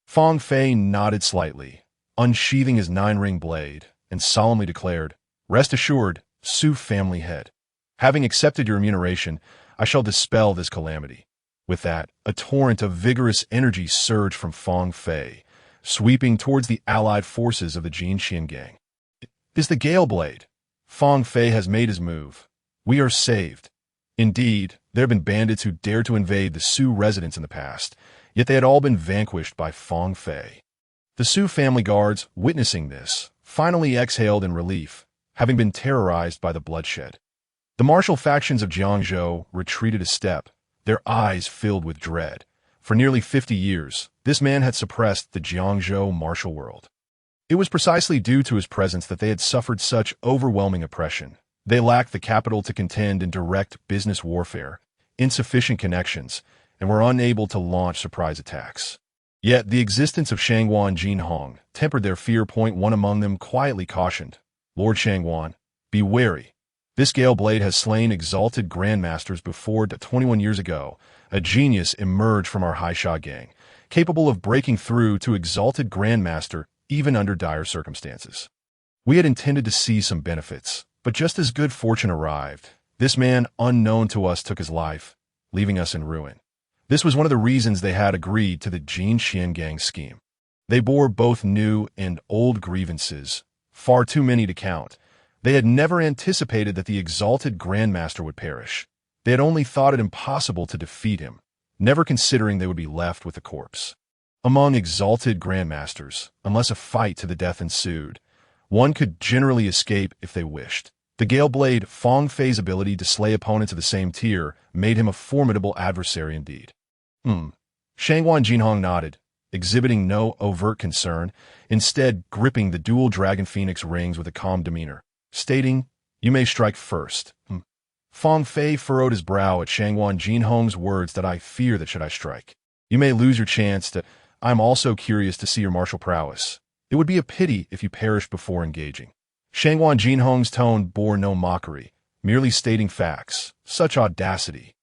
Fang Fei nodded slightly, unsheathing his 9-ring blade, and solemnly declared, "Rest assured, Su family head. Having accepted your remuneration, I shall dispel this calamity." With that, a torrent of vigorous energy surged from Fang Fei, sweeping towards the allied forces of the Jin Qian gang. "It is the Galeblade. Fang Fei has made his move. We are saved." Indeed, there have been bandits who dared to invade the Su residence in the past, yet they had all been vanquished by Fang Fei. The Su family guards, witnessing this, finally exhaled in relief, having been terrorized by the bloodshed. The martial factions of Jiangzhou retreated a step, their eyes filled with dread. For nearly 50 years, this man had suppressed the Jiangzhou martial world. It was precisely due to his presence that they had suffered such overwhelming oppression. They lacked the capital to contend in direct business warfare, insufficient connections, and were unable to launch surprise attacks. Yet the existence of Chang'an Jinhong tempered their fear. One among them quietly cautioned, "Lord Chang'an, be wary. This Galeblade has slain exalted grandmasters before. 21 years ago, a genius emerged from our Haisha gang, capable of breaking through to exalted grandmaster even under dire circumstances. We had intended to see some benefits, but just as good fortune arrived, this man unknown to us took his life, leaving us in ruin. This was one of the reasons they had agreed to the Jin Qian gang scheme. They bore both new and old grievances, far too many to count. They had never anticipated that the exalted grandmaster would perish. They had only thought it impossible to defeat him, never considering they would be left with the corpse. Among exalted grandmasters, unless a fight to the death ensued, one could generally escape if they wished. The Galeblade, Fang Fei's ability to slay opponents of the same tier, made him a formidable adversary indeed. Chang'an Jinhong nodded, exhibiting no overt concern, instead gripping the dual dragon phoenix rings with a calm demeanor, stating, "You may strike first." Fang Fei furrowed his brow at Chang'an Jinhong's words that "I fear that should I strike, you may lose your chance to. I'm also curious to see your martial prowess. It would be a pity if you perished before engaging." Chang'an Jinhong's tone bore no mockery, merely stating facts. Such audacity.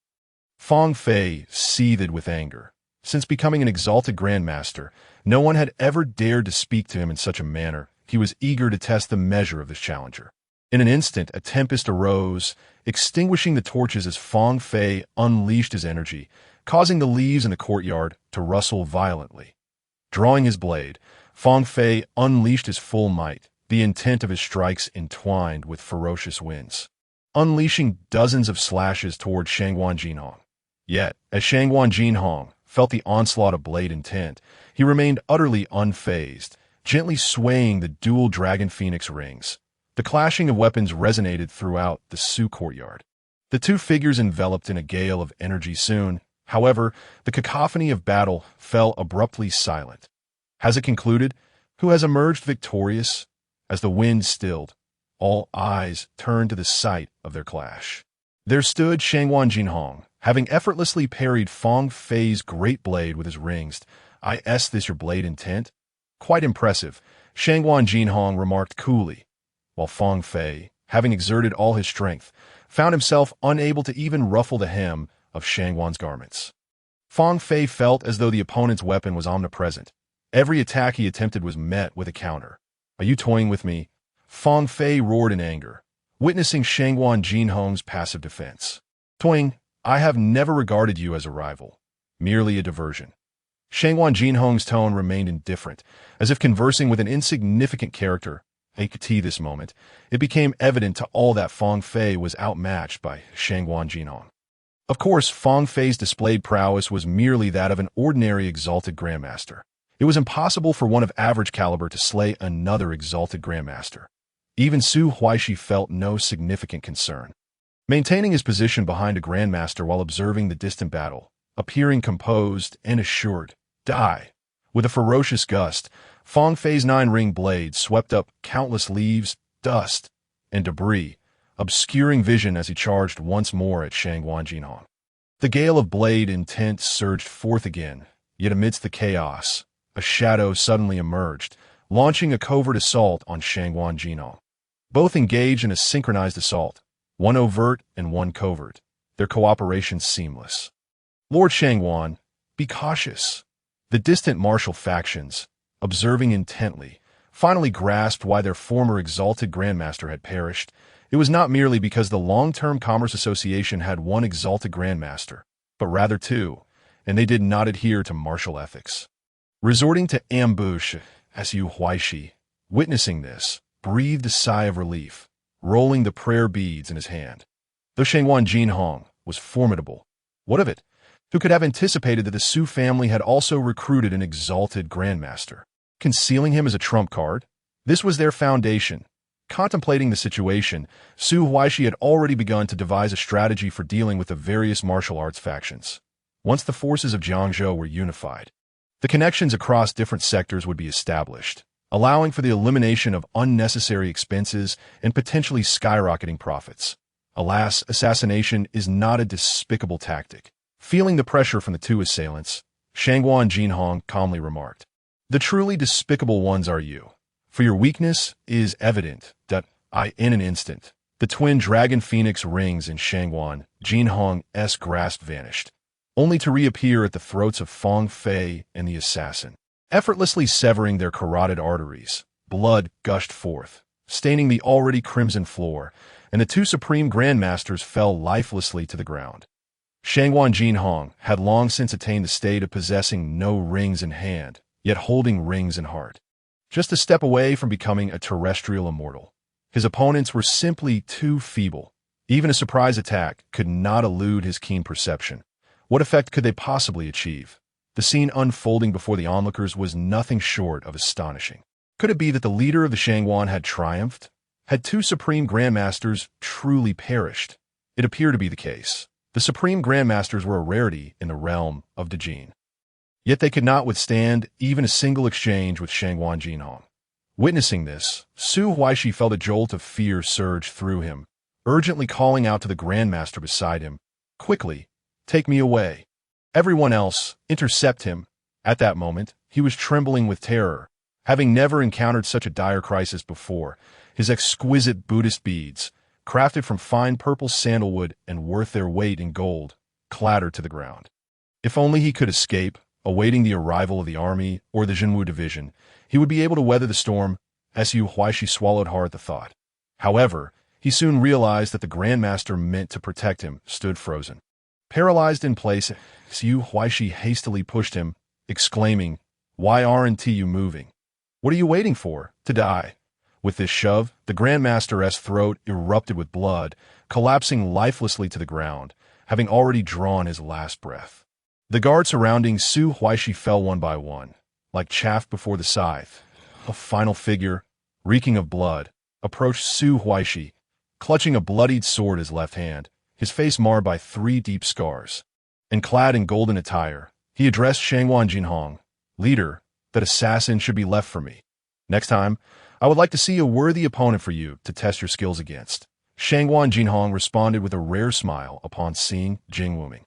Fang Fei seethed with anger. Since becoming an exalted grandmaster, no one had ever dared to speak to him in such a manner. He was eager to test the measure of this challenger. In an instant, a tempest arose, extinguishing the torches as Feng Fei unleashed his energy, causing the leaves in the courtyard to rustle violently. Drawing his blade, Feng Fei unleashed his full might, the intent of his strikes entwined with ferocious winds, unleashing dozens of slashes toward Chang'an Jinhong. Yet, as Chang'an Jinhong felt the onslaught of blade intent, he remained utterly unfazed, gently swaying the dual dragon phoenix rings. The clashing of weapons resonated throughout the Su courtyard. The two figures enveloped in a gale of energy soon. However, the cacophony of battle fell abruptly silent. Has it concluded? Who has emerged victorious? As the wind stilled, all eyes turned to the site of their clash. There stood Chang'an Jinhong, having effortlessly parried Feng Fei's great blade with his rings. Is this your blade intent? Quite impressive, Chang'an Jinhong remarked coolly, while Feng Fei, having exerted all his strength, found himself unable to even ruffle the hem of Chang'an's garments. Feng Fei felt as though the opponent's weapon was omnipresent. Every attack he attempted was met with a counter. Are you toying with me? Feng Fei roared in anger, witnessing Chang'an Jinhong's passive defense. Toying, I have never regarded you as a rival, merely a diversion. Chang'an Jinhong's tone remained indifferent, as if conversing with an insignificant character. At this moment, it became evident to all that Feng Fei was outmatched by Chang'an Jinhong. Of course, Feng Fei's displayed prowess was merely that of an ordinary exalted grandmaster. It was impossible for one of average caliber to slay another exalted grandmaster. Even Su Huaishi felt no significant concern. Maintaining his position behind a grandmaster while observing the distant battle, appearing composed and assured, die. With a ferocious gust, Feng Fei's 9-ring blade swept up countless leaves, dust, and debris, obscuring vision as he charged once more at Chang'an Jinhong. The gale of blade intent surged forth again, yet amidst the chaos, a shadow suddenly emerged, launching a covert assault on Chang'an Jinhong. Both engaged in a synchronized assault, one overt and one covert, their cooperation seamless. Lord Chang'an, be cautious. The distant martial factions, observing intently, finally grasped why their former exalted grandmaster had perished. It was not merely because the Long-Term Commerce Association had one exalted grandmaster, but rather two, and they did not adhere to martial ethics. Resorting to ambush, Su Huaishi, witnessing this, breathed a sigh of relief, rolling the prayer beads in his hand. Though Chang'an Jinhong was formidable, what of it? Who could have anticipated that the Su family had also recruited an exalted grandmaster? Concealing him as a trump card? This was their foundation. Contemplating the situation, Su Huaishi had already begun to devise a strategy for dealing with the various martial arts factions. Once the forces of Jiangzhou were unified, the connections across different sectors would be established, allowing for the elimination of unnecessary expenses and potentially skyrocketing profits. Alas, assassination is not a despicable tactic. Feeling the pressure from the two assailants, Chang'an Jinhong calmly remarked, "The truly despicable ones are you. For your weakness is evident that in an instant, the twin dragon phoenix rings in Chang'an Jinhong's grasp vanished, only to reappear at the throats of Feng Fei and the assassin. Effortlessly severing their carotid arteries, blood gushed forth, staining the already crimson floor, and the two supreme grandmasters fell lifelessly to the ground. Chang'an Jinhong had long since attained the state of possessing no rings in hand, yet holding rings in heart. Just a step away from becoming a terrestrial immortal. His opponents were simply too feeble. Even a surprise attack could not elude his keen perception. What effect could they possibly achieve? The scene unfolding before the onlookers was nothing short of astonishing. Could it be that the leader of the Chang'an had triumphed? Had two supreme grandmasters truly perished? It appeared to be the case. The supreme grandmasters were a rarity in the realm of Dejin. Yet they could not withstand even a single exchange with Chang'an Jinhong. Witnessing this, Su Huaishi felt a jolt of fear surge through him, urgently calling out to the grandmaster beside him, "Quickly, take me away. Everyone else, intercept him." At that moment, he was trembling with terror, having never encountered such a dire crisis before. His exquisite Buddhist beads, crafted from fine purple sandalwood and worth their weight in gold, clattered to the ground. If only he could escape, awaiting the arrival of the army or the Jinwu division, he would be able to weather the storm. Su Huaishi swallowed hard at the thought. However, he soon realized that the Grandmaster meant to protect him stood frozen. Paralyzed in place, Su Huaishi hastily pushed him, exclaiming, "Why aren't you moving? What are you waiting for? To die?" With this shove, the Grandmaster's throat erupted with blood, collapsing lifelessly to the ground, having already drawn his last breath. The guards surrounding Su Huaishi fell one by one, like chaff before the scythe. A final figure, reeking of blood, approached Su Huaishi, clutching a bloodied sword in his left hand, his face marred by 3 deep scars. And clad in golden attire, he addressed Chang'an Jinhong, "Leader, that assassin should be left for me. Next time, I would like to see a worthy opponent for you to test your skills against." Chang'an Jinhong responded with a rare smile upon seeing Jing Wuming.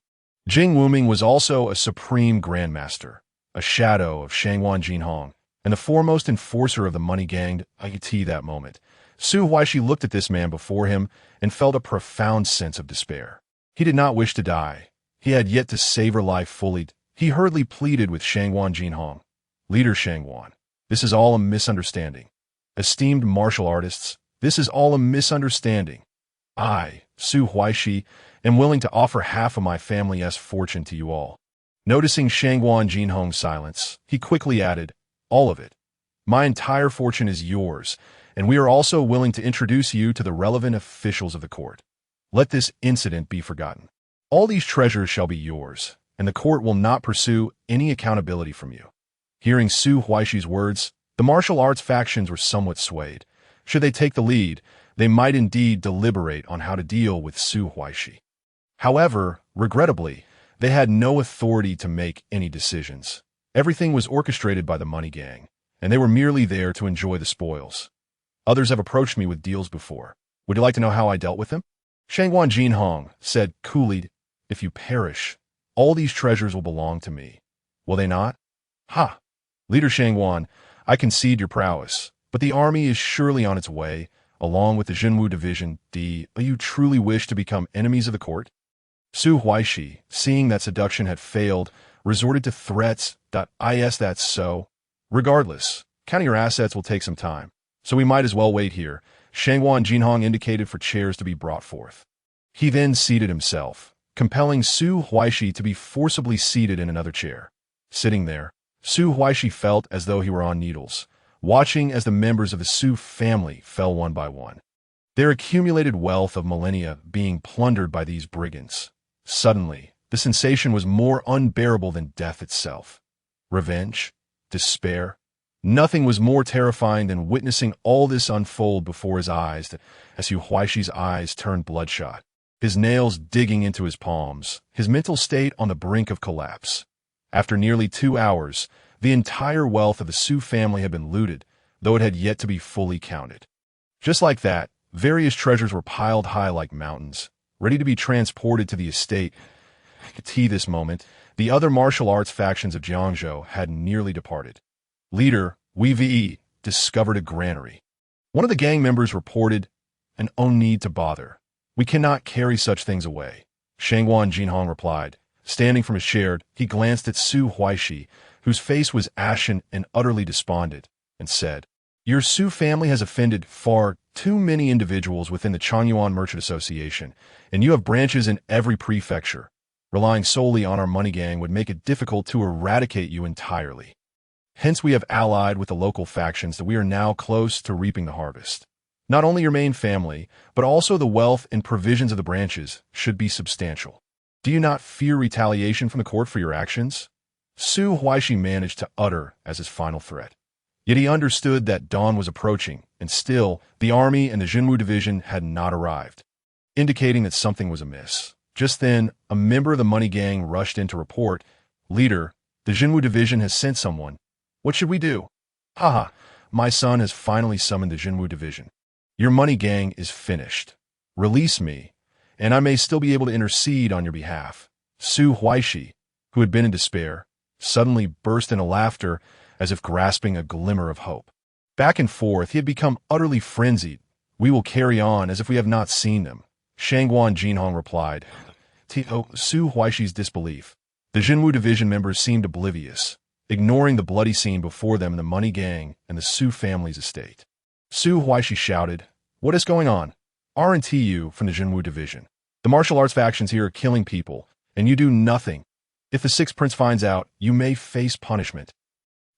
Jing Wuming was also a supreme grandmaster, a shadow of Chang'an Jinhong, and the foremost enforcer of the money gang at that moment. Su Huaishi looked at this man before him and felt a profound sense of despair. He did not wish to die. He had yet to savor life fully. He hurriedly pleaded with Chang'an Jinhong, "Leader Chang'an, this is all a misunderstanding. Esteemed martial artists, this is all a misunderstanding. I, Su Huaishi, am willing to offer half of my family's fortune to you all." Noticing Chang'an Jinhong's silence, he quickly added, "All of it. My entire fortune is yours, and we are also willing to introduce you to the relevant officials of the court. Let this incident be forgotten. All these treasures shall be yours, and the court will not pursue any accountability from you." Hearing Su Huaishi's words, the martial arts factions were somewhat swayed. Should they take the lead, they might indeed deliberate on how to deal with Su Huaishi. However, regrettably, they had no authority to make any decisions. Everything was orchestrated by the money gang, and they were merely there to enjoy the spoils. Others have approached me with deals before. Would you like to know how I dealt with them? Chang'an Jinhong said coolly, "If you perish, all these treasures will belong to me. Will they not?" "Ha! Leader Chang'an, I concede your prowess, but the army is surely on its way, along with the Jinwu division. Do you truly wish to become enemies of the court?" Su Huaishi, seeing that seduction had failed, resorted to threats. That's so. "Regardless, counting your assets will take some time, so we might as well wait here." Chang'an Jinhong indicated for chairs to be brought forth. He then seated himself, compelling Su Huaishi to be forcibly seated in another chair. Sitting there, Su Huaishi felt as though he were on needles, watching as the members of the Su family fell one by one, their accumulated wealth of millennia being plundered by these brigands. Suddenly, the sensation was more unbearable than death itself. Revenge, despair. Nothing was more terrifying than witnessing all this unfold before his eyes. As Su Huaishi's eyes turned bloodshot, his nails digging into his palms, his mental state on the brink of collapse. After nearly 2 hours, the entire wealth of the Su family had been looted, though it had yet to be fully counted. Just like that, various treasures were piled high like mountains, ready to be transported to the estate. At this moment, the other martial arts factions of Jiangzhou had nearly departed. "Leader, we've discovered a granary." One of the gang members reported, "And no need to bother. We cannot carry such things away." Chang'an Jinhong replied. Standing from his chair, he glanced at Su Huaishi, whose face was ashen and utterly despondent, and said, "Your Su family has offended far too many individuals within the Chang'an Merchant Association, and you have branches in every prefecture. Relying solely on our money gang would make it difficult to eradicate you entirely. Hence we have allied with the local factions that we are now close to reaping the harvest. Not only your main family, but also the wealth and provisions of the branches should be substantial. Do you not fear retaliation from the court for your actions?" Su Huaishi managed to utter as his final threat. Yet he understood that dawn was approaching, and still, the army and the Jinwu division had not arrived, indicating that something was amiss. Just then, a member of the money gang rushed in to report, "Leader, the Jinwu division has sent someone. What should we do?" "Haha, my son has finally summoned the Jinwu division. Your money gang is finished. Release me, and I may still be able to intercede on your behalf." Su Huaishi, who had been in despair, suddenly burst into laughter as if grasping a glimmer of hope. Back and forth, he had become utterly frenzied. "We will carry on as if we have not seen them," Chang'an Jinhong replied. To Su Huaishi's disbelief, The Jinwu division members seemed oblivious, ignoring the bloody scene before them in the Money Gang and the Su family's estate. Su Huaishi shouted, "What is going on? Aren't you from the Jinwu division? The martial arts factions here are killing people, and you do nothing. If the Sixth Prince finds out, you may face punishment."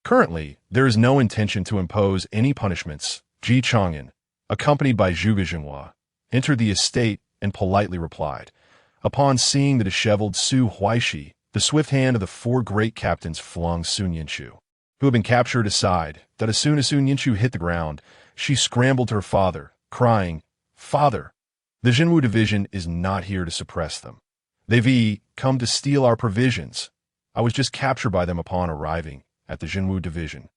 Currently, there is no intention to impose any punishments. Ji Chang'an, accompanied by Zhuge Jinhua, entered the estate and politely replied. Upon seeing the disheveled Su Huaishi, the swift hand of the four great captains flung Sun Yinchu, who had been captured, aside, that as soon as Sun Yinchu hit the ground, she scrambled to her father, crying, "Father, the Jinwu division is not here to suppress them. They've come to steal our provisions. I was just captured by them upon arriving at the Jinwu division,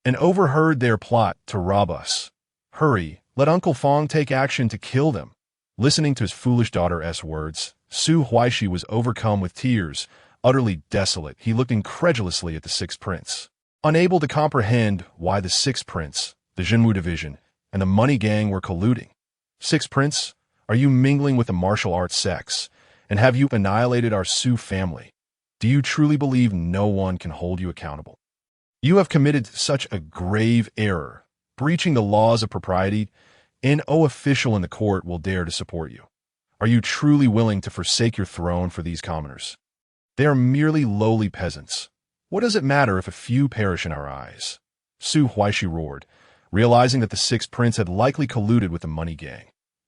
and overheard their plot to rob us. Hurry, let Uncle Fong take action to kill them." Listening to his foolish daughter's words, Su Huaishi was overcome with tears. Utterly desolate, he looked incredulously at the Sixth Prince, unable to comprehend why the Sixth Prince, the Jinwu division, and the Money Gang were colluding. "Sixth Prince, are you mingling with the martial arts sects, and have you annihilated our Su family? Do you truly believe no one can hold you accountable? You have committed such a grave error, breaching the laws of propriety, and no official in the court will dare to support you. Are you truly willing to forsake your throne for these commoners? They are merely lowly peasants. What does it matter if a few perish in our eyes?" Su Huaishi roared, realizing that the Sixth Prince had likely colluded with the Money Gang.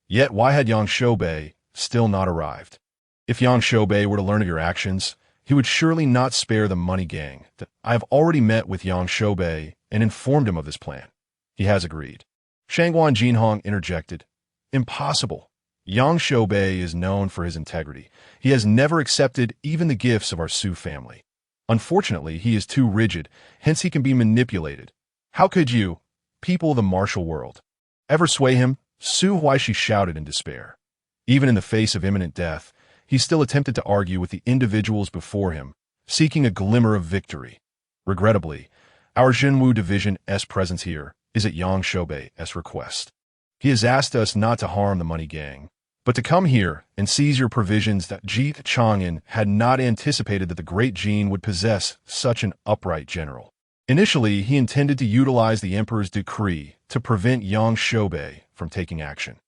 Yet why had Yang Shoubei still not arrived? If Yang Shoubei were to learn of your actions, he would surely not spare the Money Gang. I have already met with Yang Shoubei and informed him of this plan. He has agreed. Shangwan Jinhong interjected. "Impossible. Yang Shoubei is known for his integrity. He has never accepted even the gifts of our Su family. Unfortunately, he is too rigid, hence he can be manipulated. How could you, people of the martial world, ever sway him?" Su Huaishi shouted in despair. Even in the face of imminent death, he still attempted to argue with the individuals before him, seeking a glimmer of victory. Regrettably, our Jinwu division's presence here is at Yang Shoubei's request. He has asked us not to harm the Money Gang, but to come here and seize your provisions. That Ji Chang'an had not anticipated that the great Jin would possess such an upright general. Initially, he intended to utilize the Emperor's decree to prevent Yang Shoubei from taking action.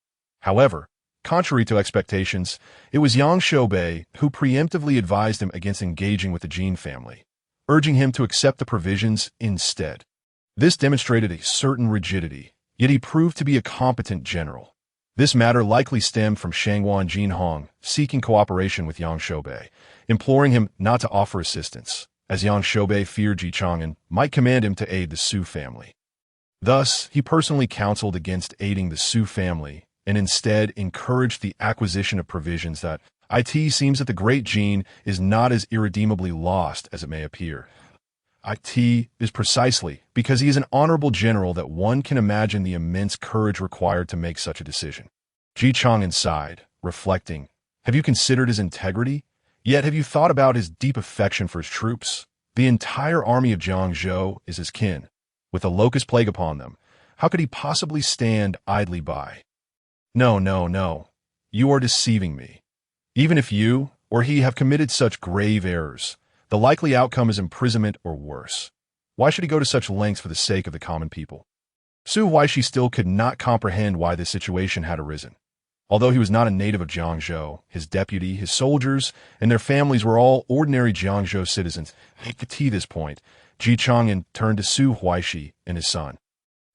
However, contrary to expectations, it was Yang Shoubei who preemptively advised him against engaging with the Jin family, urging him to accept the provisions instead. This demonstrated a certain rigidity, yet he proved to be a competent general. This matter likely stemmed from Shangwan Jinhong seeking cooperation with Yang Shoubei, imploring him not to offer assistance, as Yang Shoubei feared Ji Chang'an might command him to aid the Su family. Thus, he personally counseled against aiding the Su family and instead encouraged the acquisition of provisions. That it seems that the great Jin is not as irredeemably lost as it may appear. It is precisely because he is an honorable general that one can imagine the immense courage required to make such a decision. Ji Chang'an sighed, reflecting, "Have you considered his integrity? Yet have you thought about his deep affection for his troops? The entire army of Jiangzhou is his kin. With a locust plague upon them, how could he possibly stand idly by? No, no, no. You are deceiving me. Even if you or he have committed such grave errors, the likely outcome is imprisonment or worse. Why should he go to such lengths for the sake of the common people?" Su Huaishi still could not comprehend why this situation had arisen. Although he was not a native of Jiangzhou, his deputy, his soldiers, and their families were all ordinary Jiangzhou citizens. At this point, Ji Chang'an turned to Su Huaishi and his son,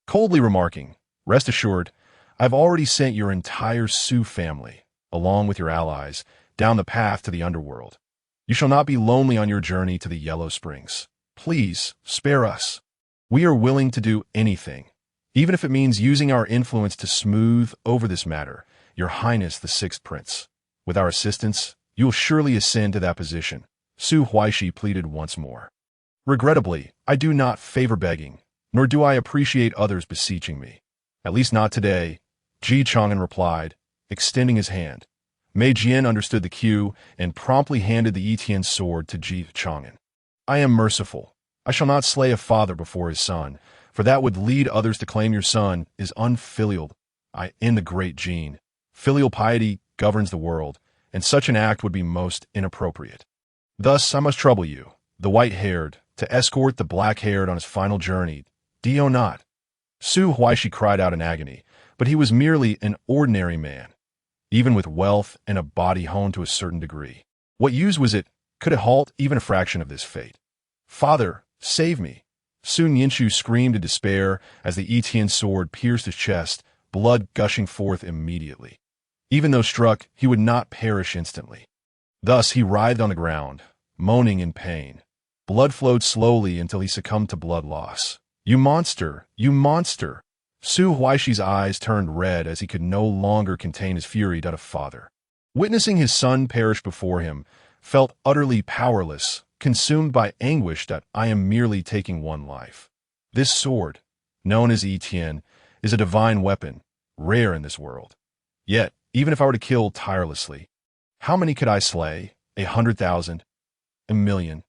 coldly remarking, "Rest assured, I've already sent your entire Su family, along with your allies, down the path to the underworld. You shall not be lonely on your journey to the Yellow Springs. Please, spare us. We are willing to do anything, even if it means using our influence to smooth over this matter, Your Highness the Sixth Prince. With our assistance, you will surely ascend to that position," Su Huaishi pleaded once more. "Regrettably, I do not favor begging, nor do I appreciate others beseeching me. At least not today," Ji Chang'an replied, extending his hand. Mei Jian understood the cue and promptly handed the Etienne sword to Ji Chang'an. "I am merciful. I shall not slay a father before his son, for that would lead others to claim your son is unfilial. In the great Jin, filial piety governs the world, and such an act would be most inappropriate." Thus I must trouble you, the white-haired, to escort the black-haired on his final journey. Do you not? Su Huaishi cried out in agony, but he was merely an ordinary man, even with wealth and a body honed to a certain degree. What use was it? Could it halt even a fraction of this fate? Father, save me! Sun Yinshu screamed in despair as the Etian sword pierced his chest, blood gushing forth immediately. Even though struck, he would not perish instantly. Thus he writhed on the ground, moaning in pain. Blood flowed slowly until he succumbed to blood loss. You monster! You monster! Su Huaishi's eyes turned red as he could no longer contain his fury. Father, witnessing his son perish before him, felt utterly powerless, consumed by anguish that I am merely taking one life. This sword, known as Etian, is a divine weapon, rare in this world. Yet, even if I were to kill tirelessly, how many could I slay? 100,000? 1,000,000?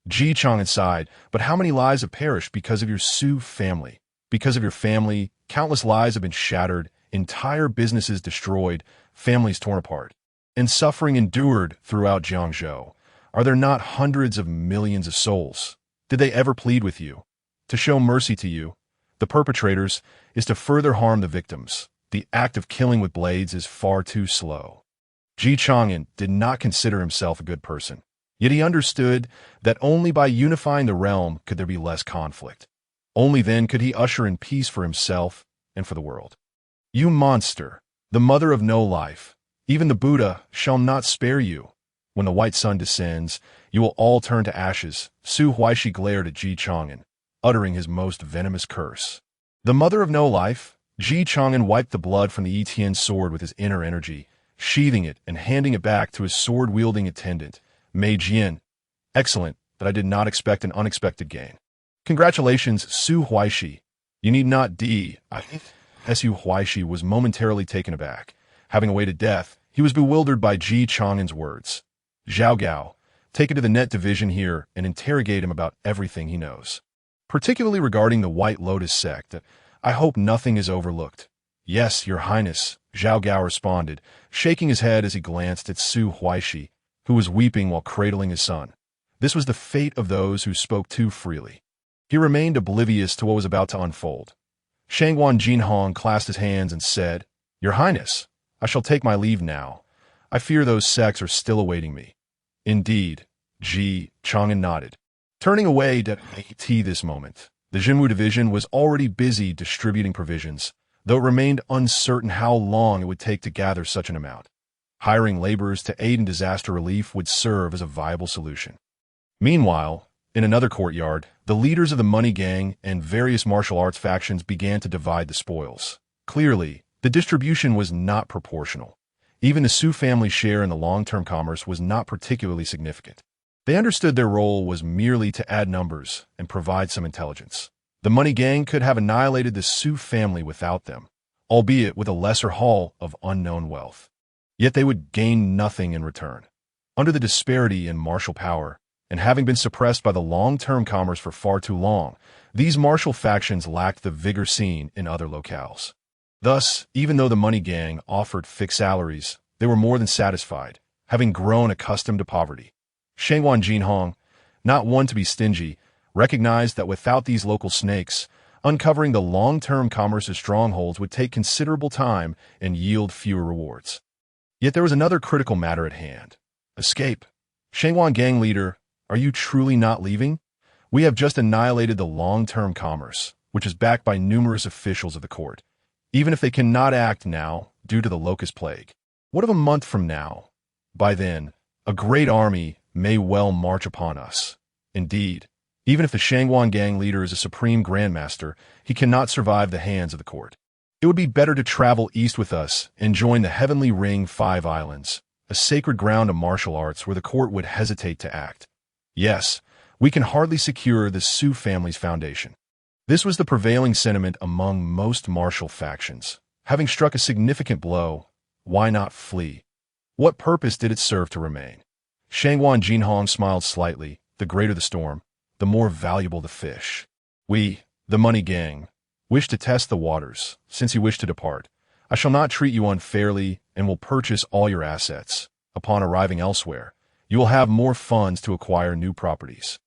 Ji Chang'an sighed, but how many lives have perished because of your Su family? Because of your family, countless lives have been shattered, entire businesses destroyed, families torn apart, and suffering endured throughout Jiangzhou. Are there not hundreds of millions of souls? Did they ever plead with you to show mercy to you? The perpetrators is to further harm the victims. The act of killing with blades is far too slow. Ji Chang'an did not consider himself a good person, yet he understood that only by unifying the realm could there be less conflict. Only then could he usher in peace for himself and for the world. You monster, the mother of no life, even the Buddha shall not spare you. When the white sun descends, you will all turn to ashes. Su Huaishi glared at Ji Chang'an, uttering his most venomous curse. The mother of no life? Ji Chang'an wiped the blood from the Etian sword with his inner energy, sheathing it and handing it back to his sword-wielding attendant, Mei Jian. Excellent, but I did not expect an unexpected gain. Congratulations, Su Huaishi. You need not Su Huaishi was momentarily taken aback. Having awaited death, he was bewildered by Ji Chang'an's words. Zhao Gao, take it to the net division here and interrogate him about everything he knows. Particularly regarding the White Lotus sect. I hope nothing is overlooked. Yes, Your Highness, Zhao Gao responded, shaking his head as he glanced at Su Huaishi, who was weeping while cradling his son. This was the fate of those who spoke too freely. He remained oblivious to what was about to unfold. Shangwan Jinhong clasped his hands and said, Your Highness, I shall take my leave now. I fear those sects are still awaiting me. Indeed, Ji Chang'an nodded. Turning away at this moment, the Jinwu division was already busy distributing provisions, though it remained uncertain how long it would take to gather such an amount. Hiring laborers to aid in disaster relief would serve as a viable solution. Meanwhile, in another courtyard, the leaders of the Money Gang and various martial arts factions began to divide the spoils. Clearly, the distribution was not proportional. Even the Su family's share in the long-term commerce was not particularly significant. They understood their role was merely to add numbers and provide some intelligence. The Money Gang could have annihilated the Su family without them, albeit with a lesser haul of unknown wealth. Yet they would gain nothing in return. Under the disparity in martial power, and having been suppressed by the long-term commerce for far too long, these martial factions lacked the vigor seen in other locales. Thus, even though the Money Gang offered fixed salaries, they were more than satisfied, having grown accustomed to poverty. Shangwan Jinhong, not one to be stingy, recognized that without these local snakes, uncovering the long-term commerce's strongholds would take considerable time and yield fewer rewards. Yet there was another critical matter at hand. Escape. Shangwan Gang leader, are you truly not leaving? We have just annihilated the long-term commerce, which is backed by numerous officials of the court. Even if they cannot act now, due to the locust plague. What of a month from now? By then, a great army may well march upon us. Indeed, even if the Shangwan Gang leader is a supreme grandmaster, he cannot survive the hands of the court. It would be better to travel east with us and join the Heavenly Ring 5 Islands, a sacred ground of martial arts where the court would hesitate to act. Yes, we can hardly secure the Su family's foundation. This was the prevailing sentiment among most martial factions. Having struck a significant blow, why not flee? What purpose did it serve to remain? Shangwan Jinhong smiled slightly. The greater the storm, the more valuable the fish. We, the Money Gang, wish to test the waters. Since you wish to depart, I shall not treat you unfairly and will purchase all your assets. Upon arriving elsewhere, You will have more funds to acquire new properties.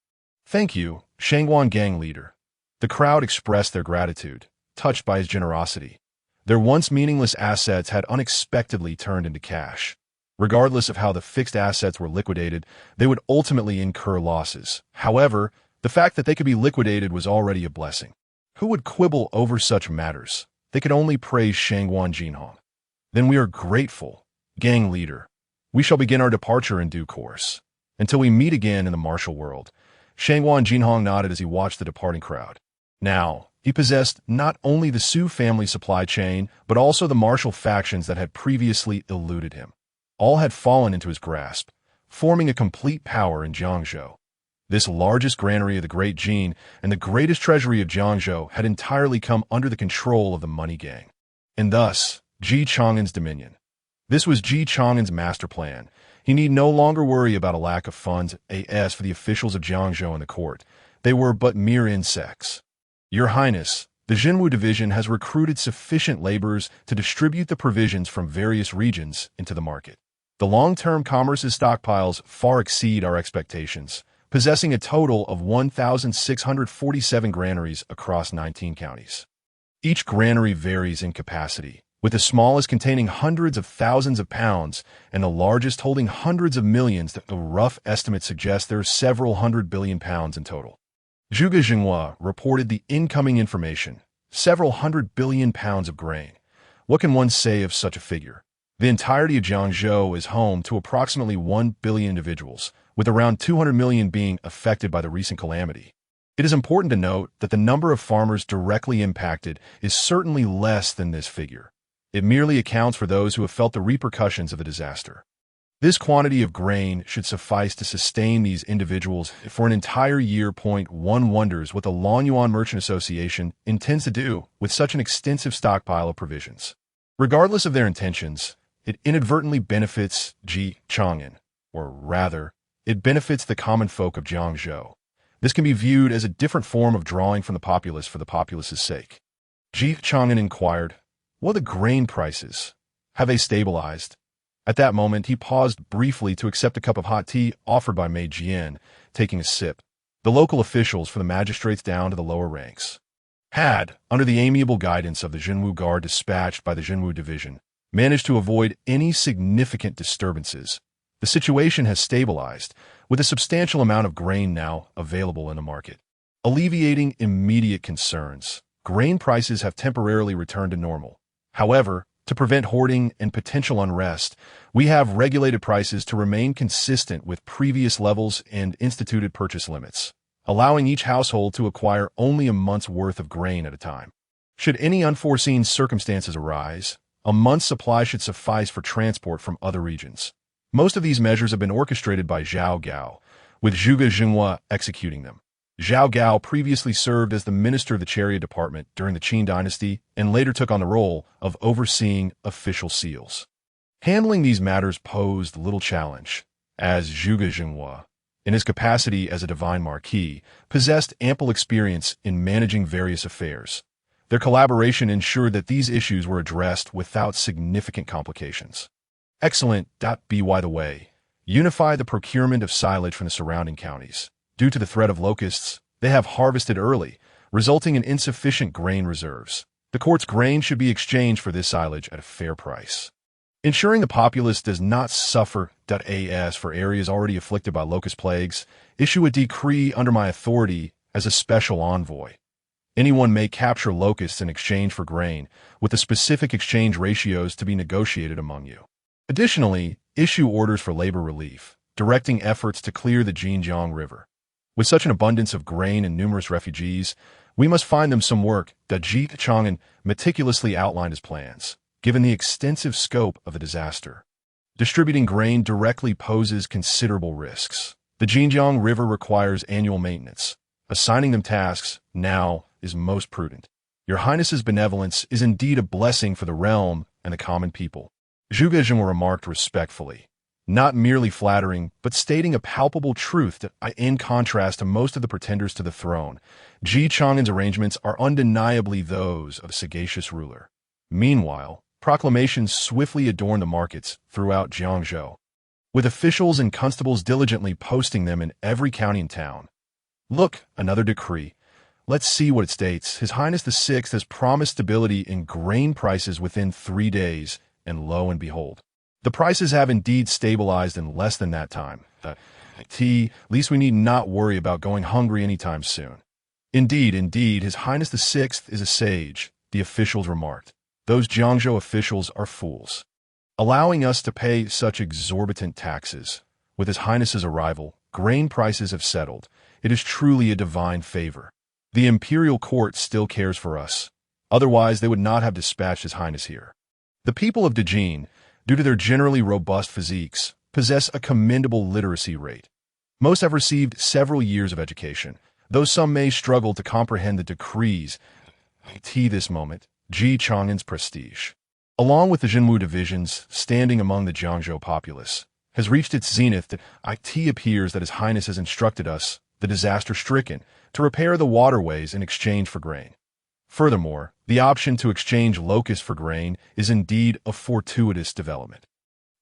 Thank you, Chang'an gang leader. The crowd expressed their gratitude, touched by his generosity. Their once meaningless assets had unexpectedly turned into cash. Regardless of how the fixed assets were liquidated, they would ultimately incur losses. However, the fact that they could be liquidated was already a blessing. Who would quibble over such matters? They could only praise Chang'an Jinhong. Then we are grateful, gang leader. We shall begin our departure in due course. Until we meet again in the martial world. Chang'an Jinhong nodded as he watched the departing crowd. Now, he possessed not only the Su family supply chain, but also the martial factions that had previously eluded him. All had fallen into his grasp, forming a complete power in Jiangzhou. This largest granary of the Great Jin and the greatest treasury of Jiangzhou had entirely come under the control of the money gang. And thus, Ji Chang'an's dominion. This was Ji Chang'an's master plan. He need no longer worry about a lack of funds as for the officials of Jiangzhou and the court. They were but mere insects. Your Highness, the Jinwu division has recruited sufficient laborers to distribute the provisions from various regions into the market. The long-term commerce's stockpiles far exceed our expectations, possessing a total of 1,647 granaries across 19 counties. Each granary varies in capacity, with the smallest containing hundreds of thousands of pounds and the largest holding hundreds of millions. The rough estimate suggests there are several 100 billion pounds in total. Zhuge Jinhua reported the incoming information, several 100 billion pounds of grain. What can one say of such a figure? The entirety of Jiangzhou is home to approximately 1 billion individuals, with around 200 million being affected by the recent calamity. It is important to note that the number of farmers directly impacted is certainly less than this figure. It merely accounts for those who have felt the repercussions of the disaster. This quantity of grain should suffice to sustain these individuals for an entire year. One wonders what the Longyuan Merchant Association intends to do with such an extensive stockpile of provisions. Regardless of their intentions, it inadvertently benefits Ji Chang'an, or rather, it benefits the common folk of Jiangzhou. This can be viewed as a different form of drawing from the populace for the populace's sake. Ji Chang'an inquired, "What are the grain prices? Have they stabilized?" At that moment, he paused briefly to accept a cup of hot tea offered by Mei Jian, taking a sip. The local officials, from the magistrates down to the lower ranks, had, under the amiable guidance of the Jinwu Guard dispatched by the Jinwu Division, managed to avoid any significant disturbances. The situation has stabilized, with a substantial amount of grain now available in the market. Alleviating immediate concerns, grain prices have temporarily returned to normal. However, to prevent hoarding and potential unrest, we have regulated prices to remain consistent with previous levels and instituted purchase limits, allowing each household to acquire only a month's worth of grain at a time. Should any unforeseen circumstances arise, a month's supply should suffice for transport from other regions. Most of these measures have been orchestrated by Zhao Gao, with Zhuge Jinhua executing them. Zhao Gao previously served as the minister of the Chariot Department during the Qin dynasty and later took on the role of overseeing official seals. Handling these matters posed little challenge, as Zhuge Jinhua, in his capacity as a divine marquis, possessed ample experience in managing various affairs. Their collaboration ensured that these issues were addressed without significant complications. Excellent. By the way, unify the procurement of silage from the surrounding counties. Due to the threat of locusts, they have harvested early, resulting in insufficient grain reserves. The court's grain should be exchanged for this silage at a fair price. Ensuring the populace does not suffer. As for areas already afflicted by locust plagues, issue a decree under my authority as a special envoy. Anyone may capture locusts in exchange for grain, with the specific exchange ratios to be negotiated among you. Additionally, issue orders for labor relief, directing efforts to clear the Jinjiang River. With such an abundance of grain and numerous refugees, we must find them some work. Ji Chang'an meticulously outlined his plans, given the extensive scope of the disaster. Distributing grain directly poses considerable risks. The Jinjiang River requires annual maintenance. Assigning them tasks now is most prudent. Your Highness's benevolence is indeed a blessing for the realm and the common people. Zhuge Jinhua remarked respectfully, not merely flattering, but stating a palpable truth that, in contrast to most of the pretenders to the throne, Ji Chang'an's arrangements are undeniably those of a sagacious ruler. Meanwhile, proclamations swiftly adorned the markets throughout Jiangzhou. with officials and constables diligently posting them in every county and town. Look, another decree. Let's see what it states. His Highness the Sixth has promised stability in grain prices within 3 days, and lo and behold, the prices have indeed stabilized in less than that time. At least we need not worry about going hungry anytime soon. Indeed, His Highness the Sixth is a sage, the officials remarked. Those Jiangzhou officials are fools, allowing us to pay such exorbitant taxes. With His Highness's arrival, grain prices have settled. It is truly a divine favor. The imperial court still cares for us. Otherwise, they would not have dispatched His Highness here. The people of Dejin, due to their generally robust physiques, possess a commendable literacy rate. Most have received several years of education, though some may struggle to comprehend the decrees. This moment, Chang'an's prestige, along with the Jinwu divisions standing among the Jiangzhou populace, has reached its zenith. It appears that His Highness has instructed us, the disaster-stricken, to repair the waterways in exchange for grain. Furthermore, the option to exchange locusts for grain is indeed a fortuitous development.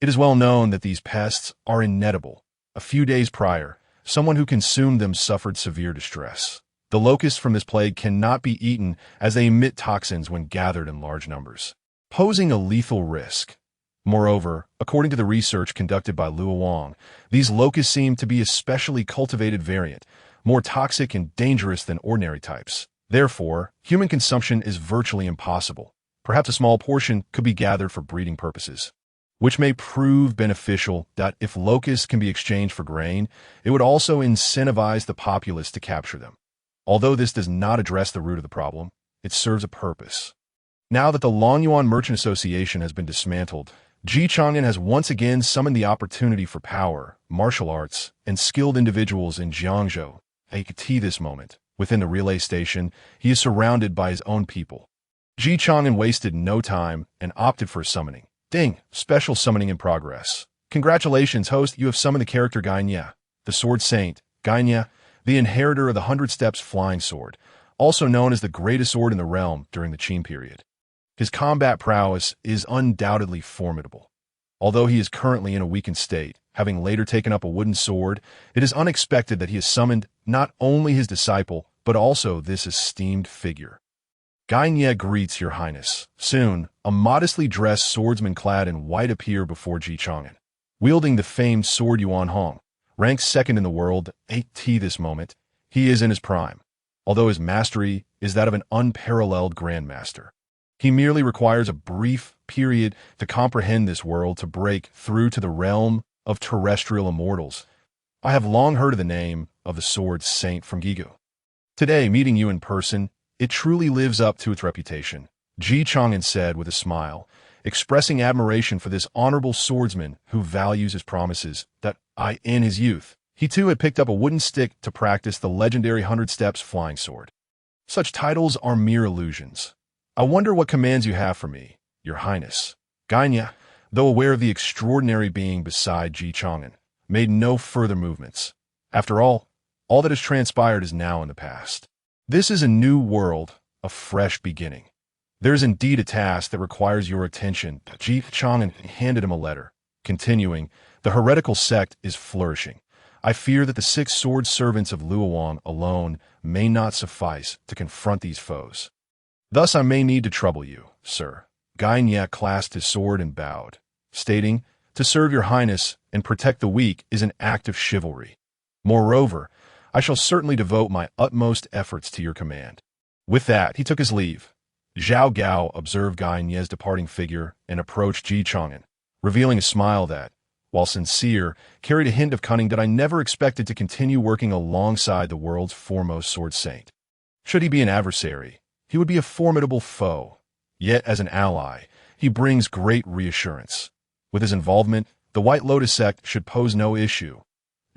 It is well known that these pests are inedible. A few days prior, someone who consumed them suffered severe distress. The locusts from this plague cannot be eaten as they emit toxins when gathered in large numbers, posing a lethal risk. Moreover, according to the research conducted by Luo Wang, these locusts seem to be a specially cultivated variant, more toxic and dangerous than ordinary types. Therefore, human consumption is virtually impossible. Perhaps a small portion could be gathered for breeding purposes, which may prove beneficial. If locusts can be exchanged for grain, it would also incentivize the populace to capture them. Although this does not address the root of the problem, it serves a purpose. Now that the Longyuan Merchant Association has been dismantled, Chang'an has once again summoned the opportunity for power, martial arts, and skilled individuals in Jiangzhou. This moment, within the relay station, he is surrounded by his own people. Chang'an wasted no time and opted for summoning. Ding! Special summoning in progress. Congratulations, host, you have summoned the character Gainye, the Sword Saint. Gainye, the inheritor of the 100 Steps Flying Sword, also known as the greatest sword in the realm during the Qin period. His combat prowess is undoubtedly formidable. Although he is currently in a weakened state, having later taken up a wooden sword, it is unexpected that he has summoned not only his disciple, but also this esteemed figure. Gainye greets your highness. Soon, a modestly dressed swordsman clad in white appear before Chang'an, wielding the famed sword Yuan Hong, ranked second in the world. This moment, he is in his prime, although his mastery is that of an unparalleled grandmaster. He merely requires a brief period to comprehend this world to break through to the realm of terrestrial immortals. I have long heard of the name of the Sword Saint from Gigu. Today, meeting you in person, it truly lives up to its reputation, Chang'an said with a smile, expressing admiration for this honorable swordsman who values his promises. In his youth, he too had picked up a wooden stick to practice the legendary 100 Steps Flying Sword. Such titles are mere illusions. I wonder what commands you have for me, your highness. Gainye, though aware of the extraordinary being beside Chang'an, made no further movements. After all that has transpired is now in the past. This is a new world, a fresh beginning. There is indeed a task that requires your attention. Chang'an handed him a letter, continuing, the heretical sect is flourishing. I fear that the 6 sword servants of Luowan alone may not suffice to confront these foes. Thus I may need to trouble you, sir. Gainye clasped his sword and bowed, stating, to serve your highness and protect the weak is an act of chivalry. Moreover, I shall certainly devote my utmost efforts to your command. With that, he took his leave. Zhao Gao observed Gainye's departing figure and approached Chang'an, revealing a smile that, while sincere, carried a hint of cunning that I never expected to continue working alongside the world's foremost sword saint. Should he be an adversary, he would be a formidable foe. Yet, as an ally, he brings great reassurance. With his involvement, the White Lotus sect should pose no issue.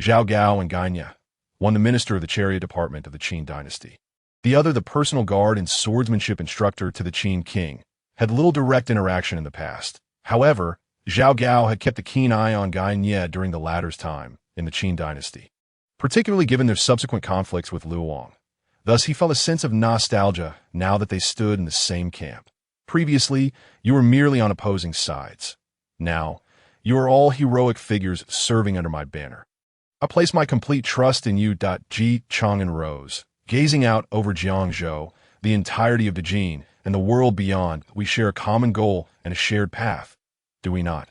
Zhao Gao and Gainye, one the minister of the chariot department of the Qin dynasty, the other the personal guard and swordsmanship instructor to the Qin king, had little direct interaction in the past. However, Zhao Gao had kept a keen eye on Gainye during the latter's time in the Qin dynasty, particularly given their subsequent conflicts with Luoyang. Thus, he felt a sense of nostalgia now that they stood in the same camp. Previously, you were merely on opposing sides. Now, You are all heroic figures serving under my banner. I place my complete trust in you. Ji Chang'an rose, gazing out over Jiangzhou, the entirety of Dajin, and the world beyond. We share a common goal and a shared path, do we not?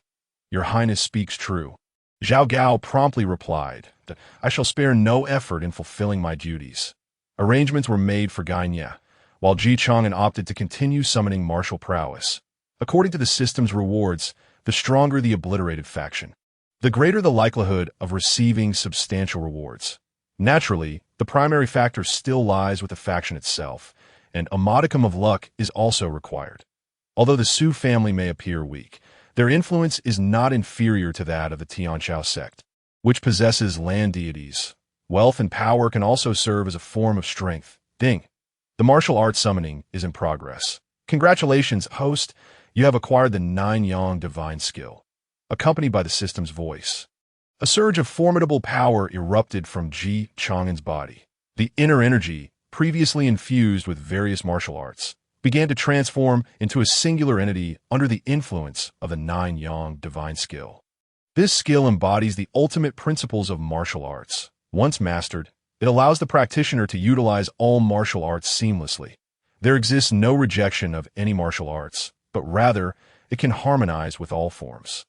Your Highness speaks true. Zhao Gao promptly replied that I shall spare no effort in fulfilling my duties. Arrangements were made for Gainia, while Ji Chang'an opted to continue summoning martial prowess. According to the system's rewards, the stronger the obliterated faction, the greater the likelihood of receiving substantial rewards. Naturally, the primary factor still lies with the faction itself, and a modicum of luck is also required. Although the Su family may appear weak, their influence is not inferior to that of the Tianqiao sect, which possesses land deities. Wealth and power can also serve as a form of strength. Ding. The martial arts summoning is in progress. Congratulations, host. You have acquired the 9 Yang divine skill, accompanied by the system's voice. A surge of formidable power erupted from Ji Chang'an's body. The inner energy, previously infused with various martial arts, began to transform into a singular entity under the influence of the 9 Yang divine skill. This skill embodies the ultimate principles of martial arts. Once mastered, it allows the practitioner to utilize all martial arts seamlessly. There exists no rejection of any martial arts, but rather, it can harmonize with all forms.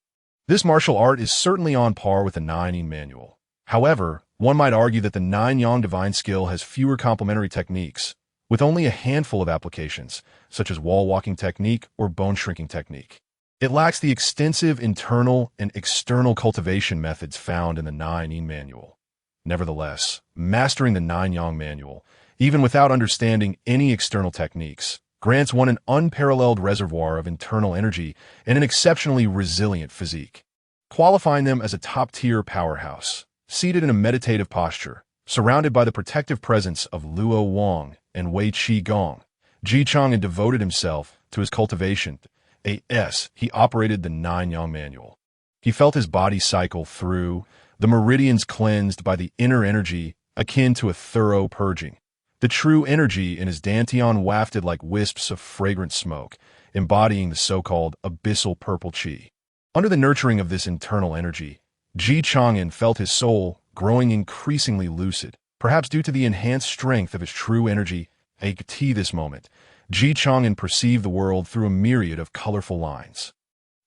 This martial art is certainly on par with the 9 Yin manual. However, one might argue that the 9 Yang divine skill has fewer complementary techniques, with only a handful of applications, such as wall-walking technique or bone-shrinking technique. It lacks the extensive internal and external cultivation methods found in the 9 Yin manual. Nevertheless, mastering the 9 Yang manual, even without understanding any external techniques, grants one an unparalleled reservoir of internal energy and an exceptionally resilient physique, qualifying them as a top-tier powerhouse. Seated in a meditative posture, surrounded by the protective presence of Luo Wang and Wei Qi Gong, Ji Chang'an devoted himself to his cultivation. He operated the 9 Yang manual. He felt his body cycle through, the meridians cleansed by the inner energy akin to a thorough purging. The true energy in his dantian wafted like wisps of fragrant smoke, embodying the so-called abyssal purple qi. Under the nurturing of this internal energy, Ji Chang'an felt his soul growing increasingly lucid, perhaps due to the enhanced strength of his true energy. At this moment, Ji Chang'an perceived the world through a myriad of colorful lines.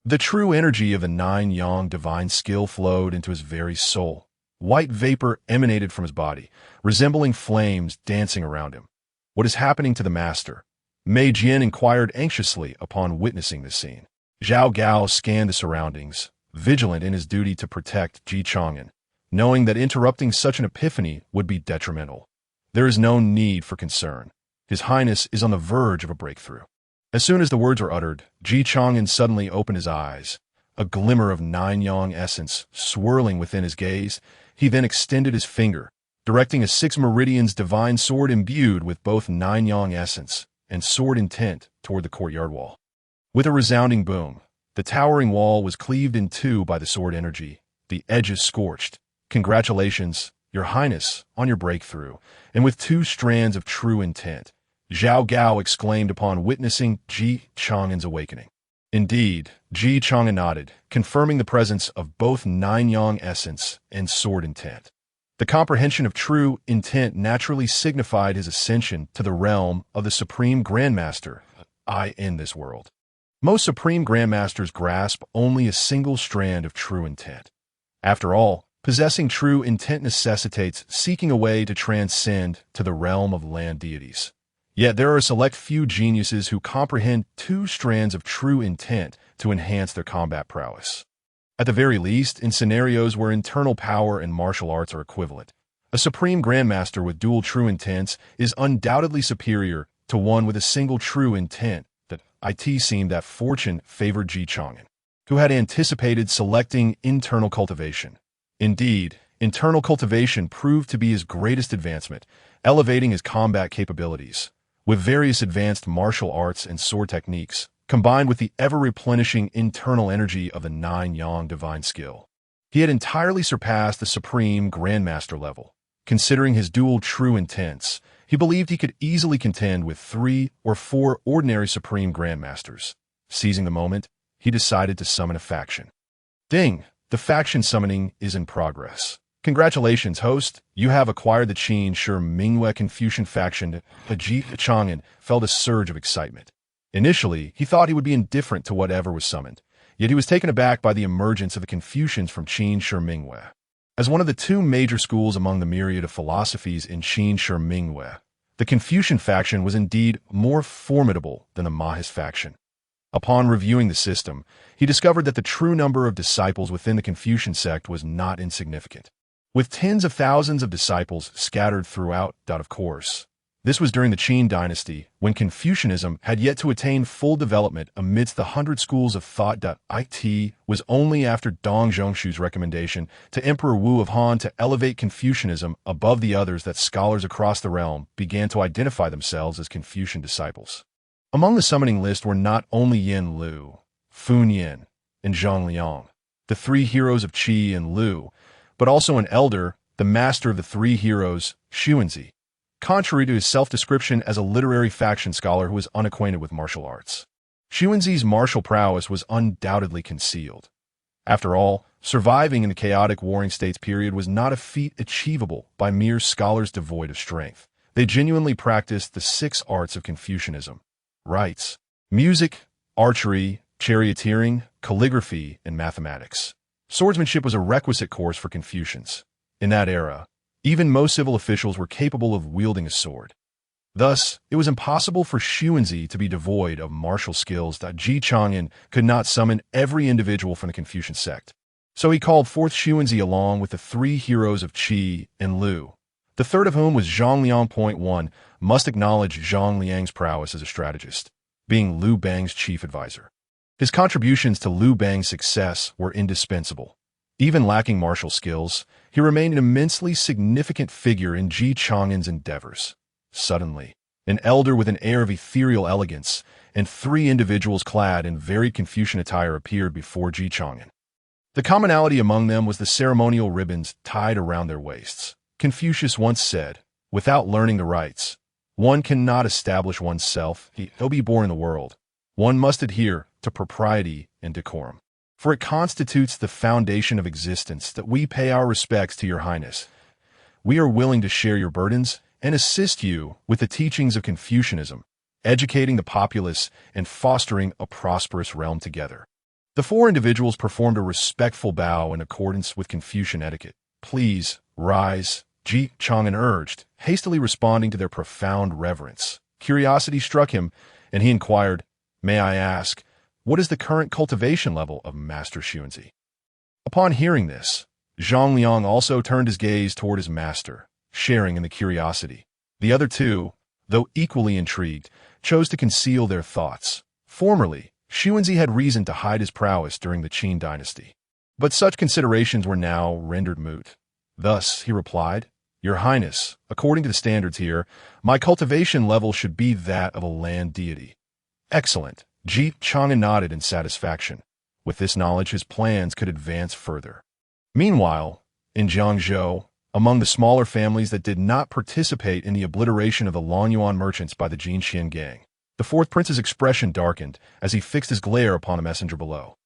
The true energy of the 9 Yang divine skill flowed into his very soul. White vapor emanated from his body, resembling flames dancing around him. What is happening to the master? Mei Jian inquired anxiously upon witnessing this scene. Zhao Gao scanned the surroundings, vigilant in his duty to protect Ji Chang'an, knowing that interrupting such an epiphany would be detrimental. There is no need for concern. His Highness is on the verge of a breakthrough. As soon as the words were uttered, Ji Chang'an suddenly opened his eyes, a glimmer of 9 Yang essence swirling within his gaze. He then extended his finger, directing a 6 meridians divine sword imbued with both 9 Yang essence and sword intent toward the courtyard wall. With a resounding boom, the towering wall was cleaved in two by the sword energy, the edges scorched. Congratulations, Your Highness, on your breakthrough, and with 2 strands of true intent, Zhao Gao exclaimed upon witnessing Ji Chang'an's awakening. Indeed, Ji Chang'an nodded, confirming the presence of both 9 Yang essence and sword intent. The comprehension of true intent naturally signified his ascension to the realm of the Supreme Grandmaster in this world. Most Supreme Grandmasters grasp only a single strand of true intent. After all, possessing true intent necessitates seeking a way to transcend to the realm of land deities. Yet there are a select few geniuses who comprehend 2 strands of true intent to enhance their combat prowess. At the very least, in scenarios where internal power and martial arts are equivalent, a Supreme Grandmaster with dual true intents is undoubtedly superior to one with a single true intent. That it seemed that fortune favored Ji Chang'an, who had anticipated selecting internal cultivation. Indeed, internal cultivation proved to be his greatest advancement, elevating his combat capabilities. With various advanced martial arts and sword techniques, combined with the ever-replenishing internal energy of the 9 Yang divine skill, he had entirely surpassed the Supreme Grandmaster level. Considering his dual true intents, he believed he could easily contend with 3 or 4 ordinary Supreme Grandmasters. Seizing the moment, he decided to summon a faction. Ding! The faction summoning is in progress. Congratulations, host. You have acquired the Qin Shi Mingwei Confucian faction. Chang'an felt a surge of excitement. Initially, he thought he would be indifferent to whatever was summoned, yet he was taken aback by the emergence of the Confucians from Qin Shi Mingwei. As one of the two major schools among the myriad of philosophies in Qin Shi Mingwei, the Confucian faction was indeed more formidable than the Mahist faction. Upon reviewing the system, he discovered that the true number of disciples within the Confucian sect was not insignificant. With tens of thousands of disciples scattered throughout, of course. This was during the Qin dynasty, when Confucianism had yet to attain full development amidst the 100 schools of thought. It was only after Dong Zhongshu's recommendation to Emperor Wu of Han to elevate Confucianism above the others that scholars across the realm began to identify themselves as Confucian disciples. Among the summoning list were not only Yin Lu, Fun Yin, and Zhang Liang, the three heroes of Qi and Lu, but also an elder, the master of the three heroes, Xuanzi, contrary to his self-description as a literary faction scholar who was unacquainted with martial arts. Xuanzi's martial prowess was undoubtedly concealed. After all, surviving in the chaotic Warring States period was not a feat achievable by mere scholars devoid of strength. They genuinely practiced the 6 arts of Confucianism: rites, music, archery, charioteering, calligraphy, and mathematics. Swordsmanship was a requisite course for Confucians. In that era, even most civil officials were capable of wielding a sword. Thus, it was impossible for Xuanzi to be devoid of martial skills. Ji Chang'an could not summon every individual from the Confucian sect. So he called forth Xuanzi along with the 3 heroes of Qi and Lu, the third of whom was Zhang Liang. One must acknowledge Zhang Liang's prowess as a strategist, being Liu Bang's chief advisor. His contributions to Liu Bang's success were indispensable. Even lacking martial skills, he remained an immensely significant figure in Ji Chang'an's endeavors. Suddenly, an elder with an air of ethereal elegance and 3 individuals clad in varied Confucian attire appeared before Ji Chang'an. The commonality among them was the ceremonial ribbons tied around their waists. Confucius once said, "Without learning the rites, one cannot establish oneself, he'll be born in the world. One must adhere to propriety and decorum. For it constitutes the foundation of existence that we pay our respects to your highness. We are willing to share your burdens and assist you with the teachings of Confucianism, educating the populace and fostering a prosperous realm together." The 4 individuals performed a respectful bow in accordance with Confucian etiquette. "Please, rise," Ji Chang'an urged, hastily responding to their profound reverence. Curiosity struck him, and he inquired, "May I ask, what is the current cultivation level of Master Xuanzi?" Upon hearing this, Zhang Liang also turned his gaze toward his master, sharing in the curiosity. The other 2, though equally intrigued, chose to conceal their thoughts. Formerly, Xuanzi had reason to hide his prowess during the Qin dynasty, but such considerations were now rendered moot. Thus, he replied, "Your Highness, according to the standards here, my cultivation level should be that of a land deity." "Excellent." Ji Chang'an nodded in satisfaction. With this knowledge, his plans could advance further. Meanwhile, in Jiangzhou, among the smaller families that did not participate in the obliteration of the Longyuan merchants by the Jinxian gang, the 4th prince's expression darkened as he fixed his glare upon the messenger below.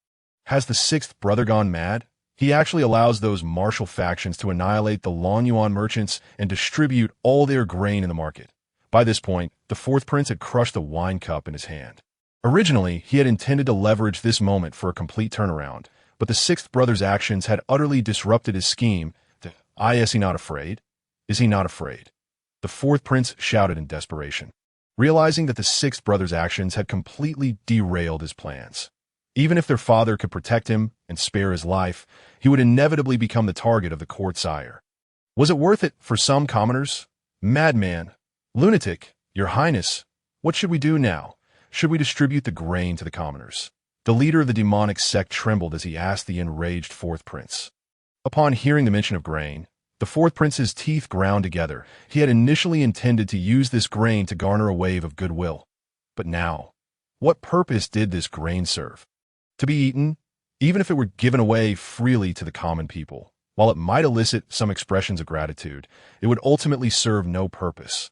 Has the 6th brother gone mad? He actually allows those martial factions to annihilate the Longyuan merchants and distribute all their grain in the market. By this point, the 4th prince had crushed the wine cup in his hand. Originally, he had intended to leverage this moment for a complete turnaround, but the 6th brother's actions had utterly disrupted his scheme. Is he not afraid? Is he not afraid? The 4th prince shouted in desperation, realizing that the 6th brother's actions had completely derailed his plans. Even if their father could protect him and spare his life, he would inevitably become the target of the court's ire. Was it worth it for some commoners? "Madman! Lunatic! Your Highness! What should we do now? Should we distribute the grain to the commoners?" The leader of the demonic sect trembled as he asked the enraged 4th prince. Upon hearing the mention of grain, the 4th prince's teeth ground together. He had initially intended to use this grain to garner a wave of goodwill. But now, what purpose did this grain serve? To be eaten, even if it were given away freely to the common people. While it might elicit some expressions of gratitude, it would ultimately serve no purpose.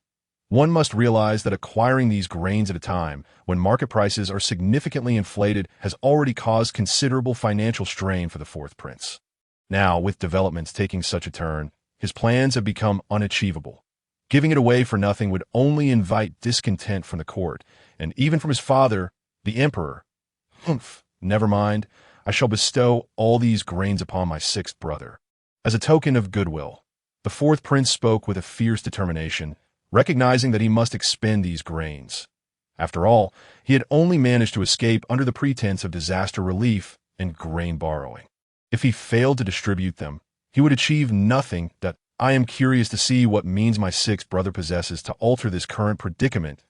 One must realize that acquiring these grains at a time, when market prices are significantly inflated, has already caused considerable financial strain for the fourth prince. Now, with developments taking such a turn, his plans have become unachievable. Giving it away for nothing would only invite discontent from the court, and even from his father, the emperor. Humph, never mind. I shall bestow all these grains upon my sixth brother. As a token of goodwill, the fourth prince spoke with a fierce determination, recognizing that he must expend these grains. After all, he had only managed to escape under the pretense of disaster relief and grain borrowing. If he failed to distribute them, he would achieve nothing. That I am curious to see what means my sixth brother possesses to alter this current predicament.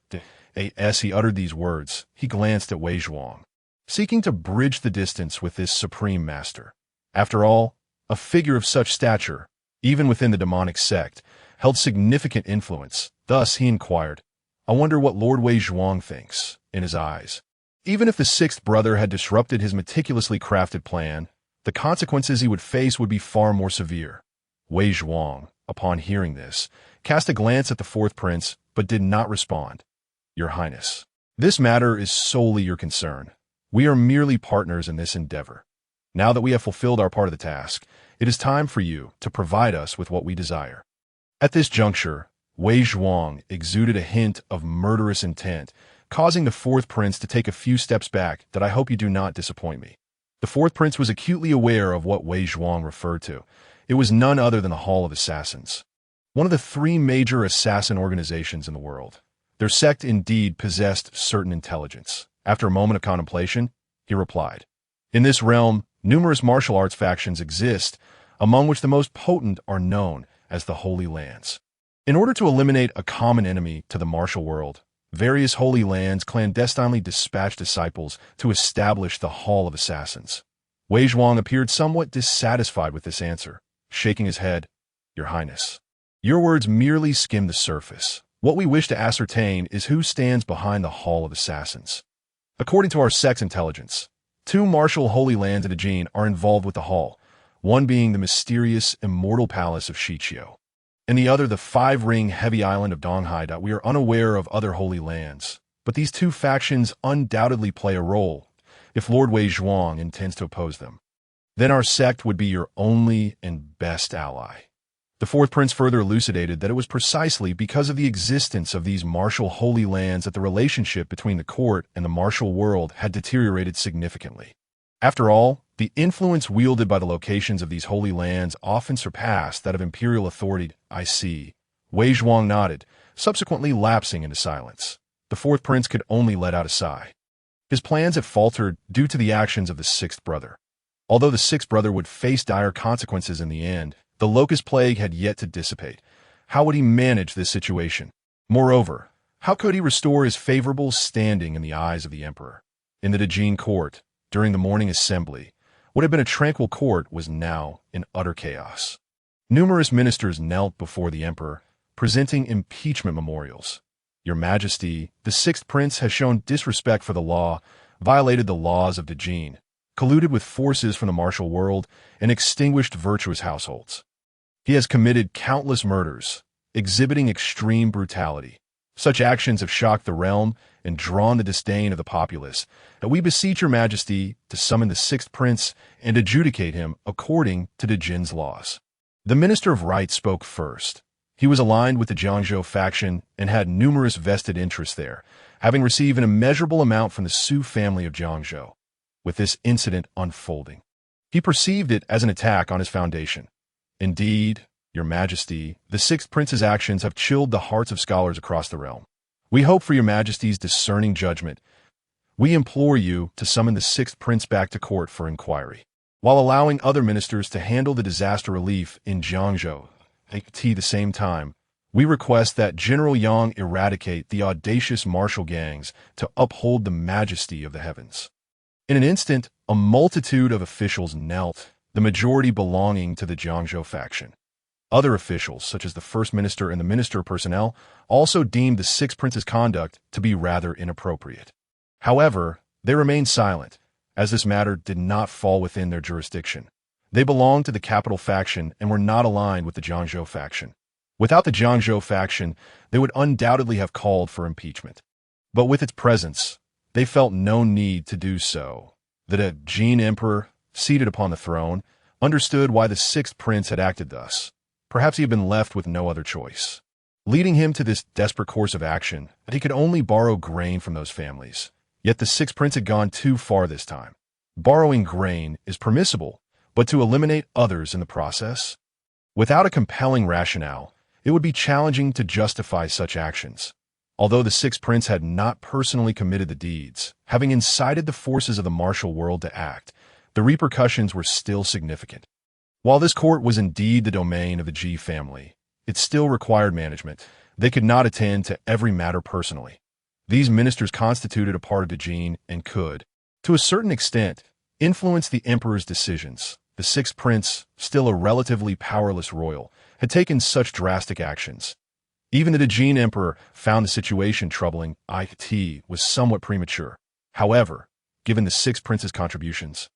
As he uttered these words, he glanced at Wei Zhuang, seeking to bridge the distance with this supreme master. After all, a figure of such stature, even within the demonic sect, held significant influence. Thus, he inquired, I wonder what Lord Wei Zhuang thinks. In his eyes, even if the sixth brother had disrupted his meticulously crafted plan, the consequences he would face would be far more severe. Wei Zhuang, upon hearing this, cast a glance at the fourth prince, but did not respond. Your Highness, this matter is solely your concern. We are merely partners in this endeavor. Now that we have fulfilled our part of the task, it is time for you to provide us with what we desire. At this juncture, Wei Zhuang exuded a hint of murderous intent, causing the fourth prince to take a few steps back. That I hope you do not disappoint me. The fourth prince was acutely aware of what Wei Zhuang referred to. It was none other than the Hall of Assassins, one of the three major assassin organizations in the world. Their sect indeed possessed certain intelligence. After a moment of contemplation, he replied, In this realm, numerous martial arts factions exist, among which the most potent are known as the Holy Lands. In order to eliminate a common enemy to the martial world, various Holy Lands clandestinely dispatched disciples to establish the Hall of Assassins. Wei Zhuang appeared somewhat dissatisfied with this answer, shaking his head. Your Highness, your words merely skim the surface. What we wish to ascertain is who stands behind the Hall of Assassins. According to our sect's intelligence, two martial Holy Lands in Ajin are involved with the Hall, one being the mysterious immortal palace of Shiqiu, and the other the five-ring heavy island of Donghai. We are unaware of other Holy Lands, but these two factions undoubtedly play a role. If Lord Wei Zhuang intends to oppose them, then our sect would be your only and best ally. The fourth prince further elucidated that it was precisely because of the existence of these martial Holy Lands that the relationship between the court and the martial world had deteriorated significantly. After all, the influence wielded by the locations of these Holy Lands often surpassed that of imperial authority. I see. Wei Zhuang nodded, subsequently lapsing into silence. The fourth prince could only let out a sigh. His plans had faltered due to the actions of the sixth brother. Although the sixth brother would face dire consequences in the end, the locust plague had yet to dissipate. How would he manage this situation? Moreover, how could he restore his favorable standing in the eyes of the emperor? In the Dajin court, during the morning assembly, what had been a tranquil court was now in utter chaos. Numerous ministers knelt before the emperor, presenting impeachment memorials. Your Majesty, the sixth prince has shown disrespect for the law, violated the laws of Dajin, colluded with forces from the martial world, and extinguished virtuous households. He has committed countless murders, exhibiting extreme brutality. Such actions have shocked the realm and drawn the disdain of the populace, and we beseech your Majesty to summon the sixth prince and adjudicate him according to Dajin's laws. The Minister of Right spoke first. He was aligned with the Jiangzhou faction and had numerous vested interests there, having received an immeasurable amount from the Su family of Jiangzhou. With this incident unfolding, he perceived it as an attack on his foundation. Indeed, your Majesty, the sixth prince's actions have chilled the hearts of scholars across the realm. We hope for your Majesty's discerning judgment. We implore you to summon the sixth prince back to court for inquiry, while allowing other ministers to handle the disaster relief in Jiangzhou. At the same time, we request that General Yang eradicate the audacious martial gangs to uphold the majesty of the heavens. In an instant, a multitude of officials knelt, the majority belonging to the Jiangzhou faction. Other officials, such as the First Minister and the Minister of Personnel, also deemed the sixth prince's conduct to be rather inappropriate. However, they remained silent, as this matter did not fall within their jurisdiction. They belonged to the capital faction and were not aligned with the Jiangzhou faction. Without the Jiangzhou faction, they would undoubtedly have called for impeachment. But with its presence, they felt no need to do so. The Jin Emperor, seated upon the throne, understood why the sixth prince had acted thus. Perhaps he had been left with no other choice, leading him to this desperate course of action that he could only borrow grain from those families. Yet the sixth prince had gone too far this time. Borrowing grain is permissible, but to eliminate others in the process? Without a compelling rationale, it would be challenging to justify such actions. Although the sixth prince had not personally committed the deeds, having incited the forces of the martial world to act, the repercussions were still significant. While this court was indeed the domain of the Ji family, it still required management. They could not attend to every matter personally. These ministers constituted a part of the Jin and could, to a certain extent, influence the emperor's decisions. The sixth prince, still a relatively powerless royal, had taken such drastic actions. Even the Jin emperor found the situation troubling. It was somewhat premature. However, given the sixth prince's contributions,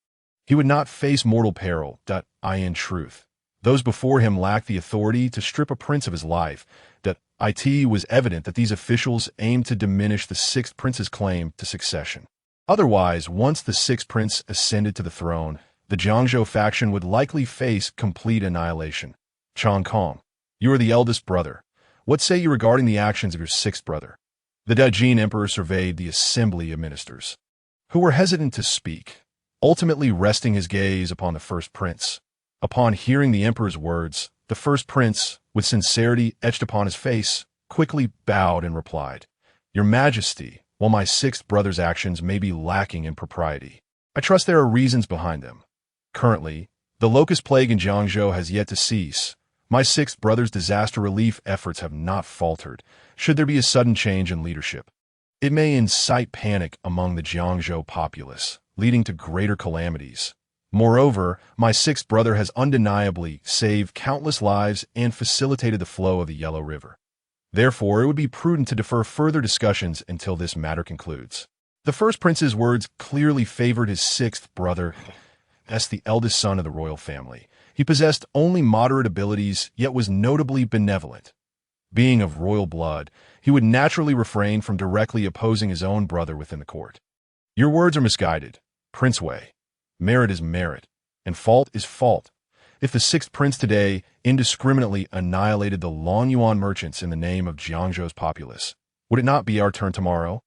he would not face mortal peril. In truth, those before him lacked the authority to strip a prince of his life. It was evident that these officials aimed to diminish the sixth prince's claim to succession. Otherwise, once the sixth prince ascended to the throne, the Jiangzhou faction would likely face complete annihilation. Chang'an, you are the eldest brother. What say you regarding the actions of your sixth brother? The Jin emperor surveyed the assembly of ministers, who were hesitant to speak, ultimately resting his gaze upon the first prince. Upon hearing the emperor's words, the first prince, with sincerity etched upon his face, quickly bowed and replied, "Your Majesty, while my sixth brother's actions may be lacking in propriety, I trust there are reasons behind them. Currently, the locust plague in Jiangzhou has yet to cease. My sixth brother's disaster relief efforts have not faltered. Should there be a sudden change in leadership, it may incite panic among the Jiangzhou populace, leading to greater calamities. Moreover, my sixth brother has undeniably saved countless lives and facilitated the flow of the Yellow River. Therefore, it would be prudent to defer further discussions until this matter concludes." The first prince's words clearly favored his sixth brother, as the eldest son of the royal family. He possessed only moderate abilities, yet was notably benevolent. Being of royal blood, he would naturally refrain from directly opposing his own brother within the court. "Your words are misguided, Prince Wei. Merit is merit, and fault is fault. If the sixth prince today indiscriminately annihilated the Longyuan merchants in the name of Jiangzhou's populace, would it not be our turn tomorrow?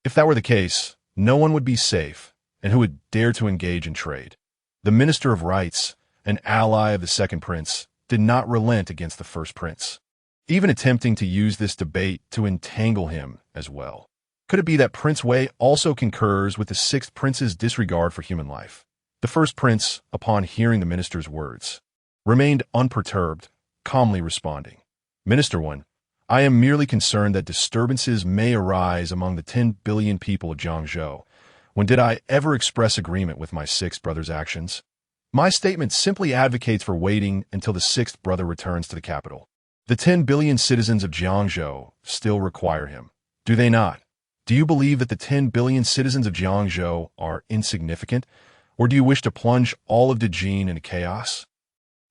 If that were the case, no one would be safe, and who would dare to engage in trade?" The Minister of Rights, an ally of the second prince, did not relent against the first prince, even attempting to use this debate to entangle him as well. Could it be that Prince Wei also concurs with the sixth prince's disregard for human life? The first prince, upon hearing the minister's words, remained unperturbed, calmly responding, "Minister One, I am merely concerned that disturbances may arise among the 10 billion people of Jiangzhou. When did I ever express agreement with my sixth brother's actions? My statement simply advocates for waiting until the sixth brother returns to the capital. The 10 billion citizens of Jiangzhou still require him, do they not? Do you believe that the 10 billion citizens of Jiangzhou are insignificant, or do you wish to plunge all of Dejin into chaos?"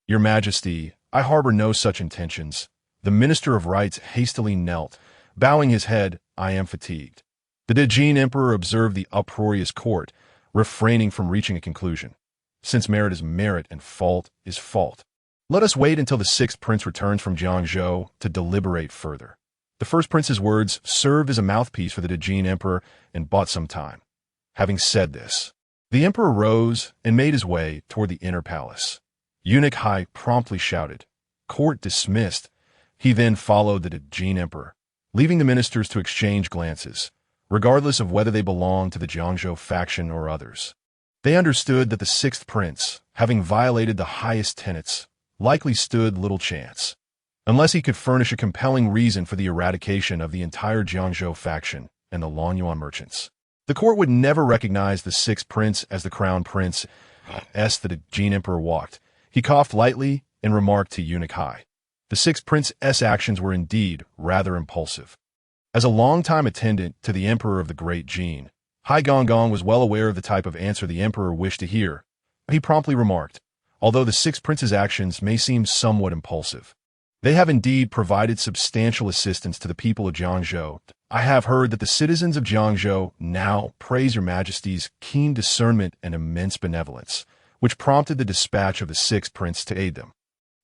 "Your Majesty, I harbor no such intentions." The Minister of Rights hastily knelt, bowing his head. "I am fatigued." The Dejin emperor observed the uproarious court, refraining from reaching a conclusion. "Since merit is merit and fault is fault, let us wait until the sixth prince returns from Jiangzhou to deliberate further." The first prince's words served as a mouthpiece for the Dejin emperor and bought some time. Having said this, the emperor rose and made his way toward the inner palace. Eunuch Hai promptly shouted, "Court dismissed." He then followed the Dejin emperor, leaving the ministers to exchange glances, regardless of whether they belonged to the Jiangzhou faction or others. They understood that the sixth prince, having violated the highest tenets, likely stood little chance, unless he could furnish a compelling reason for the eradication of the entire Jiangzhou faction and the Longyuan merchants. The court would never recognize the sixth prince as the crown prince. As the Jin emperor walked, he coughed lightly and remarked to Eunuch Hai, "The sixth prince's actions were indeed rather impulsive." As a longtime attendant to the emperor of the Great Jin, Hai Gongong was well aware of the type of answer the emperor wished to hear. He promptly remarked, "Although the sixth prince's actions may seem somewhat impulsive, They have indeed provided substantial assistance to the people of Jiangzhou. I have heard that the citizens of Jiangzhou now praise your majesty's keen discernment and immense benevolence, which prompted the dispatch of the sixth prince to aid them.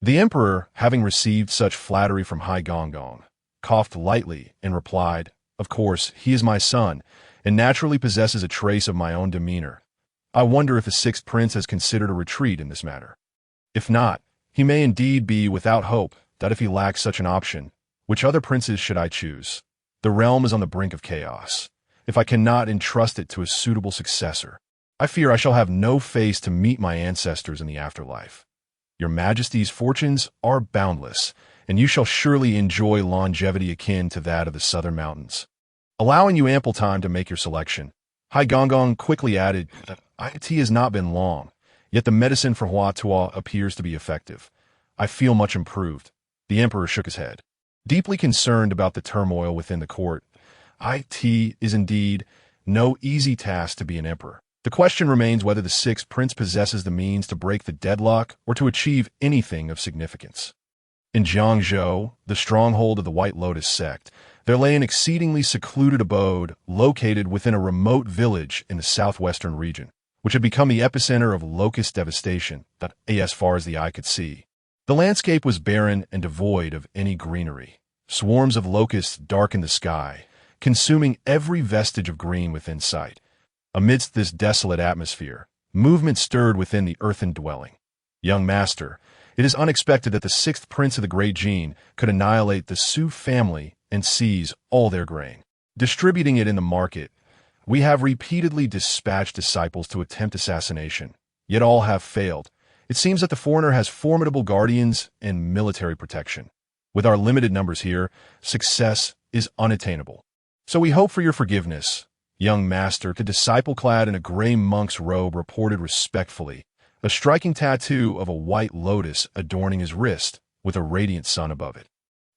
The emperor, having received such flattery from Hai Gongong, coughed lightly and replied, "Of course, he is my son, and naturally possesses a trace of my own demeanor. I wonder if the sixth prince has considered a retreat in this matter. If not, he may indeed be without hope that if he lacks such an option, which other princes should I choose? The realm is on the brink of chaos. If I cannot entrust it to a suitable successor, I fear I shall have no face to meet my ancestors in the afterlife. Your majesty's fortunes are boundless, and you shall surely enjoy longevity akin to that of the southern mountains." Allowing you ample time to make your selection, Hai Gongong quickly added that it has not been long, yet the medicine for Hua Tuo appears to be effective. I feel much improved. The emperor shook his head. Deeply concerned about the turmoil within the court, it is indeed no easy task to be an emperor. The question remains whether the sixth prince possesses the means to break the deadlock or to achieve anything of significance. In Jiangzhou, the stronghold of the White Lotus sect, there lay an exceedingly secluded abode located within a remote village in the southwestern region, which had become the epicenter of locust devastation as far as the eye could see. The landscape was barren and devoid of any greenery. Swarms of locusts darkened the sky, consuming every vestige of green within sight. Amidst this desolate atmosphere, movement stirred within the earthen dwelling. "Young master, it is unexpected that the sixth prince of the Great Gene could annihilate the Su family and seize all their grain, distributing it in the market. We have repeatedly dispatched disciples to attempt assassination, yet all have failed. It seems that the foreigner has formidable guardians and military protection. With our limited numbers here, success is unattainable. So we hope for your forgiveness, young master." The disciple clad in a gray monk's robe reported respectfully, a striking tattoo of a white lotus adorning his wrist with a radiant sun above it.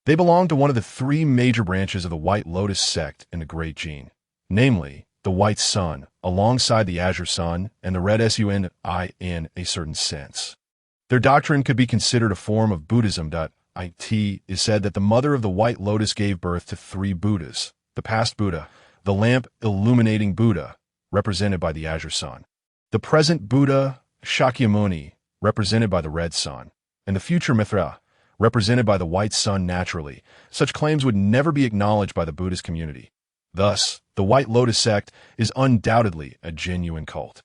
They belonged to one of the three major branches of the White Lotus sect in the Great Gene, namely, the White Sun, alongside the Azure Sun, and the Red Sun in a certain sense. Their doctrine could be considered a form of Buddhism. It is said that the mother of the White Lotus gave birth to three Buddhas: the past Buddha, the lamp illuminating Buddha, represented by the Azure Sun, the present Buddha, Shakyamuni, represented by the Red Sun, and the future Mithra, represented by the White Sun. Naturally, such claims would never be acknowledged by the Buddhist community. Thus, the White Lotus sect is undoubtedly a genuine cult.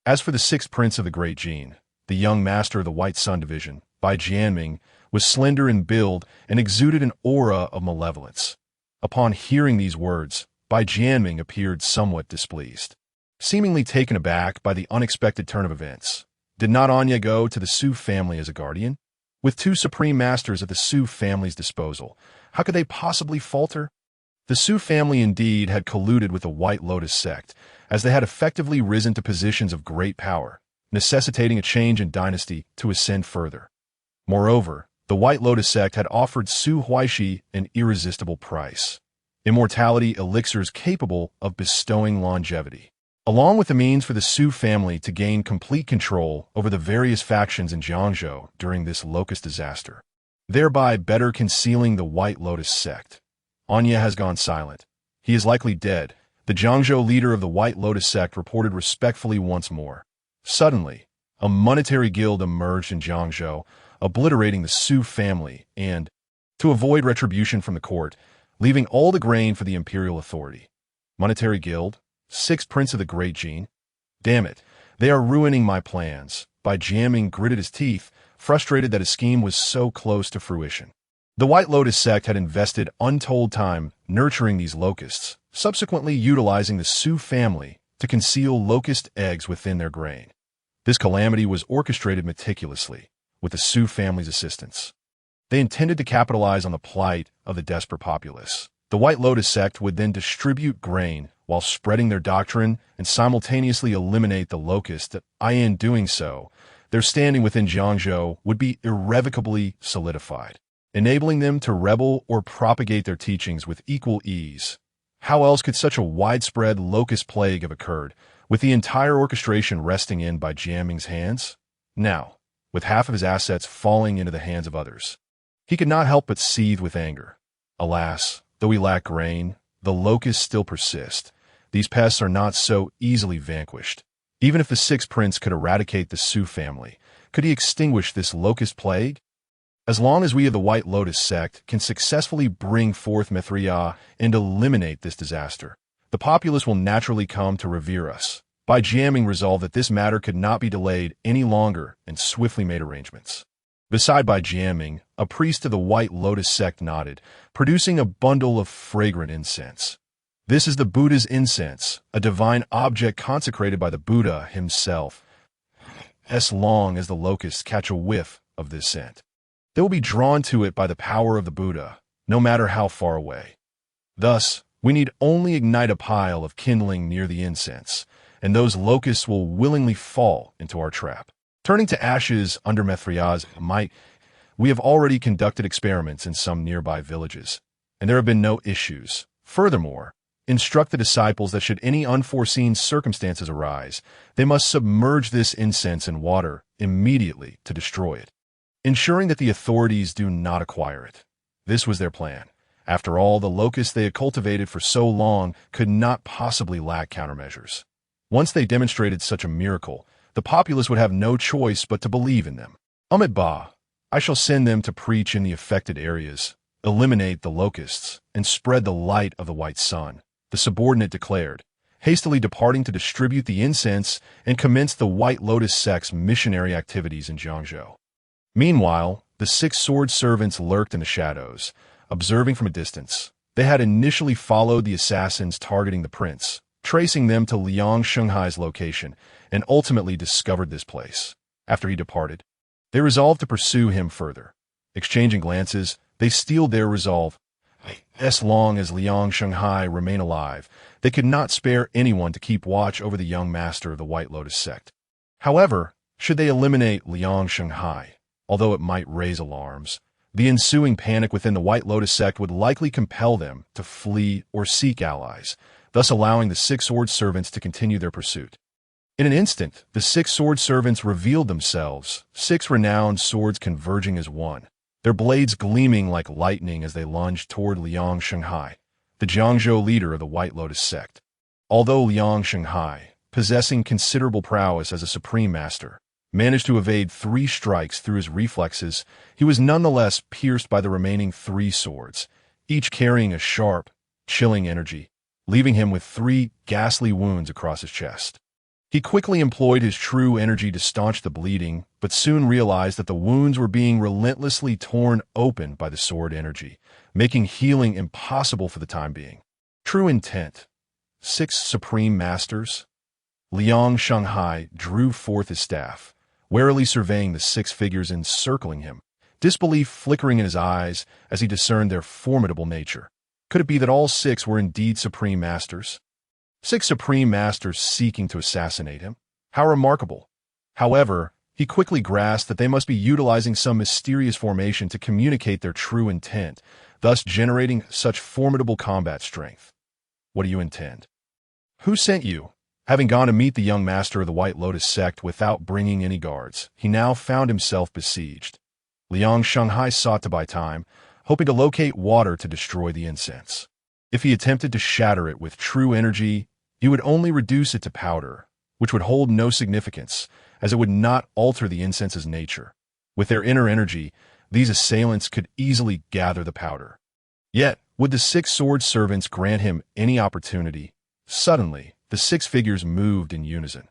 As for the sixth prince of the Great Gene, the young master of the White Sun division, Bai Jianming, was slender in build and exuded an aura of malevolence. Upon hearing these words, Bai Jianming appeared somewhat displeased. Seemingly taken aback by the unexpected turn of events, did not Anya go to the Su family as a guardian? With two supreme masters at the Su family's disposal, how could they possibly falter? The Su family indeed had colluded with the White Lotus sect, as they had effectively risen to positions of great power, necessitating a change in dynasty to ascend further. Moreover, the White Lotus sect had offered Su Huaishi an irresistible price: immortality elixirs capable of bestowing longevity, along with the means for the Su family to gain complete control over the various factions in Jiangzhou during this locust disaster, thereby better concealing the White Lotus sect. Anya has gone silent. He is likely dead, the Jiangzhou leader of the White Lotus sect reported respectfully once more. Suddenly, a monetary guild emerged in Jiangzhou, obliterating the Su family and, to avoid retribution from the court, leaving all the grain for the imperial authority. Monetary guild? Sixth prince of the Great Gene? Damn it, they are ruining my plans. Bai Jianming gritted his teeth, frustrated that his scheme was so close to fruition. The White Lotus sect had invested untold time nurturing these locusts, subsequently utilizing the Su family to conceal locust eggs within their grain. This calamity was orchestrated meticulously, with the Su family's assistance. They intended to capitalize on the plight of the desperate populace. The White Lotus sect would then distribute grain while spreading their doctrine and simultaneously eliminate the locust. In doing so, their standing within Jiangzhou would be irrevocably solidified, enabling them to rebel or propagate their teachings with equal ease. How else could such a widespread locust plague have occurred, with the entire orchestration resting in Bai Jianming's hands? Now, with half of his assets falling into the hands of others, He could not help but seethe with anger. Alas, though we lack grain, the locusts still persist. These pests are not so easily vanquished. Even if the sixth prince could eradicate the Su family, could he extinguish this locust plague? As long as we of the White Lotus sect can successfully bring forth Mithria and eliminate this disaster, the populace will naturally come to revere us. By jamming resolved that this matter could not be delayed any longer and swiftly made arrangements. Beside by jamming, a priest of the White Lotus sect nodded, producing a bundle of fragrant incense. This is the Buddha's incense, a divine object consecrated by the Buddha himself. As long as the locusts catch a whiff of this scent, they will be drawn to it by the power of the Buddha, no matter how far away. Thus, we need only ignite a pile of kindling near the incense, and those locusts will willingly fall into our trap. Turning to ashes under Mithria's might, we have already conducted experiments in some nearby villages, and there have been no issues. Furthermore, instruct the disciples that should any unforeseen circumstances arise, they must submerge this incense in water immediately to destroy it, ensuring that the authorities do not acquire it. This was their plan. After all, the locusts they had cultivated for so long could not possibly lack countermeasures. Once they demonstrated such a miracle, the populace would have no choice but to believe in them. Amit Ba, I shall send them to preach in the affected areas, eliminate the locusts, and spread the light of the white sun, the subordinate declared, hastily departing to distribute the incense and commence the White Lotus sect's missionary activities in Jiangzhou. Meanwhile, the 6 sword servants lurked in the shadows, observing from a distance. They had initially followed the assassins targeting the prince, tracing them to Liang Shanghai's location, and ultimately discovered this place. After he departed, they resolved to pursue him further. Exchanging glances, they steeled their resolve. As long as Liang Shanghai remained alive, they could not spare anyone to keep watch over the young master of the White Lotus sect. However, should they eliminate Liang Shanghai, although it might raise alarms, the ensuing panic within the White Lotus sect would likely compel them to flee or seek allies, thus allowing the 6 sword servants to continue their pursuit. In an instant, the 6 sword servants revealed themselves, 6 renowned swords converging as one, their blades gleaming like lightning as they lunged toward Liang Shanghai, the Jiangzhou leader of the White Lotus sect. Although Liang Shanghai, possessing considerable prowess as a supreme master, managed to evade 3 strikes through his reflexes, he was nonetheless pierced by the remaining 3 swords, each carrying a sharp, chilling energy, leaving him with 3 ghastly wounds across his chest. He quickly employed his true energy to staunch the bleeding, but soon realized that the wounds were being relentlessly torn open by the sword energy, making healing impossible for the time being. True intent. 6 supreme masters. Liang Shanghai drew forth his staff, warily surveying the 6 figures encircling him, disbelief flickering in his eyes as he discerned their formidable nature. Could it be that all 6 were indeed supreme masters? 6 supreme masters seeking to assassinate him? How remarkable! However, he quickly grasped that they must be utilizing some mysterious formation to communicate their true intent, thus generating such formidable combat strength. What do you intend? Who sent you? Having gone to meet the young master of the White Lotus sect without bringing any guards, he now found himself besieged. Liang Shanghai sought to buy time, hoping to locate water to destroy the incense. If he attempted to shatter it with true energy, he would only reduce it to powder, which would hold no significance, as it would not alter the incense's nature. With their inner energy, these assailants could easily gather the powder. Yet, would the 6 sword servants grant him any opportunity? Suddenly, the 6 figures moved in unison.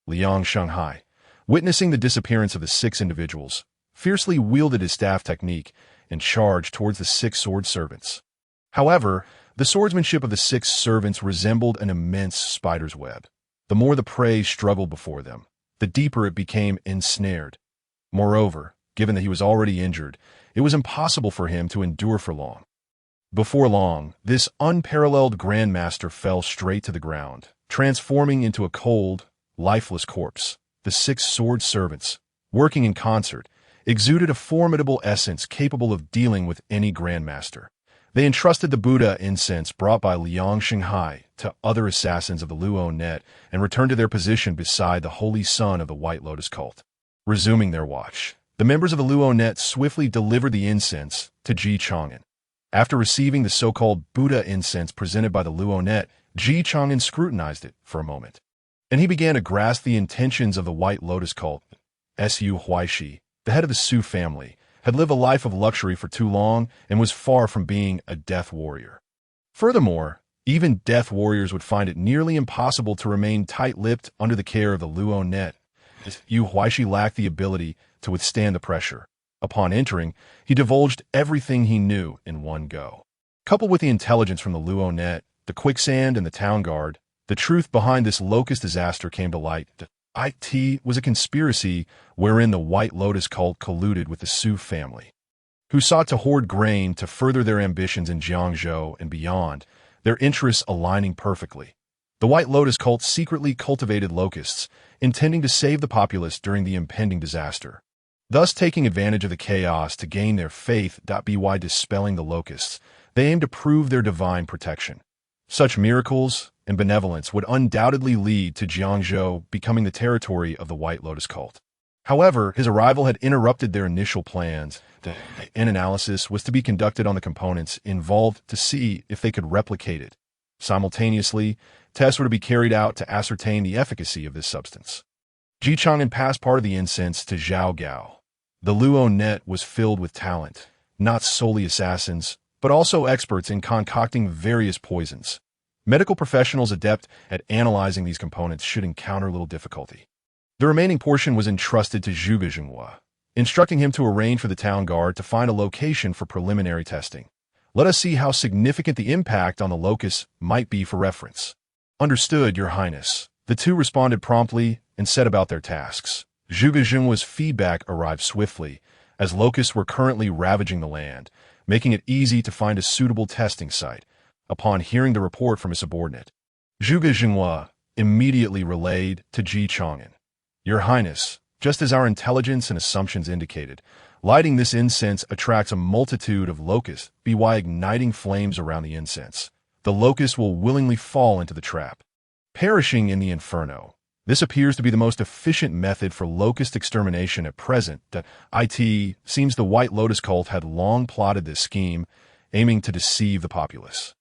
Liang Shanghai, witnessing the disappearance of the 6 individuals, fiercely wielded his staff technique and charged towards the 6 sword servants. However, the swordsmanship of the 6 servants resembled an immense spider's web. The more the prey struggled before them, the deeper it became ensnared. Moreover, given that he was already injured, it was impossible for him to endure for long. Before long, this unparalleled grandmaster fell straight to the ground, transforming into a cold, lifeless corpse. The 6 sword servants, working in concert, exuded a formidable essence capable of dealing with any grandmaster. They entrusted the Buddha incense brought by Liang Shanghai to other assassins of the Luo net and returned to their position beside the holy sun of the White Lotus cult. Resuming their watch, The members of the Luo net swiftly delivered the incense to Chang'an. After receiving the so-called Buddha incense presented by the Luo net, Chang'an scrutinized it for a moment, and he began to grasp the intentions of the White Lotus cult. Su Huaishi, the head of the Su family, had lived a life of luxury for too long and was far from being a death warrior. Furthermore, even death warriors would find it nearly impossible to remain tight-lipped under the care of the Luo net. Su Huaishi lacked the ability to withstand the pressure. Upon entering, he divulged everything he knew in one go. Coupled with the intelligence from the Luo net, the quicksand, and the town guard, the truth behind this locust disaster came to light. It was a conspiracy wherein the White Lotus cult colluded with the Su family, who sought to hoard grain to further their ambitions in Jiangzhou and beyond, their interests aligning perfectly. The White Lotus cult secretly cultivated locusts, intending to save the populace during the impending disaster, thus taking advantage of the chaos to gain their faith. By dispelling the locusts, they aimed to prove their divine protection. Such miracles and benevolence would undoubtedly lead to Jiangzhou becoming the territory of the White Lotus cult. However, his arrival had interrupted their initial plans. An analysis was to be conducted on the components involved to see if they could replicate it. Simultaneously, tests were to be carried out to ascertain the efficacy of this substance. Chang'an passed part of the incense to Zhao Gao. The Luo net was filled with talent, not solely assassins, but also experts in concocting various poisons. Medical professionals adept at analyzing these components should encounter little difficulty. The remaining portion was entrusted to Zhuge Jinghua, instructing him to arrange for the town guard to find a location for preliminary testing. Let us see how significant the impact on the locusts might be for reference. Understood, Your Highness. The two responded promptly and set about their tasks. Zhuge Jinghua's feedback arrived swiftly, as locusts were currently ravaging the land, making it easy to find a suitable testing site. Upon hearing the report from his subordinate, Zhuge Jinghua immediately relayed to Chang'an. Your Highness, just as our intelligence and assumptions indicated, lighting this incense attracts a multitude of locusts by igniting flames around the incense. The locusts will willingly fall into the trap, perishing in the inferno. This appears to be the most efficient method for locust extermination at present. It seems the White Lotus cult had long plotted this scheme, aiming to deceive the populace.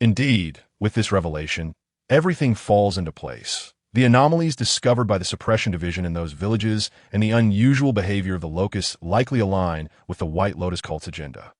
Indeed, with this revelation, everything falls into place. The anomalies discovered by the suppression division in those villages and the unusual behavior of the locusts likely align with the White Lotus cult's agenda.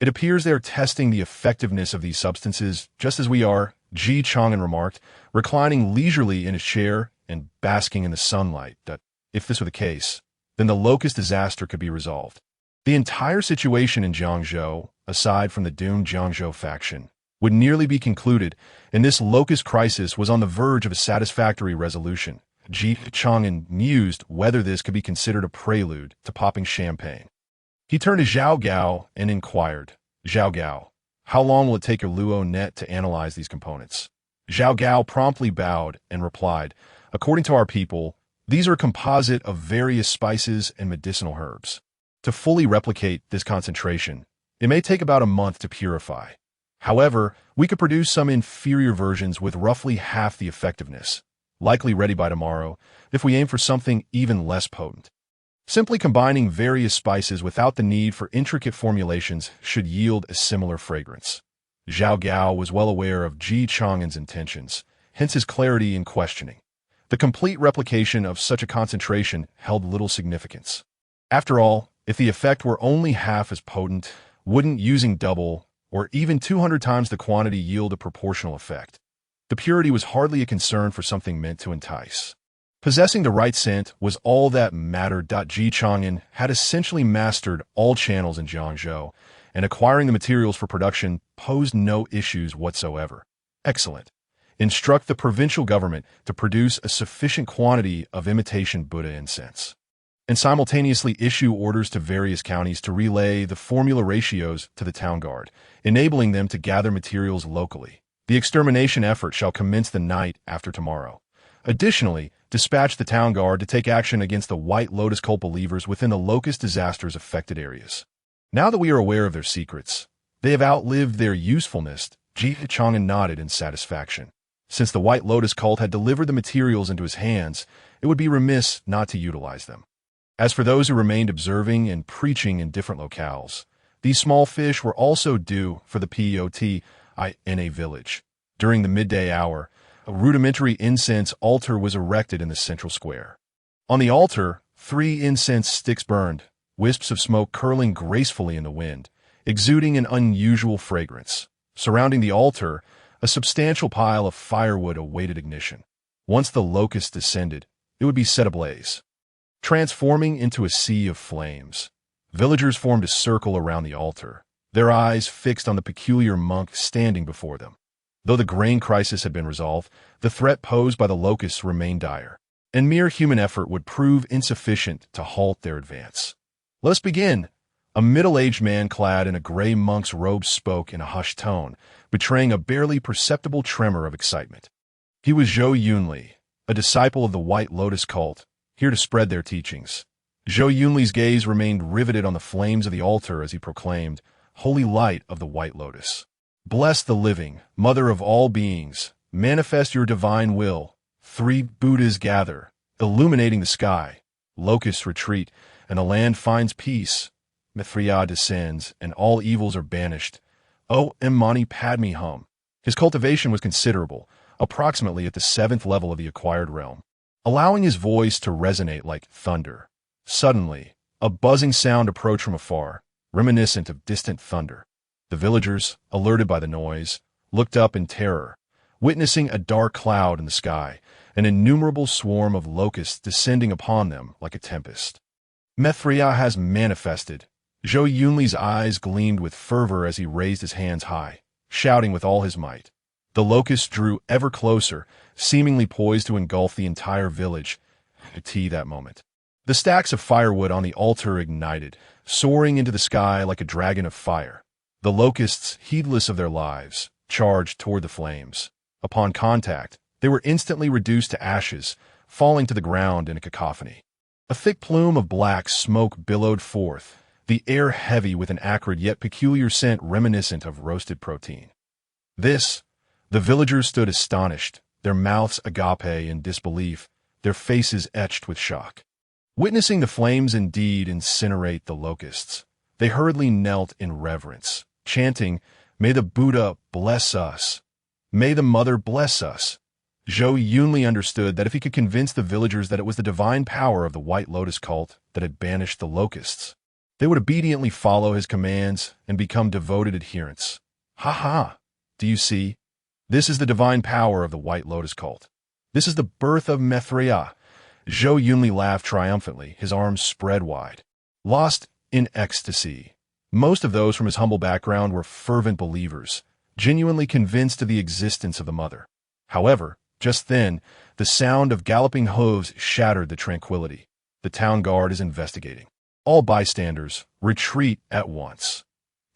It appears they are testing the effectiveness of these substances just as we are, Chang'an remarked, reclining leisurely in his chair and basking in the sunlight. That, if this were the case, then the locust disaster could be resolved. The entire situation in Jiangzhou, aside from the doomed Jiangzhou faction, would nearly be concluded, and this locust crisis was on the verge of a satisfactory resolution. Chang'an mused whether this could be considered a prelude to popping champagne. He turned to Zhao Gao and inquired, Zhao Gao, how long will it take your Luo net to analyze these components? Zhao Gao promptly bowed and replied, according to our people, these are a composite of various spices and medicinal herbs. To fully replicate this concentration, it may take about a month to purify. However, we could produce some inferior versions with roughly half the effectiveness, likely ready by tomorrow, if we aim for something even less potent. Simply combining various spices without the need for intricate formulations should yield a similar fragrance. Zhao Gao was well aware of Chang'an's intentions, hence his clarity in questioning. The complete replication of such a concentration held little significance. After all, if the effect were only half as potent, wouldn't using double or even 200 times the quantity yield a proportional effect? The purity was hardly a concern for something meant to entice. Possessing the right scent was all that mattered. Chang'an had essentially mastered all channels in Jiangzhou, and acquiring the materials for production posed no issues whatsoever. Excellent. Instruct the provincial government to produce a sufficient quantity of imitation Buddha incense, and simultaneously issue orders to various counties to relay the formula ratios to the town guard, enabling them to gather materials locally. The extermination effort shall commence the night after tomorrow. Additionally, dispatch the town guard to take action against the White Lotus cult believers within the locust disasters affected areas. Now that we are aware of their secrets, they have outlived their usefulness. Chang'an nodded in satisfaction. Since the White Lotus cult had delivered the materials into his hands, it would be remiss not to utilize them. As for those who remained observing and preaching in different locales, these small fish were also due for the POT in a village. During the midday hour, a rudimentary incense altar was erected in the central square. On the altar, 3 incense sticks burned, wisps of smoke curling gracefully in the wind, exuding an unusual fragrance. Surrounding the altar, a substantial pile of firewood awaited ignition. Once the locust descended, it would be set ablaze, transforming into a sea of flames. Villagers formed a circle around the altar, their eyes fixed on the peculiar monk standing before them. Though the grain crisis had been resolved, the threat posed by the locusts remained dire, and mere human effort would prove insufficient to halt their advance. "Let us begin." A middle-aged man clad in a gray monk's robe spoke in a hushed tone, betraying a barely perceptible tremor of excitement. He was Zhou Yunli, a disciple of the White Lotus cult, here to spread their teachings. Zhou Yunli's gaze remained riveted on the flames of the altar as he proclaimed, "Holy light of the White Lotus, bless the living, mother of all beings, manifest your divine will. 3 Buddhas gather, illuminating the sky. Locusts retreat, and the land finds peace. Mithriya descends, and all evils are banished. O Mani Padme Hum." His cultivation was considerable, approximately at the 7th level of the acquired realm, allowing his voice to resonate like thunder. Suddenly, a buzzing sound approached from afar, reminiscent of distant thunder. The villagers, alerted by the noise, looked up in terror, witnessing a dark cloud in the sky, an innumerable swarm of locusts descending upon them like a tempest. "Mithriya has manifested." Zhou Yunli's eyes gleamed with fervor as he raised his hands high, shouting with all his might. The locusts drew ever closer, seemingly poised to engulf the entire village. That moment. The stacks of firewood on the altar ignited, soaring into the sky like a dragon of fire. The locusts, heedless of their lives, charged toward the flames. Upon contact, they were instantly reduced to ashes, falling to the ground in a cacophony. A thick plume of black smoke billowed forth, the air heavy with an acrid yet peculiar scent reminiscent of roasted protein. The villagers stood astonished, their mouths agape in disbelief, their faces etched with shock. Witnessing the flames indeed incinerate the locusts, they hurriedly knelt in reverence, chanting, "May the Buddha bless us. May the Mother bless us." Zhou Yunli understood that if he could convince the villagers that it was the divine power of the White Lotus cult that had banished the locusts, they would obediently follow his commands and become devoted adherents. "Ha ha! Do you see? This is the divine power of the White Lotus cult. This is the birth of Mithriya." Zhou Yunli laughed triumphantly, his arms spread wide. Lost in ecstasy, most of those from his humble background were fervent believers, genuinely convinced of the existence of the Mother. However, just then, the sound of galloping hooves shattered the tranquility. The town guard is investigating. All bystanders, retreat at once.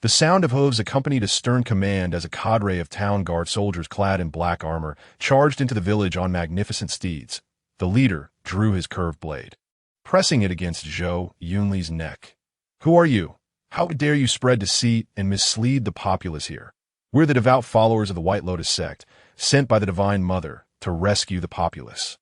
The sound of hooves accompanied a stern command as a cadre of town guard soldiers clad in black armor charged into the village on magnificent steeds. The leader drew his curved blade, pressing it against Zhou Yunli's neck. "Who are you? How dare you spread deceit and mislead the populace here? We're the devout followers of the White Lotus sect, sent by the Divine Mother to rescue the populace.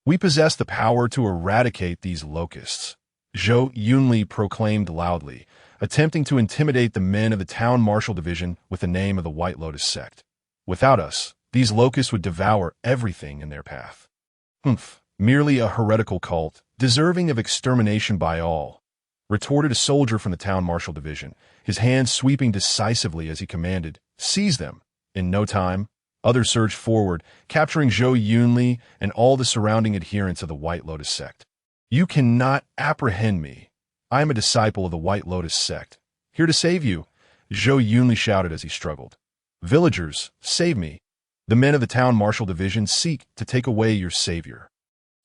We possess the power to eradicate these locusts," Zhou Yunli proclaimed loudly, attempting to intimidate the men of the town marshal division with the name of the White Lotus sect. "Without us, these locusts would devour everything in their path." "Merely a heretical cult, deserving of extermination by all," retorted a soldier from the town marshal division, his hands sweeping decisively as he commanded, "Seize them." In no time, others surged forward, capturing Zhou Yunli and all the surrounding adherents of the White Lotus sect. "You cannot apprehend me. I am a disciple of the White Lotus sect, here to save you," Zhou Yunli shouted as he struggled. "Villagers, save me. The men of the town marshal division seek to take away your savior."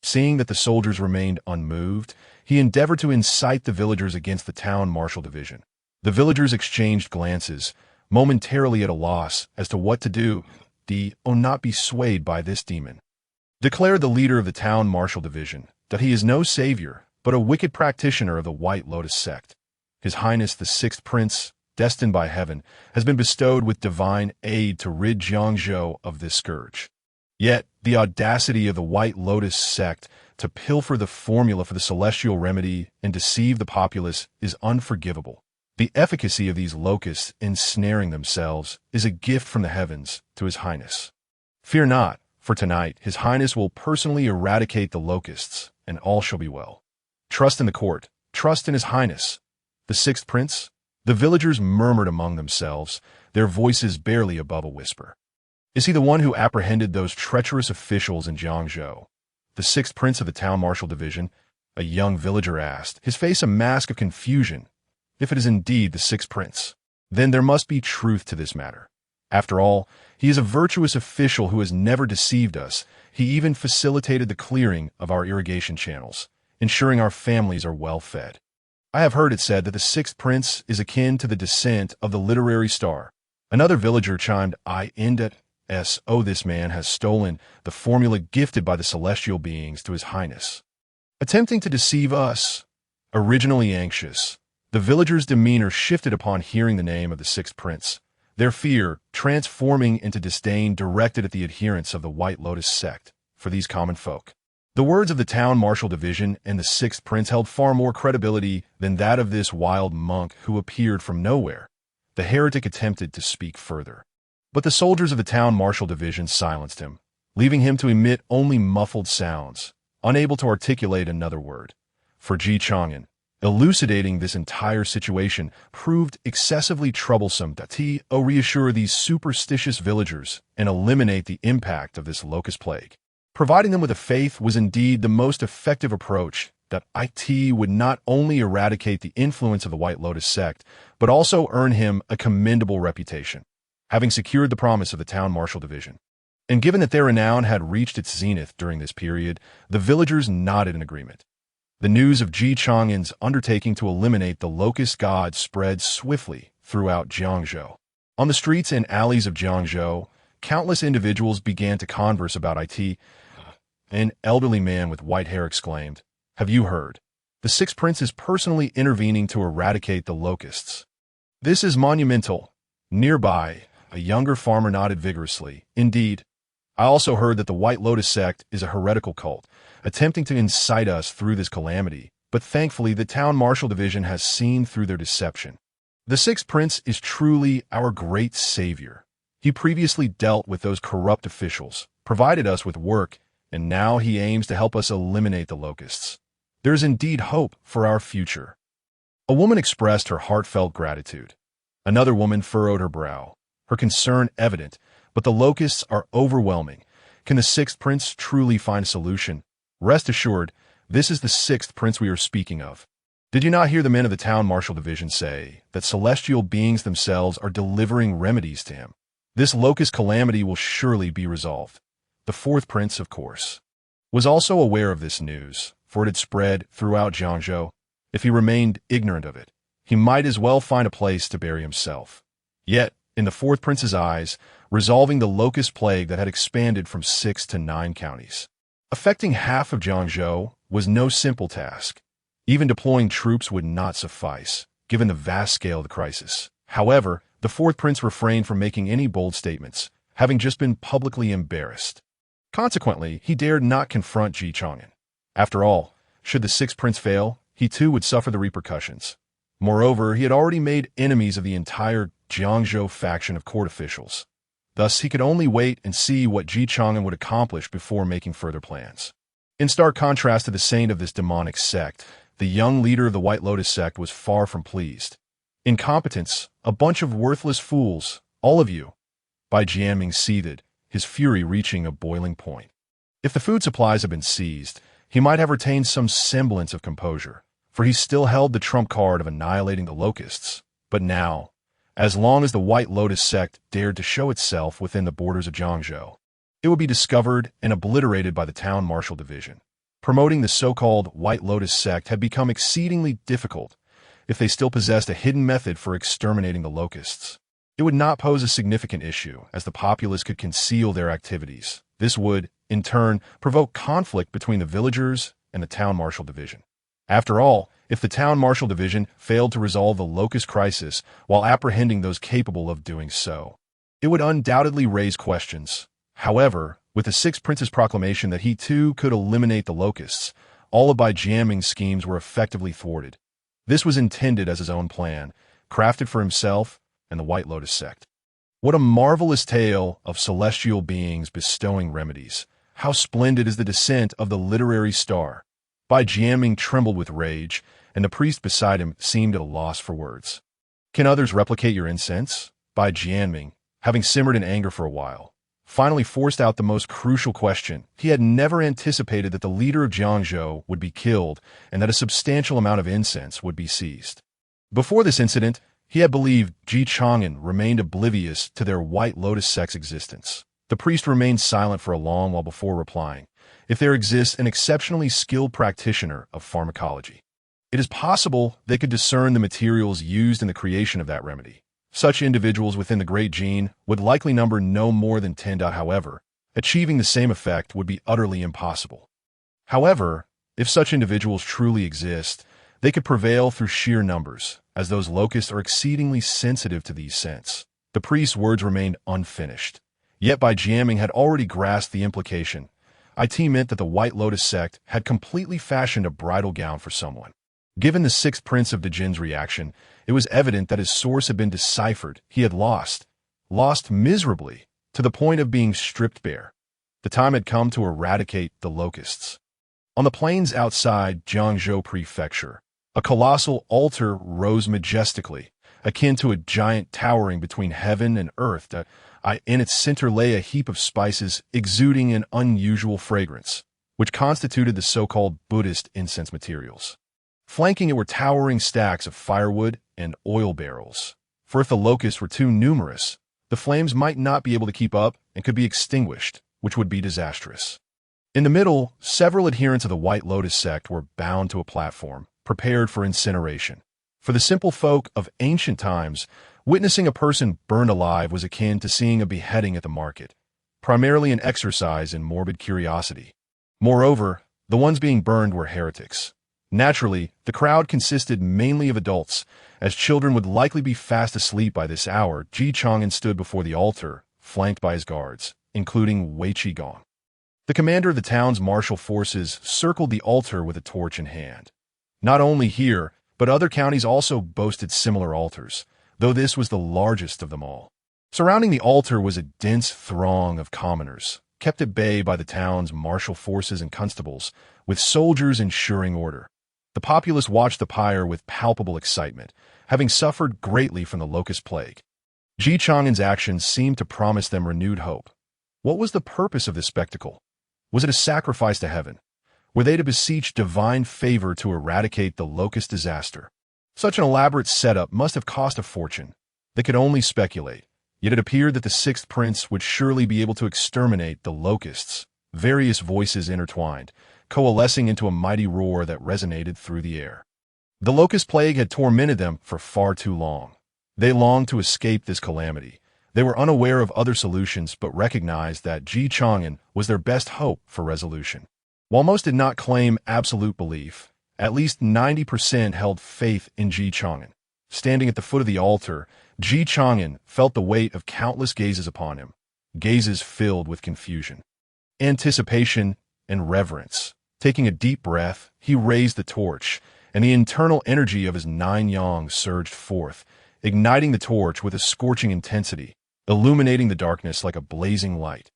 Seeing that the soldiers remained unmoved, he endeavored to incite the villagers against the town marshal division. The villagers exchanged glances, momentarily at a loss as to what to do. Not be swayed by this demon," declared the leader of the town marshal division, "that he is no savior, but a wicked practitioner of the White Lotus sect. His Highness the Sixth Prince, destined by heaven, has been bestowed with divine aid to rid Jiangzhou of this scourge. Yet the audacity of the White Lotus sect to pilfer the formula for the celestial remedy and deceive the populace is unforgivable. The efficacy of these locusts ensnaring themselves is a gift from the heavens to His Highness. Fear not, for tonight His Highness will personally eradicate the locusts, and all shall be well. Trust in the court, trust in His Highness. The sixth prince? The villagers murmured among themselves, their voices barely above a whisper. Is he the one who apprehended those treacherous officials in Jiangzhou? The sixth prince of the town marshal division? A young villager asked, his face a mask of confusion. If it is indeed the sixth prince, then there must be truth to this matter. After all, he is a virtuous official who has never deceived us. He even facilitated the clearing of our irrigation channels, ensuring our families are well fed. I have heard it said that the sixth prince is akin to the descent of the literary star. Another villager chimed, Oh, this man has stolen the formula gifted by the celestial beings to His Highness, attempting to deceive us. Originally anxious, the villagers' demeanor shifted upon hearing the name of the sixth prince, their fear transforming into disdain directed at the adherents of the White Lotus sect. For these common folk, the words of the town marshal division and the sixth prince held far more credibility than that of this wild monk who appeared from nowhere. The heretic attempted to speak further, but the soldiers of the town marshal division silenced him, leaving him to emit only muffled sounds, unable to articulate another word. For Chang'an, elucidating this entire situation proved excessively troublesome. To reassure these superstitious villagers and eliminate the impact of this locust plague. Providing them with a faith was indeed the most effective approach. That it would not only eradicate the influence of the White Lotus sect, but also earn him a commendable reputation. Having secured the promise of the town marshal division, and given that their renown had reached its zenith during this period, the villagers nodded in agreement. The news of Chang'an's undertaking to eliminate the locust god spread swiftly throughout Jiangzhou. On the streets and alleys of Jiangzhou, countless individuals began to converse about it. An elderly man with white hair exclaimed, "Have you heard? The sixth prince is personally intervening to eradicate the locusts. This is monumental." Nearby, a younger farmer nodded vigorously. "Indeed. I also heard that the White Lotus sect is a heretical cult, attempting to incite us through this calamity, but thankfully the town marshal division has seen through their deception. The sixth prince is truly our great savior. He previously dealt with those corrupt officials, provided us with work, and now he aims to help us eliminate the locusts. There is indeed hope for our future." A woman expressed her heartfelt gratitude. Another woman furrowed her brow, her concern evident. "But the locusts are overwhelming. Can the sixth prince truly find a solution? Rest assured, this is the sixth prince we are speaking of. Did you not hear the men of the town marshal division say that celestial beings themselves are delivering remedies to him? This locust calamity will surely be resolved." The fourth prince, of course, was also aware of this news, for it had spread throughout Jiangzhou. If he remained ignorant of it, he might as well find a place to bury himself. Yet, in the fourth prince's eyes, resolving the locust plague that had expanded from 6 to 9 counties, affecting half of Jiangzhou, was no simple task. Even deploying troops would not suffice, given the vast scale of the crisis. However, the fourth prince refrained from making any bold statements, having just been publicly embarrassed. Consequently, he dared not confront Chang'an. After all, should the sixth prince fail, he too would suffer the repercussions. Moreover, he had already made enemies of the entire Jiangzhou faction of court officials. Thus, he could only wait and see what Chang'an would accomplish before making further plans. In stark contrast to the saint of this demonic sect, the young leader of the White Lotus sect was far from pleased. "Incompetence, a bunch of worthless fools, all of you." Bai Jianming seethed, his fury reaching a boiling point. If the food supplies had been seized, he might have retained some semblance of composure, for he still held the trump card of annihilating the locusts. But now, as long as the White Lotus sect dared to show itself within the borders of Jiangzhou, it would be discovered and obliterated by the town marshal division. Promoting the so-called White Lotus sect had become exceedingly difficult. If they still possessed a hidden method for exterminating the locusts, it would not pose a significant issue, as the populace could conceal their activities. This would, in turn, provoke conflict between the villagers and the town marshal division. After all, if the town marshal division failed to resolve the locust crisis while apprehending those capable of doing so, it would undoubtedly raise questions. However, with the Sixth Prince's proclamation that he too could eliminate the locusts, all of Bai Jianming's schemes were effectively thwarted. This was intended as his own plan, crafted for himself and the White Lotus sect. What a marvelous tale of celestial beings bestowing remedies. How splendid is the descent of the literary star. Bai Jianming trembled with rage, and the priest beside him seemed at a loss for words. Can others replicate your incense? Bai Jianming, having simmered in anger for a while, finally forced out the most crucial question. He had never anticipated that the leader of Jiangzhou would be killed and that a substantial amount of incense would be seized. Before this incident, he had believed Chang'an remained oblivious to their White Lotus sect's existence. The priest remained silent for a long while before replying. If there exists an exceptionally skilled practitioner of pharmacology, it is possible they could discern the materials used in the creation of that remedy. Such individuals within the Great Gene would likely number no more than 10. However, achieving the same effect would be utterly impossible. However, if such individuals truly exist, they could prevail through sheer numbers, as those locusts are exceedingly sensitive to these scents. The priest's words remained unfinished. Yet Bai Jianming had already grasped the implication. It meant that the White Lotus sect had completely fashioned a bridal gown for someone. Given the Sixth Prince of Dejin's reaction, it was evident that his source had been deciphered. He had lost miserably, to the point of being stripped bare. The time had come to eradicate the locusts. On the plains outside Jiangzhou Prefecture, a colossal altar rose majestically, akin to a giant towering between heaven and earth. In its center lay a heap of spices exuding an unusual fragrance, which constituted the so-called Buddhist incense materials. Flanking it were towering stacks of firewood and oil barrels, for if the locusts were too numerous, the flames might not be able to keep up and could be extinguished, which would be disastrous. In the middle, several adherents of the White Lotus sect were bound to a platform, prepared for incineration. For the simple folk of ancient times, witnessing a person burned alive was akin to seeing a beheading at the market, primarily an exercise in morbid curiosity. Moreover, the ones being burned were heretics. Naturally, the crowd consisted mainly of adults, as children would likely be fast asleep by this hour. Chang'an stood before the altar, flanked by his guards, including Wei Qigong. The commander of the town's martial forces circled the altar with a torch in hand. Not only here, but other counties also boasted similar altars, though this was the largest of them all. Surrounding the altar was a dense throng of commoners, kept at bay by the town's martial forces and constables, with soldiers ensuring order. The populace watched the pyre with palpable excitement, having suffered greatly from the locust plague. Chang'an's actions seemed to promise them renewed hope. What was the purpose of this spectacle? Was it a sacrifice to heaven? Were they to beseech divine favor to eradicate the locust disaster? Such an elaborate setup must have cost a fortune. They could only speculate, yet it appeared that the Sixth Prince would surely be able to exterminate the locusts. Various voices intertwined, coalescing into a mighty roar that resonated through the air. The locust plague had tormented them for far too long. They longed to escape this calamity. They were unaware of other solutions but recognized that Chang'an was their best hope for resolution. While most did not claim absolute belief, at least 90% held faith in Chang'an. Standing at the foot of the altar, Chang'an felt the weight of countless gazes upon him, gazes filled with confusion, anticipation, and reverence. Taking a deep breath, he raised the torch, and the internal energy of his 9 yang surged forth, igniting the torch with a scorching intensity, illuminating the darkness like a blazing light.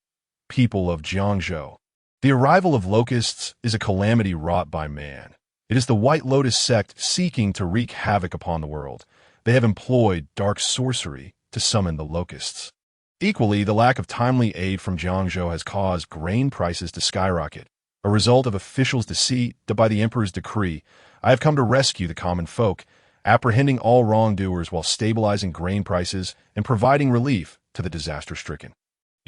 People of Jiangzhou, the arrival of locusts is a calamity wrought by man. It is the White Lotus sect seeking to wreak havoc upon the world. They have employed dark sorcery to summon the locusts. Equally, the lack of timely aid from Jiangzhou has caused grain prices to skyrocket, a result of officials' deceit that by the emperor's decree, I have come to rescue the common folk, apprehending all wrongdoers while stabilizing grain prices and providing relief to the disaster-stricken.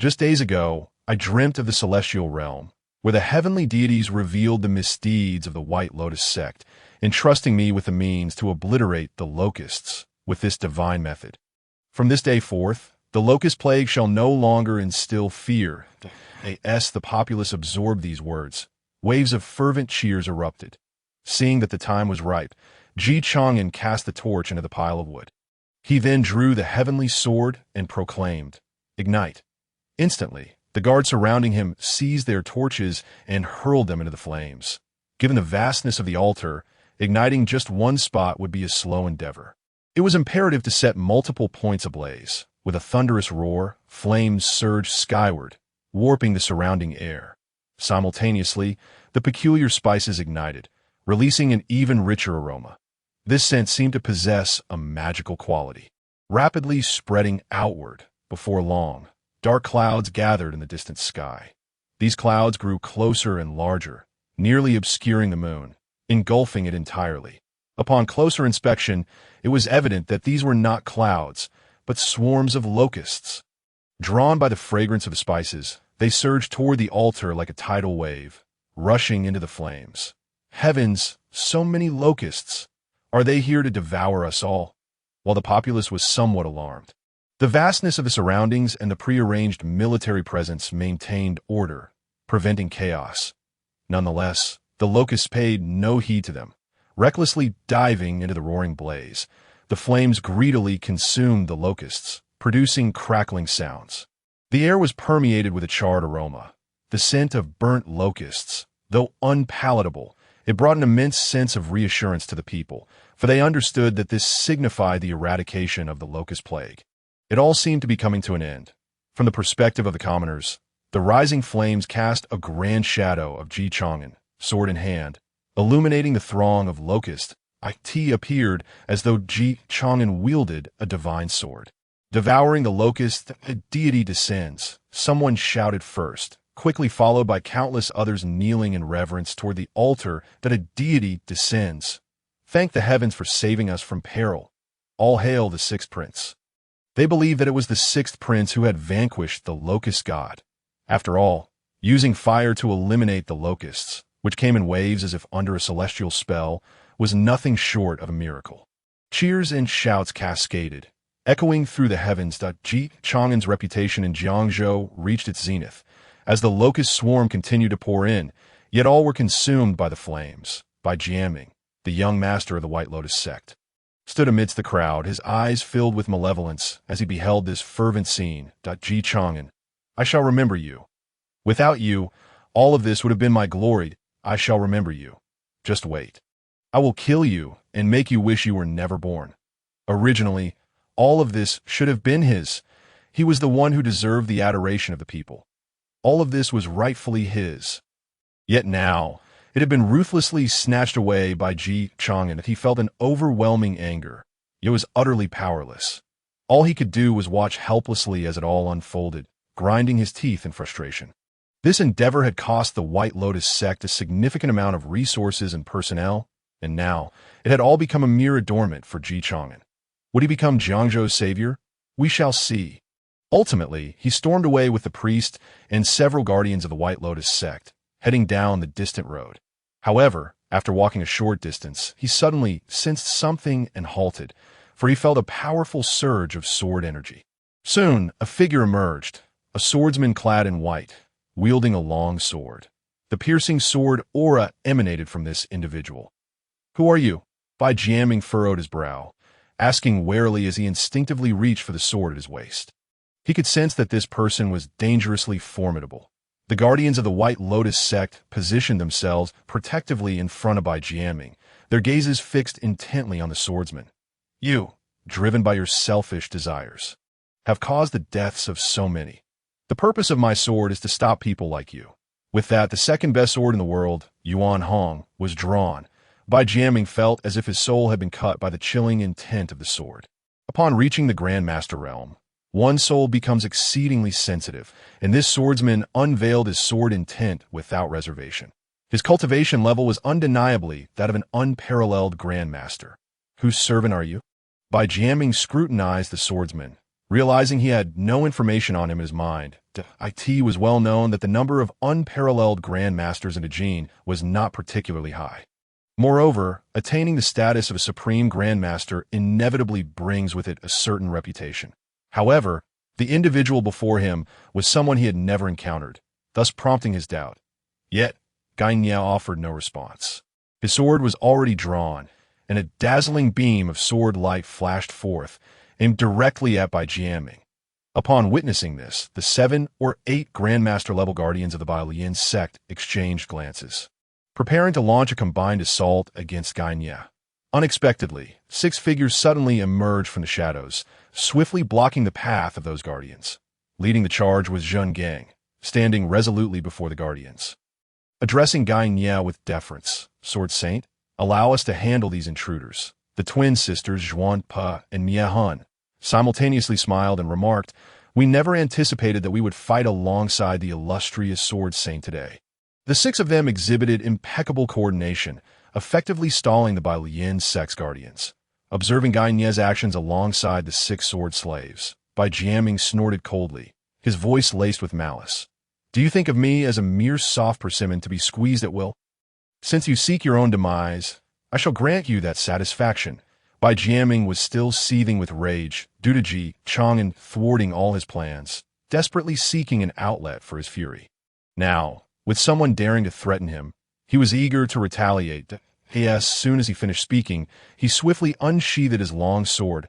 Just days ago, I dreamt of the celestial realm, where the heavenly deities revealed the misdeeds of the White Lotus sect, entrusting me with the means to obliterate the locusts with this divine method. From this day forth, the locust plague shall no longer instill fear. The populace absorbed these words. Waves of fervent cheers erupted. Seeing that the time was ripe, Chang'an cast the torch into the pile of wood. He then drew the heavenly sword and proclaimed, "Ignite." Instantly, The guards surrounding him seized their torches and hurled them into the flames. Given the vastness of the altar, igniting just one spot would be a slow endeavor. It was imperative to set multiple points ablaze. With a thunderous roar, flames surged skyward, warping the surrounding air. Simultaneously, the peculiar spices ignited, releasing an even richer aroma. This scent seemed to possess a magical quality. Rapidly spreading outward, before long, dark clouds gathered in the distant sky. These clouds grew closer and larger, nearly obscuring the moon, engulfing it entirely. Upon closer inspection, it was evident that these were not clouds, but swarms of locusts. Drawn by the fragrance of the spices, they surged toward the altar like a tidal wave, rushing into the flames. Heavens, so many locusts! Are they here to devour us all? While the populace was somewhat alarmed. The vastness of the surroundings and the prearranged military presence maintained order, preventing chaos. Nonetheless, the locusts paid no heed to them. Recklessly diving into the roaring blaze, the flames greedily consumed the locusts, producing crackling sounds. The air was permeated with a charred aroma. The scent of burnt locusts, though unpalatable, it brought an immense sense of reassurance to the people, for they understood that this signified the eradication of the locust plague. It all seemed to be coming to an end. From the perspective of the commoners, the rising flames cast a grand shadow of Chang'an, sword in hand. Illuminating the throng of locusts, it appeared as though Chang'an wielded a divine sword. Devouring the locust, a deity descends. Someone shouted first, quickly followed by countless others kneeling in reverence toward the altar that a deity descends. Thank the heavens for saving us from peril. All hail the sixth prince. They believed that it was the sixth prince who had vanquished the locust god. After all, using fire to eliminate the locusts, which came in waves as if under a celestial spell, was nothing short of a miracle. Cheers and shouts cascaded, echoing through the heavens. Chang'an's reputation in Jiangzhou reached its zenith, as the locust swarm continued to pour in, yet all were consumed by the flames. By Jiaming, the young master of the White Lotus sect, stood amidst the crowd, his eyes filled with malevolence as he beheld this fervent scene. Chang'an, I shall remember you. Without you, all of this would have been my glory. I shall remember you. Just wait. I will kill you and make you wish you were never born. Originally, all of this should have been his. He was the one who deserved the adoration of the people. All of this was rightfully his. Yet now, it had been ruthlessly snatched away by Chang'an, and he felt an overwhelming anger. He was utterly powerless. All he could do was watch helplessly as it all unfolded, grinding his teeth in frustration. This endeavor had cost the White Lotus sect a significant amount of resources and personnel, and now it had all become a mere adornment for Chang'an. Would he become Jiangzhou's savior? We shall see. Ultimately, he stormed away with the priest and several guardians of the White Lotus sect, heading down the distant road. However, after walking a short distance, he suddenly sensed something and halted, for he felt a powerful surge of sword energy. Soon, a figure emerged, a swordsman clad in white, wielding a long sword. The piercing sword aura emanated from this individual. Who are you? Bai Jiaming furrowed his brow, asking warily as he instinctively reached for the sword at his waist. He could sense that this person was dangerously formidable. The guardians of the White Lotus sect positioned themselves protectively in front of Bai Jiaming, their gazes fixed intently on the swordsman. You, driven by your selfish desires, have caused the deaths of so many. The purpose of my sword is to stop people like you. With that, the second best sword in the world, Yuan Hong, was drawn. Bai Jiaming felt as if his soul had been cut by the chilling intent of the sword. Upon reaching the Grand Master realm, one's soul becomes exceedingly sensitive, and this swordsman unveiled his sword intent without reservation. His cultivation level was undeniably that of an unparalleled grandmaster. Whose servant are you? Bai Jiaming scrutinized the swordsman, realizing he had no information on him in his mind. It was well known that the number of unparalleled grandmasters in Ajin was not particularly high. Moreover, attaining the status of a supreme grandmaster inevitably brings with it a certain reputation. However, the individual before him was someone he had never encountered, thus prompting his doubt. Yet, Gai Niao offered no response. His sword was already drawn, and a dazzling beam of sword light flashed forth, aimed directly at Bai Jiaming. Upon witnessing this, the 7 or 8 Grandmaster-level guardians of the Brilliance sect exchanged glances, preparing to launch a combined assault against Gagne. Unexpectedly, 6 figures suddenly emerged from the shadows, swiftly blocking the path of those guardians. Leading the charge was Chang'an, standing resolutely before the guardians. Addressing Gagne with deference, Sword Saint, allow us to handle these intruders. The twin sisters Zhuan Pa and Mia Han simultaneously smiled and remarked, "We never anticipated that we would fight alongside the illustrious Sword Saint today." The 6 of them exhibited impeccable coordination, effectively stalling the Brilliance sect's guardians. Observing Gagne's actions alongside the 6 sword slaves, Jiaming snorted coldly, his voice laced with malice. "Do you think of me as a mere soft persimmon to be squeezed at will? Since you seek your own demise, I shall grant you that satisfaction." Jiaming was still seething with rage due to Chang'an thwarting all his plans, desperately seeking an outlet for his fury. Now, with someone daring to threaten him, he was eager to retaliate. As soon as he finished speaking, he swiftly unsheathed his long sword.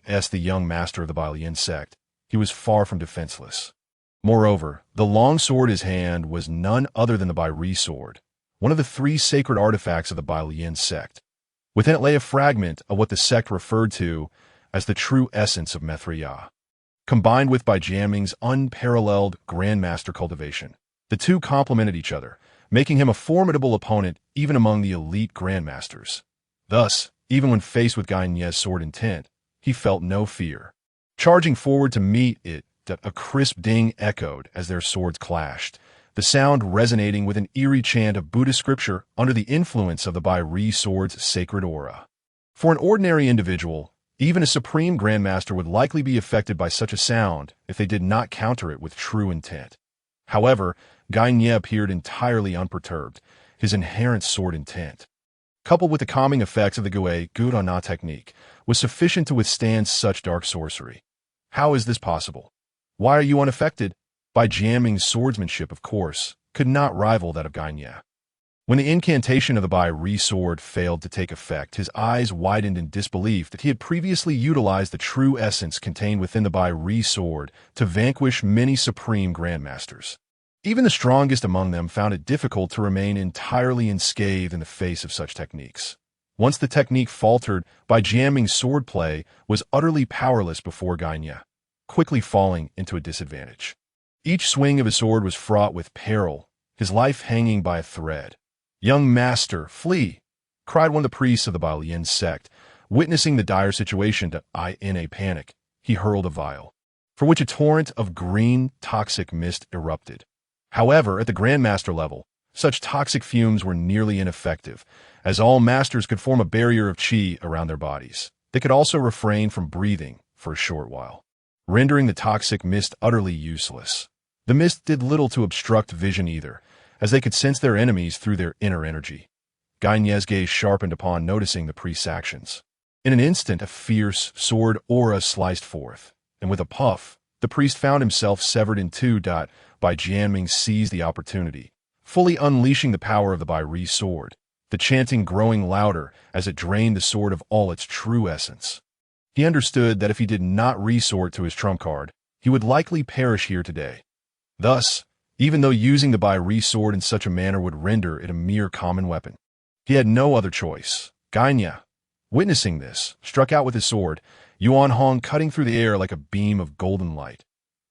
As the young master of the Brilliance sect, he was far from defenseless. Moreover, the long sword in his hand was none other than the Brilliance sword, one of the 3 sacred artifacts of the Brilliance sect. Within it lay a fragment of what the sect referred to as the true essence of Mithriya. Combined with Jiaming's unparalleled Grandmaster cultivation, the two complemented each other, making him a formidable opponent even among the elite Grandmasters. Thus, even when faced with Gagne's sword intent, he felt no fear. Charging forward to meet it, a crisp ding echoed as their swords clashed, the sound resonating with an eerie chant of Buddhist scripture under the influence of the Brilliance sword's sacred aura. For an ordinary individual, even a supreme Grandmaster would likely be affected by such a sound if they did not counter it with true intent. However, Gagne appeared entirely unperturbed, his inherent sword intent, coupled with the calming effects of the Gurana technique, was sufficient to withstand such dark sorcery. How is this possible? Why are you unaffected? Jiaming's swordsmanship, of course, could not rival that of Gagne. When the incantation of the Brilliance sword failed to take effect, his eyes widened in disbelief that he had previously utilized the true essence contained within the Brilliance sword to vanquish many supreme Grandmasters. Even the strongest among them found it difficult to remain entirely unscathed in the face of such techniques. Once the technique faltered, Jiaming's swordplay was utterly powerless before Gagne, quickly falling into a disadvantage. Each swing of his sword was fraught with peril, his life hanging by a thread. "Young master, flee!" cried one of the priests of the Brilliance sect. Witnessing the dire situation, in a panic, he hurled a vial, for which a torrent of green, toxic mist erupted. However, at the Grandmaster level, such toxic fumes were nearly ineffective, as all masters could form a barrier of qi around their bodies. They could also refrain from breathing for a short while, rendering the toxic mist utterly useless. The mist did little to obstruct vision either, as they could sense their enemies through their inner energy. Gagne's gaze sharpened upon noticing the priest's actions. In an instant, a fierce sword aura sliced forth, and with a puff, the priest found himself severed in two. Jiaming seized the opportunity, fully unleashing the power of the Brilliance sword, the chanting growing louder as it drained the sword of all its true essence. He understood that if he did not resort to his trump card, he would likely perish here today. Thus, even though using the Brilliance sword in such a manner would render it a mere common weapon, he had no other choice. Gagne, witnessing this, struck out with his sword, Yuan Hong cutting through the air like a beam of golden light.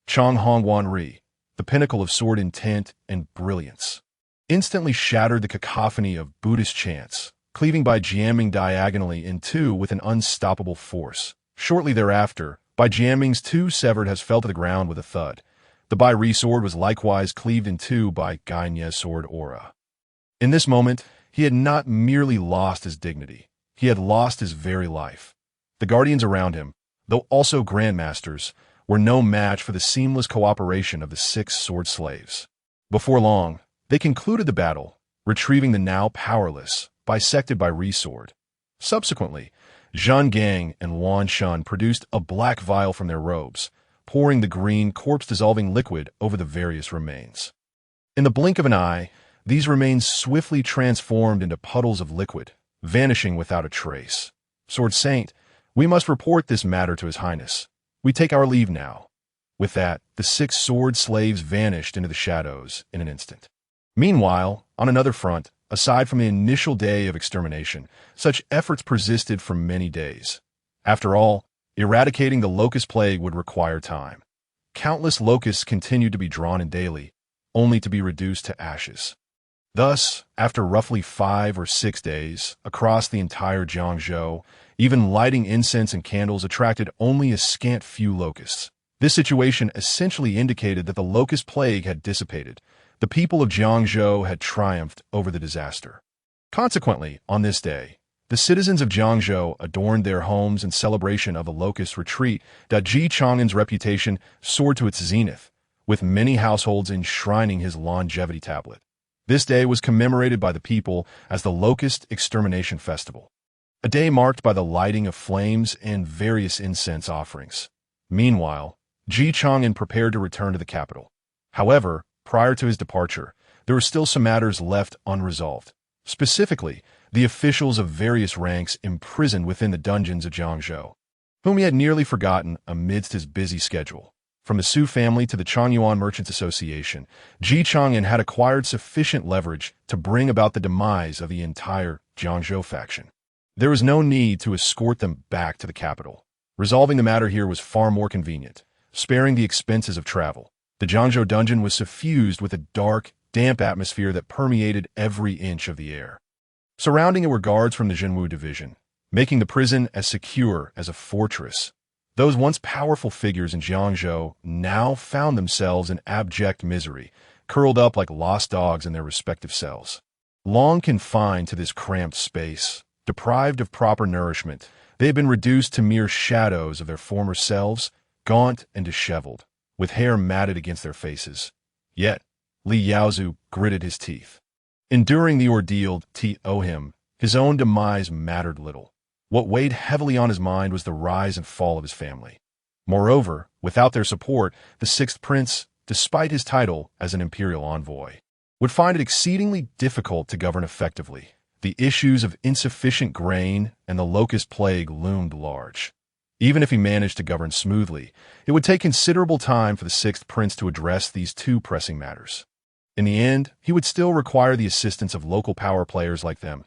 Chang Hong Wan Ri, the pinnacle of sword intent and brilliance, instantly shattered the cacophony of Buddhist chants, cleaving Jiaming diagonally in two with an unstoppable force. Shortly thereafter, Jiaming's two severed heads fell to the ground with a thud. The Brilliance sword was likewise cleaved in two by Gagne's sword aura. In this moment, he had not merely lost his dignity, he had lost his very life. The guardians around him, though also Grandmasters, were no match for the seamless cooperation of the 6 sword slaves. Before long, they concluded the battle, retrieving the now powerless, bisected Brilliance sword. Subsequently, Zhang Gang and Wan Shun produced a black vial from their robes, pouring the green, corpse-dissolving liquid over the various remains. In the blink of an eye, these remains swiftly transformed into puddles of liquid, vanishing without a trace. "Sword Saint, we must report this matter to His Highness. We take our leave now." With that, the 6 sword slaves vanished into the shadows in an instant. Meanwhile, on another front, aside from the initial day of extermination, such efforts persisted for many days. After all, eradicating the locust plague would require time. Countless locusts continued to be drawn in daily, only to be reduced to ashes. Thus, after roughly 5 or 6 days, across the entire Jiangzhou, even lighting incense and candles attracted only a scant few locusts. This situation essentially indicated that the locust plague had dissipated. The people of Jiangzhou had triumphed over the disaster. Consequently, on this day, the citizens of Jiangzhou adorned their homes in celebration of the locust retreat. Chang'an's reputation soared to its zenith, with many households enshrining his longevity tablet. This day was commemorated by the people as the Locust Extermination Festival, a day marked by the lighting of flames and various incense offerings. Meanwhile, Chang'an prepared to return to the capital. However, prior to his departure, there were still some matters left unresolved. Specifically, the officials of various ranks imprisoned within the dungeons of Jiangzhou, whom he had nearly forgotten amidst his busy schedule. From the Su family to the Changyuan Merchants Association, Chang'an had acquired sufficient leverage to bring about the demise of the entire Jiangzhou faction. There was no need to escort them back to the capital. Resolving the matter here was far more convenient, sparing the expenses of travel. The Jiangzhou dungeon was suffused with a dark, damp atmosphere that permeated every inch of the air. Surrounding it were guards from the Zhenwu division, making the prison as secure as a fortress. Those once powerful figures in Jiangzhou now found themselves in abject misery, curled up like lost dogs in their respective cells. Long confined to this cramped space, deprived of proper nourishment, they had been reduced to mere shadows of their former selves, gaunt and disheveled, with hair matted against their faces. Yet, Li Yaozu gritted his teeth. Enduring the ordeal to him, his own demise mattered little. What weighed heavily on his mind was the rise and fall of his family. Moreover, without their support, the 6th prince, despite his title as an imperial envoy, would find it exceedingly difficult to govern effectively. The issues of insufficient grain and the locust plague loomed large. Even if he managed to govern smoothly, it would take considerable time for the 6th prince to address these two pressing matters. In the end, he would still require the assistance of local power players like them.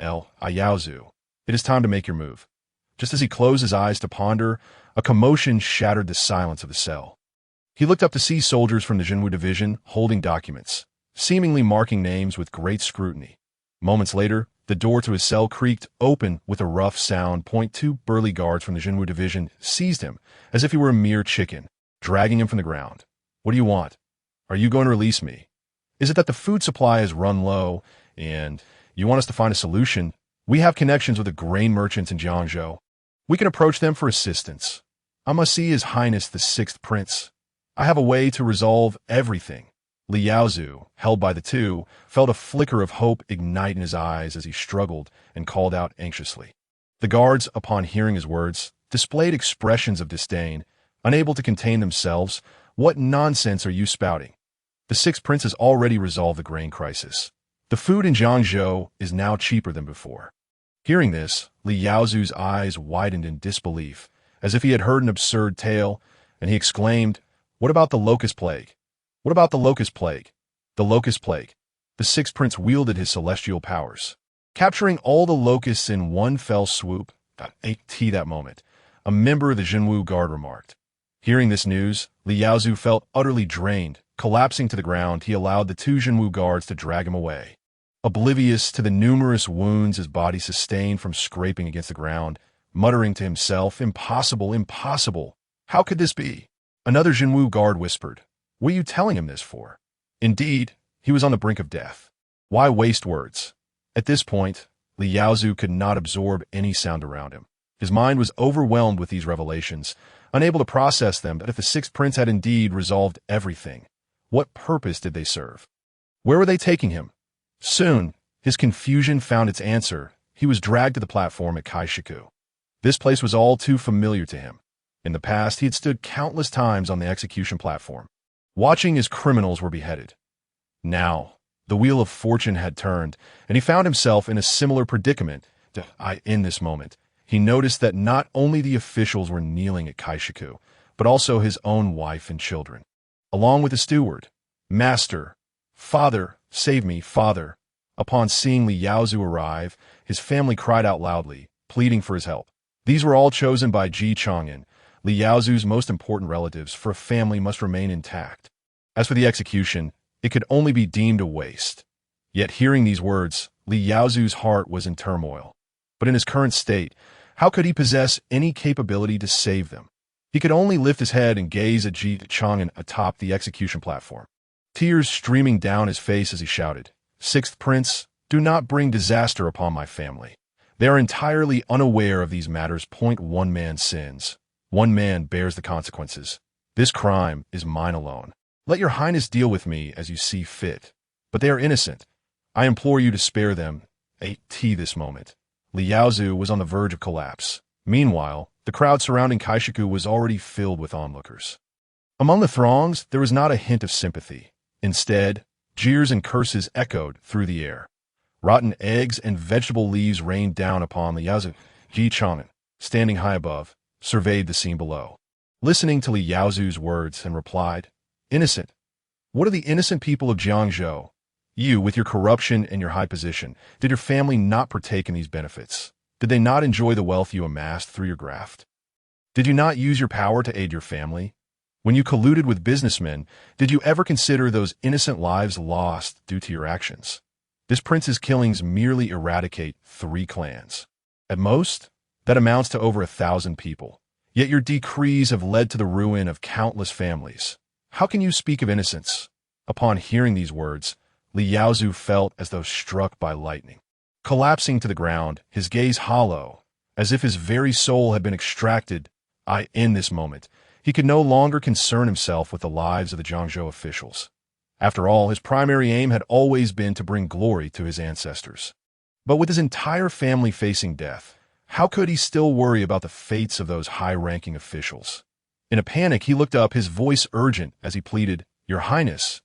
Yaozu, it is time to make your move. Just as he closed his eyes to ponder, a commotion shattered the silence of the cell. He looked up to see soldiers from the Zhenwu division holding documents, seemingly marking names with great scrutiny. Moments later, the door to his cell creaked open with a rough sound. 2 burly guards from the Zhenwu division seized him as if he were a mere chicken, dragging him from the ground. What do you want? Are you going to release me? Is it that the food supply has run low and you want us to find a solution? We have connections with the grain merchants in Jiangzhou. We can approach them for assistance. I must see His Highness the 6th Prince. I have a way to resolve everything. Li Yaozu, held by the two, felt a flicker of hope ignite in his eyes as he struggled and called out anxiously. The guards, upon hearing his words, displayed expressions of disdain, unable to contain themselves. What nonsense are you spouting? The 6th Prince has already resolved the grain crisis. The food in Jiangzhou is now cheaper than before. Hearing this, Li Yaozu's eyes widened in disbelief, as if he had heard an absurd tale, and he exclaimed, "What about the locust plague? What about the locust plague? The locust plague." The 6th Prince wielded his celestial powers, capturing all the locusts in one fell swoop. At that moment, a member of the Zhenwu Guard remarked. Hearing this news, Li Yaozu felt utterly drained. Collapsing to the ground, he allowed the 2 Zhenwu guards to drag him away. Oblivious to the numerous wounds his body sustained from scraping against the ground, muttering to himself, "Impossible, impossible. How could this be?" Another Zhenwu guard whispered, "What are you telling him this for?" Indeed, he was on the brink of death. Why waste words? At this point, Li Yaozu could not absorb any sound around him. His mind was overwhelmed with these revelations, unable to process them. But if the 6th Prince had indeed resolved everything, what purpose did they serve? Where were they taking him? Soon, his confusion found its answer. He was dragged to the platform at Kaishiku. This place was all too familiar to him. In the past, he had stood countless times on the execution platform, watching as criminals were beheaded. Now, the wheel of fortune had turned, and he found himself in a similar predicament. In this moment, he noticed that not only the officials were kneeling at Kaishiku, but also his own wife and children. Along with the steward, "Master, Father, save me, Father." Upon seeing Li Yaozu arrive, his family cried out loudly, pleading for his help. These were all chosen by Ji Chang'an, Li Yaozu's most important relatives, for a family must remain intact. As for the execution, it could only be deemed a waste. Yet hearing these words, Li Yaozu's heart was in turmoil. But in his current state, how could he possess any capability to save them? He could only lift his head and gaze at Ji Chang'an atop the execution platform, tears streaming down his face as he shouted, "Sixth Prince, do not bring disaster upon my family. They are entirely unaware of these matters. One man sins. One man bears the consequences. This crime is mine alone. Let your highness deal with me as you see fit. But they are innocent. I implore you to spare them." This moment, Li Yaozu was on the verge of collapse. Meanwhile, the crowd surrounding Kaishiku was already filled with onlookers. Among the throngs, there was not a hint of sympathy. Instead, jeers and curses echoed through the air. Rotten eggs and vegetable leaves rained down upon Li Yaozu. Ji Chang'an, standing high above, surveyed the scene below, listening to Li Yaozu's words, and replied, "Innocent? What are the innocent people of Jiangzhou? You, with your corruption and your high position, did your family not partake in these benefits? Did they not enjoy the wealth you amassed through your graft? Did you not use your power to aid your family? When you colluded with businessmen, did you ever consider those innocent lives lost due to your actions? This prince's killings merely eradicate 3 clans. At most, that amounts to over 1,000 people. Yet your decrees have led to the ruin of countless families. How can you speak of innocence?" Upon hearing these words, Li Yaozu felt as though struck by lightning. Collapsing to the ground, his gaze hollow, as if his very soul had been extracted. In this moment, he could no longer concern himself with the lives of the Jiangzhou officials. After all, his primary aim had always been to bring glory to his ancestors. But with his entire family facing death, how could he still worry about the fates of those high-ranking officials? In a panic, he looked up, his voice urgent, as he pleaded, Your Highness,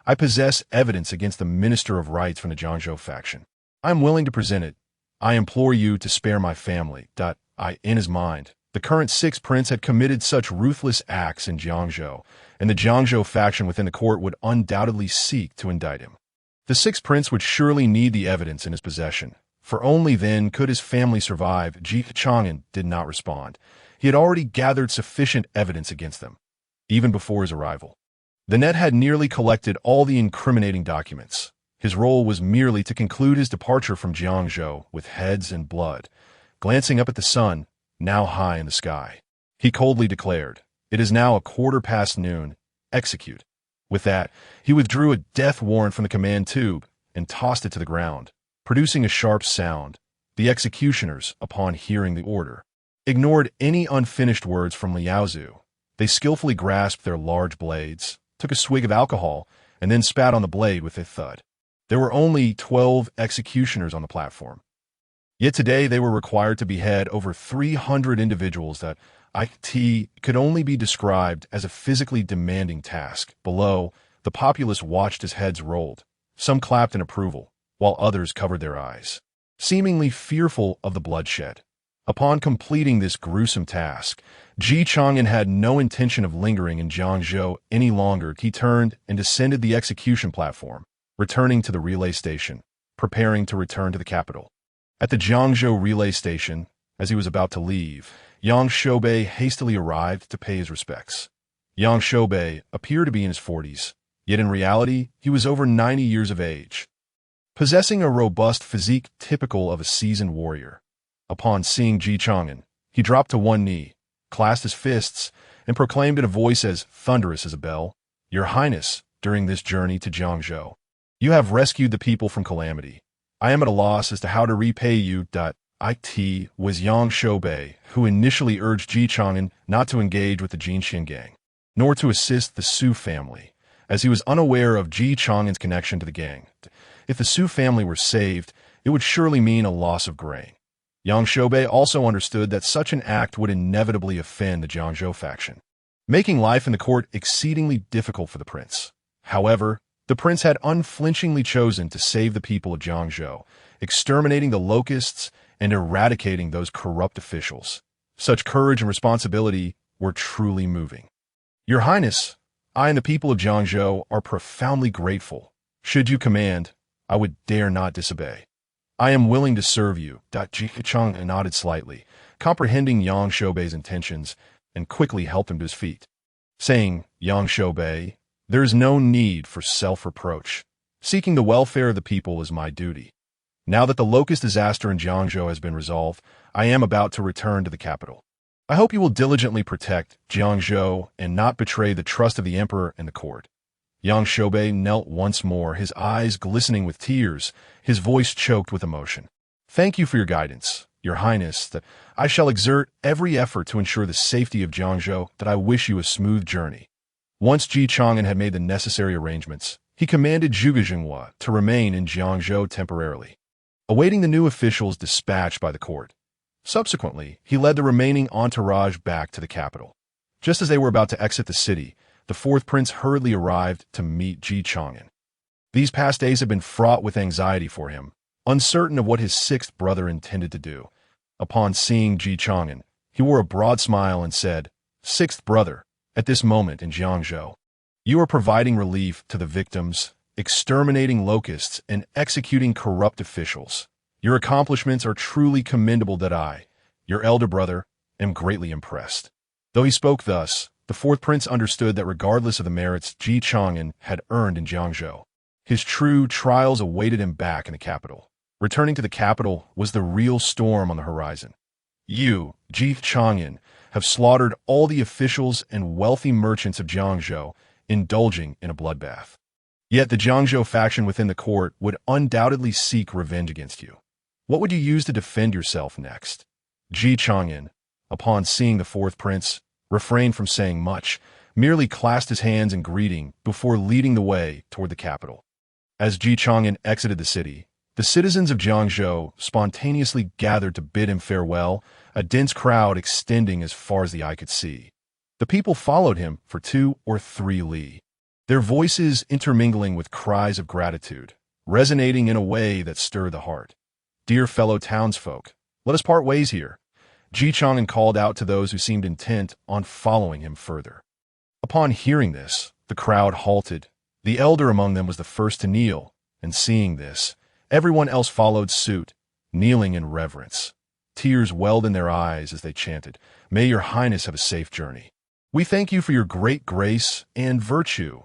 I possess evidence against the Minister of Rights from the Jiangzhou faction. I am willing to present it. I implore you to spare my family." In his mind, the current 6th prince had committed such ruthless acts in Jiangzhou, and the Jiangzhou faction within the court would undoubtedly seek to indict him. The 6th prince would surely need the evidence in his possession, for only then could his family survive. Ji Chang'an did not respond. He had already gathered sufficient evidence against them, even before his arrival. The net had nearly collected all the incriminating documents. His role was merely to conclude his departure from Jiangzhou with heads and blood. Glancing up at the sun, now high in the sky, he coldly declared, "It is now 1:15 p.m. Execute." With that, he withdrew a death warrant from the command tube and tossed it to the ground, producing a sharp sound. The executioners, upon hearing the order, ignored any unfinished words from Li Yaozu. They skillfully grasped their large blades, took a swig of alcohol, and then spat on the blade with a thud. There were only 12 executioners on the platform. Yet today they were required to behead over 300 individuals. That could only be described as a physically demanding task. Below, the populace watched as heads rolled. Some clapped in approval, while others covered their eyes, seemingly fearful of the bloodshed. Upon completing this gruesome task, Ji Chang'an had no intention of lingering in Jiangzhou any longer. He turned and descended the execution platform, returning to the relay station, preparing to return to the capital. At the Jiangzhou relay station, as he was about to leave, Yang Shoubei hastily arrived to pay his respects. Yang Shoubei appeared to be in his 40s, yet in reality he was over 90 years of age, possessing a robust physique typical of a seasoned warrior. Upon seeing Ji Chang'an, he dropped to one knee, clasped his fists, and proclaimed in a voice as thunderous as a bell, "Your Highness, during this journey to Jiangzhou, you have rescued the people from calamity. I am at a loss as to how to repay you." It was Yang Shoubei who initially urged Ji Chang'an not to engage with the Jinxian gang, nor to assist the Su family, as he was unaware of Ji Chang'an's connection to the gang. If the Su family were saved, it would surely mean a loss of grain. Yang Shoubei also understood that such an act would inevitably offend the Jiangzhou faction, making life in the court exceedingly difficult for the prince. However, the prince had unflinchingly chosen to save the people of Jiangzhou, exterminating the locusts and eradicating those corrupt officials. Such courage and responsibility were truly moving. Your Highness, I and the people of Jiangzhou are profoundly grateful. Should you command, I would dare not disobey. I am willing to serve you. Ji Chang'an nodded slightly, comprehending Yang Shoubei's intentions, and quickly helped him to his feet, saying, Yang Shoubei, there is no need for self-reproach. Seeking the welfare of the people is my duty. Now that the locust disaster in Jiangzhou has been resolved, I am about to return to the capital. I hope you will diligently protect Jiangzhou and not betray the trust of the emperor and the court. Yang Shoubei knelt once more, his eyes glistening with tears, his voice choked with emotion. Thank you for your guidance, Your Highness, that I shall exert every effort to ensure the safety of Jiangzhou, that I wish you a smooth journey. Once Ji Chang'an had made the necessary arrangements, he commanded Zhuge Jinghua to remain in Jiangzhou temporarily, awaiting the new officials dispatched by the court. Subsequently, he led the remaining entourage back to the capital. Just as they were about to exit the city, the fourth prince hurriedly arrived to meet Ji Chang'an. These past days had been fraught with anxiety for him, uncertain of what his sixth brother intended to do. Upon seeing Ji Chang'an, he wore a broad smile and said, Sixth brother, at this moment in Jiangzhou, you are providing relief to the victims, exterminating locusts, and executing corrupt officials. Your accomplishments are truly commendable that I, your elder brother, am greatly impressed. Though he spoke thus, the fourth prince understood that regardless of the merits Ji Chang'an had earned in Jiangzhou, his true trials awaited him back in the capital. Returning to the capital was the real storm on the horizon. You, Ji Chang'an, have slaughtered all the officials and wealthy merchants of Jiangzhou, indulging in a bloodbath. Yet the Jiangzhou faction within the court would undoubtedly seek revenge against you. What would you use to defend yourself next? Ji Chang'an, upon seeing the fourth prince, refrained from saying much, merely clasped his hands in greeting before leading the way toward the capital. As Ji Chang'an exited the city, the citizens of Jiangzhou spontaneously gathered to bid him farewell, a dense crowd extending as far as the eye could see. The people followed him for 2 or 3 li, their voices intermingling with cries of gratitude, resonating in a way that stirred the heart. Dear fellow townsfolk, let us part ways here. Ji Chang'an called out to those who seemed intent on following him further. Upon hearing this, the crowd halted. The elder among them was the first to kneel, and seeing this, everyone else followed suit, kneeling in reverence. Tears welled in their eyes as they chanted, May your highness have a safe journey. We thank you for your great grace and virtue.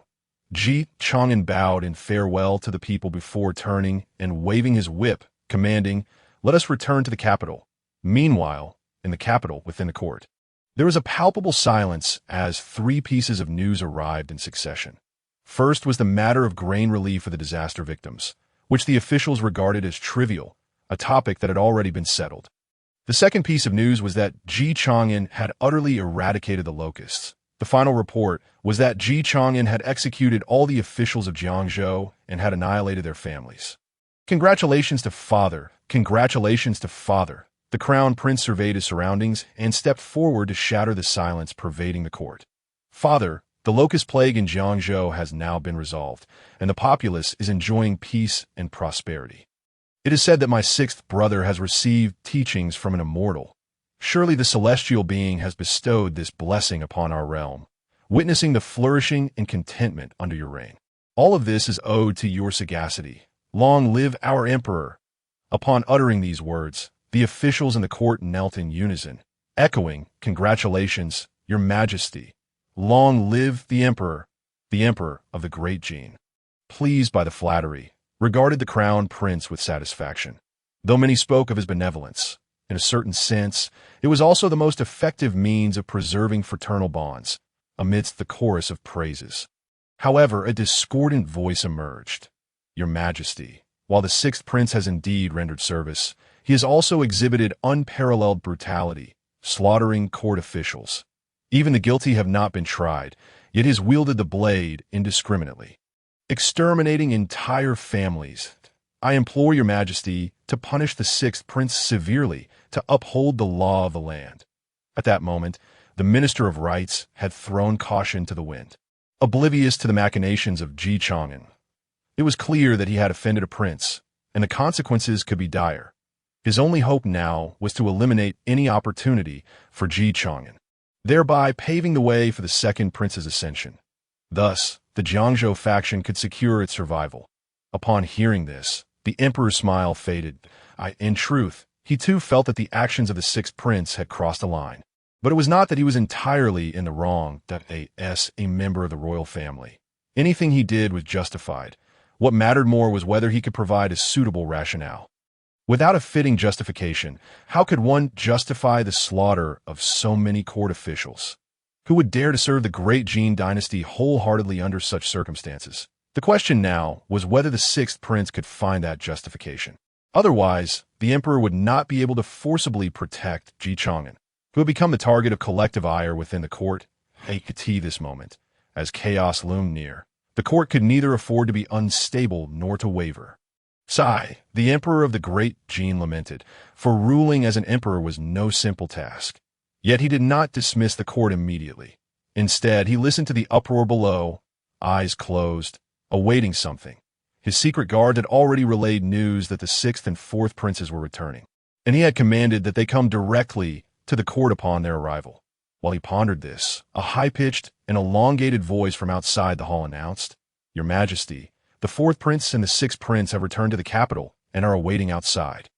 Ji Chang'an bowed in farewell to the people before turning and waving his whip, commanding, Let us return to the capital. Meanwhile, in the capital within the court, there was a palpable silence as 3 pieces of news arrived in succession. First was the matter of grain relief for the disaster victims, which the officials regarded as trivial, a topic that had already been settled. The second piece of news was that Ji Chang'an had utterly eradicated the locusts. The final report was that Ji Chang'an had executed all the officials of Jiangzhou and had annihilated their families. Congratulations to father, congratulations to father. The crown prince surveyed his surroundings and stepped forward to shatter the silence pervading the court. Father, the locust plague in Jiangzhou has now been resolved, and the populace is enjoying peace and prosperity. It is said that my sixth brother has received teachings from an immortal. Surely the celestial being has bestowed this blessing upon our realm, witnessing the flourishing and contentment under your reign. All of this is owed to your sagacity. Long live our emperor! Upon uttering these words, the officials in the court knelt in unison, echoing, Congratulations, your majesty. Long live the emperor of the great Jin. Pleased by the flattery, regarded the crown prince with satisfaction. Though many spoke of his benevolence, in a certain sense, it was also the most effective means of preserving fraternal bonds, amidst the chorus of praises. However, a discordant voice emerged. Your Majesty, while the sixth prince has indeed rendered service, he has also exhibited unparalleled brutality, slaughtering court officials. Even the guilty have not been tried, yet he has wielded the blade indiscriminately, exterminating entire families. I implore your Majesty to punish the sixth prince severely, to uphold the law of the land. At that moment, the Minister of Rights had thrown caution to the wind. Oblivious to the machinations of Ji Chang'an, it was clear that he had offended a prince, and the consequences could be dire. His only hope now was to eliminate any opportunity for Ji Chang'an. thereby paving the way for the second prince's ascension. Thus, the Jiangzhou faction could secure its survival. Upon hearing this, the emperor's smile faded. In truth, he too felt that the actions of the sixth prince had crossed a line. But it was not that he was entirely in the wrong, a member of the royal family. Anything he did was justified. What mattered more was whether he could provide a suitable rationale. Without a fitting justification, how could one justify the slaughter of so many court officials? Who would dare to serve the great Jin dynasty wholeheartedly under such circumstances? The question now was whether the sixth prince could find that justification. Otherwise, the emperor would not be able to forcibly protect Chang'an, who had become the target of collective ire within the court. This moment, as chaos loomed near, the court could neither afford to be unstable nor to waver. Sigh, the emperor of the great Jin lamented, for ruling as an emperor was no simple task. Yet he did not dismiss the court immediately. Instead, he listened to the uproar below, eyes closed, awaiting something. His secret guard had already relayed news that the sixth and fourth princes were returning, and he had commanded that they come directly to the court upon their arrival. While he pondered this, a high-pitched and elongated voice from outside the hall announced, "Your Majesty, the fourth prince and the sixth prince have returned to the capital and are awaiting outside."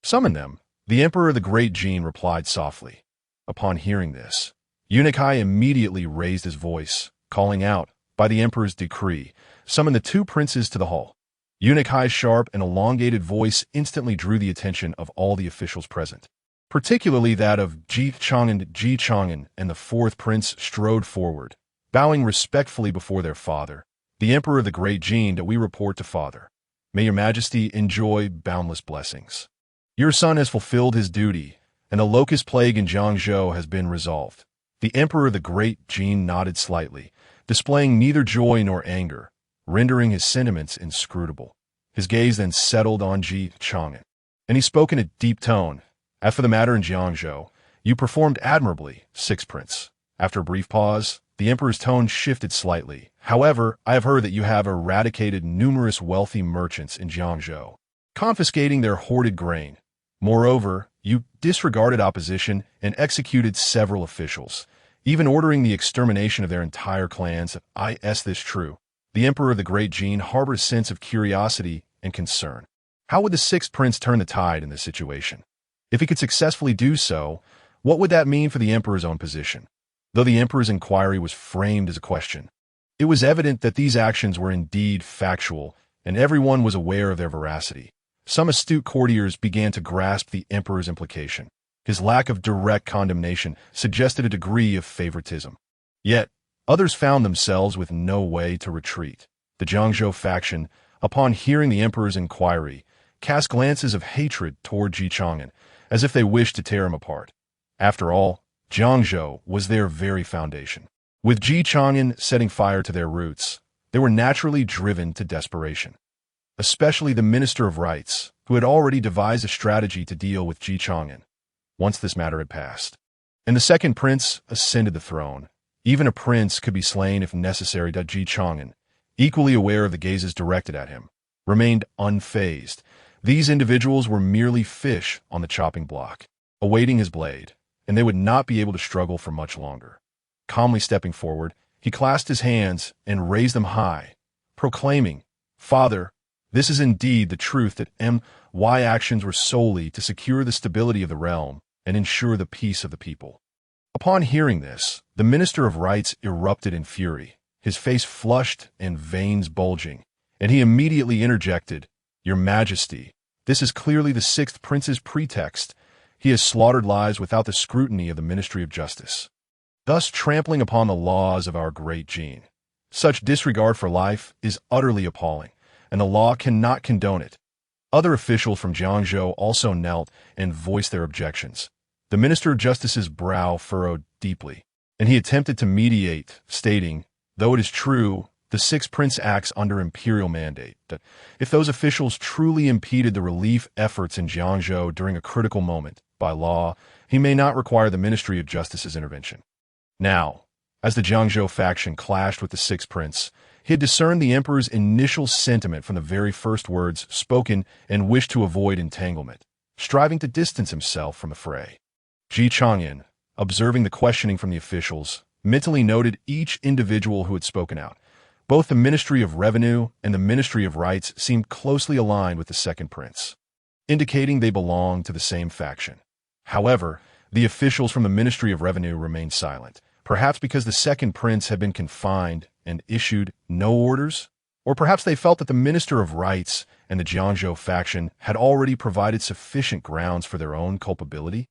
"Summon them," the emperor of the great Jin replied softly. Upon hearing this, Eunuchai immediately raised his voice, calling out, "By the emperor's decree, summon the two princes to the hall." Eunuchai's sharp and elongated voice instantly drew the attention of all the officials present. Particularly that of Chang'an and the fourth prince strode forward, bowing respectfully before their father, the emperor of the great Jin, that we report to father. May your majesty enjoy boundless blessings. Your son has fulfilled his duty, and the locust plague in Jiangzhou has been resolved. The emperor of the great Jin nodded slightly, displaying neither joy nor anger, rendering his sentiments inscrutable. His gaze then settled on Chang'an, and he spoke in a deep tone. "As for the matter in Jiangzhou, you performed admirably, sixth prince." After a brief pause, the emperor's tone shifted slightly. "However, I have heard that you have eradicated numerous wealthy merchants in Jiangzhou, confiscating their hoarded grain. Moreover, you disregarded opposition and executed several officials, even ordering the extermination of their entire clans. Is this true?" The emperor of the great Jin harbored a sense of curiosity and concern. How would the sixth prince turn the tide in this situation? If he could successfully do so, what would that mean for the emperor's own position? Though the emperor's inquiry was framed as a question, it was evident that these actions were indeed factual, and everyone was aware of their veracity. Some astute courtiers began to grasp the emperor's implication. His lack of direct condemnation suggested a degree of favoritism. Yet, others found themselves with no way to retreat. The Jiangzhou faction, upon hearing the emperor's inquiry, cast glances of hatred toward Chang'an, as if they wished to tear him apart. After all, Jiangzhou was their very foundation. With Chang'an setting fire to their roots, they were naturally driven to desperation. Especially the Minister of Rights, who had already devised a strategy to deal with Chang'an, once this matter had passed. And the second prince ascended the throne. Even a prince could be slain if necessary. Chang'an, equally aware of the gazes directed at him, remained unfazed. These individuals were merely fish on the chopping block, awaiting his blade, and they would not be able to struggle for much longer. Calmly stepping forward, he clasped his hands and raised them high, proclaiming, "Father, this is indeed the truth that my actions were solely to secure the stability of the realm and ensure the peace of the people." Upon hearing this, the Minister of Rights erupted in fury, his face flushed and veins bulging, and he immediately interjected, "Your Majesty, this is clearly the sixth prince's pretext. He has slaughtered lives without the scrutiny of the Ministry of Justice, thus trampling upon the laws of our great Jin. Such disregard for life is utterly appalling, and the law cannot condone it." Other officials from Jiangzhou also knelt and voiced their objections. The Minister of Justice's brow furrowed deeply, and he attempted to mediate, stating, "Though it is true, the sixth prince acts under imperial mandate. If those officials truly impeded the relief efforts in Jiangzhou during a critical moment, by law, he may not require the Ministry of Justice's intervention." Now, as the Jiangzhou faction clashed with the sixth prince, he had discerned the emperor's initial sentiment from the very first words spoken and wished to avoid entanglement, striving to distance himself from the fray. Chang'an, observing the questioning from the officials, mentally noted each individual who had spoken out. Both the Ministry of Revenue and the Ministry of Rights seemed closely aligned with the second prince, indicating they belonged to the same faction. However, the officials from the Ministry of Revenue remained silent, perhaps because the second prince had been confined and issued no orders, or perhaps they felt that the Minister of Rights and the Jiangzhou faction had already provided sufficient grounds for their own culpability.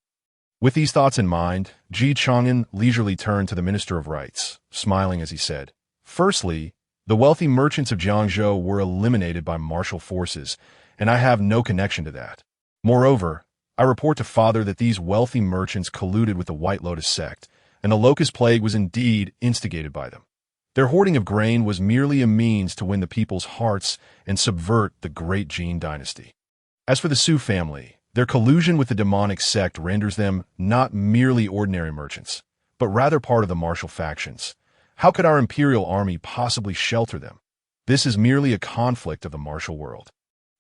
With these thoughts in mind, Chang'an leisurely turned to the Minister of Rights, smiling as he said, "Firstly, the wealthy merchants of Jiangzhou were eliminated by martial forces, and I have no connection to that. Moreover, I report to Father that these wealthy merchants colluded with the White Lotus sect, and the locust plague was indeed instigated by them. Their hoarding of grain was merely a means to win the people's hearts and subvert the great Jin dynasty. As for the Su family, their collusion with the demonic sect renders them not merely ordinary merchants, but rather part of the martial factions. How could our imperial army possibly shelter them? This is merely a conflict of the martial world.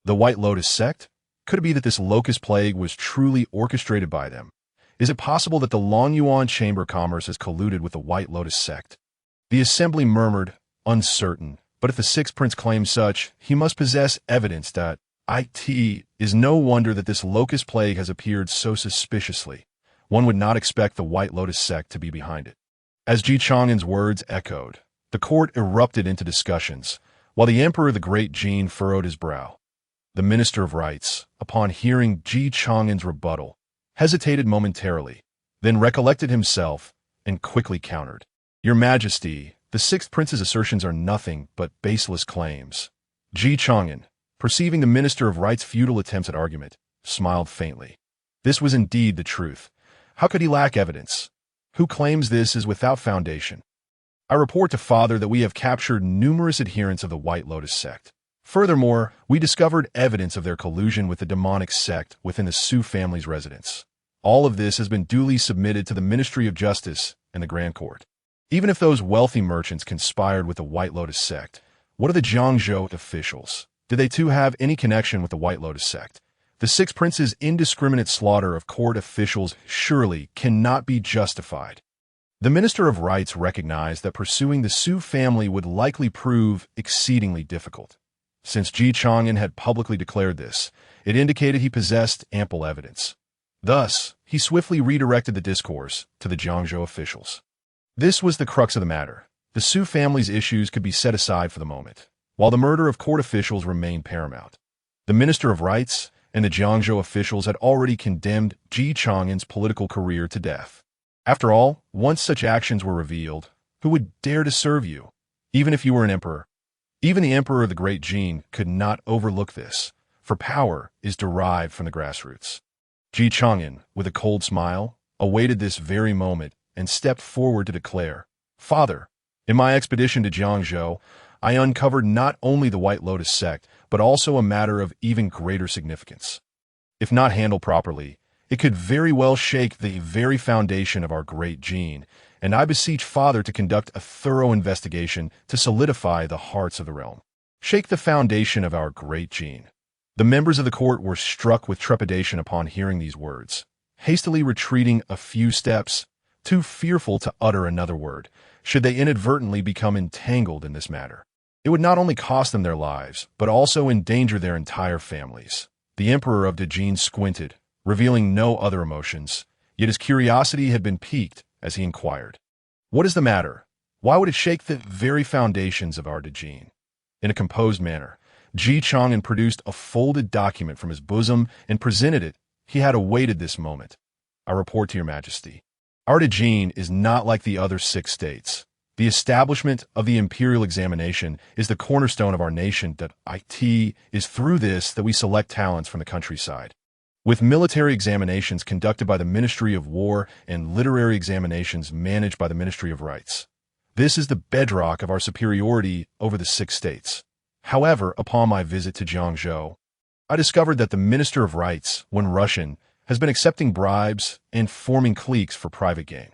The White Lotus sect? Could it be that this locust plague was truly orchestrated by them? Is it possible that the Longyuan Chamber of Commerce has colluded with the White Lotus sect?" The assembly murmured, uncertain, but if the sixth prince claims such, he must possess evidence that it is no wonder that this locust plague has appeared so suspiciously. One would not expect the White Lotus sect to be behind it. As Chang'an's words echoed, the court erupted into discussions, while the Emperor of the Great Jin furrowed his brow. The Minister of Rights, upon hearing Chang'an's rebuttal, hesitated momentarily, then recollected himself and quickly countered. "Your Majesty, the sixth prince's assertions are nothing but baseless claims." Chang'an, perceiving the Minister of Right's futile attempts at argument, smiled faintly. This was indeed the truth. How could he lack evidence? Who claims this is without foundation? I report to Father that we have captured numerous adherents of the White Lotus sect. Furthermore, we discovered evidence of their collusion with the demonic sect within the Su family's residence. All of this has been duly submitted to the Ministry of Justice and the Grand Court. Even if those wealthy merchants conspired with the White Lotus sect, what of the Jiangzhou officials? Did they too have any connection with the White Lotus sect? The six princes' indiscriminate slaughter of court officials surely cannot be justified. The Minister of Rights recognized that pursuing the Su family would likely prove exceedingly difficult. Since Chang'an had publicly declared this, it indicated he possessed ample evidence. Thus, he swiftly redirected the discourse to the Jiangzhou officials. This was the crux of the matter. The Su family's issues could be set aside for the moment, while the murder of court officials remained paramount. The Minister of Rights and the Jiangzhou officials had already condemned Chang'an's political career to death. After all, once such actions were revealed, who would dare to serve you? Even if you were an emperor. Even the Emperor of the Great Jin could not overlook this, for power is derived from the grassroots. Chang'an, with a cold smile, awaited this very moment and stepped forward to declare, "Father, in my expedition to Jiangzhou, I uncovered not only the White Lotus sect, but also a matter of even greater significance. If not handled properly, it could very well shake the very foundation of our great Jin, and I beseech Father to conduct a thorough investigation to solidify the hearts of the realm. Shake the foundation of our great Jin." The members of the court were struck with trepidation upon hearing these words. Hastily retreating a few steps, too fearful to utter another word, should they inadvertently become entangled in this matter. It would not only cost them their lives, but also endanger their entire families. The Emperor of Dejin squinted, revealing no other emotions, yet his curiosity had been piqued as he inquired, "What is the matter? Why would it shake the very foundations of our Dejin?" In a composed manner, Chang'an produced a folded document from his bosom and presented it. He had awaited this moment. "I report to your Majesty. Our Dejin is not like the other 6 states. The establishment of the imperial examination is the cornerstone of our nation. That it is through this that we select talents from the countryside. With military examinations conducted by the Ministry of War and literary examinations managed by the Ministry of Rights. This is the bedrock of our superiority over the 6 states. However, upon my visit to Jiangzhou, I discovered that the Minister of Rights, when Russian, has been accepting bribes and forming cliques for private gain.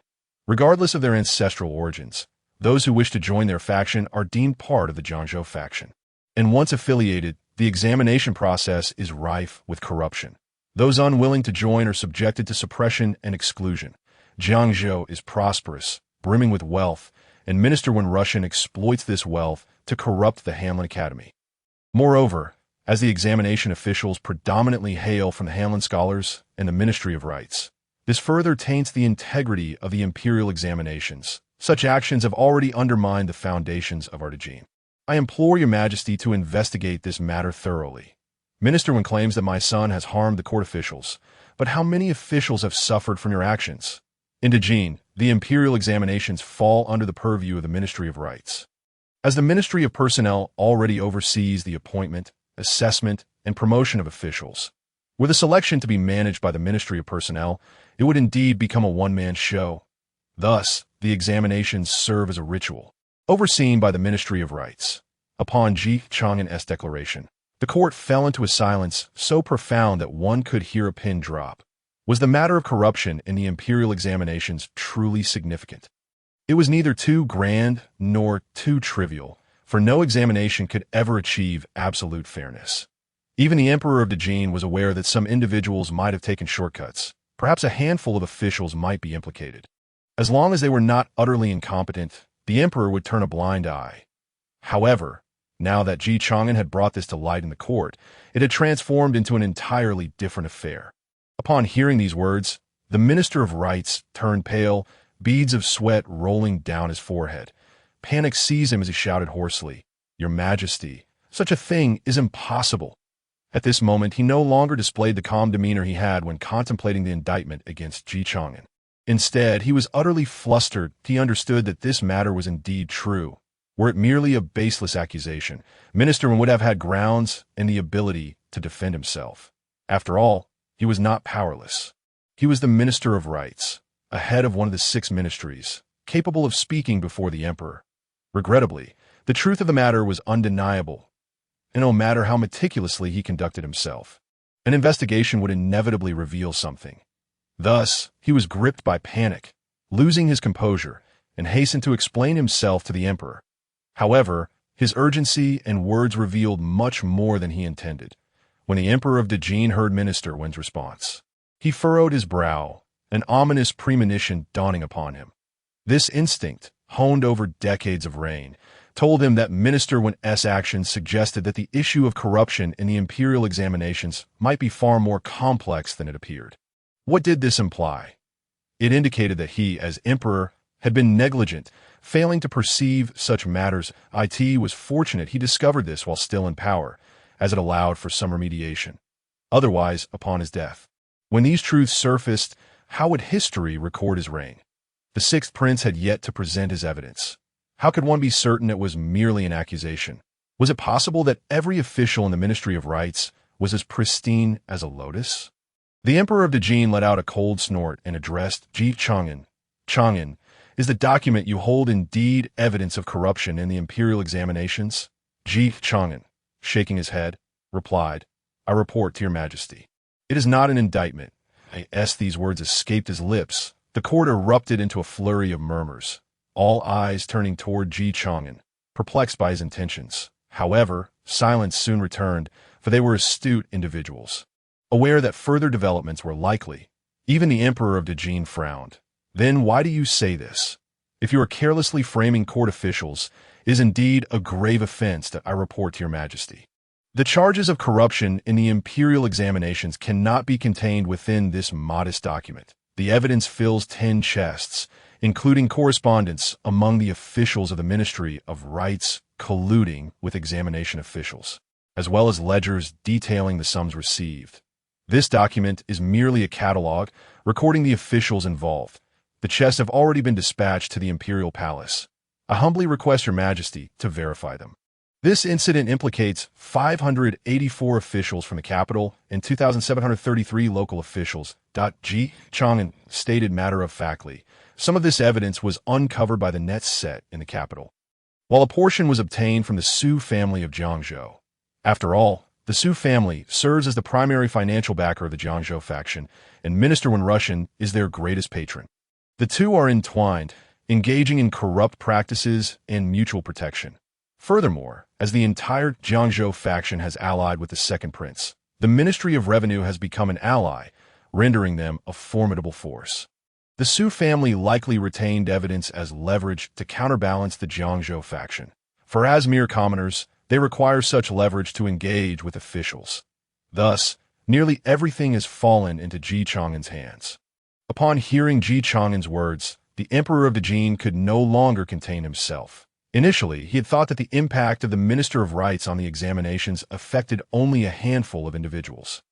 Regardless of their ancestral origins, those who wish to join their faction are deemed part of the Jiangzhou faction. And once affiliated, the examination process is rife with corruption. Those unwilling to join are subjected to suppression and exclusion. Jiangzhou is prosperous, brimming with wealth, and Minister Wen Russian exploits this wealth to corrupt the Hanlin Academy. Moreover, as the examination officials predominantly hail from the Hanlin scholars and the Ministry of Rites, this further taints the integrity of the imperial examinations. Such actions have already undermined the foundations of our regime. I implore your majesty to investigate this matter thoroughly. Minister Wen claims that my son has harmed the court officials, but how many officials have suffered from your actions? In Dejin, the imperial examinations fall under the purview of the Ministry of Rites. As the Ministry of Personnel already oversees the appointment, assessment, and promotion of officials, were the selection to be managed by the Ministry of Personnel, it would indeed become a one-man show. Thus, the examinations serve as a ritual, overseen by the Ministry of Rites. Upon Chang'an's declaration, the court fell into a silence so profound that one could hear a pin drop. Was the matter of corruption in the imperial examinations truly significant? It was neither too grand nor too trivial, for no examination could ever achieve absolute fairness. Even the Emperor of Dejin was aware that some individuals might have taken shortcuts. Perhaps a handful of officials might be implicated. As long as they were not utterly incompetent, the Emperor would turn a blind eye. However, now that Chang'an had brought this to light in the court, it had transformed into an entirely different affair. Upon hearing these words, the Minister of Rites turned pale, beads of sweat rolling down his forehead. Panic seized him as he shouted hoarsely, "Your Majesty, such a thing is impossible." At this moment, he no longer displayed the calm demeanor he had when contemplating the indictment against Chang'an. Instead, he was utterly flustered. He understood that this matter was indeed true. Were it merely a baseless accusation, Minister Wen would have had grounds and the ability to defend himself. After all, he was not powerless. He was the Minister of Rites, a head of one of the 6 ministries, capable of speaking before the Emperor. Regrettably, the truth of the matter was undeniable, and no matter how meticulously he conducted himself, an investigation would inevitably reveal something. Thus, he was gripped by panic, losing his composure, and hastened to explain himself to the Emperor. However, his urgency and words revealed much more than he intended. When the Emperor of Dejin heard Minister Wen's response, he furrowed his brow, an ominous premonition dawning upon him. This instinct, honed over decades of reign, told him that Minister Wen's actions suggested that the issue of corruption in the imperial examinations might be far more complex than it appeared. What did this imply? It indicated that he, as emperor, had been negligent, failing to perceive such matters. It was fortunate he discovered this while still in power, as it allowed for some remediation. Otherwise, upon his death, when these truths surfaced, how would history record his reign? The 6th prince had yet to present his evidence. How could one be certain it was merely an accusation? Was it possible that every official in the Ministry of Rites was as pristine as a lotus? The Emperor of Dejin let out a cold snort and addressed Chang'an. "Chang'an, is the document you hold indeed evidence of corruption in the imperial examinations?" Chang'an, shaking his head, replied, "I report to your majesty. It is not an indictment." As these words escaped his lips, the court erupted into a flurry of murmurs, all eyes turning toward Chang'an, perplexed by his intentions. However, silence soon returned, for they were astute individuals. Aware that further developments were likely, even the Emperor of Dejin frowned. "Then why do you say this? If you are carelessly framing court officials, it is indeed a grave offense that I report to your majesty. The charges of corruption in the imperial examinations cannot be contained within this modest document. The evidence fills 10 chests, including correspondence among the officials of the Ministry of Rites colluding with examination officials, as well as ledgers detailing the sums received. This document is merely a catalog recording the officials involved. The chests have already been dispatched to the imperial palace. I humbly request your majesty to verify them." This incident implicates 584 officials from the capital and 2,733 local officials. Chang'an stated matter-of-factly, some of this evidence was uncovered by the nets set in the capital, while a portion was obtained from the Su family of Jiangzhou. After all, the Su family serves as the primary financial backer of the Jiangzhou faction, and Minister Wen Russian is their greatest patron. The two are entwined, engaging in corrupt practices and mutual protection. Furthermore, as the entire Jiangzhou faction has allied with the 2nd prince, the Ministry of Revenue has become an ally, rendering them a formidable force. The Su family likely retained evidence as leverage to counterbalance the Jiangzhou faction. For as mere commoners, they require such leverage to engage with officials. Thus, nearly everything has fallen into Ji Chang'an's hands. Upon hearing Ji Chang'an's words, the Emperor of the Jin could no longer contain himself. Initially, he had thought that the impact of the Minister of Rites on the examinations affected only a handful of individuals.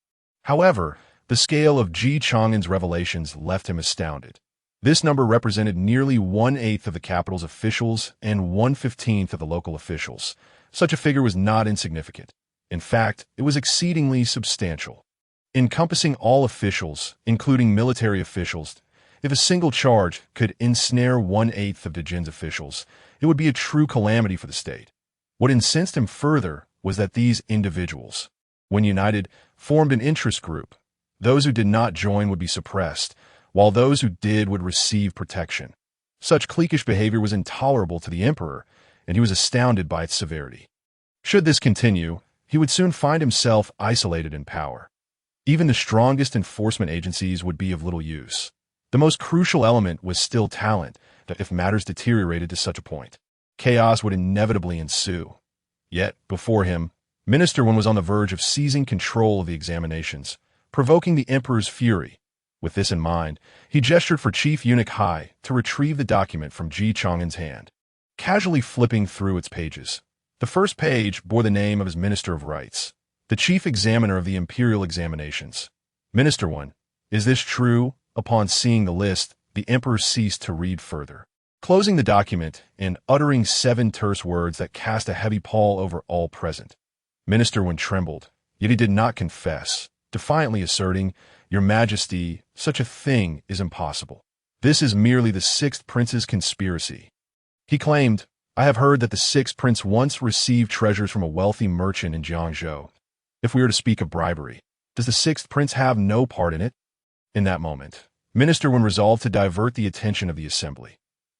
However, the scale of Ji Chang'an's revelations left him astounded. This number represented nearly 1/8 of the capital's officials and 1/15 of the local officials. Such a figure was not insignificant. In fact, it was exceedingly substantial. Encompassing all officials, including military officials, if a single charge could ensnare 1/8 of the Jin's officials, it would be a true calamity for the state. What incensed him further was that these individuals, when united, formed an interest group. Those who did not join would be suppressed, while those who did would receive protection. Such cliquish behavior was intolerable to the emperor, and he was astounded by its severity. Should this continue, he would soon find himself isolated in power. Even the strongest enforcement agencies would be of little use. The most crucial element was still talent, that if matters deteriorated to such a point, chaos would inevitably ensue. Yet, before him, Minister Wen was on the verge of seizing control of the examinations, provoking the emperor's fury. With this in mind, he gestured for Chief Eunuch Hai to retrieve the document from Ji Chang'an's hand. Casually flipping through its pages, the first page bore the name of his Minister of Rites, the chief examiner of the imperial examinations. Minister Wen, is this true? Upon seeing the list, the emperor ceased to read further. Closing the document and uttering 7 terse words that cast a heavy pall over all present. Minister Wen trembled, yet he did not confess, defiantly asserting, "Your Majesty, such a thing is impossible. This is merely the 6th Prince's conspiracy." He claimed, "I have heard that the 6th Prince once received treasures from a wealthy merchant in Jiangzhou. If we are to speak of bribery, does the 6th Prince have no part in it?" In that moment, Minister Wen resolved to divert the attention of the assembly.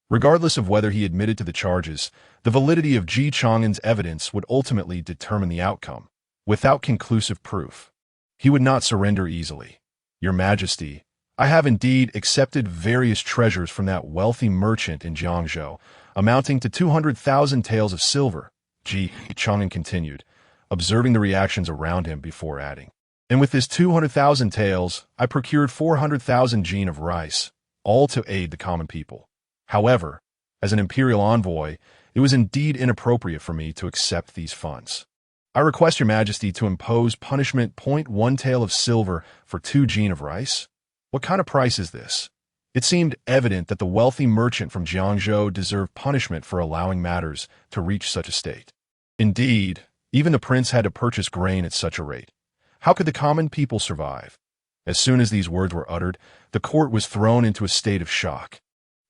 Regardless of whether he admitted to the charges, the validity of Ji Chang'an's evidence would ultimately determine the outcome. Without conclusive proof, he would not surrender easily. "Your Majesty, I have indeed accepted various treasures from that wealthy merchant in Jiangzhou, amounting to 200,000 taels of silver," Ji Chang'an continued, observing the reactions around him before adding. "And with this 200,000 taels, I procured 400,000 jin of rice, all to aid the common people. However, as an imperial envoy, it was indeed inappropriate for me to accept these funds. I request your Majesty to impose punishment 0.1 tael of silver for 2 jin of rice. What kind of price is this?" It seemed evident that the wealthy merchant from Jiangzhou deserved punishment for allowing matters to reach such a state. Indeed, even the prince had to purchase grain at such a rate. How could the common people survive? As soon as these words were uttered, the court was thrown into a state of shock.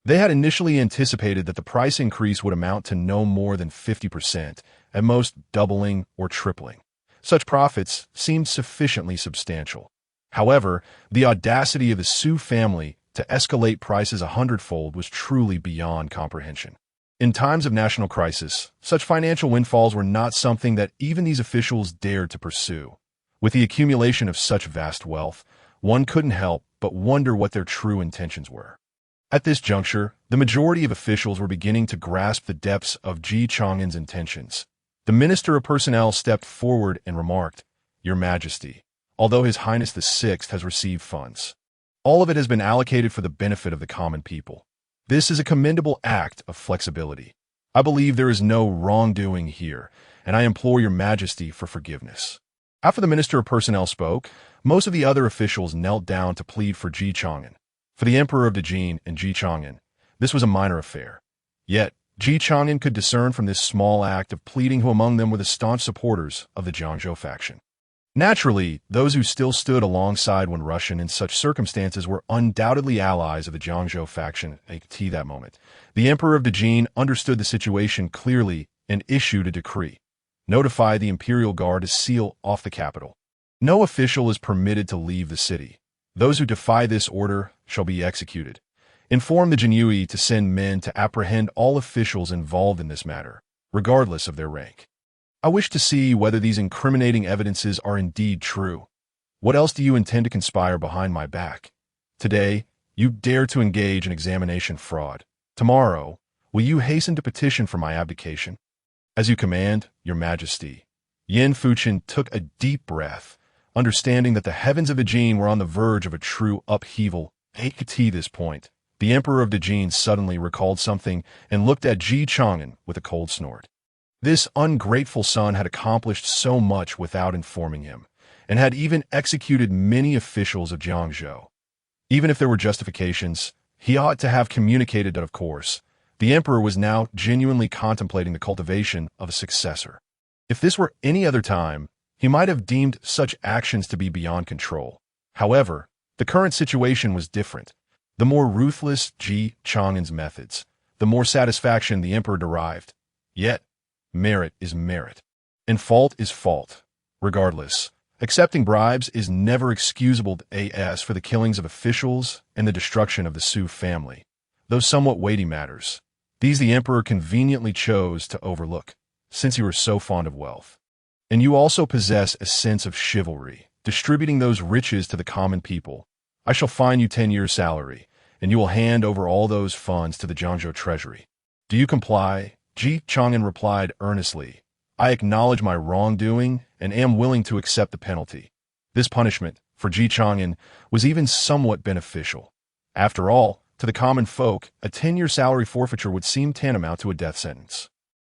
They had initially anticipated that the price increase would amount to no more than 50%, at most doubling or tripling. Such profits seemed sufficiently substantial. However, the audacity of the Su family to escalate prices 100-fold was truly beyond comprehension. In times of national crisis, such financial windfalls were not something that even these officials dared to pursue. With the accumulation of such vast wealth, one couldn't help but wonder what their true intentions were. At this juncture, the majority of officials were beginning to grasp the depths of Ji Chang'an's intentions. The Minister of Personnel stepped forward and remarked, "Your Majesty, although His Highness the Sixth has received funds, all of it has been allocated for the benefit of the common people. This is a commendable act of flexibility. I believe there is no wrongdoing here, and I implore your Majesty for forgiveness." After the Minister of Personnel spoke, most of the other officials knelt down to plead for Ji Chang'an. For the Emperor of the Jin and Ji Chang'an, this was a minor affair. Yet, Ji Chang'an could discern from this small act of pleading who among them were the staunch supporters of the Jiangzhou faction. Naturally, those who still stood alongside Wen Russian in such circumstances were undoubtedly allies of the Jiangzhou faction at that moment. The Emperor of the Jin understood the situation clearly and issued a decree. Notify the Imperial Guard to seal off the capital. No official is permitted to leave the city. Those who defy this order shall be executed. Inform the Jinyui to send men to apprehend all officials involved in this matter, regardless of their rank. I wish to see whether these incriminating evidences are indeed true. What else do you intend to conspire behind my back? Today, You dare to engage in examination fraud. Tomorrow, will you hasten to petition for my abdication? As you command, your majesty. Yin Fuchen took a deep breath, understanding that the heavens of Dejin were on the verge of a true upheaval. At this point, the Emperor of Dejin suddenly recalled something and looked at Ji Chang'an with a cold snort. This ungrateful son had accomplished so much without informing him, and had even executed many officials of Jiangzhou. Even if there were justifications, he ought to have communicated that, of course. The emperor was now genuinely contemplating the cultivation of a successor. If this were any other time, he might have deemed such actions to be beyond control. However, the current situation was different. The more ruthless Ji Chang'an's methods, the more satisfaction the emperor derived. Yet, merit is merit, and fault is fault. Regardless, accepting bribes is never excusable as for the killings of officials and the destruction of the Su family. Those somewhat weighty matters, these the emperor conveniently chose to overlook, since you were so fond of wealth. And you also possess a sense of chivalry, distributing those riches to the common people. I shall fine you 10 years' salary, and you will hand over all those funds to the Jiangzhou treasury. Do you comply? Ji Chang'an replied earnestly. I acknowledge my wrongdoing and am willing to accept the penalty. This punishment, for Ji Chang'an, was even somewhat beneficial. After all, to the common folk, a 10-year salary forfeiture would seem tantamount to a death sentence.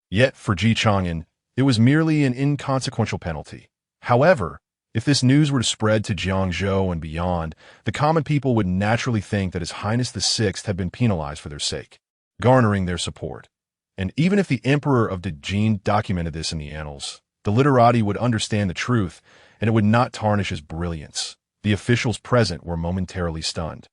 Yet, for Ji Chang'an, it was merely an inconsequential penalty. However, if this news were to spread to Jiangzhou and beyond, the common people would naturally think that His Highness the Sixth had been penalized for their sake, garnering their support. And even if the Emperor of Dejin documented this in the annals, the literati would understand the truth, and it would not tarnish his brilliance. The officials present were momentarily stunned,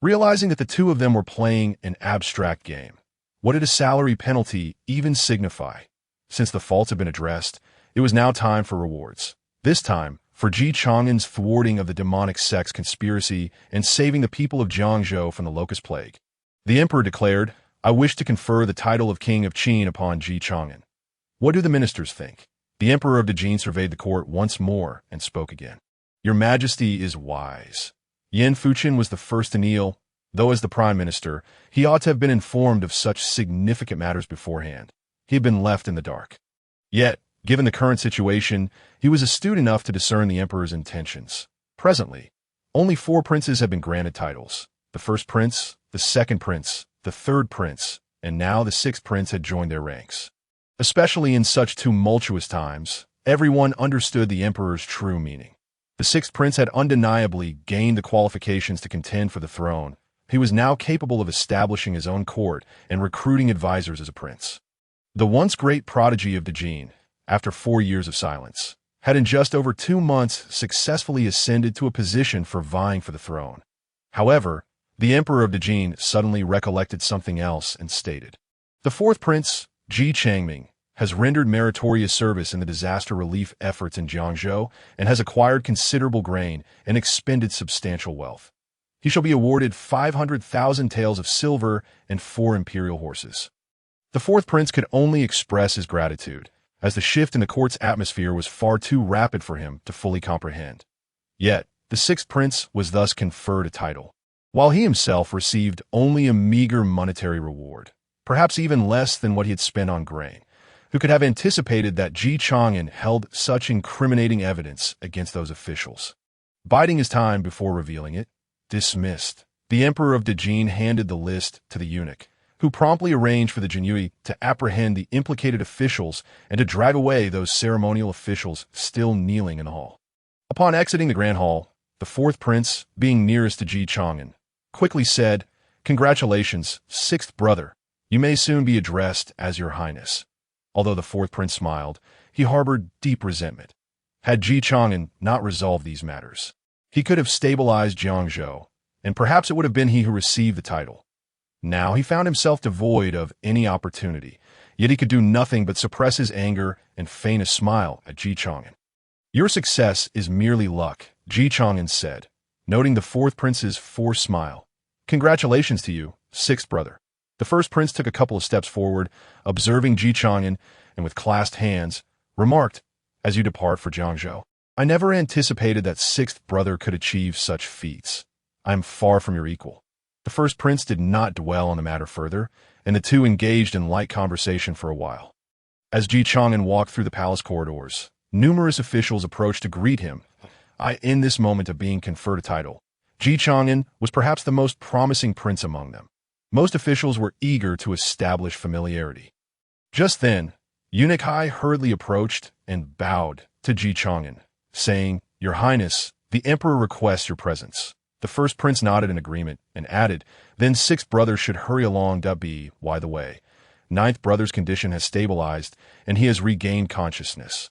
realizing that the two of them were playing an abstract game. What did a salary penalty even signify? Since the faults had been addressed, it was now time for rewards. This time, for Ji Chang'an's thwarting of the demonic sect's conspiracy and saving the people of Jiangzhou from the locust plague. The emperor declared, I wish to confer the title of King of Qin upon Ji Chang'an. What do the ministers think? The Emperor of Dejin surveyed the court once more and spoke again. Your Majesty is wise. Yin Fuchen was the first to kneel, though as the Prime Minister, he ought to have been informed of such significant matters beforehand. He had been left in the dark. Yet, given the current situation, he was astute enough to discern the Emperor's intentions. Presently, only 4 princes had been granted titles. The first prince, the second prince, the third prince, and now the 6th prince had joined their ranks. Especially in such tumultuous times, everyone understood the emperor's true meaning. The 6th prince had undeniably gained the qualifications to contend for the throne. He was now capable of establishing his own court and recruiting advisors as a prince. The once great prodigy of Dejin, after 4 years of silence, had in just over 2 months successfully ascended to a position for vying for the throne. However, the Emperor of Dejin suddenly recollected something else and stated, the 4th prince, Ji Changming, has rendered meritorious service in the disaster relief efforts in Jiangzhou and has acquired considerable grain and expended substantial wealth. He shall be awarded 500,000 taels of silver and 4 imperial horses. The 4th prince could only express his gratitude, as the shift in the court's atmosphere was far too rapid for him to fully comprehend. Yet, the 6th prince was thus conferred a title, while he himself received only a meager monetary reward, perhaps even less than what he had spent on grain. Who could have anticipated that Ji Chang'an held such incriminating evidence against those officials? Biding his time before revealing it, dismissed, the Emperor of Dejin handed the list to the eunuch, who promptly arranged for the Jinyui to apprehend the implicated officials and to drive away those ceremonial officials still kneeling in the hall. Upon exiting the grand hall, the 4th prince, being nearest to Ji Chang'an, quickly said, Congratulations, 6th brother. You may soon be addressed as your highness. Although the 4th prince smiled, he harbored deep resentment. Had Ji Chang'an not resolved these matters, he could have stabilized Jiangzhou, and perhaps it would have been he who received the title. Now he found himself devoid of any opportunity, yet he could do nothing but suppress his anger and feign a smile at Ji Chang'an. Your success is merely luck, Ji Chang'an said, noting the 4th prince's forced smile. Congratulations to you, 6th brother. The 1st prince took a couple of steps forward, observing Ji Chang'an, and with clasped hands, remarked, as you depart for Jiangzhou, I never anticipated that 6th brother could achieve such feats. I am far from your equal. The first prince did not dwell on the matter further, and the two engaged in light conversation for a while. As Chang'an walked through the palace corridors, numerous officials approached to greet him. In this moment of being conferred a title, Chang'an was perhaps the most promising prince among them. Most officials were eager to establish familiarity. Just then, Eunuch Hai hurriedly approached and bowed to Chang'an, saying, "Your Highness, the Emperor requests your presence." The first prince nodded in agreement and added, "Then sixth brother should hurry along. By the way, ninth brother's condition has stabilized and he has regained consciousness.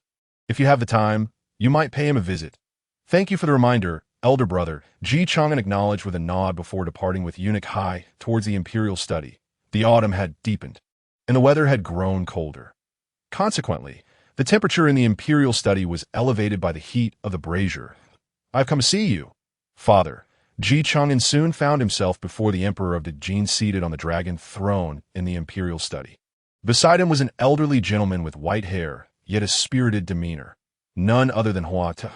If you have the time, you might pay him a visit." "Thank you for the reminder, elder brother," Chang'an acknowledged with a nod before departing with Eunuch Hai towards the imperial study. The autumn had deepened, and the weather had grown colder. Consequently, the temperature in the imperial study was elevated by the heat of the brazier. "I've come to see you, father." Chang'an soon found himself before the Emperor of Dejin seated on the dragon throne in the imperial study. Beside him was an elderly gentleman with white hair, yet a spirited demeanor. None other than Hua Te.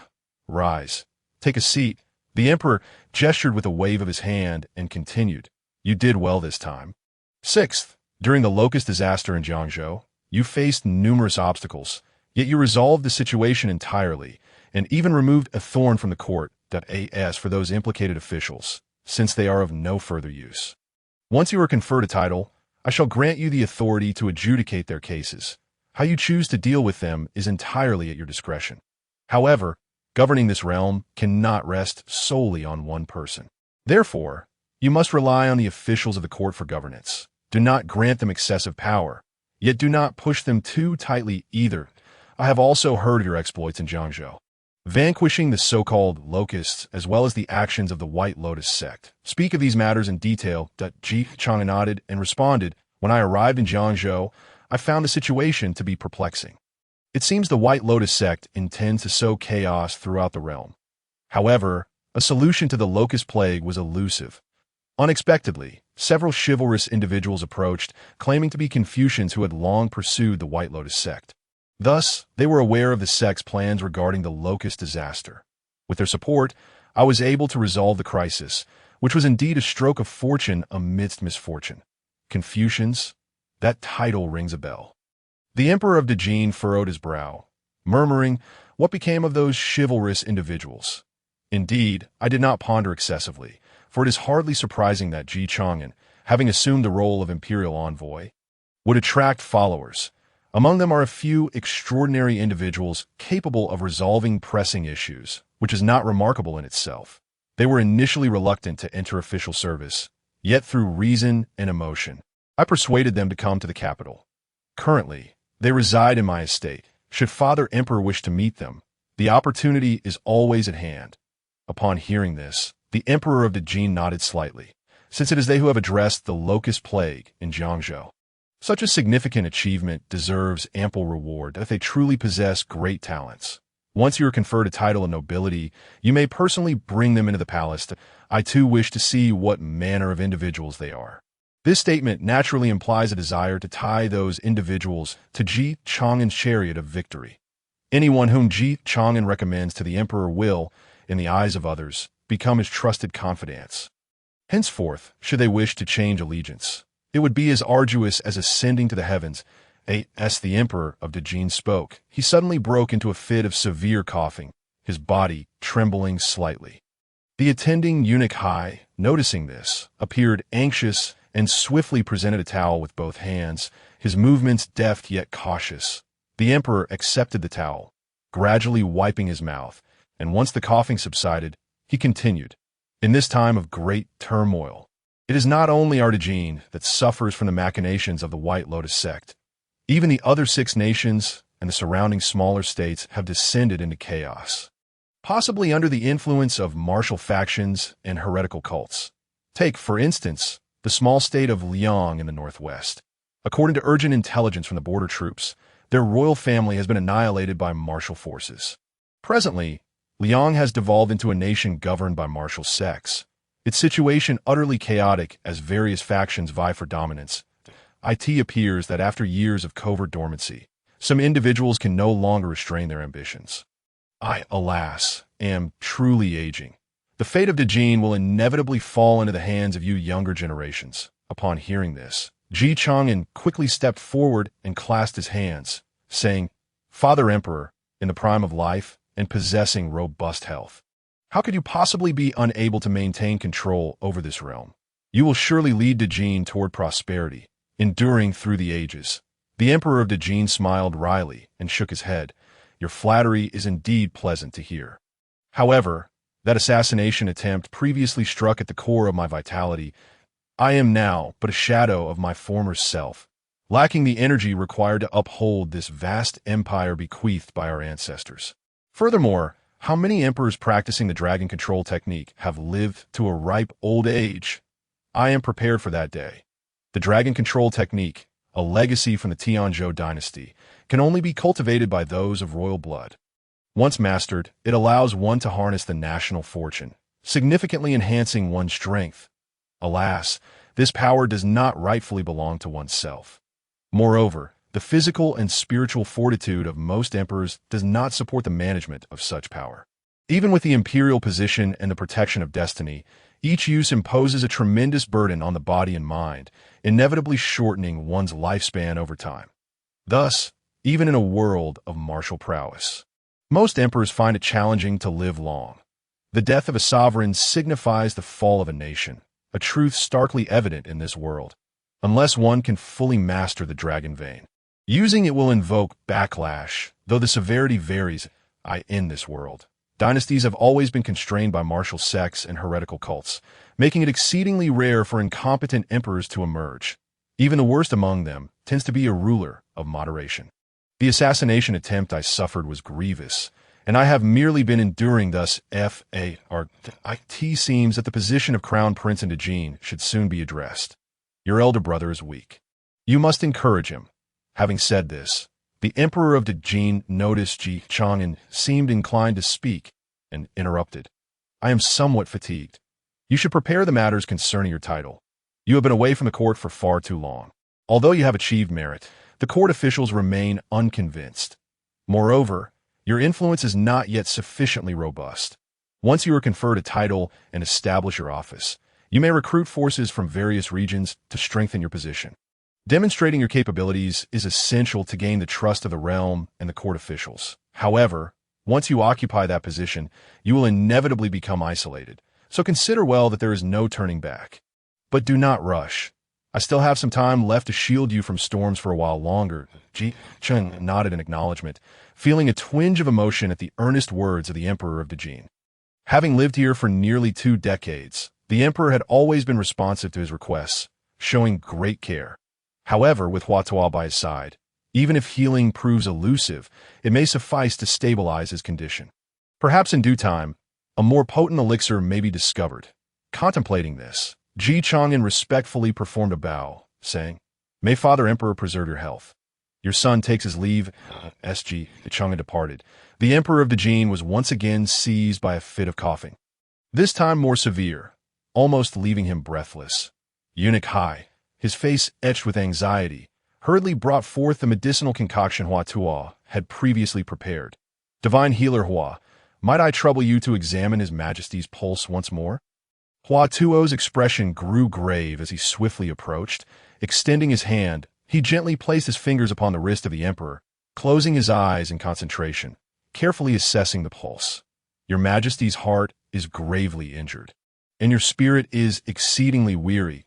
"Rise. Take a seat." The Emperor gestured with a wave of his hand and continued, "You did well this time. Sixth, during the locust disaster in Jiangzhou, you faced numerous obstacles, yet you resolved the situation entirely and even removed a thorn from the court. As for those implicated officials, since they are of no further use. Once you are conferred a title, I shall grant you the authority to adjudicate their cases. How you choose to deal with them is entirely at your discretion. However, governing this realm cannot rest solely on one person. Therefore, you must rely on the officials of the court for governance. Do not grant them excessive power, yet do not push them too tightly either. I have also heard of your exploits in Jiangzhou, vanquishing the so-called locusts as well as the actions of the White Lotus sect. Speak of these matters in detail." Chang'an nodded and responded, "When I arrived in Jiangzhou, I found the situation to be perplexing. It seems the White Lotus sect intends to sow chaos throughout the realm. However, a solution to the locust plague was elusive. Unexpectedly, several chivalrous individuals approached, claiming to be Confucians who had long pursued the White Lotus sect. Thus, they were aware of the sect's plans regarding the locust disaster. With their support, I was able to resolve the crisis, which was indeed a stroke of fortune amidst misfortune. Confucians? That title rings a bell." The Emperor of Dejin furrowed his brow, murmuring, "What became of those chivalrous individuals?" Indeed, I did not ponder excessively, for it is hardly surprising that Chang'an, having assumed the role of imperial envoy, would attract followers. Among them are a few extraordinary individuals capable of resolving pressing issues, which is not remarkable in itself. They were initially reluctant to enter official service, yet through reason and emotion, I persuaded them to come to the capital. Currently, they reside in my estate. Should Father Emperor wish to meet them, the opportunity is always at hand." Upon hearing this, the Emperor of Dejin nodded slightly, since it is they who have addressed the locust plague in Jiangzhou. Such a significant achievement deserves ample reward if they truly possess great talents. Once you are conferred a title of nobility, you may personally bring them into the palace. I too wish to see what manner of individuals they are. This statement naturally implies a desire to tie those individuals to Chang'an's chariot of victory. Anyone whom Chang'an recommends to the Emperor will, in the eyes of others, become his trusted confidants. Henceforth, should they wish to change allegiance, it would be as arduous as ascending to the heavens. As the Emperor of Dejin spoke, he suddenly broke into a fit of severe coughing, his body trembling slightly. The attending Eunuch Hai, noticing this, appeared anxious and swiftly presented a towel with both hands, his movements deft yet cautious. The Emperor accepted the towel, gradually wiping his mouth, and once the coughing subsided, he continued, "In this time of great turmoil, it is not only our Dejin that suffers from the machinations of the White Lotus sect. Even the other 6 nations and the surrounding smaller states have descended into chaos, possibly under the influence of martial factions and heretical cults. Take, for instance, the small state of Liang in the northwest. According to urgent intelligence from the border troops, their royal family has been annihilated by martial forces. Presently, Liang has devolved into a nation governed by martial sects. Its situation utterly chaotic as various factions vie for dominance. It appears that after years of covert dormancy, some individuals can no longer restrain their ambitions. I, alas, am truly aging. The fate of Dejin will inevitably fall into the hands of you younger generations. Upon hearing this, Ji Chang'an quickly stepped forward and clasped his hands, saying, Father Emperor, in the prime of life and possessing robust health, how could you possibly be unable to maintain control over this realm? You will surely lead Dejin toward prosperity, enduring through the ages. The Emperor of Dejin smiled wryly and shook his head. Your flattery is indeed pleasant to hear. However, that assassination attempt previously struck at the core of my vitality. I am now but a shadow of my former self, lacking the energy required to uphold this vast empire bequeathed by our ancestors. Furthermore, how many emperors practicing the dragon control technique have lived to a ripe old age? I am prepared for that day. The dragon control technique, a legacy from the Tianzhou dynasty, can only be cultivated by those of royal blood. Once mastered, it allows one to harness the national fortune, significantly enhancing one's strength. Alas, this power does not rightfully belong to oneself. Moreover, the physical and spiritual fortitude of most emperors does not support the management of such power. Even with the imperial position and the protection of destiny, each use imposes a tremendous burden on the body and mind, inevitably shortening one's lifespan over time. Thus, even in a world of martial prowess, most emperors find it challenging to live long. The death of a sovereign signifies the fall of a nation, a truth starkly evident in this world. Unless one can fully master the dragon vein, using it will invoke backlash, though the severity varies. In this world, dynasties have always been constrained by martial sects and heretical cults, making it exceedingly rare for incompetent emperors to emerge. Even the worst among them tends to be a ruler of moderation. The assassination attempt I suffered was grievous, and I have merely been enduring thus. It seems that the position of Crown Prince in Dejin should soon be addressed. Your elder brother is weak. You must encourage him. Having said this, the Emperor of Dejin noticed Ji Chang'an seemed inclined to speak, and interrupted. I am somewhat fatigued. You should prepare the matters concerning your title. You have been away from the court for far too long. Although you have achieved merit, the court officials remain unconvinced. Moreover, your influence is not yet sufficiently robust. Once you are conferred a title and establish your office, you may recruit forces from various regions to strengthen your position. Demonstrating your capabilities is essential to gain the trust of the realm and the court officials. However, once you occupy that position, you will inevitably become isolated, so consider well that there is no turning back. But do not rush. I still have some time left to shield you from storms for a while longer. Ji Chang'an nodded in acknowledgement, feeling a twinge of emotion at the earnest words of the Emperor of Dejin. Having lived here for nearly 2 decades, the Emperor had always been responsive to his requests, showing great care. However, with Hua Tuo by his side, even if healing proves elusive, it may suffice to stabilize his condition. Perhaps in due time, a more potent elixir may be discovered. Contemplating this, Ji Chang'an respectfully performed a bow, saying, May Father Emperor preserve your health. Your son takes his leave. Ji Chang'an departed. The Emperor of Dejin was once again seized by a fit of coughing. This time more severe, almost leaving him breathless. Eunuch Hai, his face etched with anxiety, hurriedly brought forth the medicinal concoction Hua Tuo had previously prepared. Divine Healer Hua, might I trouble you to examine His Majesty's pulse once more? Hua Tuo's expression grew grave as he swiftly approached. Extending his hand, he gently placed his fingers upon the wrist of the Emperor, closing his eyes in concentration, carefully assessing the pulse. Your Majesty's heart is gravely injured, and your spirit is exceedingly weary.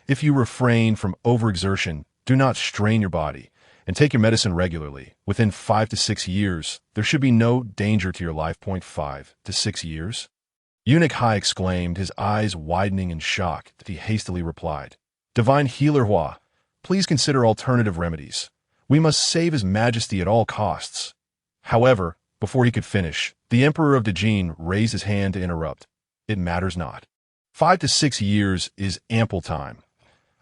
If you refrain from overexertion, do not strain your body, and take your medicine regularly. Within 5 to 6 years, there should be no danger to your life. 5 to 6 years? Eunuch Hai exclaimed, his eyes widening in shock. He hastily replied, Divine Healer Hua, please consider alternative remedies. We must save His Majesty at all costs. However, before he could finish, the Emperor of Dejin raised his hand to interrupt. It matters not. 5 to 6 years is ample time.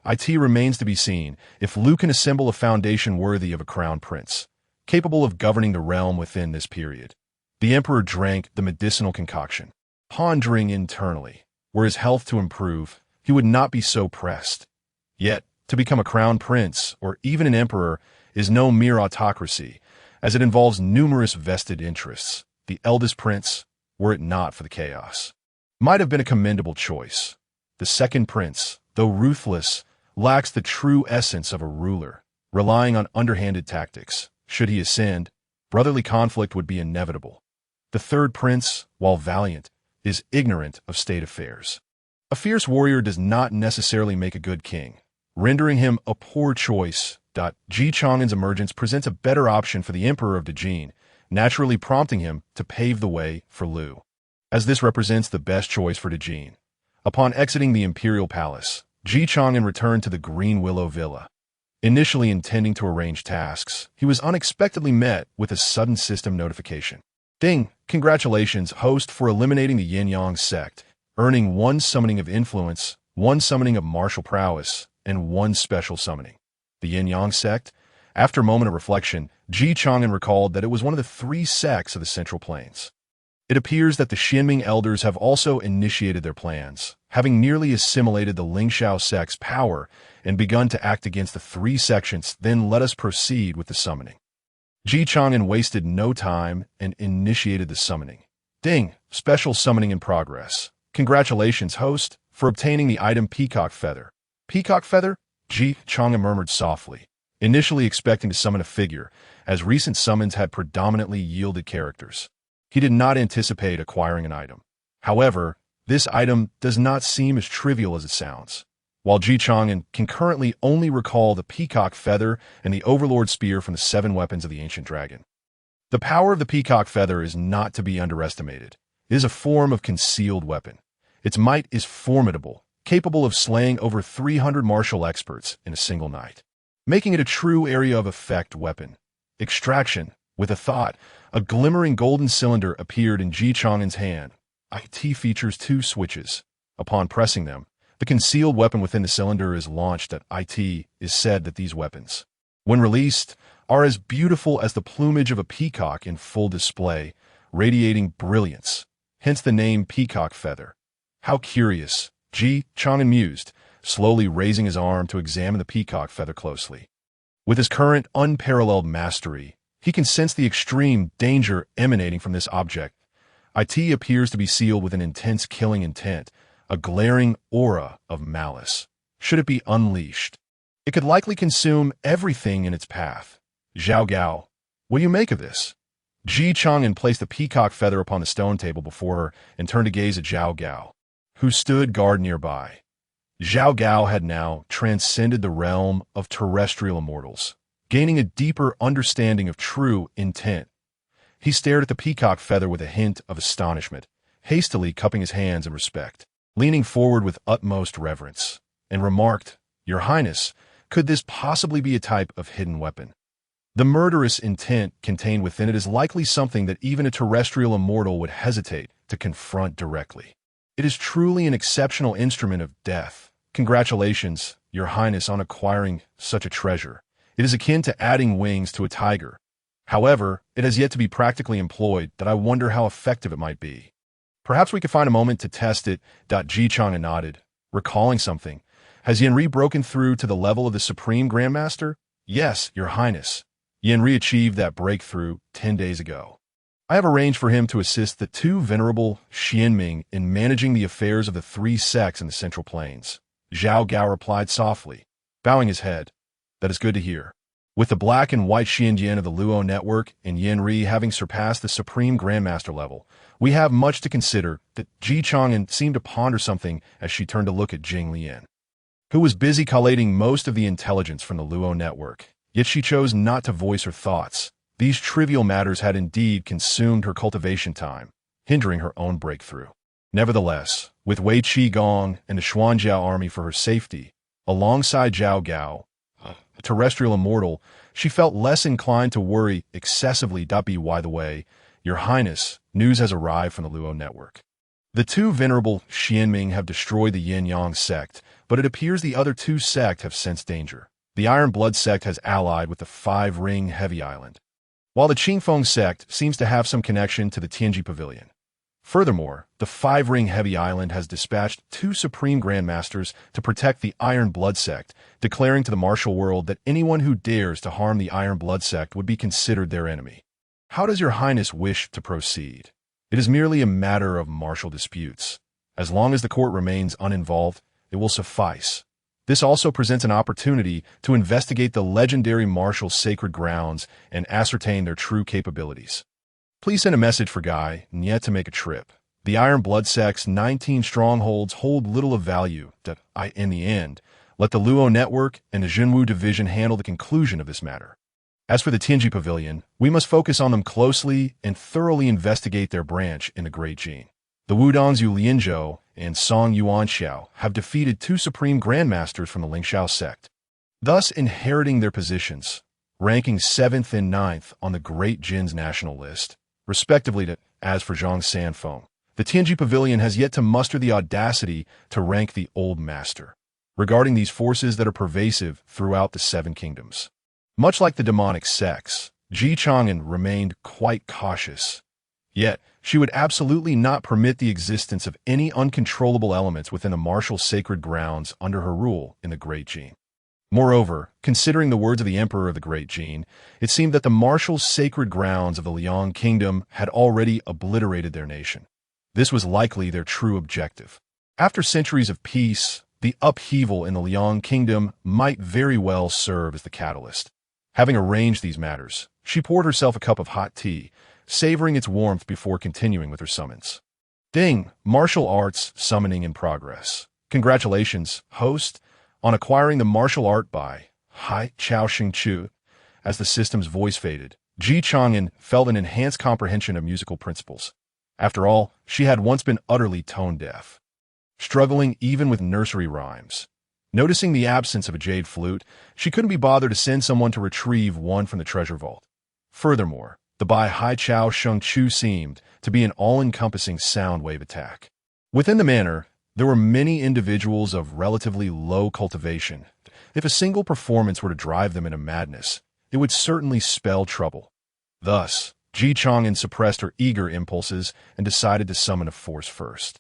It remains to be seen if Lu can assemble a foundation worthy of a crown prince, capable of governing the realm within this period. The Emperor drank the medicinal concoction, pondering internally. Were his health to improve, he would not be so pressed. Yet, to become a crown prince, or even an emperor, is no mere autocracy, as it involves numerous vested interests. The eldest prince, were it not for the chaos. might have been a commendable choice. The second prince, though ruthless, lacks the true essence of a ruler, relying on underhanded tactics. Should he ascend, brotherly conflict would be inevitable. The third prince, while valiant, is ignorant of state affairs. A fierce warrior does not necessarily make a good king, rendering him a poor choice. Ji Chang'an's emergence presents a better option for the emperor of Dejin, naturally prompting him to pave the way for Liu, as this represents the best choice for Dejin. Upon exiting the imperial palace, Ji Chang'an returned to the Green Willow Villa. Initially intending to arrange tasks, he was unexpectedly met with a sudden system notification. Ding! Congratulations, host, for eliminating the Yin-Yang sect, earning 1 summoning of influence, 1 summoning of martial prowess, and 1 special summoning. The Yin-Yang sect? After a moment of reflection, Ji Chang'an recalled that it was one of the 3 sects of the Central Plains. It appears that the Xianming elders have also initiated their plans, having nearly assimilated the Lingxiao sect's power and begun to act against the 3 sections. Then let us proceed with the summoning. Ji Chang'an wasted no time and initiated the summoning. Ding! Special summoning in progress. Congratulations, host, for obtaining the item Peacock Feather. Peacock Feather? Ji Chang'an murmured softly, initially expecting to summon a figure, as recent summons had predominantly yielded characters. He did not anticipate acquiring an item. However, this item does not seem as trivial as it sounds. While Ji Chang'an can currently only recall the Peacock Feather and the Overlord Spear from the 7 weapons of the Ancient Dragon. The power of the Peacock Feather is not to be underestimated. It is a form of concealed weapon. Its might is formidable, capable of slaying over 300 martial experts in a single night, making it a true area of effect weapon. Extraction. With a thought, a glimmering golden cylinder appeared in Ji Chang'an's hand. It features 2 switches. Upon pressing them, the concealed weapon within the cylinder is launched. It is said that these weapons, when released, are as beautiful as the plumage of a peacock in full display, radiating brilliance, hence the name Peacock Feather. How curious, Ji Chang'an mused, slowly raising his arm to examine the Peacock Feather closely. With his current unparalleled mastery, he can sense the extreme danger emanating from this object. It appears to be sealed with an intense killing intent, a glaring aura of malice. Should it be unleashed, it could likely consume everything in its path. Zhao Gao, what do you make of this? Ji Chang'an placed the Peacock Feather upon the stone table before her and turned to gaze at Zhao Gao, who stood guard nearby. Zhao Gao had now transcended the realm of terrestrial immortals, gaining a deeper understanding of true intent. He stared at the Peacock Feather with a hint of astonishment, hastily cupping his hands in respect, leaning forward with utmost reverence, and remarked, "Your Highness, could this possibly be a type of hidden weapon? The murderous intent contained within it is likely something that even a terrestrial immortal would hesitate to confront directly. It is truly an exceptional instrument of death. Congratulations, Your Highness, on acquiring such a treasure. It is akin to adding wings to a tiger. However, it has yet to be practically employed. That I wonder how effective it might be. Perhaps we could find a moment to test it." Ji Chang'an nodded, recalling something. "Has Yanri broken through to the level of the Supreme Grandmaster?" "Yes, Your Highness. Yanri achieved that breakthrough 10 days ago. I have arranged for him to assist the 2 venerable Xianming in managing the affairs of the 3 sects in the Central Plains." Zhao Gao replied softly, bowing his head. "That is good to hear. With the black and white Xianjian of the Luo Network and Yanri having surpassed the Supreme Grandmaster level, we have much to consider." That Ji Chang'an seemed to ponder something as she turned to look at Jing Lian, who was busy collating most of the intelligence from the Luo Network. Yet she chose not to voice her thoughts. These trivial matters had indeed consumed her cultivation time, hindering her own breakthrough. Nevertheless, with Wei Qigong and the Xuanjiao army for her safety, alongside Zhao Gao, a terrestrial immortal, she felt less inclined to worry excessively. By the way, Your Highness, news has arrived from the Luo Network. The 2 venerable Xianming have destroyed the Yin-Yang sect, but it appears the other 2 sects have sensed danger. The Iron Blood sect has allied with the 5-Ring Heavy Island, while the Qingfeng sect seems to have some connection to the Tianji Pavilion. Furthermore, the 5-Ring Heavy Island has dispatched 2 Supreme Grandmasters to protect the Iron Blood sect, declaring to the martial world that anyone who dares to harm the Iron Blood sect would be considered their enemy. How does Your Highness wish to proceed? It is merely a matter of martial disputes. As long as the court remains uninvolved, it will suffice. This also presents an opportunity to investigate the legendary marshal's sacred grounds and ascertain their true capabilities. Please send a message for Guy and yet to make a trip. The Iron Blood Sect's 19 strongholds hold little of value that in the end, let the Luo Network and the Jinwu Division handle the conclusion of this matter. As for the Tianji Pavilion, we must focus on them closely and thoroughly investigate their branch in the Great Jin. The Wudong's Yu Lianzhou and Song Yuanxiao have defeated 2 supreme grandmasters from the Lingxiao sect, thus inheriting their positions, ranking 7th and 9th on the Great Jin's national list, respectively. As for Zhang Sanfeng, the Tianji Pavilion has yet to muster the audacity to rank the Old Master, regarding these forces that are pervasive throughout the 7 kingdoms. Much like the demonic sects, Chang'an remained quite cautious. Yet, she would absolutely not permit the existence of any uncontrollable elements within the martial sacred grounds under her rule in the Great Jin. Moreover, considering the words of the Emperor of the Great Jin, it seemed that the martial sacred grounds of the Liang Kingdom had already obliterated their nation. This was likely their true objective. After centuries of peace, the upheaval in the Liang Kingdom might very well serve as the catalyst. Having arranged these matters, she poured herself a cup of hot tea, savoring its warmth before continuing with her summons. Ding! Martial arts summoning in progress. Congratulations, host, on acquiring the martial art by Hai Chao Xing Chu. As the system's voice faded, Chang'an felt an enhanced comprehension of musical principles. After all, she had once been utterly tone-deaf, struggling even with nursery rhymes. Noticing the absence of a jade flute, she couldn't be bothered to send someone to retrieve one from the treasure vault. Furthermore, the Bai Hai Chao Sheng Chu seemed to be an all-encompassing sound wave attack. Within the manor, there were many individuals of relatively low cultivation. If a single performance were to drive them into madness, it would certainly spell trouble. Thus, Chang'an suppressed her eager impulses and decided to summon a force first.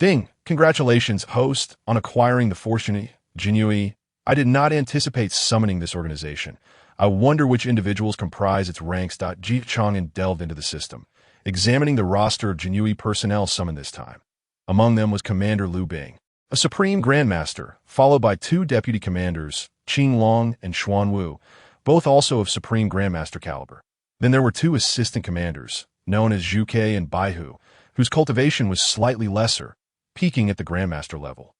Ding! Congratulations, host, on acquiring the fortune, Jinui. I did not anticipate summoning this organization. I wonder which individuals comprise its ranks. Chang'an delved into the system, examining the roster of Jinui personnel summoned this time. Among them was Commander Liu Bing, a Supreme Grandmaster, followed by 2 Deputy Commanders, Qing Long and Xuan Wu, both also of Supreme Grandmaster caliber. Then there were 2 Assistant Commanders, known as Zhu Ke and Baihu, whose cultivation was slightly lesser, peaking at the Grandmaster level.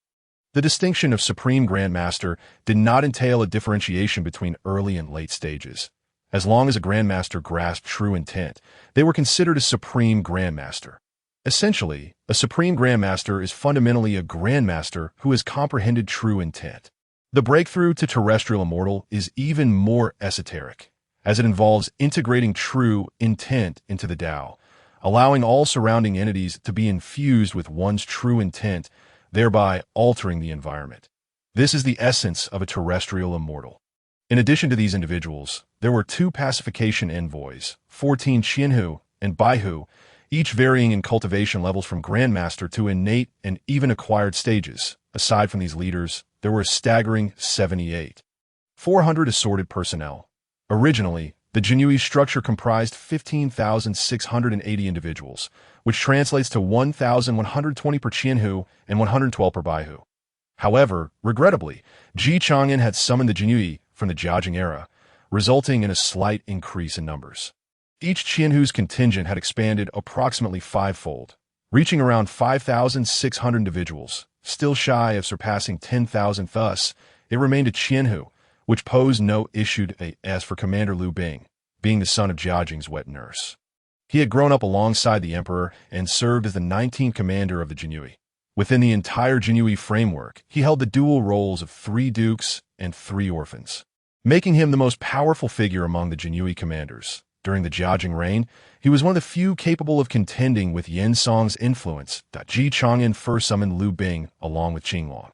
The distinction of Supreme Grandmaster did not entail a differentiation between early and late stages. As long as a Grandmaster grasped true intent, they were considered a Supreme Grandmaster. Essentially, a Supreme Grandmaster is fundamentally a Grandmaster who has comprehended true intent. The breakthrough to Terrestrial Immortal is even more esoteric, as it involves integrating true intent into the Tao, allowing all surrounding entities to be infused with one's true intent, thereby altering the environment. This is the essence of a Terrestrial Immortal. In addition to these individuals, there were 2 pacification envoys, 14 Qianhu and Baihu, each varying in cultivation levels from Grandmaster to innate and even acquired stages. Aside from these leaders, there were a staggering 78. 400 assorted personnel. Originally, the Jinui structure comprised 15,680 individuals, which translates to 1,120 per Qianhu and 112 per Baihu. However, regrettably, Chang'an had summoned the Jinui from the Jiajing era, resulting in a slight increase in numbers. Each Qianhu's contingent had expanded approximately 5-fold, reaching around 5,600 individuals, still shy of surpassing 10,000. Thus, it remained a Qianhu, which posed no issue as for Commander Liu Bing, being the son of Jiajing's wet nurse. He had grown up alongside the Emperor and served as the 19th commander of the Jinui. Within the entire Jinui framework, he held the dual roles of 3 dukes and 3 orphans, making him the most powerful figure among the Jinui commanders. During the Jiajing reign, he was one of the few capable of contending with Yen Song's influence. Chang'an first summoned Liu Bing along with Qing Long,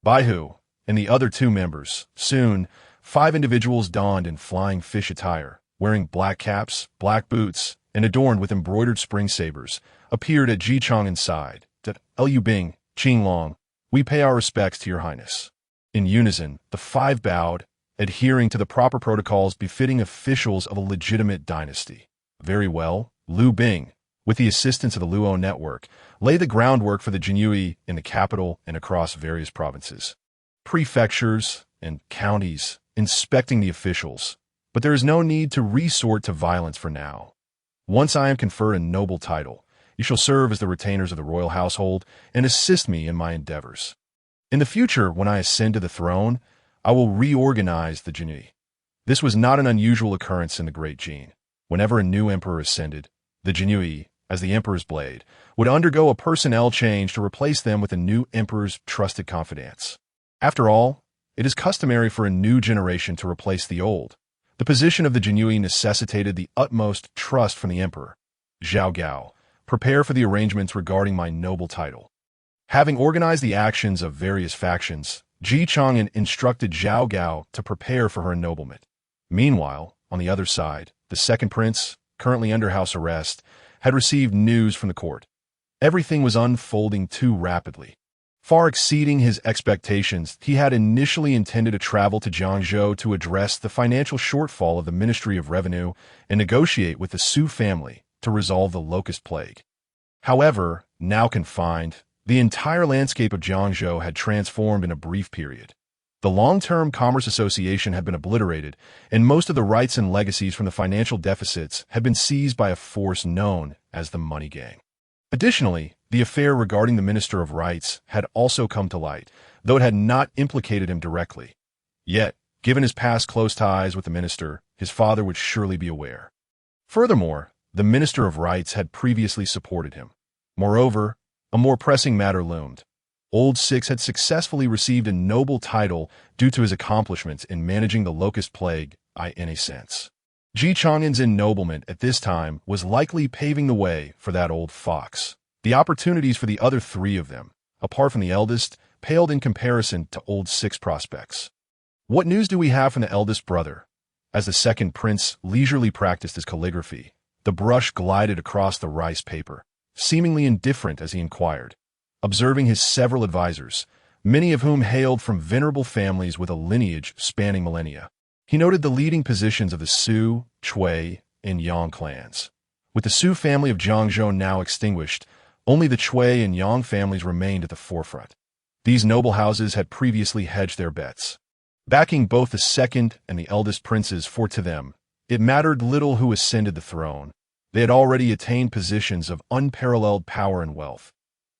Baihu, and the other 2 members. Soon, 5 individuals donned in flying fish attire, wearing black caps, black boots, and adorned with embroidered spring sabers, appeared at Chang'an's side. Liu Bing, Qing Long, we pay our respects to your highness. In unison, the 5 bowed, adhering to the proper protocols befitting officials of a legitimate dynasty. Very well, Liu Bing, with the assistance of the Luo network, lay the groundwork for the Jinhui in the capital and across various provinces, prefectures, and counties, inspecting the officials. But there is no need to resort to violence for now. Once I am conferred a noble title, you shall serve as the retainers of the royal household and assist me in my endeavors. In the future, when I ascend to the throne, I will reorganize the Jinhui. This was not an unusual occurrence in the Great Jin. Whenever a new emperor ascended, the Jinhui, as the emperor's blade, would undergo a personnel change to replace them with a new emperor's trusted confidants. After all, it is customary for a new generation to replace the old. The position of the Jinhui necessitated the utmost trust from the emperor. Zhao Gao, prepare for the arrangements regarding my noble title. Having organized the actions of various factions, Chang'an instructed Zhao Gao to prepare for her ennoblement. Meanwhile, on the other side, the second prince, currently under house arrest, had received news from the court. Everything was unfolding too rapidly. Far exceeding his expectations, he had initially intended to travel to Jiangzhou to address the financial shortfall of the Ministry of Revenue and negotiate with the Su family to resolve the locust plague. However, now confined, the entire landscape of Jiangzhou had transformed in a brief period. The Long-Term Commerce Association had been obliterated, and most of the rights and legacies from the financial deficits had been seized by a force known as the Money Gang. Additionally, the affair regarding the Minister of Rights had also come to light, though it had not implicated him directly. Yet, given his past close ties with the minister, his father would surely be aware. Furthermore, the Minister of Rights had previously supported him. Moreover, a more pressing matter loomed. Old Six had successfully received a noble title due to his accomplishments in managing the locust plague, in a sense. Chang'an's ennoblement at this time was likely paving the way for that old fox. The opportunities for the other three of them, apart from the eldest, paled in comparison to Old Six prospects. What news do we have from the eldest brother? As the second prince leisurely practiced his calligraphy, the brush glided across the rice paper, seemingly indifferent as he inquired. Observing his several advisors, many of whom hailed from venerable families with a lineage spanning millennia, he noted the leading positions of the Su, Chui, and Yang clans. With the Su family of Jiangzhou now extinguished, only the Chui and Yang families remained at the forefront. These noble houses had previously hedged their bets, backing both the second and the eldest princes, for to them it mattered little who ascended the throne. They had already attained positions of unparalleled power and wealth.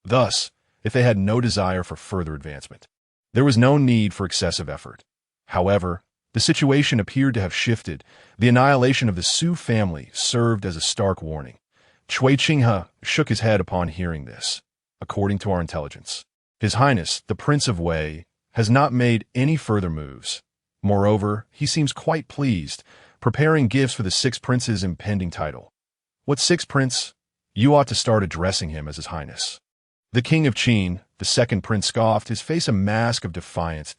Thus, if they had no desire for further advancement, there was no need for excessive effort. However, the situation appeared to have shifted. The annihilation of the Su family served as a stark warning. Cui Qinghe shook his head upon hearing this. According to our intelligence, His Highness, the Prince of Wei, has not made any further moves. Moreover, he seems quite pleased, preparing gifts for the sixth prince's impending title. What sixth prince? You ought to start addressing him as His Highness. The King of Qin, the second prince, scoffed, his face a mask of defiance.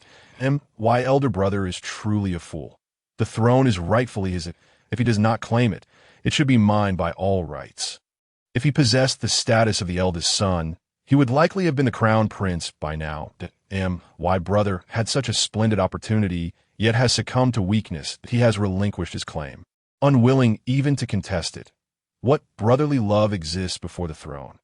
My elder brother is truly a fool. The throne is rightfully his. If he does not claim it, it should be mine by all rights. If he possessed the status of the eldest son, he would likely have been the crown prince by now. My brother had such a splendid opportunity, yet has succumbed to weakness. He has relinquished his claim, unwilling even to contest it. What brotherly love exists before the throne?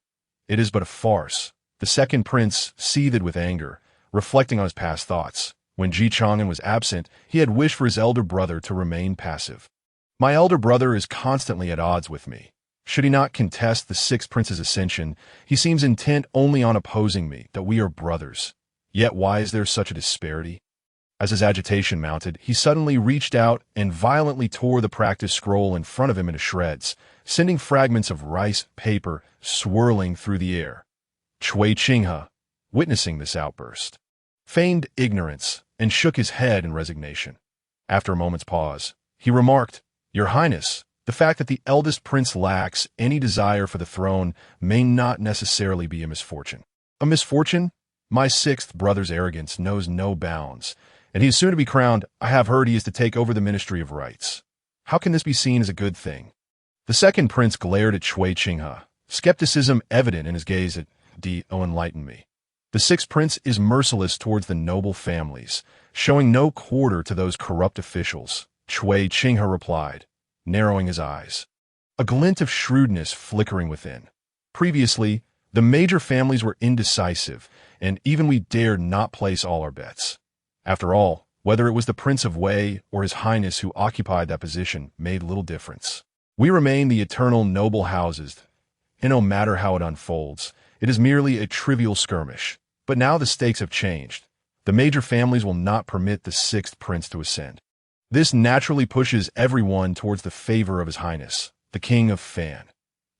It is but a farce. The second prince seethed with anger, reflecting on his past thoughts. When Chang'an was absent, he had wished for his elder brother to remain passive. My elder brother is constantly at odds with me. Should he not contest the sixth prince's ascension, he seems intent only on opposing me, that we are brothers. Yet why is there such a disparity? As his agitation mounted, he suddenly reached out and violently tore the practice scroll in front of him into shreds, sending fragments of rice paper swirling through the air. Cui Qinghe, witnessing this outburst, feigned ignorance and shook his head in resignation. After a moment's pause, he remarked, Your Highness, the fact that the eldest prince lacks any desire for the throne may not necessarily be a misfortune. A misfortune? My sixth brother's arrogance knows no bounds, and he is soon to be crowned. I have heard he is to take over the Ministry of Rights. How can this be seen as a good thing? The second prince glared at Cui Qinghe, skepticism evident in his gaze. Enlighten me. The sixth prince is merciless towards the noble families, showing no quarter to those corrupt officials, Cui Qinghe replied, narrowing his eyes. a glint of shrewdness flickering within. Previously, the major families were indecisive, and even we dared not place all our bets. After all, whether it was the Prince of Wei or His Highness who occupied that position made little difference. We remain the eternal noble houses, and no matter how it unfolds, it is merely a trivial skirmish. But now the stakes have changed. The major families will not permit the sixth prince to ascend. This naturally pushes everyone towards the favor of His Highness, the King of Fan.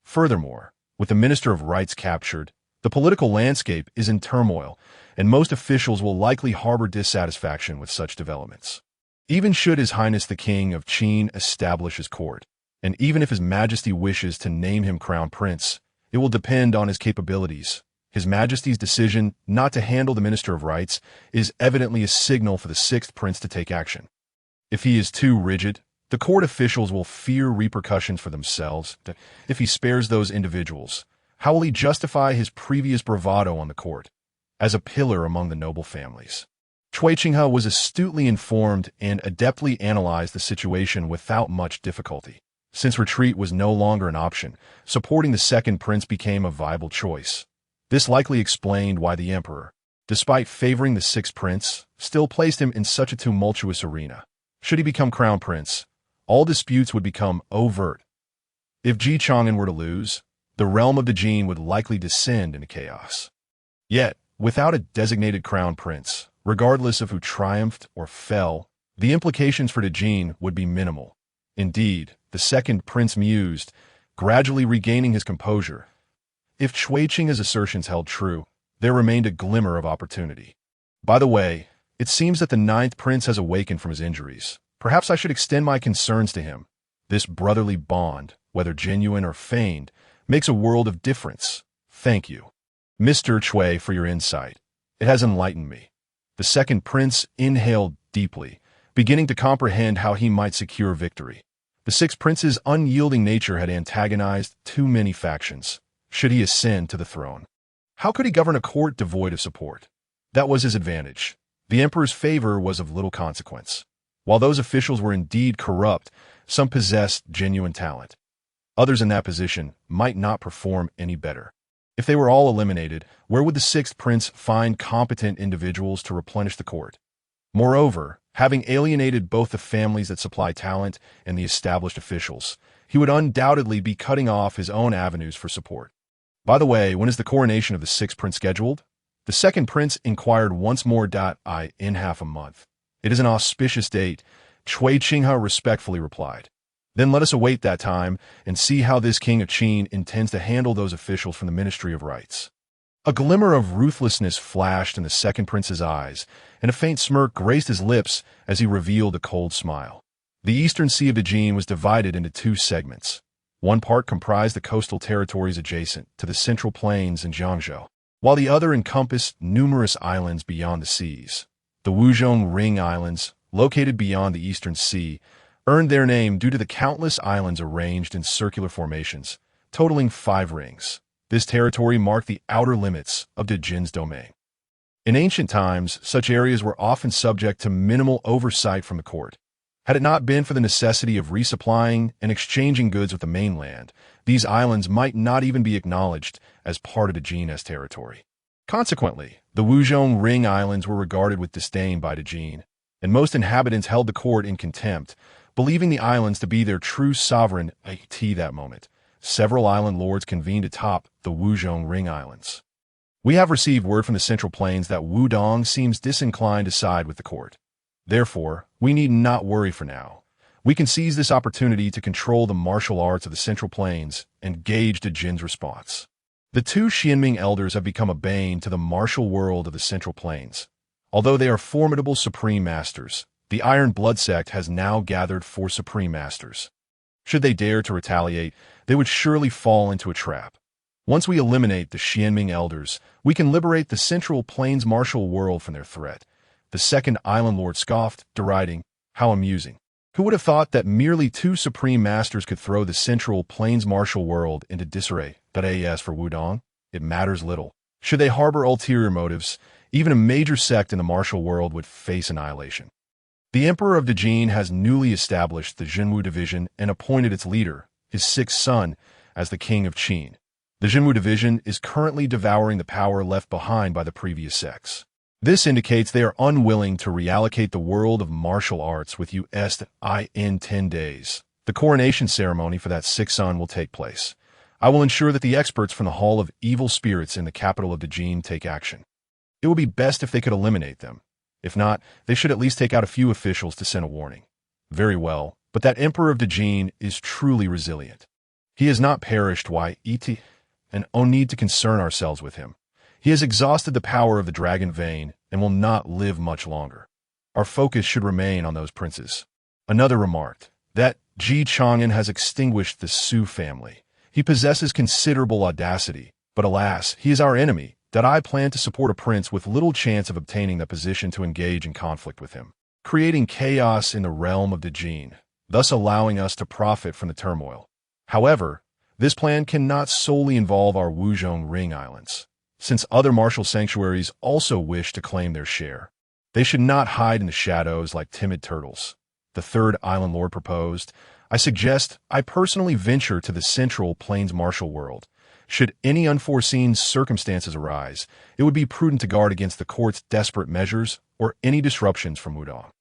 Furthermore, with the Minister of Rights captured, the political landscape is in turmoil, and most officials will likely harbor dissatisfaction with such developments. Even should His Highness the King of Qin establish his court, and even if His Majesty wishes to name him Crown Prince, it will depend on his capabilities. His Majesty's decision not to handle the Minister of Rights is evidently a signal for the sixth prince to take action. If he is too rigid, the court officials will fear repercussions for themselves. If he spares those individuals, how will he justify his previous bravado on the court, as a pillar among the noble families? Cui Qinghe was astutely informed and adeptly analyzed the situation without much difficulty. Since retreat was no longer an option, supporting the second prince became a viable choice. This likely explained why the emperor, despite favoring the sixth prince, still placed him in such a tumultuous arena. Should he become crown prince, all disputes would become overt. If Chang'an were to lose, the realm of the Jin would likely descend into chaos. Yet, without a designated crown prince, regardless of who triumphed or fell, the implications for the Jin would be minimal. Indeed, the second prince mused, gradually regaining his composure. If Cui Qinghe's assertions held true, there remained a glimmer of opportunity. By the way, it seems that the ninth prince has awakened from his injuries. Perhaps I should extend my concerns to him. This brotherly bond, whether genuine or feigned, makes a world of difference. Thank you, Mr. Cui, for your insight. It has enlightened me. The second prince inhaled deeply, beginning to comprehend how he might secure victory. The sixth prince's unyielding nature had antagonized too many factions. Should he ascend to the throne, how could he govern a court devoid of support? That was his advantage. The emperor's favor was of little consequence. While those officials were indeed corrupt, some possessed genuine talent. Others in that position might not perform any better. If they were all eliminated, where would the sixth prince find competent individuals to replenish the court? Moreover, having alienated both the families that supply talent and the established officials, he would undoubtedly be cutting off his own avenues for support. By the way, when is the coronation of the sixth prince scheduled? The second prince inquired once more. In half a month. It is an auspicious date, Cui Qinghe respectfully replied. Then let us await that time and see how this king of Qin intends to handle those officials from the Ministry of Rights. A glimmer of ruthlessness flashed in the second prince's eyes, and a faint smirk graced his lips as he revealed a cold smile. The eastern sea of the Jin was divided into two segments. One part comprised the coastal territories adjacent to the central plains in Jiangzhou, while the other encompassed numerous islands beyond the seas. The Wuzhong Ring Islands, located beyond the eastern sea, earned their name due to the countless islands arranged in circular formations, totaling 5 rings. This territory marked the outer limits of the Jin's domain. In ancient times, such areas were often subject to minimal oversight from the court. Had it not been for the necessity of resupplying and exchanging goods with the mainland, these islands might not even be acknowledged as part of the Jin's territory. Consequently, the Wuzhong Ring Islands were regarded with disdain by the Jin, and most inhabitants held the court in contempt, believing the islands to be their true sovereign at that moment. Several island lords convened atop the Wuzhong Ring Islands. We have received word from the Central Plains that Wudong seems disinclined to side with the court. Therefore, we need not worry for now. We can seize this opportunity to control the martial arts of the Central Plains and gauge the Jin's response. The two Xianming elders have become a bane to the martial world of the Central Plains. Although they are formidable supreme masters, the Iron Blood sect has now gathered 4 supreme masters. Should they dare to retaliate, they would surely fall into a trap. Once we eliminate the Xianming elders, we can liberate the Central Plains martial world from their threat. The second island lord scoffed, deriding, "How amusing. Who would have thought that merely 2 supreme masters could throw the Central Plains martial world into disarray?" As for Wudong, it matters little. Should they harbor ulterior motives, even a major sect in the martial world would face annihilation. The Emperor of the Jin has newly established the Jinwu Division and appointed its leader, his sixth son, as the king of Qin. The Jinwu division is currently devouring the power left behind by the previous sects. This indicates they are unwilling to reallocate the world of martial arts with us in 10 days. The coronation ceremony for that sixth son will take place. I will ensure that the experts from the Hall of Evil Spirits in the capital of Dajin take action. It would be best if they could eliminate them. If not, they should at least take out a few officials to send a warning. Very well, but that Emperor of Dajin is truly resilient. He has not perished, and no need to concern ourselves with him. He has exhausted the power of the dragon vein and will not live much longer. Our focus should remain on those princes. Another remarked that Chang'an has extinguished the Su family. He possesses considerable audacity, but alas, he is our enemy, that I plan to support a prince with little chance of obtaining the position to engage in conflict with him, creating chaos in the realm of Dajin, thus allowing us to profit from the turmoil. However, this plan cannot solely involve our Wuzhong Ring Islands, since other martial sanctuaries also wish to claim their share. They should not hide in the shadows like timid turtles. The third island lord proposed, I suggest I personally venture to the central plains martial world. Should any unforeseen circumstances arise, it would be prudent to guard against the court's desperate measures or any disruptions from Wudong.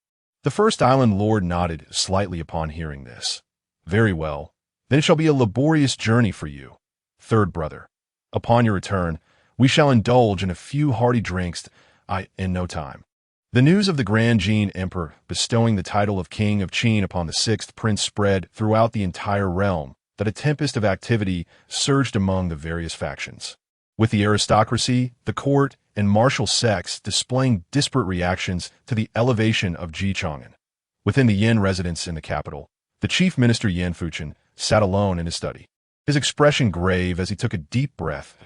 The first island lord nodded slightly upon hearing this. Very well. Then it shall be a laborious journey for you, third brother. Upon your return, we shall indulge in a few hearty drinks in no time. The news of the Grand Jin Emperor bestowing the title of King of Qin upon the sixth prince spread throughout the entire realm, that a tempest of activity surged among the various factions. With the aristocracy, the court, and martial sects displaying disparate reactions to the elevation of Chang'an. Within the Yin residence in the capital, the chief minister Yan Fuchen sat alone in his study, his expression grave as he took a deep breath.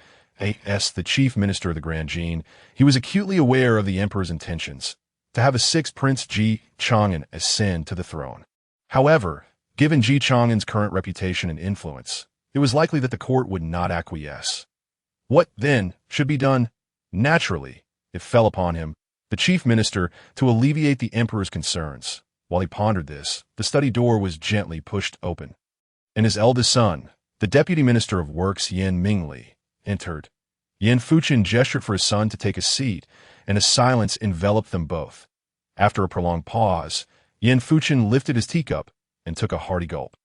As the chief minister of the Grand Jin, he was acutely aware of the emperor's intentions, to have a sixth prince Chang'an ascend to the throne. However, given Chang'an's current reputation and influence, it was likely that the court would not acquiesce. What, then, should be done? Naturally, it fell upon him, the chief minister, to alleviate the emperor's concerns. While he pondered this, the study door was gently pushed open, and his eldest son, the deputy minister of works Yan Mingli, entered. Yan Fuchen gestured for his son to take a seat, and a silence enveloped them both. After a prolonged pause, Yan Fuchen lifted his teacup and took a hearty gulp,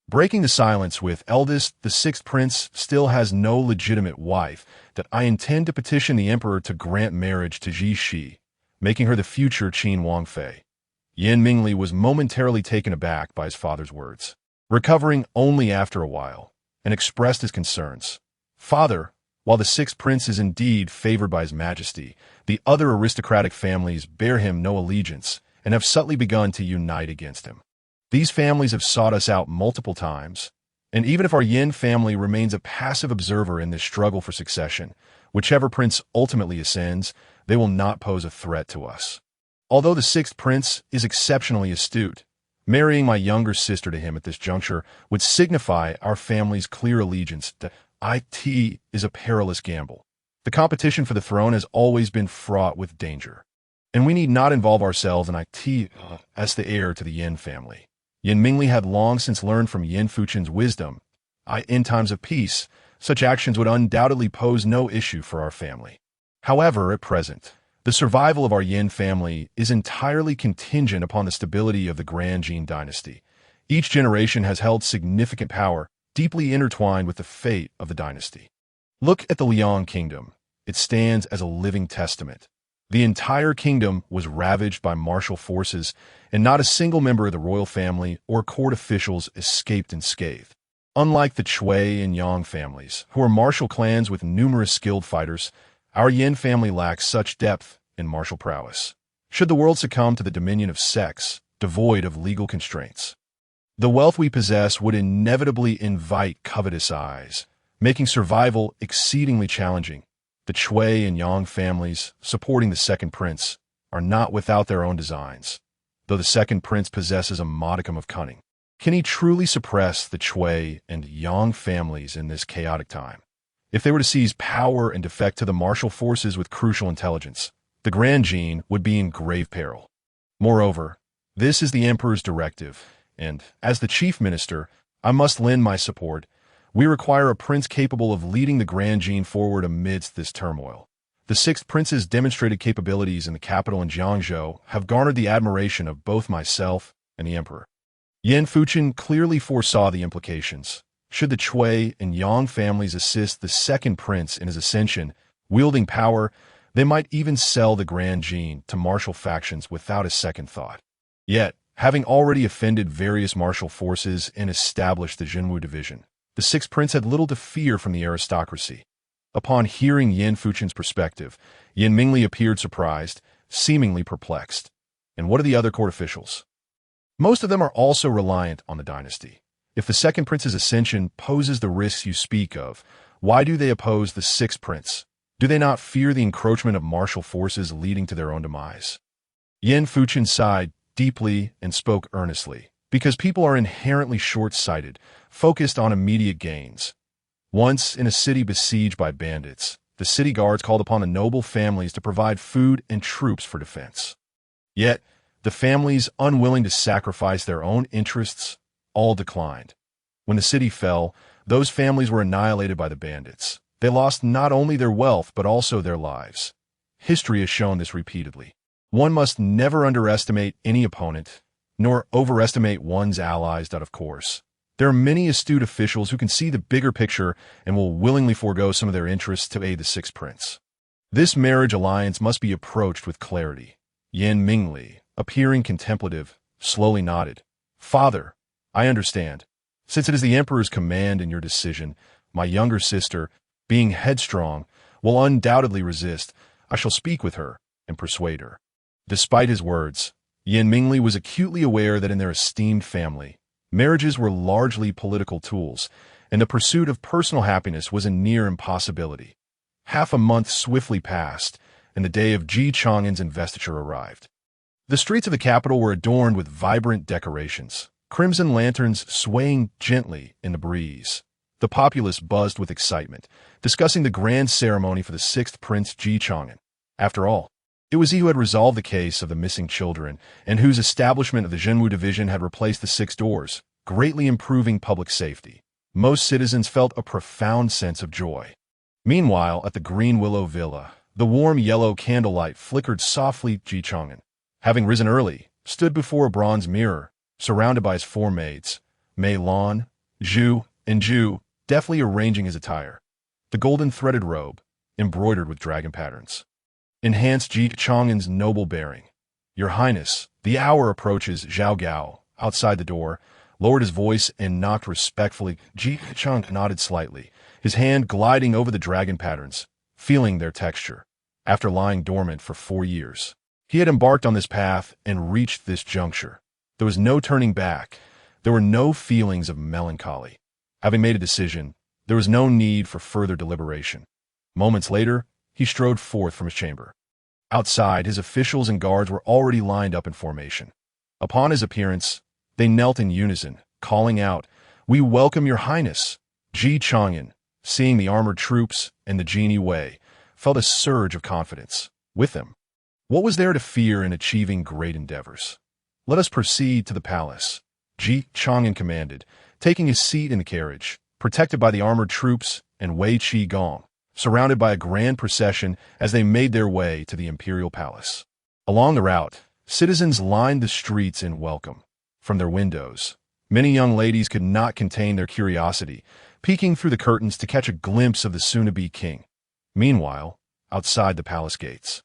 breaking the silence with, Eldest, the sixth prince still has no legitimate wife, that I intend to petition the emperor to grant marriage to Ji Shi, making her the future Qin Wangfei. Yan Mingli was momentarily taken aback by his father's words, recovering only after a while, and expressed his concerns. Father, while the sixth prince is indeed favored by his majesty, the other aristocratic families bear him no allegiance and have subtly begun to unite against him. These families have sought us out multiple times, and even if our Yin family remains a passive observer in this struggle for succession, whichever prince ultimately ascends, they will not pose a threat to us. Although the sixth prince is exceptionally astute, marrying my younger sister to him at this juncture would signify our family's clear allegiance to it is a perilous gamble. The competition for the throne has always been fraught with danger, and we need not involve ourselves in it as the heir to the Yin family. Yan Mingli had long since learned from Yan Fuchen's wisdom. In times of peace, such actions would undoubtedly pose no issue for our family. However, at present, the survival of our Yin family is entirely contingent upon the stability of the Grand Jin dynasty. Each generation has held significant power, deeply intertwined with the fate of the dynasty. Look at the Liang kingdom. It stands as a living testament. The entire kingdom was ravaged by martial forces, and not a single member of the royal family or court officials escaped unscathed. Unlike the Chui and Yang families, who are martial clans with numerous skilled fighters, our Yin family lacks such depth in martial prowess. Should the world succumb to the dominion of sects, devoid of legal constraints, the wealth we possess would inevitably invite covetous eyes, making survival exceedingly challenging. The Chui and Yang families, supporting the second prince, are not without their own designs, though the second prince possesses a modicum of cunning. Can he truly suppress the Chui and Yang families in this chaotic time? If they were to seize power and defect to the martial forces with crucial intelligence, the Grand Jin would be in grave peril. Moreover, this is the emperor's directive, and, as the chief minister, I must lend my support. We require a prince capable of leading the Grand Jin forward amidst this turmoil. The sixth prince's demonstrated capabilities in the capital in Jiangzhou have garnered the admiration of both myself and the emperor. Yan Fuchen clearly foresaw the implications. Should the Cui and Yang families assist the second prince in his ascension, wielding power, they might even sell the Grand Jin to martial factions without a second thought. Yet, having already offended various martial forces and established the Zhenwu division, the sixth prince had little to fear from the aristocracy. Upon hearing Yan Fuchen's perspective, Yan Mingli appeared surprised, seemingly perplexed. And what are the other court officials? Most of them are also reliant on the dynasty. If the second prince's ascension poses the risks you speak of, why do they oppose the sixth prince? Do they not fear the encroachment of martial forces leading to their own demise? Yan Fuchen sighed deeply and spoke earnestly, because people are inherently short-sighted, focused on immediate gains. Once, in a city besieged by bandits, the city guards called upon the noble families to provide food and troops for defense. Yet, the families, unwilling to sacrifice their own interests, all declined. When the city fell, those families were annihilated by the bandits. They lost not only their wealth, but also their lives. History has shown this repeatedly. One must never underestimate any opponent, nor overestimate one's allies, of course. There are many astute officials who can see the bigger picture and will willingly forego some of their interests to aid the sixth prince. This marriage alliance must be approached with clarity. Yan Mingli, appearing contemplative, slowly nodded. Father, I understand. Since it is the emperor's command and your decision, my younger sister, being headstrong, will undoubtedly resist. I shall speak with her and persuade her. Despite his words, Yan Mingli was acutely aware that in their esteemed family, marriages were largely political tools, and the pursuit of personal happiness was a near impossibility. Half a month swiftly passed, and the day of Ji Chang'an's investiture arrived. The streets of the capital were adorned with vibrant decorations, crimson lanterns swaying gently in the breeze. The populace buzzed with excitement, discussing the grand ceremony for the sixth prince Ji Chang'an. After all, it was he who had resolved the case of the missing children, and whose establishment of the Zhenwu division had replaced the six doors, greatly improving public safety. Most citizens felt a profound sense of joy. Meanwhile, at the Green Willow Villa, the warm yellow candlelight flickered softly. Ji Chang'an, having risen early, stood before a bronze mirror, surrounded by his four maids, Mei Lan, Zhu, and Zhu, deftly arranging his attire. The golden threaded robe, embroidered with dragon patterns, enhanced Ji Chang'an's noble bearing. Your Highness, the hour approaches. Zhao Gao, outside the door, lowered his voice and knocked respectfully. Ji Chang'an nodded slightly, his hand gliding over the dragon patterns, feeling their texture. After lying dormant for 4 years, he had embarked on this path and reached this juncture. There was no turning back. There were no feelings of melancholy. Having made a decision, there was no need for further deliberation. Moments later, he strode forth from his chamber. Outside, his officials and guards were already lined up in formation. Upon his appearance, they knelt in unison, calling out, "We welcome your Highness." Ji Chang'an, seeing the armored troops and the genie Wei, felt a surge of confidence. With them, what was there to fear in achieving great endeavors? Let us proceed to the palace, Ji Chang'an commanded, taking his seat in the carriage, protected by the armored troops and Wei Qi Gong, surrounded by a grand procession as they made their way to the imperial palace. Along the route, citizens lined the streets in welcome. From their windows, many young ladies could not contain their curiosity, peeking through the curtains to catch a glimpse of the soon-to-be king. Meanwhile, outside the palace gates,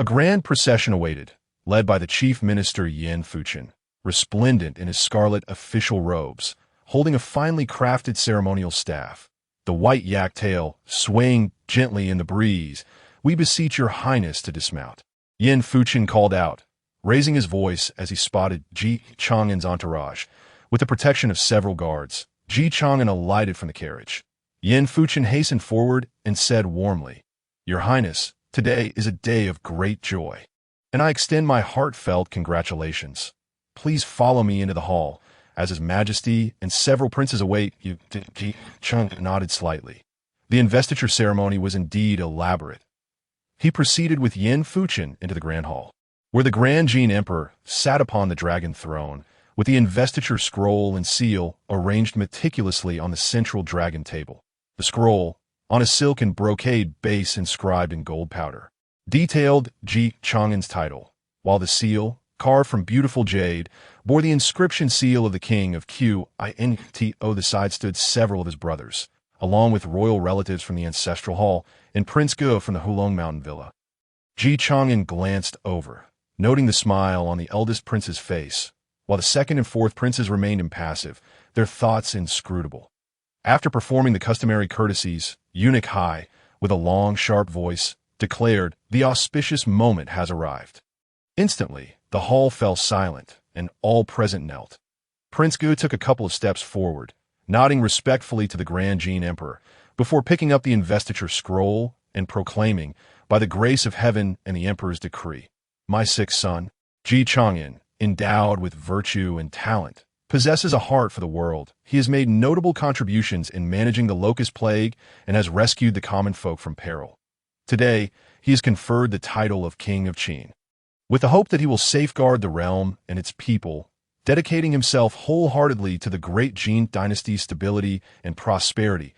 a grand procession awaited, led by the chief minister Yan Fuchen, resplendent in his scarlet official robes, holding a finely crafted ceremonial staff, the white yak tail swaying gently in the breeze. "We beseech your Highness to dismount," Yan Fuchen called out, raising his voice as he spotted Ji Chang'an's entourage. With the protection of several guards, Ji Chang'an alighted from the carriage. Yan Fuchen hastened forward and said warmly, "Your Highness, today is a day of great joy, and I extend my heartfelt congratulations. Please follow me into the hall, as His Majesty and several princes await you." Ji Chang'an nodded slightly. The investiture ceremony was indeed elaborate. He proceeded with Yan Fuchen into the grand hall, where the Grand Jin Emperor sat upon the dragon throne, with the investiture scroll and seal arranged meticulously on the central dragon table. The scroll, on a silk and brocade base inscribed in gold powder, detailed Chang'an's title, while the seal, carved from beautiful jade, bore the inscription seal of the king of Qinto. The side stood several of his brothers, along with royal relatives from the ancestral hall and Prince Ge from the Hulong Mountain Villa. Chang'an glanced over, noting the smile on the eldest prince's face, while the second and fourth princes remained impassive, their thoughts inscrutable. After performing the customary courtesies, Eunuch Hai, with a long, sharp voice, declared, "The auspicious moment has arrived." Instantly, the hall fell silent, and all present knelt. Prince Ge took a couple of steps forward, nodding respectfully to the Grand Jin Emperor, before picking up the investiture scroll and proclaiming, "By the grace of heaven and the Emperor's decree, my sixth son, Chang'an, endowed with virtue and talent, possesses a heart for the world. He has made notable contributions in managing the locust plague and has rescued the common folk from peril. Today, he is conferred the title of King of Qin, with the hope that he will safeguard the realm and its people, dedicating himself wholeheartedly to the great Jin dynasty's stability and prosperity."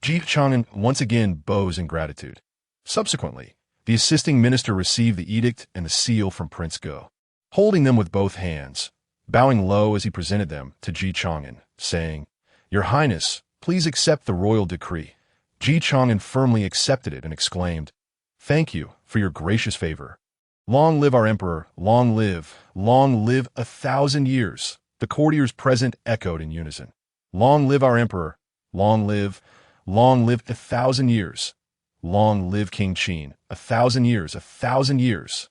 Chang'an once again bows in gratitude. Subsequently, the assisting minister received the edict and the seal from Prince Ge, holding them with both hands, bowing low as he presented them to Chang'an, saying, "Your Highness, please accept the royal decree." Chang'an firmly accepted it and exclaimed, "Thank you for your gracious favor. Long live our emperor, long live 1,000 years." The courtiers present echoed in unison. "Long live our emperor, long live 1,000 years. Long live King Qin, 1,000 years, 1,000 years."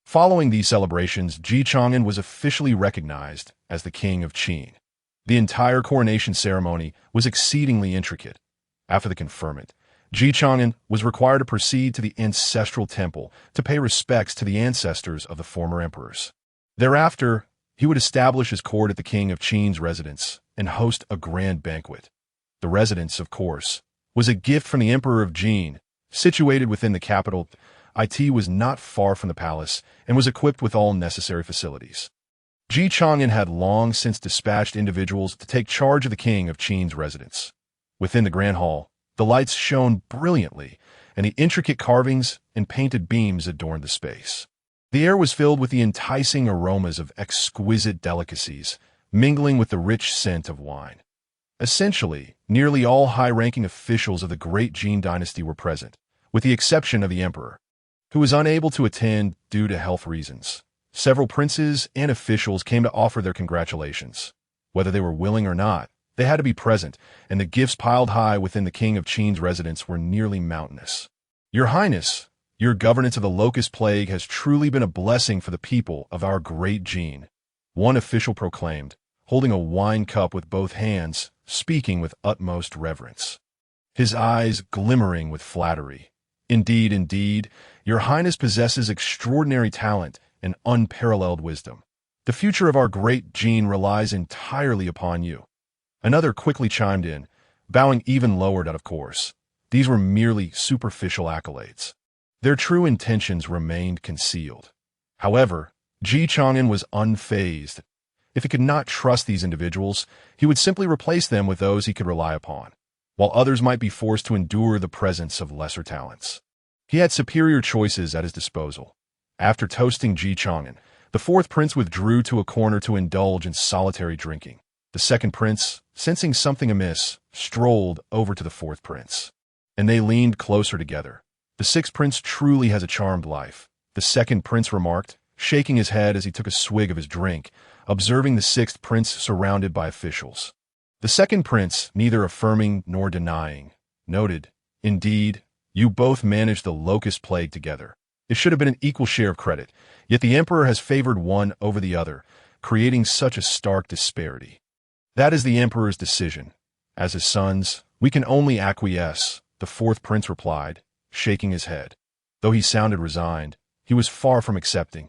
Following these celebrations, Chang'an was officially recognized as the King of Qin. The entire coronation ceremony was exceedingly intricate. After the conferment, Chang'an was required to proceed to the ancestral temple to pay respects to the ancestors of the former emperors. Thereafter, he would establish his court at the King of Qin's residence and host a grand banquet. The residence, of course, was a gift from the Emperor of Jin, situated within the capital. It was not far from the palace and was equipped with all necessary facilities. Chang'an had long since dispatched individuals to take charge of the King of Qin's residence. Within the grand hall, the lights shone brilliantly, and the intricate carvings and painted beams adorned the space. The air was filled with the enticing aromas of exquisite delicacies, mingling with the rich scent of wine. Essentially, nearly all high-ranking officials of the great Jin dynasty were present, with the exception of the emperor, who was unable to attend due to health reasons. Several princes and officials came to offer their congratulations. Whether they were willing or not, they had to be present, and the gifts piled high within the King of Qin's residence were nearly mountainous. "Your Highness, your governance of the locust plague has truly been a blessing for the people of our great Jin," one official proclaimed, holding a wine cup with both hands, speaking with utmost reverence, his eyes glimmering with flattery. Indeed, your Highness possesses extraordinary talent and unparalleled wisdom. The future of our great Jin relies entirely upon you." Another quickly chimed in, bowing even lower that, of course, these were merely superficial accolades. Their true intentions remained concealed. However, Chang'an was unfazed. If he could not trust these individuals, he would simply replace them with those he could rely upon, while others might be forced to endure the presence of lesser talents. He had superior choices at his disposal. After toasting Chang'an, the fourth prince withdrew to a corner to indulge in solitary drinking. The second prince, sensing something amiss, strolled over to the fourth prince, and they leaned closer together. "The sixth prince truly has a charmed life," the second prince remarked, shaking his head as he took a swig of his drink, observing the sixth prince surrounded by officials. The second prince, neither affirming nor denying, noted, "Indeed, you both managed the locust plague together. It should have been an equal share of credit, yet the emperor has favored one over the other, creating such a stark disparity." "That is the emperor's decision. As his sons, we can only acquiesce," the fourth prince replied, shaking his head. Though he sounded resigned, he was far from accepting.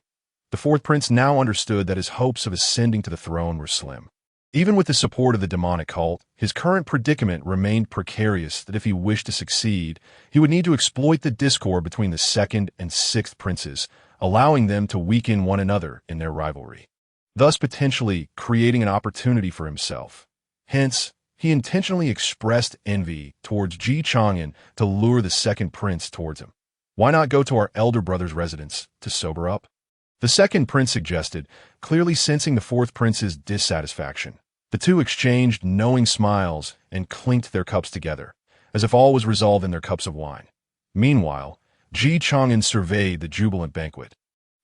The fourth prince now understood that his hopes of ascending to the throne were slim. Even with the support of the demonic cult, his current predicament remained precarious. That if he wished to succeed, he would need to exploit the discord between the second and sixth princes, allowing them to weaken one another in their rivalry. thus potentially creating an opportunity for himself. Hence, he intentionally expressed envy towards Chang'an to lure the second prince towards him. Why not go to our elder brother's residence to sober up? The second prince suggested, clearly sensing the fourth prince's dissatisfaction. The two exchanged knowing smiles and clinked their cups together, as if all was resolved in their cups of wine. Meanwhile, Chang'an surveyed the jubilant banquet.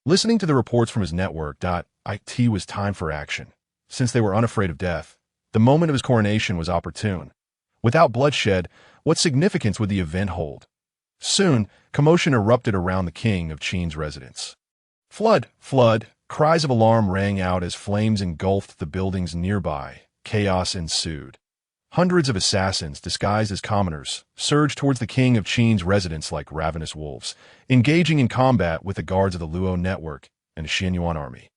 Listening to the reports from his network, it was time for action. Since they were unafraid of death, the moment of his coronation was opportune. Without bloodshed, what significance would the event hold? Soon, commotion erupted around the king of Qin's residence. Flood! Flood! Cries of alarm rang out as flames engulfed the buildings nearby. Chaos ensued. Hundreds of assassins, disguised as commoners, surged towards the king of Qin's residence like ravenous wolves, engaging in combat with the guards of the Luo Network and the Xianyuan army.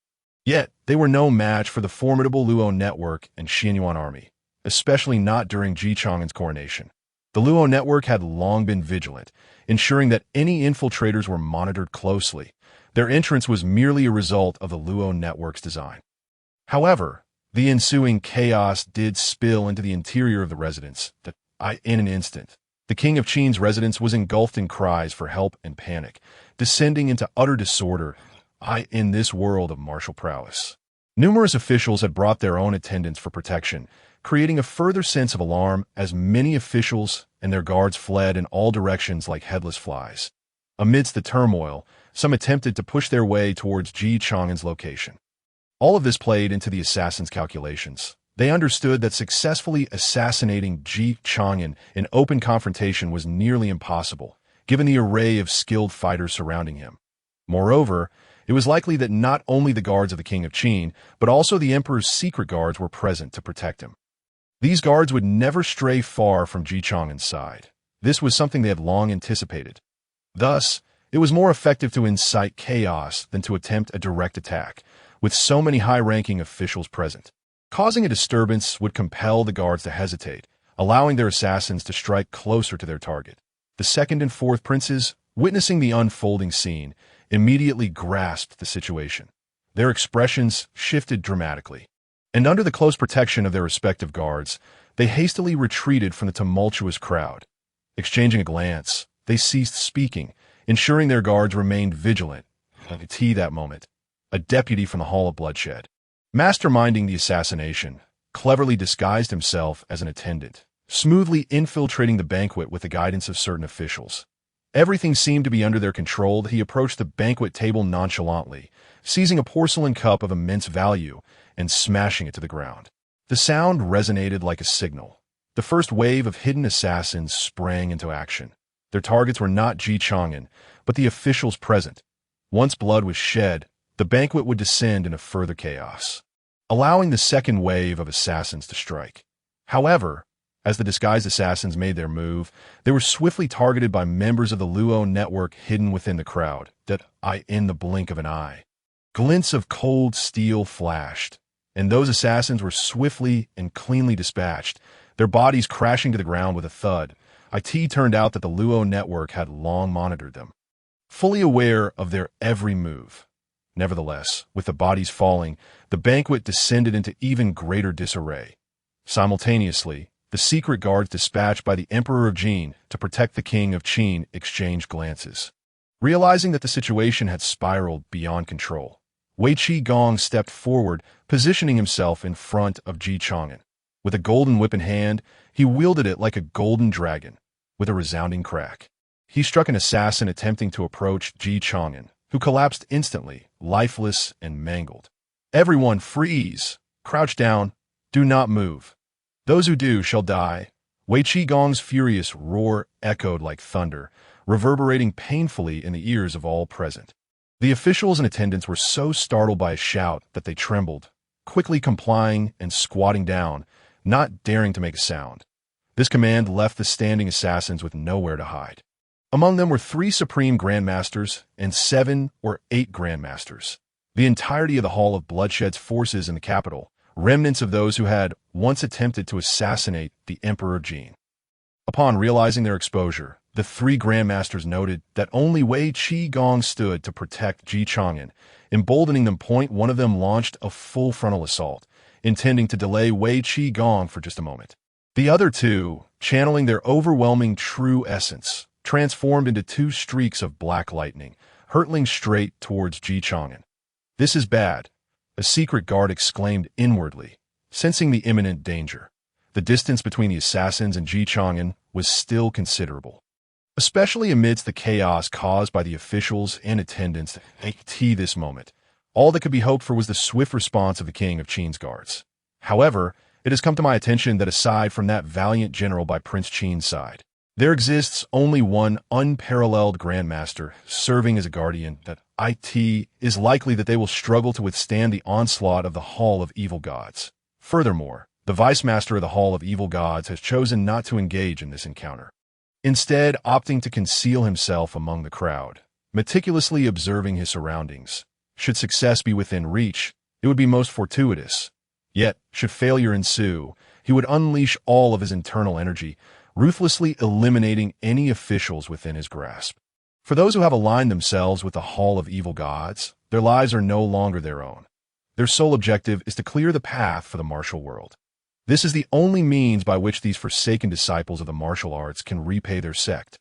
Yet, they were no match for the formidable Luo Network and Xianyuan army, especially not during Chang'an's coronation. The Luo Network had long been vigilant, ensuring that any infiltrators were monitored closely. Their entrance was merely a result of the Luo Network's design. However, the ensuing chaos did spill into the interior of the residence. In an instant, the king of Qin's residence was engulfed in cries for help and panic, descending into utter disorder in this world of martial prowess. Numerous officials had brought their own attendants for protection, creating a further sense of alarm as many officials and their guards fled in all directions like headless flies. Amidst the turmoil, some attempted to push their way towards Chang'an's location. All of this played into the assassins' calculations. They understood that successfully assassinating Chang'an in open confrontation was nearly impossible, given the array of skilled fighters surrounding him. Moreover, it was likely that not only the guards of the king of Qin, but also the emperor's secret guards were present to protect him. These guards would never stray far from Chang'an's side. This was something they had long anticipated. Thus, it was more effective to incite chaos than to attempt a direct attack, with so many high-ranking officials present. Causing a disturbance would compel the guards to hesitate, allowing their assassins to strike closer to their target. The second and fourth princes, witnessing the unfolding scene, immediately grasped the situation. Their expressions shifted dramatically, and under the close protection of their respective guards, they hastily retreated from the tumultuous crowd. Exchanging a glance, they ceased speaking, ensuring their guards remained vigilant. That moment, a deputy from the Hall of Bloodshed, masterminding the assassination, cleverly disguised himself as an attendant, smoothly infiltrating the banquet with the guidance of certain officials. Everything seemed to be under their control. He approached the banquet table nonchalantly, seizing a porcelain cup of immense value and smashing it to the ground. The sound resonated like a signal. The first wave of hidden assassins sprang into action. Their targets were not Chang'an, but the officials present. Once blood was shed, the banquet would descend into further chaos, allowing the second wave of assassins to strike. However, as the disguised assassins made their move, they were swiftly targeted by members of the Luo Network hidden within the crowd. In the blink of an eye, glints of cold steel flashed, and those assassins were swiftly and cleanly dispatched, their bodies crashing to the ground with a thud. It turned out that the Luo Network had long monitored them, fully aware of their every move. Nevertheless, with the bodies falling, the banquet descended into even greater disarray. Simultaneously, the secret guards dispatched by the Emperor of Qin to protect the King of Qin exchanged glances. Realizing that the situation had spiraled beyond control, Wei Qigong stepped forward, positioning himself in front of Chang'an. With a golden whip in hand, he wielded it like a golden dragon. With a resounding crack, he struck an assassin attempting to approach Chang'an, who collapsed instantly, lifeless and mangled. Everyone freeze! Crouch down! Do not move! Those who do shall die. Wei Qigong's furious roar echoed like thunder, reverberating painfully in the ears of all present. The officials and attendants were so startled by a shout that they trembled, quickly complying and squatting down, not daring to make a sound. This command left the standing assassins with nowhere to hide. Among them were 3 supreme grandmasters and 7 or 8 grandmasters. The entirety of the Hall of Bloodshed's forces in the capital, remnants of those who had once attempted to assassinate the Emperor Qin. Upon realizing their exposure, the three grandmasters noted that only Wei Qigong stood to protect Ji Chang'an. Emboldening them, one of them launched a full frontal assault, intending to delay Wei Qigong for just a moment. The other two, channeling their overwhelming true essence, transformed into two streaks of black lightning, hurtling straight towards Ji Chang'an. "This is bad," a secret guard exclaimed inwardly, sensing the imminent danger. The distance between the assassins and Ji Chang'an was still considerable, especially amidst the chaos caused by the officials and attendants at this moment. All that could be hoped for was the swift response of the King of Qin's guards. However, it has come to my attention that aside from that valiant general by Prince Qin's side, there exists only one unparalleled grandmaster serving as a guardian that it is likely that they will struggle to withstand the onslaught of the Hall of Evil Gods. Furthermore, the Vice Master of the Hall of Evil Gods has chosen not to engage in this encounter, instead opting to conceal himself among the crowd, meticulously observing his surroundings. Should success be within reach, it would be most fortuitous. Yet, should failure ensue, he would unleash all of his internal energy, ruthlessly eliminating any officials within his grasp. For those who have aligned themselves with the Hall of Evil Gods, their lives are no longer their own. Their sole objective is to clear the path for the martial world. This is the only means by which these forsaken disciples of the martial arts can repay their sect.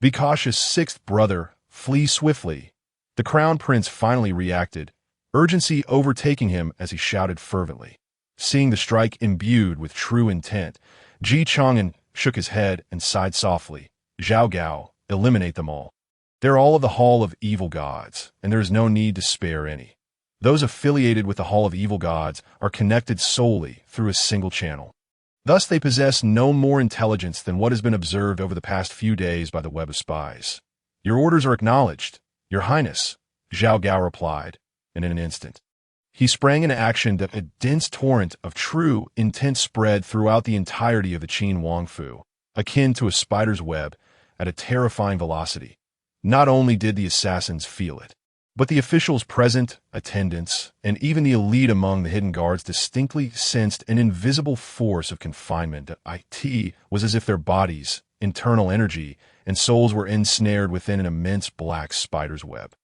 Be cautious, sixth brother, flee swiftly. The crown prince finally reacted, urgency overtaking him as he shouted fervently. Seeing the strike imbued with true intent, Ji Chang'an shook his head and sighed softly. "Zhao Gao, eliminate them all. They're all of the Hall of Evil Gods, and there is no need to spare any. Those affiliated with the Hall of Evil Gods are connected solely through a single channel. Thus they possess no more intelligence than what has been observed over the past few days by the web of spies." "Your orders are acknowledged, Your Highness," Zhao Gao replied, and in an instant, he sprang into action that a dense torrent of true intent spread throughout the entirety of the Qin Wangfu, akin to a spider's web, at a terrifying velocity. Not only did the assassins feel it, but the officials present, attendants, and even the elite among the hidden guards distinctly sensed an invisible force of confinement that was as if their bodies, internal energy, and souls were ensnared within an immense black spider's web.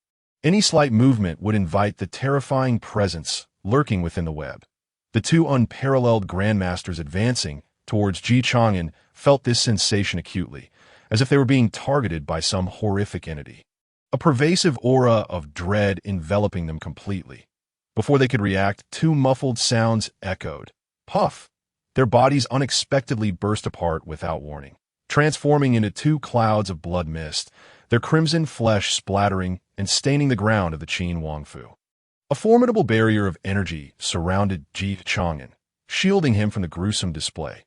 Any slight movement would invite the terrifying presence lurking within the web. The two unparalleled grandmasters advancing towards Ji Chang'an felt this sensation acutely, as if they were being targeted by some horrific entity. A pervasive aura of dread enveloping them completely. Before they could react, two muffled sounds echoed. Puff! Their bodies unexpectedly burst apart without warning, transforming into two clouds of blood mist, their crimson flesh splattering and staining the ground of the Qin Wangfu. A formidable barrier of energy surrounded Ji Chang'an, shielding him from the gruesome display.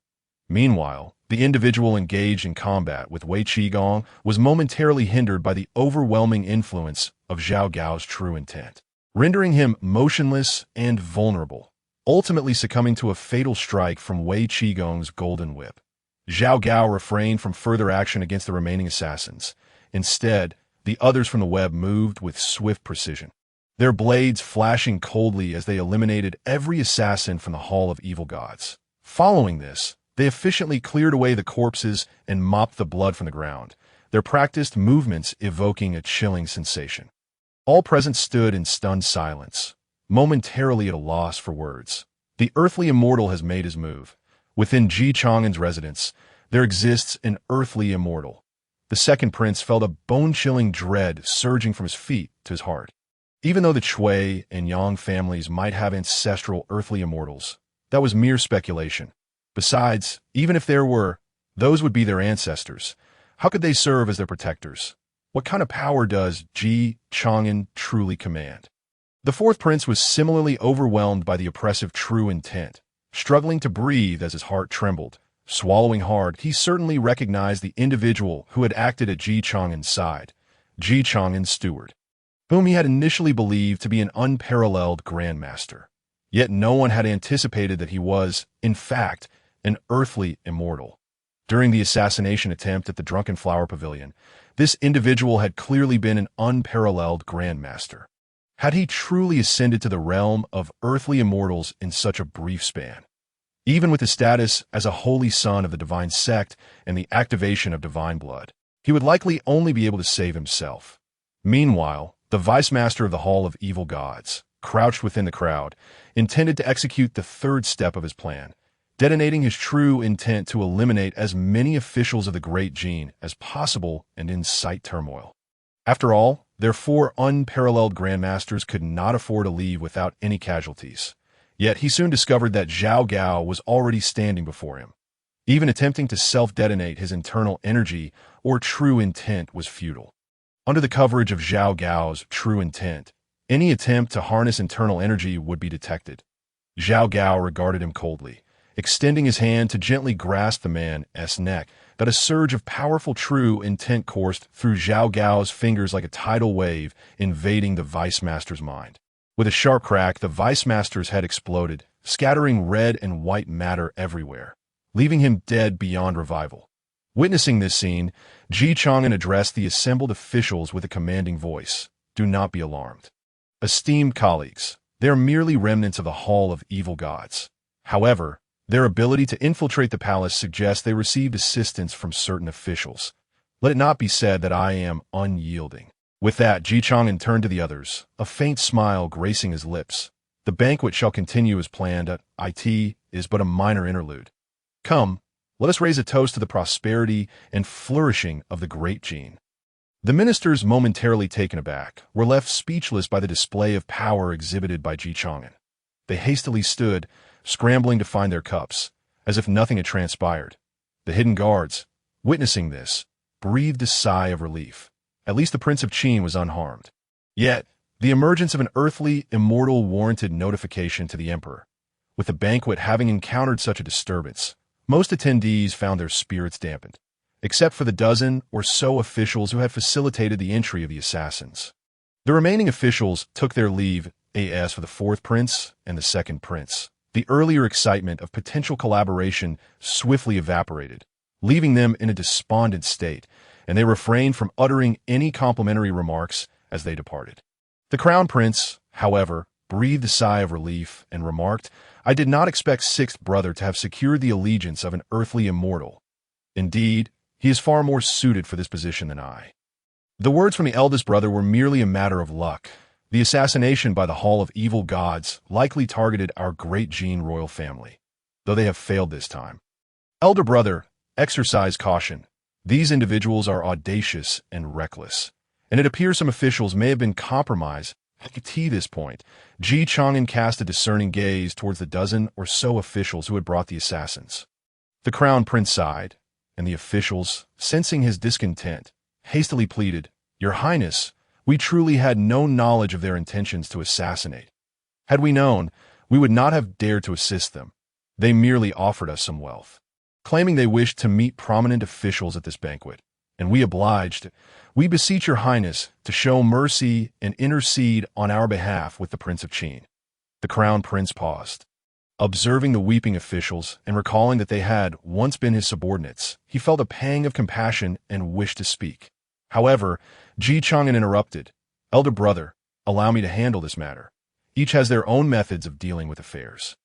Meanwhile, the individual engaged in combat with Wei Qigong was momentarily hindered by the overwhelming influence of Zhao Gao's true intent, rendering him motionless and vulnerable, ultimately succumbing to a fatal strike from Wei Qigong's golden whip. Zhao Gao refrained from further action against the remaining assassins. Instead, the others from the web moved with swift precision, their blades flashing coldly as they eliminated every assassin from the Hall of Evil Gods. Following this, they efficiently cleared away the corpses and mopped the blood from the ground, their practiced movements evoking a chilling sensation. All present stood in stunned silence, momentarily at a loss for words. The earthly immortal has made his move. Within Ji Chang'an's residence, there exists an earthly immortal. The second prince felt a bone-chilling dread surging from his feet to his heart. Even though the Chui and Yang families might have ancestral earthly immortals, that was mere speculation. Besides, even if there were, those would be their ancestors. How could they serve as their protectors? What kind of power does Ji Chang'an truly command? The fourth prince was similarly overwhelmed by the oppressive true intent. Struggling to breathe as his heart trembled, swallowing hard, he certainly recognized the individual who had acted at Ji Chang'an's side, Ji Chang'an's steward, whom he had initially believed to be an unparalleled grandmaster. Yet no one had anticipated that he was, in fact, an earthly immortal. During the assassination attempt at the Drunken Flower Pavilion, this individual had clearly been an unparalleled grandmaster. Had he truly ascended to the realm of earthly immortals in such a brief span? Even with his status as a holy son of the divine sect and the activation of divine blood, He would likely only be able to save himself. Meanwhile, the vice-master of the Hall of Evil Gods, crouched within the crowd, intended to execute the third step of his plan, detonating his true intent to eliminate as many officials of the Great Gene as possible and incite turmoil. After all, their four unparalleled grandmasters could not afford to leave without any casualties. Yet he soon discovered that Zhao Gao was already standing before him. Even attempting to self-detonate his internal energy or true intent was futile. Under the coverage of Zhao Gao's true intent, any attempt to harness internal energy would be detected. Zhao Gao regarded him coldly, extending his hand to gently grasp the man's neck, but a surge of powerful true intent coursed through Zhao Gao's fingers like a tidal wave, invading the Vice-Master's mind. With a sharp crack, the Vice-Master's head exploded, scattering red and white matter everywhere, leaving him dead beyond revival. Witnessing this scene, Chang'an addressed the assembled officials with a commanding voice. Do not be alarmed. Esteemed colleagues, they are merely remnants of the Hall of Evil Gods. However, their ability to infiltrate the palace suggests they received assistance from certain officials. Let it not be said that I am unyielding. With that, Chang'an turned to the others, a faint smile gracing his lips. The banquet shall continue as planned. It is but a minor interlude. Come, let us raise a toast to the prosperity and flourishing of the Great Gene. The ministers, momentarily taken aback, were left speechless by the display of power exhibited by Chang'an. They hastily stood, scrambling to find their cups, as if nothing had transpired. The hidden guards, witnessing this, breathed a sigh of relief. At least the Prince of Qin was unharmed. Yet, the emergence of an earthly, immortal warranted notification to the emperor. With the banquet having encountered such a disturbance, most attendees found their spirits dampened, except for the dozen or so officials who had facilitated the entry of the assassins. The remaining officials took their leave, as for the fourth prince and the second prince. The earlier excitement of potential collaboration swiftly evaporated, leaving them in a despondent state, and they refrained from uttering any complimentary remarks as they departed. The crown prince, however, breathed a sigh of relief and remarked, I did not expect sixth brother to have secured the allegiance of an earthly immortal. Indeed, he is far more suited for this position than I. The words from the eldest brother were merely a matter of luck. The assassination by the Hall of Evil Gods likely targeted our Great Gene royal family, though they have failed this time. Elder brother, exercise caution. These individuals are audacious and reckless, and it appears some officials may have been compromised. At this point, Chang'an cast a discerning gaze towards the dozen or so officials who had brought the assassins. The crown prince sighed, and the officials, sensing his discontent, hastily pleaded, Your Highness, we truly had no knowledge of their intentions to assassinate. Had we known, we would not have dared to assist them. They merely offered us some wealth, claiming they wished to meet prominent officials at this banquet, and we obliged. We beseech your Highness to show mercy and intercede on our behalf with the Prince of Qin. The crown prince paused. Observing the weeping officials and recalling that they had once been his subordinates, he felt a pang of compassion and wished to speak. However, Chang'an interrupted. Elder brother, allow me to handle this matter. Each has their own methods of dealing with affairs.